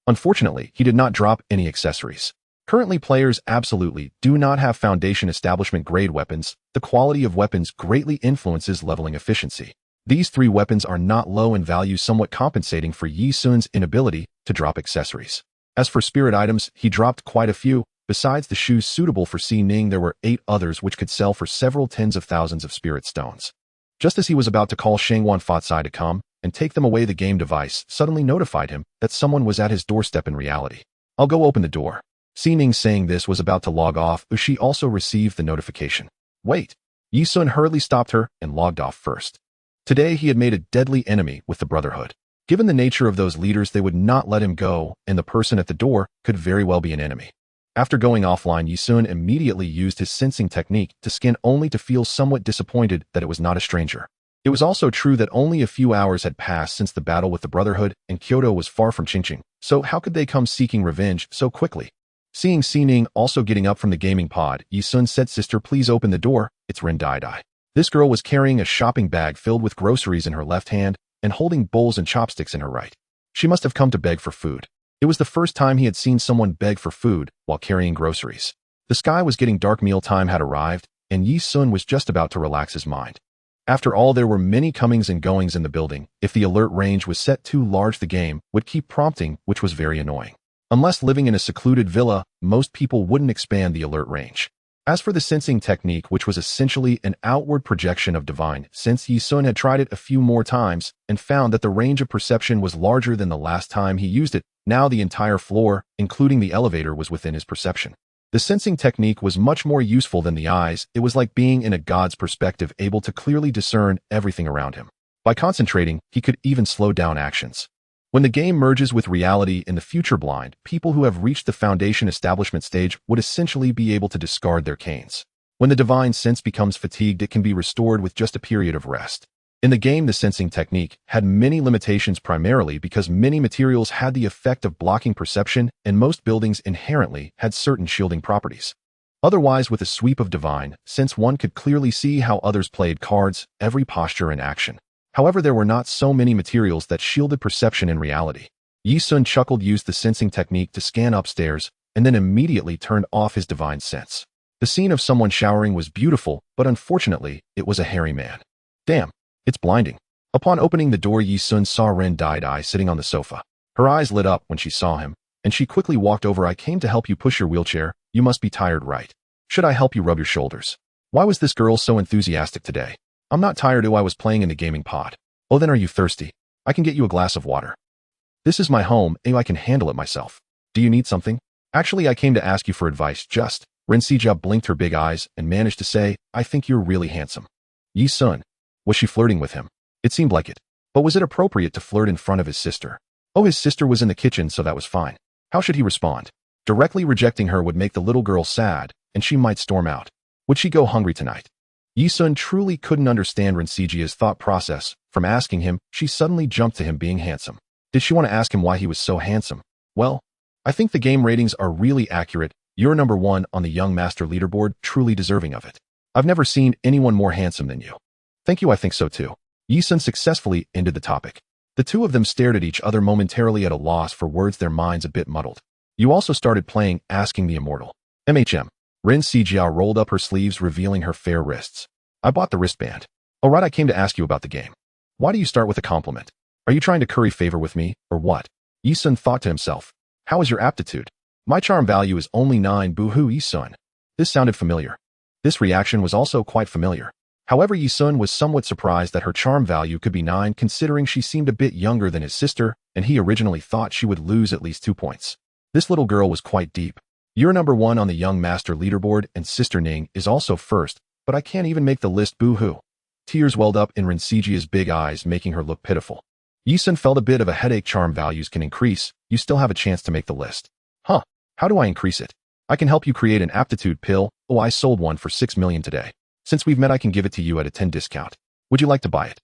Unfortunately, he did not drop any accessories. Currently, players absolutely do not have foundation establishment grade weapons. The quality of weapons greatly influences leveling efficiency. These 3 weapons are not low in value, somewhat compensating for Ye Xun's inability to drop accessories. As for spirit items, he dropped quite a few. Besides the shoes suitable for Xining, there were 8 others which could sell for several tens of thousands of spirit stones. Just as he was about to call Shangguan Fatsai to come and take them away, the game device suddenly notified him that someone was at his doorstep. In reality, I'll go open the door. Xining, saying this, was about to log off. She also received the notification. Wait. Ye Xun hurriedly stopped her and logged off first. Today he had made a deadly enemy with the Brotherhood. Given the nature of those leaders, they would not let him go, and the person at the door could very well be an enemy. After going offline, Ye Xun immediately used his sensing technique to scan, only to feel somewhat disappointed that it was not a stranger. It was also true that only a few hours had passed since the battle with the Brotherhood, and Kyoto was far from Qingqing, so how could they come seeking revenge so quickly? Seeing Xining also getting up from the gaming pod, Ye Xun said, "Sister, please open the door." It's Ren Dai Dai. This girl was carrying a shopping bag filled with groceries in her left hand and holding bowls and chopsticks in her right. She must have come to beg for food. It was the first time he had seen someone beg for food while carrying groceries. The sky was getting dark, mealtime had arrived, and Ye Xun was just about to relax his mind. After all, there were many comings and goings in the building. If the alert range was set too large, the game would keep prompting, which was very annoying. Unless living in a secluded villa, most people wouldn't expand the alert range. As for the sensing technique, which was essentially an outward projection of divine sense, Ye Xun had tried it a few more times and found that the range of perception was larger than the last time he used it. Now the entire floor, including the elevator, was within his perception. The sensing technique was much more useful than the eyes. It was like being in a god's perspective, able to clearly discern everything around him. By concentrating, he could even slow down actions. When the game merges with reality in the future, blind people who have reached the foundation establishment stage would essentially be able to discard their canes. When the divine sense becomes fatigued, it can be restored with just a period of rest. In the game, the sensing technique had many limitations, primarily because many materials had the effect of blocking perception, and most buildings inherently had certain shielding properties. Otherwise, with a sweep of divine sense, one could clearly see how others played cards, every posture and action. However, there were not so many materials that shielded perception in reality. Ye Xun chuckled, used the sensing technique to scan upstairs, and then immediately turned off his divine sense. The scene of someone showering was beautiful, but unfortunately, it was a hairy man. Damn, it's blinding. Upon opening the door, Ye Xun saw Ren Dai Dai sitting on the sofa. Her eyes lit up when she saw him, and she quickly walked over. "I came to help you push your wheelchair. You must be tired, right? Should I help you rub your shoulders?" Why was this girl so enthusiastic today? "I'm not tired. I was playing in the gaming pod." "Oh, then are you thirsty? I can get you a glass of water." "This is my home. I can handle it myself. Do you need something?" "Actually, I came to ask you for advice, just." Ren Sija blinked her big eyes and managed to say, "I think you're really handsome." "Ye Xun, Was she flirting with him? It seemed like it. But was it appropriate to flirt in front of his sister? Oh, his sister was in the kitchen, so that was fine. How should he respond? Directly rejecting her would make the little girl sad, and she might storm out. Would she go hungry tonight? Ye Xun truly couldn't understand Renxijia's thought process. From asking him, she suddenly jumped to him being handsome. Did she want to ask him why he was so handsome? Well, I think the game ratings are really accurate. You're number 1 on the Young Master leaderboard, truly deserving of it. I've never seen anyone more handsome than you. Thank you, I think so too. Ye Xun successfully ended the topic. The two of them stared at each other momentarily at a loss for words, their minds a bit muddled. You also started playing Asking the Immortal. Renxigia rolled up her sleeves, revealing her fair wrists. I bought the wristband. Oh right, I came to ask you about the game. Why do you start with a compliment? Are you trying to curry favor with me, or what? Ye Xun thought to himself. How is your aptitude? My charm value is only 9. Boo-hoo, Ye Xun. This sounded familiar. This reaction was also quite familiar. However, Ye Xun was somewhat surprised that her charm value could be 9, considering she seemed a bit younger than his sister, and he originally thought she would lose at least 2 points. This little girl was quite deep. You're number 1 on the Young Master leaderboard, and Sister Ning is also first, but I can't even make the list, boo-hoo. Tears welled up in Renxijia's big eyes, making her look pitiful. Ye Xun felt a bit of a headache. Charm values can increase. You still have a chance to make the list. Huh, how do I increase it? I can help you create an aptitude pill. Oh, I sold one for 6 million today. Since we've met, I can give it to you at a 10 discount. Would you like to buy it?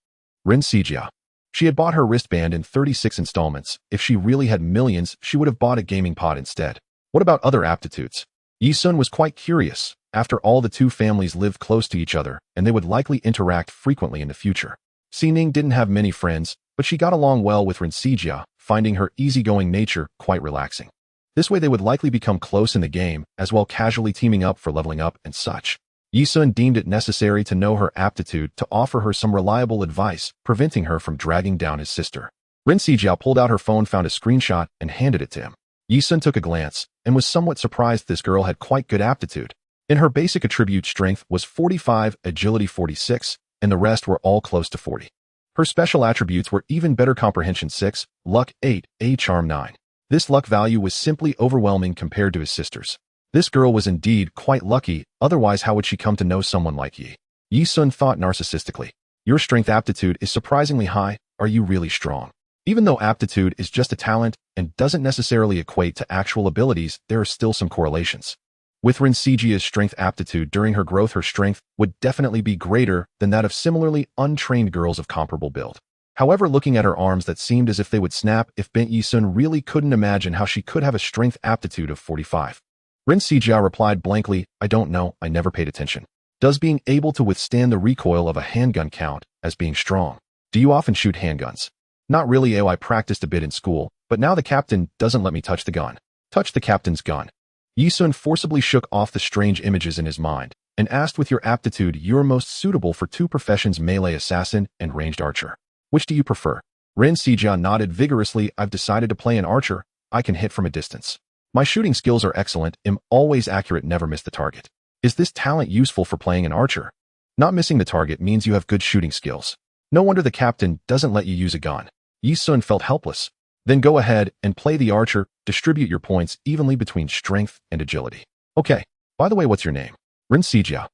Renxigia. She had bought her wristband in 36 installments. If she really had millions, she would have bought a gaming pod instead. What about other aptitudes? Ye Xun was quite curious. After all, the two families lived close to each other, and they would likely interact frequently in the future. Ning didn't have many friends, but she got along well with Renxigia, finding her easygoing nature quite relaxing. This way they would likely become close in the game, as well casually teaming up for leveling up and such. Ye Xun deemed it necessary to know her aptitude to offer her some reliable advice, preventing her from dragging down his sister. Renxigia pulled out her phone, found a screenshot, and handed it to him. Ye Xun took a glance, and was somewhat surprised. This girl had quite good aptitude. In her basic attribute, strength was 45, agility 46, and the rest were all close to 40. Her special attributes were even better: comprehension 6, luck 8, a charm 9. This luck value was simply overwhelming compared to his sister's. This girl was indeed quite lucky, otherwise how would she come to know someone like Ye? Ye Xun thought narcissistically. Your strength aptitude is surprisingly high. Are you really strong? Even though aptitude is just a talent and doesn't necessarily equate to actual abilities, there are still some correlations. With Renxijia's strength aptitude during her growth, her strength would definitely be greater than that of similarly untrained girls of comparable build. However, looking at her arms that seemed as if they would snap if bent, Ye Xun really couldn't imagine how she could have a strength aptitude of 45. Renxigia replied blankly, I don't know, I never paid attention. Does being able to withstand the recoil of a handgun count as being strong? Do you often shoot handguns? Not really. I practiced a bit in school, but now the captain doesn't let me touch the gun. Touch the captain's gun. Ye Xun forcibly shook off the strange images in his mind and asked, with your aptitude, you're most suitable for 2 professions, melee assassin and ranged archer. Which do you prefer? Renxigia nodded vigorously. I've decided to play an archer. I can hit from a distance. My shooting skills are excellent, am always accurate, never miss the target. Is this talent useful for playing an archer? Not missing the target means you have good shooting skills. No wonder the captain doesn't let you use a gun. Ye Xun felt helpless. Then go ahead and play the archer. Distribute your points evenly between strength and agility. Okay. By the way, what's your name? Renxigia.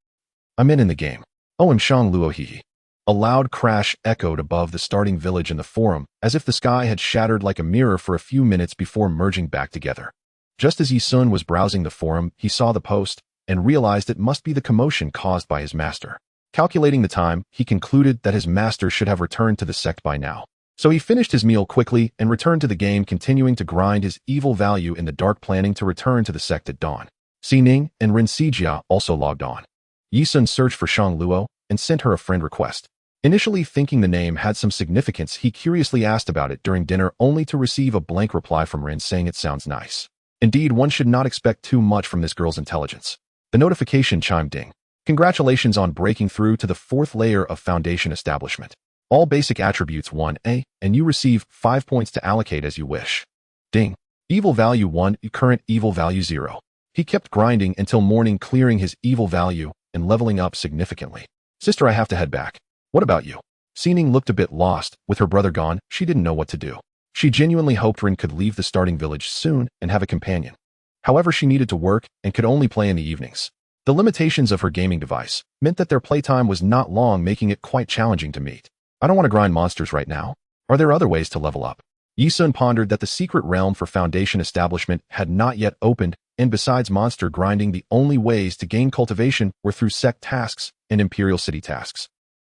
I'm in the game. Oh, I'm Shang Luo Hihi. A loud crash echoed above the starting village in the forum, as if the sky had shattered like a mirror for a few minutes before merging back together. Just as Ye Xun was browsing the forum, he saw the post and realized it must be the commotion caused by his master. Calculating the time, he concluded that his master should have returned to the sect by now. So he finished his meal quickly and returned to the game, continuing to grind his evil value in the dark, planning to return to the sect at dawn. Ning and Renxigia also logged on. Ye Xun searched for Shang Luo and sent her a friend request. Initially thinking the name had some significance, he curiously asked about it during dinner, only to receive a blank reply from Ren saying it sounds nice. Indeed, one should not expect too much from this girl's intelligence. The notification chimed. Ding. Congratulations on breaking through to the 4th layer of Foundation Establishment. All basic attributes 1A, and you receive 5 points to allocate as you wish. Ding. Evil value 1, current evil value 0. He kept grinding until morning, clearing his evil value and leveling up significantly. Sister, I have to head back. What about you? Ning looked a bit lost. With her brother gone, she didn't know what to do. She genuinely hoped Ren could leave the starting village soon and have a companion. However, she needed to work and could only play in the evenings. The limitations of her gaming device meant that their playtime was not long, making it quite challenging to meet. I don't want to grind monsters right now. Are there other ways to level up? Ye Xun pondered that the secret realm for Foundation establishment had not yet opened, and besides monster grinding, the only ways to gain cultivation were through sect tasks and Imperial City tasks.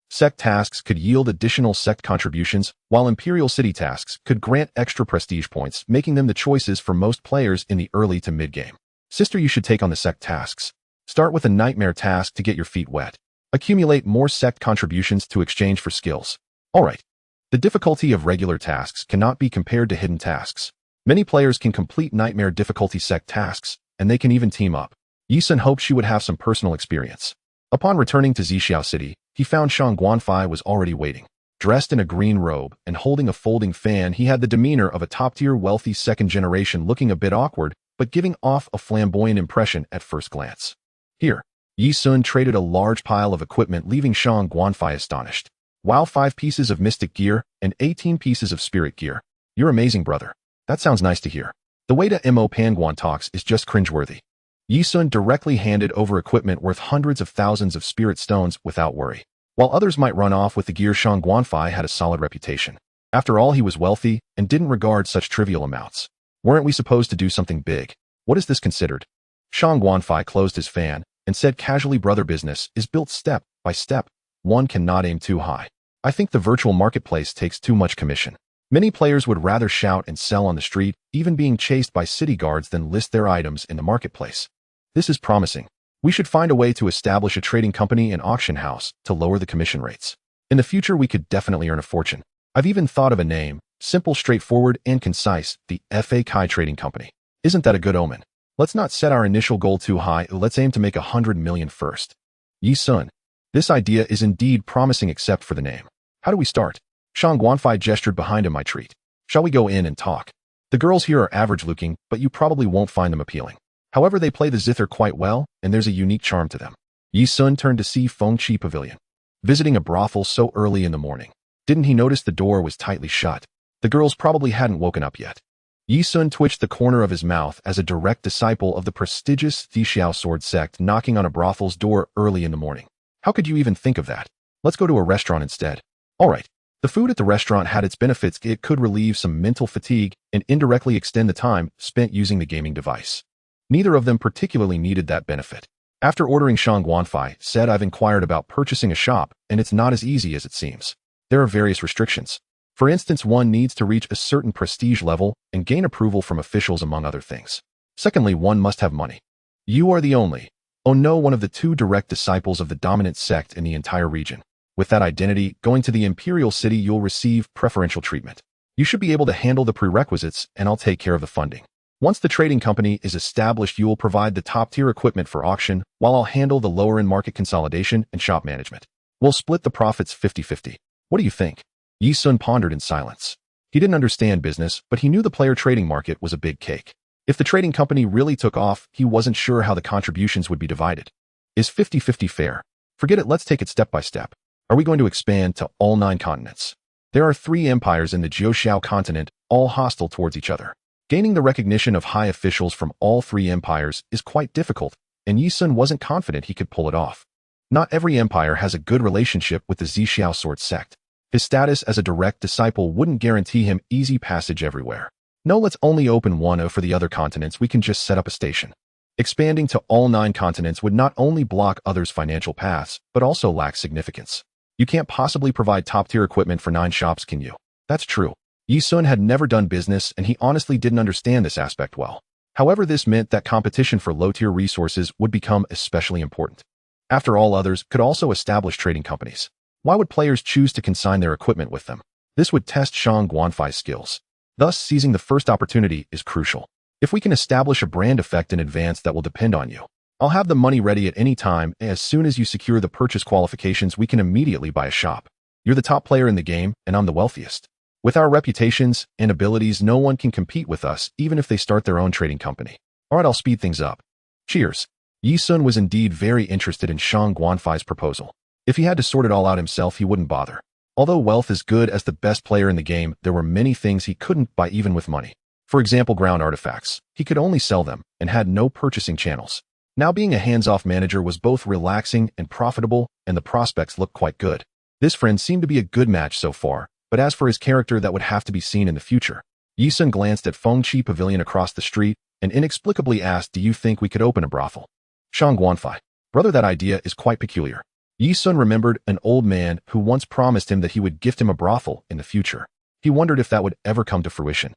Sect tasks could yield additional sect contributions, while Imperial City tasks could grant extra prestige points, making them the choices for most players in the early to mid-game. Sister, you should take on the sect tasks. Start with a nightmare task to get your feet wet. Accumulate more sect contributions to exchange for skills. Alright. The difficulty of regular tasks cannot be compared to hidden tasks. Many players can complete nightmare difficulty sect tasks, and they can even team up. Ye Xun hoped she would have some personal experience. Upon returning to Xianxia City, he found Shang Guanfei was already waiting. Dressed in a green robe and holding a folding fan, he had the demeanor of a top-tier wealthy second generation, looking a bit awkward, but giving off a flamboyant impression at first glance. Here, Ye Xun traded a large pile of equipment, leaving Shang Guanfei astonished. Wow, 5 pieces of mystic gear and 18 pieces of spirit gear. You're amazing, brother. That sounds nice to hear. The way to Mo Panguan talks is just cringeworthy. Ye Xun directly handed over equipment worth hundreds of thousands of spirit stones without worry. While others might run off with the gear, Shang Guanfei had a solid reputation. After all, he was wealthy and didn't regard such trivial amounts. Weren't we supposed to do something big? What is this considered? Shang Guanfei closed his fan and said casually, brother, business is built step by step. One cannot aim too high. I think the virtual marketplace takes too much commission. Many players would rather shout and sell on the street, even being chased by city guards, than list their items in the marketplace. This is promising. We should find a way to establish a trading company and auction house to lower the commission rates. In the future, we could definitely earn a fortune. I've even thought of a name, simple, straightforward, and concise, the Fa Kai Trading Company. Isn't that a good omen? Let's not set our initial goal too high, let's aim to make 100 million first. Ye Xun. This idea is indeed promising except for the name. How do we start? Shang Guanfei gestured behind him, my treat. Shall we go in and talk? The girls here are average-looking, but you probably won't find them appealing. However, they play the zither quite well, and there's a unique charm to them. Ye Xun turned to see Fengqi Pavilion. Visiting a brothel so early in the morning. Didn't he notice the door was tightly shut? The girls probably hadn't woken up yet. Ye Xun twitched the corner of his mouth as a direct disciple of the prestigious Xiao sword sect knocking on a brothel's door early in the morning. How could you even think of that? Let's go to a restaurant instead. Alright. The food at the restaurant had its benefits. It could relieve some mental fatigue and indirectly extend the time spent using the gaming device. Neither of them particularly needed that benefit. After ordering, Shang Guanfei said, I've inquired about purchasing a shop, and it's not as easy as it seems. There are various restrictions. For instance, one needs to reach a certain prestige level and gain approval from officials, among other things. Secondly, one must have money. You are the only, one of the 2 direct disciples of the dominant sect in the entire region. With that identity, going to the Imperial City, you'll receive preferential treatment. You should be able to handle the prerequisites, and I'll take care of the funding. Once the trading company is established, you will provide the top-tier equipment for auction, while I'll handle the lower-end market consolidation and shop management. We'll split the profits 50-50. What do you think? Ye Xun pondered in silence. He didn't understand business, but he knew the player trading market was a big cake. If the trading company really took off, he wasn't sure how the contributions would be divided. Is 50-50 fair? Forget it, let's take it step by step. Are we going to expand to all 9 continents? There are 3 empires in the Jiuxiao continent, all hostile towards each other. Gaining the recognition of high officials from all 3 empires is quite difficult, and Ye Xun wasn't confident he could pull it off. Not every empire has a good relationship with the Xiao sword sect. His status as a direct disciple wouldn't guarantee him easy passage everywhere. No, let's only open one for the other continents. We can just set up a station. Expanding to all 9 continents would not only block others' financial paths, but also lack significance. You can't possibly provide top-tier equipment for 9 shops, can you? That's true. Ye Xun had never done business, and he honestly didn't understand this aspect well. However, this meant that competition for low-tier resources would become especially important. After all, others could also establish trading companies. Why would players choose to consign their equipment with them? This would test Shang Guanfei's skills. Thus, seizing the first opportunity is crucial. If we can establish a brand effect in advance that will depend on you, I'll have the money ready at any time. As soon as you secure the purchase qualifications, we can immediately buy a shop. You're the top player in the game, and I'm the wealthiest. With our reputations and abilities, no one can compete with us, even if they start their own trading company. Alright, I'll speed things up. Cheers. Ye Xun was indeed very interested in Shang Guanfei's proposal. If he had to sort it all out himself, he wouldn't bother. Although wealth is good as the best player in the game, there were many things he couldn't buy even with money. For example, ground artifacts. He could only sell them, and had no purchasing channels. Now being a hands-off manager was both relaxing and profitable, and the prospects looked quite good. This friend seemed to be a good match so far, but as for his character, that would have to be seen in the future. Ye Xun glanced at Fengqi Pavilion across the street and inexplicably asked, "Do you think we could open a brothel?" Shang Guanfei. Brother, that idea is quite peculiar. Ye Xun remembered an old man who once promised him that he would gift him a brothel in the future. He wondered if that would ever come to fruition.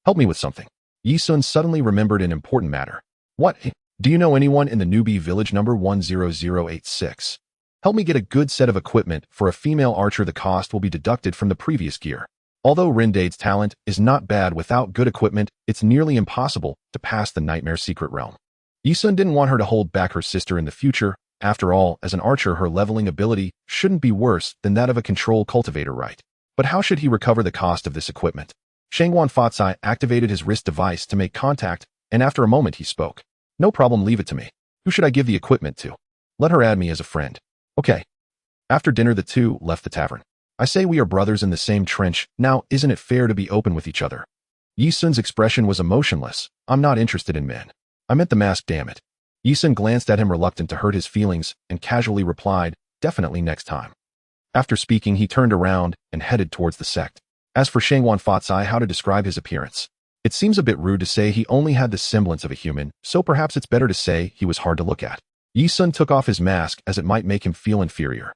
Help me with something. Ye Xun suddenly remembered an important matter. What? Do you know anyone in the newbie village number 10086? Help me get a good set of equipment for a female archer. The cost will be deducted from the previous gear. Although Rindade's talent is not bad, without good equipment, it's nearly impossible to pass the Nightmare Secret Realm. Ye Xun didn't want her to hold back her sister in the future. After all, as an archer, her leveling ability shouldn't be worse than that of a control cultivator, right? But how should he recover the cost of this equipment? Shangguan Fatsai activated his wrist device to make contact, and after a moment he spoke. No problem, leave it to me. Who should I give the equipment to? Let her add me as a friend. Okay. After dinner, the two left the tavern. I say we are brothers in the same trench. Now, isn't it fair to be open with each other? Ye Xun's expression was emotionless. I'm not interested in men. I meant the mask, damn it. Ye Xun glanced at him, reluctant to hurt his feelings, and casually replied, definitely next time. After speaking, he turned around and headed towards the sect. As for Shangguan Fatsai, how to describe his appearance? It seems a bit rude to say he only had the semblance of a human, so perhaps it's better to say he was hard to look at. Ye Xun took off his mask as it might make him feel inferior.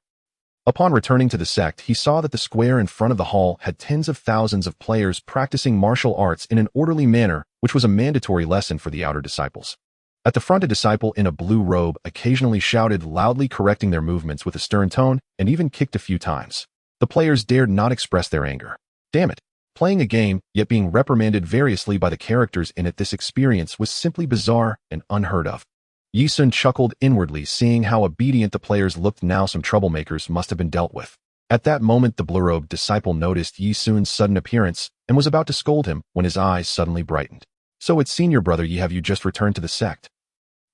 Upon returning to the sect, he saw that the square in front of the hall had tens of thousands of players practicing martial arts in an orderly manner, which was a mandatory lesson for the outer disciples. At the front, a disciple in a blue robe occasionally shouted, loudly correcting their movements with a stern tone, and even kicked a few times. The players dared not express their anger. Damn it. Playing a game, yet being reprimanded variously by the characters in it, this experience was simply bizarre and unheard of. Ye Xun chuckled inwardly, seeing how obedient the players looked. Now some troublemakers must have been dealt with. At that moment, the blue-robed disciple noticed Ye Xun's sudden appearance and was about to scold him when his eyes suddenly brightened. So it's senior brother Ye, have you just returned to the sect?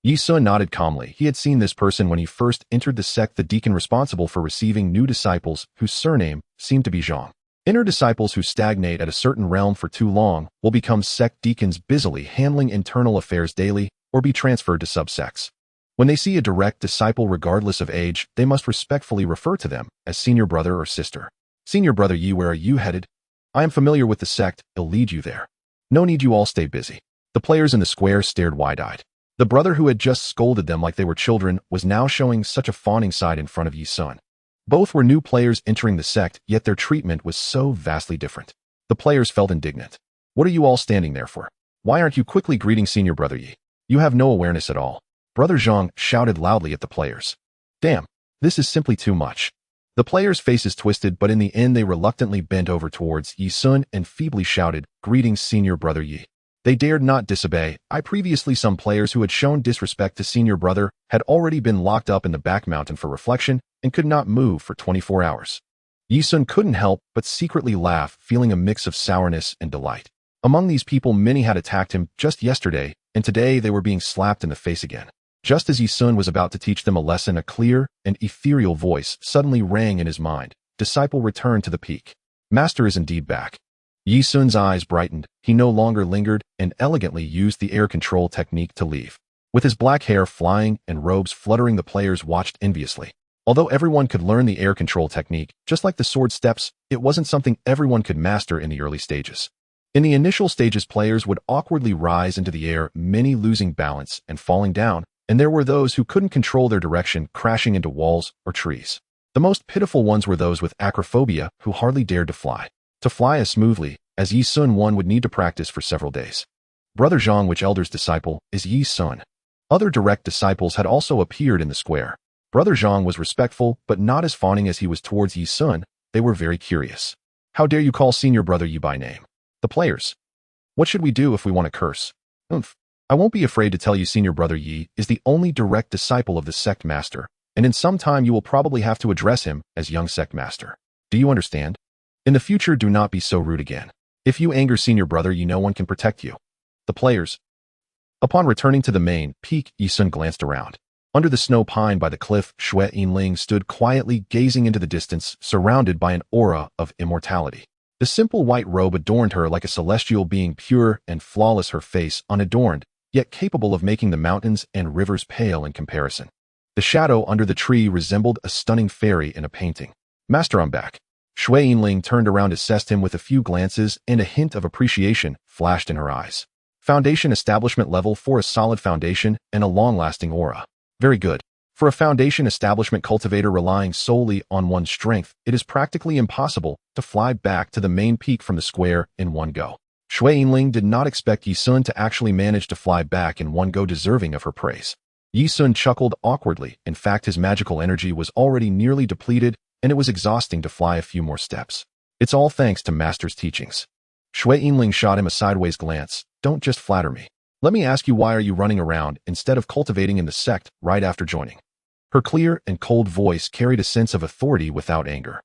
Ye Xun nodded calmly. He had seen this person when he first entered the sect, the deacon responsible for receiving new disciples whose surname seemed to be Zhang. Inner disciples who stagnate at a certain realm for too long will become sect deacons, busily handling internal affairs daily, or be transferred to subsects. When they see a direct disciple, regardless of age, they must respectfully refer to them as senior brother or sister. Senior brother Ye, where are you headed? I am familiar with the sect, I'll lead you there. No need, you all stay busy. The players in the square stared wide-eyed. The brother who had just scolded them like they were children was now showing such a fawning side in front of Ye Xun. Both were new players entering the sect, yet their treatment was so vastly different. The players felt indignant. What are you all standing there for? Why aren't you quickly greeting senior brother Ye? You have no awareness at all. Brother Zhang shouted loudly at the players. Damn, this is simply too much. The players' faces twisted, but in the end they reluctantly bent over towards Ye Xun and feebly shouted, greetings senior brother Ye. They dared not disobey. Previously some players who had shown disrespect to senior brother had already been locked up in the back mountain for reflection and could not move for 24 hours. Ye Xun couldn't help but secretly laugh, feeling a mix of sourness and delight. Among these people, many had attacked him just yesterday, and today they were being slapped in the face again. Just as Ye Xun was about to teach them a lesson, a clear and ethereal voice suddenly rang in his mind. Disciple, return to the peak. Master is indeed back. Ye Xun's eyes brightened. He no longer lingered and elegantly used the air control technique to leave. With his black hair flying and robes fluttering, the players watched enviously. Although everyone could learn the air control technique, just like the sword steps, it wasn't something everyone could master in the early stages. In the initial stages, players would awkwardly rise into the air, many losing balance and falling down, and there were those who couldn't control their direction, crashing into walls or trees. The most pitiful ones were those with acrophobia, who hardly dared to fly. To fly as smoothly as Ye Xun, one would need to practice for several days. Brother Zhang, which elder's disciple, is Ye Xun? Other direct disciples had also appeared in the square. Brother Zhang was respectful, but not as fawning as he was towards Ye Xun. They were very curious. How dare you call senior brother Ye by name? The players. What should we do if we want to curse? I won't be afraid to tell you senior brother Ye is the only direct disciple of the sect master, and in some time you will probably have to address him as young sect master. Do you understand? In the future, do not be so rude again. If you anger senior brother Ye, no one can protect you. The players. Upon returning to the main peak, Ye Xun glanced around. Under the snow pine by the cliff, Xue Yinling stood quietly gazing into the distance, surrounded by an aura of immortality. The simple white robe adorned her like a celestial being, pure and flawless, her face unadorned, yet capable of making the mountains and rivers pale in comparison. The shadow under the tree resembled a stunning fairy in a painting. Master, I'm back. Shui Yinling turned around, assessed him with a few glances, and a hint of appreciation flashed in her eyes. Foundation establishment level for a solid foundation and a long-lasting aura. Very good. For a foundation establishment cultivator relying solely on one's strength, it is practically impossible to fly back to the main peak from the square in one go. Shui Yinling did not expect Ye Xun to actually manage to fly back in one go, deserving of her praise. Ye Xun chuckled awkwardly. In fact, his magical energy was already nearly depleted, and it was exhausting to fly a few more steps. It's all thanks to Master's teachings. Shui Yinling shot him a sideways glance. Don't just flatter me. Let me ask you, why are you running around instead of cultivating in the sect right after joining? Her clear and cold voice carried a sense of authority without anger.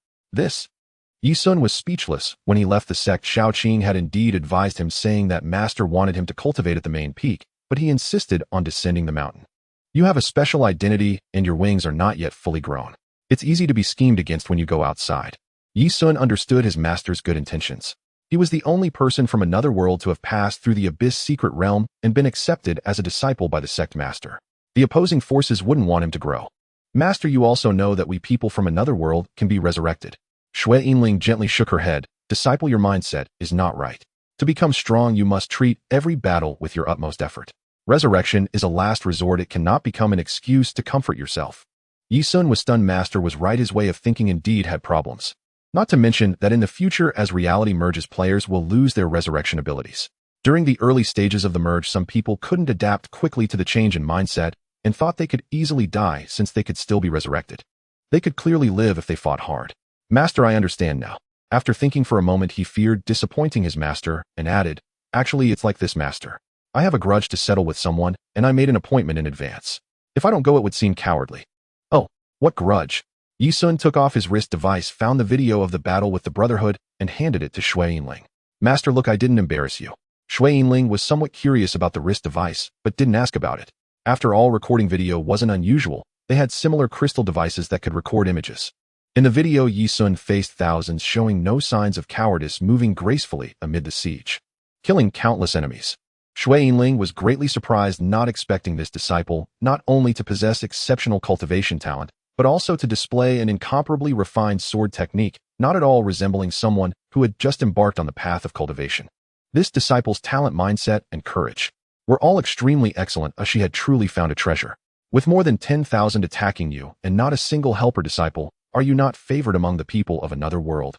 Ye Xun was speechless. When he left the sect, Xiaoqing had indeed advised him, saying that Master wanted him to cultivate at the main peak, but he insisted on descending the mountain. You have a special identity, and your wings are not yet fully grown. It's easy to be schemed against when you go outside. Ye Xun understood his master's good intentions. He was the only person from another world to have passed through the Abyss secret realm and been accepted as a disciple by the sect master. The opposing forces wouldn't want him to grow. Master, you also know that we people from another world can be resurrected. Shui Yinling gently shook her head. Disciple, your mindset is not right. To become strong, you must treat every battle with your utmost effort. Resurrection is a last resort. It cannot become an excuse to comfort yourself. Ye Xun was stunned. Master was right. His way of thinking indeed had problems. Not to mention that in the future, as reality merges, players will lose their resurrection abilities. During the early stages of the merge, some people couldn't adapt quickly to the change in mindset and thought they could easily die since they could still be resurrected. They could clearly live if they fought hard. Master, I understand now. After thinking for a moment, he feared disappointing his master and added, actually, it's like this, Master. I have a grudge to settle with someone, and I made an appointment in advance. If I don't go, it would seem cowardly. Oh, what grudge? Ye Xun took off his wrist device, found the video of the battle with the Brotherhood, and handed it to Shui Yinling. Master, look, I didn't embarrass you. Shui Yinling was somewhat curious about the wrist device, but didn't ask about it. After all, recording video wasn't unusual. They had similar crystal devices that could record images. In the video, Ye Xun faced thousands, showing no signs of cowardice, moving gracefully amid the siege, killing countless enemies. Shui Yinling was greatly surprised, not expecting this disciple not only to possess exceptional cultivation talent, but also to display an incomparably refined sword technique, not at all resembling someone who had just embarked on the path of cultivation. This disciple's talent, mindset, and courage were all extremely excellent, as she had truly found a treasure. With more than 10,000 attacking you and not a single helper, disciple, are you not favored among the people of another world?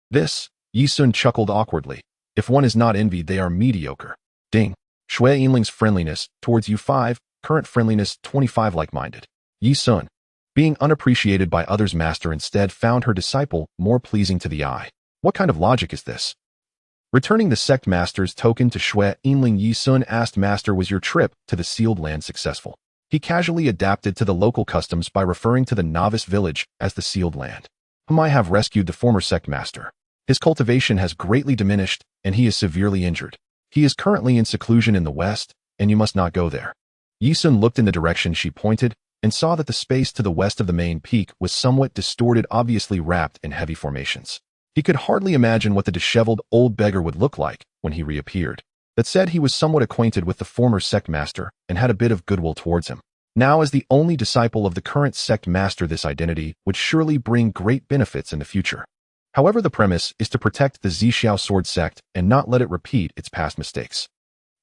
Ye Xun chuckled awkwardly. If one is not envied, they are mediocre. Ding. Shui Yinling's friendliness towards you 5, current friendliness 25, like-minded. Ye Xun, being unappreciated by others, Master instead found her disciple more pleasing to the eye. What kind of logic is this? Returning the sect master's token to Shui Yinling, Ye Xun asked, Master, was your trip to the sealed land successful? He casually adapted to the local customs by referring to the novice village as the sealed land. I have rescued the former sect master. His cultivation has greatly diminished, and he is severely injured. He is currently in seclusion in the west, and you must not go there. Ye Xun looked in the direction she pointed and saw that the space to the west of the main peak was somewhat distorted, obviously wrapped in heavy formations. He could hardly imagine what the disheveled old beggar would look like when he reappeared. That said, he was somewhat acquainted with the former sect master and had a bit of goodwill towards him. Now, as the only disciple of the current sect master, this identity would surely bring great benefits in the future. However, the premise is to protect the Xiao sword sect and not let it repeat its past mistakes.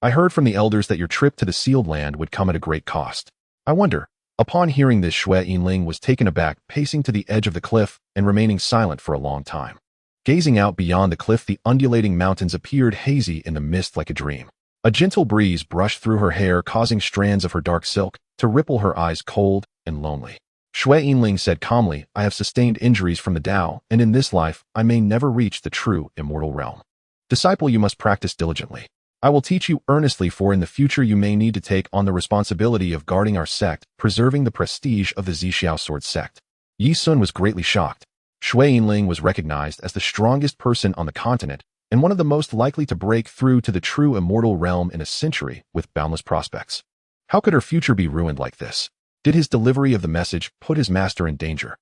I heard from the elders that your trip to the sealed land would come at a great cost. I wonder. Upon hearing this, Shui Yinling was taken aback, pacing to the edge of the cliff and remaining silent for a long time. Gazing out beyond the cliff, the undulating mountains appeared hazy in the mist like a dream. A gentle breeze brushed through her hair, causing strands of her dark silk to ripple, her eyes cold and lonely. Shui Yinling said calmly, I have sustained injuries from the Tao, and in this life I may never reach the true immortal realm. Disciple, you must practice diligently. I will teach you earnestly, for in the future you may need to take on the responsibility of guarding our sect, preserving the prestige of the Xiao sword sect. Ye Xun was greatly shocked. Shui Yinling was recognized as the strongest person on the continent and one of the most likely to break through to the true immortal realm in a century with boundless prospects. How could her future be ruined like this? Did his delivery of the message put his master in danger?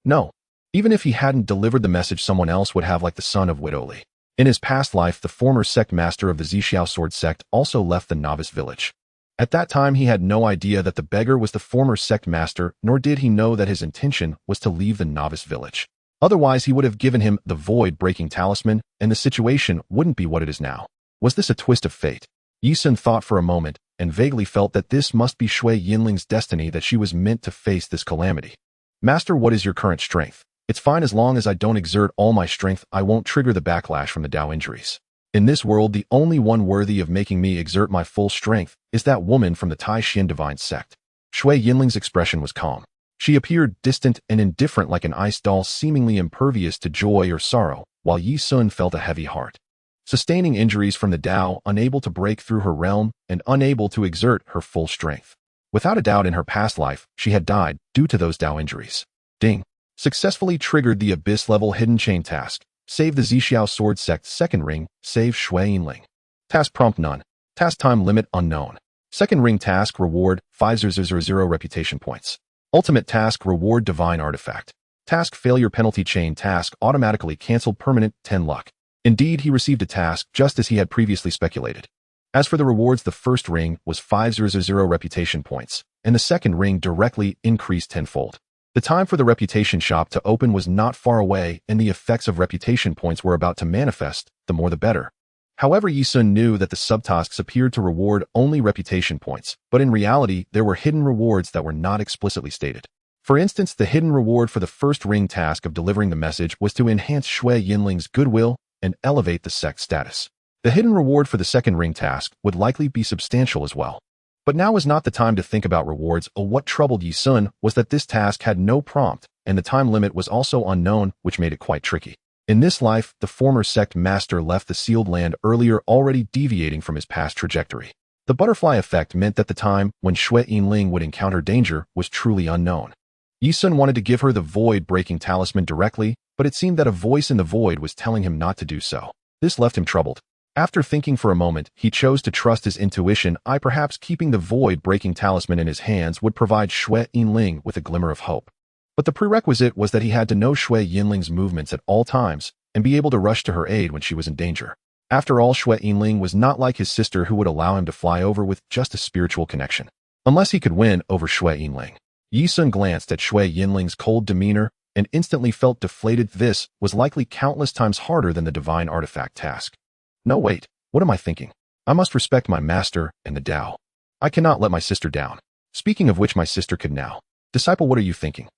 No. Even if he hadn't delivered the message, someone else would have, like the son of Widoli. In his past life, the former sect master of the Xiao sword sect also left the novice village. At that time, he had no idea that the beggar was the former sect master, nor did he know that his intention was to leave the novice village. Otherwise, he would have given him the void-breaking talisman, and the situation wouldn't be what it is now. Was this a twist of fate? Ye Xun thought for a moment, and vaguely felt that this must be Shui Yinling's destiny, that she was meant to face this calamity. Master, what is your current strength? It's fine as long as I don't exert all my strength. I won't trigger the backlash from the Dao injuries. In this world, the only one worthy of making me exert my full strength is that woman from the Tai-Xian divine sect. Shui Yinling's expression was calm. She appeared distant and indifferent, like an ice doll, seemingly impervious to joy or sorrow, while Ye Xun felt a heavy heart. Sustaining injuries from the Dao, unable to break through her realm, and unable to exert her full strength. Without a doubt, in her past life, she had died due to those Dao injuries. Ding. Successfully triggered the Abyss-level hidden chain task. Save the Xiao sword sect second ring. Save Shui Yinling. Task prompt none. Task time limit unknown. Second ring task reward 5000 reputation points. Ultimate task reward divine artifact. Task failure penalty chain task automatically cancelled permanent 10 luck. Indeed, he received a task just as he had previously speculated. As for the rewards, the first ring was 500 reputation points, and the second ring directly increased tenfold. The time for the reputation shop to open was not far away, and the effects of reputation points were about to manifest, the more the better. However, Ye Xun knew that the subtasks appeared to reward only reputation points, but in reality, there were hidden rewards that were not explicitly stated. For instance, the hidden reward for the first ring task of delivering the message was to enhance Shui Yinling's goodwill and elevate the sect status. The hidden reward for the second ring task would likely be substantial as well. But now was not the time to think about rewards. What troubled Ye Xun was that this task had no prompt, and the time limit was also unknown, which made it quite tricky. In this life, the former sect master left the sealed land earlier, already deviating from his past trajectory. The butterfly effect meant that the time when Shui Yinling would encounter danger was truly unknown. Ye Xun wanted to give her the void-breaking talisman directly, but it seemed that a voice in the void was telling him not to do so. This left him troubled. After thinking for a moment, he chose to trust his intuition. Perhaps keeping the void-breaking talisman in his hands would provide Shui Yinling with a glimmer of hope. But the prerequisite was that he had to know Shui Yinling's movements at all times and be able to rush to her aid when she was in danger. After all, Shui Yinling was not like his sister, who would allow him to fly over with just a spiritual connection. Unless he could win over Shui Yinling. Ye Xun glanced at Shui Yinling's cold demeanor and instantly felt deflated. This was likely countless times harder than the divine artifact task. No, wait, what am I thinking? I must respect my master and the Dao. I cannot let my sister down. Speaking of which, my sister could now. Disciple, what are you thinking?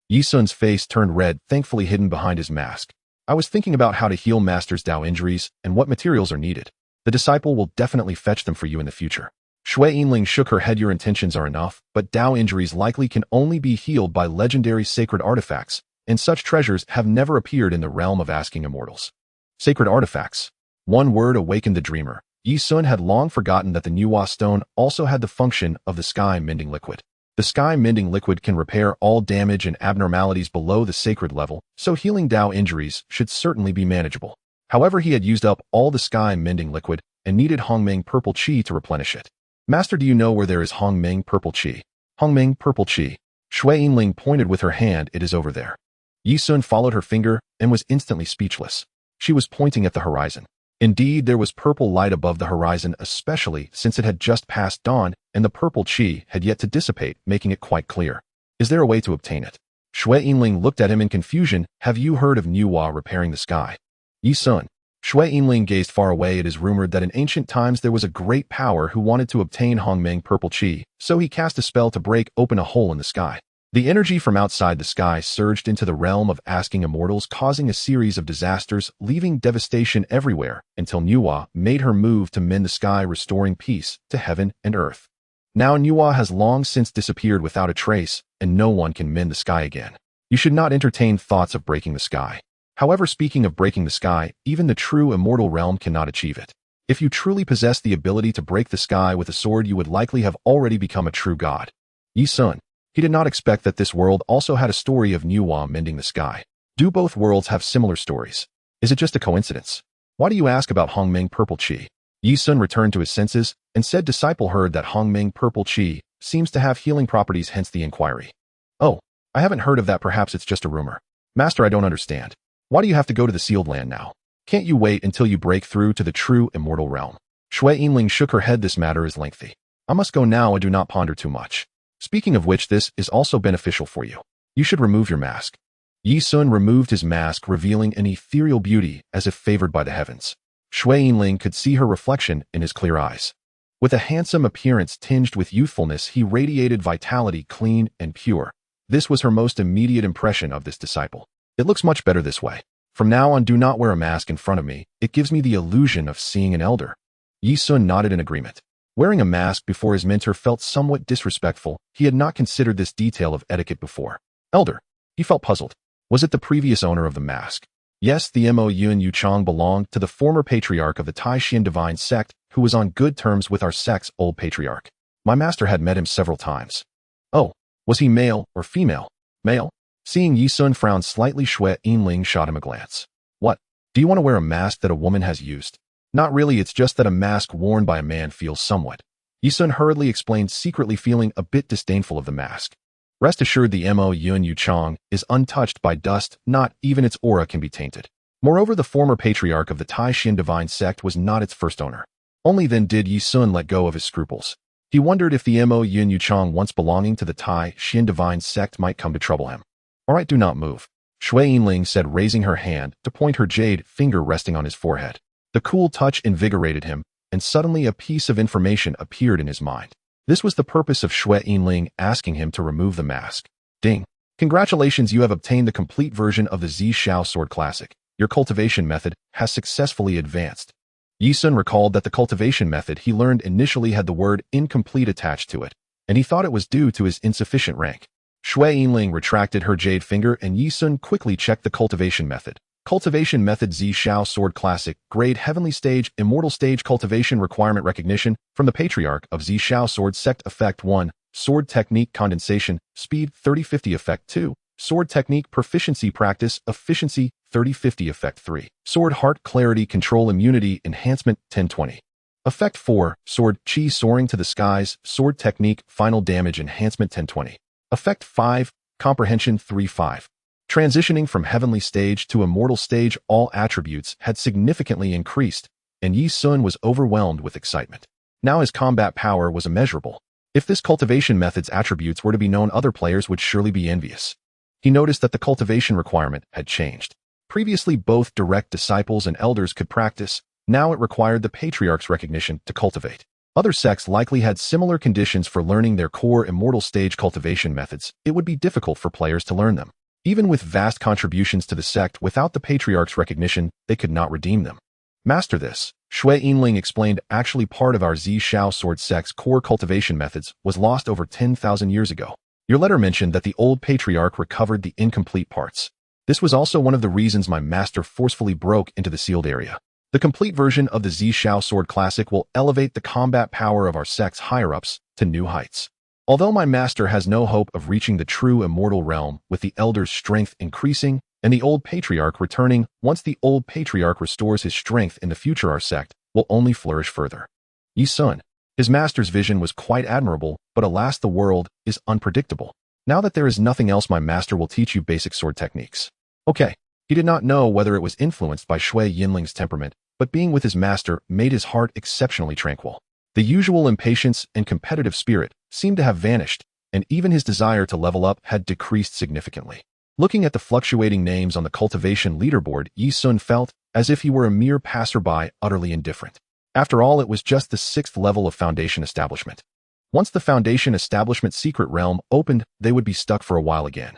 Ye Xun's face turned red, thankfully hidden behind his mask. I was thinking about how to heal master's Dao injuries and what materials are needed. The disciple will definitely fetch them for you in the future. Shui Yinling shook her head. Your intentions are enough, but Dao injuries likely can only be healed by legendary sacred artifacts, and such treasures have never appeared in the realm of asking immortals. Sacred artifacts. One word awakened the dreamer. Ye Xun had long forgotten that the Nuwa stone also had the function of the sky mending liquid. The sky mending liquid can repair all damage and abnormalities below the sacred level, so healing Dao injuries should certainly be manageable. However, he had used up all the sky mending liquid and needed Hongmeng purple qi to replenish it. Master, do you know where there is Hongmeng purple qi? Hongmeng purple qi. Shui Yinling pointed with her hand. It is over there. Ye Xun followed her finger and was instantly speechless. She was pointing at the horizon. Indeed, there was purple light above the horizon, especially since it had just passed dawn and the purple qi had yet to dissipate, making it quite clear. Is there a way to obtain it? Shui Yinling looked at him in confusion. Have you heard of Nuwa repairing the sky? Ye Xun. Shui Yinling gazed far away. It is rumored that in ancient times there was a great power who wanted to obtain Hongmeng purple qi, so he cast a spell to break open a hole in the sky. The energy from outside the sky surged into the realm of asking immortals, causing a series of disasters, leaving devastation everywhere, until Nuwa made her move to mend the sky, restoring peace to heaven and earth. Now Nuwa has long since disappeared without a trace, and no one can mend the sky again. You should not entertain thoughts of breaking the sky. However, speaking of breaking the sky, even the true immortal realm cannot achieve it. If you truly possess the ability to break the sky with a sword, you would likely have already become a true god. Ye Xun. He did not expect that this world also had a story of Nuwa mending the sky. Do both worlds have similar stories? Is it just a coincidence? Why do you ask about Hongmeng purple qi? Ye Xun returned to his senses and said, disciple heard that Hongmeng purple qi seems to have healing properties, hence the inquiry. Oh, I haven't heard of that. Perhaps it's just a rumor. Master, I don't understand. Why do you have to go to the sealed land now? Can't you wait until you break through to the true immortal realm? Shui Yinling shook her head. This matter is lengthy. I must go now and do not ponder too much. Speaking of which, this is also beneficial for you. You should remove your mask. Ye Xun removed his mask, revealing an ethereal beauty as if favored by the heavens. Shui Yinling could see her reflection in his clear eyes. With a handsome appearance tinged with youthfulness, he radiated vitality, clean and pure. This was her most immediate impression of this disciple. It looks much better this way. From now on, do not wear a mask in front of me. It gives me the illusion of seeing an elder. Ye Xun nodded in agreement. Wearing a mask before his mentor felt somewhat disrespectful. He had not considered this detail of etiquette before. Elder. He felt puzzled. Was it the previous owner of the mask? Yes, the Mo Yun Yuchang belonged to the former patriarch of the Taishan divine sect, who was on good terms with our sect's old patriarch. My master had met him several times. Oh, was he male or female? Male? Seeing Ye Xun frown slightly, Shui Yinling shot him a glance. What? Do you want to wear a mask that a woman has used? Not really, it's just that a mask worn by a man feels somewhat. Ye Xun hurriedly explained, secretly feeling a bit disdainful of the mask. Rest assured, the Mo Yun Yuchang is untouched by dust, not even its aura can be tainted. Moreover, the former patriarch of the Taishan divine sect was not its first owner. Only then did Ye Xun let go of his scruples. He wondered if the Mo Yun Yuchang once belonging to the Taishan divine sect might come to trouble him. All right, do not move, Shui Yinling said, raising her hand to point, her jade finger resting on his forehead. The cool touch invigorated him, and suddenly a piece of information appeared in his mind. This was the purpose of Shui Yinling asking him to remove the mask. Ding. Congratulations, you have obtained the complete version of the Xiao Sword Classic. Your cultivation method has successfully advanced. Ye Xun recalled that the cultivation method he learned initially had the word incomplete attached to it, and he thought it was due to his insufficient rank. Shui Yinling retracted her jade finger, and Ye Xun quickly checked the cultivation method. Cultivation method: Xiao Sword Classic, grade heavenly stage, immortal stage, cultivation requirement recognition from the patriarch of Xiao Sword sect. Effect 1, sword technique condensation, speed 30-50. Effect 2, sword technique proficiency practice, efficiency 30-50. Effect 3, sword heart clarity control immunity enhancement 10-20. Effect 4, sword chi soaring to the skies, sword technique final damage enhancement 10-20. Effect 5, comprehension 3-5. Transitioning from heavenly stage to immortal stage, all attributes had significantly increased, and Ye Xun was overwhelmed with excitement. Now his combat power was immeasurable. If this cultivation method's attributes were to be known, other players would surely be envious. He noticed that the cultivation requirement had changed. Previously, both direct disciples and elders could practice. Now it required the patriarch's recognition to cultivate. Other sects likely had similar conditions for learning their core immortal stage cultivation methods. It would be difficult for players to learn them. Even with vast contributions to the sect, without the patriarch's recognition, they could not redeem them. Master this, Shui Yinling explained. Actually, part of our Xiao Sword sect's core cultivation methods was lost over 10,000 years ago. Your letter mentioned that the old patriarch recovered the incomplete parts. This was also one of the reasons my master forcefully broke into the sealed area. The complete version of the Xiao Sword Classic will elevate the combat power of our sect's higher-ups to new heights. Although my master has no hope of reaching the true immortal realm, with the elder's strength increasing and the old patriarch returning, once the old patriarch restores his strength in the future, our sect will only flourish further. Ye Xun. His master's vision was quite admirable, but alas, the world is unpredictable. Now that there is nothing else, my master will teach you basic sword techniques. Okay. He did not know whether it was influenced by Shui Yinling's temperament, but being with his master made his heart exceptionally tranquil. The usual impatience and competitive spirit seemed to have vanished, and even his desire to level up had decreased significantly. Looking at the fluctuating names on the cultivation leaderboard, Ye Xun felt as if he were a mere passerby, utterly indifferent. After all, it was just the 6th level of Foundation Establishment. Once the Foundation Establishment secret realm opened, they would be stuck for a while again.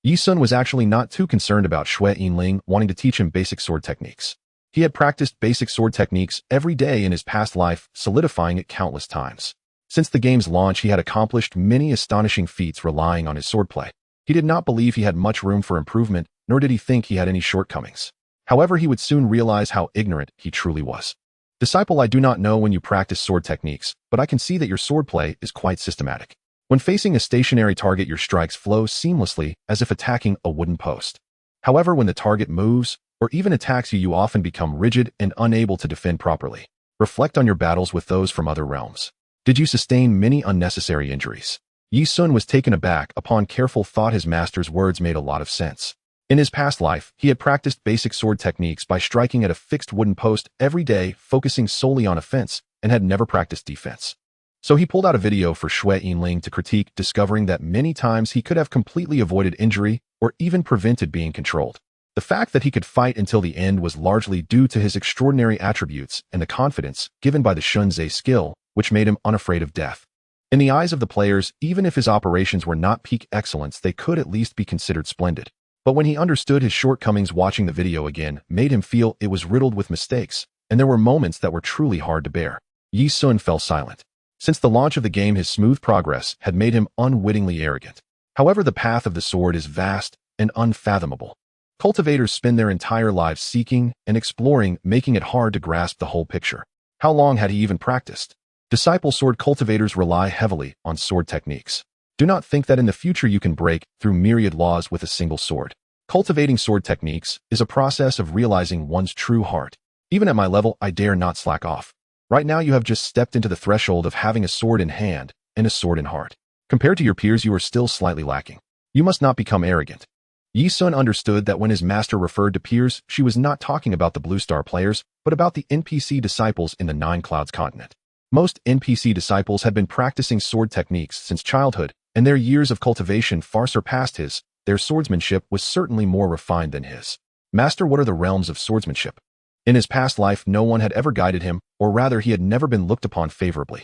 Ye Xun was actually not too concerned about Shui Yinling wanting to teach him basic sword techniques. He had practiced basic sword techniques every day in his past life, solidifying it countless times. Since the game's launch, he had accomplished many astonishing feats relying on his swordplay. He did not believe he had much room for improvement, nor did he think he had any shortcomings. However, he would soon realize how ignorant he truly was. Disciple, I do not know when you practice sword techniques, but I can see that your swordplay is quite systematic. When facing a stationary target, your strikes flow seamlessly as if attacking a wooden post. However, when the target moves, or even attacks you, you often become rigid and unable to defend properly. Reflect on your battles with those from other realms. Did you sustain many unnecessary injuries? Ye Xun was taken aback. Upon careful thought, his master's words made a lot of sense. In his past life, he had practiced basic sword techniques by striking at a fixed wooden post every day, focusing solely on offense, and had never practiced defense. So he pulled out a video for Ye Xun to critique, discovering that many times he could have completely avoided injury or even prevented being controlled. The fact that he could fight until the end was largely due to his extraordinary attributes and the confidence given by the Shunzai skill, which made him unafraid of death. In the eyes of the players, even if his operations were not peak excellence, they could at least be considered splendid. But when he understood his shortcomings, watching the video again made him feel it was riddled with mistakes, and there were moments that were truly hard to bear. Ye Xun fell silent. Since the launch of the game, his smooth progress had made him unwittingly arrogant. However, the path of the sword is vast and unfathomable. Cultivators spend their entire lives seeking and exploring, making it hard to grasp the whole picture. How long had he even practiced? Disciple sword cultivators rely heavily on sword techniques. Do not think that in the future you can break through myriad laws with a single sword. Cultivating sword techniques is a process of realizing one's true heart. Even at my level, I dare not slack off. Right now you have just stepped into the threshold of having a sword in hand and a sword in heart. Compared to your peers, you are still slightly lacking. You must not become arrogant. Ye Xun understood that when his master referred to peers, she was not talking about the Blue Star players, but about the NPC disciples in the Nine Clouds continent. Most NPC disciples had been practicing sword techniques since childhood, and their years of cultivation far surpassed his. Their swordsmanship was certainly more refined than his. Master, what are the realms of swordsmanship? In his past life, no one had ever guided him, or rather he had never been looked upon favorably.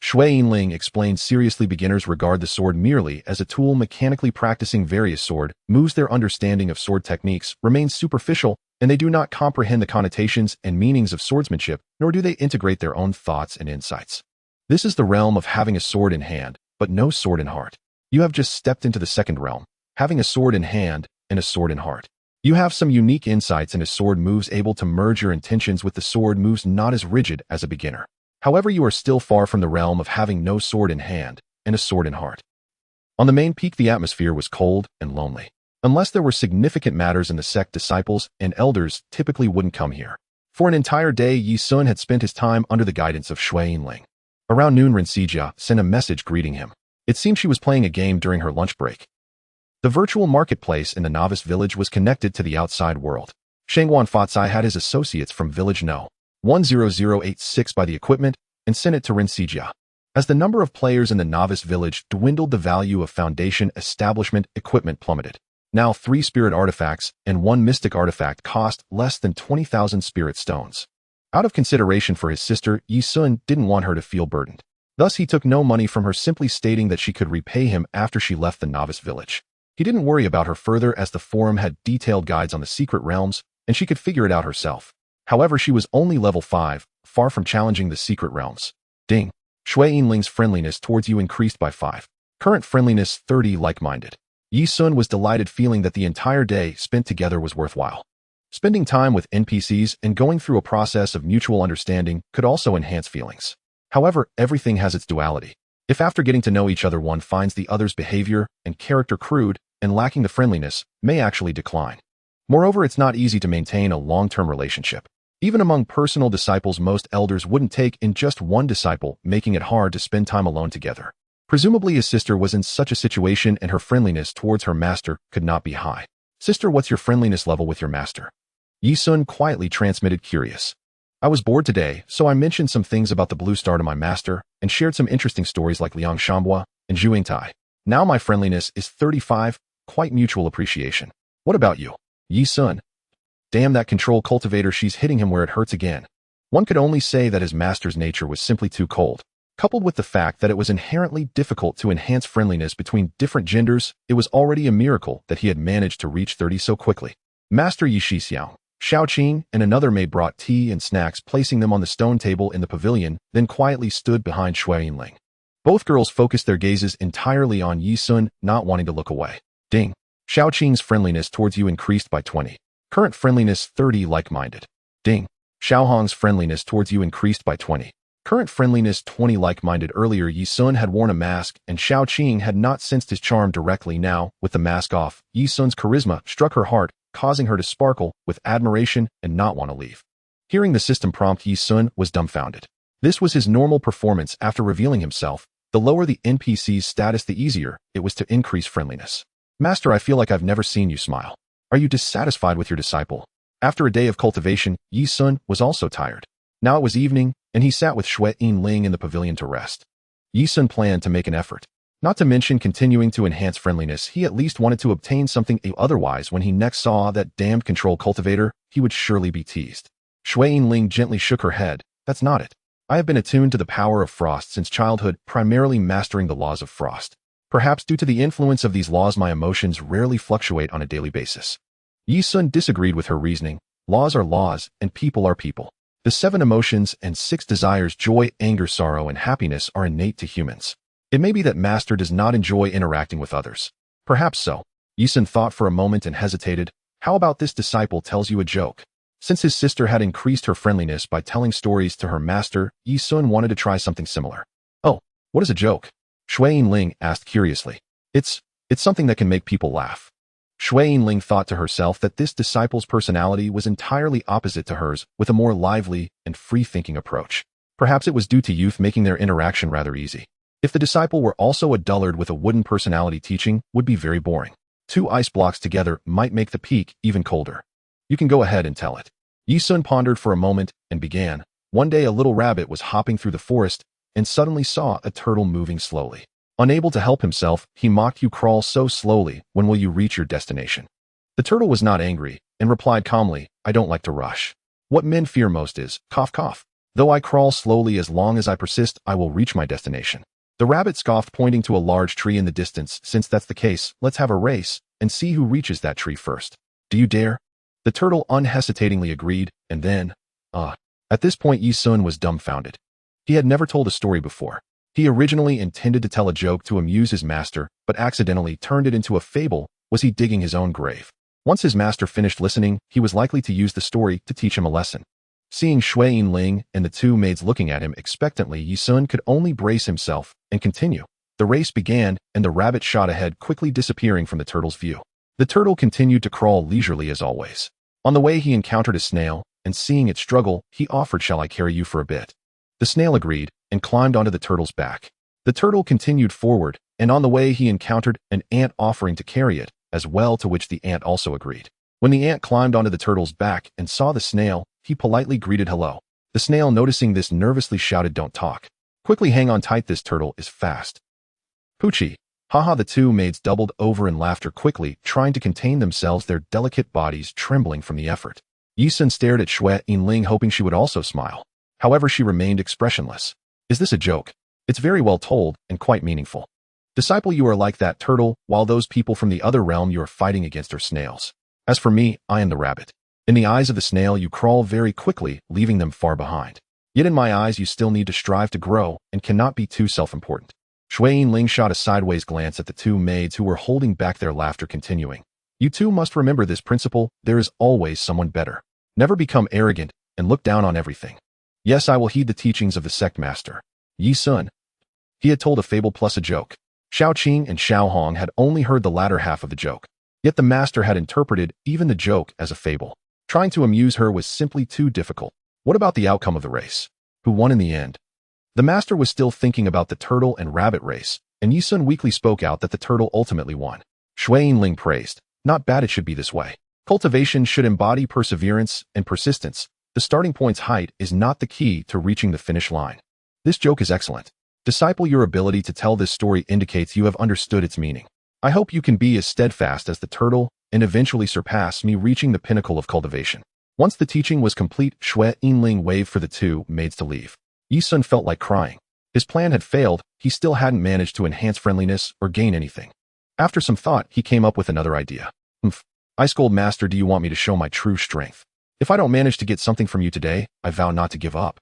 Ye Xun explained seriously, beginners regard the sword merely as a tool. Mechanically practicing various sword moves, their understanding of sword techniques remains superficial, and they do not comprehend the connotations and meanings of swordsmanship, nor do they integrate their own thoughts and insights. This is the realm of having a sword in hand, but no sword in heart. You have just stepped into the second realm, having a sword in hand and a sword in heart. You have some unique insights in a sword moves, able to merge your intentions with the sword moves, not as rigid as a beginner. However, you are still far from the realm of having no sword in hand and a sword in heart. On the main peak, the atmosphere was cold and lonely. Unless there were significant matters in the sect, disciples and elders typically wouldn't come here. For an entire day, Ye Xun had spent his time under the guidance of Ye Xun. Around noon, Xianxia sent a message greeting him. It seemed she was playing a game during her lunch break. The virtual marketplace in the novice village was connected to the outside world. Shangguan Fatsai had his associates from village No. 10086 by the equipment and sent it to Xianxia. As the number of players in the novice village dwindled, the value of foundation establishment equipment plummeted. Now 3 spirit artifacts and 1 mystic artifact cost less than 20,000 spirit stones. Out of consideration for his sister, Ye Xun didn't want her to feel burdened. Thus he took no money from her, simply stating that she could repay him after she left the novice village. He didn't worry about her further, as the forum had detailed guides on the secret realms, and she could figure it out herself. However, she was only level 5, far from challenging the secret realms. Ding. Ye Xun's friendliness towards you increased by 5. Current friendliness 30. Like-minded. Ye Xun was delighted, feeling that the entire day spent together was worthwhile. Spending time with NPCs and going through a process of mutual understanding could also enhance feelings. However, everything has its duality. If after getting to know each other one finds the other's behavior and character crude and lacking the friendliness, may actually decline. Moreover, it's not easy to maintain a long-term relationship. Even among personal disciples, most elders wouldn't take in just one disciple, making it hard to spend time alone together. Presumably his sister was in such a situation, and her friendliness towards her master could not be high. Sister, what's your friendliness level with your master? Ye Xun quietly transmitted, curious. I was bored today, so I mentioned some things about the Blue Star to my master and shared some interesting stories like Liang Shambua and Zhuangtai. Now my friendliness is 35, quite mutual appreciation. What about you? Ye Xun. Damn, that control cultivator, she's hitting him where it hurts again. One could only say that his master's nature was simply too cold. Coupled with the fact that it was inherently difficult to enhance friendliness between different genders, it was already a miracle that he had managed to reach 30 so quickly. Master Ye Xiao, Xiaoqing, and another maid brought tea and snacks, placing them on the stone table in the pavilion, then quietly stood behind Ye Xun. Both girls focused their gazes entirely on Ye Xun, not wanting to look away. Ding. Xiaoqing's friendliness towards you increased by 20. Current friendliness 30. Like-minded. Ding. Xiaohong's friendliness towards you increased by 20. Current friendliness 20. Like-minded. Earlier, Ye Xun had worn a mask, and Xiaoqing had not sensed his charm directly. Now, with the mask off, Ye Xun's charisma struck her heart, causing her to sparkle with admiration and not want to leave. Hearing the system prompt, Ye Xun was dumbfounded. This was his normal performance after revealing himself. The lower the NPC's status, the easier it was to increase friendliness. Master, I feel like I've never seen you smile. Are you dissatisfied with your disciple? After a day of cultivation, Ye Xun was also tired. Now it was evening, and he sat with Xue Yinling in the pavilion to rest. Ye Xun planned to make an effort. Not to mention continuing to enhance friendliness, he at least wanted to obtain something, otherwise when he next saw that damned control cultivator, he would surely be teased. Xue Yinling gently shook her head. That's not it. I have been attuned to the power of frost since childhood, primarily mastering the laws of frost. Perhaps due to the influence of these laws, my emotions rarely fluctuate on a daily basis. Ye Xun disagreed with her reasoning. Laws are laws, and people are people. The 7 emotions and 6 desires, joy, anger, sorrow, and happiness, are innate to humans. It may be that Master does not enjoy interacting with others. Perhaps so. Ye Xun thought for a moment and hesitated. How about this disciple tells you a joke? Since his sister had increased her friendliness by telling stories to her master, Ye Xun wanted to try something similar. Oh, what is a joke? Xue Yinling asked curiously. It's something that can make people laugh. Xue Yinling thought to herself that this disciple's personality was entirely opposite to hers, with a more lively and free-thinking approach. Perhaps it was due to youth, making their interaction rather easy. If the disciple were also a dullard with a wooden personality, teaching would be very boring. 2 ice blocks together might make the peak even colder. You can go ahead and tell it. Ye Xun pondered for a moment and began. One day a little rabbit was hopping through the forest and suddenly saw a turtle moving slowly. Unable to help himself, he mocked, "You crawl so slowly, when will you reach your destination?" The turtle was not angry and replied calmly, "I don't like to rush. What men fear most is, cough cough. Though I crawl slowly, as long as I persist, I will reach my destination." The rabbit scoffed, pointing to a large tree in the distance. "Since that's the case, let's have a race and see who reaches that tree first. Do you dare?" The turtle unhesitatingly agreed, and then, At this point Ye Xun was dumbfounded. He had never told a story before. He originally intended to tell a joke to amuse his master, but accidentally turned it into a fable. Was he digging his own grave? Once his master finished listening, he was likely to use the story to teach him a lesson. Seeing Xue Yinling and the 2 maids looking at him expectantly, Ye Xun could only brace himself and continue. The race began, and the rabbit shot ahead, quickly disappearing from the turtle's view. The turtle continued to crawl leisurely as always. On the way he encountered a snail, and seeing it struggle, he offered, "Shall I carry you for a bit?" The snail agreed and climbed onto the turtle's back. The turtle continued forward, and on the way he encountered an ant offering to carry it as well, to which the ant also agreed. When the ant climbed onto the turtle's back and saw the snail, he politely greeted hello. The snail, noticing this, nervously shouted, "Don't talk. Quickly hang on tight, this turtle is fast." Poochie. Haha, the 2 maids doubled over in laughter, quickly trying to contain themselves, their delicate bodies trembling from the effort. Ye Xun stared at Xue Yinling, hoping she would also smile. However, she remained expressionless. Is this a joke? It's very well told and quite meaningful. Disciple, you are like that turtle, while those people from the other realm you are fighting against are snails. As for me, I am the rabbit. In the eyes of the snail, you crawl very quickly, leaving them far behind. Yet in my eyes, you still need to strive to grow and cannot be too self-important. Xue Yinling shot a sideways glance at the 2 maids who were holding back their laughter, continuing. You 2 must remember this principle: there is always someone better. Never become arrogant and look down on everything. Yes, I will heed the teachings of the sect master. Ye Xun. He had told a fable plus a joke. Xiao Qing and Xiao Hong had only heard the latter half of the joke. Yet the master had interpreted even the joke as a fable. Trying to amuse her was simply too difficult. What about the outcome of the race? Who won in the end? The master was still thinking about the turtle and rabbit race, and Ye Xun weakly spoke out that the turtle ultimately won. Xue Yinling praised. Not bad, it should be this way. Cultivation should embody perseverance and persistence. The starting point's height is not the key to reaching the finish line. This joke is excellent. Disciple, your ability to tell this story indicates you have understood its meaning. I hope you can be as steadfast as the turtle and eventually surpass me, reaching the pinnacle of cultivation. Once the teaching was complete, Xue Yinling waved for the 2 maids to leave. Ye Xun felt like crying. His plan had failed. He still hadn't managed to enhance friendliness or gain anything. After some thought, he came up with another idea. Ice Gold Master, do you want me to show my true strength? If I don't manage to get something from you today, I vow not to give up.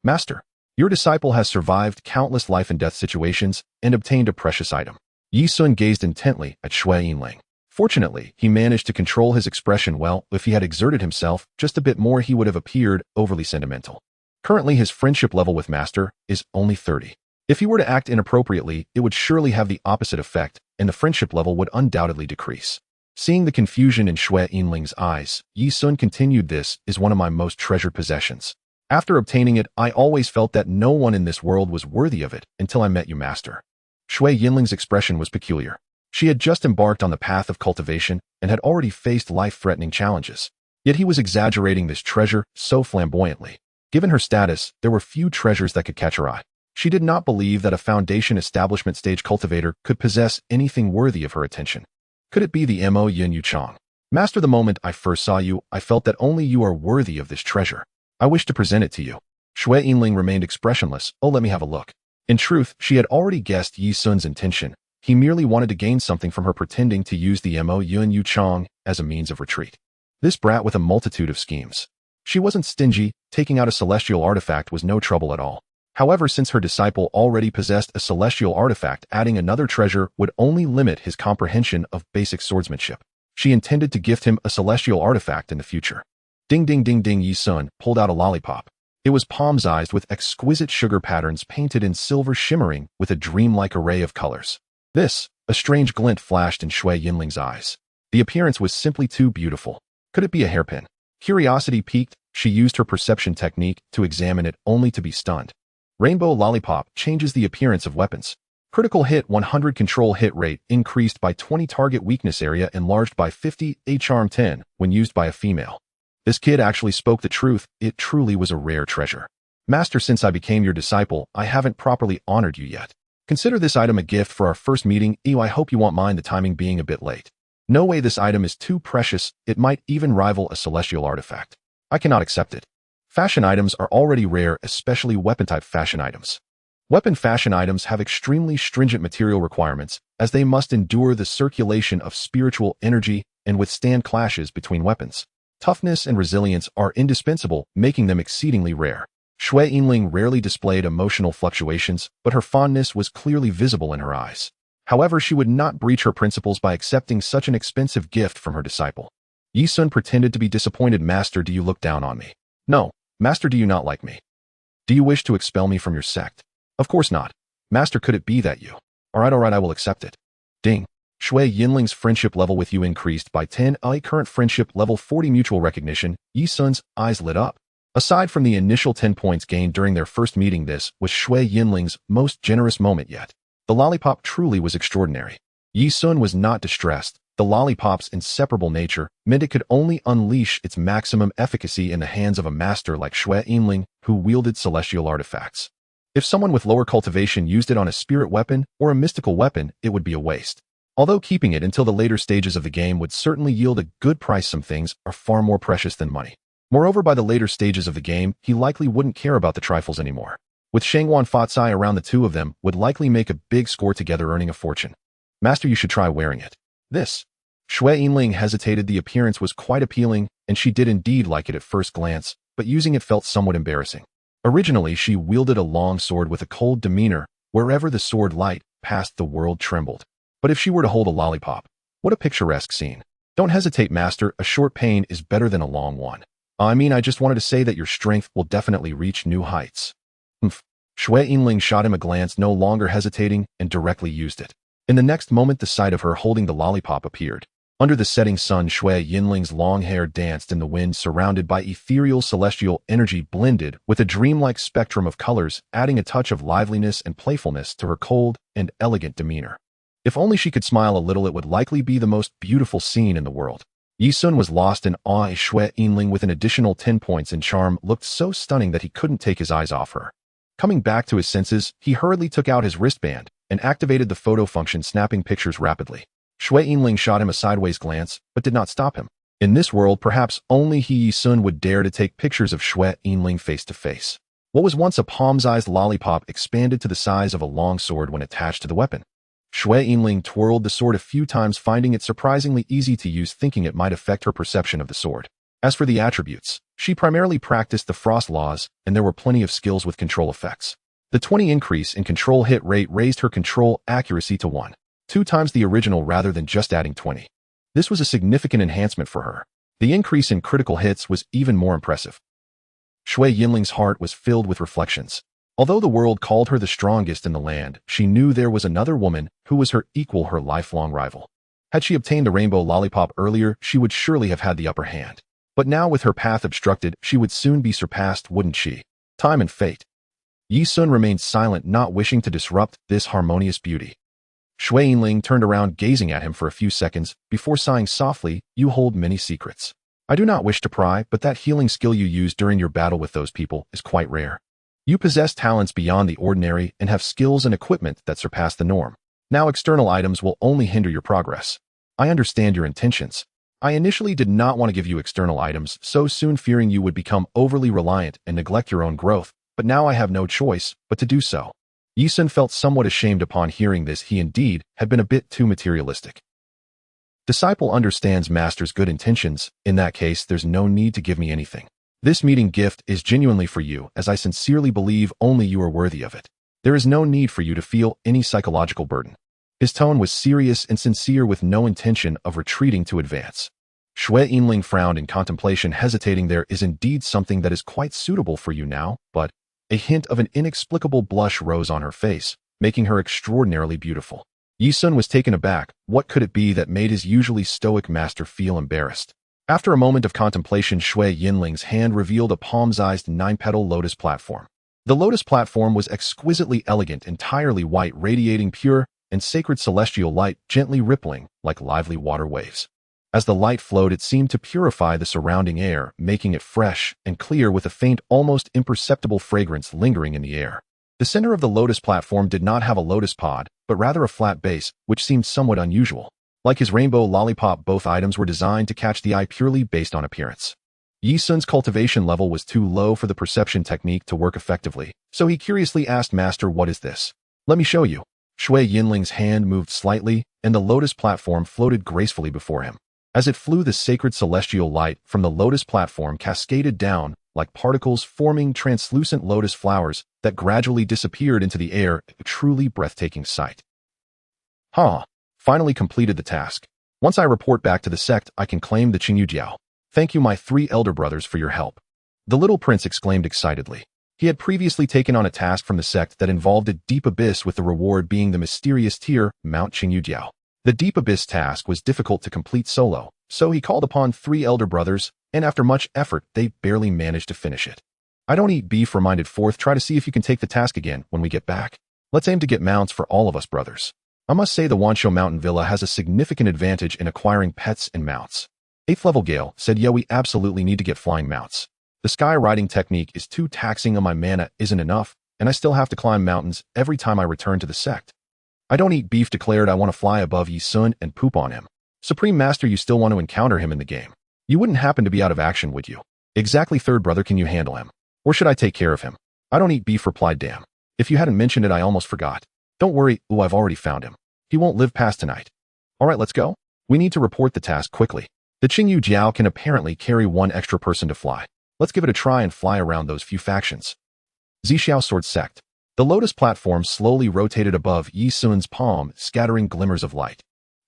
Master, your disciple has survived countless life and death situations and obtained a precious item. Ye Xun gazed intently at Xue Yinling. Fortunately, he managed to control his expression well. If he had exerted himself just a bit more, he would have appeared overly sentimental. Currently, his friendship level with Master is only 30. If he were to act inappropriately, it would surely have the opposite effect, and the friendship level would undoubtedly decrease. Seeing the confusion in Xue Yinling's eyes, Ye Xun continued, "This is one of my most treasured possessions. After obtaining it, I always felt that no one in this world was worthy of it until I met you, Master." Xue Yinling's expression was peculiar. She had just embarked on the path of cultivation and had already faced life-threatening challenges. Yet he was exaggerating this treasure so flamboyantly. Given her status, there were few treasures that could catch her eye. She did not believe that a Foundation establishment stage cultivator could possess anything worthy of her attention. Could it be the Mo Yin Yu Chang? Master, the moment I first saw you, I felt that only you are worthy of this treasure. I wish to present it to you. Shui Yinling remained expressionless. Oh, let me have a look. In truth, she had already guessed Ye Xun's intention. He merely wanted to gain something from her, pretending to use the Mo Yin Yu Chang as a means of retreat. This brat with a multitude of schemes. She wasn't stingy. Taking out a celestial artifact was no trouble at all. However, since her disciple already possessed a celestial artifact, adding another treasure would only limit his comprehension of basic swordsmanship. She intended to gift him a celestial artifact in the future. Ding ding ding ding. Ye Xun pulled out a lollipop. It was palm-sized with exquisite sugar patterns painted in silver, shimmering with a dreamlike array of colors. This, a strange glint flashed in Shui Yinling's eyes. The appearance was simply too beautiful. Could it be a hairpin? Curiosity piqued, she used her perception technique to examine it, only to be stunned. Rainbow lollipop changes the appearance of weapons. Critical hit 100, control hit rate increased by 20, target weakness area enlarged by 50, a charm 10 when used by a female. This kid actually spoke the truth. It truly was a rare treasure. Master, since I became your disciple, I haven't properly honored you yet. Consider this item a gift for our first meeting. Ew, I hope you won't mind the timing being a bit late. No way, this item is too precious. It might even rival a celestial artifact. I cannot accept it. Fashion items are already rare, especially weapon-type fashion items. Weapon fashion items have extremely stringent material requirements, as they must endure the circulation of spiritual energy and withstand clashes between weapons. Toughness and resilience are indispensable, making them exceedingly rare. Shui Yinling rarely displayed emotional fluctuations, but her fondness was clearly visible in her eyes. However, she would not breach her principles by accepting such an expensive gift from her disciple. Ye Xun pretended to be disappointed. Master, do you look down on me? No. Master, do you not like me? Do you wish to expel me from your sect? Of course not. Master, could it be that you? Alright, I will accept it. Ding. Shui Yinling's friendship level with you increased by 10. Current friendship level 40, mutual recognition. Ye Xun's eyes lit up. Aside from the initial 10 points gained during their first meeting, this was Shui Yinling's most generous moment yet. The lollipop truly was extraordinary. Ye Xun was not distressed. The lollipop's inseparable nature meant it could only unleash its maximum efficacy in the hands of a master like Shui Yinling, who wielded celestial artifacts. If someone with lower cultivation used it on a spirit weapon or a mystical weapon, it would be a waste. Although keeping it until the later stages of the game would certainly yield a good price, some things are far more precious than money. Moreover, by the later stages of the game, he likely wouldn't care about the trifles anymore. With Shangwan Fatsai around, the two of them would likely make a big score together, earning a fortune. Master, you should try wearing it. This. Shui Yinling hesitated. The appearance was quite appealing, and she did indeed like it at first glance, but using it felt somewhat embarrassing. Originally, she wielded a long sword with a cold demeanor. Wherever the sword light passed, the world trembled. But if she were to hold a lollipop, what a picturesque scene. Don't hesitate, Master. A short pain is better than a long one. I just wanted to say that your strength will definitely reach new heights. Shui Yinling shot him a glance, no longer hesitating, and directly used it. In the next moment, the sight of her holding the lollipop appeared. Under the setting sun, Shui Yinling's long hair danced in the wind, surrounded by ethereal celestial energy blended with a dreamlike spectrum of colors, adding a touch of liveliness and playfulness to her cold and elegant demeanor. If only she could smile a little, it would likely be the most beautiful scene in the world. Ye Xun was lost in awe. Shui Yinling, with an additional 10 points in charm, looked so stunning that he couldn't take his eyes off her. Coming back to his senses, he hurriedly took out his wristband and activated the photo function, snapping pictures rapidly. Shui Yinling shot him a sideways glance, but did not stop him. In this world, perhaps only Ye Xun would dare to take pictures of Shui Yinling face to face. What was once a palm-sized lollipop expanded to the size of a long sword when attached to the weapon. Shui Yinling twirled the sword a few times, finding it surprisingly easy to use, thinking it might affect her perception of the sword. As for the attributes, she primarily practiced the frost laws, and there were plenty of skills with control effects. The 20 increase in control hit rate raised her control accuracy to 2 times the original rather than just adding 20. This was a significant enhancement for her. The increase in critical hits was even more impressive. Shui Yinling's heart was filled with reflections. Although the world called her the strongest in the land, she knew there was another woman who was her equal, her lifelong rival. Had she obtained the rainbow lollipop earlier, she would surely have had the upper hand. But now, with her path obstructed, she would soon be surpassed, wouldn't she? Time and fate. Ye Xun remained silent, not wishing to disrupt this harmonious beauty. Shui Yinling turned around gazing at him for a few seconds before sighing softly, "You hold many secrets. I do not wish to pry, but that healing skill you used during your battle with those people is quite rare. You possess talents beyond the ordinary and have skills and equipment that surpass the norm. Now external items will only hinder your progress. I understand your intentions. I initially did not want to give you external items so soon, fearing you would become overly reliant and neglect your own growth, but now I have no choice but to do so." Ye Xun felt somewhat ashamed upon hearing this. He indeed had been a bit too materialistic. "Disciple understands master's good intentions. In that case, there's no need to give me anything. This meeting gift is genuinely for you, as I sincerely believe only you are worthy of it. There is no need for you to feel any psychological burden." His tone was serious and sincere, with no intention of retreating to advance. Shui Yinling frowned in contemplation, hesitating. "There is indeed something that is quite suitable for you now, but—" A hint of an inexplicable blush rose on her face, making her extraordinarily beautiful. Ye Xun was taken aback. What could it be that made his usually stoic master feel embarrassed? After a moment of contemplation, Shui Yinling's hand revealed a palm-sized 9-petal lotus platform. The lotus platform was exquisitely elegant, entirely white, radiating pure and sacred celestial light, gently rippling like lively water waves. As the light flowed, it seemed to purify the surrounding air, making it fresh and clear, with a faint, almost imperceptible fragrance lingering in the air. The center of the lotus platform did not have a lotus pod, but rather a flat base, which seemed somewhat unusual. Like his rainbow lollipop, both items were designed to catch the eye purely based on appearance. Ye Xun's cultivation level was too low for the perception technique to work effectively, so he curiously asked, "Master, what is this?" "Let me show you." Shui Yinling's hand moved slightly, and the lotus platform floated gracefully before him. As it flew, the sacred celestial light from the lotus platform cascaded down, like particles, forming translucent lotus flowers that gradually disappeared into the air, a truly breathtaking sight. Finally completed the task. Once I report back to the sect, I can claim the Qingyu. Thank you, my 3 elder brothers, for your help." The little prince exclaimed excitedly. He had previously taken on a task from the sect that involved a deep abyss, with the reward being the mysterious tier, Mount Qingyu. The deep abyss task was difficult to complete solo, so he called upon 3 elder brothers, and after much effort, they barely managed to finish it. "I don't eat beef," reminded Fourth. "Try to see if you can take the task again when we get back. Let's aim to get mounts for all of us brothers. I must say the Wanshou Mountain Villa has a significant advantage in acquiring pets and mounts." 8th level Gale said, "Yeah, we absolutely need to get flying mounts. The sky riding technique is too taxing on my mana isn't enough, and I still have to climb mountains every time I return to the sect." "I don't eat beef," declared. "I want to fly above Ye Xun and poop on him." "Supreme Master, you still want to encounter him in the game. You wouldn't happen to be out of action, would you?" "Exactly, third brother. Can you handle him? Or should I take care of him?" "I don't eat beef," replied Dam. "If you hadn't mentioned it, I almost forgot." "Don't worry. I've already found him. He won't live past tonight." "All right, let's go. We need to report the task quickly. The Qingyu Jiao can apparently carry 1 extra person to fly. Let's give it a try and fly around those few factions." Zixiao Sword Sect. The lotus platform slowly rotated above Ye Xun's palm, scattering glimmers of light.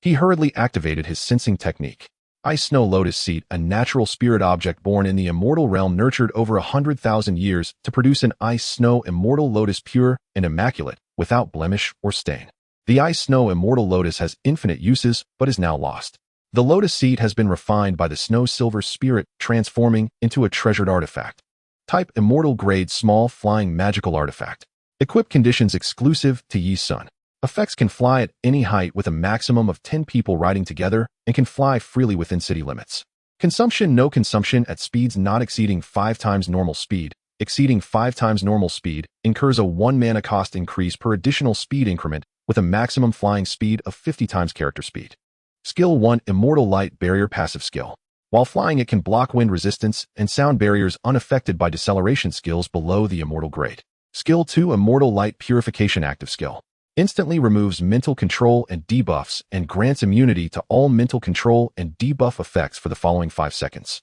He hurriedly activated his sensing technique. Ice Snow Lotus Seed, a natural spirit object born in the immortal realm, nurtured over 100,000 years to produce an ice snow immortal lotus, pure and immaculate, without blemish or stain. The ice snow immortal lotus has infinite uses, but is now lost. The lotus seed has been refined by the snow silver spirit, transforming into a treasured artifact. Type immortal grade, small flying magical artifact. Equip conditions exclusive to Ye Xun. Effects can fly at any height with a maximum of 10 people riding together and can fly freely within city limits. Consumption: no consumption at speeds not exceeding 5 times normal speed. Exceeding 5 times normal speed incurs a 1 mana cost increase per additional speed increment, with a maximum flying speed of 50 times character speed. Skill 1: Immortal Light Barrier passive skill. While flying, it can block wind resistance and sound barriers unaffected by deceleration skills below the immortal grade. Skill 2: Immortal Light Purification active skill. Instantly removes mental control and debuffs and grants immunity to all mental control and debuff effects for the following 5 seconds.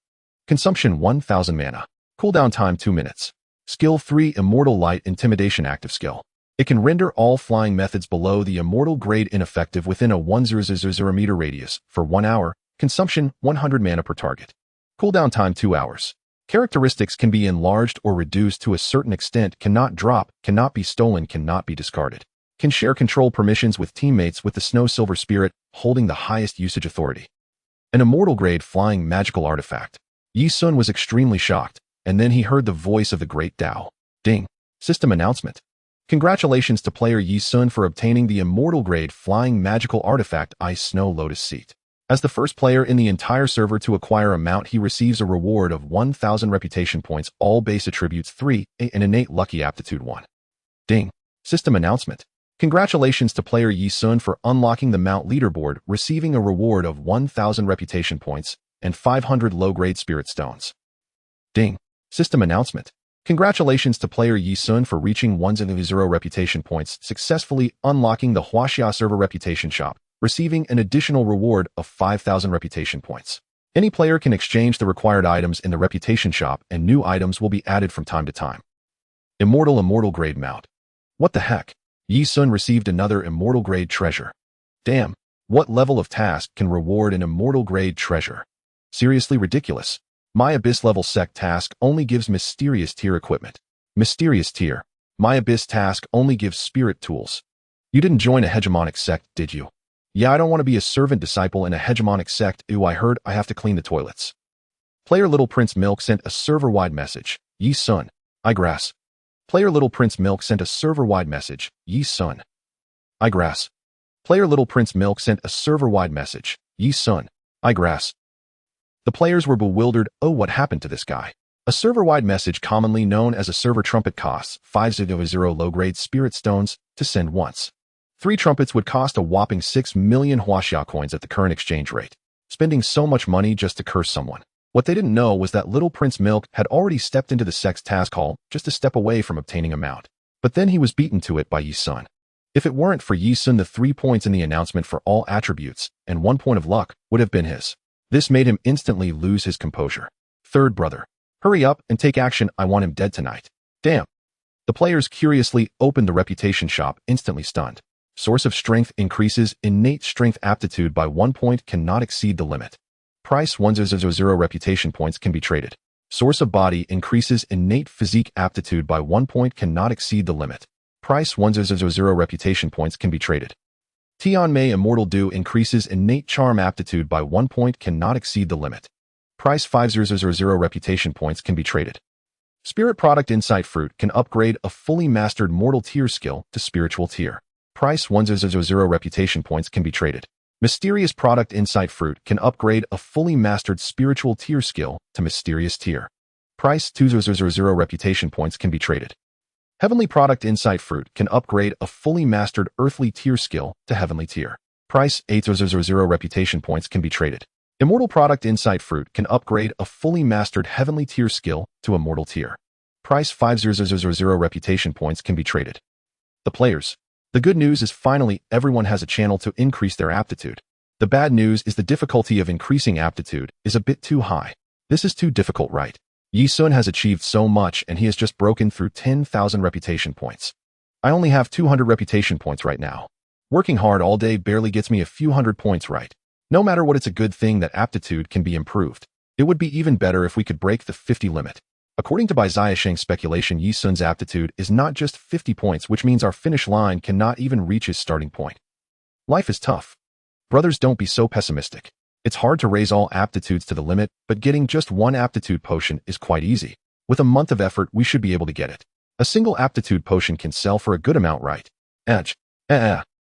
Consumption: 1000 mana. Cooldown time: 2 minutes. Skill 3: Immortal Light Intimidation active skill. It can render all flying methods below the immortal grade ineffective within a 1,000 meter radius for 1 hour. Consumption: 100 mana per target. Cooldown time: 2 hours. Characteristics can be enlarged or reduced to a certain extent, cannot drop, cannot be stolen, cannot be discarded. Can share control permissions with teammates with the Snow Silver Spirit, holding the highest usage authority. An immortal grade flying magical artifact. Ye Xun was extremely shocked, and then he heard the voice of the great Tao. Ding. System announcement. Congratulations to player Ye Xun for obtaining the immortal grade flying magical artifact Ice Snow Lotus Seat. As the first player in the entire server to acquire a mount, he receives a reward of 1,000 reputation points, all base attributes 3, and innate lucky aptitude 1. Ding. System announcement. Congratulations to player Ye Xun for unlocking the mount leaderboard, receiving a reward of 1,000 reputation points and 500 low-grade spirit stones. Ding. System announcement. Congratulations to player Ye Xun for reaching 1,000 reputation points, successfully unlocking the Xianxia server reputation shop, receiving an additional reward of 5,000 reputation points. Any player can exchange the required items in the reputation shop, and new items will be added from time to time. Immortal grade mount. What the heck? Ye Xun received another immortal grade treasure. Damn, what level of task can reward an immortal grade treasure? Seriously ridiculous. My Abyss level sect task only gives mysterious tier equipment. Mysterious tier. My Abyss task only gives spirit tools. You didn't join a hegemonic sect, did you? Yeah, I don't want to be a servant disciple in a hegemonic sect. Ew, I heard I have to clean the toilets. Player Little Prince Milk sent a server-wide message. Ye Xun. I grass. Player Little Prince Milk sent a server-wide message. Ye Xun. I grass. Player Little Prince Milk sent a server-wide message. Ye Xun. I grass. The players were bewildered. Oh, what happened to this guy? A server-wide message, commonly known as a server trumpet, costs 500 low-grade spirit stones to send once. 3 trumpets would cost a whopping 6 million Huaxia coins at the current exchange rate. Spending so much money just to curse someone. What they didn't know was that Little Prince Milk had already stepped into the sect's task hall just a step away from obtaining a mount. But then he was beaten to it by Ye Xun. If it weren't for Ye Xun, the 3 points in the announcement for all attributes and 1 point of luck would have been his. This made him instantly lose his composure. Third brother. Hurry up and take action, I want him dead tonight. Damn. The players curiously opened the reputation shop, instantly stunned. Source of strength increases innate strength aptitude by 1 point, cannot exceed the limit. Price 1,000 reputation points, can be traded. Source of body increases innate physique aptitude by 1 point, cannot exceed the limit. Price 1,000 reputation points, can be traded. Tian Mei Immortal Dew increases innate charm aptitude by 1 point, cannot exceed the limit. Price 5,000 reputation points, can be traded. Spirit Product Insight Fruit can upgrade a fully mastered mortal tier skill to spiritual tier. Price 1,000 reputation points, can be traded. Mysterious Product Insight Fruit can upgrade a fully mastered spiritual tier skill to mysterious tier. Price 2,000 reputation points, can be traded. Heavenly Product Insight Fruit can upgrade a fully mastered earthly tier skill to heavenly tier. Price 8,000 reputation points, can be traded. Immortal Product Insight Fruit can upgrade a fully mastered heavenly tier skill to immortal tier. Price 5,000 reputation points, can be traded. The players. The good news is finally everyone has a channel to increase their aptitude. The bad news is the difficulty of increasing aptitude is a bit too high. This is too difficult, right? Ye Xun has achieved so much and he has just broken through 10,000 reputation points. I only have 200 reputation points right now. Working hard all day barely gets me a few hundred points right. No matter what, it's a good thing that aptitude can be improved. It would be even better if we could break the 50 limit. According to Xianxia's speculation, Ye Xun's aptitude is not just 50 points, which means our finish line cannot even reach his starting point. Life is tough. Brothers, don't be so pessimistic. It's hard to raise all aptitudes to the limit, but getting just 1 aptitude potion is quite easy. With a month of effort, we should be able to get it. A single aptitude potion can sell for a good amount, right? Edge.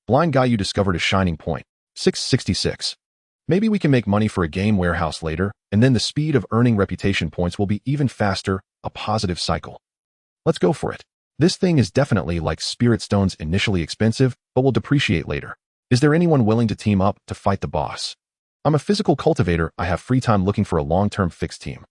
Blind guy, you discovered a shining point. 666. Maybe we can make money for a game warehouse later, and then the speed of earning reputation points will be even faster, a positive cycle. Let's go for it. This thing is definitely like spirit stones, initially expensive, but will depreciate later. Is there anyone willing to team up to fight the boss? I'm a physical cultivator, I have free time looking for a long-term fixed team.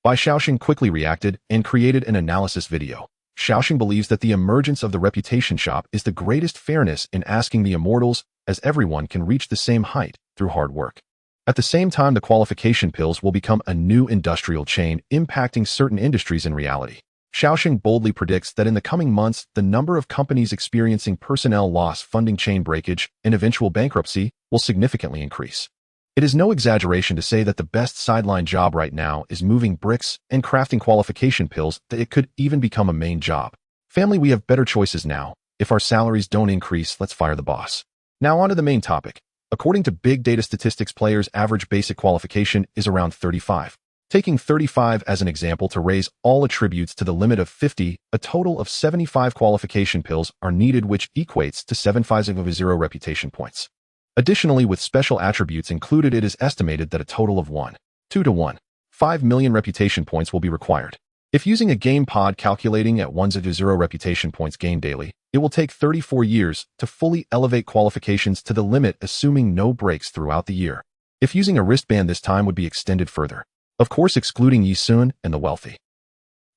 Xiaoxing quickly reacted and created an analysis video. Xiaoxing believes that the emergence of the reputation shop is the greatest fairness in asking the immortals, as everyone can reach the same height through hard work. At the same time, the qualification pills will become a new industrial chain impacting certain industries in reality. Xiaoxing boldly predicts that in the coming months, the number of companies experiencing personnel loss, funding chain breakage, and eventual bankruptcy will significantly increase. It is no exaggeration to say that the best sideline job right now is moving bricks and crafting qualification pills, that it could even become a main job. Family, we have better choices now. If our salaries don't increase, let's fire the boss. Now on to the main topic. According to big data statistics, players' average basic qualification is around 35. Taking 35 as an example to raise all attributes to the limit of 50, a total of 75 qualification pills are needed, which equates to 750 reputation points. Additionally, with special attributes included, it is estimated that a total of 2 to 1, 5 million reputation points will be required. If using a game pod calculating at 1 to 0 reputation points gained daily, it will take 34 years to fully elevate qualifications to the limit, assuming no breaks throughout the year. If using a wristband, this time would be extended further, of course excluding Ye Xun and the wealthy.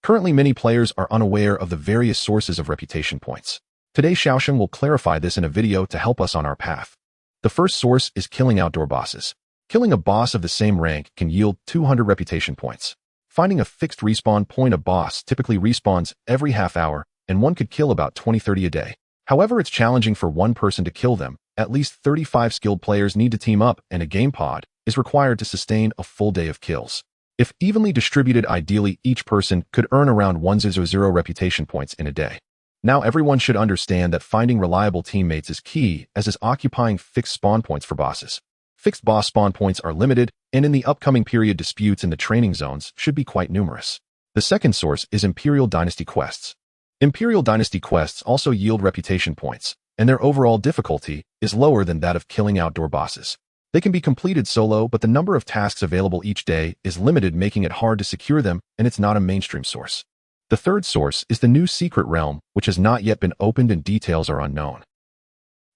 Currently, many players are unaware of the various sources of reputation points. Today, Xianxia will clarify this in a video to help us on our path. The first source is killing outdoor bosses. Killing a boss of the same rank can yield 200 reputation points. Finding a fixed respawn point, a boss typically respawns every half hour, and one could kill about 20-30 a day. However, it's challenging for one person to kill them. At least 35 skilled players need to team up, and a game pod is required to sustain a full day of kills. If evenly distributed, ideally, each person could earn around 1 to 0 reputation points in a day. Now everyone should understand that finding reliable teammates is key, as is occupying fixed spawn points for bosses. Fixed boss spawn points are limited, and in the upcoming period, disputes in the training zones should be quite numerous. The second source is Imperial Dynasty quests. Imperial Dynasty quests also yield reputation points, and their overall difficulty is lower than that of killing outdoor bosses. They can be completed solo, but the number of tasks available each day is limited, making it hard to secure them, and it's not a mainstream source. The third source is the new secret realm, which has not yet been opened and details are unknown.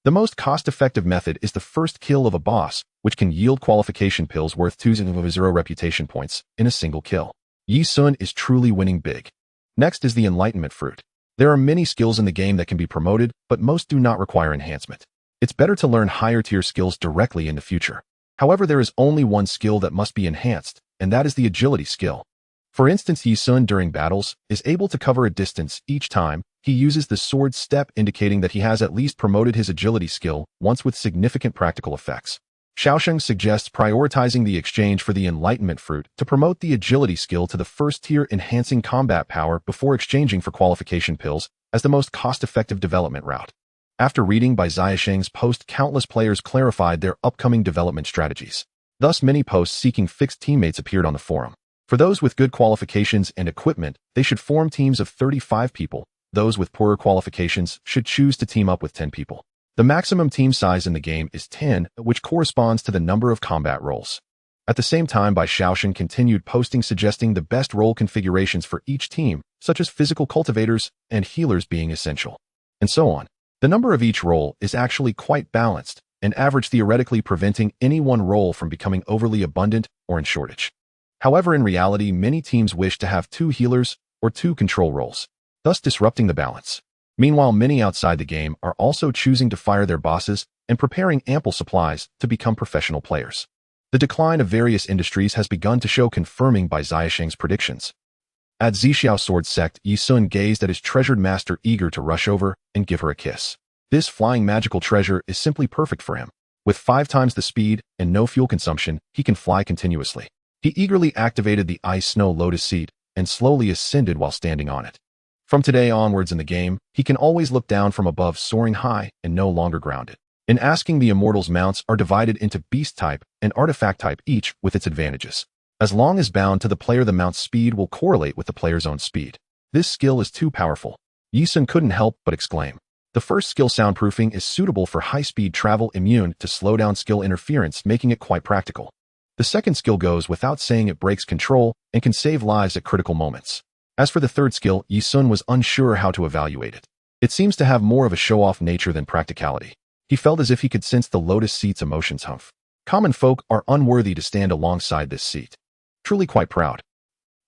The most cost-effective method is the first kill of a boss, which can yield qualification pills worth 2 to 0 reputation points in a single kill. Ye Xun is truly winning big. Next is the enlightenment fruit. There are many skills in the game that can be promoted, but most do not require enhancement. It's better to learn higher-tier skills directly in the future. However, there is only one skill that must be enhanced, and that is the agility skill. For instance, Ye Xun during battles is able to cover a distance each time he uses the sword step, indicating that he has at least promoted his agility skill once with significant practical effects. Xianxia suggests prioritizing the exchange for the enlightenment fruit to promote the agility skill to the first tier, enhancing combat power before exchanging for qualification pills as the most cost-effective development route. After reading by Xianxia's post, countless players clarified their upcoming development strategies. Thus, many posts seeking fixed teammates appeared on the forum. For those with good qualifications and equipment, they should form teams of 35 people. Those with poorer qualifications should choose to team up with 10 people. The maximum team size in the game is 10, which corresponds to the number of combat roles. At the same time, Xianxia continued posting suggesting the best role configurations for each team, such as physical cultivators and healers being essential, and so on. The number of each role is actually quite balanced, an average theoretically preventing any one role from becoming overly abundant or in shortage. However, in reality, many teams wish to have 2 healers or 2 control roles, thus disrupting the balance. Meanwhile, many outside the game are also choosing to fire their bosses and preparing ample supplies to become professional players. The decline of various industries has begun to show, confirming by Xianxia's predictions. At Xixiao Sword Sect, Ye Xun gazed at his treasured master, eager to rush over and give her a kiss. This flying magical treasure is simply perfect for him. With 5 times the speed and no fuel consumption, he can fly continuously. He eagerly activated the ice snow lotus seat and slowly ascended while standing on it. From today onwards in the game, he can always look down from above, soaring high and no longer grounded. In asking, the immortals' mounts are divided into beast type and artifact type, each with its advantages. As long as bound to the player, the mount's speed will correlate with the player's own speed. This skill is too powerful. Ye Xun couldn't help but exclaim. The first skill, soundproofing, is suitable for high-speed travel, immune to slowdown skill interference, making it quite practical. The second skill goes without saying, it breaks control and can save lives at critical moments. As for the third skill, Ye Xun was unsure how to evaluate it. It seems to have more of a show-off nature than practicality. He felt as if he could sense the lotus seat's emotions. Humph. Common folk are unworthy to stand alongside this seat. Truly quite proud.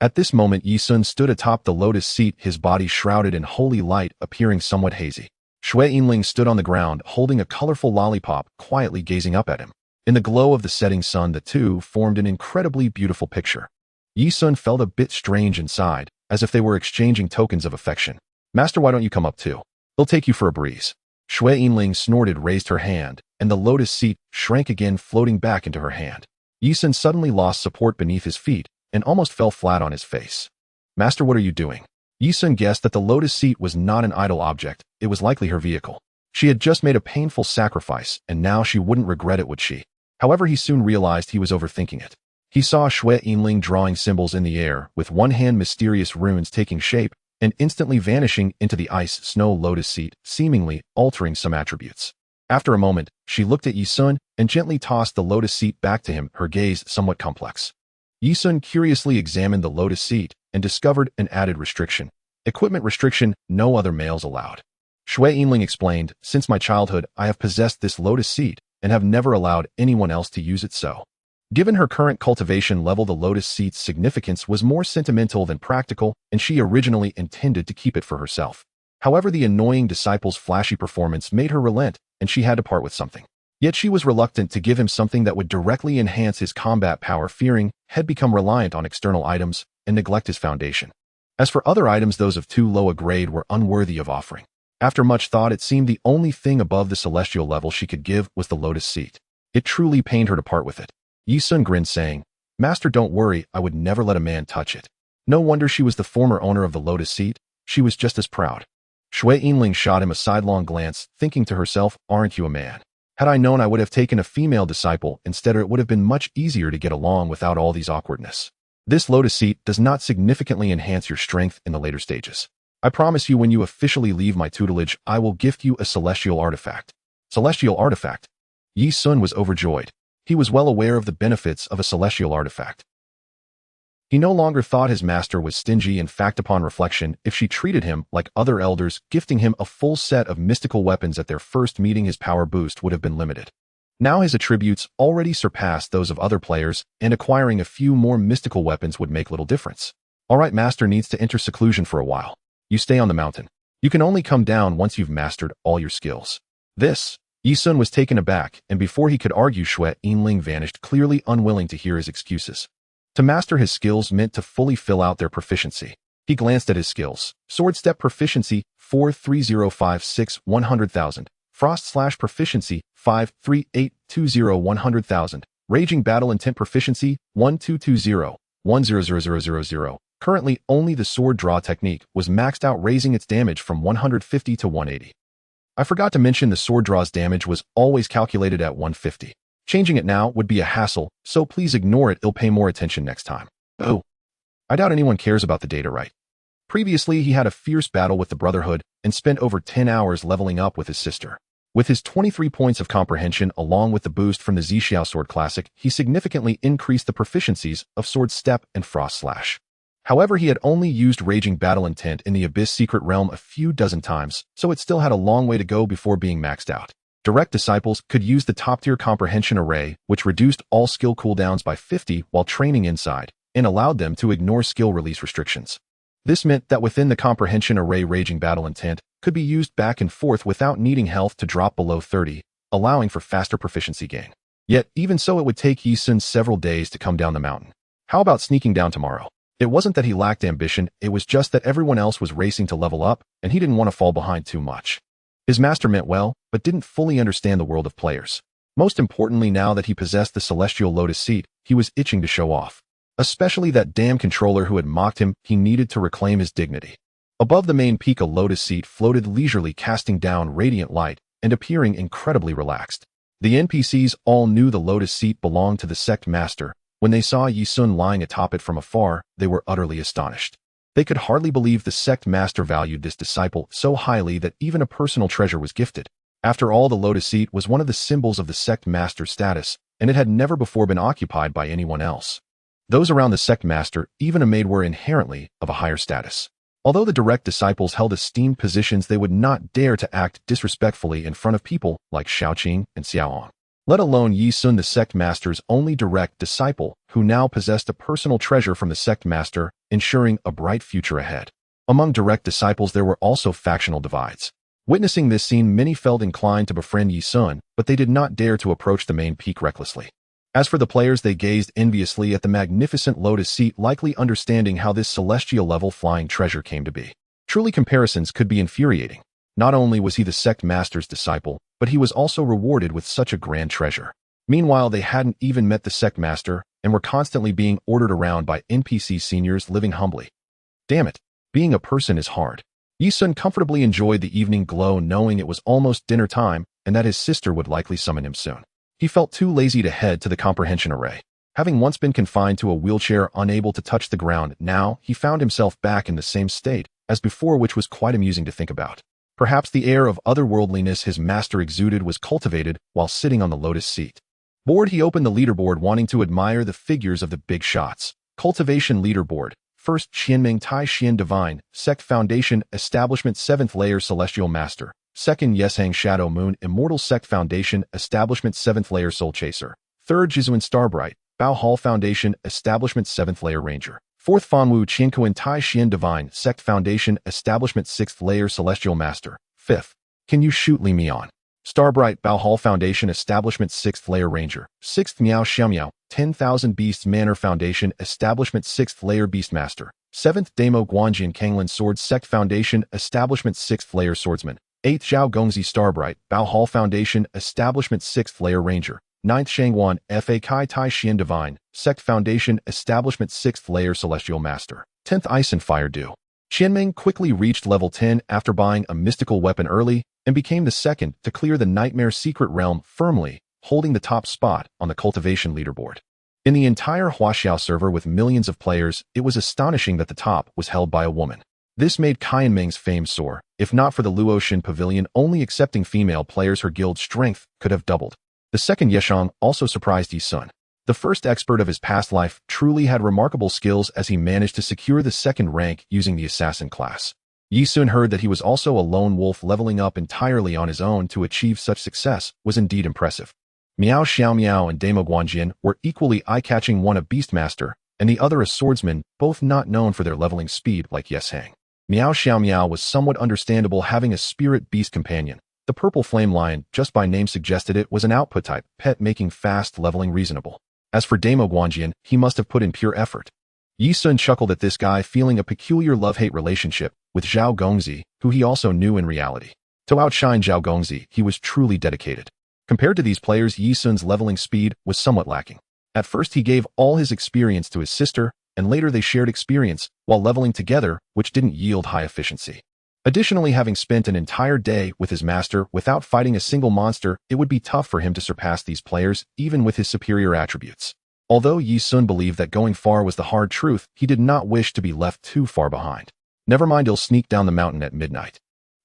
At this moment, Ye Xun stood atop the lotus seat, his body shrouded in holy light, appearing somewhat hazy. Shui Yinling stood on the ground, holding a colorful lollipop, quietly gazing up at him. In the glow of the setting sun, the two formed an incredibly beautiful picture. Ye Xun felt a bit strange inside, as if they were exchanging tokens of affection. Master, why don't you come up too? They'll take you for a breeze. Shui Yinling snorted, raised her hand, and the lotus seat shrank again, floating back into her hand. Ye Xun suddenly lost support beneath his feet and almost fell flat on his face. Master, what are you doing? Ye Xun guessed that the lotus seat was not an idle object, it was likely her vehicle. She had just made a painful sacrifice, and now she wouldn't regret it, would she? However, he soon realized he was overthinking it. He saw Xue Yinling drawing symbols in the air, with one hand mysterious runes taking shape and instantly vanishing into the ice-snow lotus seat, seemingly altering some attributes. After a moment, she looked at Ye Xun and gently tossed the lotus seat back to him, her gaze somewhat complex. Ye Xun curiously examined the lotus seat and discovered an added restriction. Equipment restriction, no other males allowed. Xue Yinling explained, since my childhood, I have possessed this lotus seat and have never allowed anyone else to use it so. Given her current cultivation level, the lotus seat's significance was more sentimental than practical, and she originally intended to keep it for herself. However, the annoying disciple's flashy performance made her relent, and she had to part with something. Yet she was reluctant to give him something that would directly enhance his combat power, fearing he'd become reliant on external items and neglect his foundation. As for other items, those of too low a grade were unworthy of offering. After much thought, it seemed the only thing above the celestial level she could give was the lotus seat. It truly pained her to part with it. Ye Xun grinned, saying, Master, don't worry, I would never let a man touch it. No wonder she was the former owner of the lotus seat. She was just as proud. Xue Yinling shot him a sidelong glance, thinking to herself, aren't you a man? Had I known, I would have taken a female disciple instead, or it would have been much easier to get along without all these awkwardness. This lotus seat does not significantly enhance your strength in the later stages. I promise you, when you officially leave my tutelage, I will gift you a celestial artifact. Celestial artifact? Ye Xun was overjoyed. He was well aware of the benefits of a celestial artifact. He no longer thought his master was stingy. In fact, upon reflection, if she treated him like other elders, gifting him a full set of mystical weapons at their first meeting, his power boost would have been limited. Now his attributes already surpassed those of other players, and acquiring a few more mystical weapons would make little difference. All right, master needs to enter seclusion for a while. You stay on the mountain. You can only come down once you've mastered all your skills. This, Ye Xun was taken aback, and before he could argue, Xue Yinling vanished, clearly unwilling to hear his excuses. To master his skills meant to fully fill out their proficiency. He glanced at his skills. Sword step proficiency, 43056 100,000. Frost / proficiency, 53820 100,000. Raging battle intent proficiency, 1220 100,000. Currently, only the sword draw technique was maxed out, raising its damage from 150 to 180. I forgot to mention the sword draw's damage was always calculated at 150. Changing it now would be a hassle, so please ignore it. I'll pay more attention next time. Oh, I doubt anyone cares about the data, right? Previously, he had a fierce battle with the Brotherhood and spent over 10 hours leveling up with his sister. With his 23 points of comprehension along with the boost from the Xiao Sword Classic, he significantly increased the proficiencies of Sword Step and Frost Slash. However, he had only used Raging Battle Intent in the Abyss Secret Realm a few dozen times, so it still had a long way to go before being maxed out. Direct disciples could use the top-tier comprehension array, which reduced all skill cooldowns by 50 while training inside, and allowed them to ignore skill release restrictions. This meant that within the comprehension array, Raging Battle Intent could be used back and forth without needing health to drop below 30, allowing for faster proficiency gain. Yet, even so, it would take Ye Xun several days to come down the mountain. How about sneaking down tomorrow? It wasn't that he lacked ambition, it was just that everyone else was racing to level up, and he didn't want to fall behind too much. His master meant well, but didn't fully understand the world of players. Most importantly, now that he possessed the Celestial Lotus Seat, he was itching to show off. Especially that damn controller who had mocked him, he needed to reclaim his dignity. Above the main peak, a lotus seat floated leisurely, casting down radiant light and appearing incredibly relaxed. The NPCs all knew the lotus seat belonged to the sect master. When they saw Ye Xun lying atop it from afar, they were utterly astonished. They could hardly believe the sect master valued this disciple so highly that even a personal treasure was gifted. After all, the lotus seat was one of the symbols of the sect master's status, and it had never before been occupied by anyone else. Those around the sect master, even a maid, were inherently of a higher status. Although the direct disciples held esteemed positions, they would not dare to act disrespectfully in front of people like Xiaoqing and Xiaoang. Let alone Ye Xun, the sect master's only direct disciple, who now possessed a personal treasure from the sect master, ensuring a bright future ahead. Among direct disciples, there were also factional divides. Witnessing this scene, many felt inclined to befriend Ye Xun, but they did not dare to approach the main peak recklessly. As for the players, they gazed enviously at the magnificent lotus seat, likely understanding how this celestial-level flying treasure came to be. Truly, comparisons could be infuriating. Not only was he the sect master's disciple, but he was also rewarded with such a grand treasure. Meanwhile, they hadn't even met the sect master and were constantly being ordered around by NPC seniors living humbly. Damn it, being a person is hard. Ye Xun comfortably enjoyed the evening glow, knowing it was almost dinner time and that his sister would likely summon him soon. He felt too lazy to head to the comprehension array. Having once been confined to a wheelchair unable to touch the ground, now he found himself back in the same state as before, which was quite amusing to think about. Perhaps the air of otherworldliness his master exuded was cultivated while sitting on the lotus seat. Bored, he opened the leaderboard, wanting to admire the figures of the big shots. Cultivation leaderboard. First, Qianming Tai Xian Divine, Sect Foundation, Establishment 7th Layer Celestial Master. Second, Ye Xun Shadow Moon, Immortal Sect Foundation, Establishment 7th Layer Soul Chaser. Third, Ye Xun Starbright, Bao Hall Foundation, Establishment 7th Layer Ranger. Fourth, Fanwu Qiankuan Tai Xian Divine, Sect Foundation, Establishment 6th Layer Celestial Master. Fifth, Can You Shoot Li Mian? Starbright, Bao Hall Foundation, Establishment 6th Layer Ranger. Sixth, Miao Xiaomiao, 10,000 Beasts Manor Foundation, Establishment 6th Layer Beastmaster. Seventh, Damo Guanjian Kanglin Sword Sect Foundation, Establishment 6th Layer Swordsman. Eighth, Zhao Gongzi Starbright, Bao Hall Foundation, Establishment 6th Layer Ranger. Ninth, Shangguan Fa Kai Tai Xian Divine, Sect Foundation, Establishment 6th Layer Celestial Master. 10th, Ice and Fire Dew. Qianming quickly reached level 10 after buying a mystical weapon early and became the second to clear the Nightmare Secret Realm, firmly holding the top spot on the cultivation leaderboard. In the entire Huaxiao server with millions of players, it was astonishing that the top was held by a woman. This made Qianming's fame soar. If not for the Luotian Pavilion only accepting female players, her guild's strength could have doubled. The second Ye Xun also surprised Ye Xun. The first expert of his past life truly had remarkable skills as he managed to secure the second rank using the assassin class. Ye Xun heard that he was also a lone wolf, leveling up entirely on his own to achieve such success was indeed impressive. Miao Xiaomiao and Damo Guanjian were equally eye-catching, one a beastmaster and the other a swordsman, both not known for their leveling speed like Ye Xun. Miao Xiaomiao was somewhat understandable, having a spirit beast companion. The purple flame lion, just by name suggested it was an output type pet, making fast leveling reasonable. As for Damo Guanjian, he must have put in pure effort. Ye Xun chuckled at this guy, feeling a peculiar love-hate relationship with Zhao Gongzi, who he also knew in reality. To outshine Zhao Gongzi, he was truly dedicated. Compared to these players, Ye Xun's leveling speed was somewhat lacking. At first he gave all his experience to his sister, and later they shared experience while leveling together, which didn't yield high efficiency. Additionally, having spent an entire day with his master without fighting a single monster, it would be tough for him to surpass these players, even with his superior attributes. Although Ye Xun believed that going far was the hard truth, he did not wish to be left too far behind. Never mind, he'll sneak down the mountain at midnight.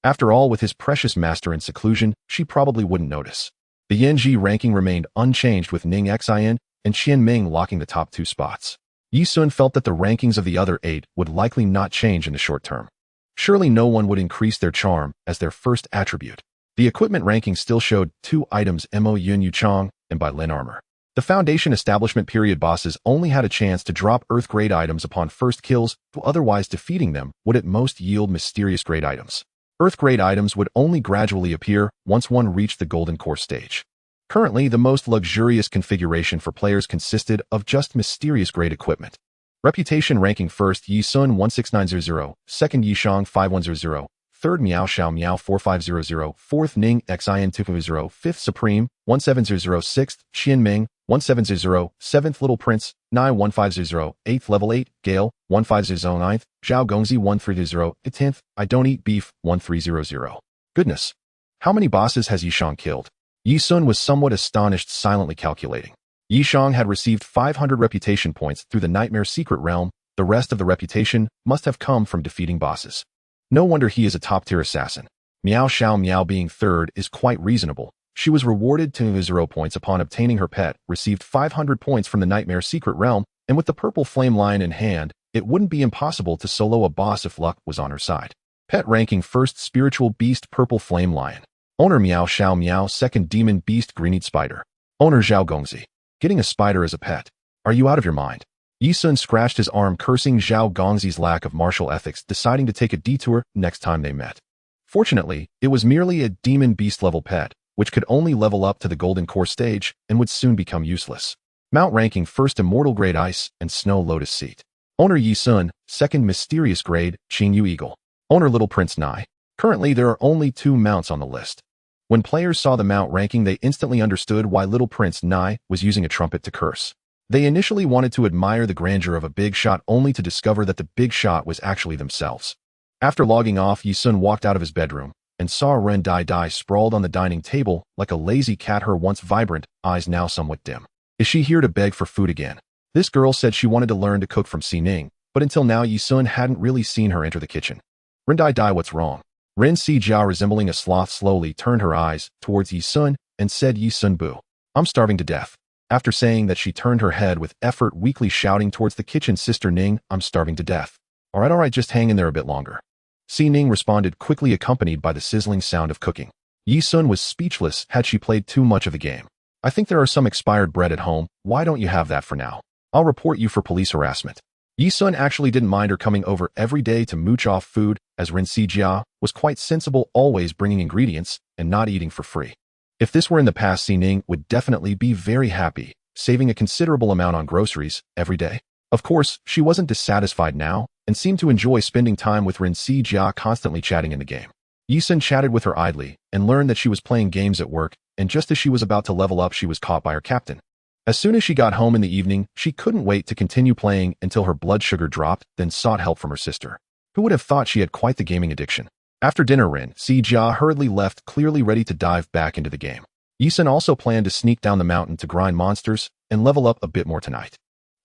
After all, with his precious master in seclusion, she probably wouldn't notice. The Yanji ranking remained unchanged, with Ning Xian and Qianming locking the top 2 spots. Ye Xun felt that the rankings of the other 8 would likely not change in the short term. Surely no one would increase their charm as their first attribute. The equipment ranking still showed 2 items, Mo Yun Yuchang and Bai Lin armor. The Foundation establishment period bosses only had a chance to drop Earth grade items upon first kills, though otherwise defeating them would at most yield mysterious grade items. Earth grade items would only gradually appear once one reached the Golden Core stage. Currently, the most luxurious configuration for players consisted of just mysterious grade equipment. Reputation ranking: first, Ye Xun 16900, second, Ye Xiang 5100, third, Miao Xiao Miao 4500, fourth, Ning Xian 250, fifth, Supreme 1700, sixth, Qianming 1700, seventh, Little Prince 9150, eighth, level 8, Gale 1500, ninth, Zhao Gongzi 130, 10th, I Don't Eat Beef 1300. Goodness! How many bosses has Ye Xiang killed? Ye Xun was somewhat astonished, silently calculating. Ye Xiang had received 500 reputation points through the Nightmare Secret Realm. The rest of the reputation must have come from defeating bosses. No wonder he is a top-tier assassin. Miao Xiao Miao being third is quite reasonable. She was rewarded 0 points upon obtaining her pet, received 500 points from the Nightmare Secret Realm, and with the purple flame lion in hand, it wouldn't be impossible to solo a boss if luck was on her side. Pet ranking: first, Spiritual Beast Purple Flame Lion. Owner Miao Xiao Miao, second, Demon Beast Green-Eat Spider. Owner Zhao Gongzi. Getting a spider as a pet. Are you out of your mind? Ye Xun scratched his arm, cursing Zhao Gongzi's lack of martial ethics, deciding to take a detour next time they met. Fortunately, it was merely a demon beast level pet, which could only level up to the Golden Core stage and would soon become useless. Mount ranking: first, Immortal Grade Ice and Snow Lotus Seat. Owner Ye Xun, second, Mysterious Grade Qingyu Eagle. Owner Little Prince Nai. Currently, there are only 2 mounts on the list. When players saw the mount ranking, they instantly understood why Little Prince Nai was using a trumpet to curse. They initially wanted to admire the grandeur of a big shot, only to discover that the big shot was actually themselves. After logging off, Ye Xun walked out of his bedroom and saw Ren Dai Dai sprawled on the dining table like a lazy cat, her once vibrant eyes now somewhat dim. Is she here to beg for food again? This girl said she wanted to learn to cook from Xining, but until now Ye Xun hadn't really seen her enter the kitchen. Ren Dai, what's wrong? Ren Xijia, resembling a sloth, slowly turned her eyes towards Ye Xun and said, Ye Xun boo. I'm starving to death. After saying that, she turned her head with effort, weakly shouting towards the kitchen, Sister Ning, I'm starving to death. All right, just hang in there a bit longer. Xining responded quickly, accompanied by the sizzling sound of cooking. Ye Xun was speechless. Had she played too much of a game? I think there are some expired bread at home. Why don't you have that for now? I'll report you for police harassment. Ye Xun actually didn't mind her coming over every day to mooch off food, as Ren Xijia was quite sensible, always bringing ingredients and not eating for free. If this were in the past, Xining would definitely be very happy, saving a considerable amount on groceries every day. Of course, she wasn't dissatisfied now and seemed to enjoy spending time with Ren Xijia, constantly chatting in the game. Ye Xun chatted with her idly and learned that she was playing games at work, and just as she was about to level up, she was caught by her captain. As soon as she got home in the evening, she couldn't wait to continue playing until her blood sugar dropped, then sought help from her sister. Who would have thought she had quite the gaming addiction? After dinner, Ren Xijia hurriedly left, clearly ready to dive back into the game. Ye Xun also planned to sneak down the mountain to grind monsters and level up a bit more tonight.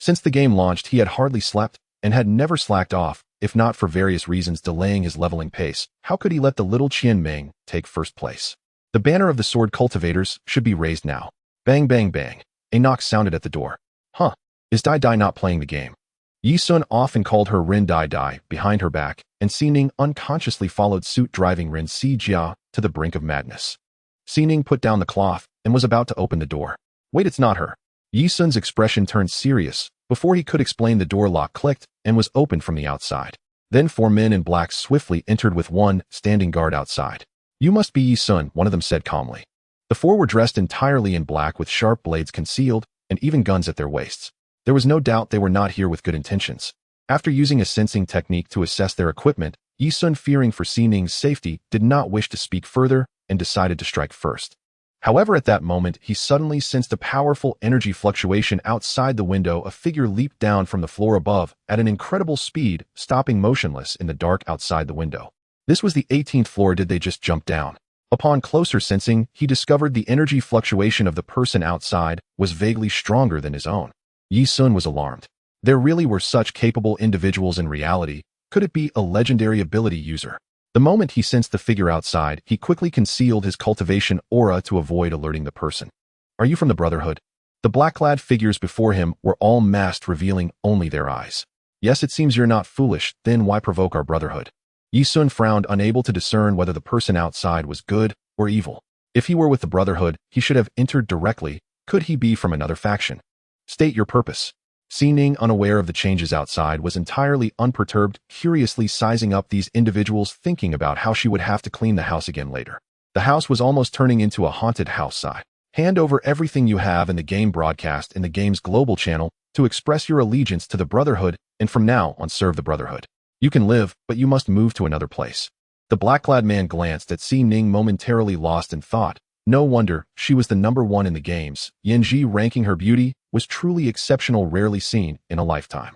Since the game launched, he had hardly slept and had never slacked off, if not for various reasons delaying his leveling pace. How could he let the little Qian Ming take first place? The banner of the sword cultivators should be raised now. Bang, bang, bang. A knock sounded at the door. Huh, is Dai not playing the game? Ye Xun often called her Ren Dai behind her back, and Xining unconsciously followed suit, driving Ren Xijia to the brink of madness. Xining put down the cloth and was about to open the door. Wait, it's not her. Ye Xun's expression turned serious. Before he could explain, the door lock clicked and was opened from the outside. Then 4 men in black swiftly entered with one standing guard outside. You must be Ye Xun, one of them said calmly. The 4 were dressed entirely in black with sharp blades concealed and even guns at their waists. There was no doubt they were not here with good intentions. After using a sensing technique to assess their equipment, Ye Xun, fearing for Xining's safety, did not wish to speak further and decided to strike first. However, at that moment, he suddenly sensed a powerful energy fluctuation outside the window. A figure leaped down from the floor above at an incredible speed, stopping motionless in the dark outside the window. This was the 18th floor. Did they just jump down? Upon closer sensing, he discovered the energy fluctuation of the person outside was vaguely stronger than his own. Ye Xun was alarmed. There really were such capable individuals in reality. Could it be a legendary ability user? The moment he sensed the figure outside, he quickly concealed his cultivation aura to avoid alerting the person. Are you from the Brotherhood? The black-clad figures before him were all masked, revealing only their eyes. Yes, it seems you're not foolish. Then why provoke our Brotherhood? Ye Xun frowned, unable to discern whether the person outside was good or evil. If he were with the Brotherhood, he should have entered directly. Could he be from another faction? State your purpose. Xining, unaware of the changes outside, was entirely unperturbed, curiously sizing up these individuals, thinking about how she would have to clean the house again later. The house was almost turning into a haunted house site. Hand over everything you have in the game, broadcast in the game's global channel to express your allegiance to the Brotherhood, and from now on serve the Brotherhood. You can live, but you must move to another place. The black-clad man glanced at Xining, momentarily lost in thought. No wonder, she was the #1 in the games. Yanji, ranking her beauty, was truly exceptional, rarely seen in a lifetime.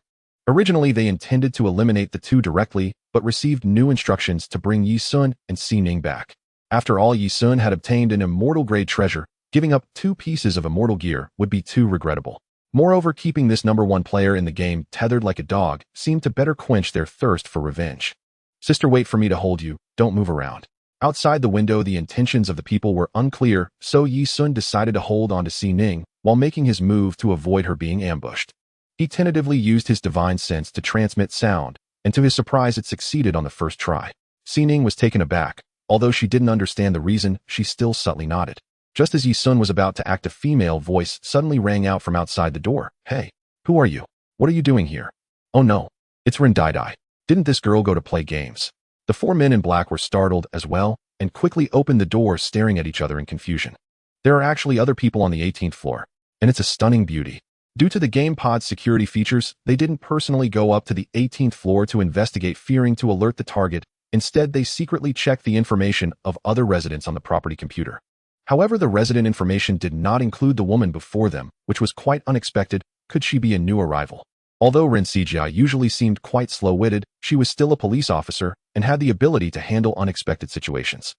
Originally, they intended to eliminate the 2 directly, but received new instructions to bring Ye Xun and Xining back. After all, Ye Xun had obtained an immortal-grade treasure. Giving up 2 pieces of immortal gear would be too regrettable. Moreover, keeping this #1 player in the game tethered like a dog seemed to better quench their thirst for revenge. Sister, wait for me to hold you. Don't move around. Outside the window, the intentions of the people were unclear, so Ye Xun decided to hold on to Xining while making his move to avoid her being ambushed. He tentatively used his divine sense to transmit sound, and to his surprise it succeeded on the first try. Xining was taken aback. Although she didn't understand the reason, she still subtly nodded. Just as Ye Xun was about to act, a female voice suddenly rang out from outside the door. Hey, who are you? What are you doing here? Oh no, it's Ren Dai. Didn't this girl go to play games? The 4 men in black were startled as well, and quickly opened the door, staring at each other in confusion. There are actually other people on the 18th floor, and it's a stunning beauty. Due to the game pod's security features, they didn't personally go up to the 18th floor to investigate, fearing to alert the target. Instead, they secretly checked the information of other residents on the property computer. However, the resident information did not include the woman before them, which was quite unexpected. Could she be a new arrival? Although Ren Xijia usually seemed quite slow-witted, she was still a police officer and had the ability to handle unexpected situations.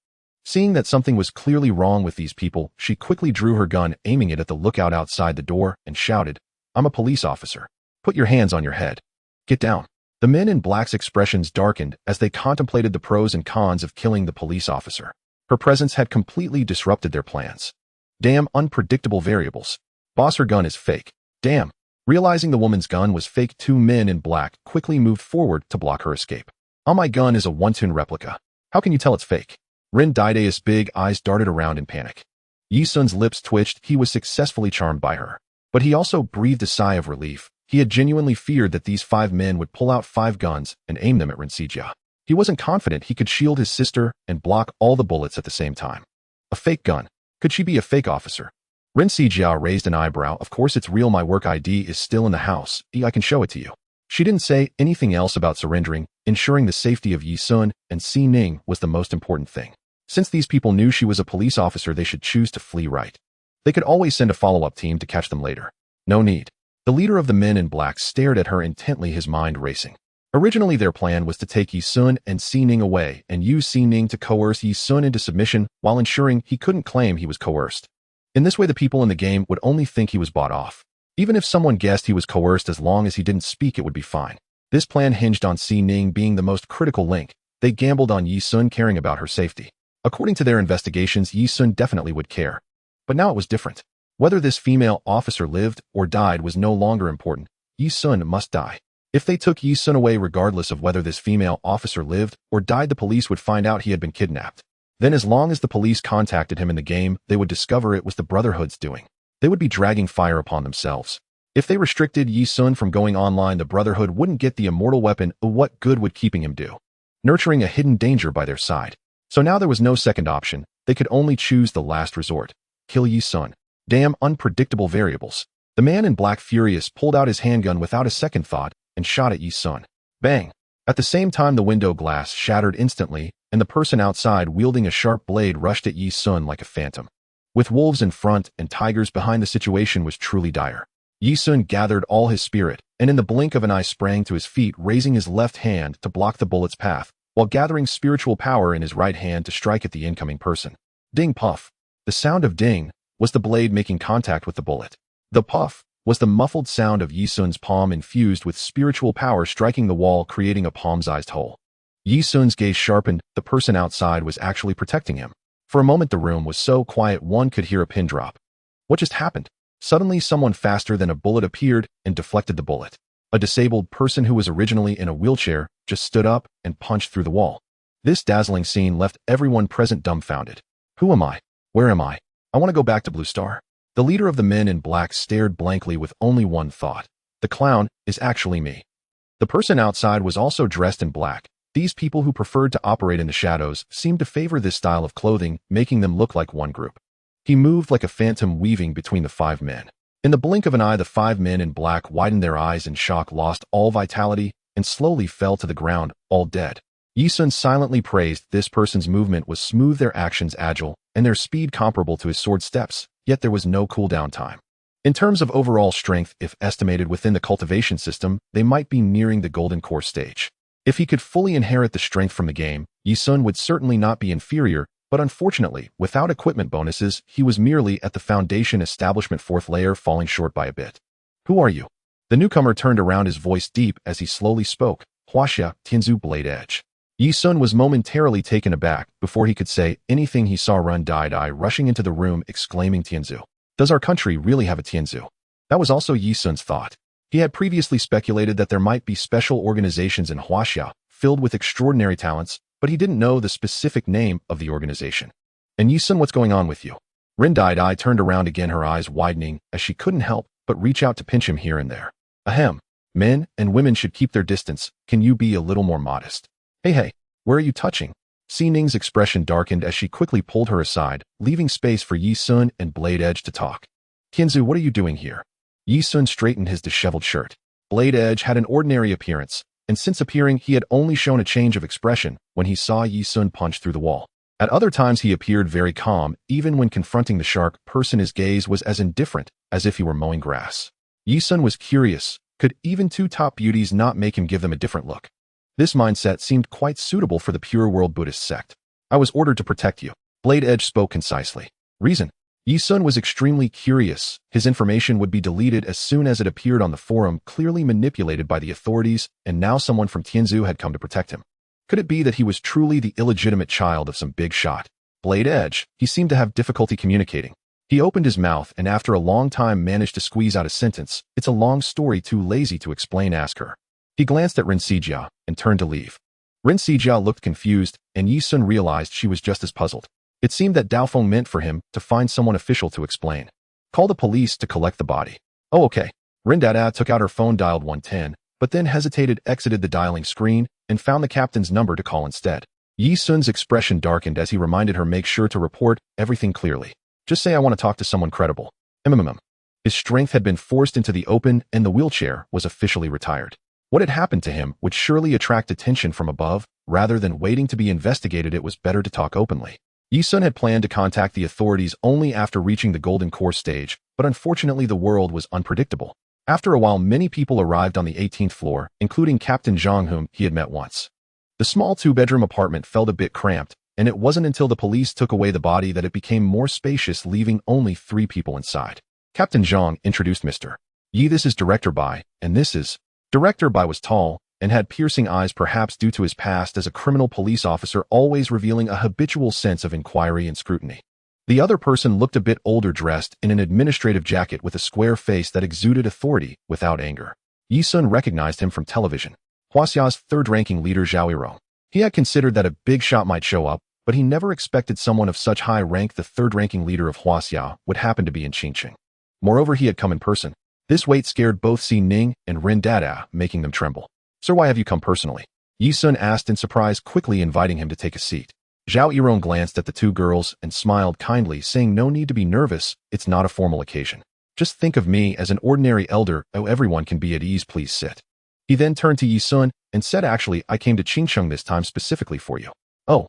Seeing that something was clearly wrong with these people, she quickly drew her gun, aiming it at the lookout outside the door, and shouted, "I'm a police officer. Put your hands on your head. Get down." The men in black's expressions darkened as they contemplated the pros and cons of killing the police officer. Her presence had completely disrupted their plans. Damn unpredictable variables. Boss, her gun is fake. Damn. Realizing the woman's gun was fake, two men in black quickly moved forward to block her escape. "Oh, my gun is a one-tune replica. How can you tell it's fake?" Rin Daidae's big eyes darted around in panic. Ye Xun's lips twitched. He was successfully charmed by her. But he also breathed a sigh of relief. He had genuinely feared that these 5 men would pull out 5 guns and aim them at Xianxia. He wasn't confident he could shield his sister and block all the bullets at the same time. A fake gun. Could she be a fake officer? Xianxia raised an eyebrow. "Of course it's real. My work ID is still in the house. I can show it to you." She didn't say anything else about surrendering. Ensuring the safety of Ye Xun and Xining was the most important thing. Since these people knew she was a police officer, they should choose to flee right. They could always send a follow-up team to catch them later. No need. The leader of the men in black stared at her intently, his mind racing. Originally, their plan was to take Ye Xun and Xining away and use Xining to coerce Ye Xun into submission while ensuring he couldn't claim he was coerced. In this way, the people in the game would only think he was bought off. Even if someone guessed he was coerced, as long as he didn't speak, it would be fine. This plan hinged on Xining being the most critical link. They gambled on Ye Xun caring about her safety. According to their investigations, Ye Xun definitely would care. But now it was different. Whether this female officer lived or died was no longer important. Ye Xun must die. If they took Ye Xun away, regardless of whether this female officer lived or died, the police would find out he had been kidnapped. Then, as long as the police contacted him in the game, they would discover it was the Brotherhood's doing. They would be dragging fire upon themselves. If they restricted Ye Xun from going online, the Brotherhood wouldn't get the immortal weapon. What good would keeping him do? Nurturing a hidden danger by their side. So now there was no second option. They could only choose the last resort. Kill Ye Xun. Damn unpredictable variables. The man in black, furious, pulled out his handgun without a second thought and shot at Ye Xun. Bang! At the same time, the window glass shattered instantly, and the person outside wielding a sharp blade rushed at Ye Xun like a phantom. With wolves in front and tigers behind, the situation was truly dire. Ye Xun gathered all his spirit, and in the blink of an eye sprang to his feet, raising his left hand to block the bullet's path, while gathering spiritual power in his right hand to strike at the incoming person. Ding puff. The sound of ding was the blade making contact with the bullet. The puff was the muffled sound of Ye Xun's palm infused with spiritual power striking the wall, creating a palm-sized hole. Ye Xun's gaze sharpened. The person outside was actually protecting him. For a moment, the room was so quiet one could hear a pin drop. What just happened? Suddenly, someone faster than a bullet appeared and deflected the bullet. A disabled person who was originally in a wheelchair just stood up and punched through the wall. This dazzling scene left everyone present dumbfounded. Who am I? Where am I? I want to go back to Blue Star. The leader of the men in black stared blankly with only one thought. The clown is actually me. The person outside was also dressed in black. These people who preferred to operate in the shadows seemed to favor this style of clothing, making them look like one group. He moved like a phantom, weaving between the 5 men. In the blink of an eye, the 5 men in black widened their eyes in shock, lost all vitality, and slowly fell to the ground, all dead. Ye Xun silently praised this person's movement was smooth, their actions agile, and their speed comparable to his sword steps, yet there was no cooldown time. In terms of overall strength, if estimated within the cultivation system, they might be nearing the golden core stage. If he could fully inherit the strength from the game, Ye Xun would certainly not be inferior, but unfortunately, without equipment bonuses, he was merely at the foundation establishment 4th layer, falling short by a bit. Who are you? The newcomer turned around, his voice deep as he slowly spoke. Huaxia, Tianzu Blade Edge. Ye Xun was momentarily taken aback. Before he could say anything, he saw Ren Dai rushing into the room, exclaiming, Tianzu. Does our country really have a Tianzu? That was also Ye Xun's thought. He had previously speculated that there might be special organizations in Huaxia, filled with extraordinary talents, but he didn't know the specific name of the organization. And Ye Xun, what's going on with you? Ren Dai turned around again, her eyes widening, as she couldn't help but reach out to pinch him here and there. Ahem. Men and women should keep their distance. Can you be a little more modest? Hey, where are you touching? Xining's expression darkened as she quickly pulled her aside, leaving space for Ye Xun and Blade Edge to talk. Tianzu, what are you doing here? Ye Xun straightened his disheveled shirt. Blade Edge had an ordinary appearance, and since appearing, he had only shown a change of expression when he saw Ye Xun punch through the wall. At other times, he appeared very calm. Even when confronting the shark person, his gaze was as indifferent as if he were mowing grass. Ye Xun was curious. Could even 2 top beauties not make him give them a different look? This mindset seemed quite suitable for the pure world Buddhist sect. I was ordered to protect you. Blade Edge spoke concisely. Reason. Ye Xun was extremely curious. His information would be deleted as soon as it appeared on the forum, clearly manipulated by the authorities, and now someone from Tianzhu had come to protect him. Could it be that he was truly the illegitimate child of some big shot? Blade Edge. He seemed to have difficulty communicating. He opened his mouth and after a long time managed to squeeze out a sentence. It's a long story too lazy to explain, ask her. He glanced at Xianxia and turned to leave. Xianxia looked confused, and Ye Xun realized she was just as puzzled. It seemed that Daofeng meant for him to find someone official to explain. Call the police to collect the body. Oh, okay. Rindada took out her phone, dialed 110, but then hesitated, exited the dialing screen, and found the captain's number to call instead. Ye Xun's expression darkened as he reminded her make sure to report everything clearly. Just say I want to talk to someone credible. His strength had been forced into the open and the wheelchair was officially retired. What had happened to him would surely attract attention from above. Rather than waiting to be investigated, it was better to talk openly. Ye Xun had planned to contact the authorities only after reaching the Golden Core stage, but unfortunately the world was unpredictable. After a while, many people arrived on the 18th floor, including Captain Zhang, whom he had met once. The small two-bedroom apartment felt a bit cramped, and it wasn't until the police took away the body that it became more spacious, leaving only 3 people inside. Captain Zhang introduced Mr. Ye. This is Director Bai, and this is... Director Bai was tall and had piercing eyes, perhaps due to his past as a criminal police officer, always revealing a habitual sense of inquiry and scrutiny. The other person looked a bit older, dressed in an administrative jacket with a square face that exuded authority without anger. Ye Xun recognized him from television. Huaxia's third-ranking leader Zhao Yirong. He had considered that a big shot might show up, but he never expected someone of such high rank, the third-ranking leader of Huaxia, would happen to be in Xianxia. Moreover, he had come in person. This weight scared both Si Ning and Rin Dada, making them tremble. Sir, why have you come personally? Ye Xun asked in surprise, quickly inviting him to take a seat. Zhao Yirong glanced at the 2 girls and smiled kindly, saying no need to be nervous, it's not a formal occasion. Just think of me as an ordinary elder. Oh, everyone can be at ease, please sit. He then turned to Ye Xun and said, actually, I came to Xianxia this time specifically for you. Oh.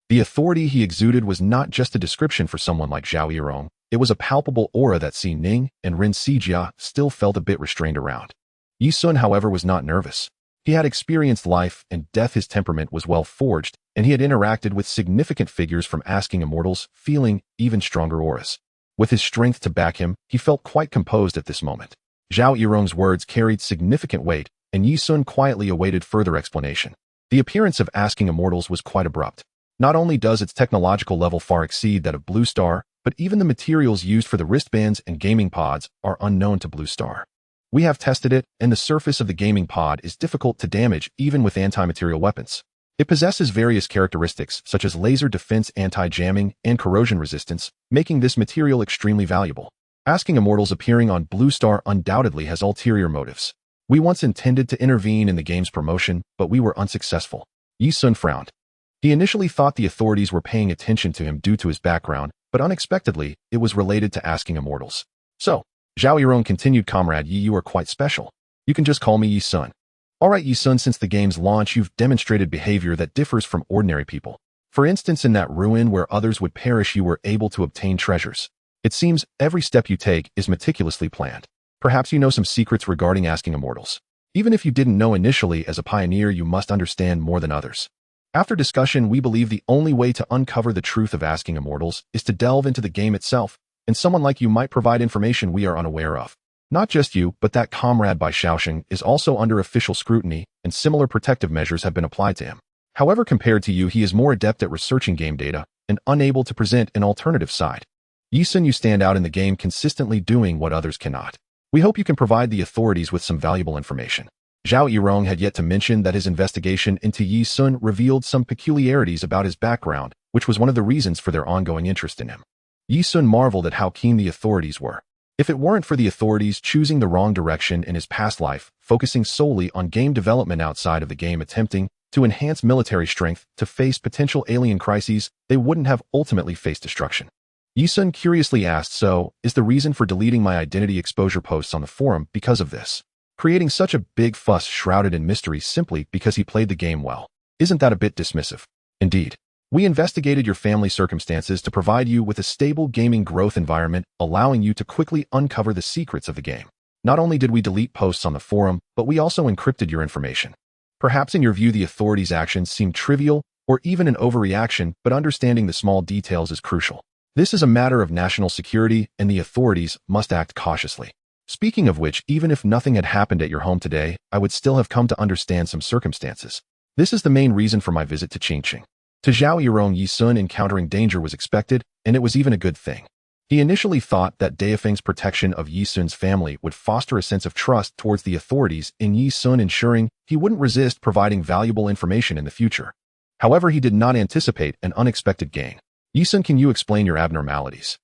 The authority he exuded was not just a description for someone like Zhao Yirong. It was a palpable aura that Si Ning and Rin Xijia still felt a bit restrained around. Ye Xun, however, was not nervous. He had experienced life and death, his temperament was well forged, and he had interacted with significant figures from asking immortals, feeling even stronger auras. With his strength to back him, he felt quite composed at this moment. Zhao Yirong's words carried significant weight, and Ye Xun quietly awaited further explanation. The appearance of asking immortals was quite abrupt. Not only does its technological level far exceed that of Blue Star, but even the materials used for the wristbands and gaming pods are unknown to Blue Star. We have tested it, and the surface of the gaming pod is difficult to damage even with anti-material weapons. It possesses various characteristics such as laser defense, anti-jamming, and corrosion resistance, making this material extremely valuable. Asking immortals appearing on Blue Star undoubtedly has ulterior motives. We once intended to intervene in the game's promotion, but we were unsuccessful. Ye Xun frowned. He initially thought the authorities were paying attention to him due to his background, but unexpectedly, it was related to asking immortals. So, Zhao Yirong continued, Comrade Ye, you are quite special. You can just call me Ye Xun. Alright Ye Xun, since the game's launch you've demonstrated behavior that differs from ordinary people. For instance, in that ruin where others would perish you were able to obtain treasures. It seems every step you take is meticulously planned. Perhaps you know some secrets regarding asking immortals. Even if you didn't know initially, as a pioneer you must understand more than others. After discussion, we believe the only way to uncover the truth of asking immortals is to delve into the game itself, and someone like you might provide information we are unaware of. Not just you, but that comrade by Xiaoxing is also under official scrutiny, and similar protective measures have been applied to him. However, compared to you, he is more adept at researching game data and unable to present an alternative side. Ye Xun, you stand out in the game, consistently doing what others cannot. We hope you can provide the authorities with some valuable information. Zhao Yirong had yet to mention that his investigation into Ye Xun revealed some peculiarities about his background, which was one of the reasons for their ongoing interest in him. Ye Xun marveled at how keen the authorities were. If it weren't for the authorities choosing the wrong direction in his past life, focusing solely on game development outside of the game, attempting to enhance military strength to face potential alien crises, they wouldn't have ultimately faced destruction. Ye Xun curiously asked, so, is the reason for deleting my identity exposure posts on the forum because of this? Creating such a big fuss shrouded in mystery simply because he played the game well. Isn't that a bit dismissive? Indeed. We investigated your family circumstances to provide you with a stable gaming growth environment, allowing you to quickly uncover the secrets of the game. Not only did we delete posts on the forum, but we also encrypted your information. Perhaps in your view the authorities' actions seem trivial, or even an overreaction, but understanding the small details is crucial. This is a matter of national security, and the authorities must act cautiously. Speaking of which, even if nothing had happened at your home today, I would still have come to understand some circumstances. This is the main reason for my visit to Qingqing. To Zhao Yirong, Ye Xun encountering danger was expected, and it was even a good thing. He initially thought that Daifeng's protection of Ye Xun's family would foster a sense of trust towards the authorities in Ye Xun, ensuring he wouldn't resist providing valuable information in the future. However, he did not anticipate an unexpected gain. Ye Xun, can you explain your abnormalities?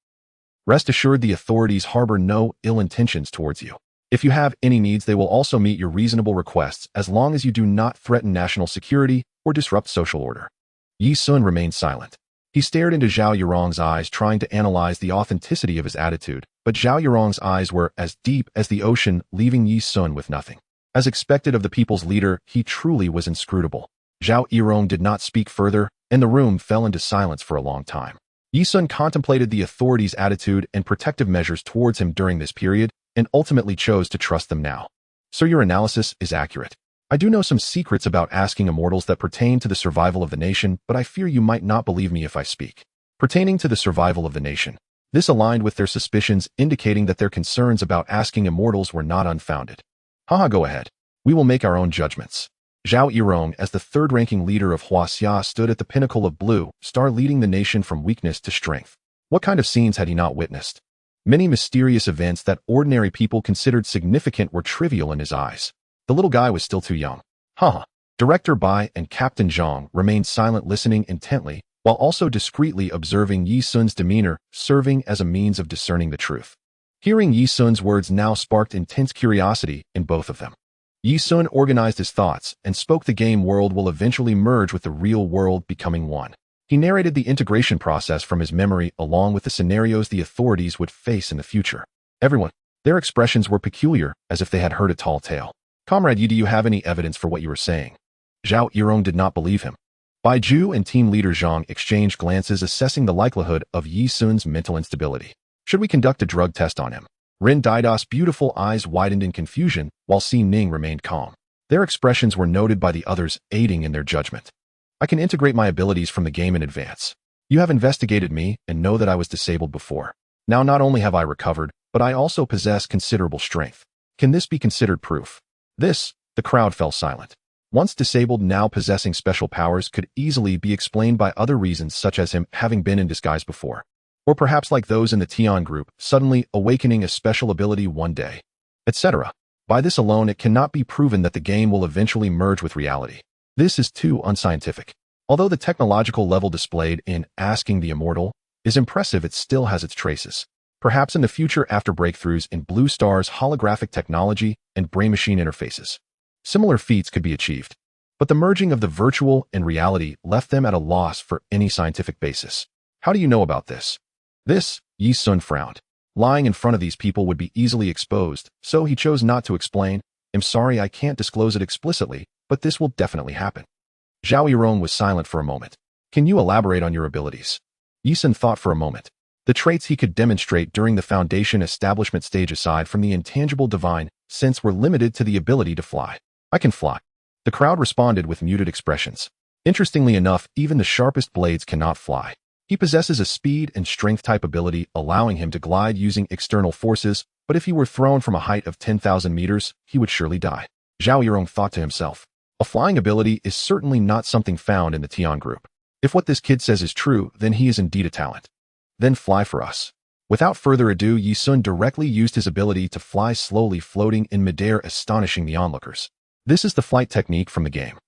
Rest assured, the authorities harbor no ill intentions towards you. If you have any needs, they will also meet your reasonable requests as long as you do not threaten national security or disrupt social order. Ye Xun remained silent. He stared into Zhao Yirong's eyes, trying to analyze the authenticity of his attitude, but Zhao Yirong's eyes were as deep as the ocean, leaving Ye Xun with nothing. As expected of the people's leader, he truly was inscrutable. Zhao Yirong did not speak further, and the room fell into silence for a long time. Ye Xun contemplated the authorities' attitude and protective measures towards him during this period, and ultimately chose to trust them now. So your analysis is accurate. I do know some secrets about asking immortals that pertain to the survival of the nation, but I fear you might not believe me if I speak. Pertaining to the survival of the nation. This aligned with their suspicions, indicating that their concerns about asking immortals were not unfounded. Haha, go ahead. We will make our own judgments. Zhao Yirong, as the third-ranking leader of Xianxia, stood at the pinnacle of Blue Star, leading the nation from weakness to strength. What kind of scenes had he not witnessed? Many mysterious events that ordinary people considered significant were trivial in his eyes. The little guy was still too young. Director Bai and Captain Zhang remained silent, listening intently, while also discreetly observing Ye Xun's demeanor, serving as a means of discerning the truth. Hearing Ye Xun's words now sparked intense curiosity in both of them. Ye Xun organized his thoughts and spoke. The game world will eventually merge with the real world, becoming one. He narrated the integration process from his memory, along with the scenarios the authorities would face in the future. Everyone, their expressions were peculiar, as if they had heard a tall tale. Comrade Yi, do you have any evidence for what you were saying? Zhao Yirong did not believe him. Bai Zhu and team leader Zhang exchanged glances, assessing the likelihood of Ye Xun's mental instability. Should we conduct a drug test on him? Ren Daida's beautiful eyes widened in confusion, while Si Ning remained calm. Their expressions were noted by the others, aiding in their judgment. I can integrate my abilities from the game in advance. You have investigated me and know that I was disabled before. Now not only have I recovered, but I also possess considerable strength. Can this be considered proof? The crowd fell silent. Once disabled, now possessing special powers could easily be explained by other reasons, such as him having been in disguise before. Or perhaps like those in the Tian group, suddenly awakening a special ability one day, etc. By this alone, it cannot be proven that the game will eventually merge with reality. This is too unscientific. Although the technological level displayed in Asking the Immortal is impressive, it still has its traces. Perhaps in the future, after breakthroughs in Blue Star's holographic technology and brain-machine interfaces, similar feats could be achieved. But the merging of the virtual and reality left them at a loss for any scientific basis. How do you know about this? Ye Xun frowned. Lying in front of these people would be easily exposed, so he chose not to explain. I'm sorry, I can't disclose it explicitly, but this will definitely happen. Zhao Yirong was silent for a moment. Can you elaborate on your abilities? Ye Xun thought for a moment. The traits he could demonstrate during the Foundation establishment stage, aside from the intangible divine sense, were limited to the ability to fly. I can fly. The crowd responded with muted expressions. Interestingly enough, even the sharpest blades cannot fly. He possesses a speed and strength type ability, allowing him to glide using external forces, but if he were thrown from a height of 10,000 meters, he would surely die. Zhao Yirong thought to himself. A flying ability is certainly not something found in the Tian group. If what this kid says is true, then he is indeed a talent. Then fly for us. Without further ado, Ye Xun directly used his ability to fly, slowly floating in midair, astonishing the onlookers. This is the flight technique from the game.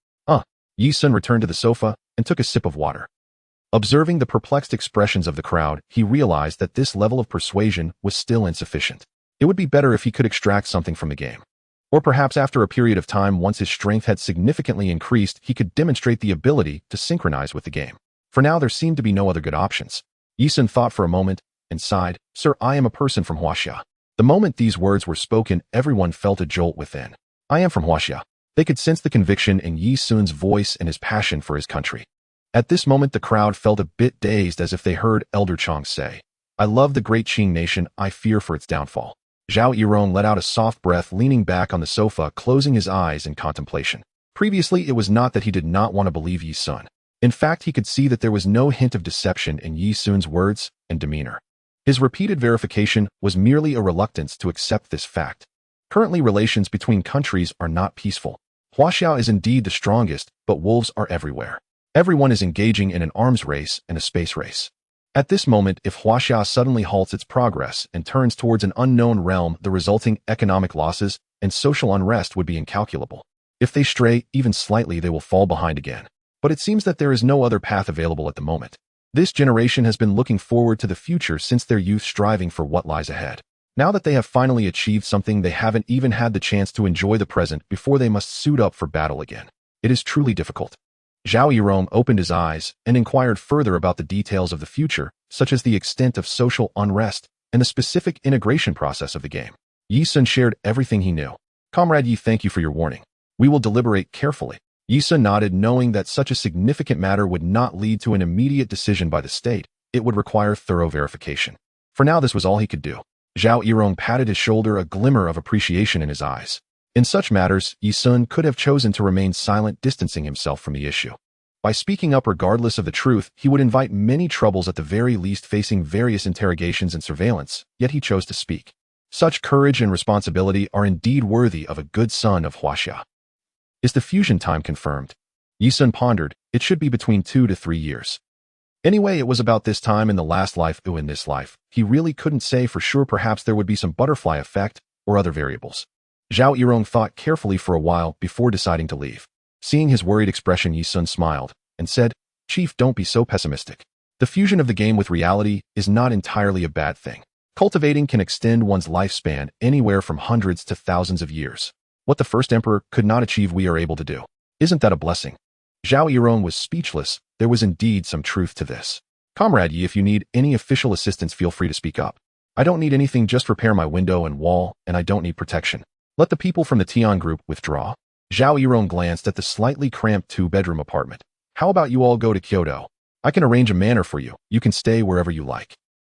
Ye Xun returned to the sofa and took a sip of water. Observing the perplexed expressions of the crowd, he realized that this level of persuasion was still insufficient. It would be better if he could extract something from the game. Or perhaps after a period of time, once his strength had significantly increased, he could demonstrate the ability to synchronize with the game. For now, there seemed to be no other good options. Ye Xun thought for a moment and sighed. Sir, I am a person from Xianxia. The moment these words were spoken, everyone felt a jolt within. I am from Xianxia. They could sense the conviction in Ye Xun's voice and his passion for his country. At this moment, the crowd felt a bit dazed, as if they heard Elder Chang say, I love the great Qing nation, I fear for its downfall. Zhao Yirong let out a soft breath, leaning back on the sofa, closing his eyes in contemplation. Previously, it was not that he did not want to believe Ye Xun. In fact, he could see that there was no hint of deception in Ye Xun's words and demeanor. His repeated verification was merely a reluctance to accept this fact. Currently, relations between countries are not peaceful. Huaxiao is indeed the strongest, but wolves are everywhere. Everyone is engaging in an arms race and a space race. At this moment, if Huaxia suddenly halts its progress and turns towards an unknown realm, the resulting economic losses and social unrest would be incalculable. If they stray even slightly, they will fall behind again. But it seems that there is no other path available at the moment. This generation has been looking forward to the future since their youth, striving for what lies ahead. Now that they have finally achieved something, they haven't even had the chance to enjoy the present before they must suit up for battle again. It is truly difficult. Zhao Yirong opened his eyes and inquired further about the details of the future, such as the extent of social unrest and the specific integration process of the game. Ye Xun shared everything he knew. Comrade Yi, thank you for your warning. We will deliberate carefully. Ye Xun nodded, knowing that such a significant matter would not lead to an immediate decision by the state. It would require thorough verification. For now, this was all he could do. Zhao Yirong patted his shoulder, a glimmer of appreciation in his eyes. In such matters, Ye Xun could have chosen to remain silent, distancing himself from the issue. By speaking up regardless of the truth, he would invite many troubles, at the very least facing various interrogations and surveillance, yet he chose to speak. Such courage and responsibility are indeed worthy of a good son of Huaxia. Is the fusion time confirmed? Ye Xun pondered. It should be between 2 to 3 years. Anyway, it was about this time in the last life, in this life. He really couldn't say for sure. Perhaps there would be some butterfly effect or other variables. Zhao Yirong thought carefully for a while before deciding to leave. Seeing his worried expression, Ye Xun smiled and said, Chief, don't be so pessimistic. The fusion of the game with reality is not entirely a bad thing. Cultivating can extend one's lifespan anywhere from hundreds to thousands of years. What the first emperor could not achieve, we are able to do. Isn't that a blessing? Zhao Yirong was speechless. There was indeed some truth to this. Comrade Yi, if you need any official assistance, feel free to speak up. I don't need anything, just repair my window and wall, and I don't need protection. Let the people from the Tian group withdraw. Zhao Yirong glanced at the slightly cramped 2-bedroom apartment. How about you all go to Kyoto? I can arrange a manor for you. You can stay wherever you like.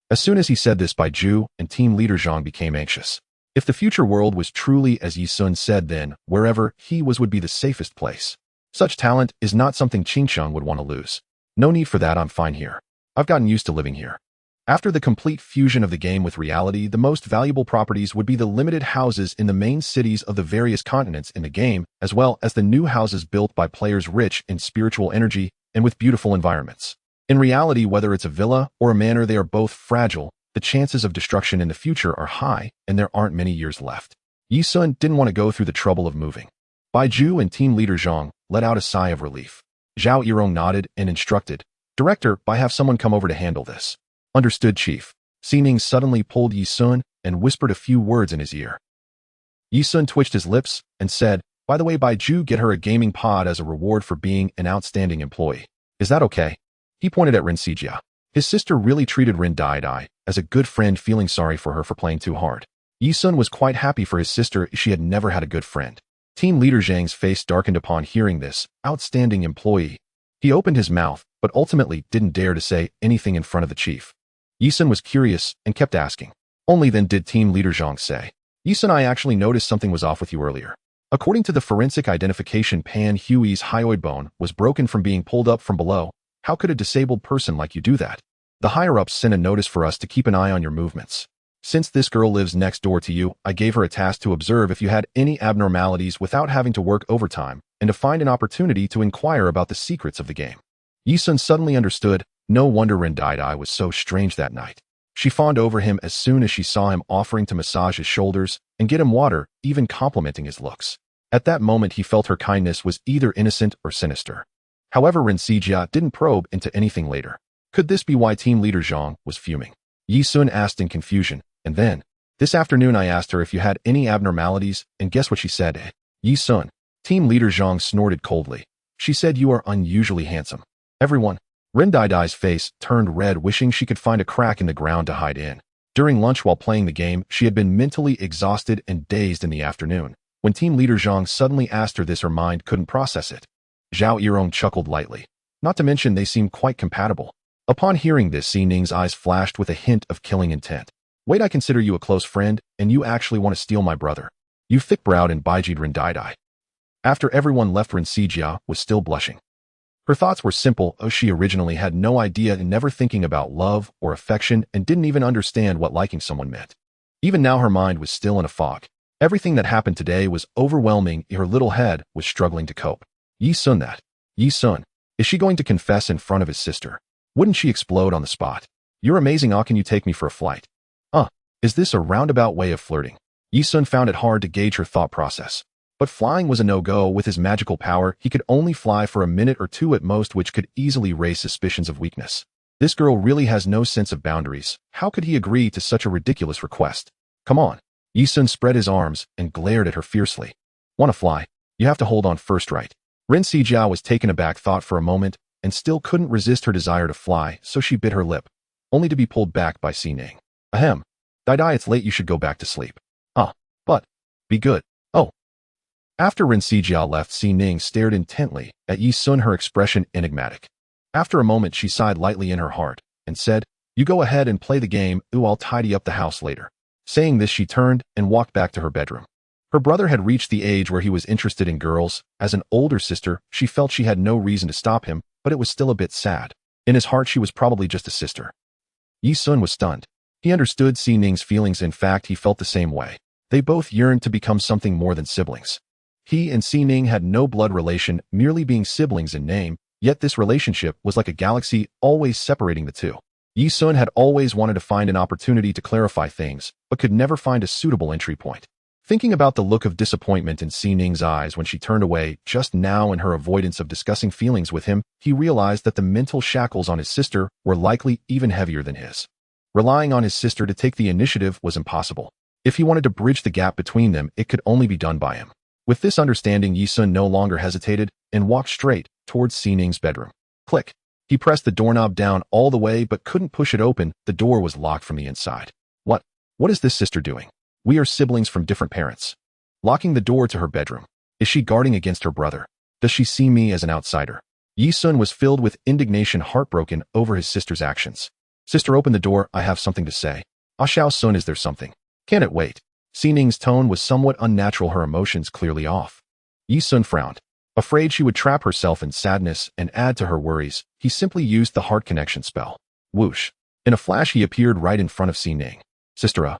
As soon as he said this, Baiju and team leader Zhang became anxious. If the future world was truly as Ye Xun said, then wherever he was would be the safest place. Such talent is not something Qingsheng would want to lose. No need for that, I'm fine here. I've gotten used to living here. After the complete fusion of the game with reality, the most valuable properties would be the limited houses in the main cities of the various continents in the game, as well as the new houses built by players rich in spiritual energy and with beautiful environments. In reality, whether it's a villa or a manor, they are both fragile. The chances of destruction in the future are high, and there aren't many years left. Ye Xun didn't want to go through the trouble of moving. Baiju and team leader Zhang let out a sigh of relief. Zhao Yirong nodded and instructed, Director, have someone come over to handle this. Understood, Chief. Xining suddenly pulled Ye Xun and whispered a few words in his ear. Ye Xun twitched his lips and said, By the way, Baiju, get her a gaming pod as a reward for being an outstanding employee. Is that okay? He pointed at Xianxia. His sister really treated Rin Dai as a good friend, feeling sorry for her for playing too hard. Ye Xun was quite happy for his sister. She had never had a good friend. Team leader Zhang's face darkened upon hearing this. Outstanding employee. He opened his mouth, but ultimately didn't dare to say anything in front of the chief. Ye Xun was curious and kept asking. Only then did team leader Zhang say, Ye Xun, I actually noticed something was off with you earlier. According to the forensic identification, Pan Hui's hyoid bone was broken from being pulled up from below. How could a disabled person like you do that? The higher-ups sent a notice for us to keep an eye on your movements. Since this girl lives next door to you, I gave her a task to observe if you had any abnormalities without having to work overtime, and to find an opportunity to inquire about the secrets of the game. Ye Xun suddenly understood. No wonder Rin Dai was so strange that night. She fawned over him as soon as she saw him, offering to massage his shoulders and get him water, even complimenting his looks. At that moment, he felt her kindness was either innocent or sinister. However, Xianxia didn't probe into anything later. Could this be why team leader Zhang was fuming? Ye Xun asked in confusion, and then, this afternoon I asked her if you had any abnormalities, and guess what she said? Ye Xun. Team leader Zhang snorted coldly. She said you are unusually handsome. Everyone. Rin Dai's face turned red, wishing she could find a crack in the ground to hide in. During lunch while playing the game, she had been mentally exhausted and dazed in the afternoon. When team leader Zhang suddenly asked her this, her mind couldn't process it. Zhao Yirong chuckled lightly. Not to mention they seemed quite compatible. Upon hearing this, Xining's eyes flashed with a hint of killing intent. Wait, I consider you a close friend, and you actually want to steal my brother. You thick-browed and Baiju Rin Dai. After everyone left, Xianxia was still blushing. Her thoughts were simple, as she originally had no idea and never thinking about love or affection and didn't even understand what liking someone meant. Even now her mind was still in a fog. Everything that happened today was overwhelming, her little head was struggling to cope. Ye Xun that. Ye Xun. Is she going to confess in front of his sister? Wouldn't she explode on the spot? You're amazing, can you take me for a flight? Is this a roundabout way of flirting? Ye Xun found it hard to gauge her thought process. But flying was a no-go. With his magical power, he could only fly for a minute or two at most, which could easily raise suspicions of weakness. This girl really has no sense of boundaries. How could he agree to such a ridiculous request? Come on. Ye Xun spread his arms and glared at her fiercely. Wanna fly? You have to hold on first, right? Xianxia was taken aback thought for a moment and still couldn't resist her desire to fly, so she bit her lip, only to be pulled back by Xianxia. Ahem. Dai, it's late, you should go back to sleep. But. Be good. Oh. After Xianxia left, Xianxia stared intently at Ye Xun, her expression enigmatic. After a moment she sighed lightly in her heart and said, You go ahead and play the game, I'll tidy up the house later. Saying this she turned and walked back to her bedroom. Her brother had reached the age where he was interested in girls. As an older sister, she felt she had no reason to stop him, but it was still a bit sad. In his heart she was probably just a sister. Ye Xun was stunned. He understood Xianxia's feelings. In fact, he felt the same way. They both yearned to become something more than siblings. He and Xianxia had no blood relation, merely being siblings in name, yet this relationship was like a galaxy, always separating the two. Ye Xun had always wanted to find an opportunity to clarify things, but could never find a suitable entry point. Thinking about the look of disappointment in Xianxia's eyes when she turned away just now and her avoidance of discussing feelings with him, he realized that the mental shackles on his sister were likely even heavier than his. Relying on his sister to take the initiative was impossible. If he wanted to bridge the gap between them, it could only be done by him. With this understanding, Ye Xun no longer hesitated and walked straight towards Xianxia's bedroom. Click. He pressed the doorknob down all the way but couldn't push it open. The door was locked from the inside. What is this sister doing? We are siblings from different parents. Locking the door to her bedroom. Is she guarding against her brother? Does she see me as an outsider? Ye Xun was filled with indignation, heartbroken over his sister's actions. Sister, open the door, I have something to say. Xiao Sun, is there something? Can it wait? Xianxia's tone was somewhat unnatural, her emotions clearly off. Ye Xun frowned. Afraid she would trap herself in sadness and add to her worries, he simply used the heart connection spell. Whoosh. In a flash he appeared right in front of Xianxia. Sister,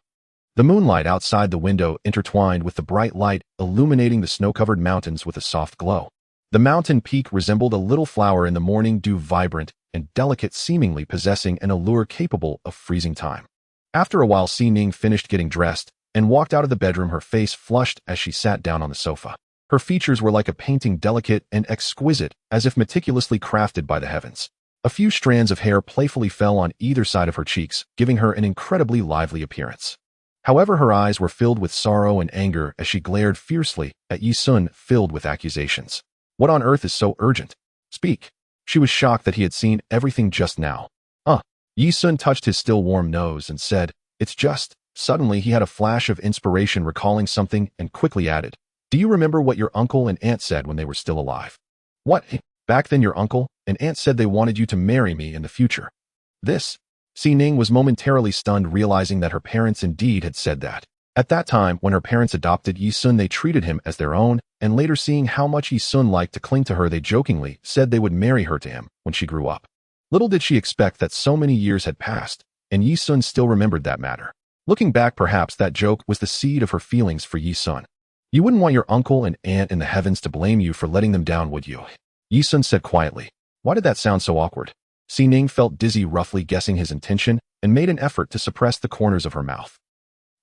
The moonlight outside the window intertwined with the bright light, illuminating the snow-covered mountains with a soft glow. The mountain peak resembled a little flower in the morning dew, vibrant and delicate, seemingly possessing an allure capable of freezing time. After a while, Xianxia finished getting dressed and walked out of the bedroom, her face flushed as she sat down on the sofa. Her features were like a painting, delicate and exquisite, as if meticulously crafted by the heavens. A few strands of hair playfully fell on either side of her cheeks, giving her an incredibly lively appearance. However, her eyes were filled with sorrow and anger as she glared fiercely at Ye Xun, filled with accusations. What on earth is so urgent? Speak. She was shocked that he had seen everything just now. Ye Xun touched his still warm nose and said, It's just. Suddenly he had a flash of inspiration, recalling something, and quickly added, Do you remember what your uncle and aunt said when they were still alive? What? Back then your uncle and aunt said they wanted you to marry me in the future. This? Xianxia was momentarily stunned, realizing that her parents indeed had said that. At that time, when her parents adopted Ye Xun, they treated him as their own, and later seeing how much Ye Xun liked to cling to her, they jokingly said they would marry her to him when she grew up. Little did she expect that so many years had passed, and Ye Xun still remembered that matter. Looking back, perhaps that joke was the seed of her feelings for Ye Xun. You wouldn't want your uncle and aunt in the heavens to blame you for letting them down, would you? Ye Xun said quietly. Why did that sound so awkward? Xianxia felt dizzy, roughly guessing his intention, and made an effort to suppress the corners of her mouth.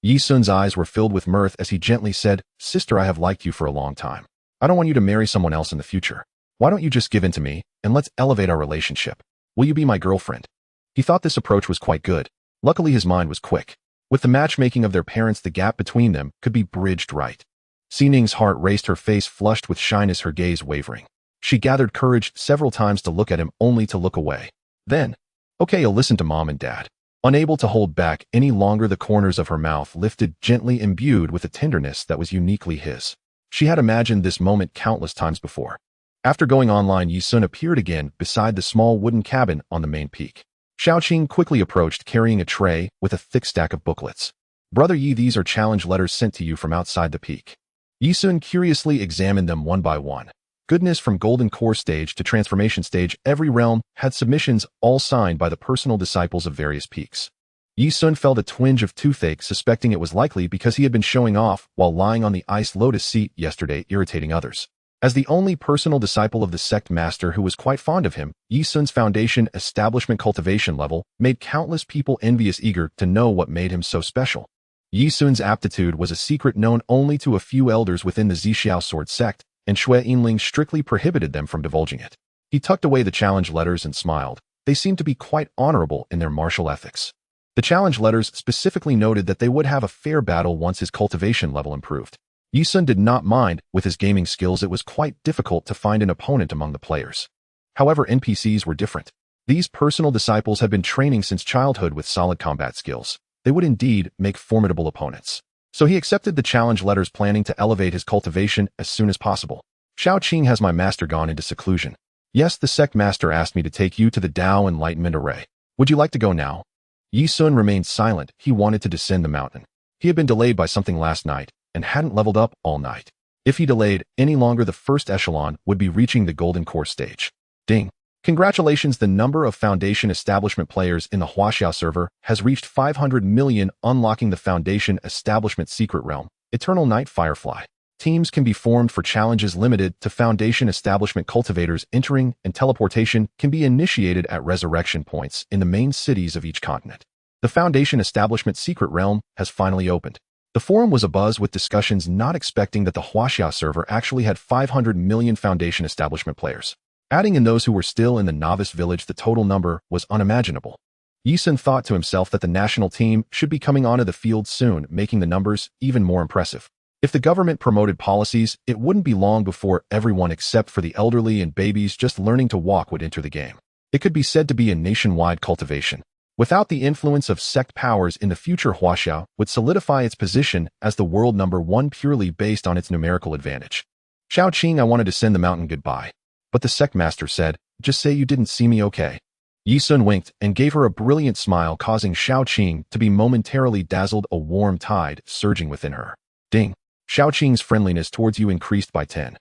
Ye Xun's eyes were filled with mirth as he gently said, Sister, I have liked you for a long time. I don't want you to marry someone else in the future. Why don't you just give in to me, and let's elevate our relationship? Will you be my girlfriend? He thought this approach was quite good. Luckily his mind was quick. With the matchmaking of their parents, the gap between them could be bridged right. Xianxia's heart raced, her face flushed with shyness, her gaze wavering. She gathered courage several times to look at him, only to look away. Then, okay, you'll listen to Mom and Dad. Unable to hold back any longer, the corners of her mouth lifted gently, imbued with a tenderness that was uniquely his. She had imagined this moment countless times before. After going online, Ye Xun appeared again beside the small wooden cabin on the main peak. Xiaoqing quickly approached, carrying a tray with a thick stack of booklets. Brother Ye, these are challenge letters sent to you from outside the peak. Ye Xun curiously examined them one by one. Goodness, from Golden Core stage to Transformation stage, every realm had submissions all signed by the personal disciples of various peaks. Ye Xun felt a twinge of toothache, suspecting it was likely because he had been showing off while lying on the iced lotus seat yesterday, irritating others. As the only personal disciple of the sect master who was quite fond of him, Ye Xun's foundation establishment cultivation level made countless people envious, eager to know what made him so special. Ye Xun's aptitude was a secret known only to a few elders within the Zixiao sword sect, and Xue Yinling strictly prohibited them from divulging it. He tucked away the challenge letters and smiled. They seemed to be quite honorable in their martial ethics. The challenge letters specifically noted that they would have a fair battle once his cultivation level improved. Ye Xun did not mind. With his gaming skills, it was quite difficult to find an opponent among the players. However, NPCs were different. These personal disciples had been training since childhood with solid combat skills. They would indeed make formidable opponents. So he accepted the challenge letters, planning to elevate his cultivation as soon as possible. Shao Qing, has my master gone into seclusion? Yes, the sect master asked me to take you to the Tao Enlightenment Array. Would you like to go now? Ye Xun remained silent. He wanted to descend the mountain. He had been delayed by something last night and hadn't leveled up all night. If he delayed any longer, the first echelon would be reaching the Golden Core stage. Ding! Congratulations, the number of Foundation Establishment players in the Huaxiao server has reached 500 million, unlocking the Foundation Establishment secret realm, Eternal Night Firefly. Teams can be formed for challenges limited to Foundation Establishment cultivators entering, and teleportation can be initiated at resurrection points in the main cities of each continent. The Foundation Establishment secret realm has finally opened. The forum was abuzz with discussions, not expecting that the Huaxiao server actually had 500 million Foundation Establishment players. Adding in those who were still in the novice village, the total number was unimaginable. Ye Xun thought to himself that the national team should be coming onto the field soon, making the numbers even more impressive. If the government promoted policies, it wouldn't be long before everyone except for the elderly and babies just learning to walk would enter the game. It could be said to be a nationwide cultivation. Without the influence of sect powers in the future, Huaxiao would solidify its position as the world number one purely based on its numerical advantage. Shao Qing, I wanted to send the mountain goodbye. But the sect master said, just say you didn't see me, okay? Ye Xun winked and gave her a brilliant smile, causing Shao Qing to be momentarily dazzled, a warm tide surging within her. Ding! Shao Qing's friendliness towards you increased by 10.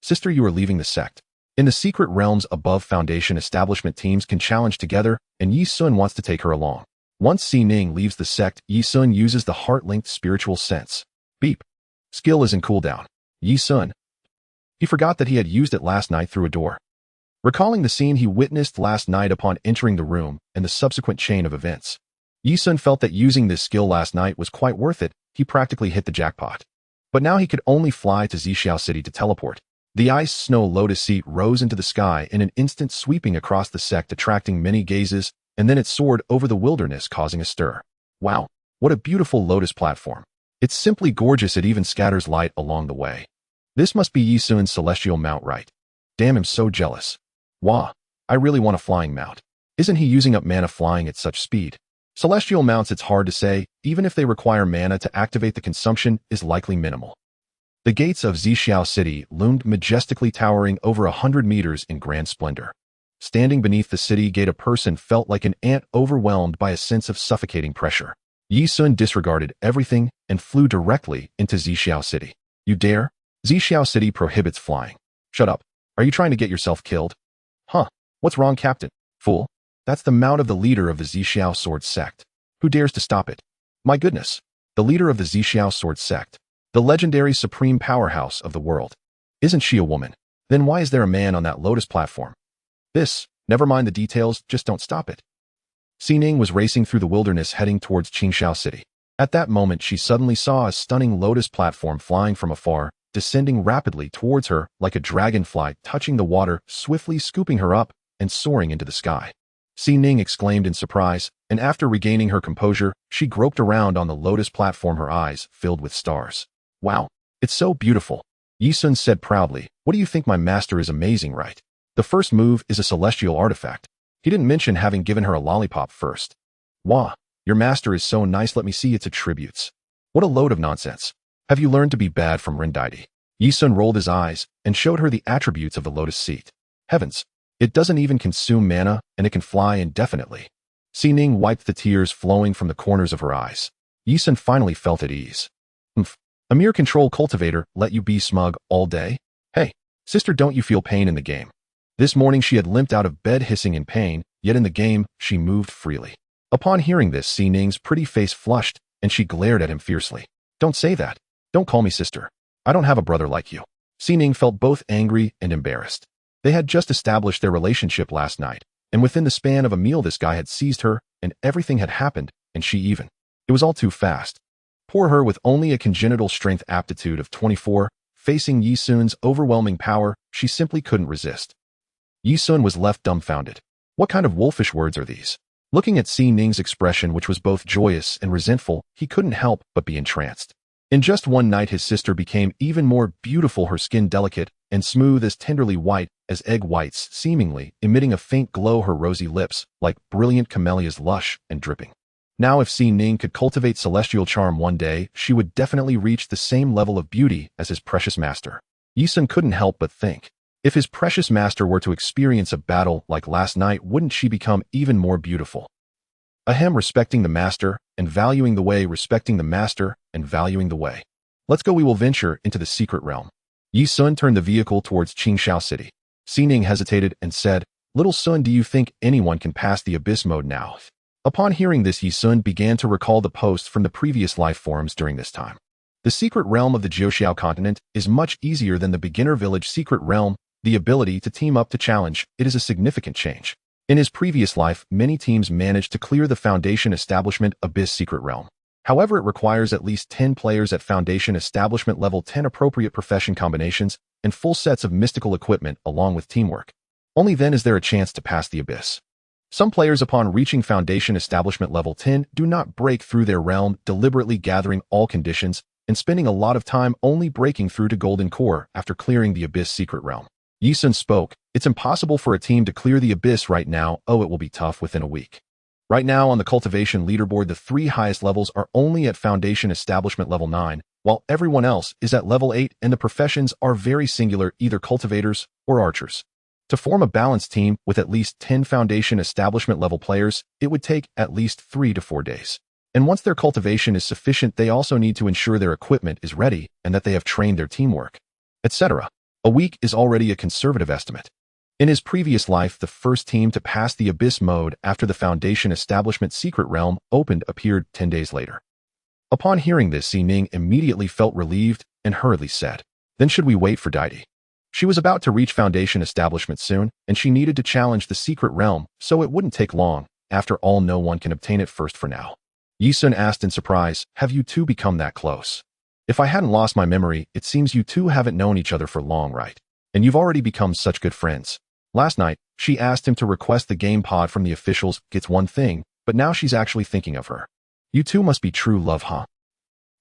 Sister, you are leaving the sect. In the secret realms above, Foundation Establishment teams can challenge together, and Ye Xun wants to take her along. Once Xining leaves the sect, Ye Xun uses the heart-linked spiritual sense. Beep. Skill is in cooldown. Ye Xun. He forgot that he had used it last night through a door. Recalling the scene he witnessed last night upon entering the room and the subsequent chain of events, Ye Xun felt that using this skill last night was quite worth it. He practically hit the jackpot. But now he could only fly to Zixiao City to teleport. The ice snow lotus seat rose into the sky in an instant, sweeping across the sect, attracting many gazes, and then it soared over the wilderness, causing a stir. Wow, what a beautiful lotus platform. It's simply gorgeous. It even scatters light along the way. This must be Ye Xun's celestial mount, right? Damn, I'm so jealous. Wah, I really want a flying mount. Isn't he using up mana flying at such speed? Celestial mounts, it's hard to say. Even if they require mana to activate, the consumption is likely minimal. The gates of Zixiao City loomed majestically, towering over 100 meters in grand splendor. Standing beneath the city gate, a person felt like an ant overwhelmed by a sense of suffocating pressure. Ye Xun disregarded everything and flew directly into Zixiao City. You dare? Zixiao City prohibits flying. Shut up. Are you trying to get yourself killed? Huh. What's wrong, Captain? Fool. That's the mount of the leader of the Zixiao sword sect. Who dares to stop it? My goodness. The leader of the Zixiao sword sect. The legendary supreme powerhouse of the world. Isn't she a woman? Then why is there a man on that lotus platform? Never mind the details, just don't stop it. Xining was racing through the wilderness, heading towards Qingxiao City. At that moment, she suddenly saw a stunning lotus platform flying from afar, descending rapidly towards her like a dragonfly, touching the water, swiftly scooping her up and soaring into the sky. Xining exclaimed in surprise, and after regaining her composure, she groped around on the lotus platform, her eyes filled with stars. Wow, it's so beautiful. Ye Xun said proudly, what do you think? My master is amazing, right? The first move is a celestial artifact. He didn't mention having given her a lollipop first. Wah, your master is so nice. Let me see its attributes. What a load of nonsense. Have you learned to be bad from Rendaidi? Ye Xun rolled his eyes and showed her the attributes of the lotus seat. Heavens, it doesn't even consume mana, and it can fly indefinitely. Xining wiped the tears flowing from the corners of her eyes. Ye Xun finally felt at ease. A mere control cultivator let you be smug all day? Hey, Sister, don't you feel pain in the game? This morning she had limped out of bed hissing in pain, yet in the game, she moved freely. Upon hearing this, Si Ning's pretty face flushed, and she glared at him fiercely. Don't say that. Don't call me sister. I don't have a brother like you. Si Ning felt both angry and embarrassed. They had just established their relationship last night, and within the span of a meal this guy had seized her, and everything had happened, and she even. It was all too fast. Poor her with only a congenital strength aptitude of 24, facing Ye Xun's overwhelming power, she simply couldn't resist. Ye Xun was left dumbfounded. What kind of wolfish words are these? Looking at Si Ning's expression, which was both joyous and resentful, he couldn't help but be entranced. In just one night his sister became even more beautiful, her skin delicate and smooth as tenderly white as egg whites, seemingly emitting a faint glow, her rosy lips like brilliant camellias, lush and dripping. Now if Si Ning could cultivate celestial charm one day, she would definitely reach the same level of beauty as his precious master. Ye Xun couldn't help but think, if his precious master were to experience a battle like last night, wouldn't she become even more beautiful? Ahem, respecting the master and valuing the way, respecting the master and valuing the way. Let's go, we will venture into the secret realm. Ye Xun turned the vehicle towards Xianxia city. Si Ning hesitated and said, Little Sun, do you think anyone can pass the abyss mode now? Upon hearing this, Ye Xun began to recall the posts from the previous life forums during this time. The secret realm of the Jiuxiao continent is much easier than the beginner village secret realm. The ability to team up to challenge it is a significant change. In his previous life, many teams managed to clear the Foundation Establishment Abyss secret realm. However, it requires at least 10 players at Foundation Establishment level 10, appropriate profession combinations, and full sets of mystical equipment along with teamwork. Only then is there a chance to pass the abyss. Some players upon reaching Foundation Establishment level 10 do not break through their realm, deliberately gathering all conditions and spending a lot of time only breaking through to Golden Core after clearing the abyss secret realm. Ye Xun spoke, it's impossible for a team to clear the abyss right now. Oh, it will be tough within a week. Right now on the cultivation leaderboard, the 3 highest levels are only at Foundation Establishment level 9, while everyone else is at level 8, and the professions are very singular, either cultivators or archers. To form a balanced team with at least 10 Foundation Establishment level players, it would take at least 3 to 4 days. And once their cultivation is sufficient, they also need to ensure their equipment is ready and that they have trained their teamwork, etc. A week is already a conservative estimate. In his previous life, the first team to pass the abyss mode after the Foundation Establishment secret realm opened appeared 10 days later. Upon hearing this, Si Ning immediately felt relieved and hurriedly said, Then should we wait for Daidi? She was about to reach Foundation Establishment soon, and she needed to challenge the secret realm, so it wouldn't take long. After all, no one can obtain it first for now. Ye Xun asked in surprise, Have you two become that close? If I hadn't lost my memory, it seems you two haven't known each other for long, right? And you've already become such good friends. Last night, she asked him to request the game pod from the officials, gets one thing, but now she's actually thinking of her. You two must be true love, huh?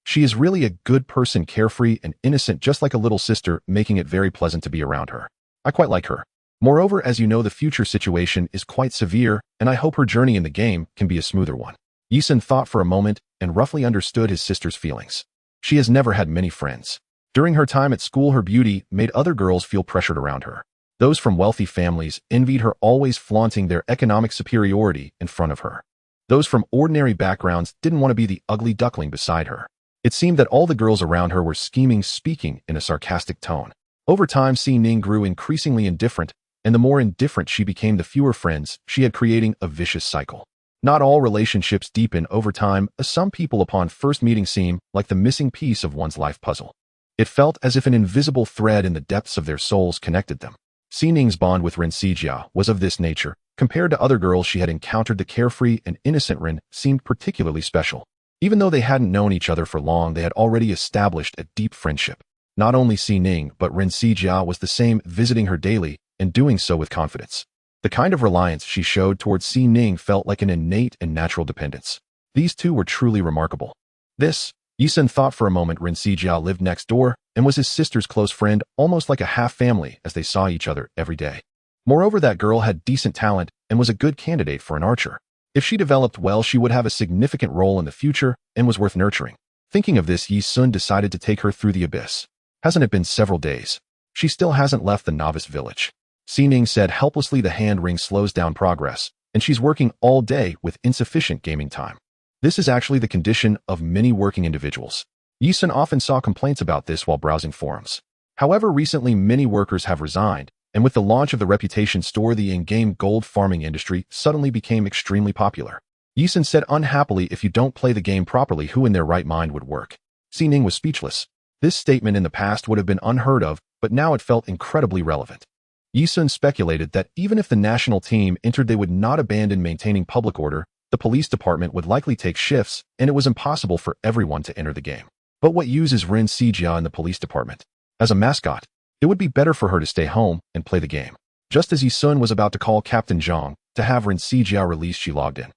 She is really a good person, carefree and innocent, just like a little sister, making it very pleasant to be around her. I quite like her. Moreover, as you know, the future situation is quite severe, and I hope her journey in the game can be a smoother one. Ye Xun thought for a moment and roughly understood his sister's feelings. She has never had many friends. During her time at school, her beauty made other girls feel pressured around her. Those from wealthy families envied her, always flaunting their economic superiority in front of her. Those from ordinary backgrounds didn't want to be the ugly duckling beside her. It seemed that all the girls around her were scheming, speaking in a sarcastic tone. Over time, Si Ning grew increasingly indifferent, and the more indifferent she became, the fewer friends she had, creating a vicious cycle. Not all relationships deepen over time, as some people upon first meeting seem like the missing piece of one's life puzzle. It felt as if an invisible thread in the depths of their souls connected them. Si Ning's bond with Wenxian was of this nature. Compared to other girls she had encountered, the carefree and innocent Ren seemed particularly special. Even though they hadn't known each other for long, they had already established a deep friendship. Not only Si Ning, but Wenxian was the same, visiting her daily and doing so with confidence. The kind of reliance she showed towards Si Ning felt like an innate and natural dependence. These two were truly remarkable. Ye Xun thought for a moment. Wenxian lived next door and was his sister's close friend, almost like a half-family, as they saw each other every day. Moreover, that girl had decent talent and was a good candidate for an archer. If she developed well, she would have a significant role in the future and was worth nurturing. Thinking of this, Ye Xun decided to take her through the abyss. Hasn't it been several days? She still hasn't left the novice village. Si Ning said helplessly. The hand ring slows down progress, and she's working all day with insufficient gaming time. This is actually the condition of many working individuals. Ye Xun often saw complaints about this while browsing forums. However, recently many workers have resigned, and with the launch of the reputation store, the in-game gold farming industry suddenly became extremely popular. Ye Xun said unhappily, if you don't play the game properly, who in their right mind would work? Xining was speechless. This statement in the past would have been unheard of, but now it felt incredibly relevant. Ye Xun speculated that even if the national team entered, they would not abandon maintaining public order. The police department would likely take shifts, and it was impossible for everyone to enter the game. But what use is Xia in the police department? As a mascot, it would be better for her to stay home and play the game. Just as Ye Xun was about to call Captain Zhang to have Xia released, she logged in.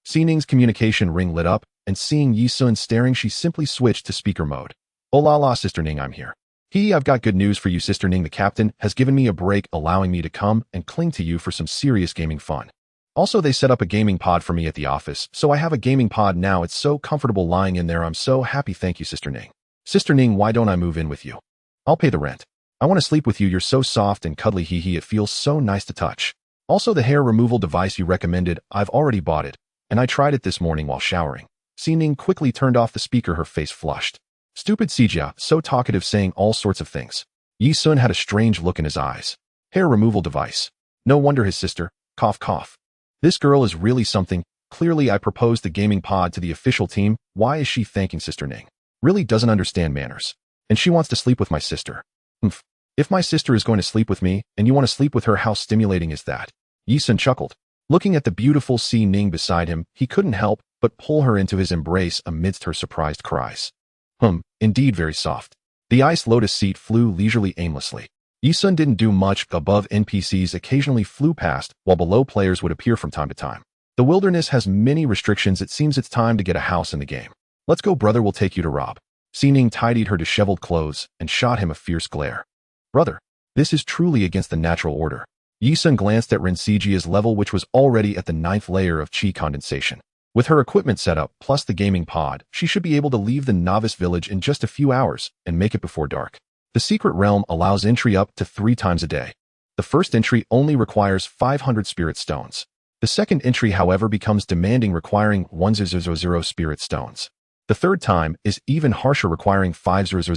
Xining's communication ring lit up, and seeing Ye Xun staring, she simply switched to speaker mode. Oh la la, Sister Ning, I'm here. I've got good news for you, Sister Ning. The captain has given me a break, allowing me to come and cling to you for some serious gaming fun. Also, they set up a gaming pod for me at the office, so I have a gaming pod now. It's so comfortable lying in there. I'm so happy. Thank you, Sister Ning. Sister Ning, why don't I move in with you? I'll pay the rent. I want to sleep with you. You're so soft and cuddly. It feels so nice to touch. Also, the hair removal device you recommended, I've already bought it, and I tried it this morning while showering. Xining quickly turned off the speaker, her face flushed. Stupid Xia, so talkative, saying all sorts of things. Ye Xun had a strange look in his eyes. Hair removal device. No wonder his sister, cough cough. This girl is really something. Clearly I proposed the gaming pod to the official team. Why is she thanking Sister Ning? Really doesn't understand manners. And she wants to sleep with my sister. If my sister is going to sleep with me, and you want to sleep with her, how stimulating is that? Ye Xun chuckled. Looking at the beautiful Xining beside him, he couldn't help but pull her into his embrace amidst her surprised cries. Indeed very soft. The ice lotus seat flew leisurely aimlessly. Ye Xun didn't do much. Above, NPCs occasionally flew past, while below players would appear from time to time. The wilderness has many restrictions. It seems it's time to get a house in the game. Let's go, brother, we'll take you to Rob. Xining tidied her disheveled clothes and shot him a fierce glare. Brother, this is truly against the natural order. Ye Xun glanced at Xia's level, which was already at the 9th layer of chi condensation. With her equipment set up, plus the gaming pod, she should be able to leave the novice village in just a few hours and make it before dark. The secret realm allows entry up to 3 times a day. The first entry only requires 500 spirit stones. The second entry, however, becomes demanding, requiring 1000 spirit stones. The third time is even harsher, requiring 5000.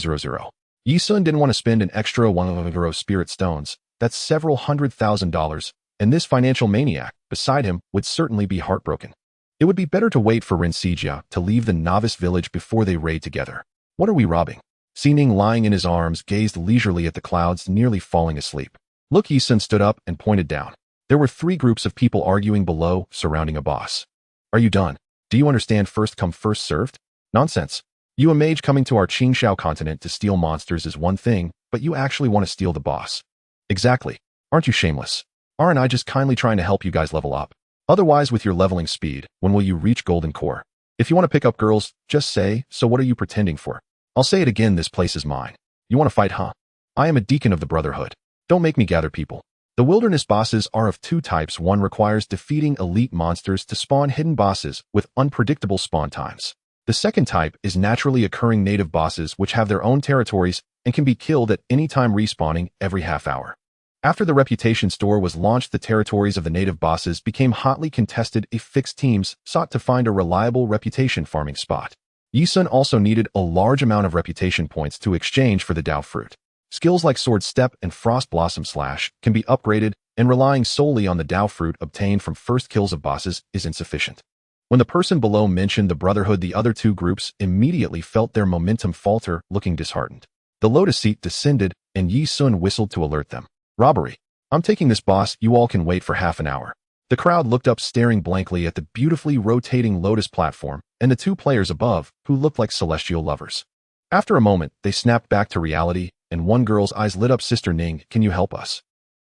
Ye Xun didn't want to spend an extra 100 spirit stones. That's several $100,000, and this financial maniac beside him would certainly be heartbroken. It would be better to wait for Xia to leave the novice village before they raid together. What are we robbing? Xining, lying in his arms, gazed leisurely at the clouds, nearly falling asleep. Look, Ye Xun stood up and pointed down. There were 3 groups of people arguing below, surrounding a boss. Are you done? Do you understand first come first served? Nonsense. You, a mage coming to our Qingxiao continent to steal monsters, is one thing, but you actually want to steal the boss. Exactly. Aren't you shameless? Aren't I just kindly trying to help you guys level up? Otherwise, with your leveling speed, when will you reach golden core? If you want to pick up girls, just say, so what are you pretending for? I'll say it again, this place is mine. You want to fight, huh? I am a deacon of the Brotherhood. Don't make me gather people. The wilderness bosses are of 2 types. One requires defeating elite monsters to spawn hidden bosses with unpredictable spawn times. The second type is naturally occurring native bosses, which have their own territories and can be killed at any time, respawning every half hour. After the reputation store was launched, the territories of the native bosses became hotly contested. Fixed teams sought to find a reliable reputation farming spot. Ye Xun also needed a large amount of reputation points to exchange for the Dao fruit. Skills like Sword Step and Frost Blossom Slash can be upgraded, and relying solely on the Dao fruit obtained from first kills of bosses is insufficient. When the person below mentioned the Brotherhood, the other 2 groups immediately felt their momentum falter, looking disheartened. The lotus seat descended, and Ye Xun whistled to alert them. Robbery. I'm taking this, boss. You all can wait for half an hour. The crowd looked up, staring blankly at the beautifully rotating lotus platform and the 2 players above, who looked like celestial lovers. After a moment, they snapped back to reality, and one girl's eyes lit up. Sister Ning, can you help us?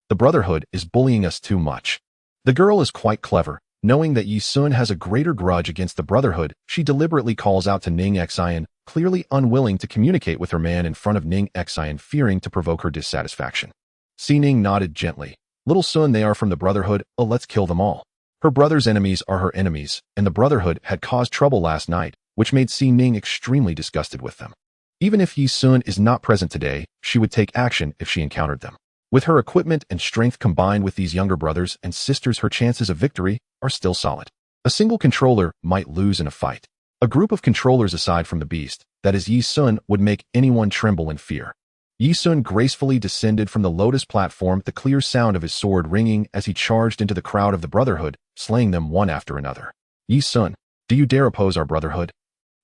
The Brotherhood is bullying us too much. The girl is quite clever. Knowing that Ye Xun has a greater grudge against the Brotherhood, she deliberately calls out to Ning Xian, clearly unwilling to communicate with her man in front of Ning Xian, fearing to provoke her dissatisfaction. Xining nodded gently. Little Xun, they are from the Brotherhood. Oh, let's kill them all. Her brother's enemies are her enemies, and the Brotherhood had caused trouble last night, which made Xining extremely disgusted with them. Even if Ye Xun is not present today, she would take action if she encountered them. With her equipment and strength combined with these younger brothers and sisters, her chances of victory are still solid. A single controller might lose in a fight. A group of controllers aside from the beast, that is Ye Xun, would make anyone tremble in fear. Ye Xun gracefully descended from the lotus platform, the clear sound of his sword ringing as he charged into the crowd of the Brotherhood, slaying them one after another. Ye Xun, do you dare oppose our Brotherhood?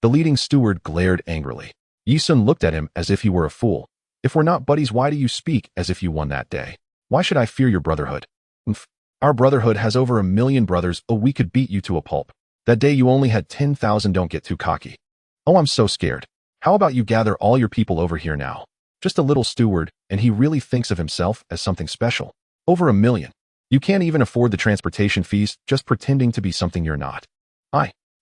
The leading steward glared angrily. Ye Xun looked at him as if he were a fool. If we're not buddies, why do you speak as if you won that day? Why should I fear your Brotherhood? Our Brotherhood has over 1 million brothers. Oh, we could beat you to a pulp. That day you only had 10,000. Don't get too cocky. Oh, I'm so scared. How about you gather all your people over here now? Just a little steward, and he really thinks of himself as something special. Over 1 million. You can't even afford the transportation fees, just pretending to be something you're not.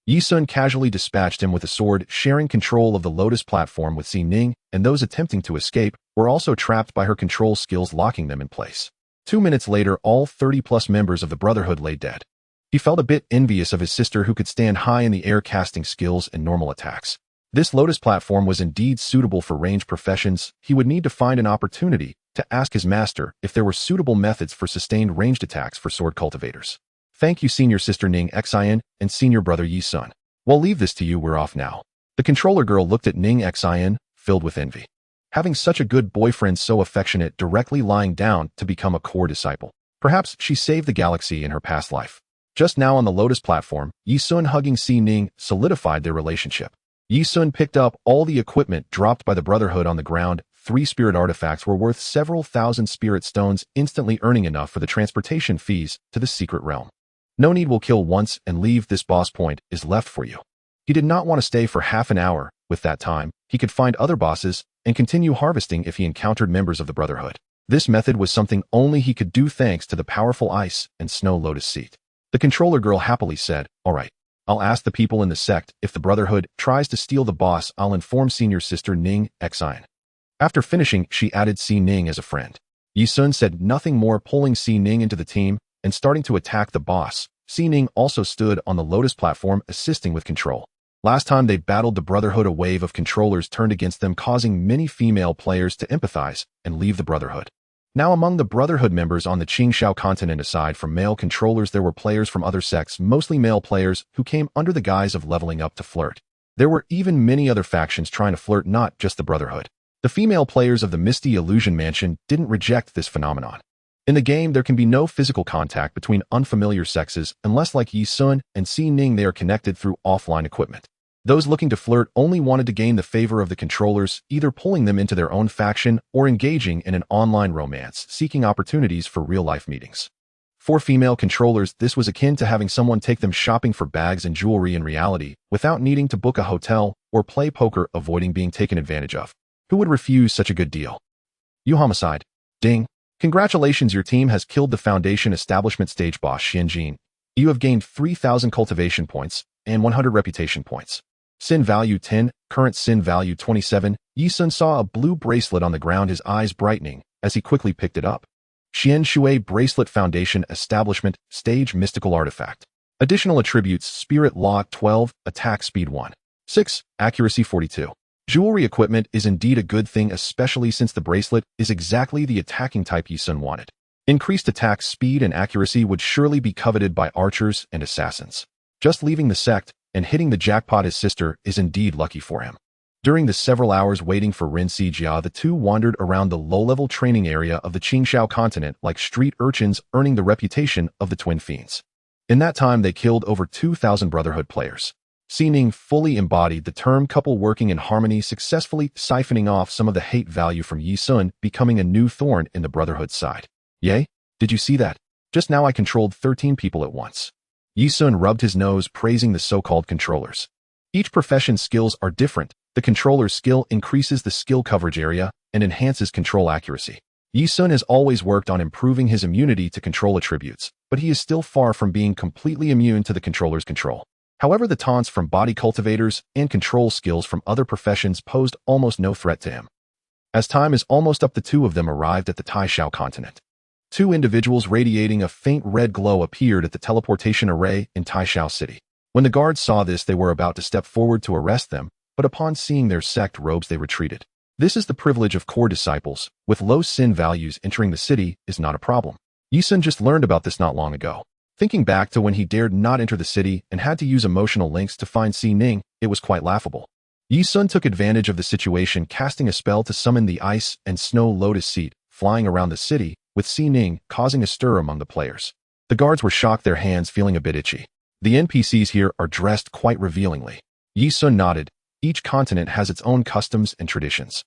Ye Xun casually dispatched him with a sword, sharing control of the lotus platform with Xi, and those attempting to escape were also trapped by her control skills, locking them in place. 2 minutes later, all 30-plus members of the Brotherhood lay dead. He felt a bit envious of his sister, who could stand high in the air, casting skills and normal attacks. This lotus platform was indeed suitable for ranged professions. He would need to find an opportunity to ask his master if there were suitable methods for sustained ranged attacks for sword cultivators. Thank you, senior sister Ye Xun and senior brother Ye Xun. We'll leave this to you, we're off now. The controller girl looked at Ye Xun, filled with envy. Having such a good boyfriend, so affectionate, directly lying down to become a core disciple. Perhaps she saved the galaxy in her past life. Just now on the lotus platform, Ye Xun hugging Xi solidified their relationship. Ye Xun picked up all the equipment dropped by the Brotherhood on the ground. 3 spirit artifacts were worth several thousand spirit stones, instantly earning enough for the transportation fees to the secret realm. No need, will kill once and leave. This boss point is left for you. He did not want to stay for half an hour. With that time, he could find other bosses and continue harvesting if he encountered members of the Brotherhood. This method was something only he could do thanks to the powerful ice and snow lotus seat. The controller girl happily said, all right, I'll ask the people in the sect. If the Brotherhood tries to steal the boss, I'll inform senior sister Ye Xun. After finishing, she added Xi as a friend. Ye Xun said nothing more, pulling Xi into the team and starting to attack the boss. Xi also stood on the lotus platform, assisting with control. Last time they battled the Brotherhood, a wave of controllers turned against them, causing many female players to empathize and leave the Brotherhood. Now among the Brotherhood members on the Xianxia continent, aside from male controllers, there were players from other sects, mostly male players, who came under the guise of leveling up to flirt. There were even many other factions trying to flirt, not just the Brotherhood. The female players of the Misty Illusion Mansion didn't reject this phenomenon. In the game, there can be no physical contact between unfamiliar sexes unless, like Ye Xun and Xi, they are connected through offline equipment. Those looking to flirt only wanted to gain the favor of the controllers, either pulling them into their own faction or engaging in an online romance, seeking opportunities for real-life meetings. For female controllers, this was akin to having someone take them shopping for bags and jewelry in reality, without needing to book a hotel or play poker, avoiding being taken advantage of. Who would refuse such a good deal? You homicide. Ding. Congratulations, your team has killed the Foundation Establishment stage boss Xianxia. You have gained 3,000 cultivation points and 100 reputation points. Sin value 10, current sin value 27. Ye Xun saw a blue bracelet on the ground, his eyes brightening as he quickly picked it up. Xianxia Bracelet, Foundation Establishment Stage Mystical Artifact. Additional attributes: Spirit Law 12, Attack Speed 1. 6, Accuracy 42. Jewelry equipment is indeed a good thing, especially since the bracelet is exactly the attacking type Ye Xun wanted. Increased attack speed and accuracy would surely be coveted by archers and assassins. Just leaving the sect and hitting the jackpot, his sister, is indeed lucky for him. During the several hours waiting for Xianxia, the two wandered around the low-level training area of the Xianxia continent like street urchins, earning the reputation of the Twin Fiends. In that time, they killed over 2,000 Brotherhood players. Xi fully embodied the term couple working in harmony, successfully siphoning off some of the hate value from Ye Xun, becoming a new thorn in the Brotherhood's side. Yay? Did you see that? Just now I controlled 13 people at once. Ye Xun rubbed his nose, praising the so-called controllers. Each profession's skills are different. The controller's skill increases the skill coverage area and enhances control accuracy. Ye Xun has always worked on improving his immunity to control attributes, but he is still far from being completely immune to the controller's control. However, the taunts from body cultivators and control skills from other professions posed almost no threat to him. As time is almost up, the two of them arrived at the Taishao continent. Two individuals radiating a faint red glow appeared at the teleportation array in Taishao City. When the guards saw this, they were about to step forward to arrest them, but upon seeing their sect robes, they retreated. This is the privilege of core disciples. With low sin values, entering the city is not a problem. Ye Xun just learned about this not long ago. Thinking back to when he dared not enter the city and had to use emotional links to find Xi, it was quite laughable. Ye Xun took advantage of the situation, casting a spell to summon the ice and snow lotus seed, flying around the city, with Si Ning causing a stir among the players. The guards were shocked, their hands feeling a bit itchy. The NPCs here are dressed quite revealingly. Ye Xun nodded. Each continent has its own customs and traditions.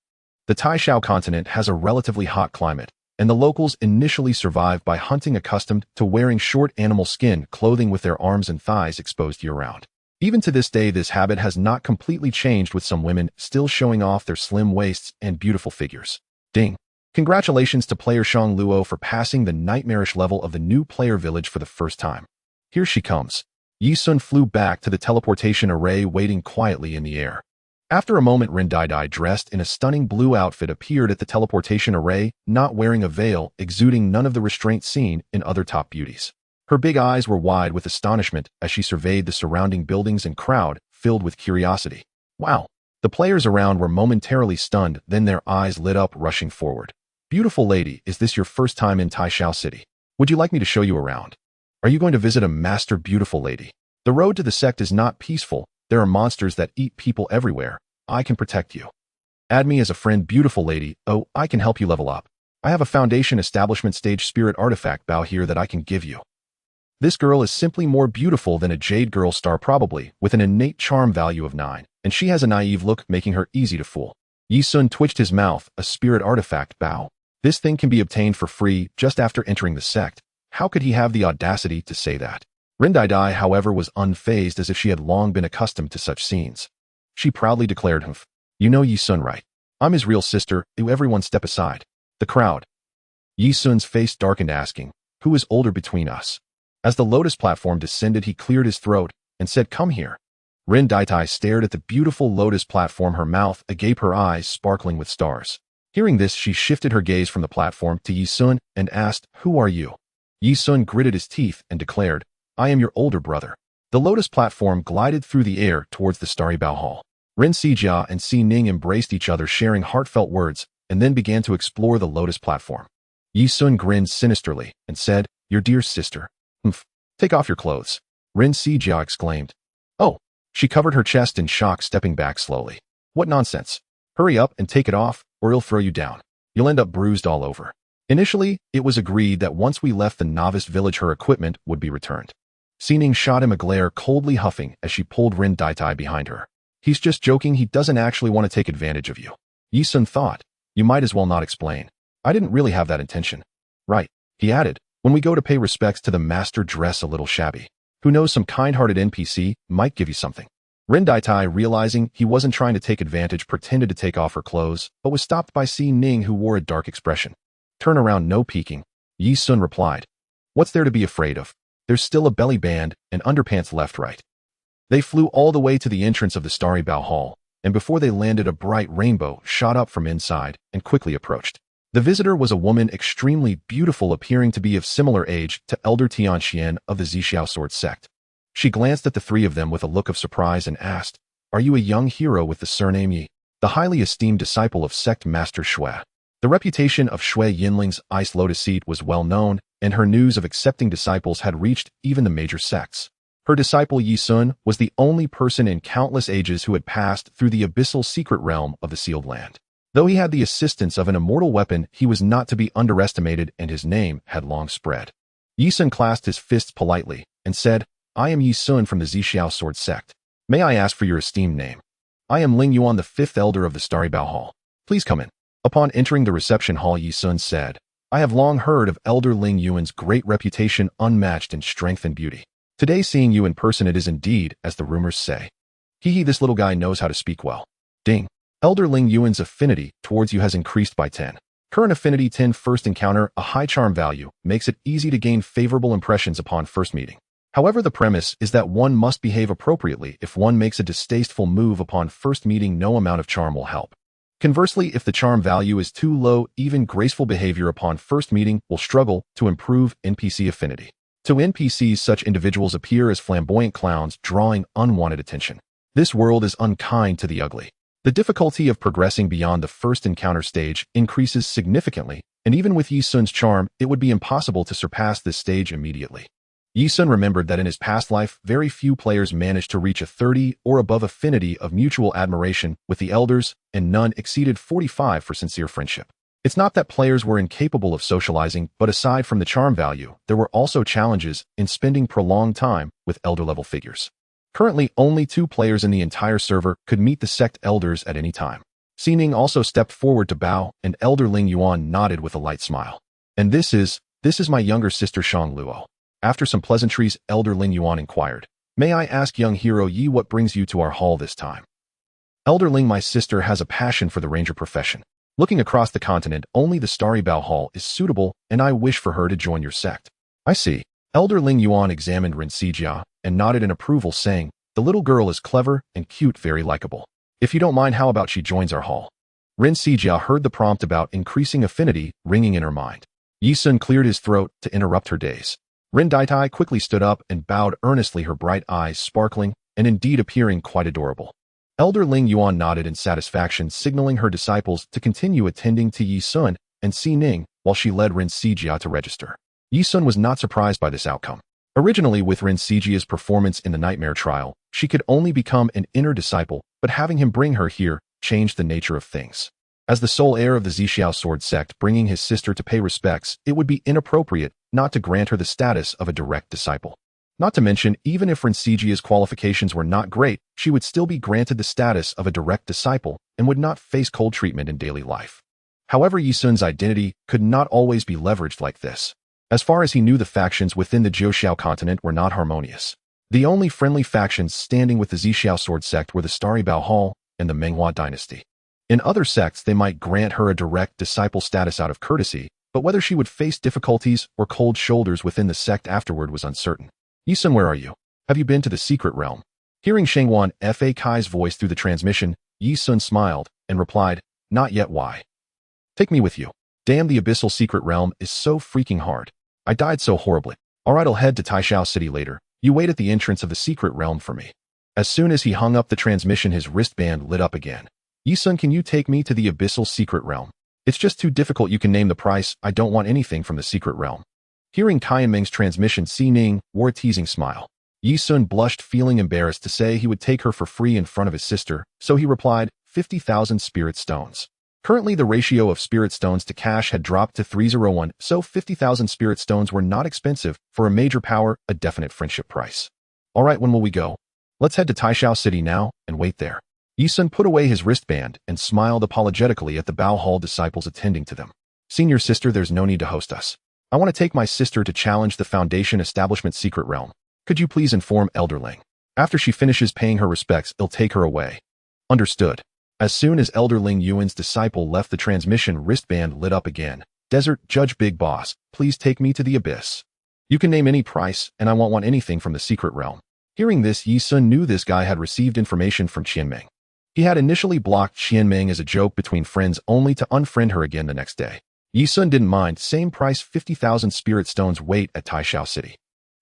The Taishao continent has a relatively hot climate, and the locals initially survived by hunting, accustomed to wearing short animal skin clothing with their arms and thighs exposed year-round. Even to this day, this habit has not completely changed, with some women still showing off their slim waists and beautiful figures. Ding! Congratulations to player Shang Luo for passing the nightmarish level of the new player village for the first time. Here she comes. Ye Xun flew back to the teleportation array, waiting quietly in the air. After a moment, Ren Dai, dressed in a stunning blue outfit, appeared at the teleportation array, not wearing a veil, exuding none of the restraint seen in other top beauties. Her big eyes were wide with astonishment as she surveyed the surrounding buildings and crowd, filled with curiosity. Wow! The players around were momentarily stunned, then their eyes lit up, rushing forward. Beautiful lady, is this your first time in Taishao City? Would you like me to show you around? Are you going to visit a master, beautiful lady? The road to the sect is not peaceful. There are monsters that eat people everywhere. I can protect you. Add me as a friend, beautiful lady. Oh, I can help you level up. I have a foundation establishment stage spirit artifact bow here that I can give you. This girl is simply more beautiful than a jade girl star, probably, with an innate charm value of 9, and she has a naive look, making her easy to fool. Ye Xun twitched his mouth. A spirit artifact bow. This thing can be obtained for free just after entering the sect. How could he have the audacity to say that? Ren Dai, however, was unfazed, as if she had long been accustomed to such scenes. She proudly declared, "Humph. You know Ye Xun, right? I'm his real sister. Everyone step aside." The crowd. Ye Xun's face darkened, asking, "Who is older between us?" As the lotus platform descended, he cleared his throat and said, "Come here." Ren Dai stared at the beautiful lotus platform, her mouth agape, her eyes sparkling with stars. Hearing this, she shifted her gaze from the platform to Ye Xun and asked, "Who are you?" Ye Xun gritted his teeth and declared, "I am your older brother." The lotus platform glided through the air towards the starry bow hall. Xianxia and Si Ning embraced each other, sharing heartfelt words, and then began to explore the lotus platform. Ye Xun grinned sinisterly and said, "Your dear sister. Humph. Take off your clothes." Xianxia exclaimed. "Oh." She covered her chest in shock, stepping back slowly. "What nonsense. Hurry up and take it off, or he'll throw you down. You'll end up bruised all over." Initially, it was agreed that once we left the novice village, her equipment would be returned. Si Ning shot him a glare, coldly huffing as she pulled Ren Dai behind her. "He's just joking. He doesn't actually want to take advantage of you." Ye Xun thought, "You might as well not explain. I didn't really have that intention." "Right," he added, "when we go to pay respects to the master, dress a little shabby. Who knows, some kind-hearted NPC might give you something." Ren Dai, realizing he wasn't trying to take advantage, pretended to take off her clothes, but was stopped by Si Ning, who wore a dark expression. "Turn around, no peeking." Ye Xun replied. "What's there to be afraid of? There's still a belly band and underpants left, right?" They flew all the way to the entrance of the starry bow hall, and before they landed, a bright rainbow shot up from inside and quickly approached. The visitor was a woman, extremely beautiful, appearing to be of similar age to Elder Xianxia of the Zixiao Sword sect. She glanced at the three of them with a look of surprise and asked, "Are you a young hero with the surname Ye, the highly esteemed disciple of sect master Shui?" The reputation of Shui Yinling's ice lotus seed was well known, and her news of accepting disciples had reached even the major sects. Her disciple Ye Xun was the only person in countless ages who had passed through the abyssal secret realm of the Sealed Land. Though he had the assistance of an immortal weapon, he was not to be underestimated, and his name had long spread. Ye Xun clasped his fists politely and said, "I am Ye Xun from the Zixiao Sword sect. May I ask for your esteemed name?" "I am Ling Yuan, the 5th elder of the Starry Bow Hall. Please come in." Upon entering the reception hall, Ye Xun said, "I have long heard of Elder Ling Yuan's great reputation, unmatched in strength and beauty. Today, seeing you in person, it is indeed as the rumors say. Hee, this little guy knows how to speak well." Ding. Elder Ling Yuan's affinity towards you has increased by 10. Current affinity 10. First encounter, a high charm value, makes it easy to gain favorable impressions upon first meeting. However, the premise is that one must behave appropriately. If one makes a distasteful move upon first meeting, no amount of charm will help. Conversely, if the charm value is too low, even graceful behavior upon first meeting will struggle to improve NPC affinity. To NPCs, such individuals appear as flamboyant clowns, drawing unwanted attention. This world is unkind to the ugly. The difficulty of progressing beyond the first encounter stage increases significantly, and even with Ye Xun's charm, it would be impossible to surpass this stage immediately. Ye Xun remembered that in his past life, very few players managed to reach a 30 or above affinity of mutual admiration with the elders, and none exceeded 45 for sincere friendship. It's not that players were incapable of socializing, but aside from the charm value, there were also challenges in spending prolonged time with elder-level figures. Currently, only 2 players in the entire server could meet the sect elders at any time. Xining also stepped forward to bow, and Elder Ling Yuan nodded with a light smile. And this is my younger sister Shang Luo. After some pleasantries, Elder Ling Yuan inquired, "May I ask young hero Yi what brings you to our hall this time?" Elder Ling, my sister, has a passion for the ranger profession. Looking across the continent, only the Starry Bow Hall is suitable, and I wish for her to join your sect. I see. Elder Ling Yuan examined Xia and nodded in approval, saying, "The little girl is clever and cute, very likable. If you don't mind, how about she joins our hall?" Xia heard the prompt about increasing affinity ringing in her mind. Ye Xun cleared his throat to interrupt her daze. Daitai quickly stood up and bowed earnestly, her bright eyes sparkling and indeed appearing quite adorable. Elder Ling Yuan nodded in satisfaction, signaling her disciples to continue attending to Ye Xun and Xining while she led Xia to register. Ye Xun was not surprised by this outcome. Originally, with Xia's performance in the Nightmare Trial, she could only become an inner disciple, but having him bring her here changed the nature of things. As the sole heir of the Zixiao sword sect bringing his sister to pay respects, it would be inappropriate not to grant her the status of a direct disciple. Not to mention, even if Xia's qualifications were not great, she would still be granted the status of a direct disciple and would not face cold treatment in daily life. However, Ye Xun's identity could not always be leveraged like this. As far as he knew, the factions within the Jiuxiao continent were not harmonious. The only friendly factions standing with the Zixiao sword sect were the Starry Bow Hall and the Menghua dynasty. In other sects, they might grant her a direct disciple status out of courtesy, but whether she would face difficulties or cold shoulders within the sect afterward was uncertain. "Ye Xun, where are you? Have you been to the secret realm?" Hearing Shangwan Fa Kai's voice through the transmission, Ye Xun smiled and replied, "Not yet. Why?" "Take me with you. Damn, the abyssal secret realm is so freaking hard. I died so horribly. Alright, I'll head to Taishao City later. You wait at the entrance of the secret realm for me." As soon as he hung up the transmission, his wristband lit up again. "Ye Xun, can you take me to the abyssal secret realm? It's just too difficult. You can name the price. I don't want anything from the secret realm." Hearing Tianming's transmission, Xining wore a teasing smile. Ye Xun blushed, feeling embarrassed to say he would take her for free in front of his sister, so he replied, 50,000 spirit stones. Currently, the ratio of spirit stones to cash had dropped to 301, so 50,000 spirit stones were not expensive for a major power, a definite friendship price. "Alright, when will we go?" "Let's head to Taishao City now and wait there." Ye Xun put away his wristband and smiled apologetically at the Bao Hall disciples attending to them. "Senior sister, there's no need to host us. I want to take my sister to challenge the Foundation Establishment secret realm. Could you please inform Elder Ling? After she finishes paying her respects, he'll take her away." "Understood." As soon as Elder Ling Yuan's disciple left the transmission, wristband lit up again. "Desert Judge Big Boss, please take me to the abyss. You can name any price, and I won't want anything from the secret realm." Hearing this, Ye Xun knew this guy had received information from Qianming. He had initially blocked Qianming as a joke between friends, only to unfriend her again the next day. Ye Xun didn't mind. Same price, 50,000 spirit stones. Wait at Taishao City.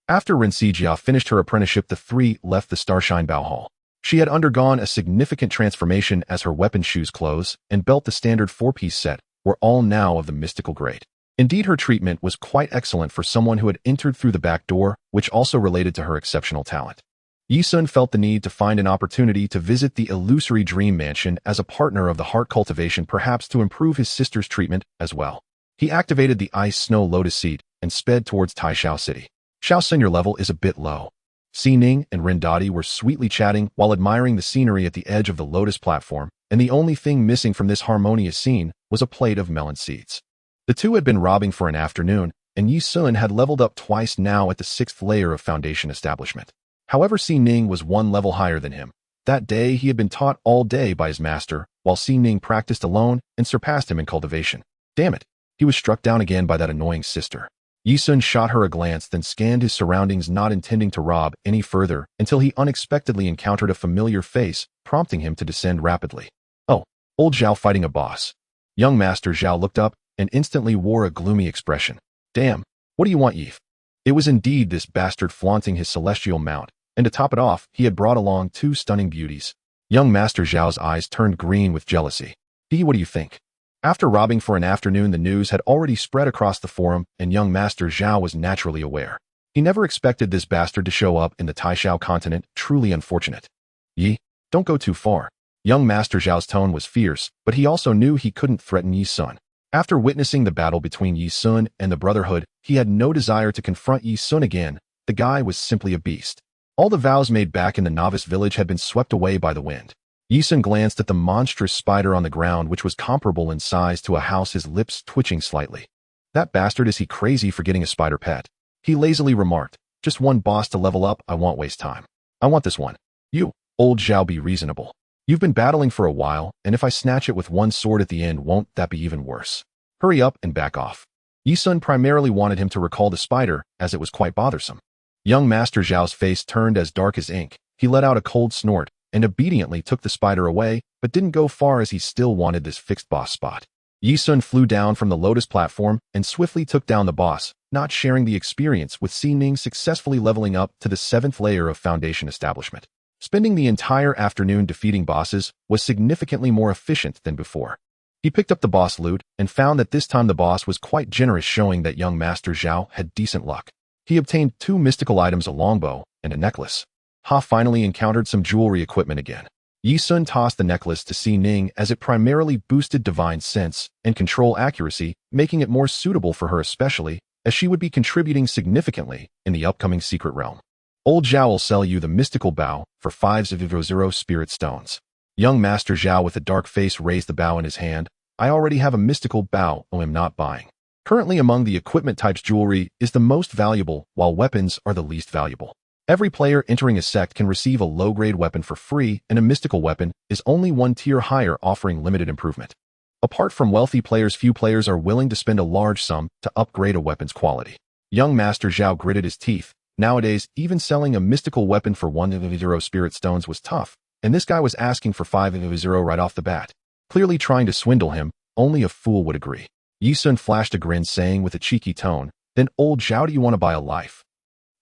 After Xia finished her apprenticeship, the three left the Starshine Bao Hall. She had undergone a significant transformation, as her weapon, shoes, clothes, and belt, the standard 4-piece set, were all now of the mystical grade. Indeed, her treatment was quite excellent for someone who had entered through the back door, which also related to her exceptional talent. Ye Xun felt the need to find an opportunity to visit the illusory dream mansion as a partner of the heart cultivation, perhaps to improve his sister's treatment as well. He activated the ice snow lotus seed and sped towards Taishao City. "Xiao Sun, your level is a bit low." Xining and Rendadi were sweetly chatting while admiring the scenery at the edge of the lotus platform, and the only thing missing from this harmonious scene was a plate of melon seeds. The two had been robbing for an afternoon, and Ye Xun had leveled up twice, now at the 6th layer of Foundation Establishment. However, Xining was one level higher than him. That day, he had been taught all day by his master, while Xining practiced alone and surpassed him in cultivation. Damn it! He was struck down again by that annoying sister. Ye Xun shot her a glance, then scanned his surroundings, not intending to rob any further, until he unexpectedly encountered a familiar face, prompting him to descend rapidly. "Oh, old Zhao fighting a boss." Young Master Zhao looked up and instantly wore a gloomy expression. "Damn, what do you want, Yif?" It was indeed this bastard flaunting his celestial mount, and to top it off, he had brought along two stunning beauties. Young Master Zhao's eyes turned green with jealousy. What do you think?" After robbing for an afternoon, the news had already spread across the forum, and young Master Zhao was naturally aware. He never expected this bastard to show up in the Taishao continent, truly unfortunate. Yi, don't go too far. Young Master Zhao's tone was fierce, but he also knew he couldn't threaten Ye Xun. After witnessing the battle between Ye Xun and the Brotherhood, he had no desire to confront Ye Xun again. The guy was simply a beast. All the vows made back in the novice village had been swept away by the wind. Ye Xun glanced at the monstrous spider on the ground, which was comparable in size to a house, his lips twitching slightly. That bastard, is he crazy for getting a spider pet? He lazily remarked, just one boss to level up, I won't waste time. I want this one. You, old Zhao, be reasonable. You've been battling for a while, and if I snatch it with one sword at the end, won't that be even worse? Hurry up and back off. Ye Xun primarily wanted him to recall the spider, as it was quite bothersome. Young Master Zhao's face turned as dark as ink. He let out a cold snort, and obediently took the spider away, but didn't go far as he still wanted this fixed boss spot. Ye Xun flew down from the lotus platform and swiftly took down the boss, not sharing the experience with Xining successfully leveling up to the 7th layer of Foundation Establishment. Spending the entire afternoon defeating bosses was significantly more efficient than before. He picked up the boss loot and found that this time the boss was quite generous, showing that young Master Zhao had decent luck. He obtained 2 mystical items, a longbow and a necklace. Ha finally encountered some jewelry equipment again. Ye Xun tossed the necklace to Xining as it primarily boosted divine sense and control accuracy, making it more suitable for her, especially as she would be contributing significantly in the upcoming secret realm. Old Zhao will sell you the mystical bow for 500 spirit stones. Young Master Zhao with a dark face raised the bow in his hand. I already have a mystical bow, I am not buying. Currently among the equipment types, jewelry is the most valuable, while weapons are the least valuable. Every player entering a sect can receive a low-grade weapon for free, and a mystical weapon is only one tier higher, offering limited improvement. Apart from wealthy players, few players are willing to spend a large sum to upgrade a weapon's quality. Young Master Zhao gritted his teeth. Nowadays, even selling a mystical weapon for 100 spirit stones was tough, and this guy was asking for 500 right off the bat. Clearly trying to swindle him, only a fool would agree. Ye Xun flashed a grin, saying with a cheeky tone, then old Zhao, do you want to buy a life?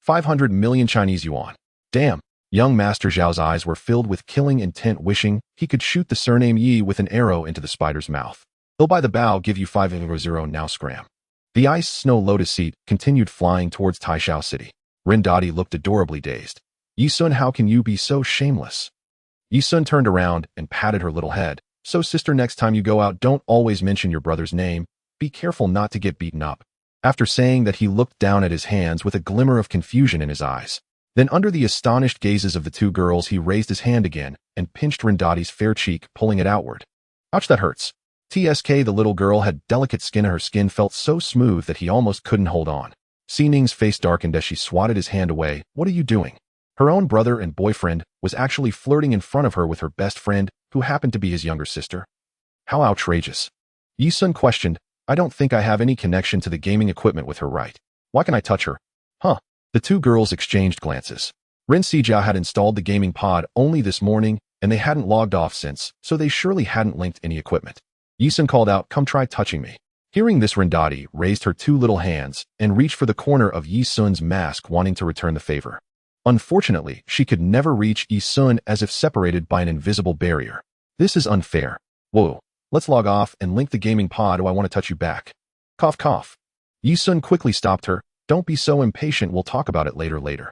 500 million Chinese yuan. Damn. Young Master Zhao's eyes were filled with killing intent, wishing he could shoot the surname Yi with an arrow into the spider's mouth. He'll buy the bow, give you 500 now, scram. The ice snow lotus seat continued flying towards Taishao City. Rindati looked adorably dazed. Ye Xun, how can you be so shameless? Ye Xun turned around and patted her little head. So sister, next time you go out, don't always mention your brother's name. Be careful not to get beaten up. After saying that, he looked down at his hands with a glimmer of confusion in his eyes. Then under the astonished gazes of the 2 girls, he raised his hand again and pinched Rindati's fair cheek, pulling it outward. Ouch, that hurts. TSK, the little girl had delicate skin, and her skin felt so smooth that he almost couldn't hold on. Xining's face darkened as she swatted his hand away. What are you doing? Her own brother and boyfriend was actually flirting in front of her with her best friend, who happened to be his younger sister. How outrageous. Ye Xun questioned, I don't think I have any connection to the gaming equipment with her, right? Why can I touch her? Huh. The 2 girls exchanged glances. Ren Xijia had installed the gaming pod only this morning, and they hadn't logged off since, so they surely hadn't linked any equipment. Ye Xun called out, come try touching me. Hearing this, Rindati raised her 2 little hands and reached for the corner of Ye Xun's mask, wanting to return the favor. Unfortunately, she could never reach Ye Xun, as if separated by an invisible barrier. This is unfair. Whoa. Let's log off and link the gaming pod, or I want to touch you back. Cough, cough. Ye Xun quickly stopped her. Don't be so impatient, we'll talk about it later.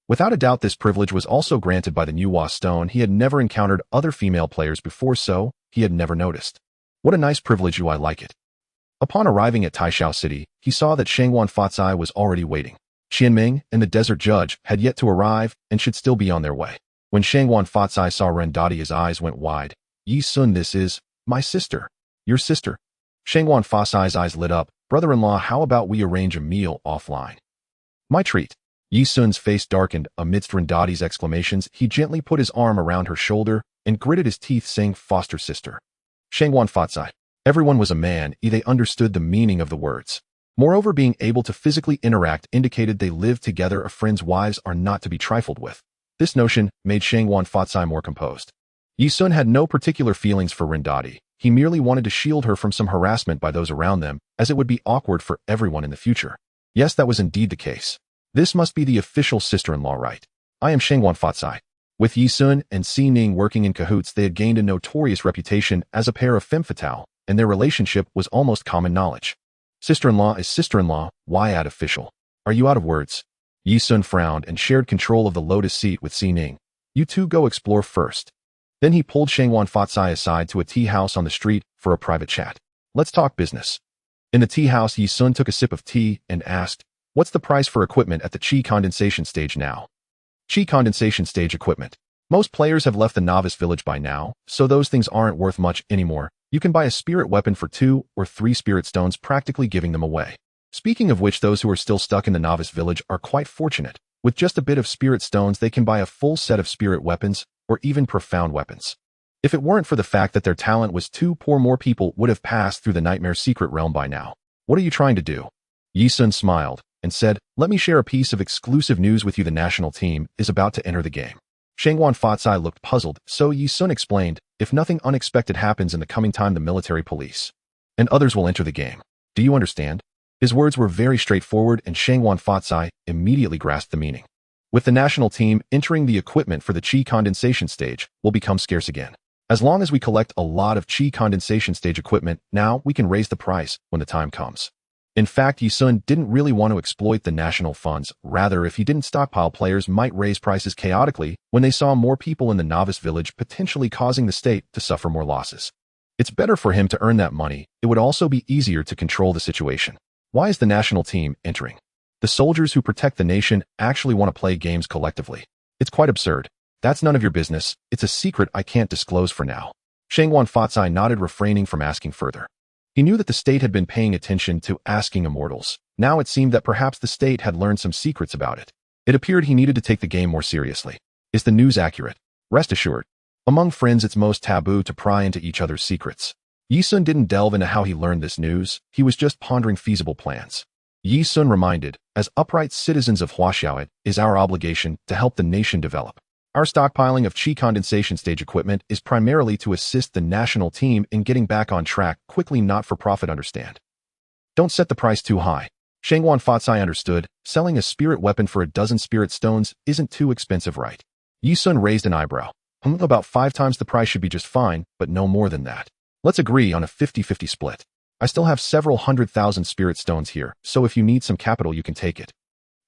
Without a doubt, this privilege was also granted by the Nuwa Stone. He had never encountered other female players before, so he had never noticed. What a nice privilege, I like it. Upon arriving at Taishao City, he saw that Shangwan Fatsai was already waiting. Qianming and the desert judge had yet to arrive and should still be on their way. When Shangwan Fatsai saw Rindati, his eyes went wide. Ye Xun, this is my sister. Your sister. Shangwan Fatsai's eyes lit up. Brother-in-law, how about we arrange a meal offline? My treat. Ye Xun's face darkened amidst Rindati's exclamations. He gently put his arm around her shoulder and gritted his teeth, saying, foster sister. Shangwan Fatsai. Everyone was a man, they understood the meaning of the words. Moreover, being able to physically interact indicated they lived together. A friend's wives are not to be trifled with. This notion made Shangwan Fatsai more composed. Ye Xun had no particular feelings for Rindati. He merely wanted to shield her from some harassment by those around them, as it would be awkward for everyone in the future. Yes, that was indeed the case. This must be the official sister-in-law, right? I am Shangwan Fatsai. With Ye Xun and Xining working in cahoots, they had gained a notorious reputation as a pair of femme fatale, and their relationship was almost common knowledge. Sister-in-law is sister-in-law, why add official? Are you out of words? Ye Xun frowned and shared control of the lotus seat with Si Ning. You two go explore first. Then he pulled Shangwan Fatsai aside to a tea house on the street for a private chat. Let's talk business. In the tea house, Ye Xun took a sip of tea and asked, what's the price for equipment at the Qi condensation stage now? Qi condensation stage equipment. Most players have left the novice village by now, so those things aren't worth much anymore. You can buy a spirit weapon for 2 or 3 spirit stones, practically giving them away. Speaking of which, those who are still stuck in the novice village are quite fortunate. With just a bit of spirit stones, they can buy a full set of spirit weapons, or even profound weapons. If it weren't for the fact that their talent was too poor, more people would have passed through the nightmare secret realm by now. What are you trying to do? Ye Xun smiled and said, let me share a piece of exclusive news with you. The national team is about to enter the game. Shangwan Fatsai looked puzzled, so Ye Xun explained, if nothing unexpected happens in the coming time, the military police and others will enter the game. Do you understand? His words were very straightforward, and Shangwan Fatsai immediately grasped the meaning. With the national team entering, the equipment for the Qi condensation stage will become scarce again. As long as we collect a lot of Qi condensation stage equipment, now we can raise the price when the time comes. In fact, Ye Xun didn't really want to exploit the national funds. Rather, if he didn't stockpile, players might raise prices chaotically when they saw more people in the novice village, potentially causing the state to suffer more losses. It's better for him to earn that money. It would also be easier to control the situation. Why is the national team entering? The soldiers who protect the nation actually want to play games collectively. It's quite absurd. That's none of your business. It's a secret I can't disclose for now. Shangwan Fatsai nodded, refraining from asking further. He knew that the state had been paying attention to asking immortals. Now it seemed that perhaps the state had learned some secrets about it. It appeared he needed to take the game more seriously. Is the news accurate? Rest assured. Among friends, it's most taboo to pry into each other's secrets. Ye Xun didn't delve into how he learned this news. He was just pondering feasible plans. Ye Xun reminded, as upright citizens of Huaxiao, it is our obligation to help the nation develop. Our stockpiling of Qi condensation stage equipment is primarily to assist the national team in getting back on track quickly, not for profit, understand? Don't set the price too high. Shangwan Fatsai understood. Selling a spirit weapon for a dozen spirit stones isn't too expensive, right? Ye Xun raised an eyebrow. About 5 times the price should be just fine, but no more than that. Let's agree on a 50-50 split. I still have several 100,000 spirit stones here, so if you need some capital, you can take it.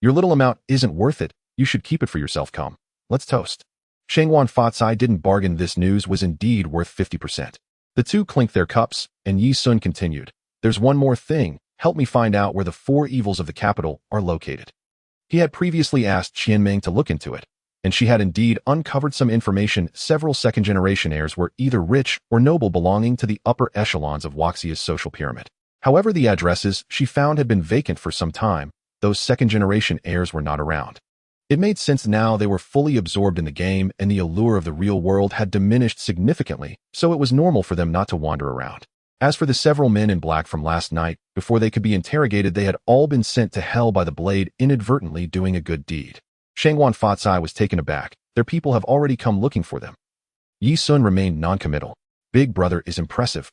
Your little amount isn't worth it. You should keep it for yourself. Come. Let's toast. Shangwan Fatsai didn't bargain. This news was indeed worth 50%. The two clinked their cups, and Ye Xun continued. There's one more thing. Help me find out where the 4 evils of the capital are located. He had previously asked Qianming to look into it, and she had indeed uncovered some information. Several second-generation heirs were either rich or noble, belonging to the upper echelons of Huaxia's social pyramid. However, the addresses she found had been vacant for some time. Those second-generation heirs were not around. It made sense now. They were fully absorbed in the game, and the allure of the real world had diminished significantly, so it was normal for them not to wander around. As for the several men in black from last night, before they could be interrogated, they had all been sent to hell by the blade, inadvertently doing a good deed. Shangwan Fatsai was taken aback. Their people have already come looking for them. Ye Xun remained non-committal. Big brother is impressive.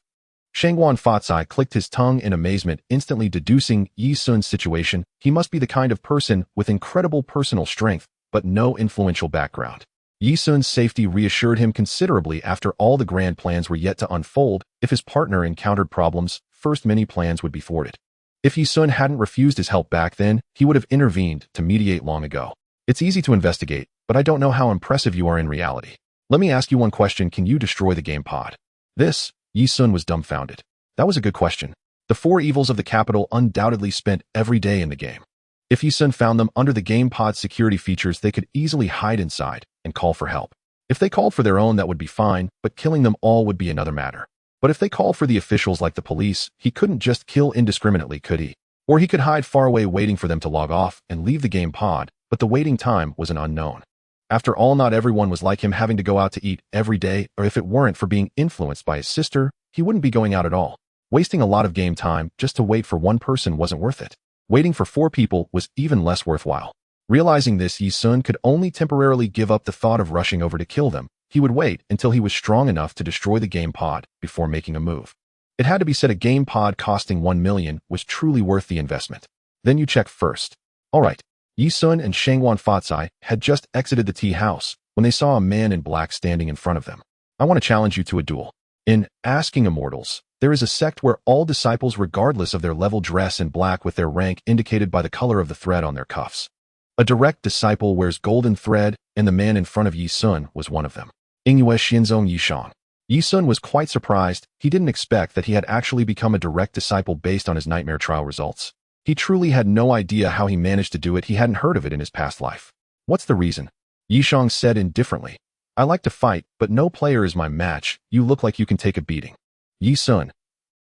Shangwan Fatsai clicked his tongue in amazement, instantly deducing Ye Xun's situation. He must be the kind of person with incredible personal strength, but no influential background. Ye Xun's safety reassured him considerably. After all, the grand plans were yet to unfold. If his partner encountered problems, first many plans would be thwarted. If Ye Xun hadn't refused his help back then, he would have intervened to mediate long ago. It's easy to investigate, but I don't know how impressive you are in reality. Let me ask you one question. Can you destroy the game pod? This, Ye Xun was dumbfounded. That was a good question. The 4 evils of the capital undoubtedly spent every day in the game. If Ye Xun found them under the game pod's security features, they could easily hide inside and call for help. If they called for their own, that would be fine, but killing them all would be another matter. But if they called for the officials like the police, he couldn't just kill indiscriminately, could he? Or he could hide far away waiting for them to log off and leave the game pod, but the waiting time was an unknown. After all, not everyone was like him, having to go out to eat every day, or if it weren't for being influenced by his sister, he wouldn't be going out at all. Wasting a lot of game time just to wait for one person wasn't worth it. Waiting for 4 people was even less worthwhile. Realizing this, Ye Xun could only temporarily give up the thought of rushing over to kill them. He would wait until he was strong enough to destroy the game pod before making a move. It had to be said, a game pod costing 1 million was truly worth the investment. Then you check first. All right. Ye Xun and Shangwan Fatsai had just exited the tea house when they saw a man in black standing in front of them. I want to challenge you to a duel. In Asking Immortals, there is a sect where all disciples, regardless of their level, dress in black with their rank indicated by the color of the thread on their cuffs. A direct disciple wears golden thread, and the man in front of Ye Xun was one of them. Yue Xianzong Yishang. Ye Xun was quite surprised. He didn't expect that he had actually become a direct disciple based on his nightmare trial results. He truly had no idea how he managed to do it. He hadn't heard of it in his past life. What's the reason? Yishang said indifferently. I like to fight, but no player is my match. You look like you can take a beating. Ye Xun.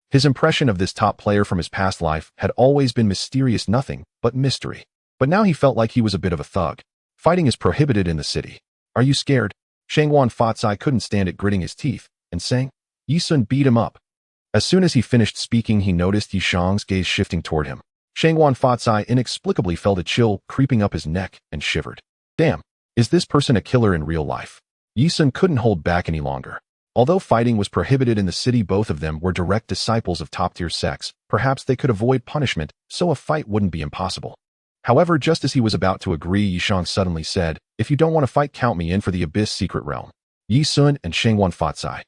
His impression of this top player from his past life had always been mysterious, nothing but mystery. But now he felt like he was a bit of a thug. Fighting is prohibited in the city. Are you scared? Shangwan Fatsai couldn't stand it, gritting his teeth and saying, Ye Xun beat him up. As soon as he finished speaking, he noticed Yishang's gaze shifting toward him. Shangwan Fatsai inexplicably felt a chill creeping up his neck and shivered. Damn, is this person a killer in real life? Ye Xun couldn't hold back any longer. Although fighting was prohibited in the city, both of them were direct disciples of top-tier sects. Perhaps they could avoid punishment, so a fight wouldn't be impossible. However, just as he was about to agree, Yishang suddenly said, If you don't want to fight, count me in for the Abyss Secret Realm. Ye Xun and Shangwan Fatsai.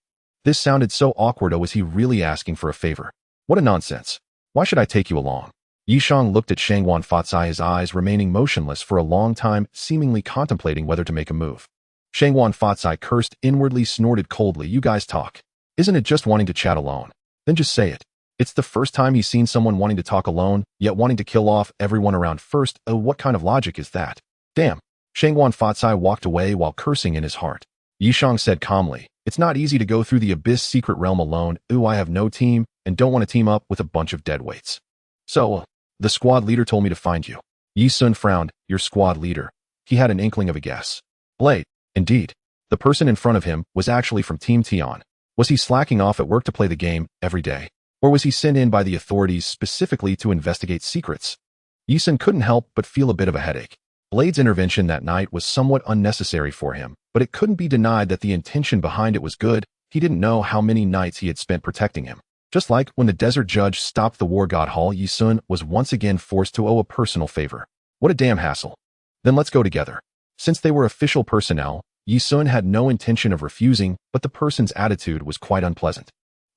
This sounded so awkward. Was he really asking for a favor? What a nonsense. Why should I take you along? Yishang looked at Shangwan Fatsai, his eyes remaining motionless for a long time, seemingly contemplating whether to make a move. Shangwan Fatsai cursed inwardly, snorted coldly. You guys talk. Isn't it just wanting to chat alone? Then just say it. It's the first time he's seen someone wanting to talk alone, yet wanting to kill off everyone around first. Oh, what kind of logic is that? Damn. Shangwan Fatsai walked away while cursing in his heart. Yishang said calmly, It's not easy to go through the Abyss Secret Realm alone. Ooh, I have no team, and don't want to team up with a bunch of deadweights. So, the squad leader told me to find you. Ye Xun frowned. Your squad leader. He had an inkling of a guess. Blade. Indeed. The person in front of him was actually from Team Tian. Was he slacking off at work to play the game every day? Or was he sent in by the authorities specifically to investigate secrets? Ye Xun couldn't help but feel a bit of a headache. Blade's intervention that night was somewhat unnecessary for him, but it couldn't be denied that the intention behind it was good. He didn't know how many nights he had spent protecting him. Just like when the desert judge stopped the war god Hall, Ye Xun was once again forced to owe a personal favor. What a damn hassle. Then let's go together. Since they were official personnel, Ye Xun had no intention of refusing, but the person's attitude was quite unpleasant.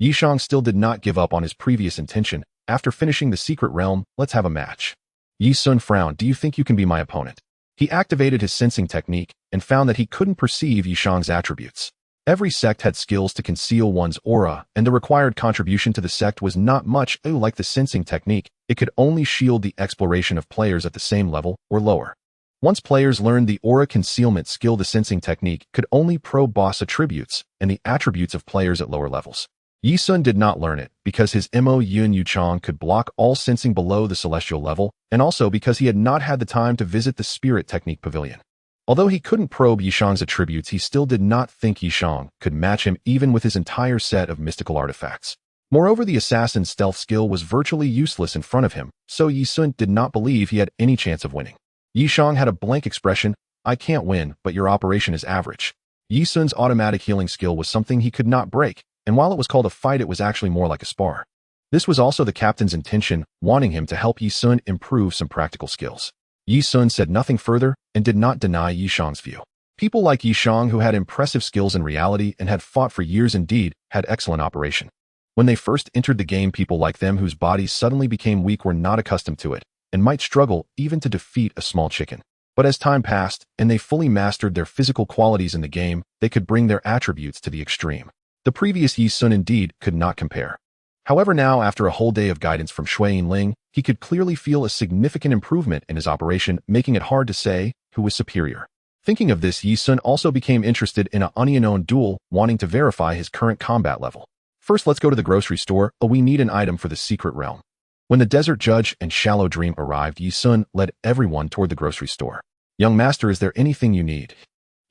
Yishang still did not give up on his previous intention. After finishing the secret realm, let's have a match. Ye Xun frowned. Do you think you can be my opponent? He activated his sensing technique and found that he couldn't perceive Yishang's attributes. Every sect had skills to conceal one's aura, and the required contribution to the sect was not much. Like the sensing technique, it could only shield the exploration of players at the same level or lower. Once players learned the aura concealment skill, the sensing technique could only probe boss attributes and the attributes of players at lower levels. Ye Xun did not learn it because his Mo Yun Yuchang could block all sensing below the celestial level, and also because he had not had the time to visit the spirit technique pavilion. Although he couldn't probe Yishang's attributes, he still did not think Yishang could match him even with his entire set of mystical artifacts. Moreover, the assassin's stealth skill was virtually useless in front of him, so Ye Xun did not believe he had any chance of winning. Yishang had a blank expression. I can't win, but your operation is average. Ye Xun's automatic healing skill was something he could not break, and while it was called a fight, it was actually more like a spar. This was also the captain's intention, wanting him to help Ye Xun improve some practical skills. Ye Xun said nothing further and did not deny Yishang's view. People like Yishang, who had impressive skills in reality and had fought for years, indeed, had excellent operation. When they first entered the game, people like them whose bodies suddenly became weak were not accustomed to it, and might struggle even to defeat a small chicken. But as time passed, and they fully mastered their physical qualities in the game, they could bring their attributes to the extreme. The previous Ye Xun indeed could not compare. However, now, after a whole day of guidance from Shui Yinling, he could clearly feel a significant improvement in his operation, making it hard to say who was superior. Thinking of this, Ye Xun also became interested in an unknown duel, wanting to verify his current combat level. First, let's go to the grocery store. We need an item for the secret realm. When the desert judge and Shallow Dream arrived, Ye Xun led everyone toward the grocery store. Young master, is there anything you need?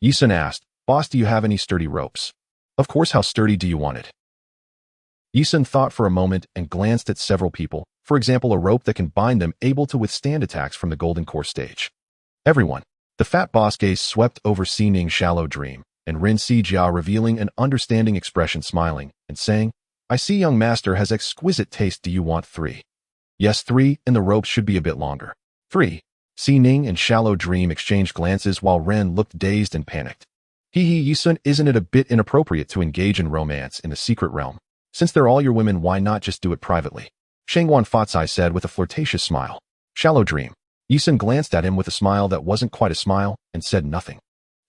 Ye Xun asked. Boss, do you have any sturdy ropes? Of course, how sturdy do you want it? Ye Xun thought for a moment and glanced at several people, for example, a rope that can bind them, able to withstand attacks from the Golden Core stage. Everyone. The fat boss gaze swept over Xining Shallow Dream, and Ren Xijia, revealing an understanding expression, smiling and saying, I see young master has exquisite taste. Do you want 3? Yes, 3, and the ropes should be a bit longer. 3. Xining and Shallow Dream exchanged glances while Ren looked dazed and panicked. Ye Xun, isn't it a bit inappropriate to engage in romance in the secret realm? Since they're all your women, why not just do it privately? Shangwan Fatsai said with a flirtatious smile. Shallow Dream. Ye Xun glanced at him with a smile that wasn't quite a smile and said nothing.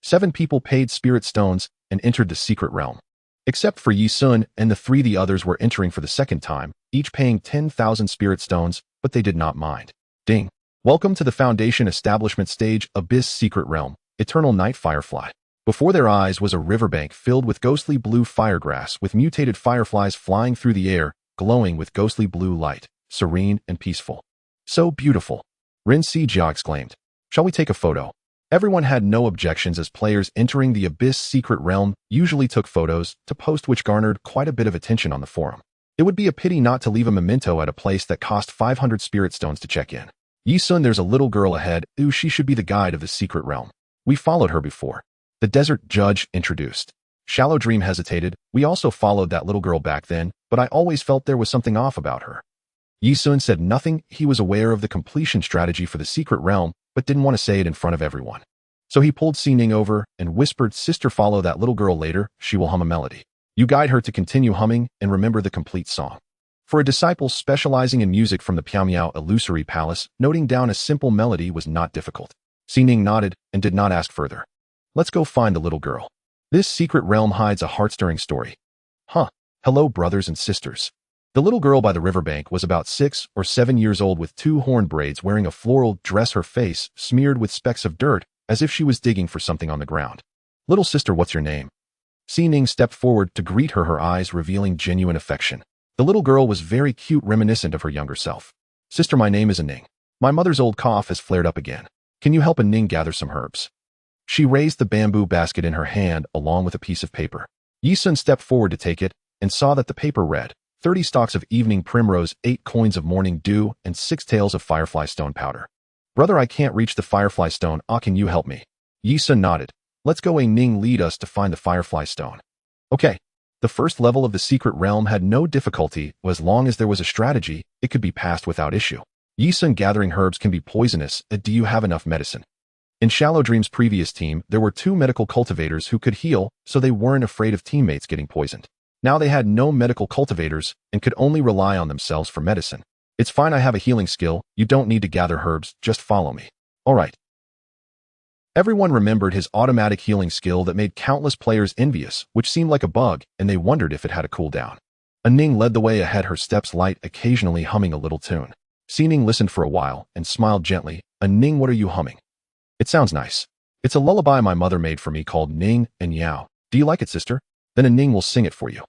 7 people paid spirit stones and entered the secret realm. Except for Ye Xun and the others were entering for the second time, each paying 10,000 spirit stones, but they did not mind. Ding. Welcome to the Foundation Establishment Stage, Abyss Secret Realm, Eternal Night Firefly. Before their eyes was a riverbank filled with ghostly blue firegrass with mutated fireflies flying through the air, glowing with ghostly blue light, serene and peaceful. So beautiful. Xianxia exclaimed. Shall we take a photo? Everyone had no objections as players entering the Abyss Secret Realm usually took photos to post, which garnered quite a bit of attention on the forum. It would be a pity not to leave a memento at a place that cost 500 spirit stones to check in. Ye Xun, there's a little girl ahead. Ooh, she should be the guide of the secret realm. We followed her before. The desert judge introduced. Shallow Dream hesitated. We also followed that little girl back then, but I always felt there was something off about her. Ye Xun said nothing. He was aware of the completion strategy for the secret realm, but didn't want to say it in front of everyone. So he pulled Xining over and whispered, Sister, follow that little girl later. She will hum a melody. You guide her to continue humming and remember the complete song. For a disciple specializing in music from the Piamiao Illusory Palace, noting down a simple melody was not difficult. Xining nodded and did not ask further. Let's go find the little girl. This secret realm hides a heart-stirring story. Huh. Hello, brothers and sisters. The little girl by the riverbank was about 6 or 7 years old with 2 horn braids, wearing a floral dress, her face smeared with specks of dirt, as if she was digging for something on the ground. Little sister, what's your name? Xining stepped forward to greet her, her eyes revealing genuine affection. The little girl was very cute, reminiscent of her younger self. Sister, my name is Ning. My mother's old cough has flared up again. Can you help Ning gather some herbs? She raised the bamboo basket in her hand along with a piece of paper. Ye Xun stepped forward to take it and saw that the paper read, 30 stalks of evening primrose, 8 coins of morning dew, and 6 tails of firefly stone powder. Brother, I can't reach the firefly stone. Can you help me? Ye Xun nodded. Let's go. Ning lead us to find the firefly stone. Okay. The first level of the secret realm had no difficulty. As long as there was a strategy, it could be passed without issue. Ye Xun, gathering herbs can be poisonous. Do you have enough medicine? In Shallow Dream's previous team, there were 2 medical cultivators who could heal, so they weren't afraid of teammates getting poisoned. Now they had no medical cultivators and could only rely on themselves for medicine. It's fine, I have a healing skill. You don't need to gather herbs, just follow me. Alright. Everyone remembered his automatic healing skill that made countless players envious, which seemed like a bug, and they wondered if it had a cooldown. Ning led the way ahead, her steps light, occasionally humming a little tune. Xining listened for a while and smiled gently. Ning, what are you humming? It sounds nice. It's a lullaby my mother made for me called Ning and Yao. Do you like it, sister? Then Ning will sing it for you.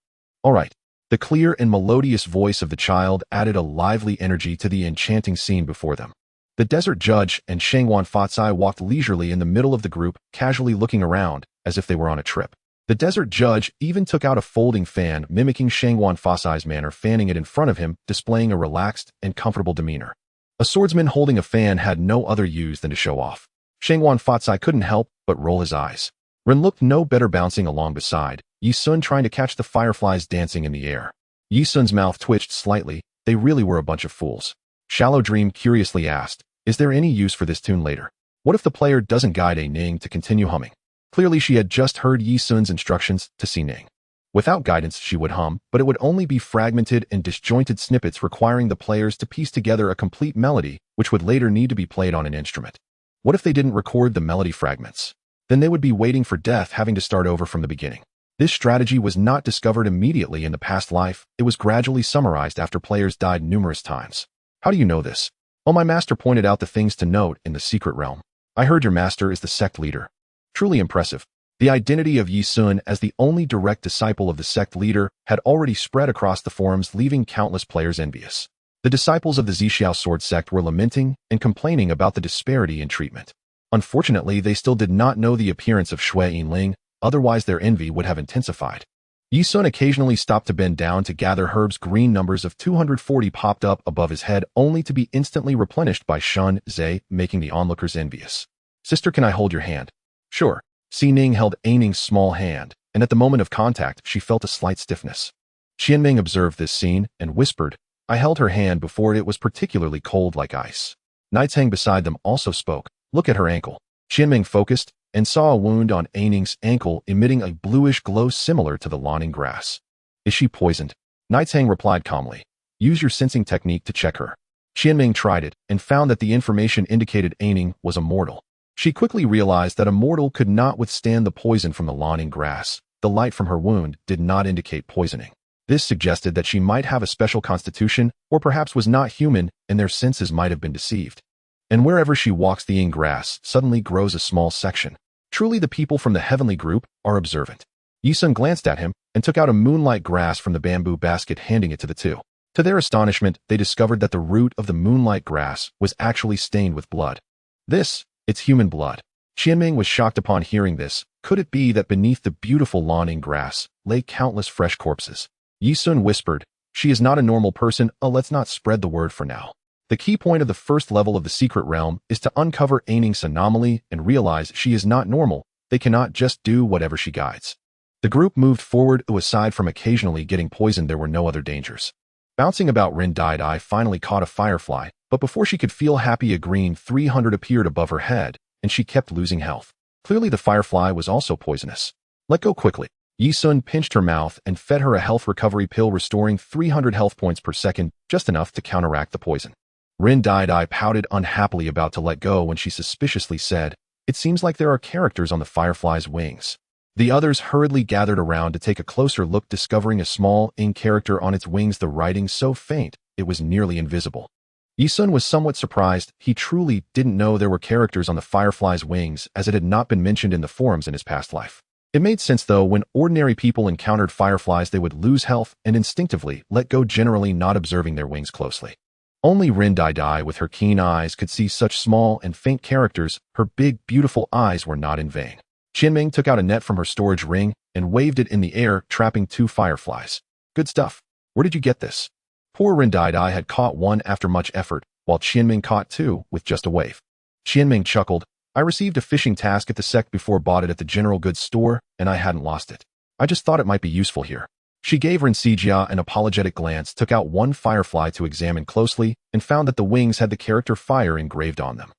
Alright. The clear and melodious voice of the child added a lively energy to the enchanting scene before them. The desert judge and Shangwan Fatsai walked leisurely in the middle of the group, casually looking around, as if they were on a trip. The desert judge even took out a folding fan, mimicking Shangwan Fatsai's manner, fanning it in front of him, displaying a relaxed and comfortable demeanor. A swordsman holding a fan had no other use than to show off. Shangwan Fatsai couldn't help but roll his eyes. Ren looked no better bouncing along beside, Ye Xun trying to catch the fireflies dancing in the air. Ye Xun's mouth twitched slightly. They really were a bunch of fools. Shallow Dream curiously asked, is there any use for this tune later? What if the player doesn't guide Ning to continue humming? Clearly she had just heard Ye Xun's instructions to Xining. Without guidance she would hum, but it would only be fragmented and disjointed snippets requiring the players to piece together a complete melody, which would later need to be played on an instrument. What if they didn't record the melody fragments? Then they would be waiting for death, having to start over from the beginning. This strategy was not discovered immediately in the past life. It was gradually summarized after players died numerous times. How do you know this? Oh, my master pointed out the things to note in the secret realm. I heard your master is the sect leader. Truly impressive. The identity of Ye Xun as the only direct disciple of the sect leader had already spread across the forums, leaving countless players envious. The disciples of the Zixiao sword sect were lamenting and complaining about the disparity in treatment. Unfortunately, they still did not know the appearance of Shui Yinling, otherwise their envy would have intensified. Ye Xun occasionally stopped to bend down to gather herbs. Green numbers of 240 popped up above his head, only to be instantly replenished by Shun Zhe, making the onlookers envious. Sister, can I hold your hand? Sure. Xining held Ning's small hand, and at the moment of contact, she felt a slight stiffness. Qianming observed this scene and whispered, I held her hand before. It was particularly cold like ice. Nightshang beside them also spoke. Look at her ankle. Qianming focused and saw a wound on Ning's ankle emitting a bluish glow similar to the lawning grass. Is she poisoned? Nightshang replied calmly. Use your sensing technique to check her. Qianming tried it and found that the information indicated Aining was immortal. She quickly realized that a mortal could not withstand the poison from the lawning grass. The light from her wound did not indicate poisoning. This suggested that she might have a special constitution or perhaps was not human and their senses might have been deceived. And wherever she walks, the Ying grass suddenly grows a small section. Truly the people from the heavenly group are observant. Ye Xun glanced at him and took out a moonlight grass from the bamboo basket, handing it to the two. To their astonishment, they discovered that the root of the moonlight grass was actually stained with blood. It's human blood. Qianming was shocked upon hearing this. Could it be that beneath the beautiful lawning grass lay countless fresh corpses? Ye Xun whispered, "She is not a normal person. Let's not spread the word for now." The key point of the first level of the secret realm is to uncover Aining's anomaly and realize she is not normal. They cannot just do whatever she guides. The group moved forward. Aside from occasionally getting poisoned, there were no other dangers. Bouncing about, Rin Dai finally caught a firefly, but before she could feel happy, a green 300 appeared above her head, and she kept losing health. Clearly the firefly was also poisonous. Let go quickly. Ye Xun pinched her mouth and fed her a health recovery pill, restoring 300 health points per second, just enough to counteract the poison. Rin Dai pouted unhappily, about to let go, when she suspiciously said, "It seems like there are characters on the firefly's wings." The others hurriedly gathered around to take a closer look, discovering a small ink character on its wings, the writing so faint it was nearly invisible. Ye Xun was somewhat surprised. He truly didn't know there were characters on the firefly's wings, as it had not been mentioned in the forums in his past life. It made sense though. When ordinary people encountered fireflies, they would lose health and instinctively let go, generally not observing their wings closely. Only Rin Dai with her keen eyes could see such small and faint characters. Her big, beautiful eyes were not in vain. Qianming took out a net from her storage ring and waved it in the air, trapping 2 fireflies. "Good stuff. Where did you get this?" Poor Rin Dai had caught one after much effort, while Qianming caught 2 with just a wave. Qianming chuckled, "I received a fishing task at the sect before, bought it at the general goods store, and I hadn't lost it. I just thought it might be useful here." She gave Xianxia an apologetic glance, took out 1 firefly to examine closely, and found that the wings had the character fire engraved on them.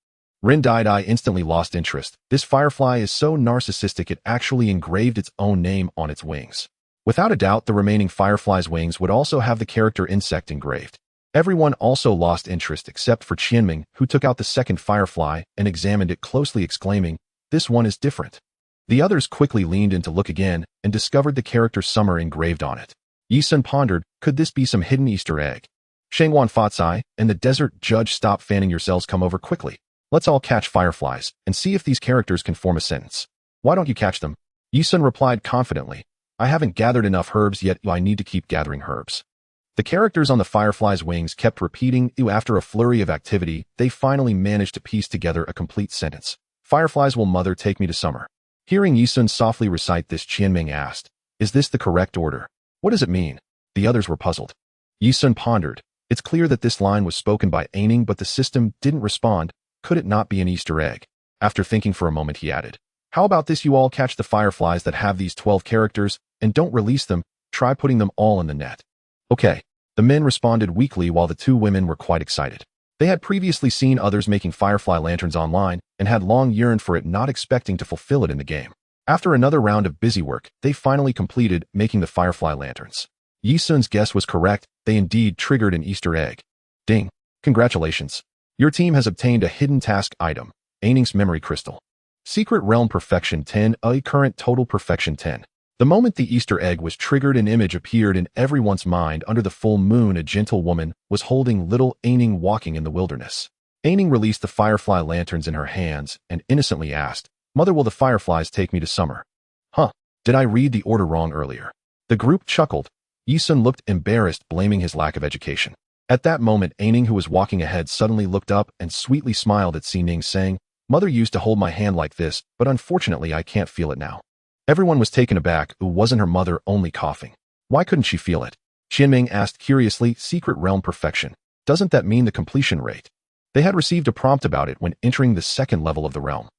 Rin Dai instantly lost interest. This firefly is so narcissistic it actually engraved its own name on its wings. Without a doubt, the remaining firefly's wings would also have the character insect engraved. Everyone also lost interest except for Qianming, who took out the second firefly and examined it closely, exclaiming, "This one is different." The others quickly leaned in to look again and discovered the character Summer engraved on it. Ye Xun pondered, could this be some hidden Easter egg? Shangwan Fatsai and the desert judge, stop fanning yourselves, come over quickly. Let's all catch fireflies and see if these characters can form a sentence. Why don't you catch them? Ye Xun replied confidently, "I haven't gathered enough herbs yet. I need to keep gathering herbs." The characters on the firefly's wings kept repeating. After a flurry of activity, they finally managed to piece together a complete sentence. "Fireflies will mother take me to summer." Hearing Ye Xun softly recite this, Qianming asked, "Is this the correct order? What does it mean?" The others were puzzled. Ye Xun pondered. It's clear that this line was spoken by Aining, but the system didn't respond. Could it not be an Easter egg? After thinking for a moment, he added, "How about this? You all catch the fireflies that have these 12 characters and don't release them. Try putting them all in the net." "Okay." The men responded weakly, while the 2 women were quite excited. They had previously seen others making firefly lanterns online and had long yearned for it, not expecting to fulfill it in the game. After another round of busy work, they finally completed making the firefly lanterns. Ye Xun's guess was correct. They indeed triggered an Easter egg. Ding. Congratulations. Your team has obtained a hidden task item, Aining's Memory Crystal. Secret Realm Perfection 10, a current total Perfection 10. The moment the Easter egg was triggered, an image appeared in everyone's mind. Under the full moon, a gentle woman was holding little Aining walking in the wilderness. Aining released the firefly lanterns in her hands and innocently asked, "Mother, will the fireflies take me to summer?" "Huh, did I read the order wrong earlier?" The group chuckled. Ye Xun looked embarrassed, blaming his lack of education. At that moment, Aining, who was walking ahead, suddenly looked up and sweetly smiled at Xining, saying, "Mother used to hold my hand like this, but unfortunately I can't feel it now." Everyone was taken aback. It wasn't her mother only coughing. Why couldn't she feel it? Qianming asked curiously. Secret Realm Perfection. Doesn't that mean the completion rate? They had received a prompt about it when entering the second level of the realm.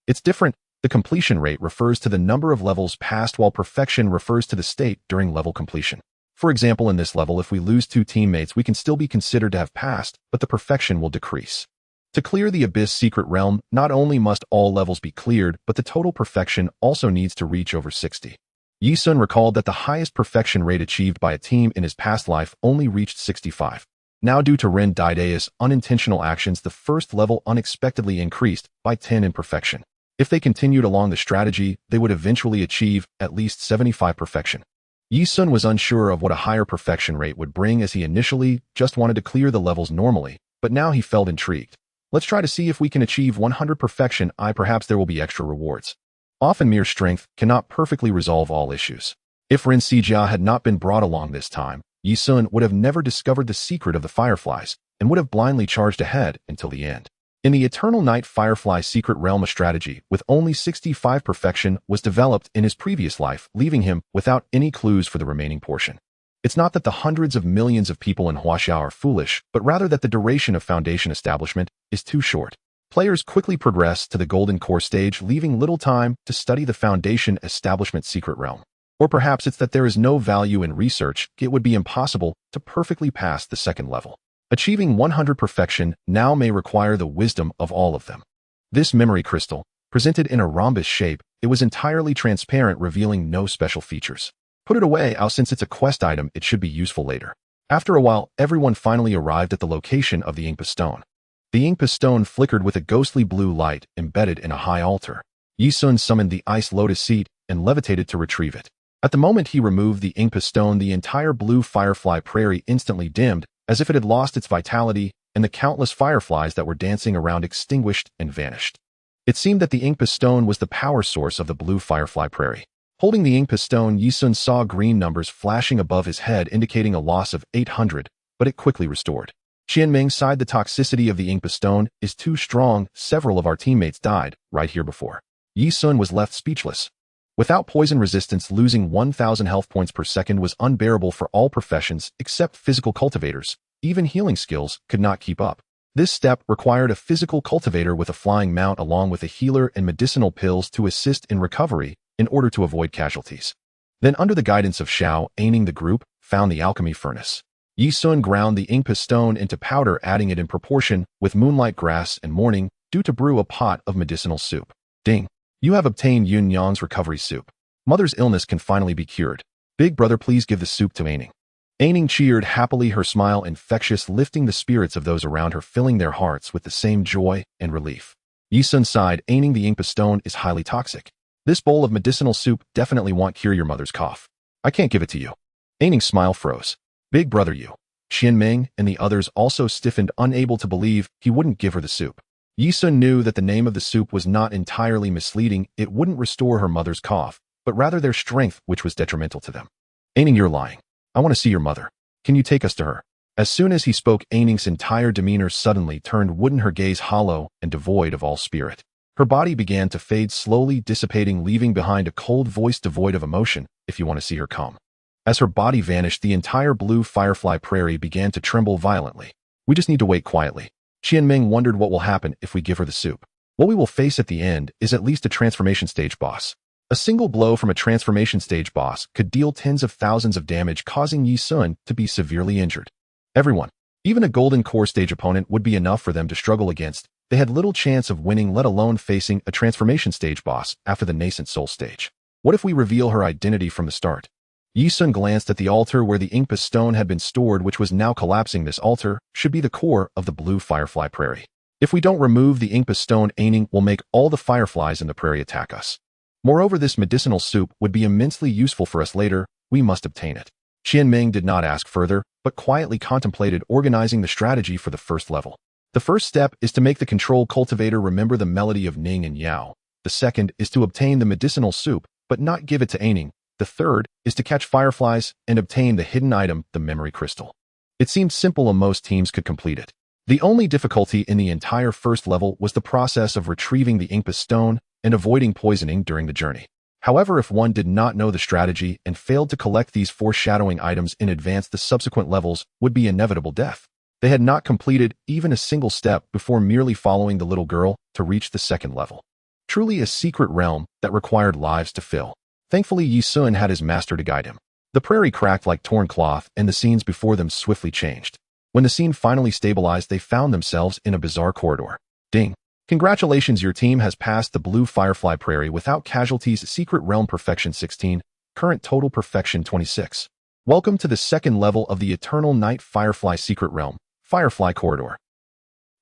It's different. The completion rate refers to the number of levels passed, while perfection refers to the state during level completion. For example, in this level, if we lose 2 teammates, we can still be considered to have passed, but the perfection will decrease. To clear the Abyss Secret Realm, not only must all levels be cleared, but the total perfection also needs to reach over 60. Ye Xun recalled that the highest perfection rate achieved by a team in his past life only reached 65. Now due to Ren Daidae's unintentional actions, the first level unexpectedly increased by 10 in perfection. If they continued along the strategy, they would eventually achieve at least 75 perfection. Ye Xun was unsure of what a higher perfection rate would bring, as he initially just wanted to clear the levels normally, but now he felt intrigued. Let's try to see if we can achieve 100 perfection. Perhaps there will be extra rewards. Often mere strength cannot perfectly resolve all issues. If Xianxia had not been brought along this time, Ye Xun would have never discovered the secret of the fireflies and would have blindly charged ahead until the end. In the Eternal Night Firefly Secret Realm, a strategy with only 65 perfection was developed in his previous life, leaving him without any clues for the remaining portion. It's not that the hundreds of millions of people in Huaxia are foolish, but rather that the duration of Foundation establishment is too short. Players quickly progress to the Golden Core stage, leaving little time to study the Foundation establishment secret realm. Or perhaps it's that there is no value in research. It would be impossible to perfectly pass the second level. Achieving 100 perfection now may require the wisdom of all of them. This memory crystal, presented in a rhombus shape, it was entirely transparent, revealing no special features. Put it away, since it's a quest item, it should be useful later. After a while, everyone finally arrived at the location of the Inkpa stone. The Inkpa stone flickered with a ghostly blue light embedded in a high altar. Ye Xun summoned the ice lotus seed and levitated to retrieve it. At the moment he removed the Inkpa stone, the entire blue firefly prairie instantly dimmed, as if it had lost its vitality, and the countless fireflies that were dancing around extinguished and vanished. It seemed that the Inkpa stone was the power source of the blue firefly prairie. Holding the Inkpa stone, Ye Xun saw green numbers flashing above his head, indicating a loss of 800, but it quickly restored. Qianming sighed. The toxicity of the Inkpa stone is too strong. Several of our teammates died right here before. Ye Xun was left speechless. Without poison resistance, losing 1,000 health points per second was unbearable for all professions except physical cultivators. Even healing skills could not keep up. This step required a physical cultivator with a flying mount along with a healer and medicinal pills to assist in recovery in order to avoid casualties. Then, under the guidance of Xiao, Aining, the group found the alchemy furnace. Ye Xun ground the Inkpa stone into powder, adding it in proportion with moonlight grass and morning due to brew a pot of medicinal soup. Ding! You have obtained Yun Yang's recovery soup. Mother's illness can finally be cured. Big brother, please give the soup to Aining. Aining cheered happily, her smile infectious, lifting the spirits of those around her, filling their hearts with the same joy and relief. Ye Xun sighed. Aining, the Inkpa stone is highly toxic. This bowl of medicinal soup definitely won't cure your mother's cough. I can't give it to you. Aining's smile froze. Big brother, you. Qianming and the others also stiffened, unable to believe he wouldn't give her the soup. Ye Xun knew that the name of the soup was not entirely misleading. It wouldn't restore her mother's cough, but rather their strength, which was detrimental to them. Aining, you're lying. I want to see your mother. Can you take us to her? As soon as he spoke, Aining's entire demeanor suddenly turned wooden, her gaze hollow and devoid of all spirit. Her body began to fade, slowly dissipating, leaving behind a cold voice devoid of emotion. If you want to see her, come. As her body vanished, the entire blue firefly prairie began to tremble violently. We just need to wait quietly. Qianming wondered what will happen if we give her the soup. What we will face at the end is at least a transformation stage boss. A single blow from a transformation stage boss could deal tens of thousands of damage, causing Ye Xun to be severely injured. Everyone, even a golden core stage opponent, would be enough for them to struggle against. They had little chance of winning, let alone facing a transformation stage boss after the nascent soul stage. What if we reveal her identity from the start? Ye Xun glanced at the altar where the Inkpa stone had been stored, which was now collapsing. This altar should be the core of the blue firefly prairie. If we don't remove the Inkpa stone, Aining will make all the fireflies in the prairie attack us. Moreover, this medicinal soup would be immensely useful for us later. We must obtain it. Qianming did not ask further, but quietly contemplated organizing the strategy for the first level. The first step is to make the control cultivator remember the melody of Ning and Yao. The second is to obtain the medicinal soup, but not give it to Aining. The third is to catch fireflies and obtain the hidden item, the memory crystal. It seemed simple and most teams could complete it. The only difficulty in the entire first level was the process of retrieving the Inkpa stone and avoiding poisoning during the journey. However, if one did not know the strategy and failed to collect these foreshadowing items in advance, the subsequent levels would be inevitable death. They had not completed even a single step before merely following the little girl to reach the second level. Truly a secret realm that required lives to fill. Thankfully, Ye Xun had his master to guide him. The prairie cracked like torn cloth, and the scenes before them swiftly changed. When the scene finally stabilized, they found themselves in a bizarre corridor. Ding! Congratulations, your team has passed the blue firefly prairie without casualties. Secret realm perfection 16, current total perfection 26. Welcome to the second level of the Eternal Night Firefly secret realm. Firefly Corridor.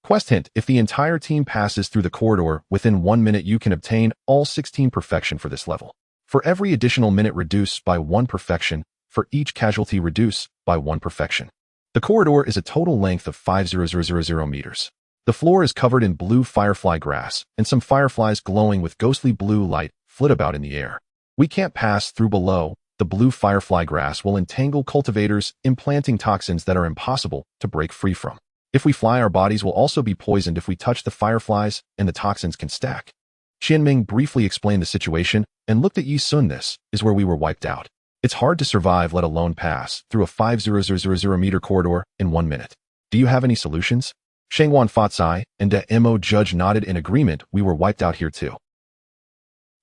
Quest hint, if the entire team passes through the corridor within 1 minute, you can obtain all 16 perfection for this level. For every additional minute, reduce by 1 perfection. For each casualty, reduce by 1 perfection. The corridor is a total length of 5,000 meters. The floor is covered in blue firefly grass, and some fireflies glowing with ghostly blue light flit about in the air. We can't pass through below. The blue firefly grass will entangle cultivators, implanting toxins that are impossible to break free from. If we fly, our bodies will also be poisoned if we touch the fireflies, and the toxins can stack. Qianming briefly explained the situation and looked at Ye Xun. This is where we were wiped out. It's hard to survive, let alone pass through a 5,000 meter corridor in 1 minute. Do you have any solutions? Shangwan Fatsai and the Mo judge nodded in agreement. We were wiped out here too.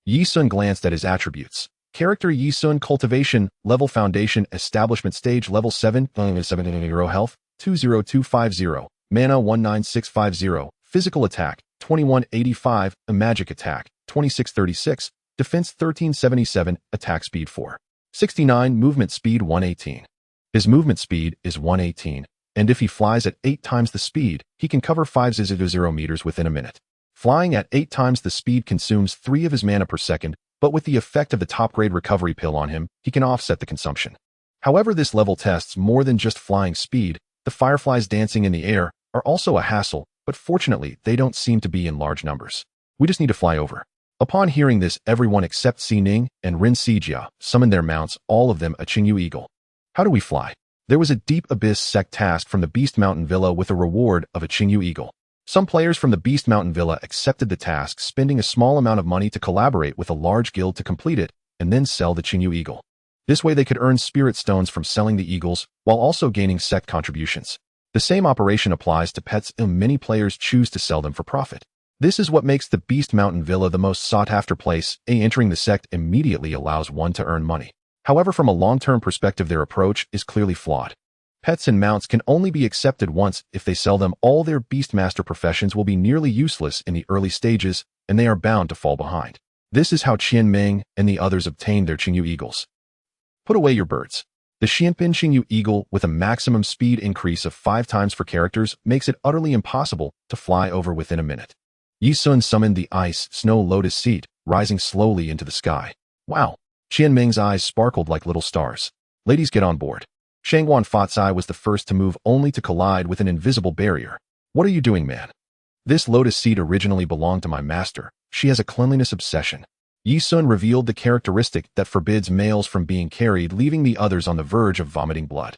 Ye Xun glanced at his attributes. Character Ye Xun, cultivation, level foundation, establishment stage, level 7, 7 health, 20250, mana 19650, physical attack, 2185, a magic attack, 2636, defense 1377, attack speed 469, movement speed 118. His movement speed is 118, and if he flies at 8 times the speed, he can cover 5,000 meters within a minute. Flying at 8 times the speed consumes 3 of his mana per second, but with the effect of the top-grade recovery pill on him, he can offset the consumption. However, this level tests more than just flying speed. The fireflies dancing in the air are also a hassle, but fortunately, they don't seem to be in large numbers. We just need to fly over. Upon hearing this, everyone except Xining and Xianxia summoned their mounts, all of them a Qingyu eagle. How do we fly? There was a deep abyss sect task from the Beast Mountain Villa with a reward of a Qingyu eagle. Some players from the Beast Mountain Villa accepted the task, spending a small amount of money to collaborate with a large guild to complete it, and then sell the Qingyu eagle. This way they could earn spirit stones from selling the eagles, while also gaining sect contributions. The same operation applies to pets, and many players choose to sell them for profit. This is what makes the Beast Mountain Villa the most sought-after place. Entering the sect immediately allows one to earn money. However, from a long-term perspective, their approach is clearly flawed. Pets and mounts can only be accepted once. If they sell them, all their beastmaster professions will be nearly useless in the early stages, and they are bound to fall behind. This is how Qianming and the others obtained their Qingyu eagles. Put away your birds. The Xianpin Qingyu eagle, with a maximum speed increase of 5 times for characters, makes it utterly impossible to fly over within a minute. Ye Xun summoned the ice snow lotus seed, rising slowly into the sky. Wow! Qianming's eyes sparkled like little stars. Ladies, get on board. Shangwan Fatsai was the first to move, only to collide with an invisible barrier. What are you doing, man? This lotus seed originally belonged to my master. She has a cleanliness obsession. Ye Xun revealed the characteristic that forbids males from being carried, leaving the others on the verge of vomiting blood.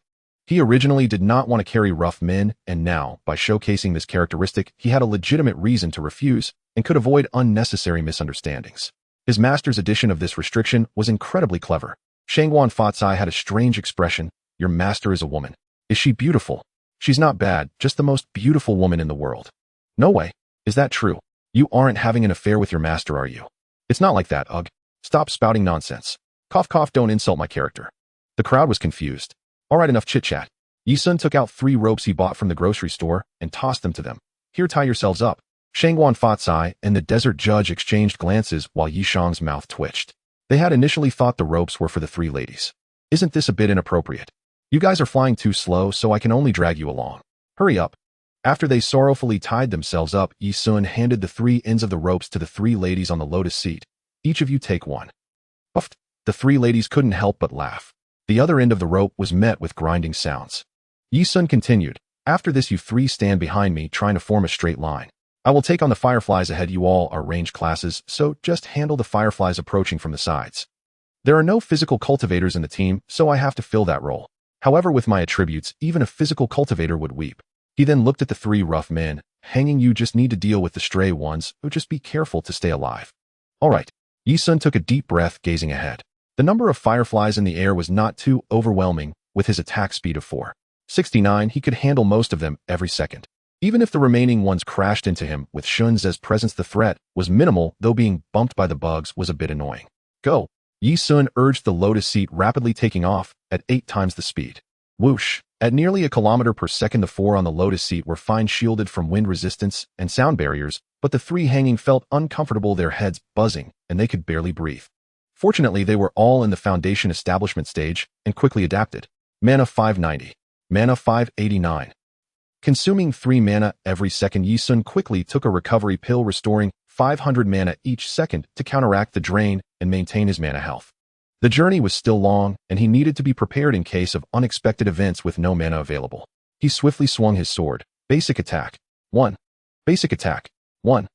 He originally did not want to carry rough men, and now, by showcasing this characteristic, he had a legitimate reason to refuse and could avoid unnecessary misunderstandings. His master's addition of this restriction was incredibly clever. Shangwan Fatsai had a strange expression. Your master is a woman. Is she beautiful? She's not bad, just the most beautiful woman in the world. No way. Is that true? You aren't having an affair with your master, are you? It's not like that, ugh. Stop spouting nonsense. Cough cough, don't insult my character. The crowd was confused. Alright, enough chit-chat. Ye Xun took out 3 ropes he bought from the grocery store and tossed them to them. Here, tie yourselves up. Shangwan Fatsai and the desert judge exchanged glances while Ye Shang's mouth twitched. They had initially thought the ropes were for the 3 ladies. Isn't this a bit inappropriate? You guys are flying too slow, so I can only drag you along. Hurry up. After they sorrowfully tied themselves up, Ye Xun handed the 3 ends of the ropes to the 3 ladies on the lotus seat. Each of you take one. Puffed. The 3 ladies couldn't help but laugh. The other end of the rope was met with grinding sounds. Ye Xun continued, after this you 3 stand behind me trying to form a straight line. I will take on the fireflies ahead. You all are ranged classes, so just handle the fireflies approaching from the sides. There are no physical cultivators in the team, so I have to fill that role. However, with my attributes, even a physical cultivator would weep. He then looked at the 3 rough men. Hanging, you just need to deal with the stray ones, or just be careful to stay alive. Alright. Ye Xun took a deep breath, gazing ahead. The number of fireflies in the air was not too overwhelming. With his attack speed of 469, he could handle most of them every second. Even if the remaining ones crashed into him, with Shun's presence the threat was minimal, though being bumped by the bugs was a bit annoying. Go! Ye Xun urged the lotus seat, rapidly taking off at 8 times the speed. Whoosh! At nearly 1 kilometer per second, the 4 on the lotus seat were fine, shielded from wind resistance and sound barriers, but the 3 hanging felt uncomfortable, their heads buzzing, and they could barely breathe. Fortunately, they were all in the foundation establishment stage and quickly adapted. Mana 590. Mana 589. Consuming 3 mana every second, Ye Xun quickly took a recovery pill, restoring 500 mana each second to counteract the drain and maintain his mana health. The journey was still long, and he needed to be prepared in case of unexpected events with no mana available. He swiftly swung his sword. Basic attack. 1. Basic attack. 1.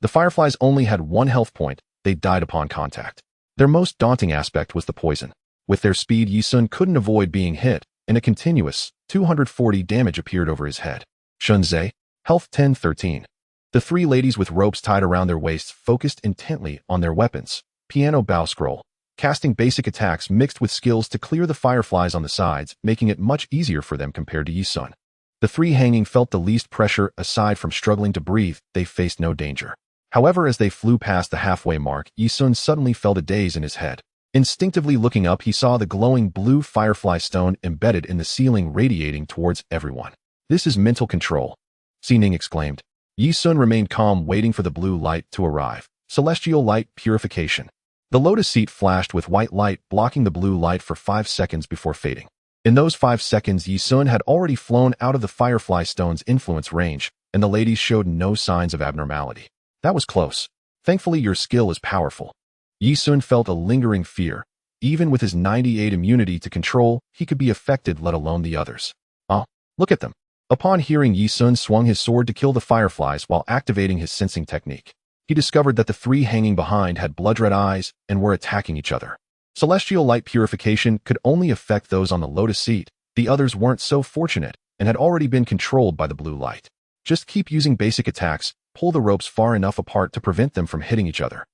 The fireflies only had 1 health point. They died upon contact. Their most daunting aspect was the poison. With their speed, Ye Xun couldn't avoid being hit, and a continuous 240 damage appeared over his head. Xianxia, health 10-13. The 3 ladies with ropes tied around their waists focused intently on their weapons. Piano bow scroll. Casting basic attacks mixed with skills to clear the fireflies on the sides, making it much easier for them compared to Ye Xun. The 3 hanging felt the least pressure. Aside from struggling to breathe, they faced no danger. However, as they flew past the halfway mark, Ye Xun suddenly felt a daze in his head. Instinctively looking up, he saw the glowing blue firefly stone embedded in the ceiling radiating towards everyone. This is mental control, Xining exclaimed. Ye Xun remained calm, waiting for the blue light to arrive. Celestial light purification. The lotus seat flashed with white light, blocking the blue light for 5 seconds before fading. In those 5 seconds, Ye Xun had already flown out of the firefly stone's influence range, and the ladies showed no signs of abnormality. That was close. Thankfully, your skill is powerful. Ye Xun felt a lingering fear. Even with his 98 immunity to control, he could be affected, let alone the others. Oh, look at them. Upon hearing, Ye Xun swung his sword to kill the fireflies while activating his sensing technique. He discovered that the 3 hanging behind had blood-red eyes and were attacking each other. Celestial light purification could only affect those on the lotus seat. The others weren't so fortunate and had already been controlled by the blue light. Just keep using basic attacks, pull the ropes far enough apart to prevent them from hitting each other.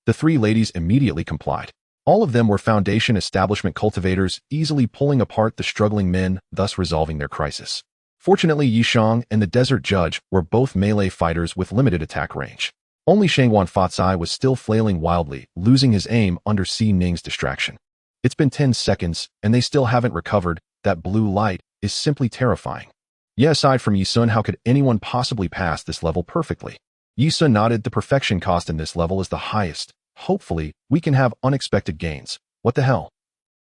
The 3 ladies immediately complied. All of them were Foundation establishment cultivators, easily pulling apart the struggling men, thus resolving their crisis. Fortunately, Ye Xun and the Desert Judge were both melee fighters with limited attack range. Only Xianxia Fatsai was still flailing wildly, losing his aim under Xining's distraction. It's been 10 seconds, and they still haven't recovered. That blue light is simply terrifying. Yeah, aside from Ye Xun, how could anyone possibly pass this level perfectly? Ye Xun nodded. The perfection cost in this level is the highest. Hopefully, we can have unexpected gains. What the hell?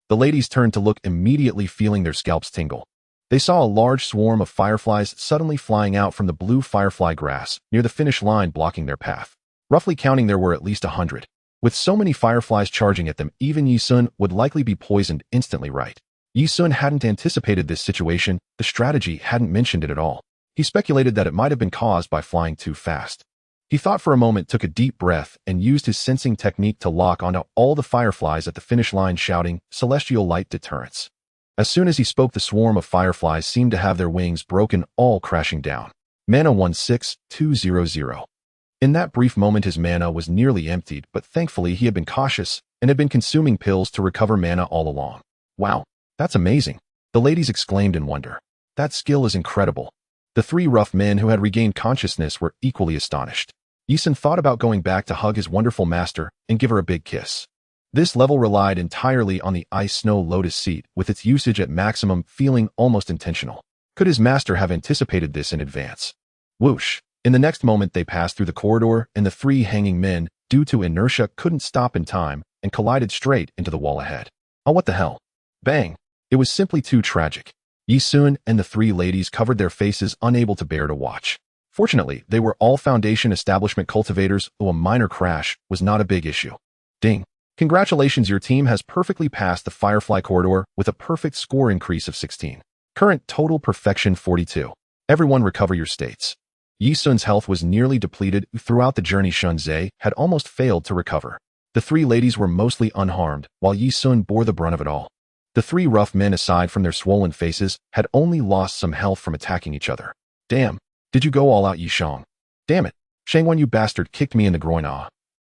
The ladies turned to look, immediately feeling their scalps tingle. They saw a large swarm of fireflies suddenly flying out from the blue firefly grass near the finish line, blocking their path. Roughly counting, there were at least 100. With so many fireflies charging at them, even Ye Xun would likely be poisoned instantly, right? Ye Xun hadn't anticipated this situation. The strategy hadn't mentioned it at all. He speculated that it might have been caused by flying too fast. He thought for a moment, took a deep breath, and used his sensing technique to lock onto all the fireflies at the finish line, shouting, "Celestial light deterrence." As soon as he spoke, the swarm of fireflies seemed to have their wings broken, all crashing down. Mana 16200. In that brief moment, his mana was nearly emptied, but thankfully he had been cautious and had been consuming pills to recover mana all along. Wow, that's amazing, the ladies exclaimed in wonder. That skill is incredible. The 3 rough men who had regained consciousness were equally astonished. Ye Xun thought about going back to hug his wonderful master and give her a big kiss. This level relied entirely on the ice snow lotus seat, with its usage at maximum feeling almost intentional. Could his master have anticipated this in advance? Whoosh! In the next moment, they passed through the corridor, and the 3 hanging men, due to inertia, couldn't stop in time and collided straight into the wall ahead. Oh, what the hell? Bang! It was simply too tragic. Ye Xun and the 3 ladies covered their faces, unable to bear to watch. Fortunately, they were all Foundation establishment cultivators, so a minor crash was not a big issue. Ding! Congratulations, your team has perfectly passed the Firefly Corridor with a perfect score increase of 16. Current total perfection 42. Everyone recover your states. Ye Xun's health was nearly depleted throughout the journey. Xianxia had almost failed to recover. The 3 ladies were mostly unharmed, while Ye Xun bore the brunt of it all. The 3 rough men, aside from their swollen faces, had only lost some health from attacking each other. Damn, did you go all out, Ye Xun? Damn it, Xianxia, you bastard, kicked me in the groin.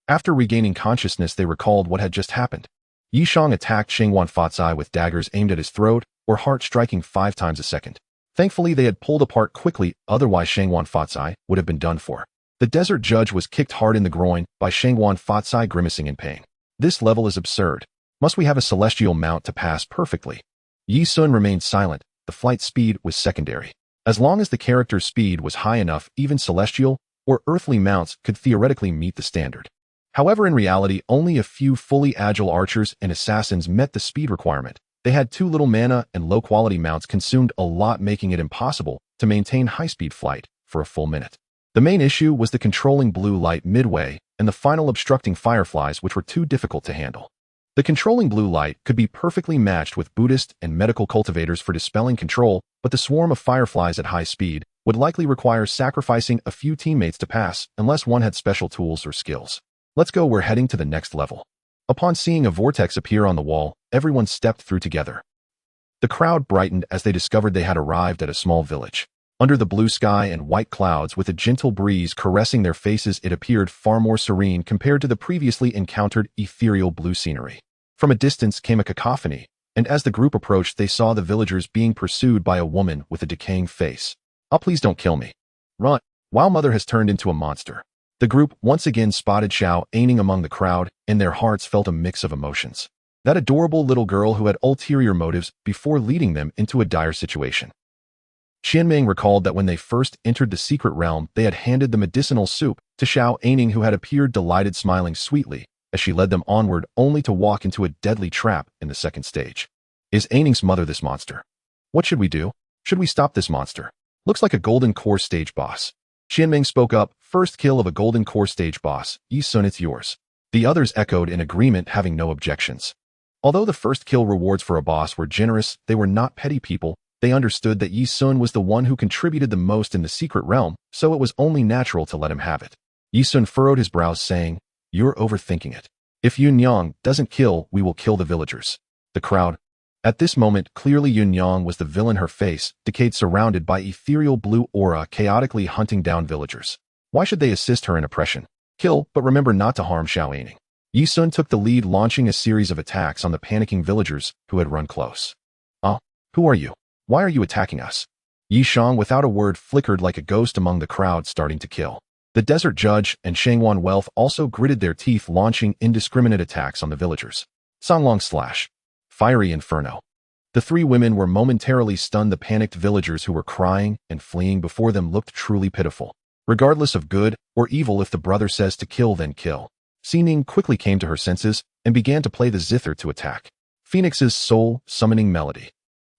After regaining consciousness, they recalled what had just happened. Ye Xun attacked Xianxia Fatsai with daggers aimed at his throat or heart, striking 5 times a second. Thankfully, they had pulled apart quickly, otherwise Xianxia Fatsai would have been done for. The Desert Judge was kicked hard in the groin by Xianxia Fatsai, grimacing in pain. This level is absurd. Must we have a celestial mount to pass perfectly? Ye Xun remained silent. The flight speed was secondary. As long as the character's speed was high enough, even celestial or earthly mounts could theoretically meet the standard. However, in reality, only a few fully agile archers and assassins met the speed requirement. They had too little mana and low-quality mounts consumed a lot, making it impossible to maintain high-speed flight for a full minute. The main issue was the controlling blue light midway and the final obstructing fireflies, which were too difficult to handle. The controlling blue light could be perfectly matched with Buddhist and medical cultivators for dispelling control, but the swarm of fireflies at high speed would likely require sacrificing a few teammates to pass unless one had special tools or skills. Let's go, we're heading to the next level. Upon seeing a vortex appear on the wall, everyone stepped through together. The crowd brightened as they discovered they had arrived at a small village. Under the blue sky and white clouds with a gentle breeze caressing their faces, it appeared far more serene compared to the previously encountered ethereal blue scenery. From a distance came a cacophony, and as the group approached, they saw the villagers being pursued by a woman with a decaying face. "Oh, please don't kill me. Run. Wow, mother has turned into a monster." The group once again spotted Xianxia among the crowd, and their hearts felt a mix of emotions. That adorable little girl who had ulterior motives before leading them into a dire situation. Xianming recalled that when they first entered the secret realm, they had handed the medicinal soup to Xianxia, who had appeared delighted, smiling sweetly as she led them onward, only to walk into a deadly trap in the second stage. "Is Aining's mother this monster? What should we do? Should we stop this monster? Looks like a golden core stage boss." Xianming spoke up. "First kill of a golden core stage boss. Ye Xun, it's yours." The others echoed in agreement, having no objections. Although the first kill rewards for a boss were generous, they were not petty people. They understood that Ye Xun was the one who contributed the most in the secret realm, so it was only natural to let him have it. Ye Xun furrowed his brows, saying, "You're overthinking it. If Yunyang doesn't kill, we will kill the villagers." The crowd. At this moment, clearly Yunyang was the villain, her face decayed, surrounded by ethereal blue aura, chaotically hunting down villagers. Why should they assist her in oppression? Kill, but remember not to harm Xianxia. Ye Xun took the lead, launching a series of attacks on the panicking villagers who had run close. Who are you? Why are you attacking us?" Ye Xun, without a word, flickered like a ghost among the crowd, starting to kill. The desert judge and Shangwan Wealth also gritted their teeth, launching indiscriminate attacks on the villagers. Songlong slash. Fiery inferno. The three women were momentarily stunned. The panicked villagers who were crying and fleeing before them looked truly pitiful. Regardless of good or evil, if the brother says to kill, then kill. Xining quickly came to her senses and began to play the zither to attack. Phoenix's soul summoning melody.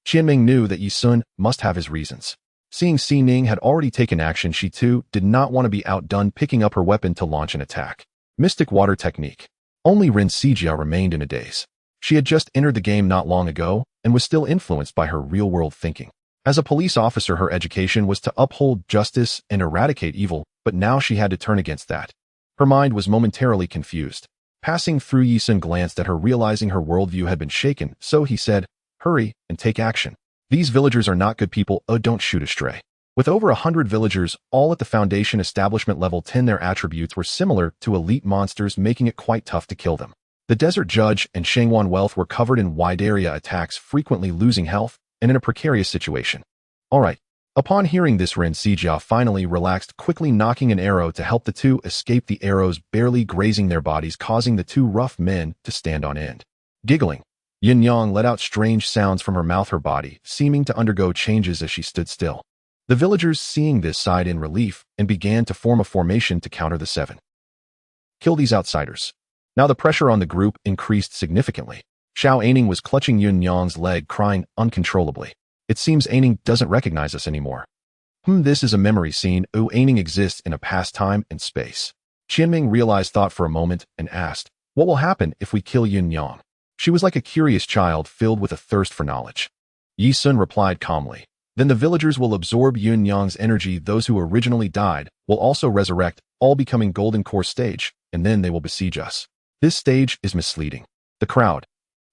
Xianming knew that Ye Xun must have his reasons. Seeing Xining had already taken action, she too did not want to be outdone, picking up her weapon to launch an attack. Mystic water technique. Only Wenxian remained in a daze. She had just entered the game not long ago and was still influenced by her real-world thinking. As a police officer, her education was to uphold justice and eradicate evil, but now she had to turn against that. Her mind was momentarily confused. Passing through, Ye Xun glanced at her, realizing her worldview had been shaken, so he said, "Hurry and take action. These villagers are not good people. Don't shoot astray." With over 100 villagers, all at the Foundation establishment level 10, their attributes were similar to elite monsters, making it quite tough to kill them. The desert judge and Shangwan Wealth were covered in wide area attacks, frequently losing health and in a precarious situation. All right. Upon hearing this, Wenxian finally relaxed, quickly knocking an arrow to help the two escape, the arrows barely grazing their bodies, causing the two rough men to stand on end. Giggling, Yunyang let out strange sounds from her mouth, her body seeming to undergo changes as she stood still. The villagers, seeing this, sighed in relief and began to form a formation to counter the seven. Kill these outsiders. Now the pressure on the group increased significantly. Xianxia was clutching Yunyang's leg, crying uncontrollably. "It seems Aining doesn't recognize us anymore. This is a memory scene. Aining exists in a past time and space." Xianming realized, thought for a moment, and asked, "What will happen if we kill Yunyang?" She was like a curious child filled with a thirst for knowledge. Ye Xun replied calmly, "Then the villagers will absorb Yunyang's energy. Those who originally died will also resurrect, all becoming golden core stage, and then they will besiege us." This stage is misleading. The crowd.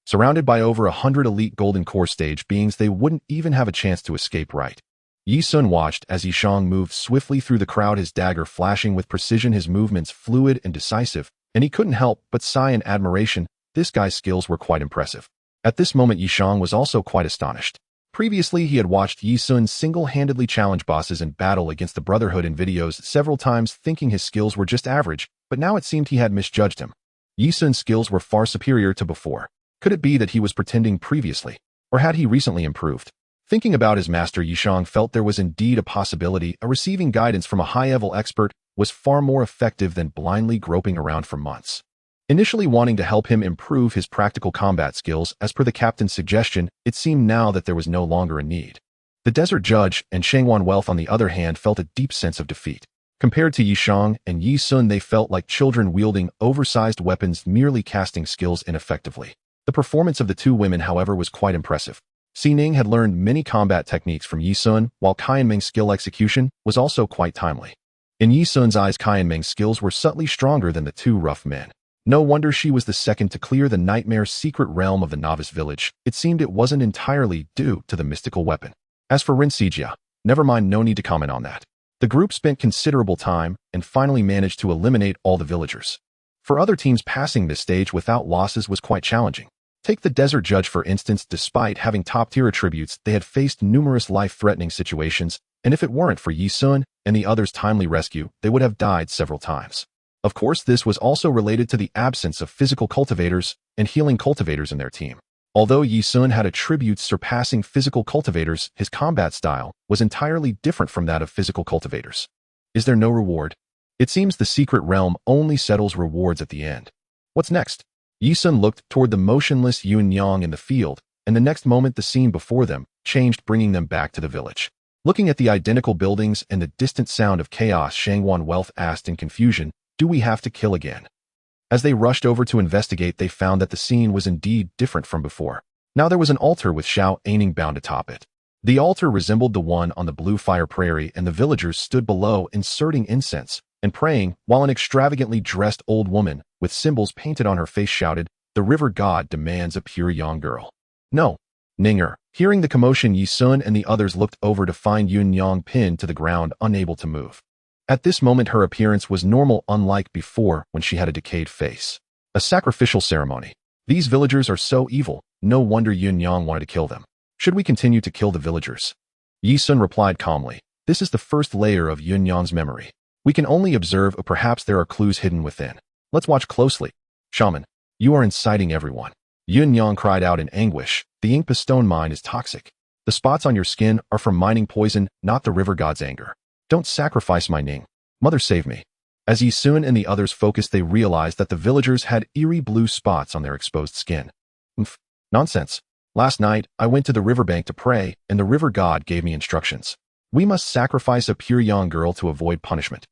Surrounded by over 100 elite golden core stage beings, they wouldn't even have a chance to escape, right? Ye Xun watched as Ye Xun moved swiftly through the crowd, his dagger flashing with precision, his movements fluid and decisive, and he couldn't help but sigh in admiration. This guy's skills were quite impressive. At this moment, Ye Xun was also quite astonished. Previously, he had watched Ye Xun single-handedly challenge bosses in battle against the Brotherhood in videos several times, thinking his skills were just average, but now it seemed he had misjudged him. Ye Xun's skills were far superior to before. Could it be that he was pretending previously? Or had he recently improved? Thinking about his master, Ye Xun felt there was indeed a possibility. Receiving guidance from a high-level expert was far more effective than blindly groping around for months. Initially wanting to help him improve his practical combat skills as per the captain's suggestion, it seemed now that there was no longer a need. The desert judge and Shangwan Wealth on the other hand felt a deep sense of defeat. Compared to Ye Xun and Ye Xun, they felt like children wielding oversized weapons, merely casting skills ineffectively. The performance of the two women, however, was quite impressive. Xining had learned many combat techniques from Ye Xun, while Qianmeng's skill execution was also quite timely. In Ye Xun's eyes, Qianmeng's skills were subtly stronger than the two rough men. No wonder she was the second to clear the nightmare secret realm of the novice village. It seemed it wasn't entirely due to the mystical weapon. As for Wenxian, never mind, no need to comment on that. The group spent considerable time and finally managed to eliminate all the villagers. For other teams, passing this stage without losses was quite challenging. Take the Desert Judge for instance. Despite having top-tier attributes, they had faced numerous life-threatening situations, and if it weren't for Ye Xun and the others' timely rescue, they would have died several times. Of course, this was also related to the absence of physical cultivators and healing cultivators in their team. Although Ye Xun had attributes surpassing physical cultivators, his combat style was entirely different from that of physical cultivators. Is there no reward? It seems the secret realm only settles rewards at the end. What's next? Ye Xun looked toward the motionless Yun Yang in the field, and the next moment the scene before them changed, bringing them back to the village. Looking at the identical buildings and the distant sound of chaos, Shangwan Wealth asked in confusion, "Do we have to kill again?" As they rushed over to investigate, they found that the scene was indeed different from before. Now there was an altar with Xiao Aning bound atop it. The altar resembled the one on the Blue Fire Prairie, and the villagers stood below inserting incense and praying, while an extravagantly dressed old woman with symbols painted on her face shouted, "The river god demands a pure young girl." No. Ninger. Hearing the commotion, Ye Xun and the others looked over to find Yun Yang pinned to the ground, unable to move. At this moment her appearance was normal, unlike before when she had a decayed face. A sacrificial ceremony. These villagers are so evil, no wonder Yun Yang wanted to kill them. Should we continue to kill the villagers? Ye Xun replied calmly, "This is the first layer of Yun Yang's memory. We can only observe, or perhaps there are clues hidden within. Let's watch closely." "Shaman, you are inciting everyone." Yun Yang cried out in anguish. "The Inkpa stone mine is toxic. The spots on your skin are from mining poison, not the river god's anger. Don't sacrifice my Ning. Mother, save me." As Ye Xun and the others focused, they realized that the villagers had eerie blue spots on their exposed skin. Nonsense. Last night, I went to the riverbank to pray, and the river god gave me instructions. We must sacrifice a pure young girl to avoid punishment.